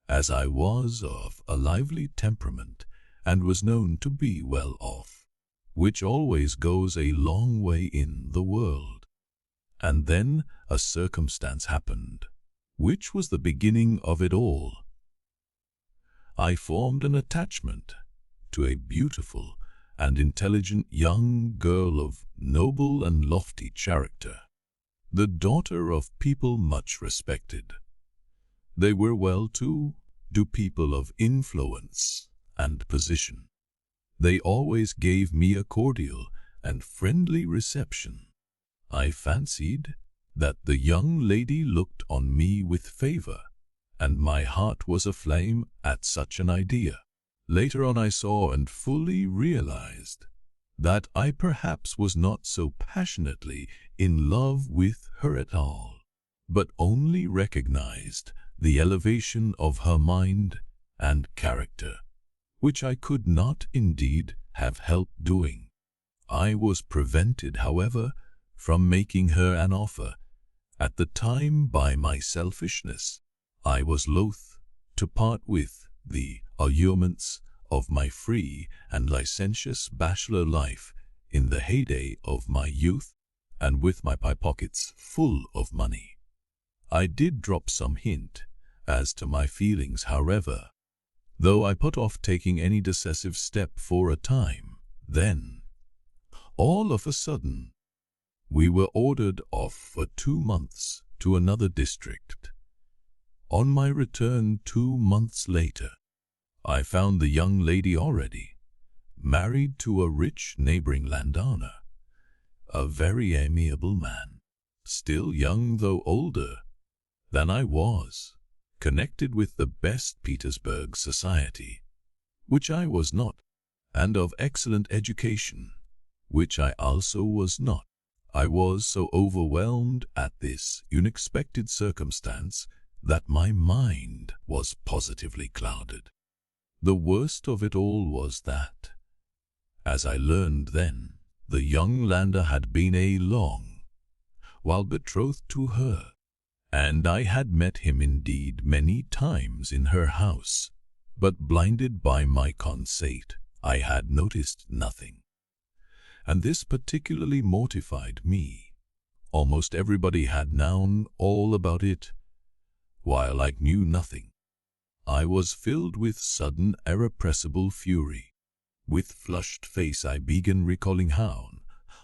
as I was of a lively temperament and was known to be well off, which always goes a long way in the world. And then a circumstance happened, which was the beginning of it all. I formed an attachment to a beautiful and intelligent young girl of noble and lofty character, the daughter of people much respected. They were well-to-do people of influence and position. They always gave me a cordial and friendly reception. I fancied that the young lady looked on me with favor, and my heart was aflame at such an idea. Later on I saw and fully realized that I perhaps was not so passionately in love with her at all, but only recognized the elevation of her mind and character, which I could not indeed have helped doing. I was prevented, however, from making her an offer at the time by my selfishness. I was loath to part with the allurements of my free and licentious bachelor life in the heyday of my youth, and with my pockets full of money. I did drop some hint as to my feelings, however, though I put off taking any decisive step for a time. Then, all of a sudden, we were ordered off for 2 months to another district. On my return 2 months later, I found the young lady already married to a rich neighboring landowner, a very amiable man, still young though older than I was, connected with the best Petersburg society, which I was not, and of excellent education, which I also was not. I was so overwhelmed at this unexpected circumstance that my mind was positively clouded. The worst of it all was that, as I learned then, the young lander had been a long while betrothed to her, and I had met him indeed many times in her house, but blinded by my conceit, I had noticed nothing. And this particularly mortified me. Almost everybody had known all about it, while I knew nothing. I was filled with sudden irrepressible fury. With flushed face I began recalling how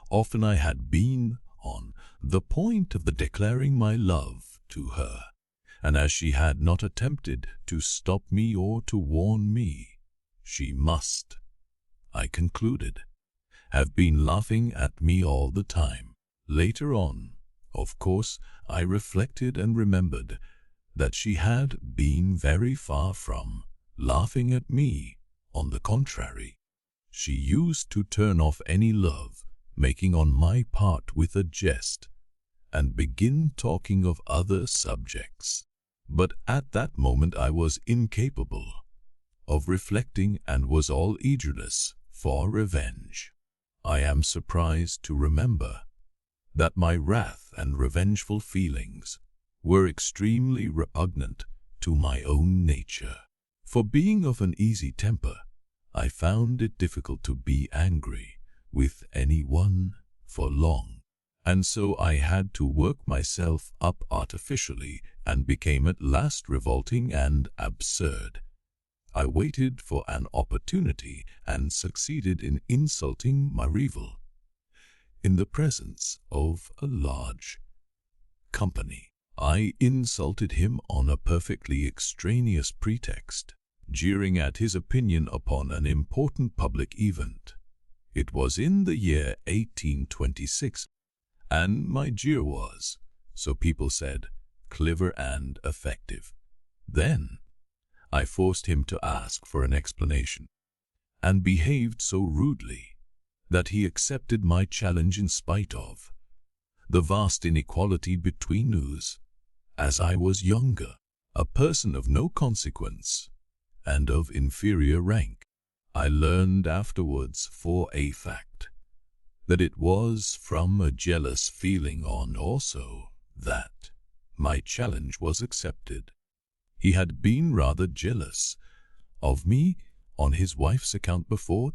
often I had been on the point of declaring my love to her, and as she had not attempted to stop me or to warn me, she must, I concluded, have been laughing at me all the time. Later on, of course, I reflected and remembered that she had been very far from laughing at me. On the contrary, she used to turn off any love-making on my part with a jest and begin talking of other subjects. But at that moment I was incapable of reflecting and was all eagerness for revenge. I am surprised to remember that my wrath and revengeful feelings were extremely repugnant to my own nature. For being of an easy temper, I found it difficult to be angry with anyone for long, and so I had to work myself up artificially and became at last revolting and absurd. I waited for an opportunity and succeeded in insulting my rival in the presence of a large company. I insulted him on a perfectly extraneous pretext, jeering at his opinion upon an important public event. It was in the year 1826, and my jeer was, so people said, clever and effective. Then I forced him to ask for an explanation, and behaved so rudely that he accepted my challenge in spite of the vast inequality between us. As I was younger, a person of no consequence, and of inferior rank, I learned afterwards for a fact that it was from a jealous feeling on also that my challenge was accepted. He had been rather jealous of me on his wife's account before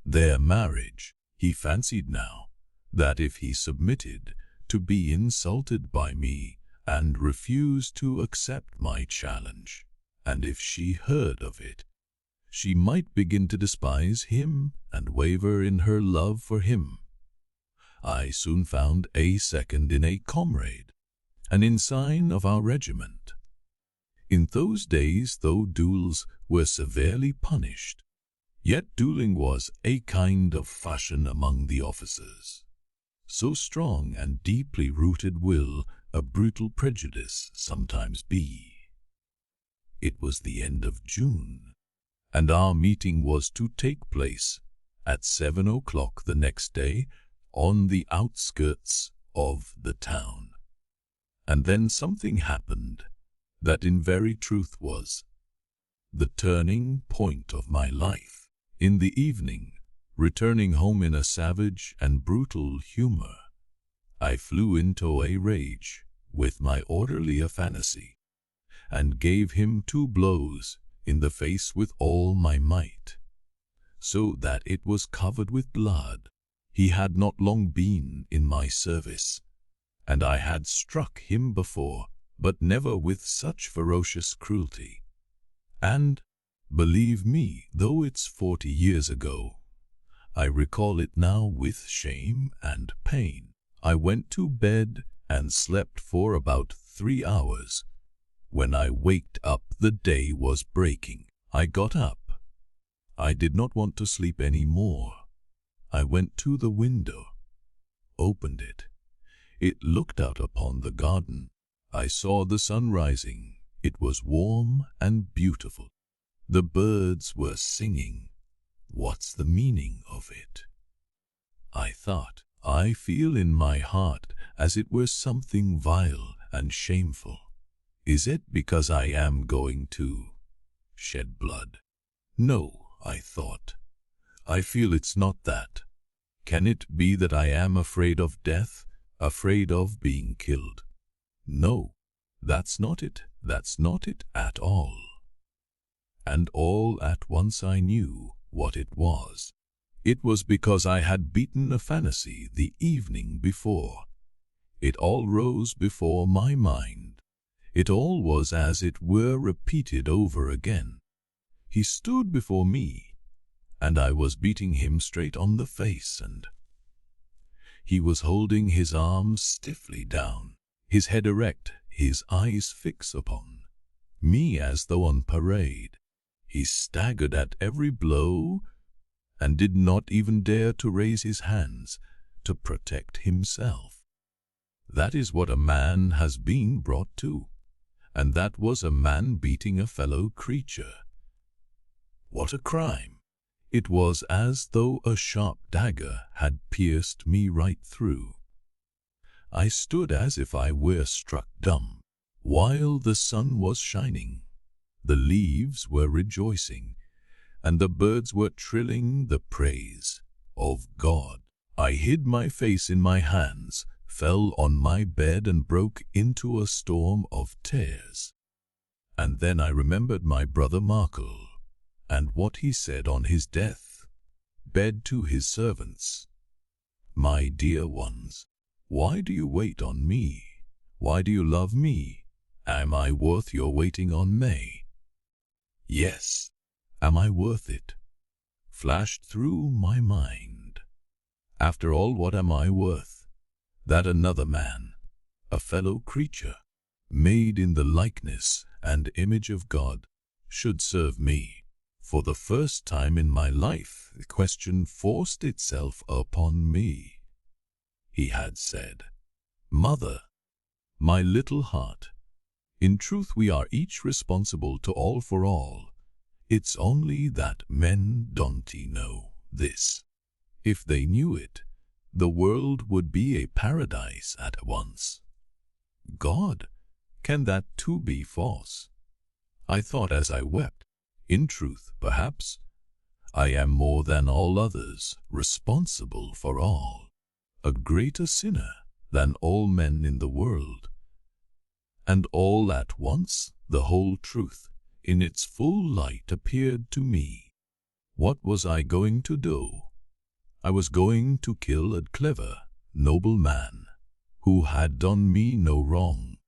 their marriage. He fancied now that if he submitted to be insulted by me and refused to accept my challenge, and if she heard of it, she might begin to despise him and waver in her love for him. I soon found a second in a comrade, an ensign of our regiment. In those days, though duels were severely punished, yet dueling was a kind of fashion among the officers. So strong and deeply rooted will a brutal prejudice sometimes be. It was the end of June, and our meeting was to take place at 7 o'clock the next day on the outskirts of the town. And then something happened that in very truth was the turning point of my life. In the evening, returning home in a savage and brutal humor, I flew into a rage with my orderly Afanassy, and gave him 2 blows in the face with all my might, so that it was covered with blood. He had not long been in my service, and I had struck him before, but never with such ferocious cruelty. And, believe me, though it's 40 years ago, I recall it now with shame and pain. I went to bed and slept for about 3 hours. When I waked up, the day was breaking. I got up. I did not want to sleep any more. I went to the window, opened it. It looked out upon the garden. I saw the sun rising. It was warm and beautiful. The birds were singing. What's the meaning of it? I thought. I feel in my heart as it were something vile and shameful. Is it because I am going to shed blood? No, I thought. I feel it's not that. Can it be that I am afraid of death, afraid of being killed? No, that's not it. That's not it at all. And all at once I knew what it was. It was because I had beaten Afanassy the evening before. It all rose before my mind. It all was as it were repeated over again. He stood before me, and I was beating him straight on the face, and he was holding his arms stiffly down, his head erect, his eyes fixed upon me as though on parade. He staggered at every blow and did not even dare to raise his hands to protect himself. That is what a man has been brought to, and that was a man beating a fellow creature. What a crime! It was as though a sharp dagger had pierced me right through. I stood as if I were struck dumb, while the sun was shining, the leaves were rejoicing, and the birds were trilling the praise of God. I hid my face in my hands, fell on my bed and broke into a storm of tears. And then I remembered my brother Markel, and what he said on his death bed to his servants. My dear ones, why do you wait on me? Why do you love me? Am I worth your waiting on me? Yes, am I worth it? Flashed through my mind. After all, what am I worth? That another man, a fellow creature, made in the likeness and image of God, should serve me. For the first time in my life, the question forced itself upon me. He had said, "Mother, my little heart, in truth we are each responsible to all for all. It's only that men don't know this. If they knew it, the world would be a paradise at once." God, can that too be false? I thought as I wept. In truth, perhaps, I am more than all others responsible for all, a greater sinner than all men in the world. And all at once the whole truth in its full light appeared to me. What was I going to do? I was going to kill a clever, noble man who had done me no wrong,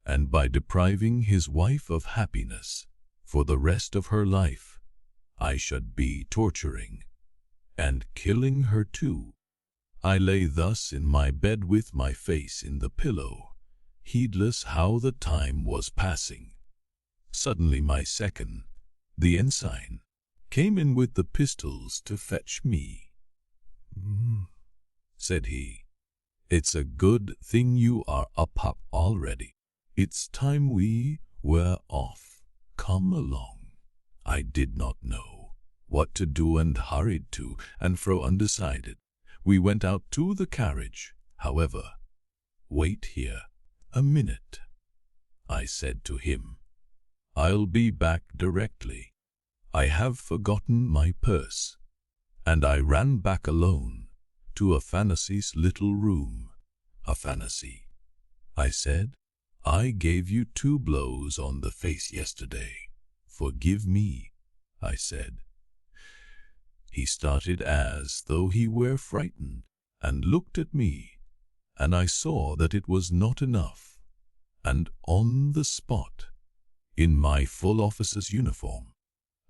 and by depriving his wife of happiness for the rest of her life, I should be torturing and killing her too. I lay thus in my bed with my face in the pillow, heedless how the time was passing. Suddenly my second, the ensign, came in with the pistols to fetch me. Said he, "It's a good thing you are up already. It's time we were off. Come along." I did not know what to do and hurried to and fro undecided. We went out to the carriage, however. "Wait here a minute," I said to him. "I'll be back directly. I have forgotten my purse." And I ran back alone to Afanasy's little room. "Afanasy," I said, "I gave you 2 blows on the face yesterday. Forgive me," I said. He started as though he were frightened, and looked at me, and I saw that it was not enough, and on the spot, in my full officer's uniform,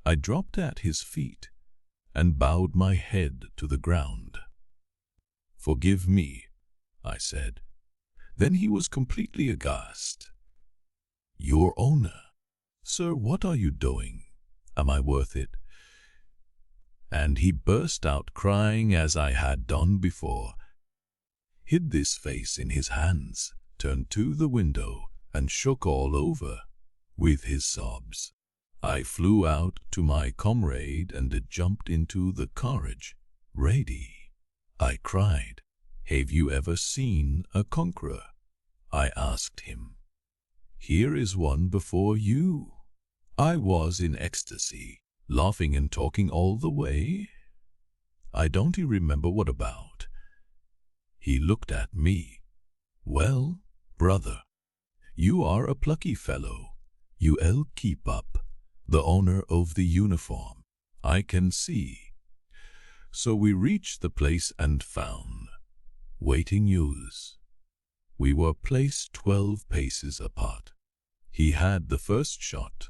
I dropped at his feet and bowed my head to the ground. "Forgive me," I said. Then he was completely aghast. "Your Honor, sir, what are you doing? Am I worth it?" And he burst out crying as I had done before, hid his face in his hands, turned to the window, and shook all over with his sobs. I flew out to my comrade and jumped into the carriage. "Ready," I cried. "Have you ever seen a conqueror?" I asked him. "Here is one before you." I was in ecstasy, laughing and talking all the way. I don't remember what about. He looked at me. "Well, brother, you are a plucky fellow. You'll keep up the honor of the uniform, I can see." So we reached the place and found waiting youths. We were placed 12 paces apart. He had the first shot.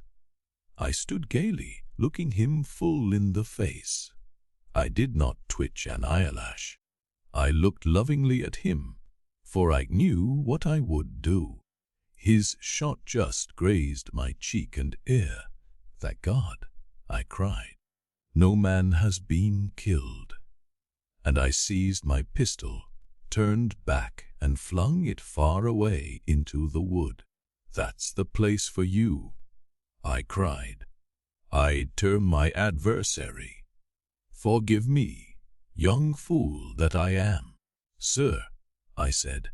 I stood gaily, looking him full in the face. I did not twitch an eyelash. I looked lovingly at him, for I knew what I would do. His shot just grazed my cheek and ear. Thank God, I cried. No man has been killed. And I seized my pistol, turned back and flung it far away into the wood. That's the place for you, I cried. I'd term my adversary. Forgive me, young fool that I am. Sir, I said,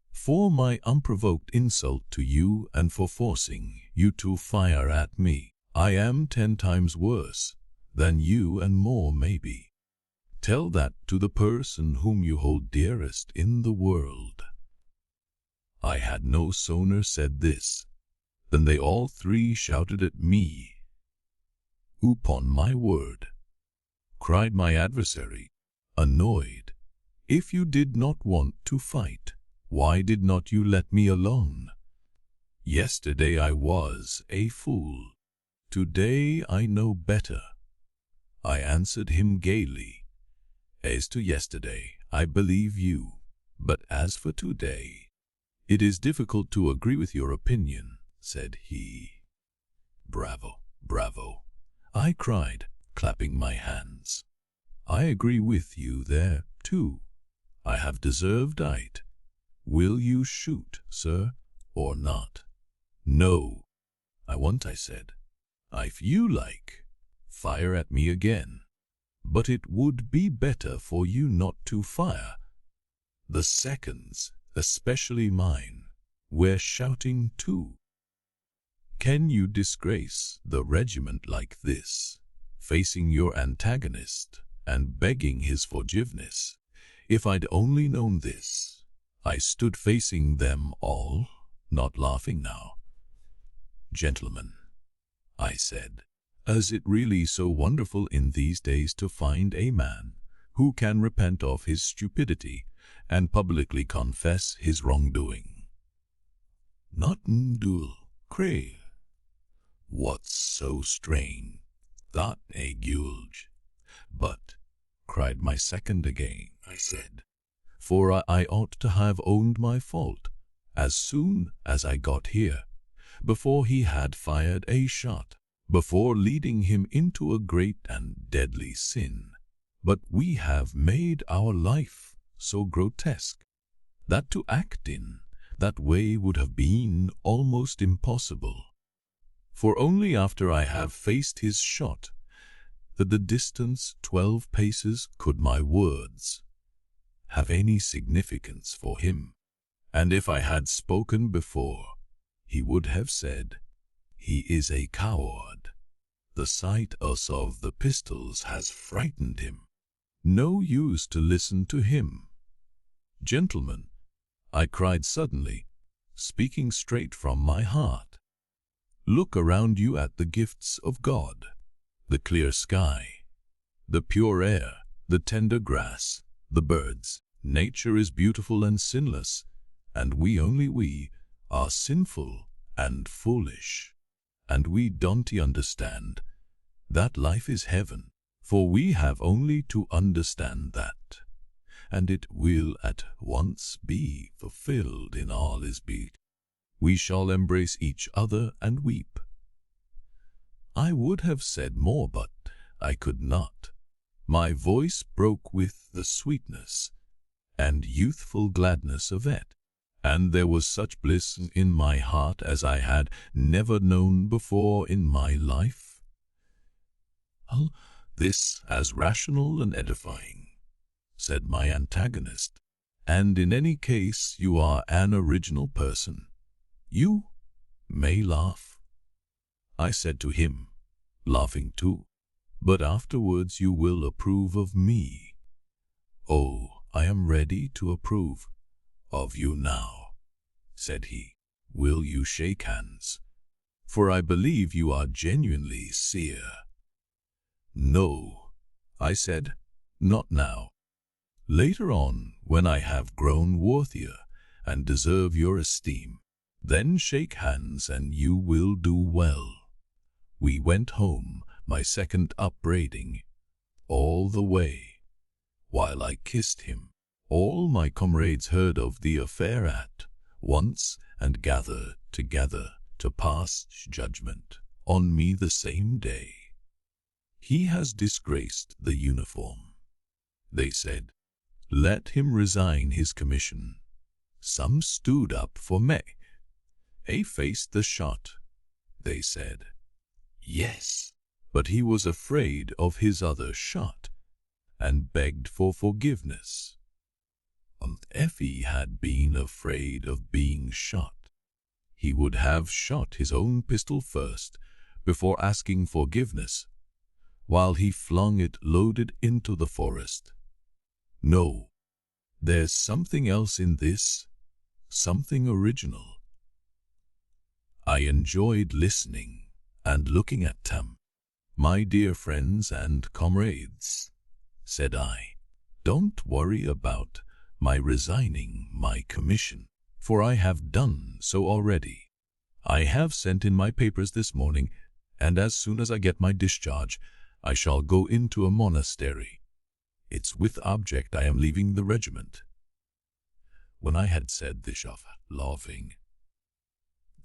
for my unprovoked insult to you and for forcing you to fire at me. I am 10 times worse than you and more maybe. Tell that to the person whom you hold dearest in the world. I had no sooner said this than they all 3 shouted at me. Upon my word, cried my adversary, annoyed, if you did not want to fight, why did not you let me alone? Yesterday I was a fool. Today I know better. I answered him gaily. As to yesterday, I believe you, but as for today, it is difficult to agree with your opinion, said he. Bravo, bravo, I cried, clapping my hands. I agree with you there, too. I have deserved it. Will you shoot, sir, or not? No. I won't, I said. If you like, fire at me again. But it would be better for you not to fire. The seconds, especially mine, were shouting too. Can you disgrace the regiment like this, facing your antagonist and begging his forgiveness? If I'd only known this, I stood facing them all, not laughing now. Gentlemen, I said, is it really so wonderful in these days to find a man who can repent of his stupidity and publicly confess his wrongdoing? Not in Duel, Cray. What's so strange? That a gulge. But, cried my second again, I said, for I ought to have owned my fault as soon as I got here, before he had fired a shot, before leading him into a great and deadly sin. But we have made our life so grotesque that to act in that way would have been almost impossible. For only after I have faced his shot, at the distance 12 paces, could my words have any significance for him. And if I had spoken before, he would have said, he is a coward. The sight of the pistols has frightened him. No use to listen to him. Gentlemen, I cried suddenly, speaking straight from my heart, look around you at the gifts of God, the clear sky, the pure air, the tender grass, the birds. Nature is beautiful and sinless, and we are sinful and foolish. And we don't understand that life is heaven, for we have only to understand that, and it will at once be fulfilled in all its beauty. We shall embrace each other and weep. I would have said more, but I could not. My voice broke with the sweetness and youthful gladness of it, and there was such bliss in my heart as I had never known before in my life. This as rational and edifying, said my antagonist, and in any case you are an original person. You may laugh. I said to him, laughing too, but afterwards you will approve of me. Oh, I am ready to approve of you now, said he. Will you shake hands? For I believe you are genuinely sincere. No, I said, not now. Later on, when I have grown worthier and deserve your esteem, Then shake hands and you will do well. We went home, my second upbraiding, all the way. While I kissed him, all my comrades heard of the affair at once and gathered together to pass judgment on me the same day. He has disgraced the uniform, they said. Let him resign his commission. Some stood up for me. He faced the shot, they said. Yes, but he was afraid of his other shot and begged for forgiveness. If he had been afraid of being shot, he would have shot his own pistol first before asking forgiveness, while he flung it loaded into the forest. No, there's something else in this, something original. I enjoyed listening and looking at them. My dear friends and comrades, said I, don't worry about my resigning my commission, for I have done so already. I have sent in my papers this morning, and as soon as I get my discharge, I shall go into a monastery. It's with object I am leaving the regiment. When I had said this of laughing,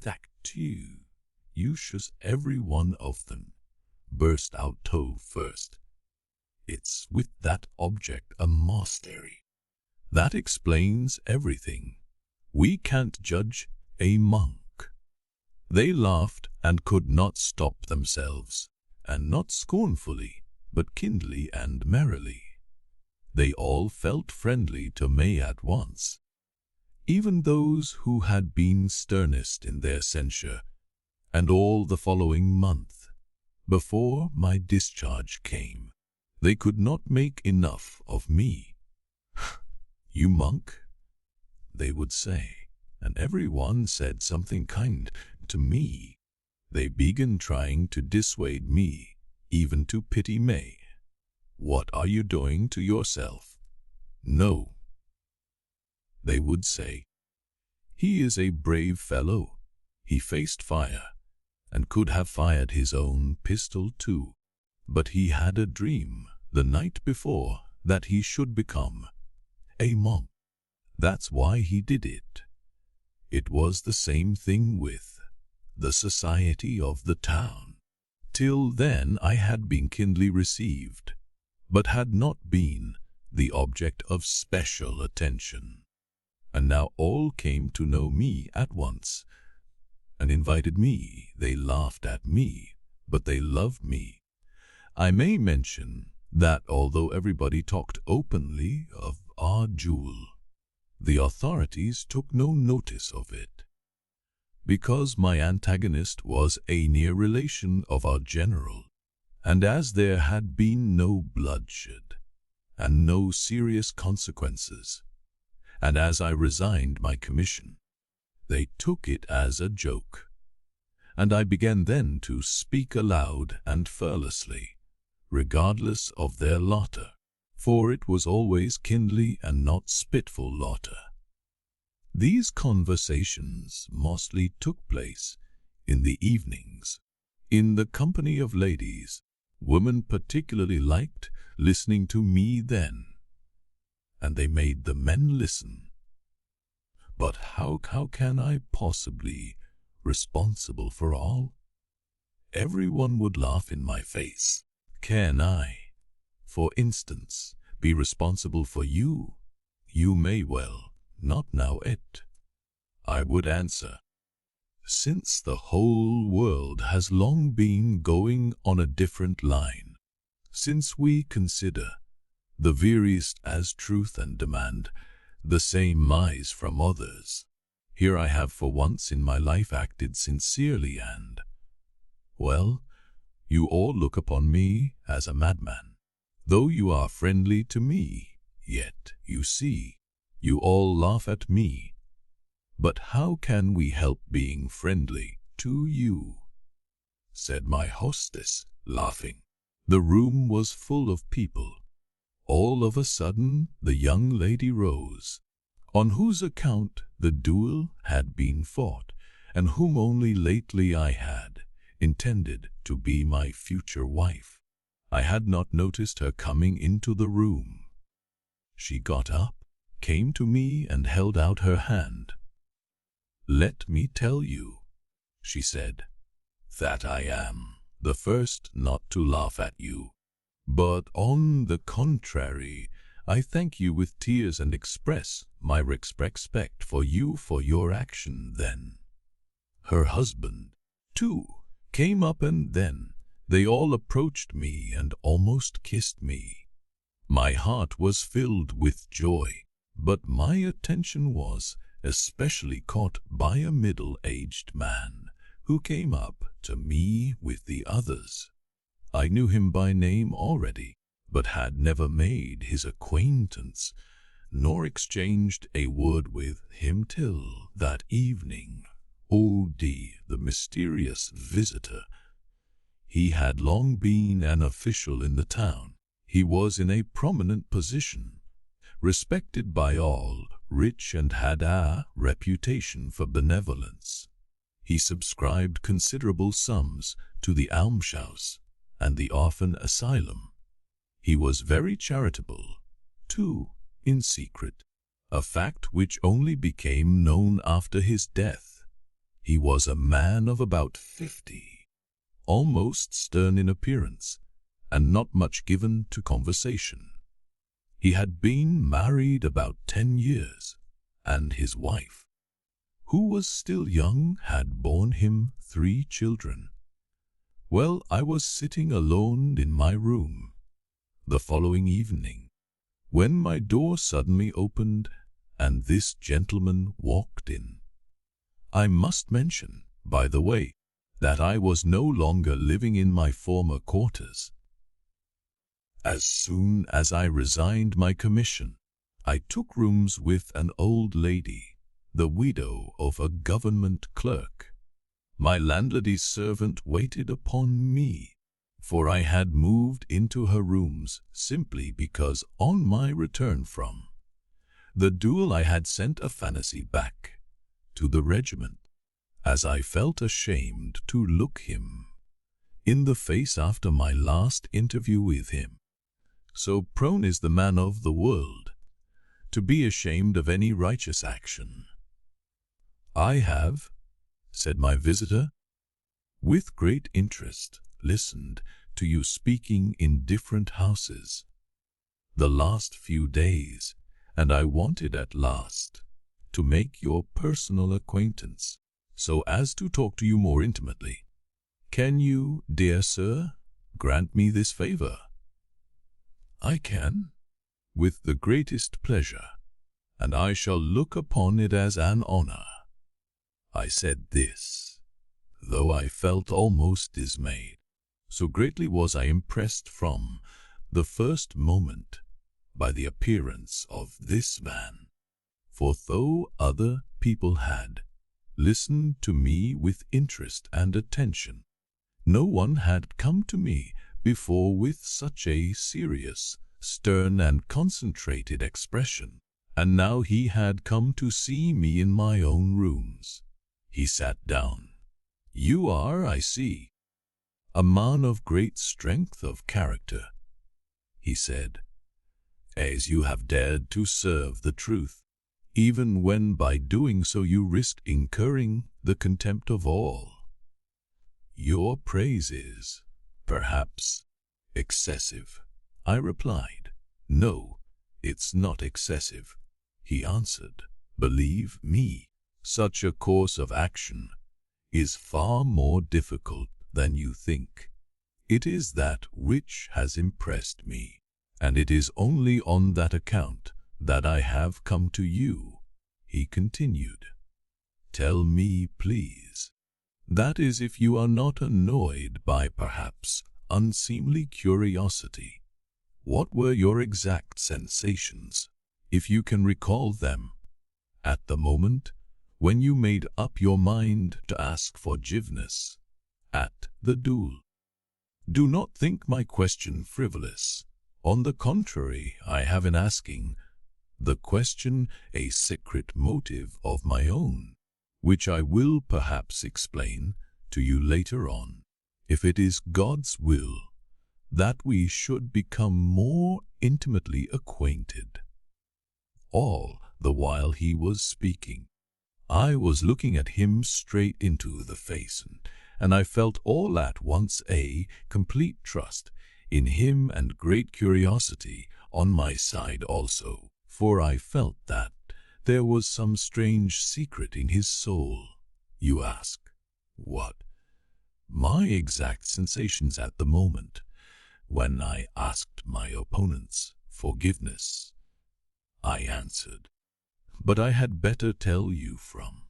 that too, you should every one of them burst out toe first. It's with that object a monastery. That explains everything. We can't judge a monk. They laughed and could not stop themselves, and not scornfully, but kindly and merrily. They all felt friendly to me at once. Even those who had been sternest in their censure, and all the following month, before my discharge came, they could not make enough of me. You monk, they would say, and every one said something kind to me. They began trying to dissuade me, even to pity me. What are you doing to yourself? No, they would say. He is a brave fellow. He faced fire, and could have fired his own pistol too. But he had a dream the night before that he should become a monk. That's why he did it. It was the same thing with the society of the town. Till then I had been kindly received, but had not been the object of special attention. And now all came to know me at once, and invited me. They laughed at me, but they loved me. I may mention that although everybody talked openly of our duel, the authorities took no notice of it, because my antagonist was a near relation of our general, and as there had been no bloodshed and no serious consequences, and as I resigned my commission, they took it as a joke, and I began then to speak aloud and fearlessly, regardless of their laughter, for it was always kindly and not spiteful laughter. These conversations mostly took place in the evenings, in the company of ladies. Women particularly liked listening to me then, and they made the men listen. But how can I possibly responsible for all? Everyone would laugh in my face. Can I, for instance, be responsible for you? You may well not know it. I would answer, since the whole world has long been going on a different line, since we consider the veriest as truth and demand the same lies from others, here I have for once in my life acted sincerely and, well, you all look upon me as a madman. Though you are friendly to me, yet, you see, you all laugh at me. But how can we help being friendly to you? Said my hostess, laughing. The room was full of people. All of a sudden, the young lady rose, on whose account the duel had been fought, and whom only lately I had intended to be my future wife. I had not noticed her coming into the room. She got up, came to me, and held out her hand. "Let me tell you," she said, "that I am the first not to laugh at you. But on the contrary, I thank you with tears and express my respect for you for your action then." Her husband, too, came up, and then they all approached me and almost kissed me. My heart was filled with joy, but my attention was especially caught by a middle-aged man who came up to me with the others. I knew him by name already, but had never made his acquaintance, nor exchanged a word with him till that evening. O.D., the mysterious visitor. He had long been an official in the town. He was in a prominent position, respected by all, rich, and had a reputation for benevolence. He subscribed considerable sums to the almshouse and the orphan asylum. He was very charitable, too, in secret, a fact which only became known after his death. He was a man of about 50, almost stern in appearance, and not much given to conversation. He had been married about 10 years, and his wife, who was still young, had borne him 3 children. Well, I was sitting alone in my room the following evening, when my door suddenly opened and this gentleman walked in. I must mention, by the way, that I was no longer living in my former quarters. As soon as I resigned my commission, I took rooms with an old lady, the widow of a government clerk. My landlady's servant waited upon me, for I had moved into her rooms simply because on my return from the duel I had sent a fantasy back to the regiment, as I felt ashamed to look him in the face after my last interview with him. So prone is the man of the world to be ashamed of any righteous action. "I have," said my visitor, "with great interest listened to you speaking in different houses the last few days, and I wanted at last to make your personal acquaintance, so as to talk to you more intimately. Can you, dear sir, grant me this favor?" "I can, with the greatest pleasure, and I shall look upon it as an honor." I said this, though I felt almost dismayed. So greatly was I impressed from the first moment by the appearance of this man. For though other people had listened to me with interest and attention, no one had come to me before with such a serious, stern, and concentrated expression, and now he had come to see me in my own rooms. He sat down. "You are, I see, a man of great strength of character," he said, "as you have dared to serve the truth, even when by doing so you risked incurring the contempt of all. Your praise is, perhaps, excessive." I replied. "No, it's not excessive," he answered. "Believe me, such a course of action is far more difficult than you think. It is that which has impressed me, and it is only on that account that I have come to you," he continued. "Tell me, please, that is, if you are not annoyed by perhaps unseemly curiosity, what were your exact sensations, if you can recall them, at the moment when you made up your mind to ask forgiveness at the duel? Do not think my question frivolous. On the contrary, I have in asking the question a secret motive of my own, which I will perhaps explain to you later on, if it is God's will that we should become more intimately acquainted. All the while he was speaking, I was looking at him straight into the face, and I felt all at once a complete trust in him and great curiosity on my side also, for I felt that there was some strange secret in his soul. You ask, what? My exact sensations at the moment, when I asked my opponents forgiveness, I answered, but I had better tell you from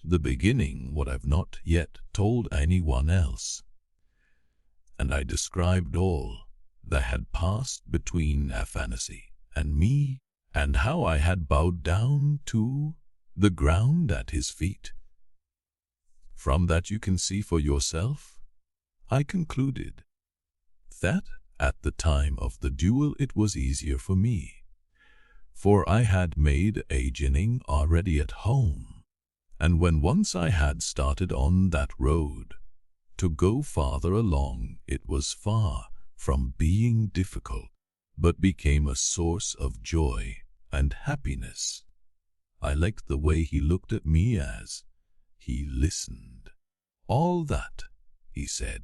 the beginning what I've not yet told anyone else. And I described all that had passed between Afanassy and me, and how I had bowed down to the ground at his feet. From that you can see for yourself, I concluded, that at the time of the duel it was easier for me, for I had made a jinning already at home, and when once I had started on that road, to go farther along it was far from being difficult, but became a source of joy and happiness. I liked the way he looked at me as he listened. All that, he said,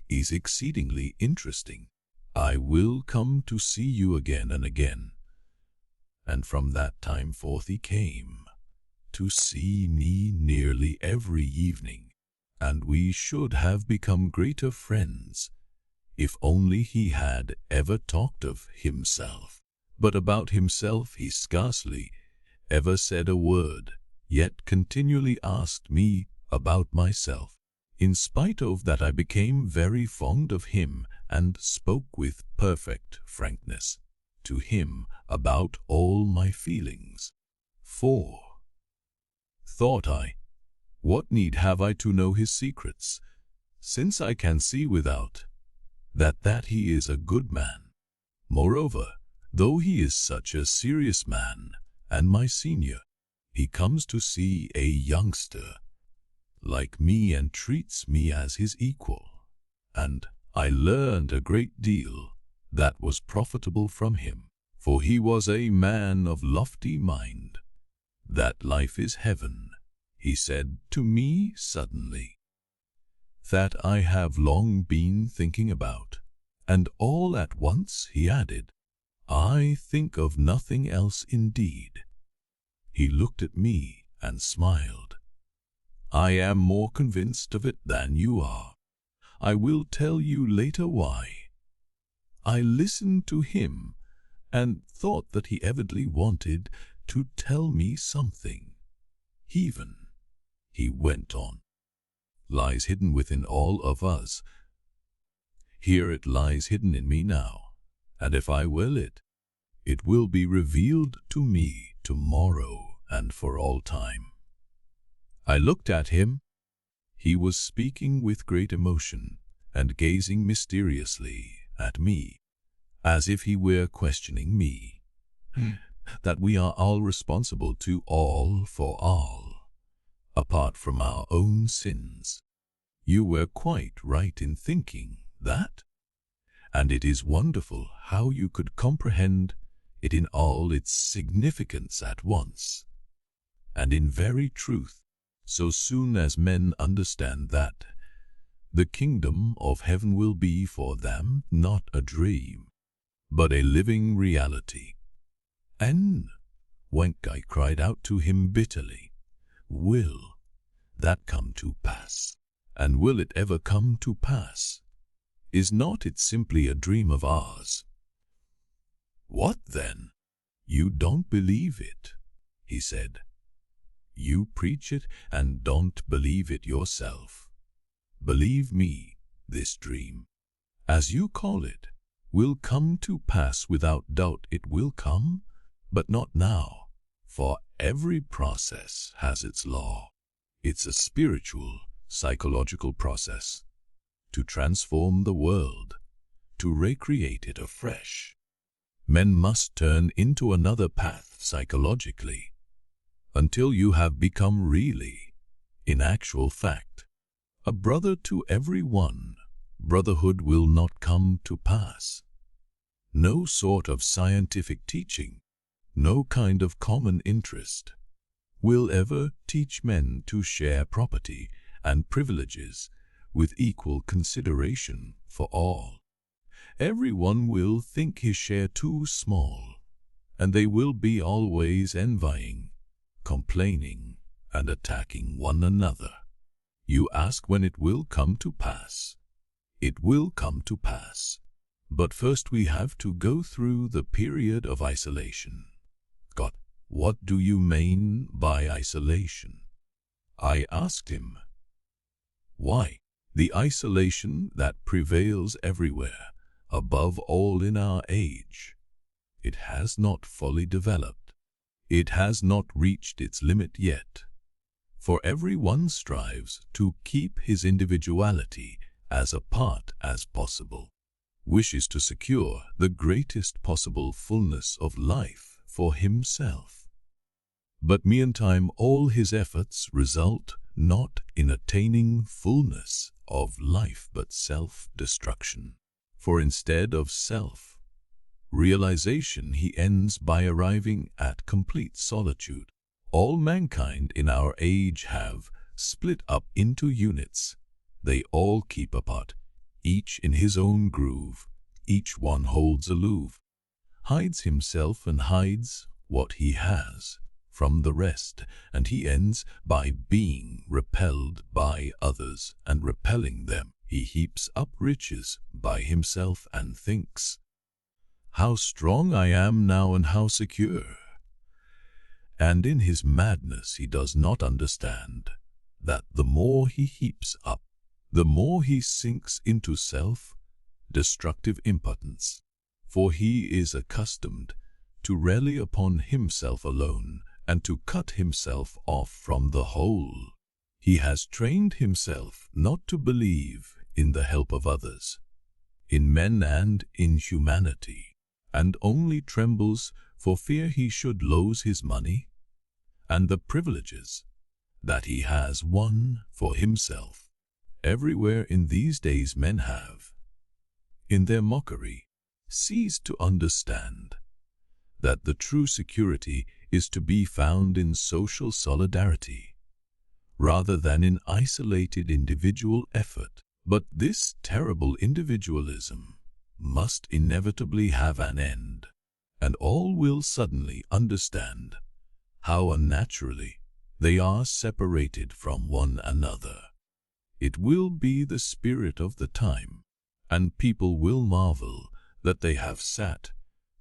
is exceedingly interesting. I will come to see you again and again. And from that time forth he came to see me nearly every evening, and we should have become greater friends if only he had ever talked of himself. But about himself he scarcely ever said a word, yet continually asked me about myself. In spite of that I became very fond of him and spoke with perfect frankness to him about all my feelings. For, thought I, what need have I to know his secrets, since I can see without that he is a good man. Moreover, though he is such a serious man, and my senior, he comes to see a youngster like me and treats me as his equal, and I learned a great deal that was profitable from him, for he was a man of lofty mind. That life is heaven, he said to me suddenly, that I have long been thinking about, and all at once he added, I think of nothing else indeed. He looked at me and smiled. I am more convinced of it than you are. I will tell you later why. I listened to him and thought that he evidently wanted to tell me something. Heaven, he went on, lies hidden within all of us. Here it lies hidden in me now, and if I will it will be revealed to me tomorrow and for all time. I looked at him. He was speaking with great emotion and gazing mysteriously at me, as if he were questioning me, that we are all responsible to all for all, apart from our own sins. You were quite right in thinking that, and it is wonderful how you could comprehend it in all its significance at once. And in very truth, so soon as men understand that, the kingdom of heaven will be for them not a dream, but a living reality. And when I cried out to him bitterly, will that come to pass? And will it ever come to pass? Is not it simply a dream of ours? What then? You don't believe it, he said. You preach it and don't believe it yourself. Believe me, this dream, as you call it, will come to pass without doubt. It will come, but not now, for every process has its law. It's a spiritual, psychological process to transform the world, to recreate it afresh. Men must turn into another path psychologically, until you have become really, in actual fact, a brother to every one, brotherhood will not come to pass. No sort of scientific teaching, no kind of common interest, will ever teach men to share property and privileges with equal consideration for all. Everyone will think his share too small, and they will be always envying, complaining, and attacking one another. You ask when it will come to pass. It will come to pass. But first we have to go through the period of isolation. God, what do you mean by isolation? I asked him. Why, the isolation that prevails everywhere, above all in our age. It has not fully developed. It has not reached its limit yet. For everyone strives to keep his individuality as apart as possible, wishes to secure the greatest possible fullness of life for himself. But meantime all his efforts result not in attaining fullness of life but self-destruction. For instead of self-realization he ends by arriving at complete solitude. All mankind in our age have split up into units. They all keep apart, each in his own groove. Each one holds aloof, hides himself and hides what he has from the rest, and he ends by being repelled by others and repelling them. He heaps up riches by himself and thinks, "How strong I am now and how secure." And in his madness he does not understand that the more he heaps up, the more he sinks into self-destructive impotence, for he is accustomed to rely upon himself alone and to cut himself off from the whole. He has trained himself not to believe in the help of others, in men and in humanity, and only trembles for fear he should lose his money and the privileges that he has won for himself. Everywhere in these days men have, in their mockery, ceased to understand that the true security is to be found in social solidarity, rather than in isolated individual effort. But this terrible individualism must inevitably have an end, and all will suddenly understand how unnaturally they are separated from one another. It will be the spirit of the time, and people will marvel that they have sat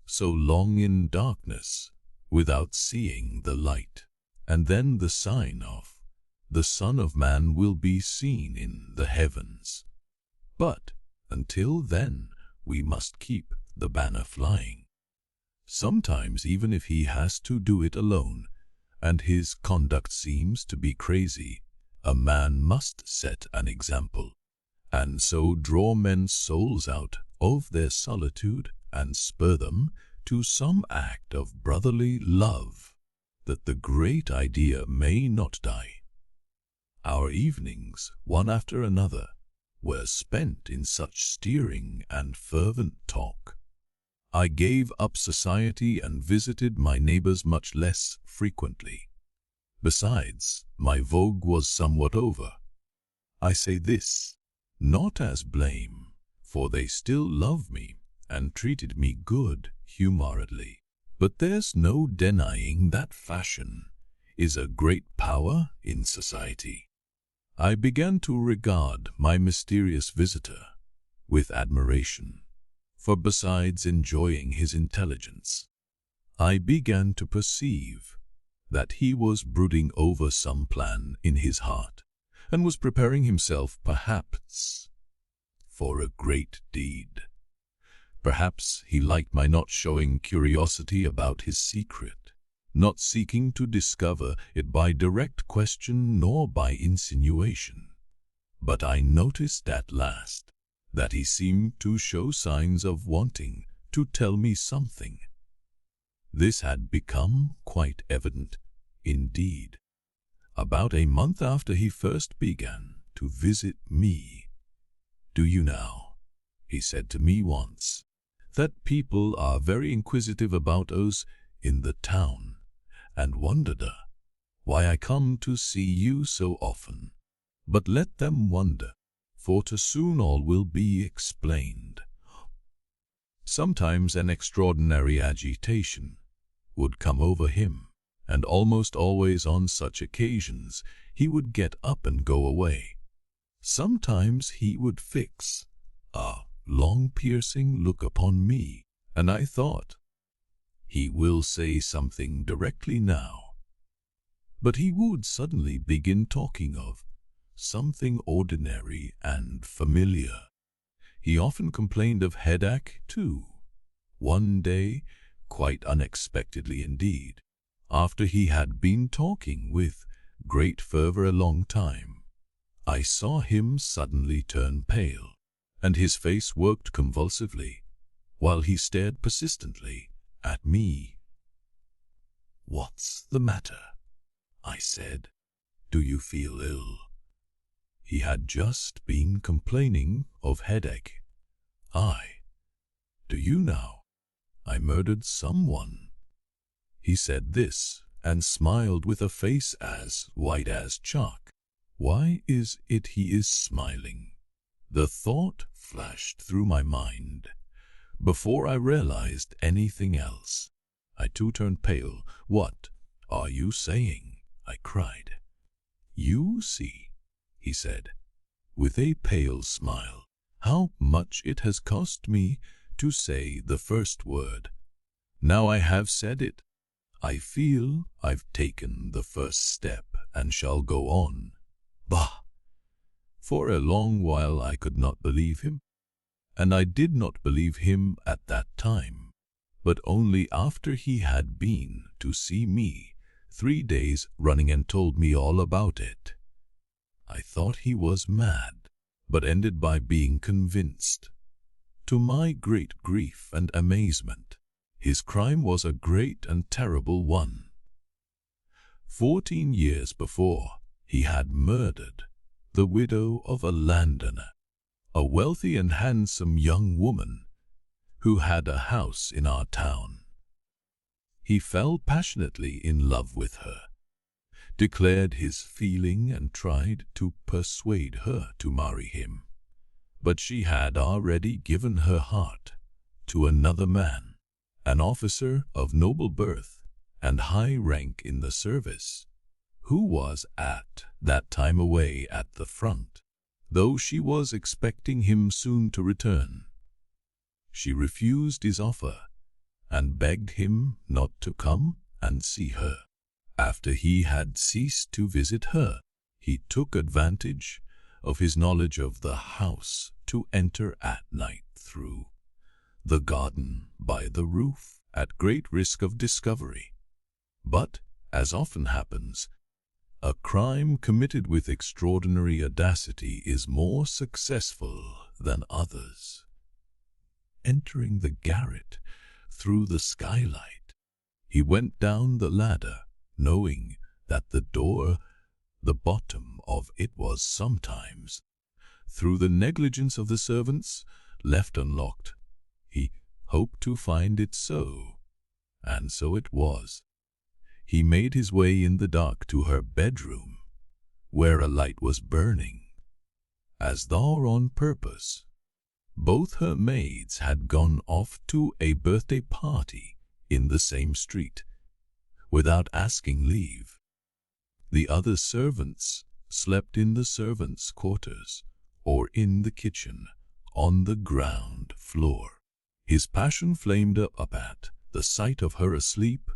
so long in darkness without seeing the light. And then the sign of the Son of Man will be seen in the heavens. But until then we must keep the banner flying. Sometimes even if he has to do it alone, and his conduct seems to be crazy, a man must set an example, and so draw men's souls out of their solitude and spur them to some act of brotherly love, that the great idea may not die. Our evenings, one after another, were spent in such steering and fervent talk. I gave up society and visited my neighbors much less frequently. Besides, my vogue was somewhat over. I say this, not as blame, for they still love me and treated me good-humoredly. But there's no denying that fashion is a great power in society. I began to regard my mysterious visitor with admiration, for besides enjoying his intelligence, I began to perceive that he was brooding over some plan in his heart, and was preparing himself, perhaps, for a great deed. Perhaps he liked my not showing curiosity about his secret, not seeking to discover it by direct question nor by insinuation. But I noticed at last that he seemed to show signs of wanting to tell me something. This had become quite evident Indeed, about a month after he first began to visit me. "Do you know," he said to me once, "that people are very inquisitive about us in the town, and wonder why I come to see you so often. But let them wonder, for too soon all will be explained." Sometimes an extraordinary agitation would come over him, and almost always on such occasions he would get up and go away. Sometimes he would fix a long piercing look upon me, and I thought, he will say something directly now. But he would suddenly begin talking of something ordinary and familiar. He often complained of headache, too. One day, quite unexpectedly indeed, after he had been talking with great fervor a long time, I saw him suddenly turn pale, and his face worked convulsively, while he stared persistently at me. "What's the matter?" I said. "Do you feel ill?" He had just been complaining of headache. "Do you know, I murdered someone." He said this and smiled with a face as white as chalk. Why is it he is smiling? The thought flashed through my mind. Before I realized anything else, I too turned pale. "What are you saying?" I cried. "You see," he said, with a pale smile, "how much it has cost me to say the first word. Now I have said it. I feel I've taken the first step and shall go on." Bah! For a long while I could not believe him, and I did not believe him at that time, but only after he had been to see me 3 days running and told me all about it. I thought he was mad, but ended by being convinced. To my great grief and amazement, his crime was a great and terrible one. 14 years before, he had murdered the widow of a landowner, a wealthy and handsome young woman who had a house in our town. He fell passionately in love with her, declared his feeling and tried to persuade her to marry him. But she had already given her heart to another man, an officer of noble birth and high rank in the service, who was at that time away at the front, though she was expecting him soon to return. She refused his offer and begged him not to come and see her. After he had ceased to visit her, he took advantage of his knowledge of the house to enter at night through the garden by the roof at great risk of discovery. But, as often happens, a crime committed with extraordinary audacity is more successful than others. Entering the garret through the skylight, he went down the ladder, knowing that the bottom of it was sometimes, through the negligence of the servants, left unlocked. He hoped to find it so, and so it was. He made his way in the dark to her bedroom, where a light was burning, as though on purpose. Both her maids had gone off to a birthday party in the same street, without asking leave. The other servants slept in the servants' quarters or in the kitchen on the ground floor. His passion flamed up at the sight of her asleep,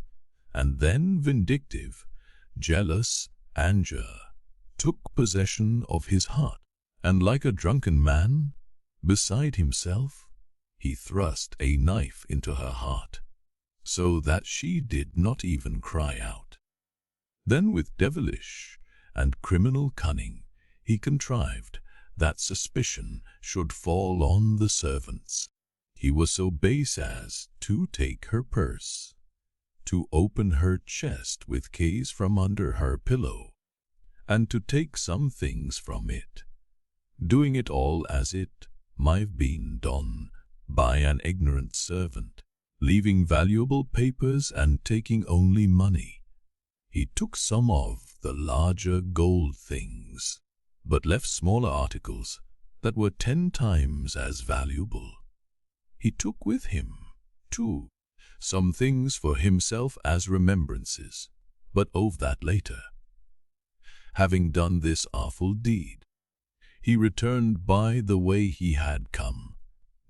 and then vindictive, jealous anger took possession of his heart, and like a drunken man, beside himself, he thrust a knife into her heart, so that she did not even cry out. Then with devilish and criminal cunning, he contrived that suspicion should fall on the servants. He was so base as to take her purse, to open her chest with keys from under her pillow, and to take some things from it, doing it all as it might have been done by an ignorant servant, leaving valuable papers and taking only money. He took some of the larger gold things, but left smaller articles that were 10 times as valuable. He took with him, too, some things for himself as remembrances, but of that later. Having done this awful deed, he returned by the way he had come.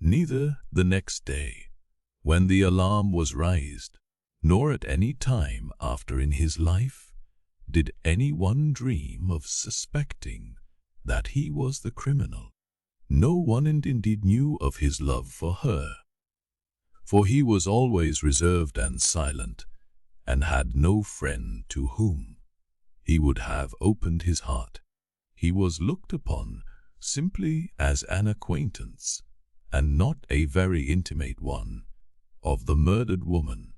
Neither the next day, when the alarm was raised, nor at any time after in his life, did anyone dream of suspecting that he was the criminal. No one indeed knew of his love for her, for he was always reserved and silent, and had no friend to whom he would have opened his heart. He was looked upon simply as an acquaintance, and not a very intimate one, of the murdered woman.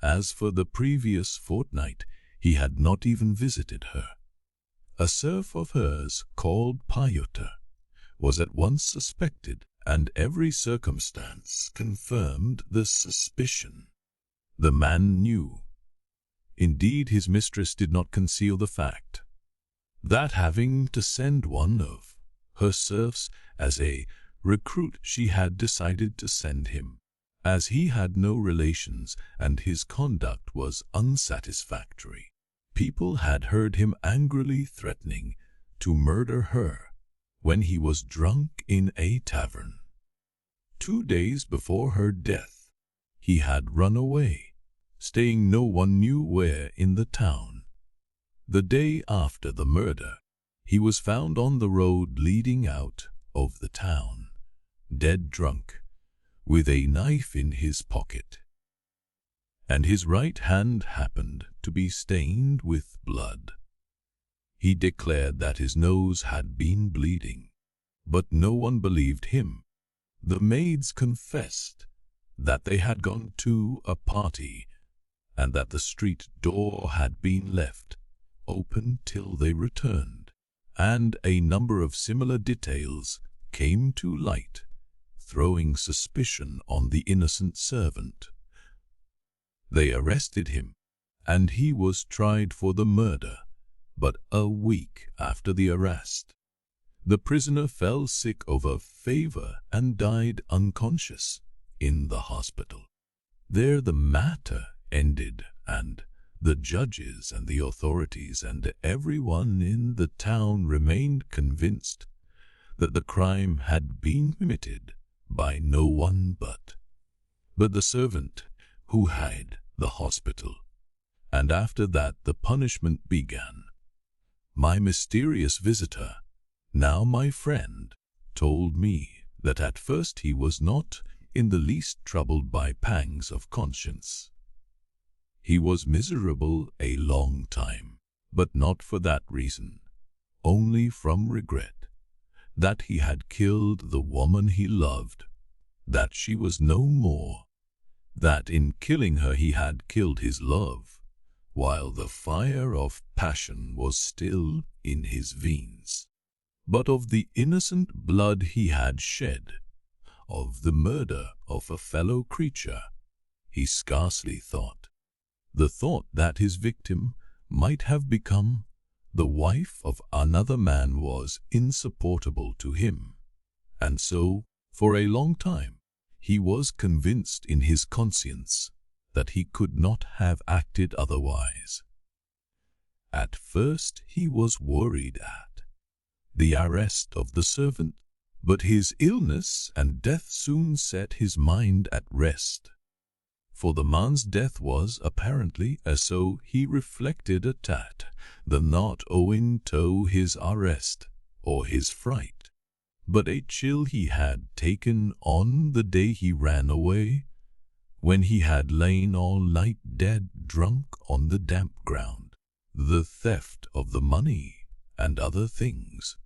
As for the previous fortnight, he had not even visited her. A serf of hers, called Pyotr, was at once suspected, and every circumstance confirmed the suspicion. The man knew. Indeed, his mistress did not conceal the fact that, having to send one of her serfs as a recruit, she had decided to send him, as he had no relations and his conduct was unsatisfactory. People had heard him angrily threatening to murder her when he was drunk in a tavern. 2 days before her death, he had run away, staying no one knew where in the town. The day after the murder, he was found on the road leading out of the town, dead drunk, with a knife in his pocket, and his right hand happened to be stained with blood. He declared that his nose had been bleeding, but no one believed him. The maids confessed that they had gone to a party and that the street door had been left open till they returned, and a number of similar details came to light, throwing suspicion on the innocent servant. They arrested him, and he was tried for the murder, but a week after the arrest, the prisoner fell sick of a fever and died unconscious in the hospital. There the matter ended, and the judges and the authorities and everyone in the town remained convinced that the crime had been committed by no one but the servant who had the hospital. And after that the punishment began. My mysterious visitor, now my friend, told me that at first he was not in the least troubled by pangs of conscience. He was miserable a long time, but not for that reason, only from regret that he had killed the woman he loved, that she was no more, that in killing her he had killed his love, while the fire of passion was still in his veins. But of the innocent blood he had shed, of the murder of a fellow creature, he scarcely thought. The thought that his victim might have become the wife of another man was insupportable to him, and so, for a long time, he was convinced in his conscience that he could not have acted otherwise. At first he was worried at the arrest of the servant, but his illness and death soon set his mind at rest. For the man's death was apparently, as so he reflected at the not owing to his arrest or his fright, but a chill he had taken on the day he ran away, when he had lain all night dead drunk on the damp ground. The theft of the money and other things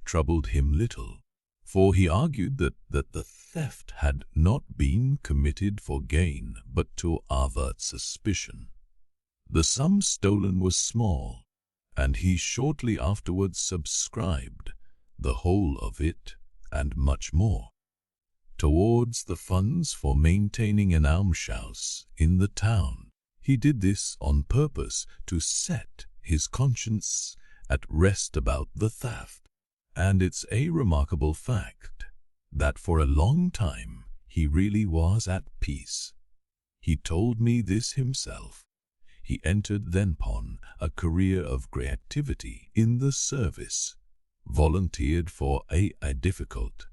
troubled him little, For he argued that the theft had not been committed for gain, but to avert suspicion. The sum stolen was small, and he shortly afterwards subscribed the whole of it and much more towards the funds for maintaining an almshouse in the town. He did this on purpose to set his conscience at rest about the theft. And it's a remarkable fact that for a long time he really was at peace. He told me this himself. He entered thereupon a career of great activity in the service, volunteered for a difficult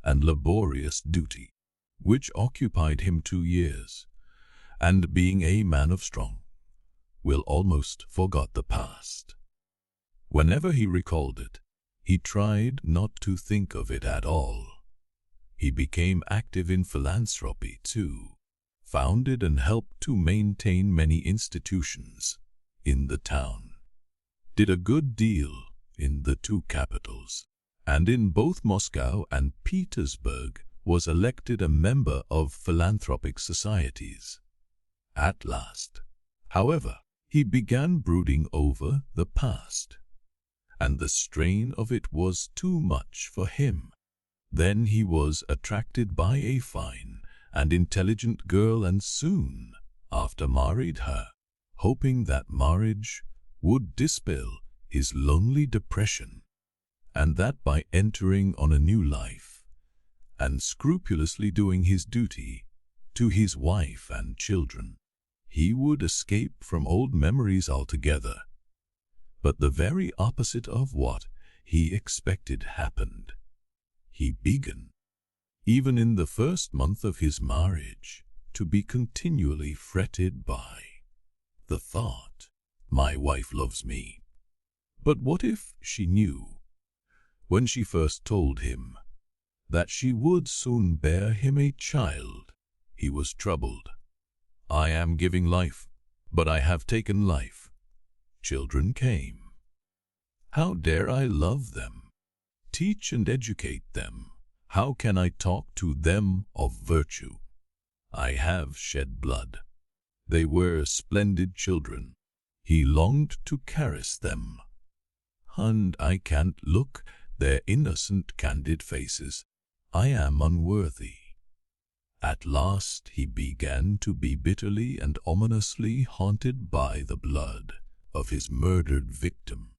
and laborious duty, which occupied him 2 years, and being a man of strong will almost forgot the past. Whenever he recalled it, he tried not to think of it at all. He became active in philanthropy too, founded and helped to maintain many institutions in the town, did a good deal in the 2 capitals, and in both Moscow and Petersburg was elected a member of philanthropic societies. At last, however, he began brooding over the past, and the strain of it was too much for him. Then he was attracted by a fine and intelligent girl and soon after married her, hoping that marriage would dispel his lonely depression, and that by entering on a new life and scrupulously doing his duty to his wife and children, he would escape from old memories altogether. But the very opposite of what he expected happened. He began, even in the first month of his marriage, to be continually fretted by the thought, "My wife loves me." But what if she knew, when she first told him, that she would soon bear him a child? He was troubled. "I am giving life, but I have taken life. Children came. How dare I love them, teach and educate them? How can I talk to them of virtue? I have shed blood. They were splendid children. He longed to caress them, and I can't look their innocent, candid faces. I am unworthy." At last he began to be bitterly and ominously haunted by the blood of his murdered victim,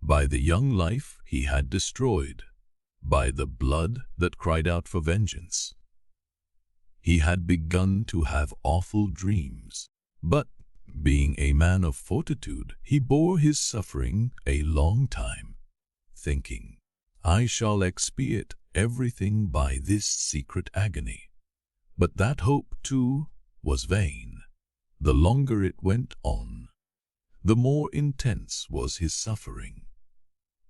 by the young life he had destroyed, by the blood that cried out for vengeance. He had begun to have awful dreams, but, being a man of fortitude, he bore his suffering a long time, thinking, "I shall expiate everything by this secret agony." But that hope, too, was vain. The longer it went on, the more intense was his suffering.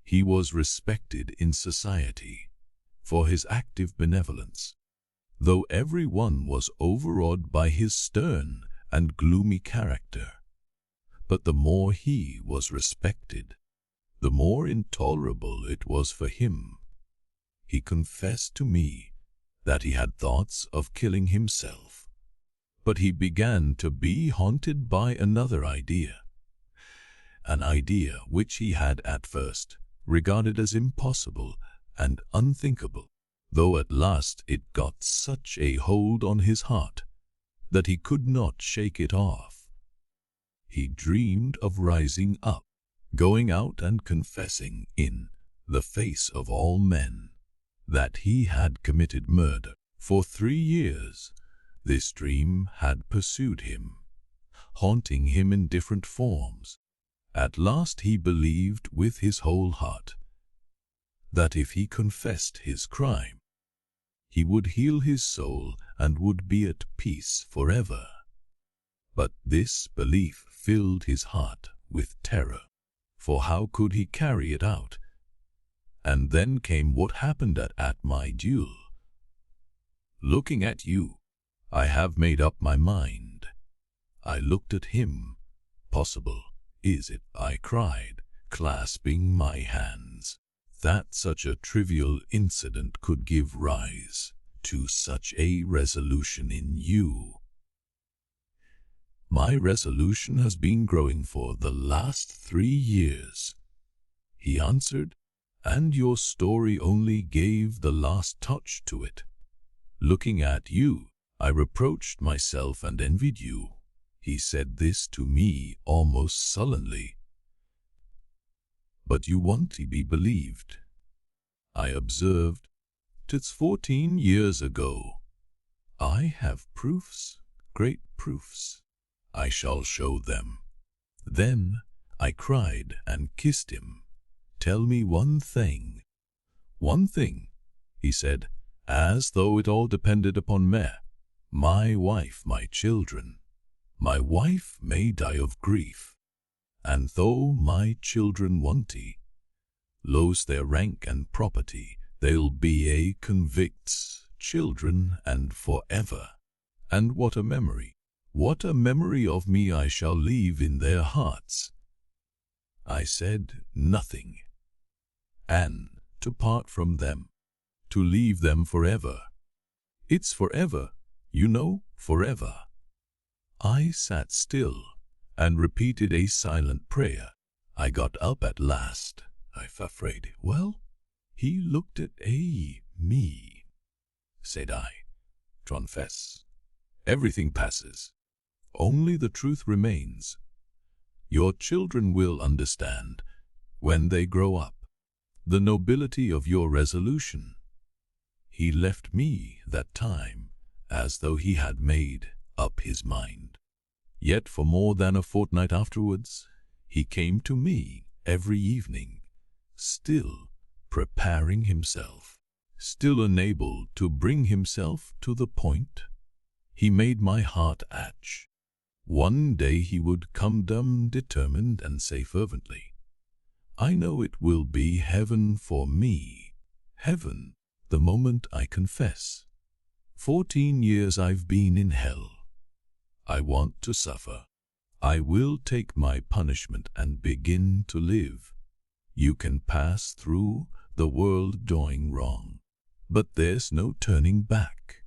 He was respected in society for his active benevolence, though every one was overawed by his stern and gloomy character. But the more he was respected, the more intolerable it was for him. He confessed to me that he had thoughts of killing himself, but he began to be haunted by another idea, an idea which he had at first regarded as impossible and unthinkable, though at last it got such a hold on his heart that he could not shake it off. He dreamed of rising up, going out and confessing in the face of all men that he had committed murder. For 3 years this dream had pursued him, haunting him in different forms. At last he believed with his whole heart that if he confessed his crime, he would heal his soul and would be at peace forever. But this belief filled his heart with terror, for how could he carry it out? And then came what happened at my duel. "Looking at you, I have made up my mind." I looked at him. "Possible, is it?" I cried, clasping my hands. that such a trivial incident could give rise to such a resolution in you. My resolution has been growing for the last 3 years, he answered, and your story only gave the last touch to it. Looking at you, I reproached myself and envied you. He said this to me almost sullenly. But you want to be believed. I observed, 'tis 14 years ago. I have proofs, great proofs. I shall show them. Then I cried and kissed him. Tell me one thing. One thing, he said, as though it all depended upon me. My wife, my children. My wife may die of grief, and though my children wanty, lose their rank and property, they'll be a convicts, children, and forever. And what a memory of me I shall leave in their hearts. I said nothing. And to part from them, to leave them forever. It's forever, you know, forever. I sat still and repeated a silent prayer. I got up at last. I'm afraid. Well, he looked at me. Said I, confess. Everything passes. Only the truth remains. Your children will understand, when they grow up, the nobility of your resolution. He left me that time as though he had made up his mind. Yet for more than a fortnight afterwards, he came to me every evening, still preparing himself, still unable to bring himself to the point. He made my heart ache. One day he would come down determined and say fervently, I know it will be heaven for me, heaven, the moment I confess. 14 years I've been in hell. I want to suffer. I will take my punishment and begin to live. You can pass through the world doing wrong, but there's no turning back.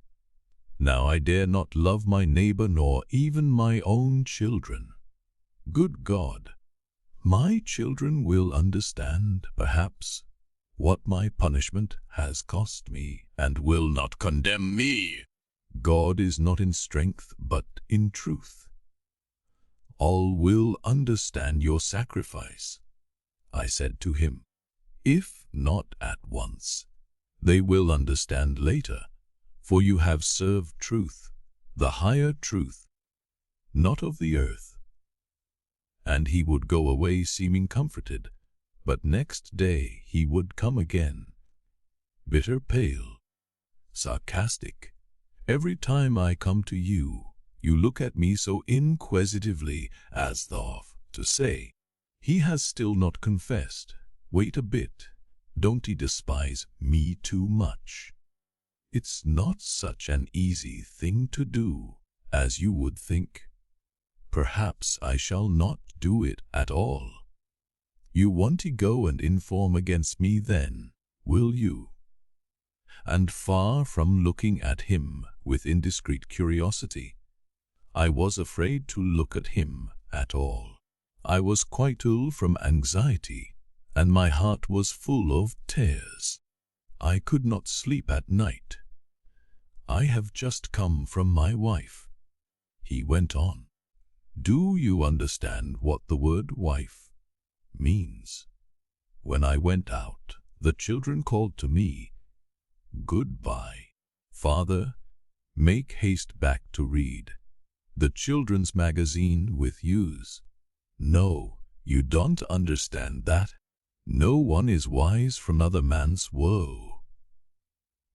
Now I dare not love my neighbor nor even my own children. Good God, my children will understand, perhaps, what my punishment has cost me and will not condemn me. God is not in strength but in truth. All will understand your sacrifice, I said to him. If not at once, they will understand later, for you have served truth, the higher truth, not of the earth. And he would go away seeming comforted, but next day he would come again, bitter pale, sarcastic. Every time I come to you, you look at me so inquisitively as though to say, he has still not confessed. Wait a bit, don't he despise me too much? It's not such an easy thing to do as you would think. Perhaps I shall not do it at all. You want to go and inform against me then, will you? And far from looking at him with indiscreet curiosity, I was afraid to look at him at all. I was quite ill from anxiety, and my heart was full of tears. I could not sleep at night. I have just come from my wife, he went on. Do you understand what the word wife means? When I went out, the children called to me, Goodbye, father, make haste back to read the children's magazine with yous. No, you don't understand that. No one is wise from another man's woe.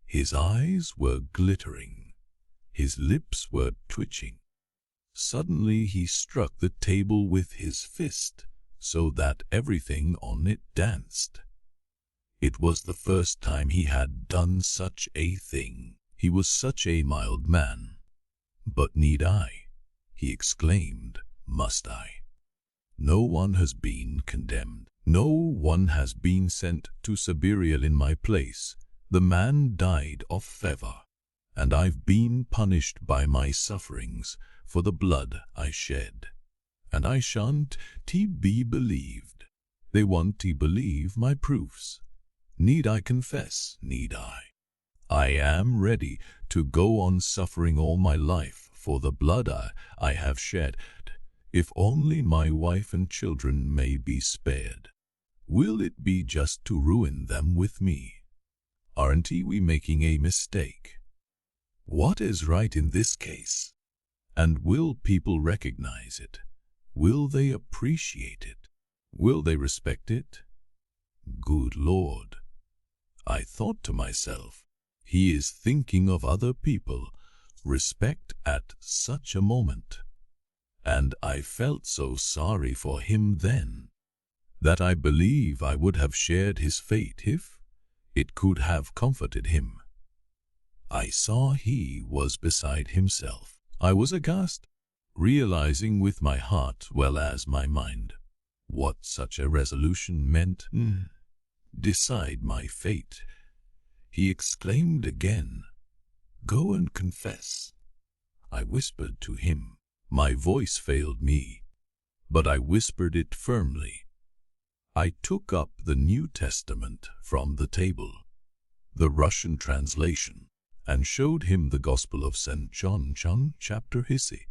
His eyes were glittering. His lips were twitching. Suddenly he struck the table with his fist, so that everything on it danced. It was the first time he had done such a thing. He was such a mild man. But need I? He exclaimed, must I? No one has been condemned. No one has been sent to Siberia in my place. The man died of fever, and I've been punished by my sufferings for the blood I shed. And I shan't be believed. They won't believe my proofs. Need I confess, need I? I am ready to go on suffering all my life for the blood I have shed, if only my wife and children may be spared. Will it be just to ruin them with me? Aren't we making a mistake? What is right in this case? And will people recognize it? Will they appreciate it? Will they respect it? Good Lord! I thought to myself, he is thinking of other people, respect at such a moment. And I felt so sorry for him then, that I believe I would have shared his fate if it could have comforted him. I saw he was beside himself. I was aghast, realizing with my heart well as my mind what such a resolution meant. Decide my fate, he exclaimed again. Go and confess. I whispered to him. My voice failed me, but I whispered it firmly. I took up the New Testament from the table, the Russian translation, and showed him the Gospel of St. John, chapter Hissy,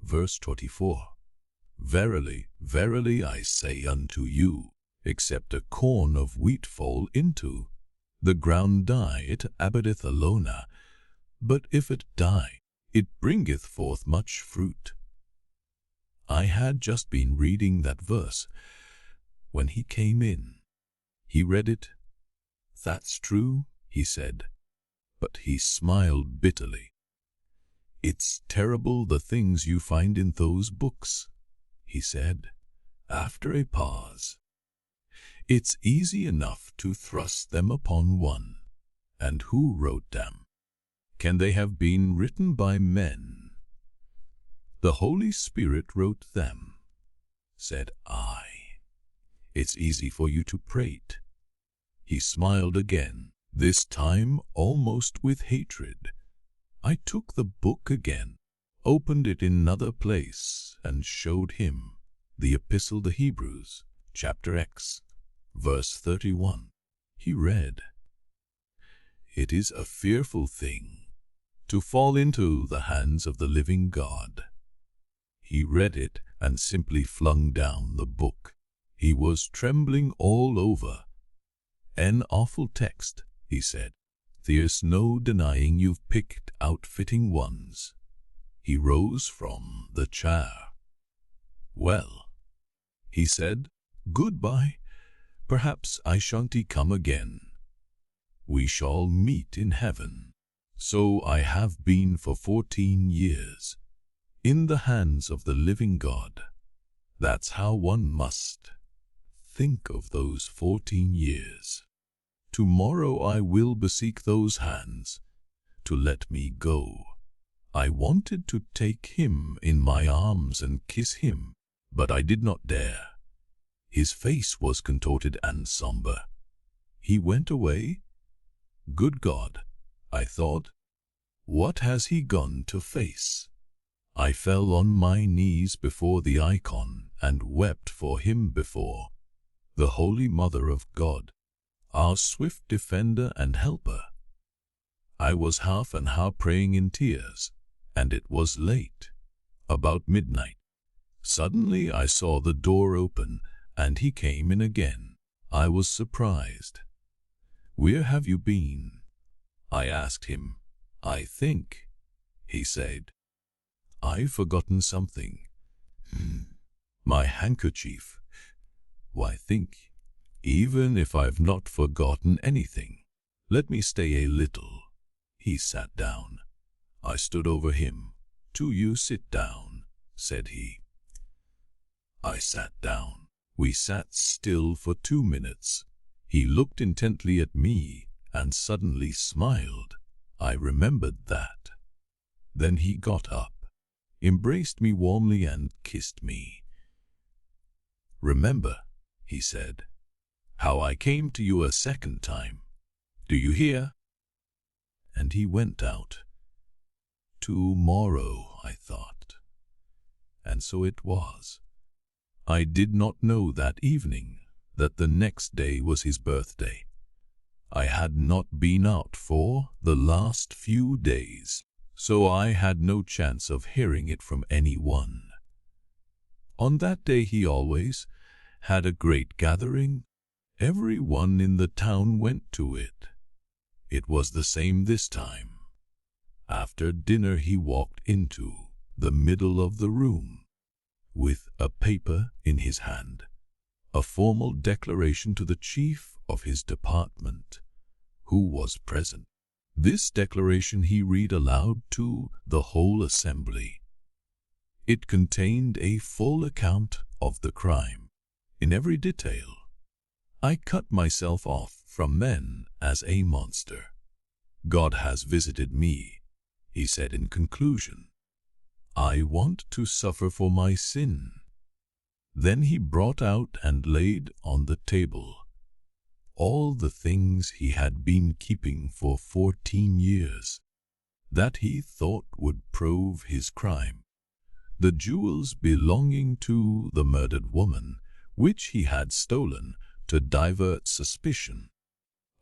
verse 24. Verily, verily, I say unto you, except a corn of wheat fall into the ground die, it abideth alone, but if it die, it bringeth forth much fruit. I had just been reading that verse when he came in. He read it. That's true, he said, but he smiled bitterly. It's terrible the things you find in those books, he said, after a pause. It's easy enough to thrust them upon one. And who wrote them? Can they have been written by men? The Holy Spirit wrote them, said I. It's easy for you to prate. He smiled again, this time almost with hatred. I took the book again, opened it in another place, and showed him the Epistle to Hebrews, chapter X, verse 31. He read, It is a fearful thing to fall into the hands of the living God. He read it and simply flung down the book. He was trembling all over. An awful text, he said. There's no denying you've picked out fitting ones. He rose from the chair. Well, he said, goodbye. Perhaps I shan't come again. We shall meet in heaven. So I have been for 14 years, in the hands of the living God. That's how one must think of those 14 years. Tomorrow I will beseech those hands to let me go. I wanted to take him in my arms and kiss him, but I did not dare. His face was contorted and somber. He went away. Good God, I thought, what has he gone to face? I fell on my knees before the icon and wept for him before the Holy Mother of God, our swift defender and helper. I was half an hour praying in tears, and it was late, about midnight. Suddenly I saw the door open, and he came in again. I was surprised. Where have you been? I asked him. I think, he said, I've forgotten something. My handkerchief. Why, think, even if I've not forgotten anything, let me stay a little. He sat down. I stood over him. Do you sit down, said he. I sat down. We sat still for 2 minutes. He looked intently at me and suddenly smiled. I remembered that. Then he got up, embraced me warmly and kissed me. Remember, he said, how I came to you a second time. Do you hear?" And he went out. Tomorrow, I thought. And so it was. I did not know that evening that the next day was his birthday. I had not been out for the last few days, so I had no chance of hearing it from anyone. On that day he always had a great gathering. Everyone in the town went to it. It was the same this time. After dinner he walked into the middle of the room with a paper in his hand, a formal declaration to the chief of his department, who was present. This declaration he read aloud to the whole assembly. It contained a full account of the crime, in every detail. I cut myself off from men as a monster. "God has visited me," he said in conclusion. "I want to suffer for my sin." Then he brought out and laid on the table all the things he had been keeping for 14 years, that he thought would prove his crime. The jewels belonging to the murdered woman, which he had stolen to divert suspicion,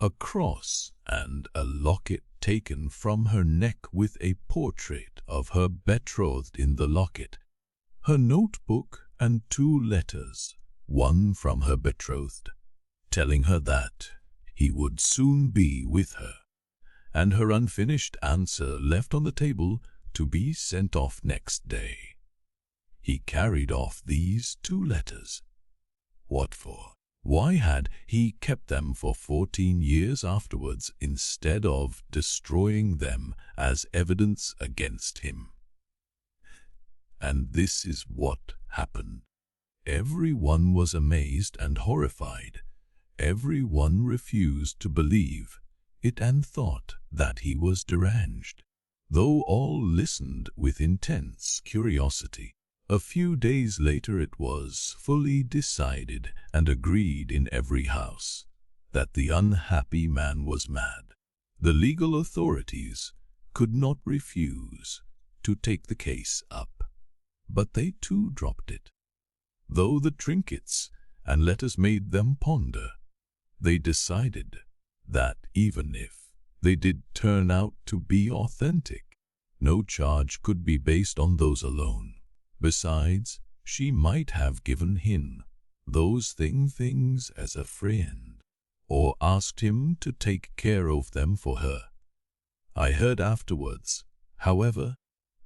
a cross and a locket taken from her neck with a portrait of her betrothed in the locket, her notebook and 2 letters, one from her betrothed, telling her that he would soon be with her, and her unfinished answer left on the table to be sent off next day. He carried off these 2 letters. What for? Why had he kept them for 14 years afterwards instead of destroying them as evidence against him? And this is what happened. Everyone was amazed and horrified. Everyone refused to believe it and thought that he was deranged, though all listened with intense curiosity. A few days later it was fully decided and agreed in every house that the unhappy man was mad. The legal authorities could not refuse to take the case up, but they too dropped it. Though the trinkets and letters made them ponder, they decided that even if they did turn out to be authentic, no charge could be based on those alone. Besides, she might have given him those things as a friend, or asked him to take care of them for her. I heard afterwards, however,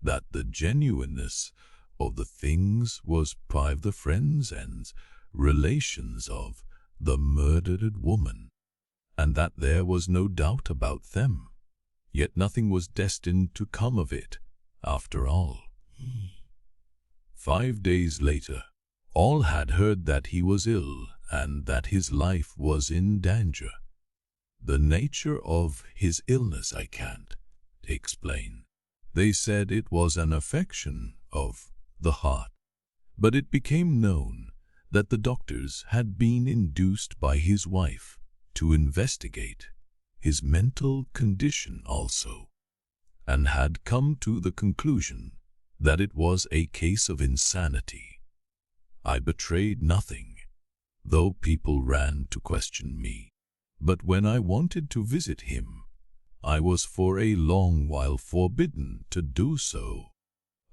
that the genuineness of the things was by the friends and relations of the murdered woman, and that there was no doubt about them. Yet nothing was destined to come of it, after all. 5 days later, all had heard that he was ill and that his life was in danger. The nature of his illness I can't explain. They said it was an affection of the heart, but it became known that the doctors had been induced by his wife to investigate his mental condition also, and had come to the conclusion that it was a case of insanity. I betrayed nothing, though people ran to question me, but when I wanted to visit him, I was for a long while forbidden to do so,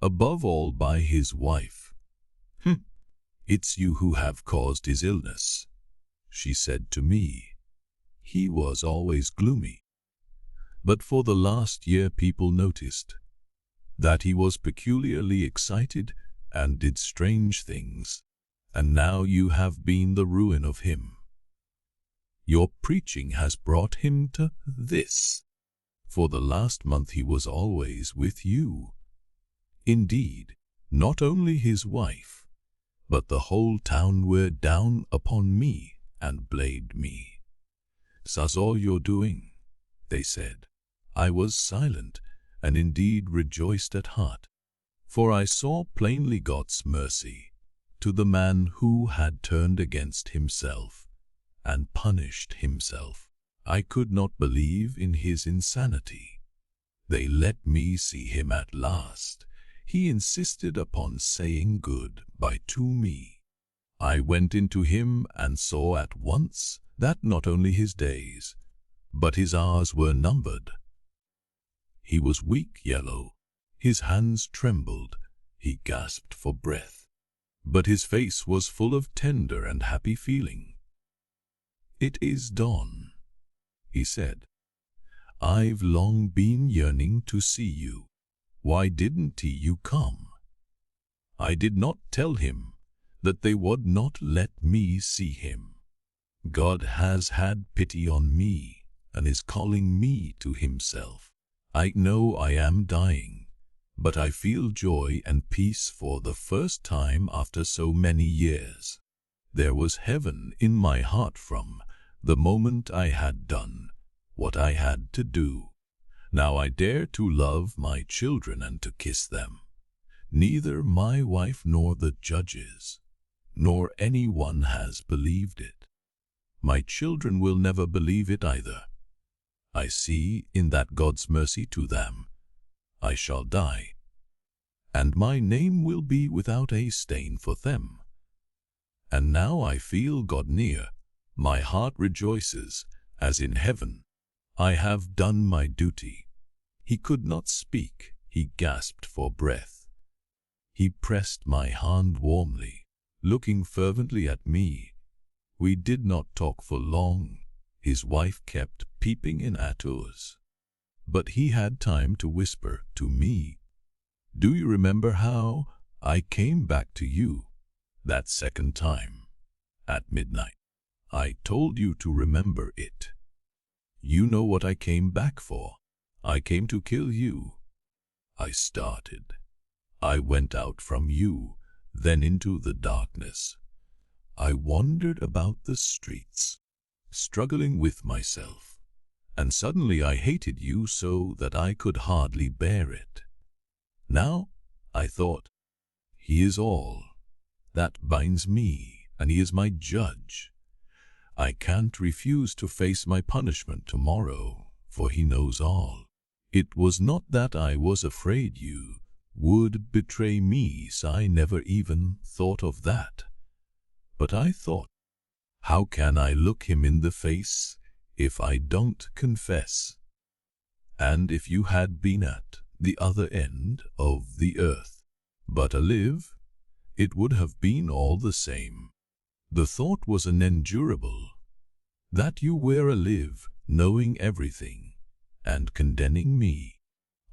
above all by his wife. "It's you who have caused his illness," she said to me. He was always gloomy, but for the last year people noticed that he was peculiarly excited and did strange things, and now you have been the ruin of him. Your preaching has brought him to this. For the last month he was always with you. Indeed, not only his wife, but the whole town were down upon me and blamed me. "That's all you're doing," they said. I was silent and indeed rejoiced at heart, for I saw plainly God's mercy to the man who had turned against himself and punished himself. I could not believe in his insanity. They let me see him at last. He insisted upon saying goodbye to me. I went into him and saw at once that not only his days, but his hours were numbered. He was weak yellow, his hands trembled, he gasped for breath, but his face was full of tender and happy feeling. "It is dawn," he said. "I've long been yearning to see you. Why didn't you come?" I did not tell him that they would not let me see him. God has had pity on me and is calling me to himself. I know I am dying, but I feel joy and peace for the first time after so many years. There was heaven in my heart from the moment I had done what I had to do. Now I dare to love my children and to kiss them. Neither my wife nor the judges, nor anyone has believed it. My children will never believe it either. I see in that God's mercy to them. I shall die, and my name will be without a stain for them. And now I feel God near. My heart rejoices, as in heaven. I have done my duty. He could not speak. He gasped for breath. He pressed my hand warmly, looking fervently at me. We did not talk for long. His wife kept peeping in at us, but he had time to whisper to me, "Do you remember how I came back to you that second time at midnight? I told you to remember it. You know what I came back for. I came to kill you. I started. I went out from you, then into the darkness. I wandered about the streets, struggling with myself, and suddenly I hated you so that I could hardly bear it. Now, I thought, he is all that binds me, and he is my judge. I can't refuse to face my punishment tomorrow, for he knows all. It was not that I was afraid you would betray me, so I never even thought of that. But I thought, how can I look him in the face if I don't confess? And if you had been at the other end of the earth, but alive, it would have been all the same. The thought was unendurable, that you were alive, knowing everything, and condemning me.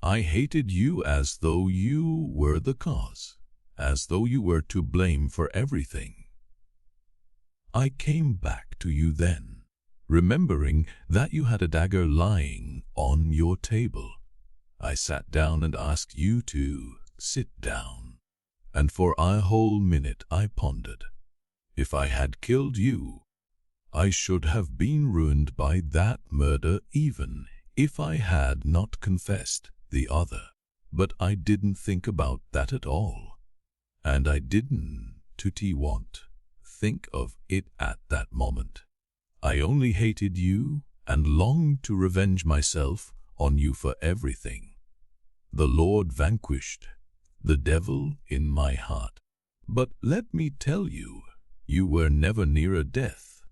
I hated you as though you were the cause, as though you were to blame for everything. I came back to you then, remembering that you had a dagger lying on your table. I sat down and asked you to sit down, and for a whole minute I pondered. If I had killed you, I should have been ruined by that murder even if I had not confessed the other. But I didn't think about that at all, and I didn't think of it at that moment. I only hated you and longed to revenge myself on you for everything. The Lord vanquished the devil in my heart. But let me tell you, you were never nearer death.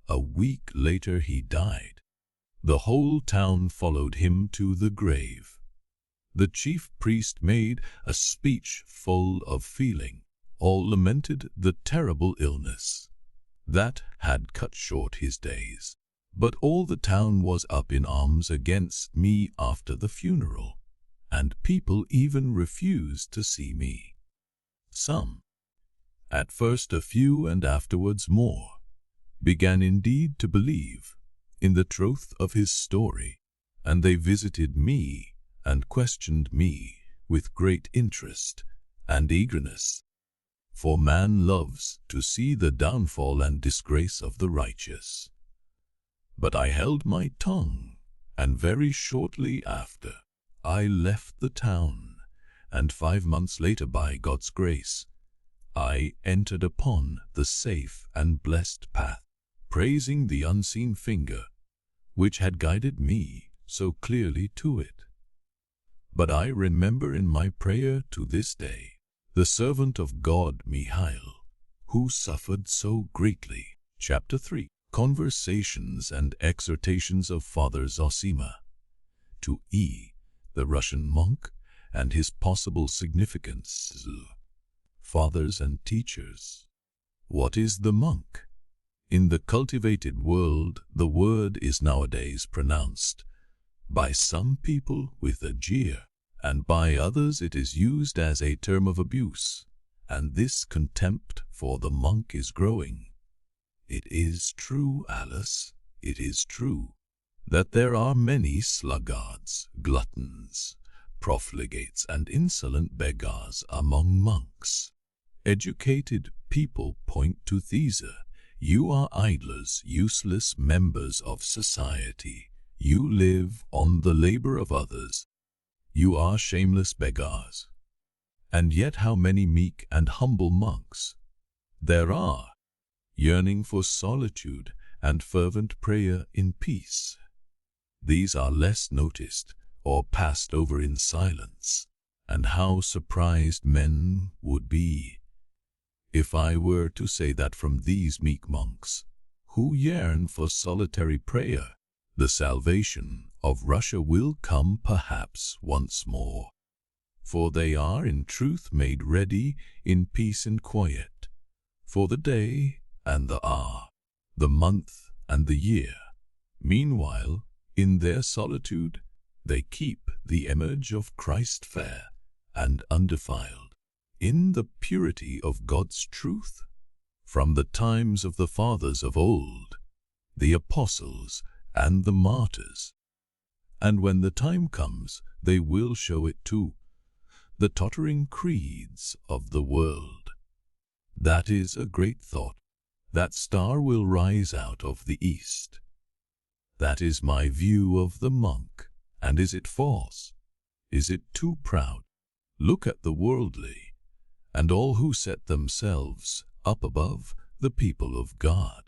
A week later he died. The whole town followed him to the grave. The chief priest made a speech full of feeling. All lamented the terrible illness that had cut short his days. But all the town was up in arms against me after the funeral, and people even refused to see me. Some, at first a few and afterwards more, began indeed to believe in the truth of his story, and they visited me and questioned me with great interest and eagerness. For man loves to see the downfall and disgrace of the righteous. But I held my tongue, and very shortly after, I left the town, and 5 months later, by God's grace, I entered upon the safe and blessed path praising the unseen finger which had guided me so clearly to it. But I remember in my prayer to this day the servant of God Mikhail, who suffered so greatly. Chapter 3. Conversations and Exhortations of Father Zossima. To E., the Russian monk, and his possible significance. Fathers and teachers. What is the monk? In the cultivated world, the word is nowadays pronounced by some people with a jeer, and by others it is used as a term of abuse, and this contempt for the monk is growing. It is true, Alice, it is true, that there are many sluggards, gluttons, profligates, and insolent beggars among monks. Educated people point to Thesa. You are idlers, useless members of society. You live on the labor of others. You are shameless beggars. And yet how many meek and humble monks there are, yearning for solitude and fervent prayer in peace. These are less noticed or passed over in silence, and how surprised men would be if I were to say that from these meek monks, who yearn for solitary prayer, the salvation of Russia will come perhaps once more. For they are in truth made ready in peace and quiet, for the day and the hour, the month and the year. Meanwhile, in their solitude, they keep the image of Christ fair and undefiled, in the purity of God's truth. From the times of the fathers of old, the apostles and the martyrs. And when the time comes, they will show it too, the tottering creeds of the world. That is a great thought. That star will rise out of the east. That is my view of the monk. And is it false? Is it too proud? Look at the worldly, and all who set themselves up above the people of God.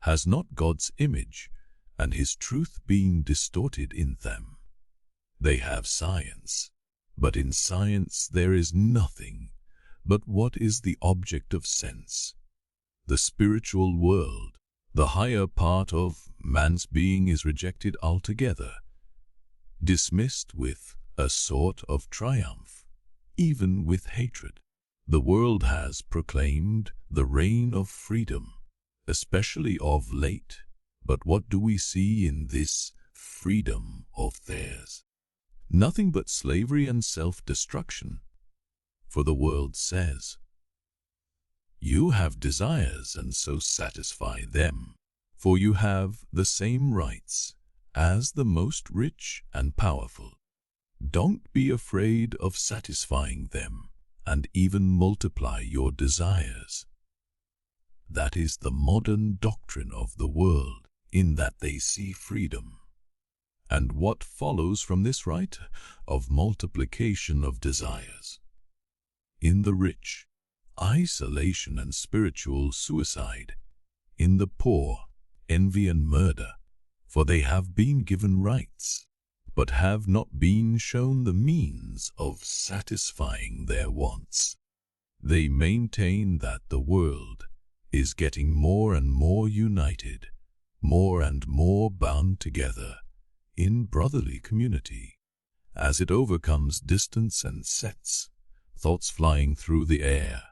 Has not God's image and his truth been distorted in them? They have science, but in science there is nothing but what is the object of sense. The spiritual world, the higher part of man's being, is rejected altogether, dismissed with a sort of triumph, even with hatred. The world has proclaimed the reign of freedom, especially of late. But what do we see in this freedom of theirs? Nothing but slavery and self-destruction. For the world says, you have desires and so satisfy them, for you have the same rights as the most rich and powerful. Don't be afraid of satisfying them, and even multiply your desires. That is the modern doctrine of the world, in that they see freedom. And what follows from this right of multiplication of desires? In the rich, isolation and spiritual suicide. In the poor, envy and murder, for they have been given rights, but have not been shown the means of satisfying their wants. They maintain that the world is getting more and more united, more and more bound together in brotherly community, as it overcomes distance and sets thoughts flying through the air.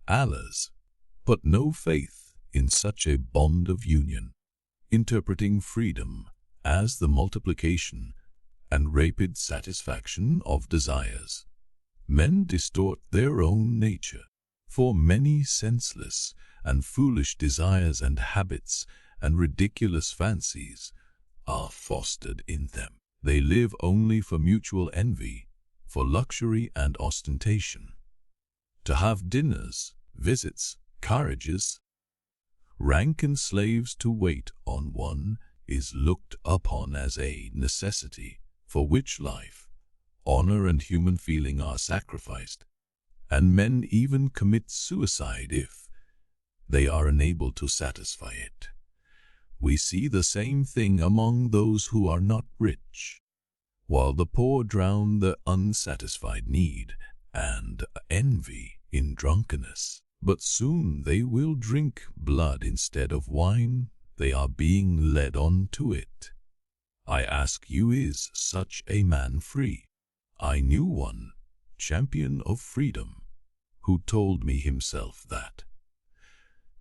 Allahs put no faith in such a bond of union, interpreting freedom as the multiplication and rapid satisfaction of desires. Men distort their own nature, for many senseless and foolish desires and habits and ridiculous fancies are fostered in them. They live only for mutual envy, for luxury and ostentation. To have dinners, visits, carriages, rank and slaves to wait on one is looked upon as a necessity for which life, honor and human feeling are sacrificed, and men even commit suicide if they are unable to satisfy it. We see the same thing among those who are not rich. While the poor drown the unsatisfied need and envy in drunkenness, but soon they will drink blood instead of wine. They are being led on to it. I ask you, is such a man free? I knew one, champion of freedom, who told me himself that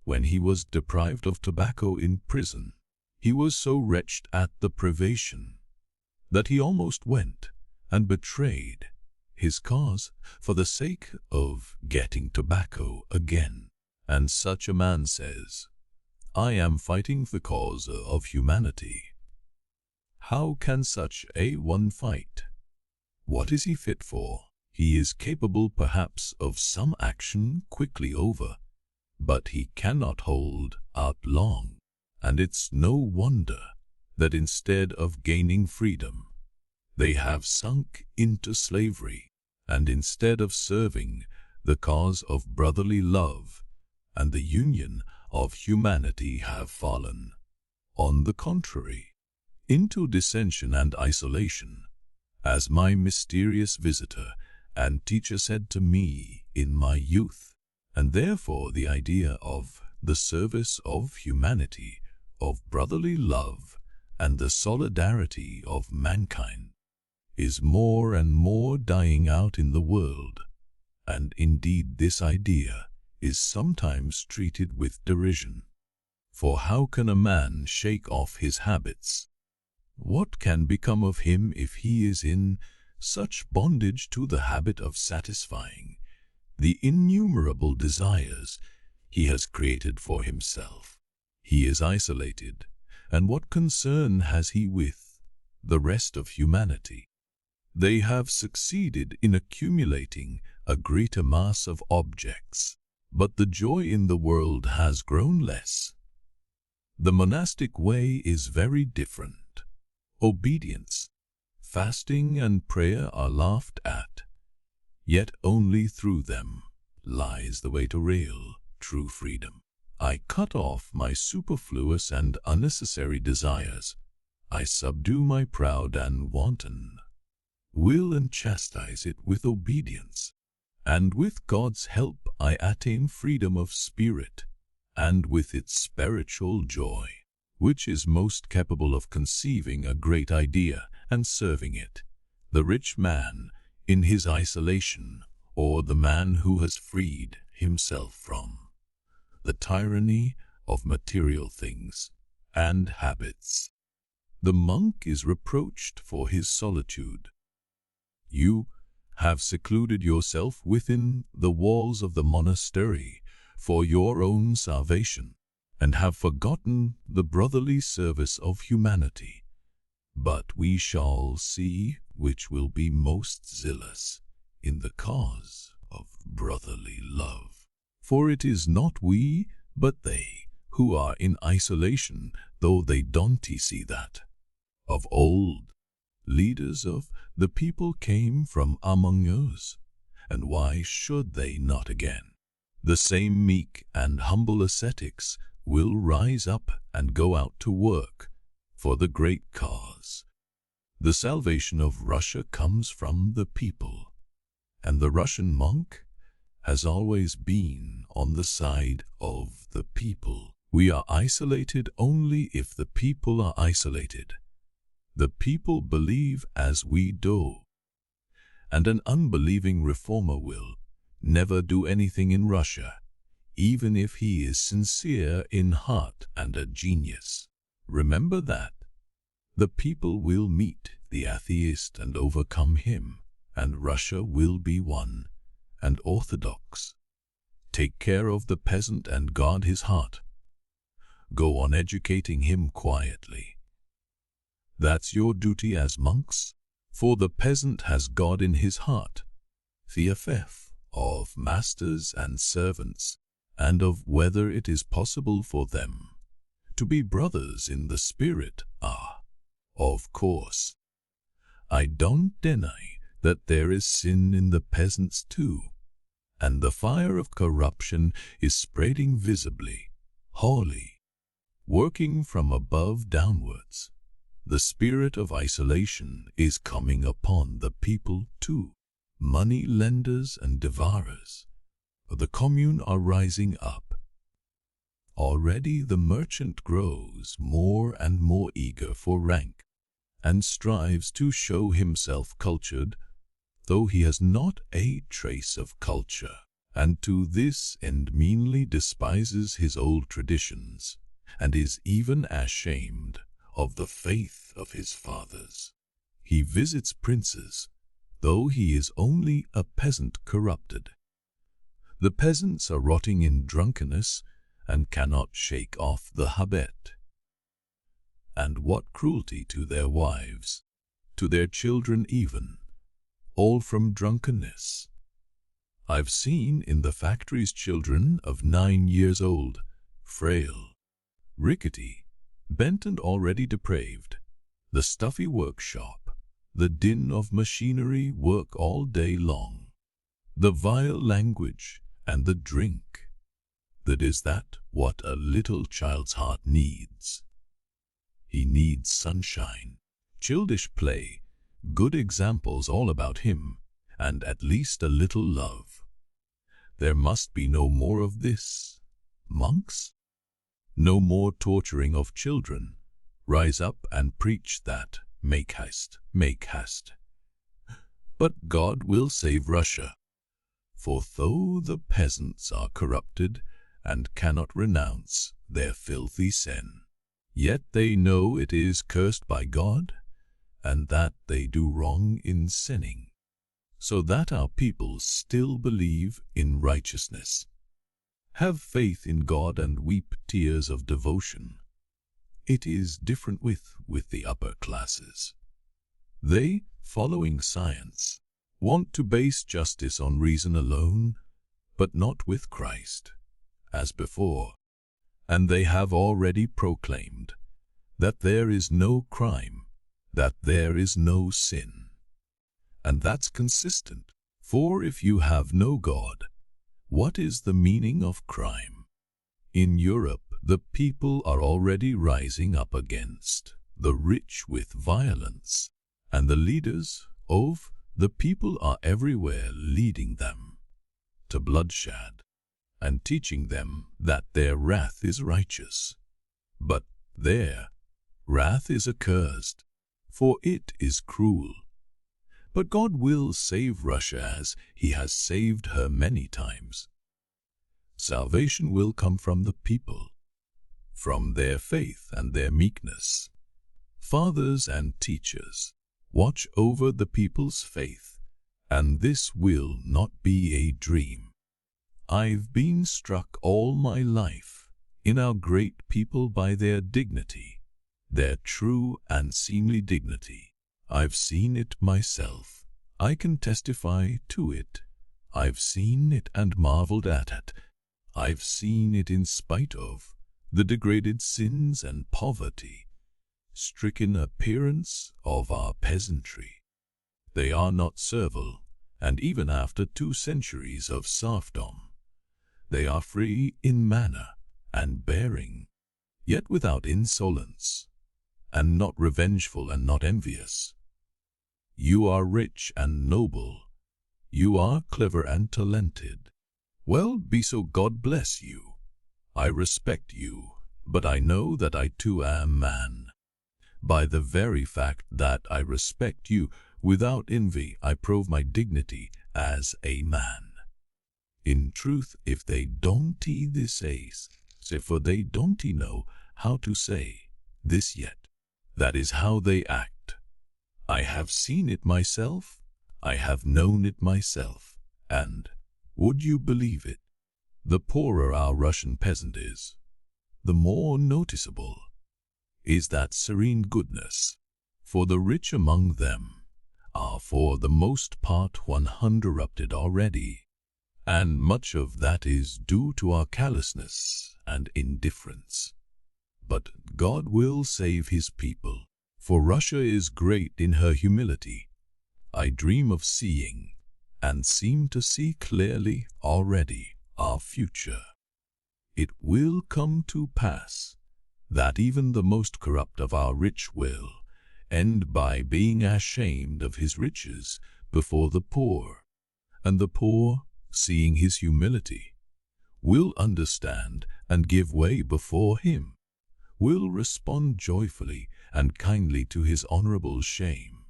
when he was deprived of tobacco in prison, he was so wretched at the privation that he almost went and betrayed his cause for the sake of getting tobacco again. And such a man says, I am fighting the cause of humanity. How can such a one fight? What is he fit for? He is capable perhaps of some action quickly over, but he cannot hold out long, and it's no wonder that instead of gaining freedom, they have sunk into slavery, and instead of serving the cause of brotherly love and the union of humanity have fallen, on the contrary, into dissension and isolation, as my mysterious visitor and teacher said to me in my youth. And therefore the idea of the service of humanity, of brotherly love, and the solidarity of mankind is more and more dying out in the world, and indeed this idea is sometimes treated with derision. For how can a man shake off his habits? What can become of him if he is in such bondage to the habit of satisfying the innumerable desires he has created for himself? He is isolated, and what concern has he with the rest of humanity? They have succeeded in accumulating a greater mass of objects, but the joy in the world has grown less. The monastic way is very different. Obedience, fasting, and prayer are laughed at, yet only through them lies the way to real, true freedom. I cut off my superfluous and unnecessary desires. I subdue my proud and wanton will and chastise it with obedience. And with God's help I attain freedom of spirit, and with its spiritual joy, which is most capable of conceiving a great idea and serving it, the rich man in his isolation, or the man who has freed himself from the tyranny of material things and habits. The monk is reproached for his solitude. You have secluded yourself within the walls of the monastery for your own salvation, and have forgotten the brotherly service of humanity. But we shall see which will be most zealous in the cause of brotherly love. For it is not we, but they, who are in isolation, though they don't see that. Of old, leaders of the people came from among us, and why should they not again? The same meek and humble ascetics will rise up and go out to work for the great cause. The salvation of Russia comes from the people, and the Russian monk has always been on the side of the people. We are isolated only if the people are isolated. The people believe as we do, and an unbelieving reformer will never do anything in Russia, even if he is sincere in heart and a genius. Remember that. The people will meet the atheist and overcome him, and Russia will be one and orthodox. Take care of the peasant and guard his heart. Go on educating him quietly. That's your duty as monks, for the peasant has God in his heart, the effect of masters and servants, and of whether it is possible for them to be brothers in the spirit. Of course, I don't deny that there is sin in the peasants too, and the fire of corruption is spreading visibly, wholly. working from above downwards. The spirit of isolation is coming upon the people too. Money lenders and devourers of the commune are rising up. Already the merchant grows more and more eager for rank, and strives to show himself cultured, though he has not a trace of culture, and to this end meanly despises his old traditions, and is even ashamed of the faith of his fathers. He visits princes, though he is only a peasant corrupted. The peasants are rotting in drunkenness, and cannot shake off the habit. And what cruelty to their wives, to their children even, all from drunkenness. I've seen in the factories children of 9 years old, frail, rickety, bent and already depraved, the stuffy workshop, the din of machinery work all day long, the vile language and the drink. That is that what a little child's heart needs. He needs sunshine, childish play, good examples all about him, and at least a little love. There must be no more of this. Monks? No more torturing of children. Rise up and preach that. Make haste, make haste. But God will save Russia. For though the peasants are corrupted and cannot renounce their filthy sin, yet they know it is cursed by God, and that they do wrong in sinning, so that our people still believe in righteousness, have faith in God and weep tears of devotion. It is different with the upper classes. They, following science, want to base justice on reason alone, but not with Christ, as before, and they have already proclaimed that there is no crime, that there is no sin. And that's consistent, for if you have no God, what is the meaning of crime? In Europe, the people are already rising up against the rich with violence, and the leaders of the people are everywhere leading them to bloodshed and teaching them that their wrath is righteous. But their wrath is accursed, for it is cruel. But God will save Russia as He has saved her many times. Salvation will come from the people, from their faith and their meekness. Fathers and teachers, watch over the people's faith, and this will not be a dream. I've been struck all my life in our great people by their dignity, their true and seemly dignity. I've seen it myself. I can testify to it. I've seen it and marveled at it. I've seen it in spite of the degraded sins and poverty, stricken appearance of our peasantry. They are not servile, and even after 2 centuries of serfdom, they are free in manner and bearing, yet without insolence, and not revengeful and not envious. You are rich and noble. You are clever and talented. Well, be so, God bless you. I respect you, but I know that I too am man. By the very fact that I respect you, without envy I prove my dignity as a man. In truth, if they don't this say, for they don't know how to say this yet, that is how they act. I have seen it myself, I have known it myself, and, would you believe it, the poorer our Russian peasant is, the more noticeable is that serene goodness, for the rich among them are for the most part corrupted already, and much of that is due to our callousness and indifference. But God will save His people, for Russia is great in her humility. I dream of seeing, and seem to see clearly already, our future. It will come to pass that even the most corrupt of our rich will end by being ashamed of his riches before the poor, and the poor, seeing his humility, will understand and give way before him, will respond joyfully and kindly to his honorable shame.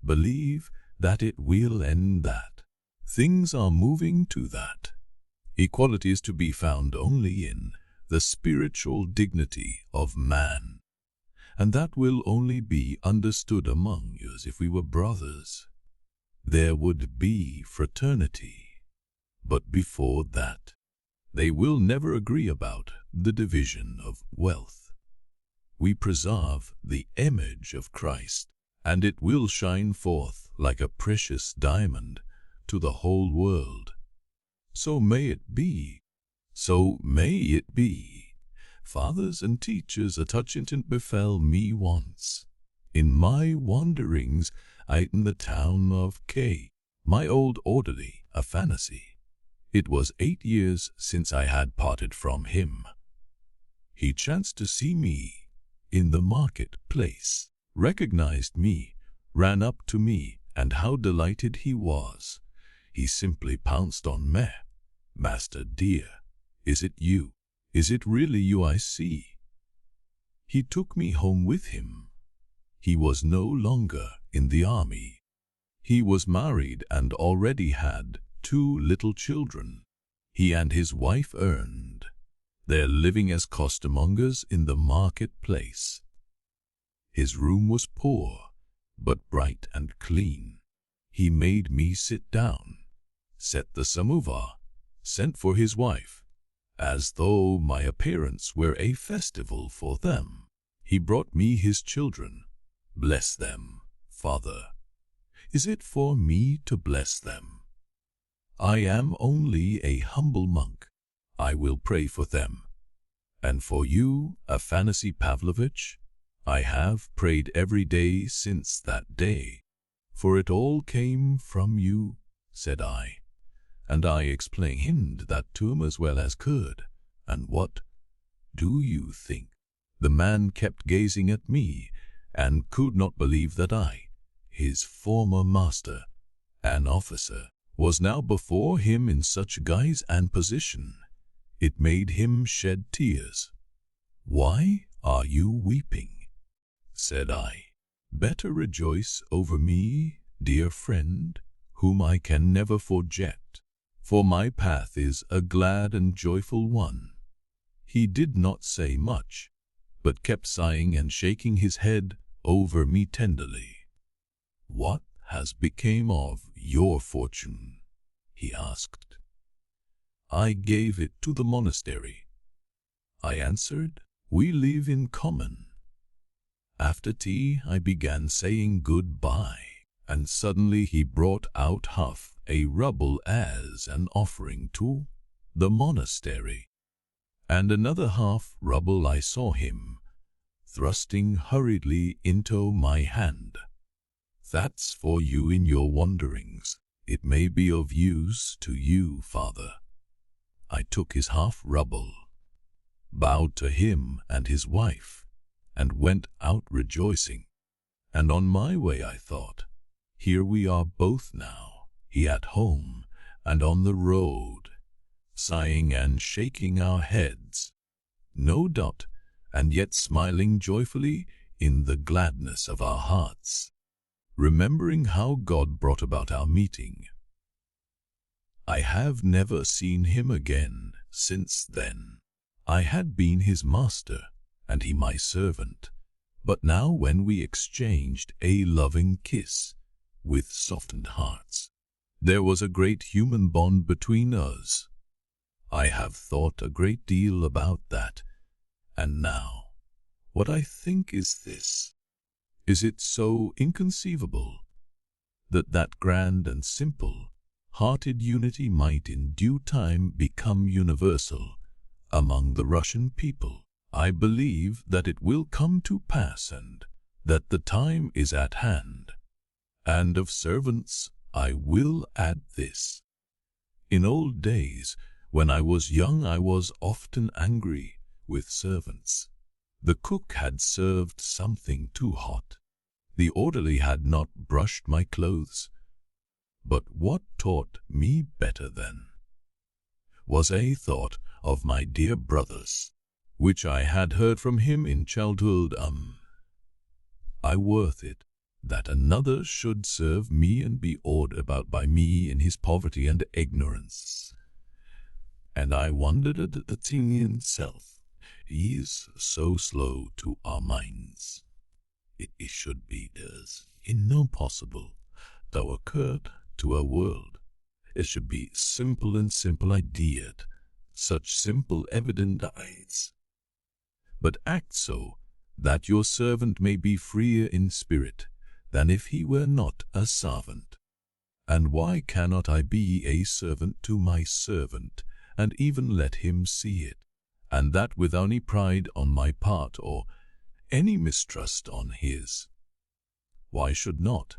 Believe that it will end that. Things are moving to that. Equality is to be found only in the spiritual dignity of man, and that will only be understood among us if we were brothers. There would be fraternity, but before that, they will never agree about the division of wealth. We preserve the image of Christ, and it will shine forth like a precious diamond to the whole world. So may it be. So may it be. Fathers and teachers, a touch incident befell me once. In my wanderings out in the town of K, my old orderly, a fantasy. It was 8 years since I had parted from him. He chanced to see me in the market-place, recognized me, ran up to me, and how delighted he was. He simply pounced on me. "Master dear, is it you? Is it really you I see?" He took me home with him. He was no longer in the army. He was married and already had 2 little children. He and his wife earned their living as costermongers in the marketplace. His room was poor, but bright and clean. He made me sit down, set the samovar, sent for his wife, as though my appearance were a festival for them. He brought me his children. "Bless them, Father." Is it for me to bless them? I am only a humble monk. I will pray for them. And for you, Afanassy Pavlovitch, I have prayed every day since that day. For it all came from you, said I. And I explained that to him as well as could. And what do you think? The man kept gazing at me and could not believe that I, his former master, an officer, was now before him in such guise and position. It made him shed tears. "Why are you weeping?" said I. "Better rejoice over me, dear friend, whom I can never forget, for my path is a glad and joyful one." He did not say much, but kept sighing and shaking his head over me tenderly. "What has become of your fortune?" he asked. "I gave it to the monastery," I answered. "We live in common." After tea I began saying goodbye, and suddenly he brought out half a ruble as an offering to the monastery, and another half ruble I saw him thrusting hurriedly into my hand. "That's for you in your wanderings. It may be of use to you, Father." I took his half ruble, bowed to him and his wife, and went out rejoicing. And on my way I thought, here we are both now, he at home and on the road, sighing and shaking our heads, no doubt, and yet smiling joyfully in the gladness of our hearts, remembering how God brought about our meeting. I have never seen him again since then. I had been his master, and he my servant, but now when we exchanged a loving kiss with softened hearts, there was a great human bond between us. I have thought a great deal about that, and now what I think is this: is it so inconceivable that that grand and simple-hearted unity might in due time become universal among the Russian people? I believe that it will come to pass and that the time is at hand. And of servants I will add this. In old days, when I was young, I was often angry with servants. The cook had served something too hot. The orderly had not brushed my clothes. But what taught me better then was a thought of my dear brother's, which I had heard from him in childhood. I worth it that another should serve me and be awed about by me in his poverty and ignorance. And I wondered at the thing in itself. He is so slow to our minds. It should be as in no possible, though occurred to our world. It should be simple and simple ideaed, such simple evident eyes. But act so, that your servant may be freer in spirit, than if he were not a servant. And why cannot I be a servant to my servant, and even let him see it, and that without any pride on my part, or any mistrust on his? Why should not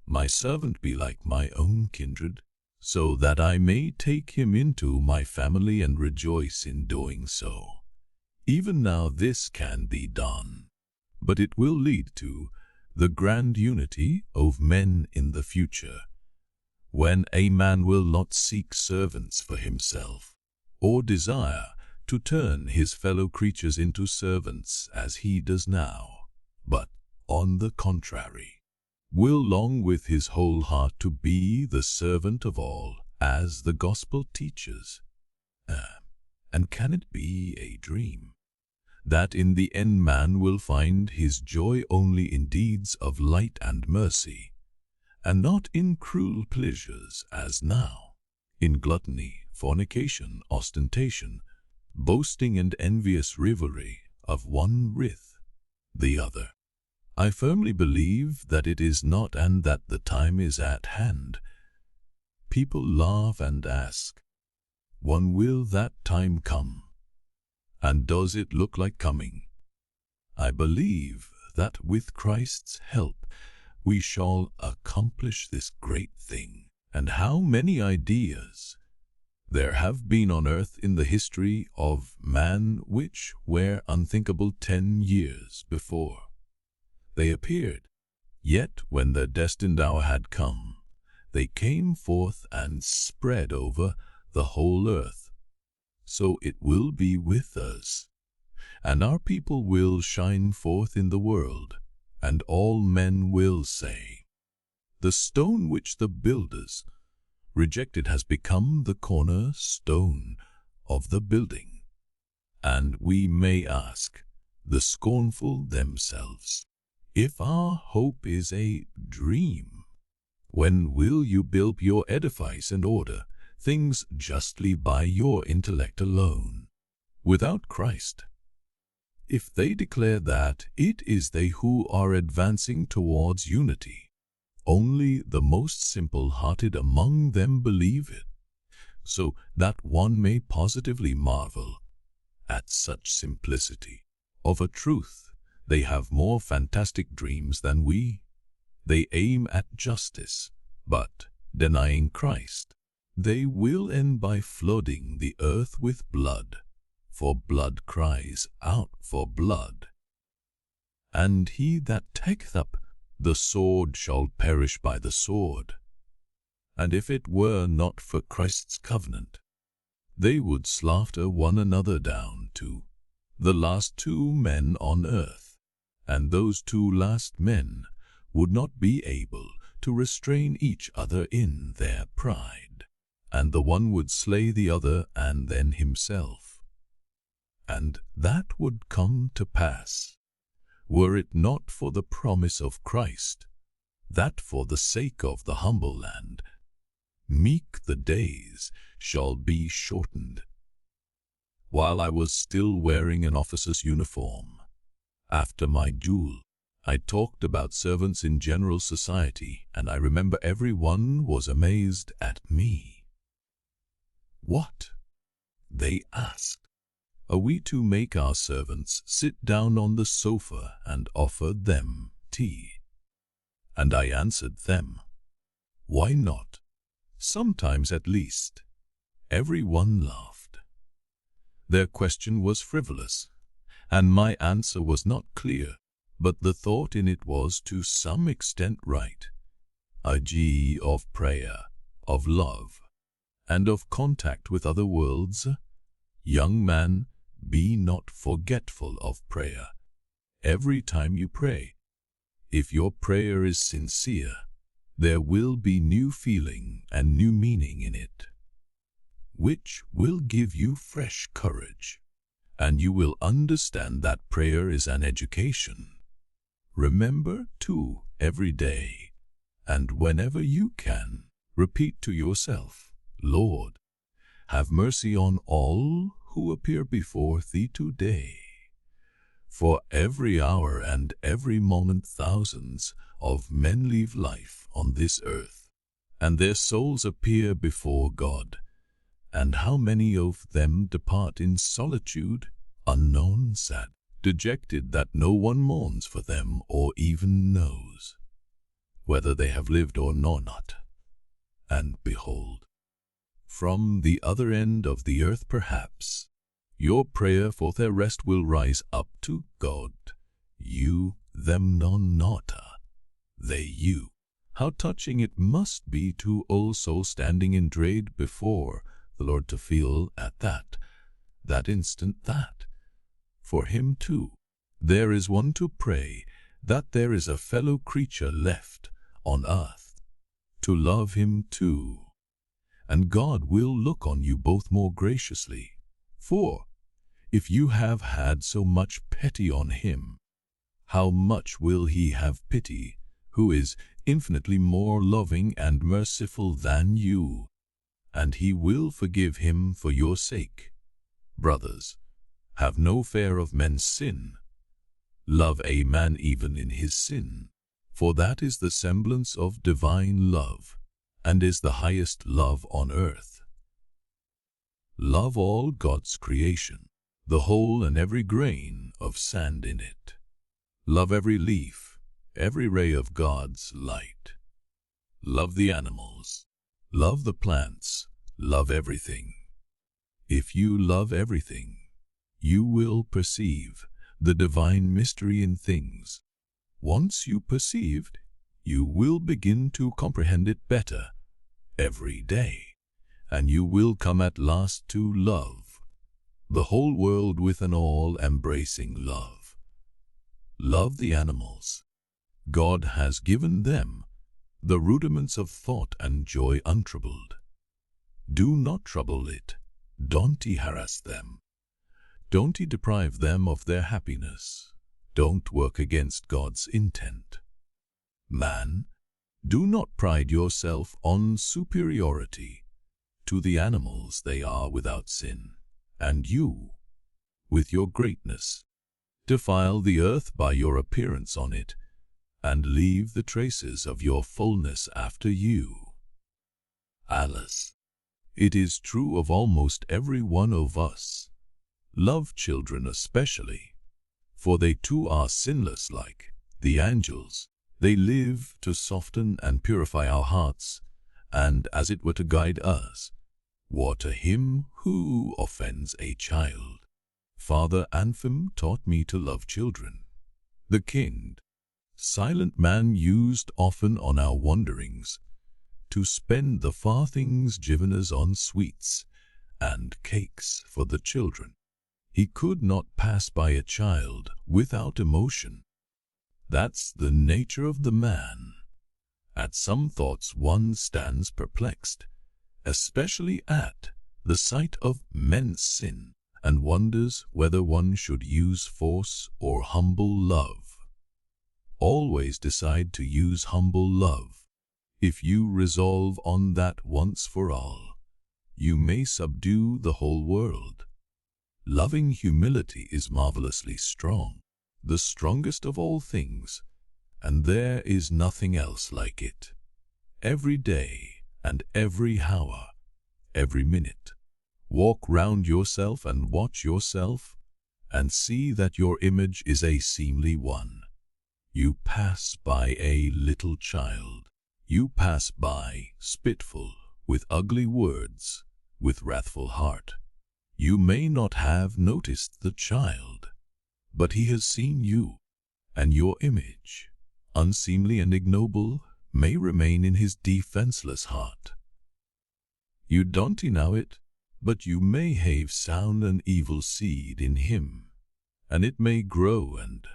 my servant be like my own kindred, so that I may take him into my family and rejoice in doing so? Even now this can be done, but it will lead to the grand unity of men in the future, when a man will not seek servants for himself, or desire to turn his fellow creatures into servants as he does now, but, on the contrary, will long with his whole heart to be the servant of all, as the gospel teaches. And can it be a dream, that in the end man will find his joy only in deeds of light and mercy, and not in cruel pleasures as now, in gluttony, fornication, ostentation, boasting and envious rivalry of one with the other? I firmly believe that it is not, and that the time is at hand. People laugh and ask, when will that time come? And does it look like coming? I believe that with Christ's help we shall accomplish this great thing. And how many ideas there have been on earth in the history of man which were unthinkable 10 years before they appeared. Yet when the destined hour had come, they came forth and spread over the whole earth. So it will be with us, and our people will shine forth in the world, and all men will say, the stone which the builders rejected has become the corner stone of the building. And we may ask the scornful themselves, if our hope is a dream, when will you build your edifice and order things justly by your intellect alone, without Christ? If they declare that it is they who are advancing towards unity, only the most simple-hearted among them believe it, so that one may positively marvel at such simplicity. Of a truth, they have more fantastic dreams than we. They aim at justice, but, denying Christ, they will end by flooding the earth with blood, for blood cries out for blood. And he that taketh up the sword shall perish by the sword. And if it were not for Christ's covenant, they would slaughter one another down to the last 2 men on earth, and those 2 last men would not be able to restrain each other in their pride, and the one would slay the other and then himself. And that would come to pass, were it not for the promise of Christ, that for the sake of the humble and meek the days shall be shortened. While I was still wearing an officer's uniform, after my duel, I talked about servants in general society, and I remember every one was amazed at me. What? They asked. Are we to make our servants sit down on the sofa and offer them tea? And I answered them, why not? Sometimes at least. Every one laughed. Their question was frivolous, and my answer was not clear, but the thought in it was to some extent right. I.g. of prayer, of love, and of contact with other worlds. Young man, be not forgetful of prayer. Every time you pray, if your prayer is sincere, there will be new feeling and new meaning in it, which will give you fresh courage, and you will understand that prayer is an education. Remember, too, every day, and whenever you can, repeat to yourself, Lord, have mercy on all who appear before Thee today. For every hour and every moment thousands of men leave life on this earth, and their souls appear before God. And how many of them depart in solitude, unknown, sad, dejected, that no one mourns for them or even knows whether they have lived or not. And behold, from the other end of the earth perhaps, your prayer for their rest will rise up to God. You, them, non, nota, they, you. How touching it must be to old soul standing in dread before the Lord to feel at that instant that, for him too, there is one to pray, that there is a fellow creature left on earth to love him too. And God will look on you both more graciously, for if you have had so much pity on him, how much will he have pity, who is infinitely more loving and merciful than you, and he will forgive him for your sake. Brothers, have no fear of men's sin. Love a man even in his sin, for that is the semblance of divine love, and is the highest love on earth. Love all God's creation, the whole and every grain of sand in it. Love every leaf, every ray of God's light. Love the animals, love the plants, love everything. If you love everything, you will perceive the divine mystery in things. Once you perceived, you will begin to comprehend it better every day, and you will come at last to love the whole world with an all-embracing love. Love the animals. God has given them the rudiments of thought and joy untroubled. Do not trouble it. Don't harass them. Don't deprive them of their happiness. Don't work against God's intent. Man, do not pride yourself on superiority to the animals. They are without sin, and you, with your greatness, defile the earth by your appearance on it, and leave the traces of your fullness after you. Alice, it is true of almost every one of us. Love children especially, for they too are sinless like the angels. They live to soften and purify our hearts, and as it were to guide us. Water him who offends a child. Father Anthim taught me to love children. The king, silent man, used often on our wanderings to spend the farthings given us on sweets and cakes for the children. He could not pass by a child without emotion. That's the nature of the man. At some thoughts one stands perplexed, especially at the sight of men's sin, and wonders whether one should use force or humble love. Always decide to use humble love. If you resolve on that once for all, you may subdue the whole world. Loving humility is marvelously strong, the strongest of all things, and there is nothing else like it. Every day and every hour, every minute, walk round yourself and watch yourself, and see that your image is a seemly one. You pass by a little child. You pass by, spiteful, with ugly words, with wrathful heart. You may not have noticed the child, but he has seen you, and your image, unseemly and ignoble, may remain in his defenseless heart. You don't know it, but you may have sown an evil seed in him, and it may grow, and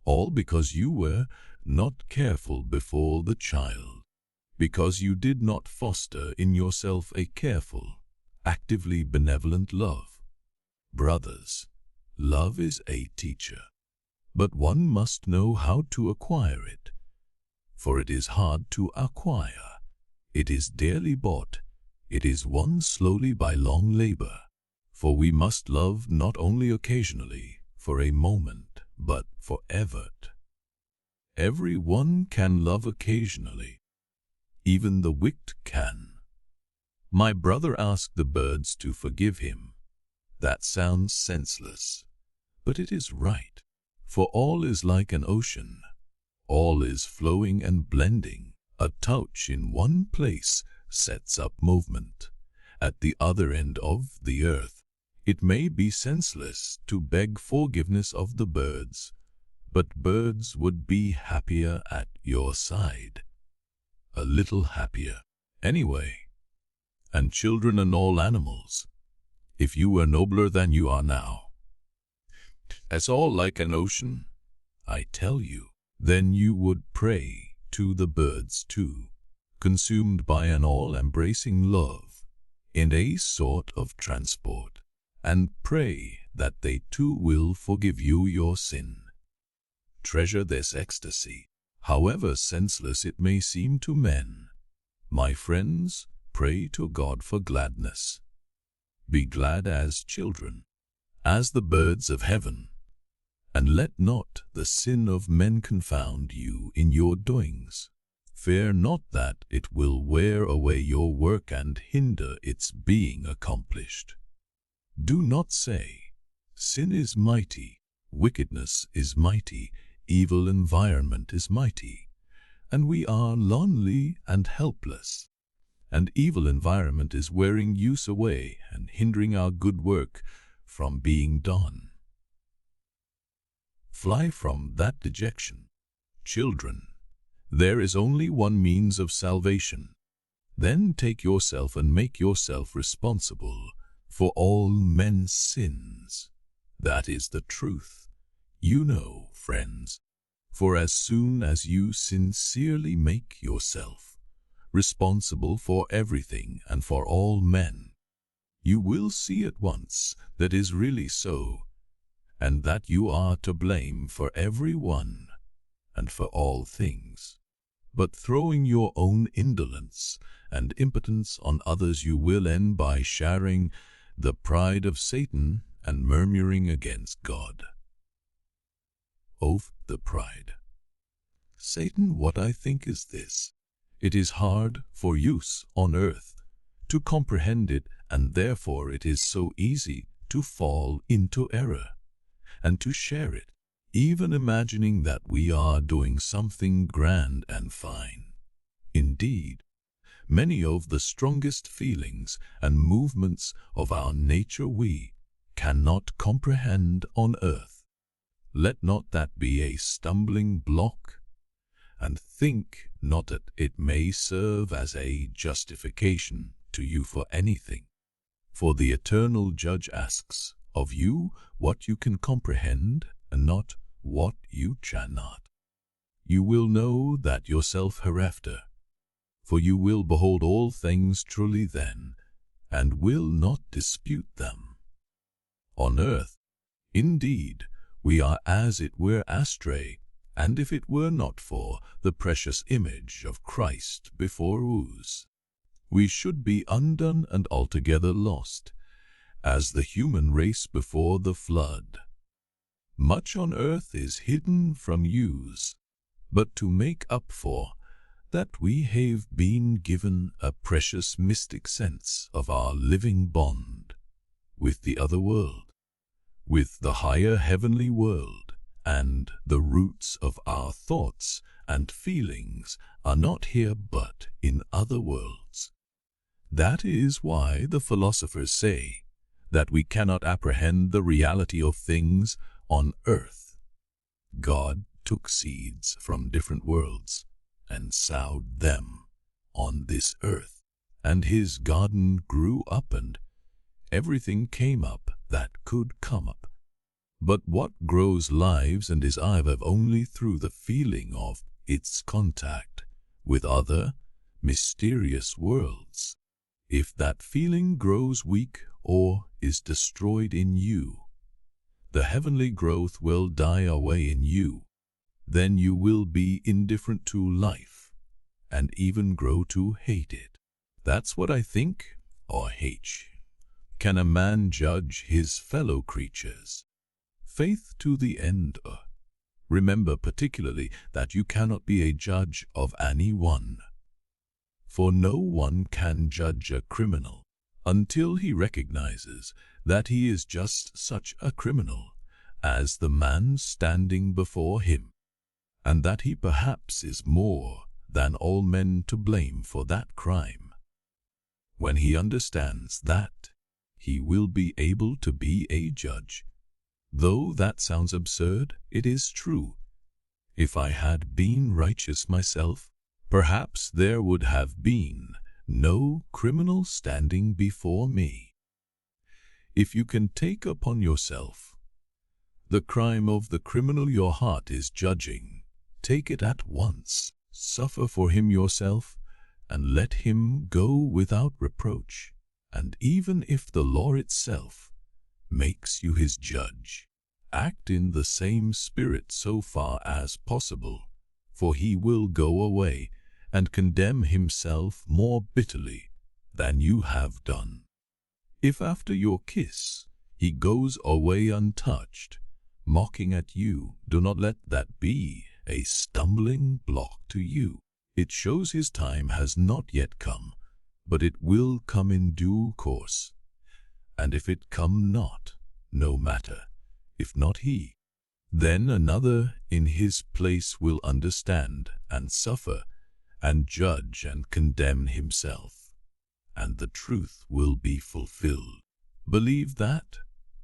all because you were not careful before the child, because you did not foster in yourself a careful, actively benevolent love. Brothers, love is a teacher, but one must know how to acquire it, for it is hard to acquire. It is dearly bought. It is won slowly by long labor, for we must love not only occasionally, for a moment, but forever. Every one can love occasionally. Even the wicked can. My brother asked the birds to forgive him. That sounds senseless, but it is right, for all is like an ocean. All is flowing and blending. A touch in one place sets up movement. At the other end of the earth, it may be senseless to beg forgiveness of the birds, but birds would be happier at your side. A little happier, anyway. And children and all animals, if you were nobler than you are now. As all like an ocean, I tell you, then you would pray to the birds too, consumed by an all-embracing love, in a sort of transport, and pray that they too will forgive you your sin. Treasure this ecstasy, however senseless it may seem to men. My friends, pray to God for gladness. Be glad as children, as the birds of heaven, and let not the sin of men confound you in your doings. Fear not that it will wear away your work and hinder its being accomplished. Do not say, sin is mighty, wickedness is mighty, evil environment is mighty, and we are lonely and helpless, and evil environment is wearing use away and hindering our good work from being done. Fly from that dejection, children. There is only one means of salvation. Then take yourself and make yourself responsible for all men's sins. That is the truth. You know, friends, for as soon as you sincerely make yourself responsible for everything and for all men, you will see at once that is really so, and that you are to blame for every one and for all things. But throwing your own indolence and impotence on others, you will end by sharing the pride of Satan and murmuring against God. Of the pride. Satan, what I think is this: it is hard for use on earth to comprehend it, and therefore it is so easy to fall into error and to share it, even imagining that we are doing something grand and fine. Indeed, many of the strongest feelings and movements of our nature we cannot comprehend on earth. Let not that be a stumbling block, and think not that it may serve as a justification to you for anything. For the eternal judge asks of you what you can comprehend, and not what you cannot. You will know that yourself hereafter, for you will behold all things truly then, and will not dispute them. On earth, indeed, we are as it were astray, and if it were not for the precious image of Christ before us, we should be undone and altogether lost, as the human race before the flood. Much on earth is hidden from use, but to make up for that we have been given a precious mystic sense of our living bond with the other world, with the higher heavenly world, and the roots of our thoughts and feelings are not here but in other worlds. That is why the philosophers say that we cannot apprehend the reality of things on earth. God took seeds from different worlds and sowed them on this earth, and his garden grew up and everything came up that could come up. But what grows lives and is alive only through the feeling of its contact with other mysterious worlds. If that feeling grows weak or is destroyed in you, the heavenly growth will die away in you. Then you will be indifferent to life and even grow to hate it. That's what I think, or hate. Can a man judge his fellow creatures? Faith to the end. Remember particularly that you cannot be a judge of anyone. For no one can judge a criminal until he recognizes that he is just such a criminal as the man standing before him, and that he perhaps is more than all men to blame for that crime. When he understands that, he will be able to be a judge. Though that sounds absurd, it is true. If I had been righteous myself, perhaps there would have been no criminal standing before me. If you can take upon yourself the crime of the criminal your heart is judging, take it at once, suffer for him yourself, and let him go without reproach. And even if the law itself makes you his judge, act in the same spirit so far as possible, for he will go away and condemn himself more bitterly than you have done. If after your kiss he goes away untouched, mocking at you, do not let that be a stumbling block to you. It shows his time has not yet come, but it will come in due course. And if it come not, no matter, if not he, then another in his place will understand and suffer and judge and condemn himself, and the truth will be fulfilled. Believe that,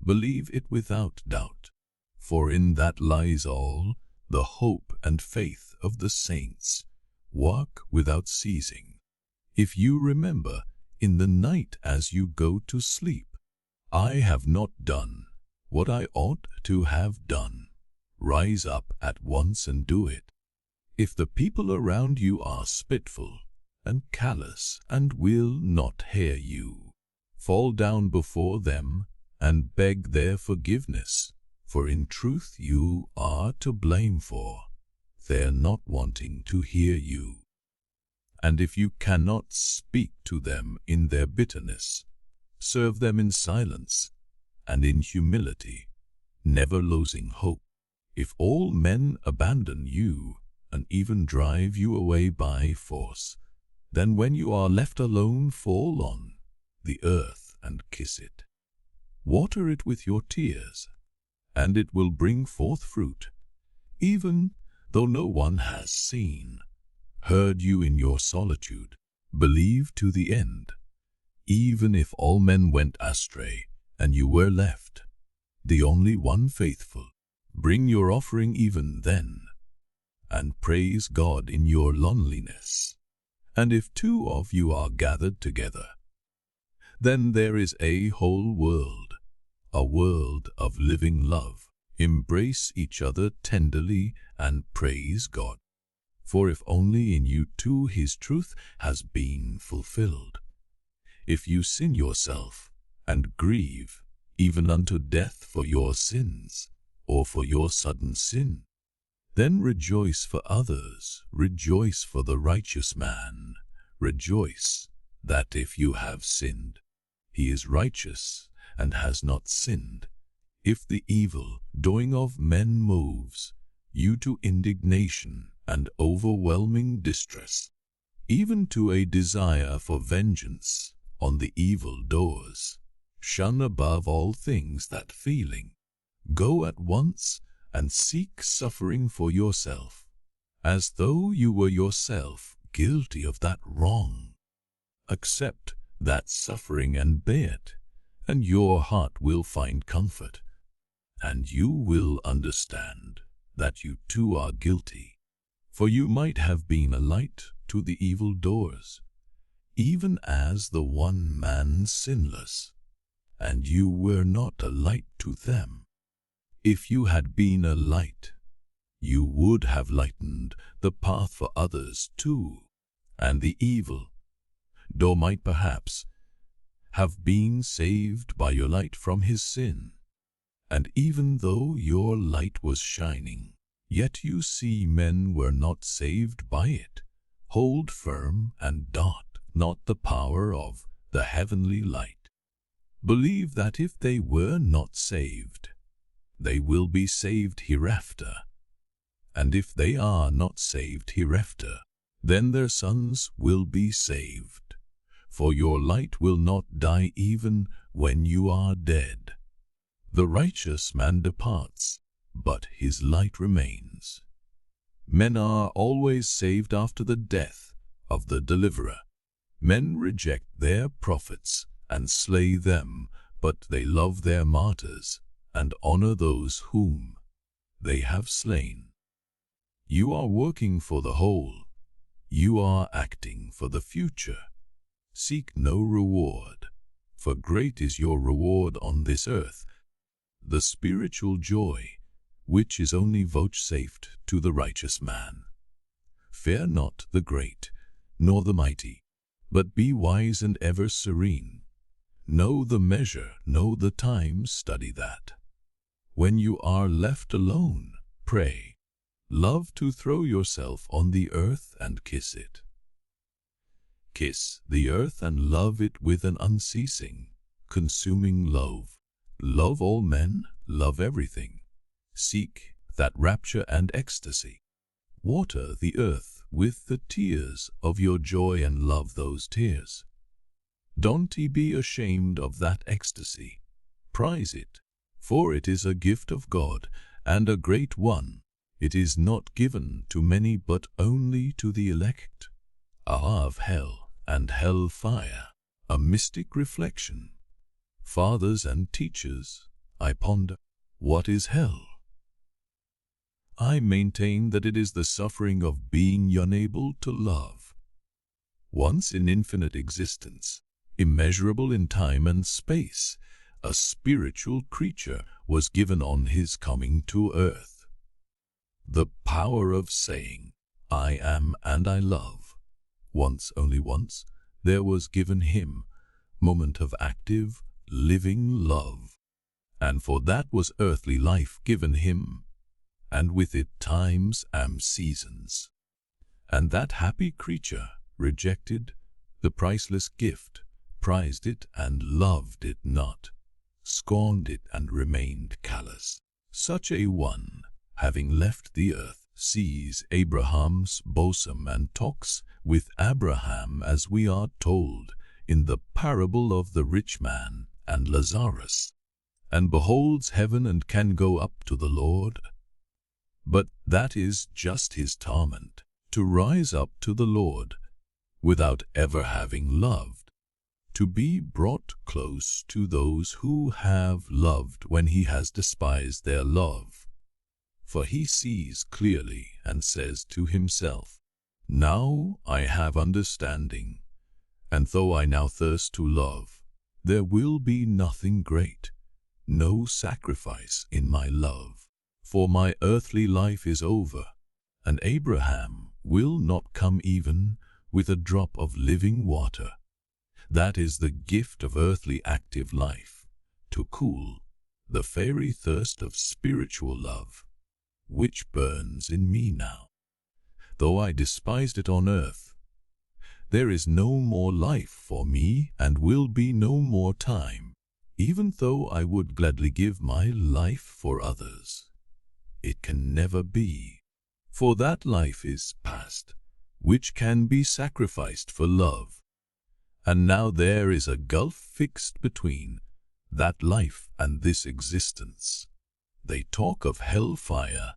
believe it without doubt, for in that lies all the hope and faith of the saints. Work without ceasing. If you remember in the night as you go to sleep, I have not done what I ought to have done, rise up at once and do it. If the people around you are spiteful and callous and will not hear you, fall down before them and beg their forgiveness, for in truth you are to blame for their not wanting to hear you. And if you cannot speak to them in their bitterness, serve them in silence and in humility, never losing hope. If all men abandon you and even drive you away by force, then when you are left alone, fall on the earth and kiss it. Water it with your tears, and it will bring forth fruit, even though no one has seen, heard you in your solitude. Believe to the end, even if all men went astray and you were left, the only one faithful. Bring your offering even then, and praise God in your loneliness. And if two of you are gathered together, then there is a whole world, a world of living love. Embrace each other tenderly and praise God. For if only in you two his truth has been fulfilled. If you sin yourself and grieve even unto death for your sins, or for your sudden sin, then rejoice for others, rejoice for the righteous man, rejoice that if you have sinned, he is righteous and has not sinned. If the evil doing of men moves you to indignation and overwhelming distress, even to a desire for vengeance on the evil doers, shun above all things that feeling. Go at once and seek suffering for yourself, as though you were yourself guilty of that wrong. Accept that suffering and bear it, and your heart will find comfort. and you will understand that you too are guilty. For you might have been a light to the evil doers, even as the one man sinless, and you were not a light to them. If you had been a light, you would have lightened the path for others too, and the evil door might perhaps have been saved by your light from his sin. And even though your light was shining, yet you see men were not saved by it. Hold firm and doubt not the power of the heavenly light. Believe that if they were not saved, they will be saved hereafter. And if they are not saved hereafter, then their sons will be saved. For your light will not die even when you are dead. The righteous man departs, but his light remains. Men are always saved after the death of the deliverer. Men reject their prophets and slay them, but they love their martyrs and honor those whom they have slain. You are working for the whole. You are acting for the future. Seek no reward, for great is your reward on this earth, the spiritual joy which is only vouchsafed to the righteous man. Fear not the great, nor the mighty, but be wise and ever serene. Know the measure, know the time, study that. When you are left alone, pray. Love to throw yourself on the earth and kiss it. Kiss the earth and love it with an unceasing, consuming love. Love all men, love everything. Seek that rapture and ecstasy. Water the earth with the tears of your joy and love those tears. Don't be ashamed of that ecstasy. Prize it, for it is a gift of God, and a great one. It is not given to many but only to the elect. Of hell and hell fire, a mystic reflection. Fathers and teachers, I ponder, what is hell? I maintain that it is the suffering of being unable to love. Once in infinite existence, immeasurable in time and space, a spiritual creature was given on his coming to earth the power of saying, I am and I love. Once, only once, there was given him moment of active, living love, and for that was earthly life given him, and with it times and seasons. And that happy creature rejected the priceless gift, prized it and loved it not, scorned it and remained callous. Such a one, having left the earth, sees Abraham's bosom and talks with Abraham, as we are told in the parable of the rich man and Lazarus, and beholds heaven and can go up to the Lord. But that is just his torment, to rise up to the Lord without ever having loved, to be brought close to those who have loved when he has despised their love. For he sees clearly and says to himself, Now I have understanding, and though I now thirst to love, there will be nothing great, no sacrifice in my love. For my earthly life is over, and Abraham will not come even with a drop of living water. That is the gift of earthly active life, to cool the fairy thirst of spiritual love, which burns in me now. Though I despised it on earth, there is no more life for me and will be no more time, even though I would gladly give my life for others. It can never be, for that life is past, which can be sacrificed for love. And now there is a gulf fixed between that life and this existence. They talk of hellfire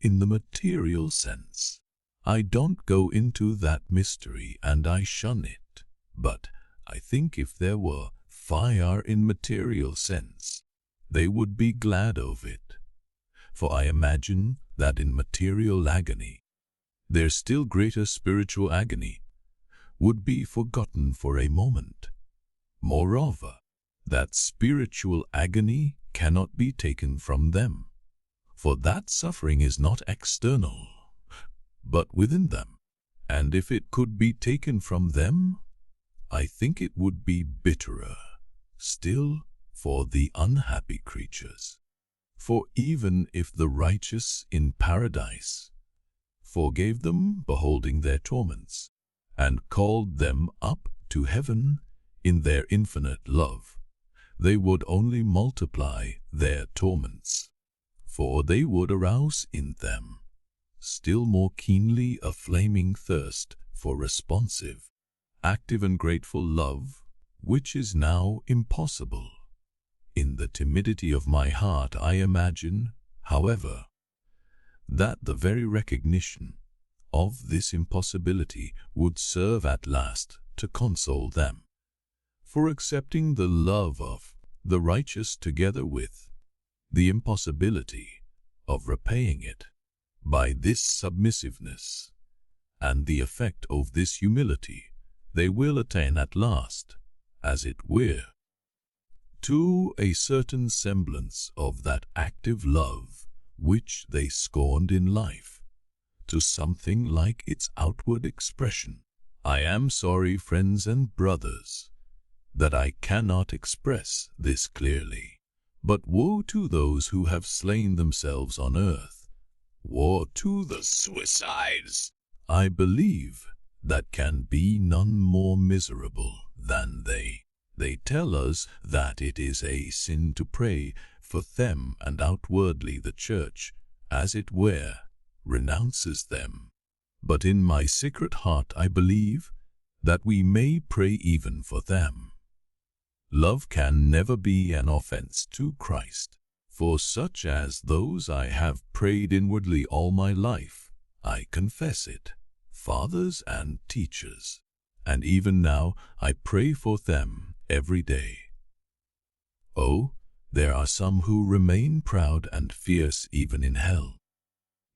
in the material sense. I don't go into that mystery and I shun it, but I think if there were fire in material sense, they would be glad of it. For I imagine that in material agony, their still greater spiritual agony would be forgotten for a moment. Moreover, that spiritual agony cannot be taken from them, for that suffering is not external, but within them. And if it could be taken from them, I think it would be bitterer still for the unhappy creatures. For even if the righteous in paradise forgave them beholding their torments, and called them up to heaven in their infinite love, they would only multiply their torments, for they would arouse in them still more keenly a flaming thirst for responsive, active and grateful love, which is now impossible. In the timidity of my heart I imagine, however, that the very recognition of this impossibility would serve at last to console them for accepting the love of the righteous together with the impossibility of repaying it by this submissiveness, and the effect of this humility they will attain at last, as it were, to a certain semblance of that active love which they scorned in life, to something like its outward expression. I am sorry, friends and brothers, that I cannot express this clearly, but woe to those who have slain themselves on earth, woe to the suicides. I believe that can be none more miserable than they. They tell us that it is a sin to pray for them, and outwardly the Church, as it were, renounces them. But in my secret heart I believe that we may pray even for them. Love can never be an offense to Christ. For such as those I have prayed inwardly all my life, I confess it, fathers and teachers, and even now I pray for them every day. Oh, there are some who remain proud and fierce even in hell,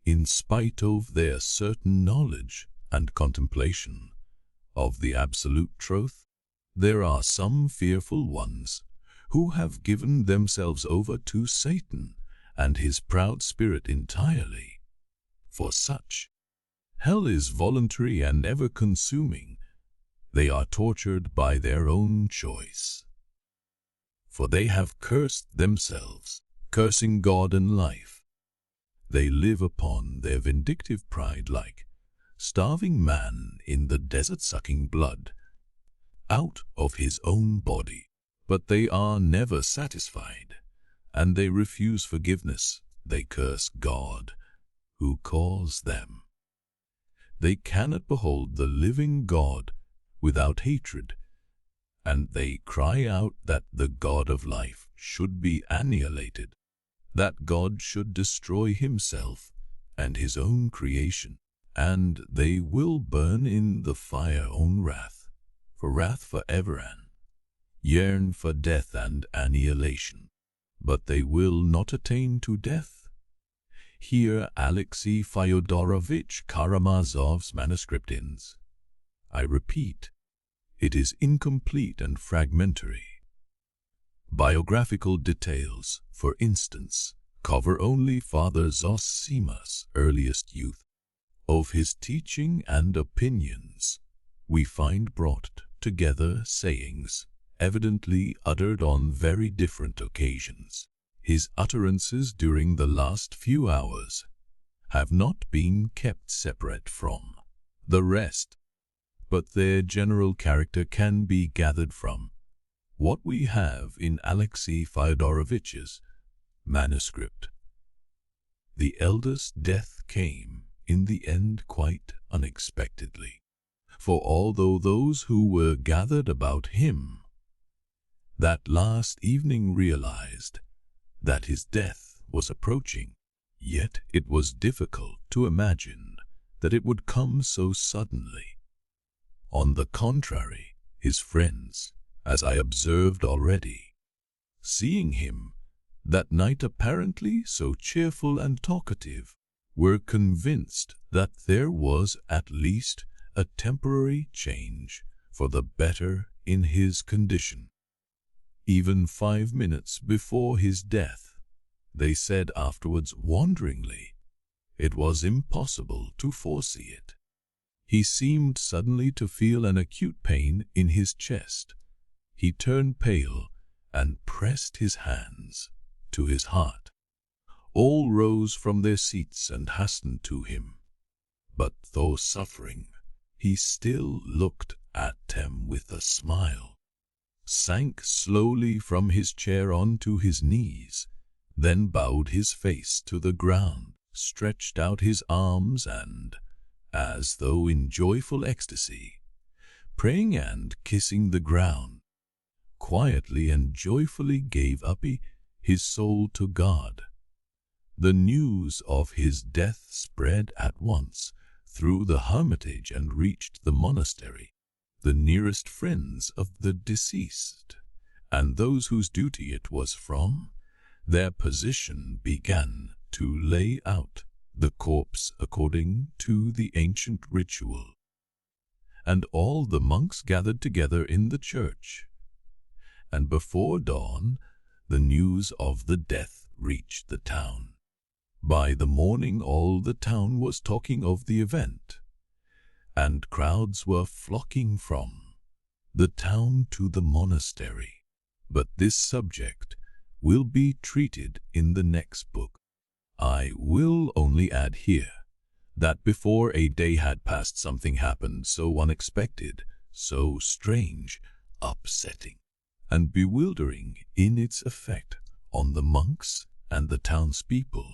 in spite of their certain knowledge and contemplation of the absolute truth. There are some fearful ones who have given themselves over to Satan and his proud spirit entirely. For such, hell is voluntary and ever-consuming. They are tortured by their own choice, for they have cursed themselves, cursing God and life. They live upon their vindictive pride like starving man in the desert, sucking blood out of his own body. But they are never satisfied, and they refuse forgiveness. They curse God, who calls them. They cannot behold the living God without hatred, and they cry out that the God of life should be annihilated, that God should destroy himself and his own creation, and they will burn in the fire own wrath, for wrath forever, and yearn for death and annihilation, but they will not attain to death. Here Alexei Fyodorovich Karamazov's manuscript ends. I repeat, it is incomplete and fragmentary. Biographical details, for instance, cover only Father Zossima's earliest youth. Of his teaching and opinions, we find brought together sayings evidently uttered on very different occasions. His utterances during the last few hours have not been kept separate from the rest, but their general character can be gathered from what we have in Alexei Fyodorovich's manuscript. The elder's death came in the end quite unexpectedly, for although those who were gathered about him that last evening realized that his death was approaching, yet it was difficult to imagine that it would come so suddenly. On the contrary, his friends, as I observed already, seeing him that night apparently so cheerful and talkative, were convinced that there was at least a temporary change for the better in his condition. Even 5 minutes before his death, they said afterwards wonderingly, it was impossible to foresee it. He seemed suddenly to feel an acute pain in his chest. He turned pale and pressed his hands to his heart. All rose from their seats and hastened to him. But though suffering, he still looked at them with a smile, sank slowly from his chair onto his knees, then bowed his face to the ground, stretched out his arms and, as though in joyful ecstasy, praying and kissing the ground, quietly and joyfully gave up his soul to God. The news of his death spread at once through the hermitage and reached the monastery. The nearest friends of the deceased, and those whose duty it was from their position, began to lay out the corpse according to the ancient ritual. And all the monks gathered together in the church. And before dawn, the news of the death reached the town. By the morning, all the town was talking of the event, and crowds were flocking from the town to the monastery. But this subject will be treated in the next book. I will only add here that before a day had passed, something happened so unexpected, so strange, upsetting, and bewildering in its effect on the monks and the townspeople,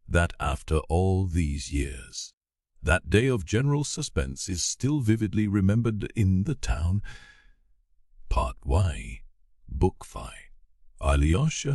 that after all these years, that day of general suspense is still vividly remembered in the town. Part Y, Book 5, Alyosha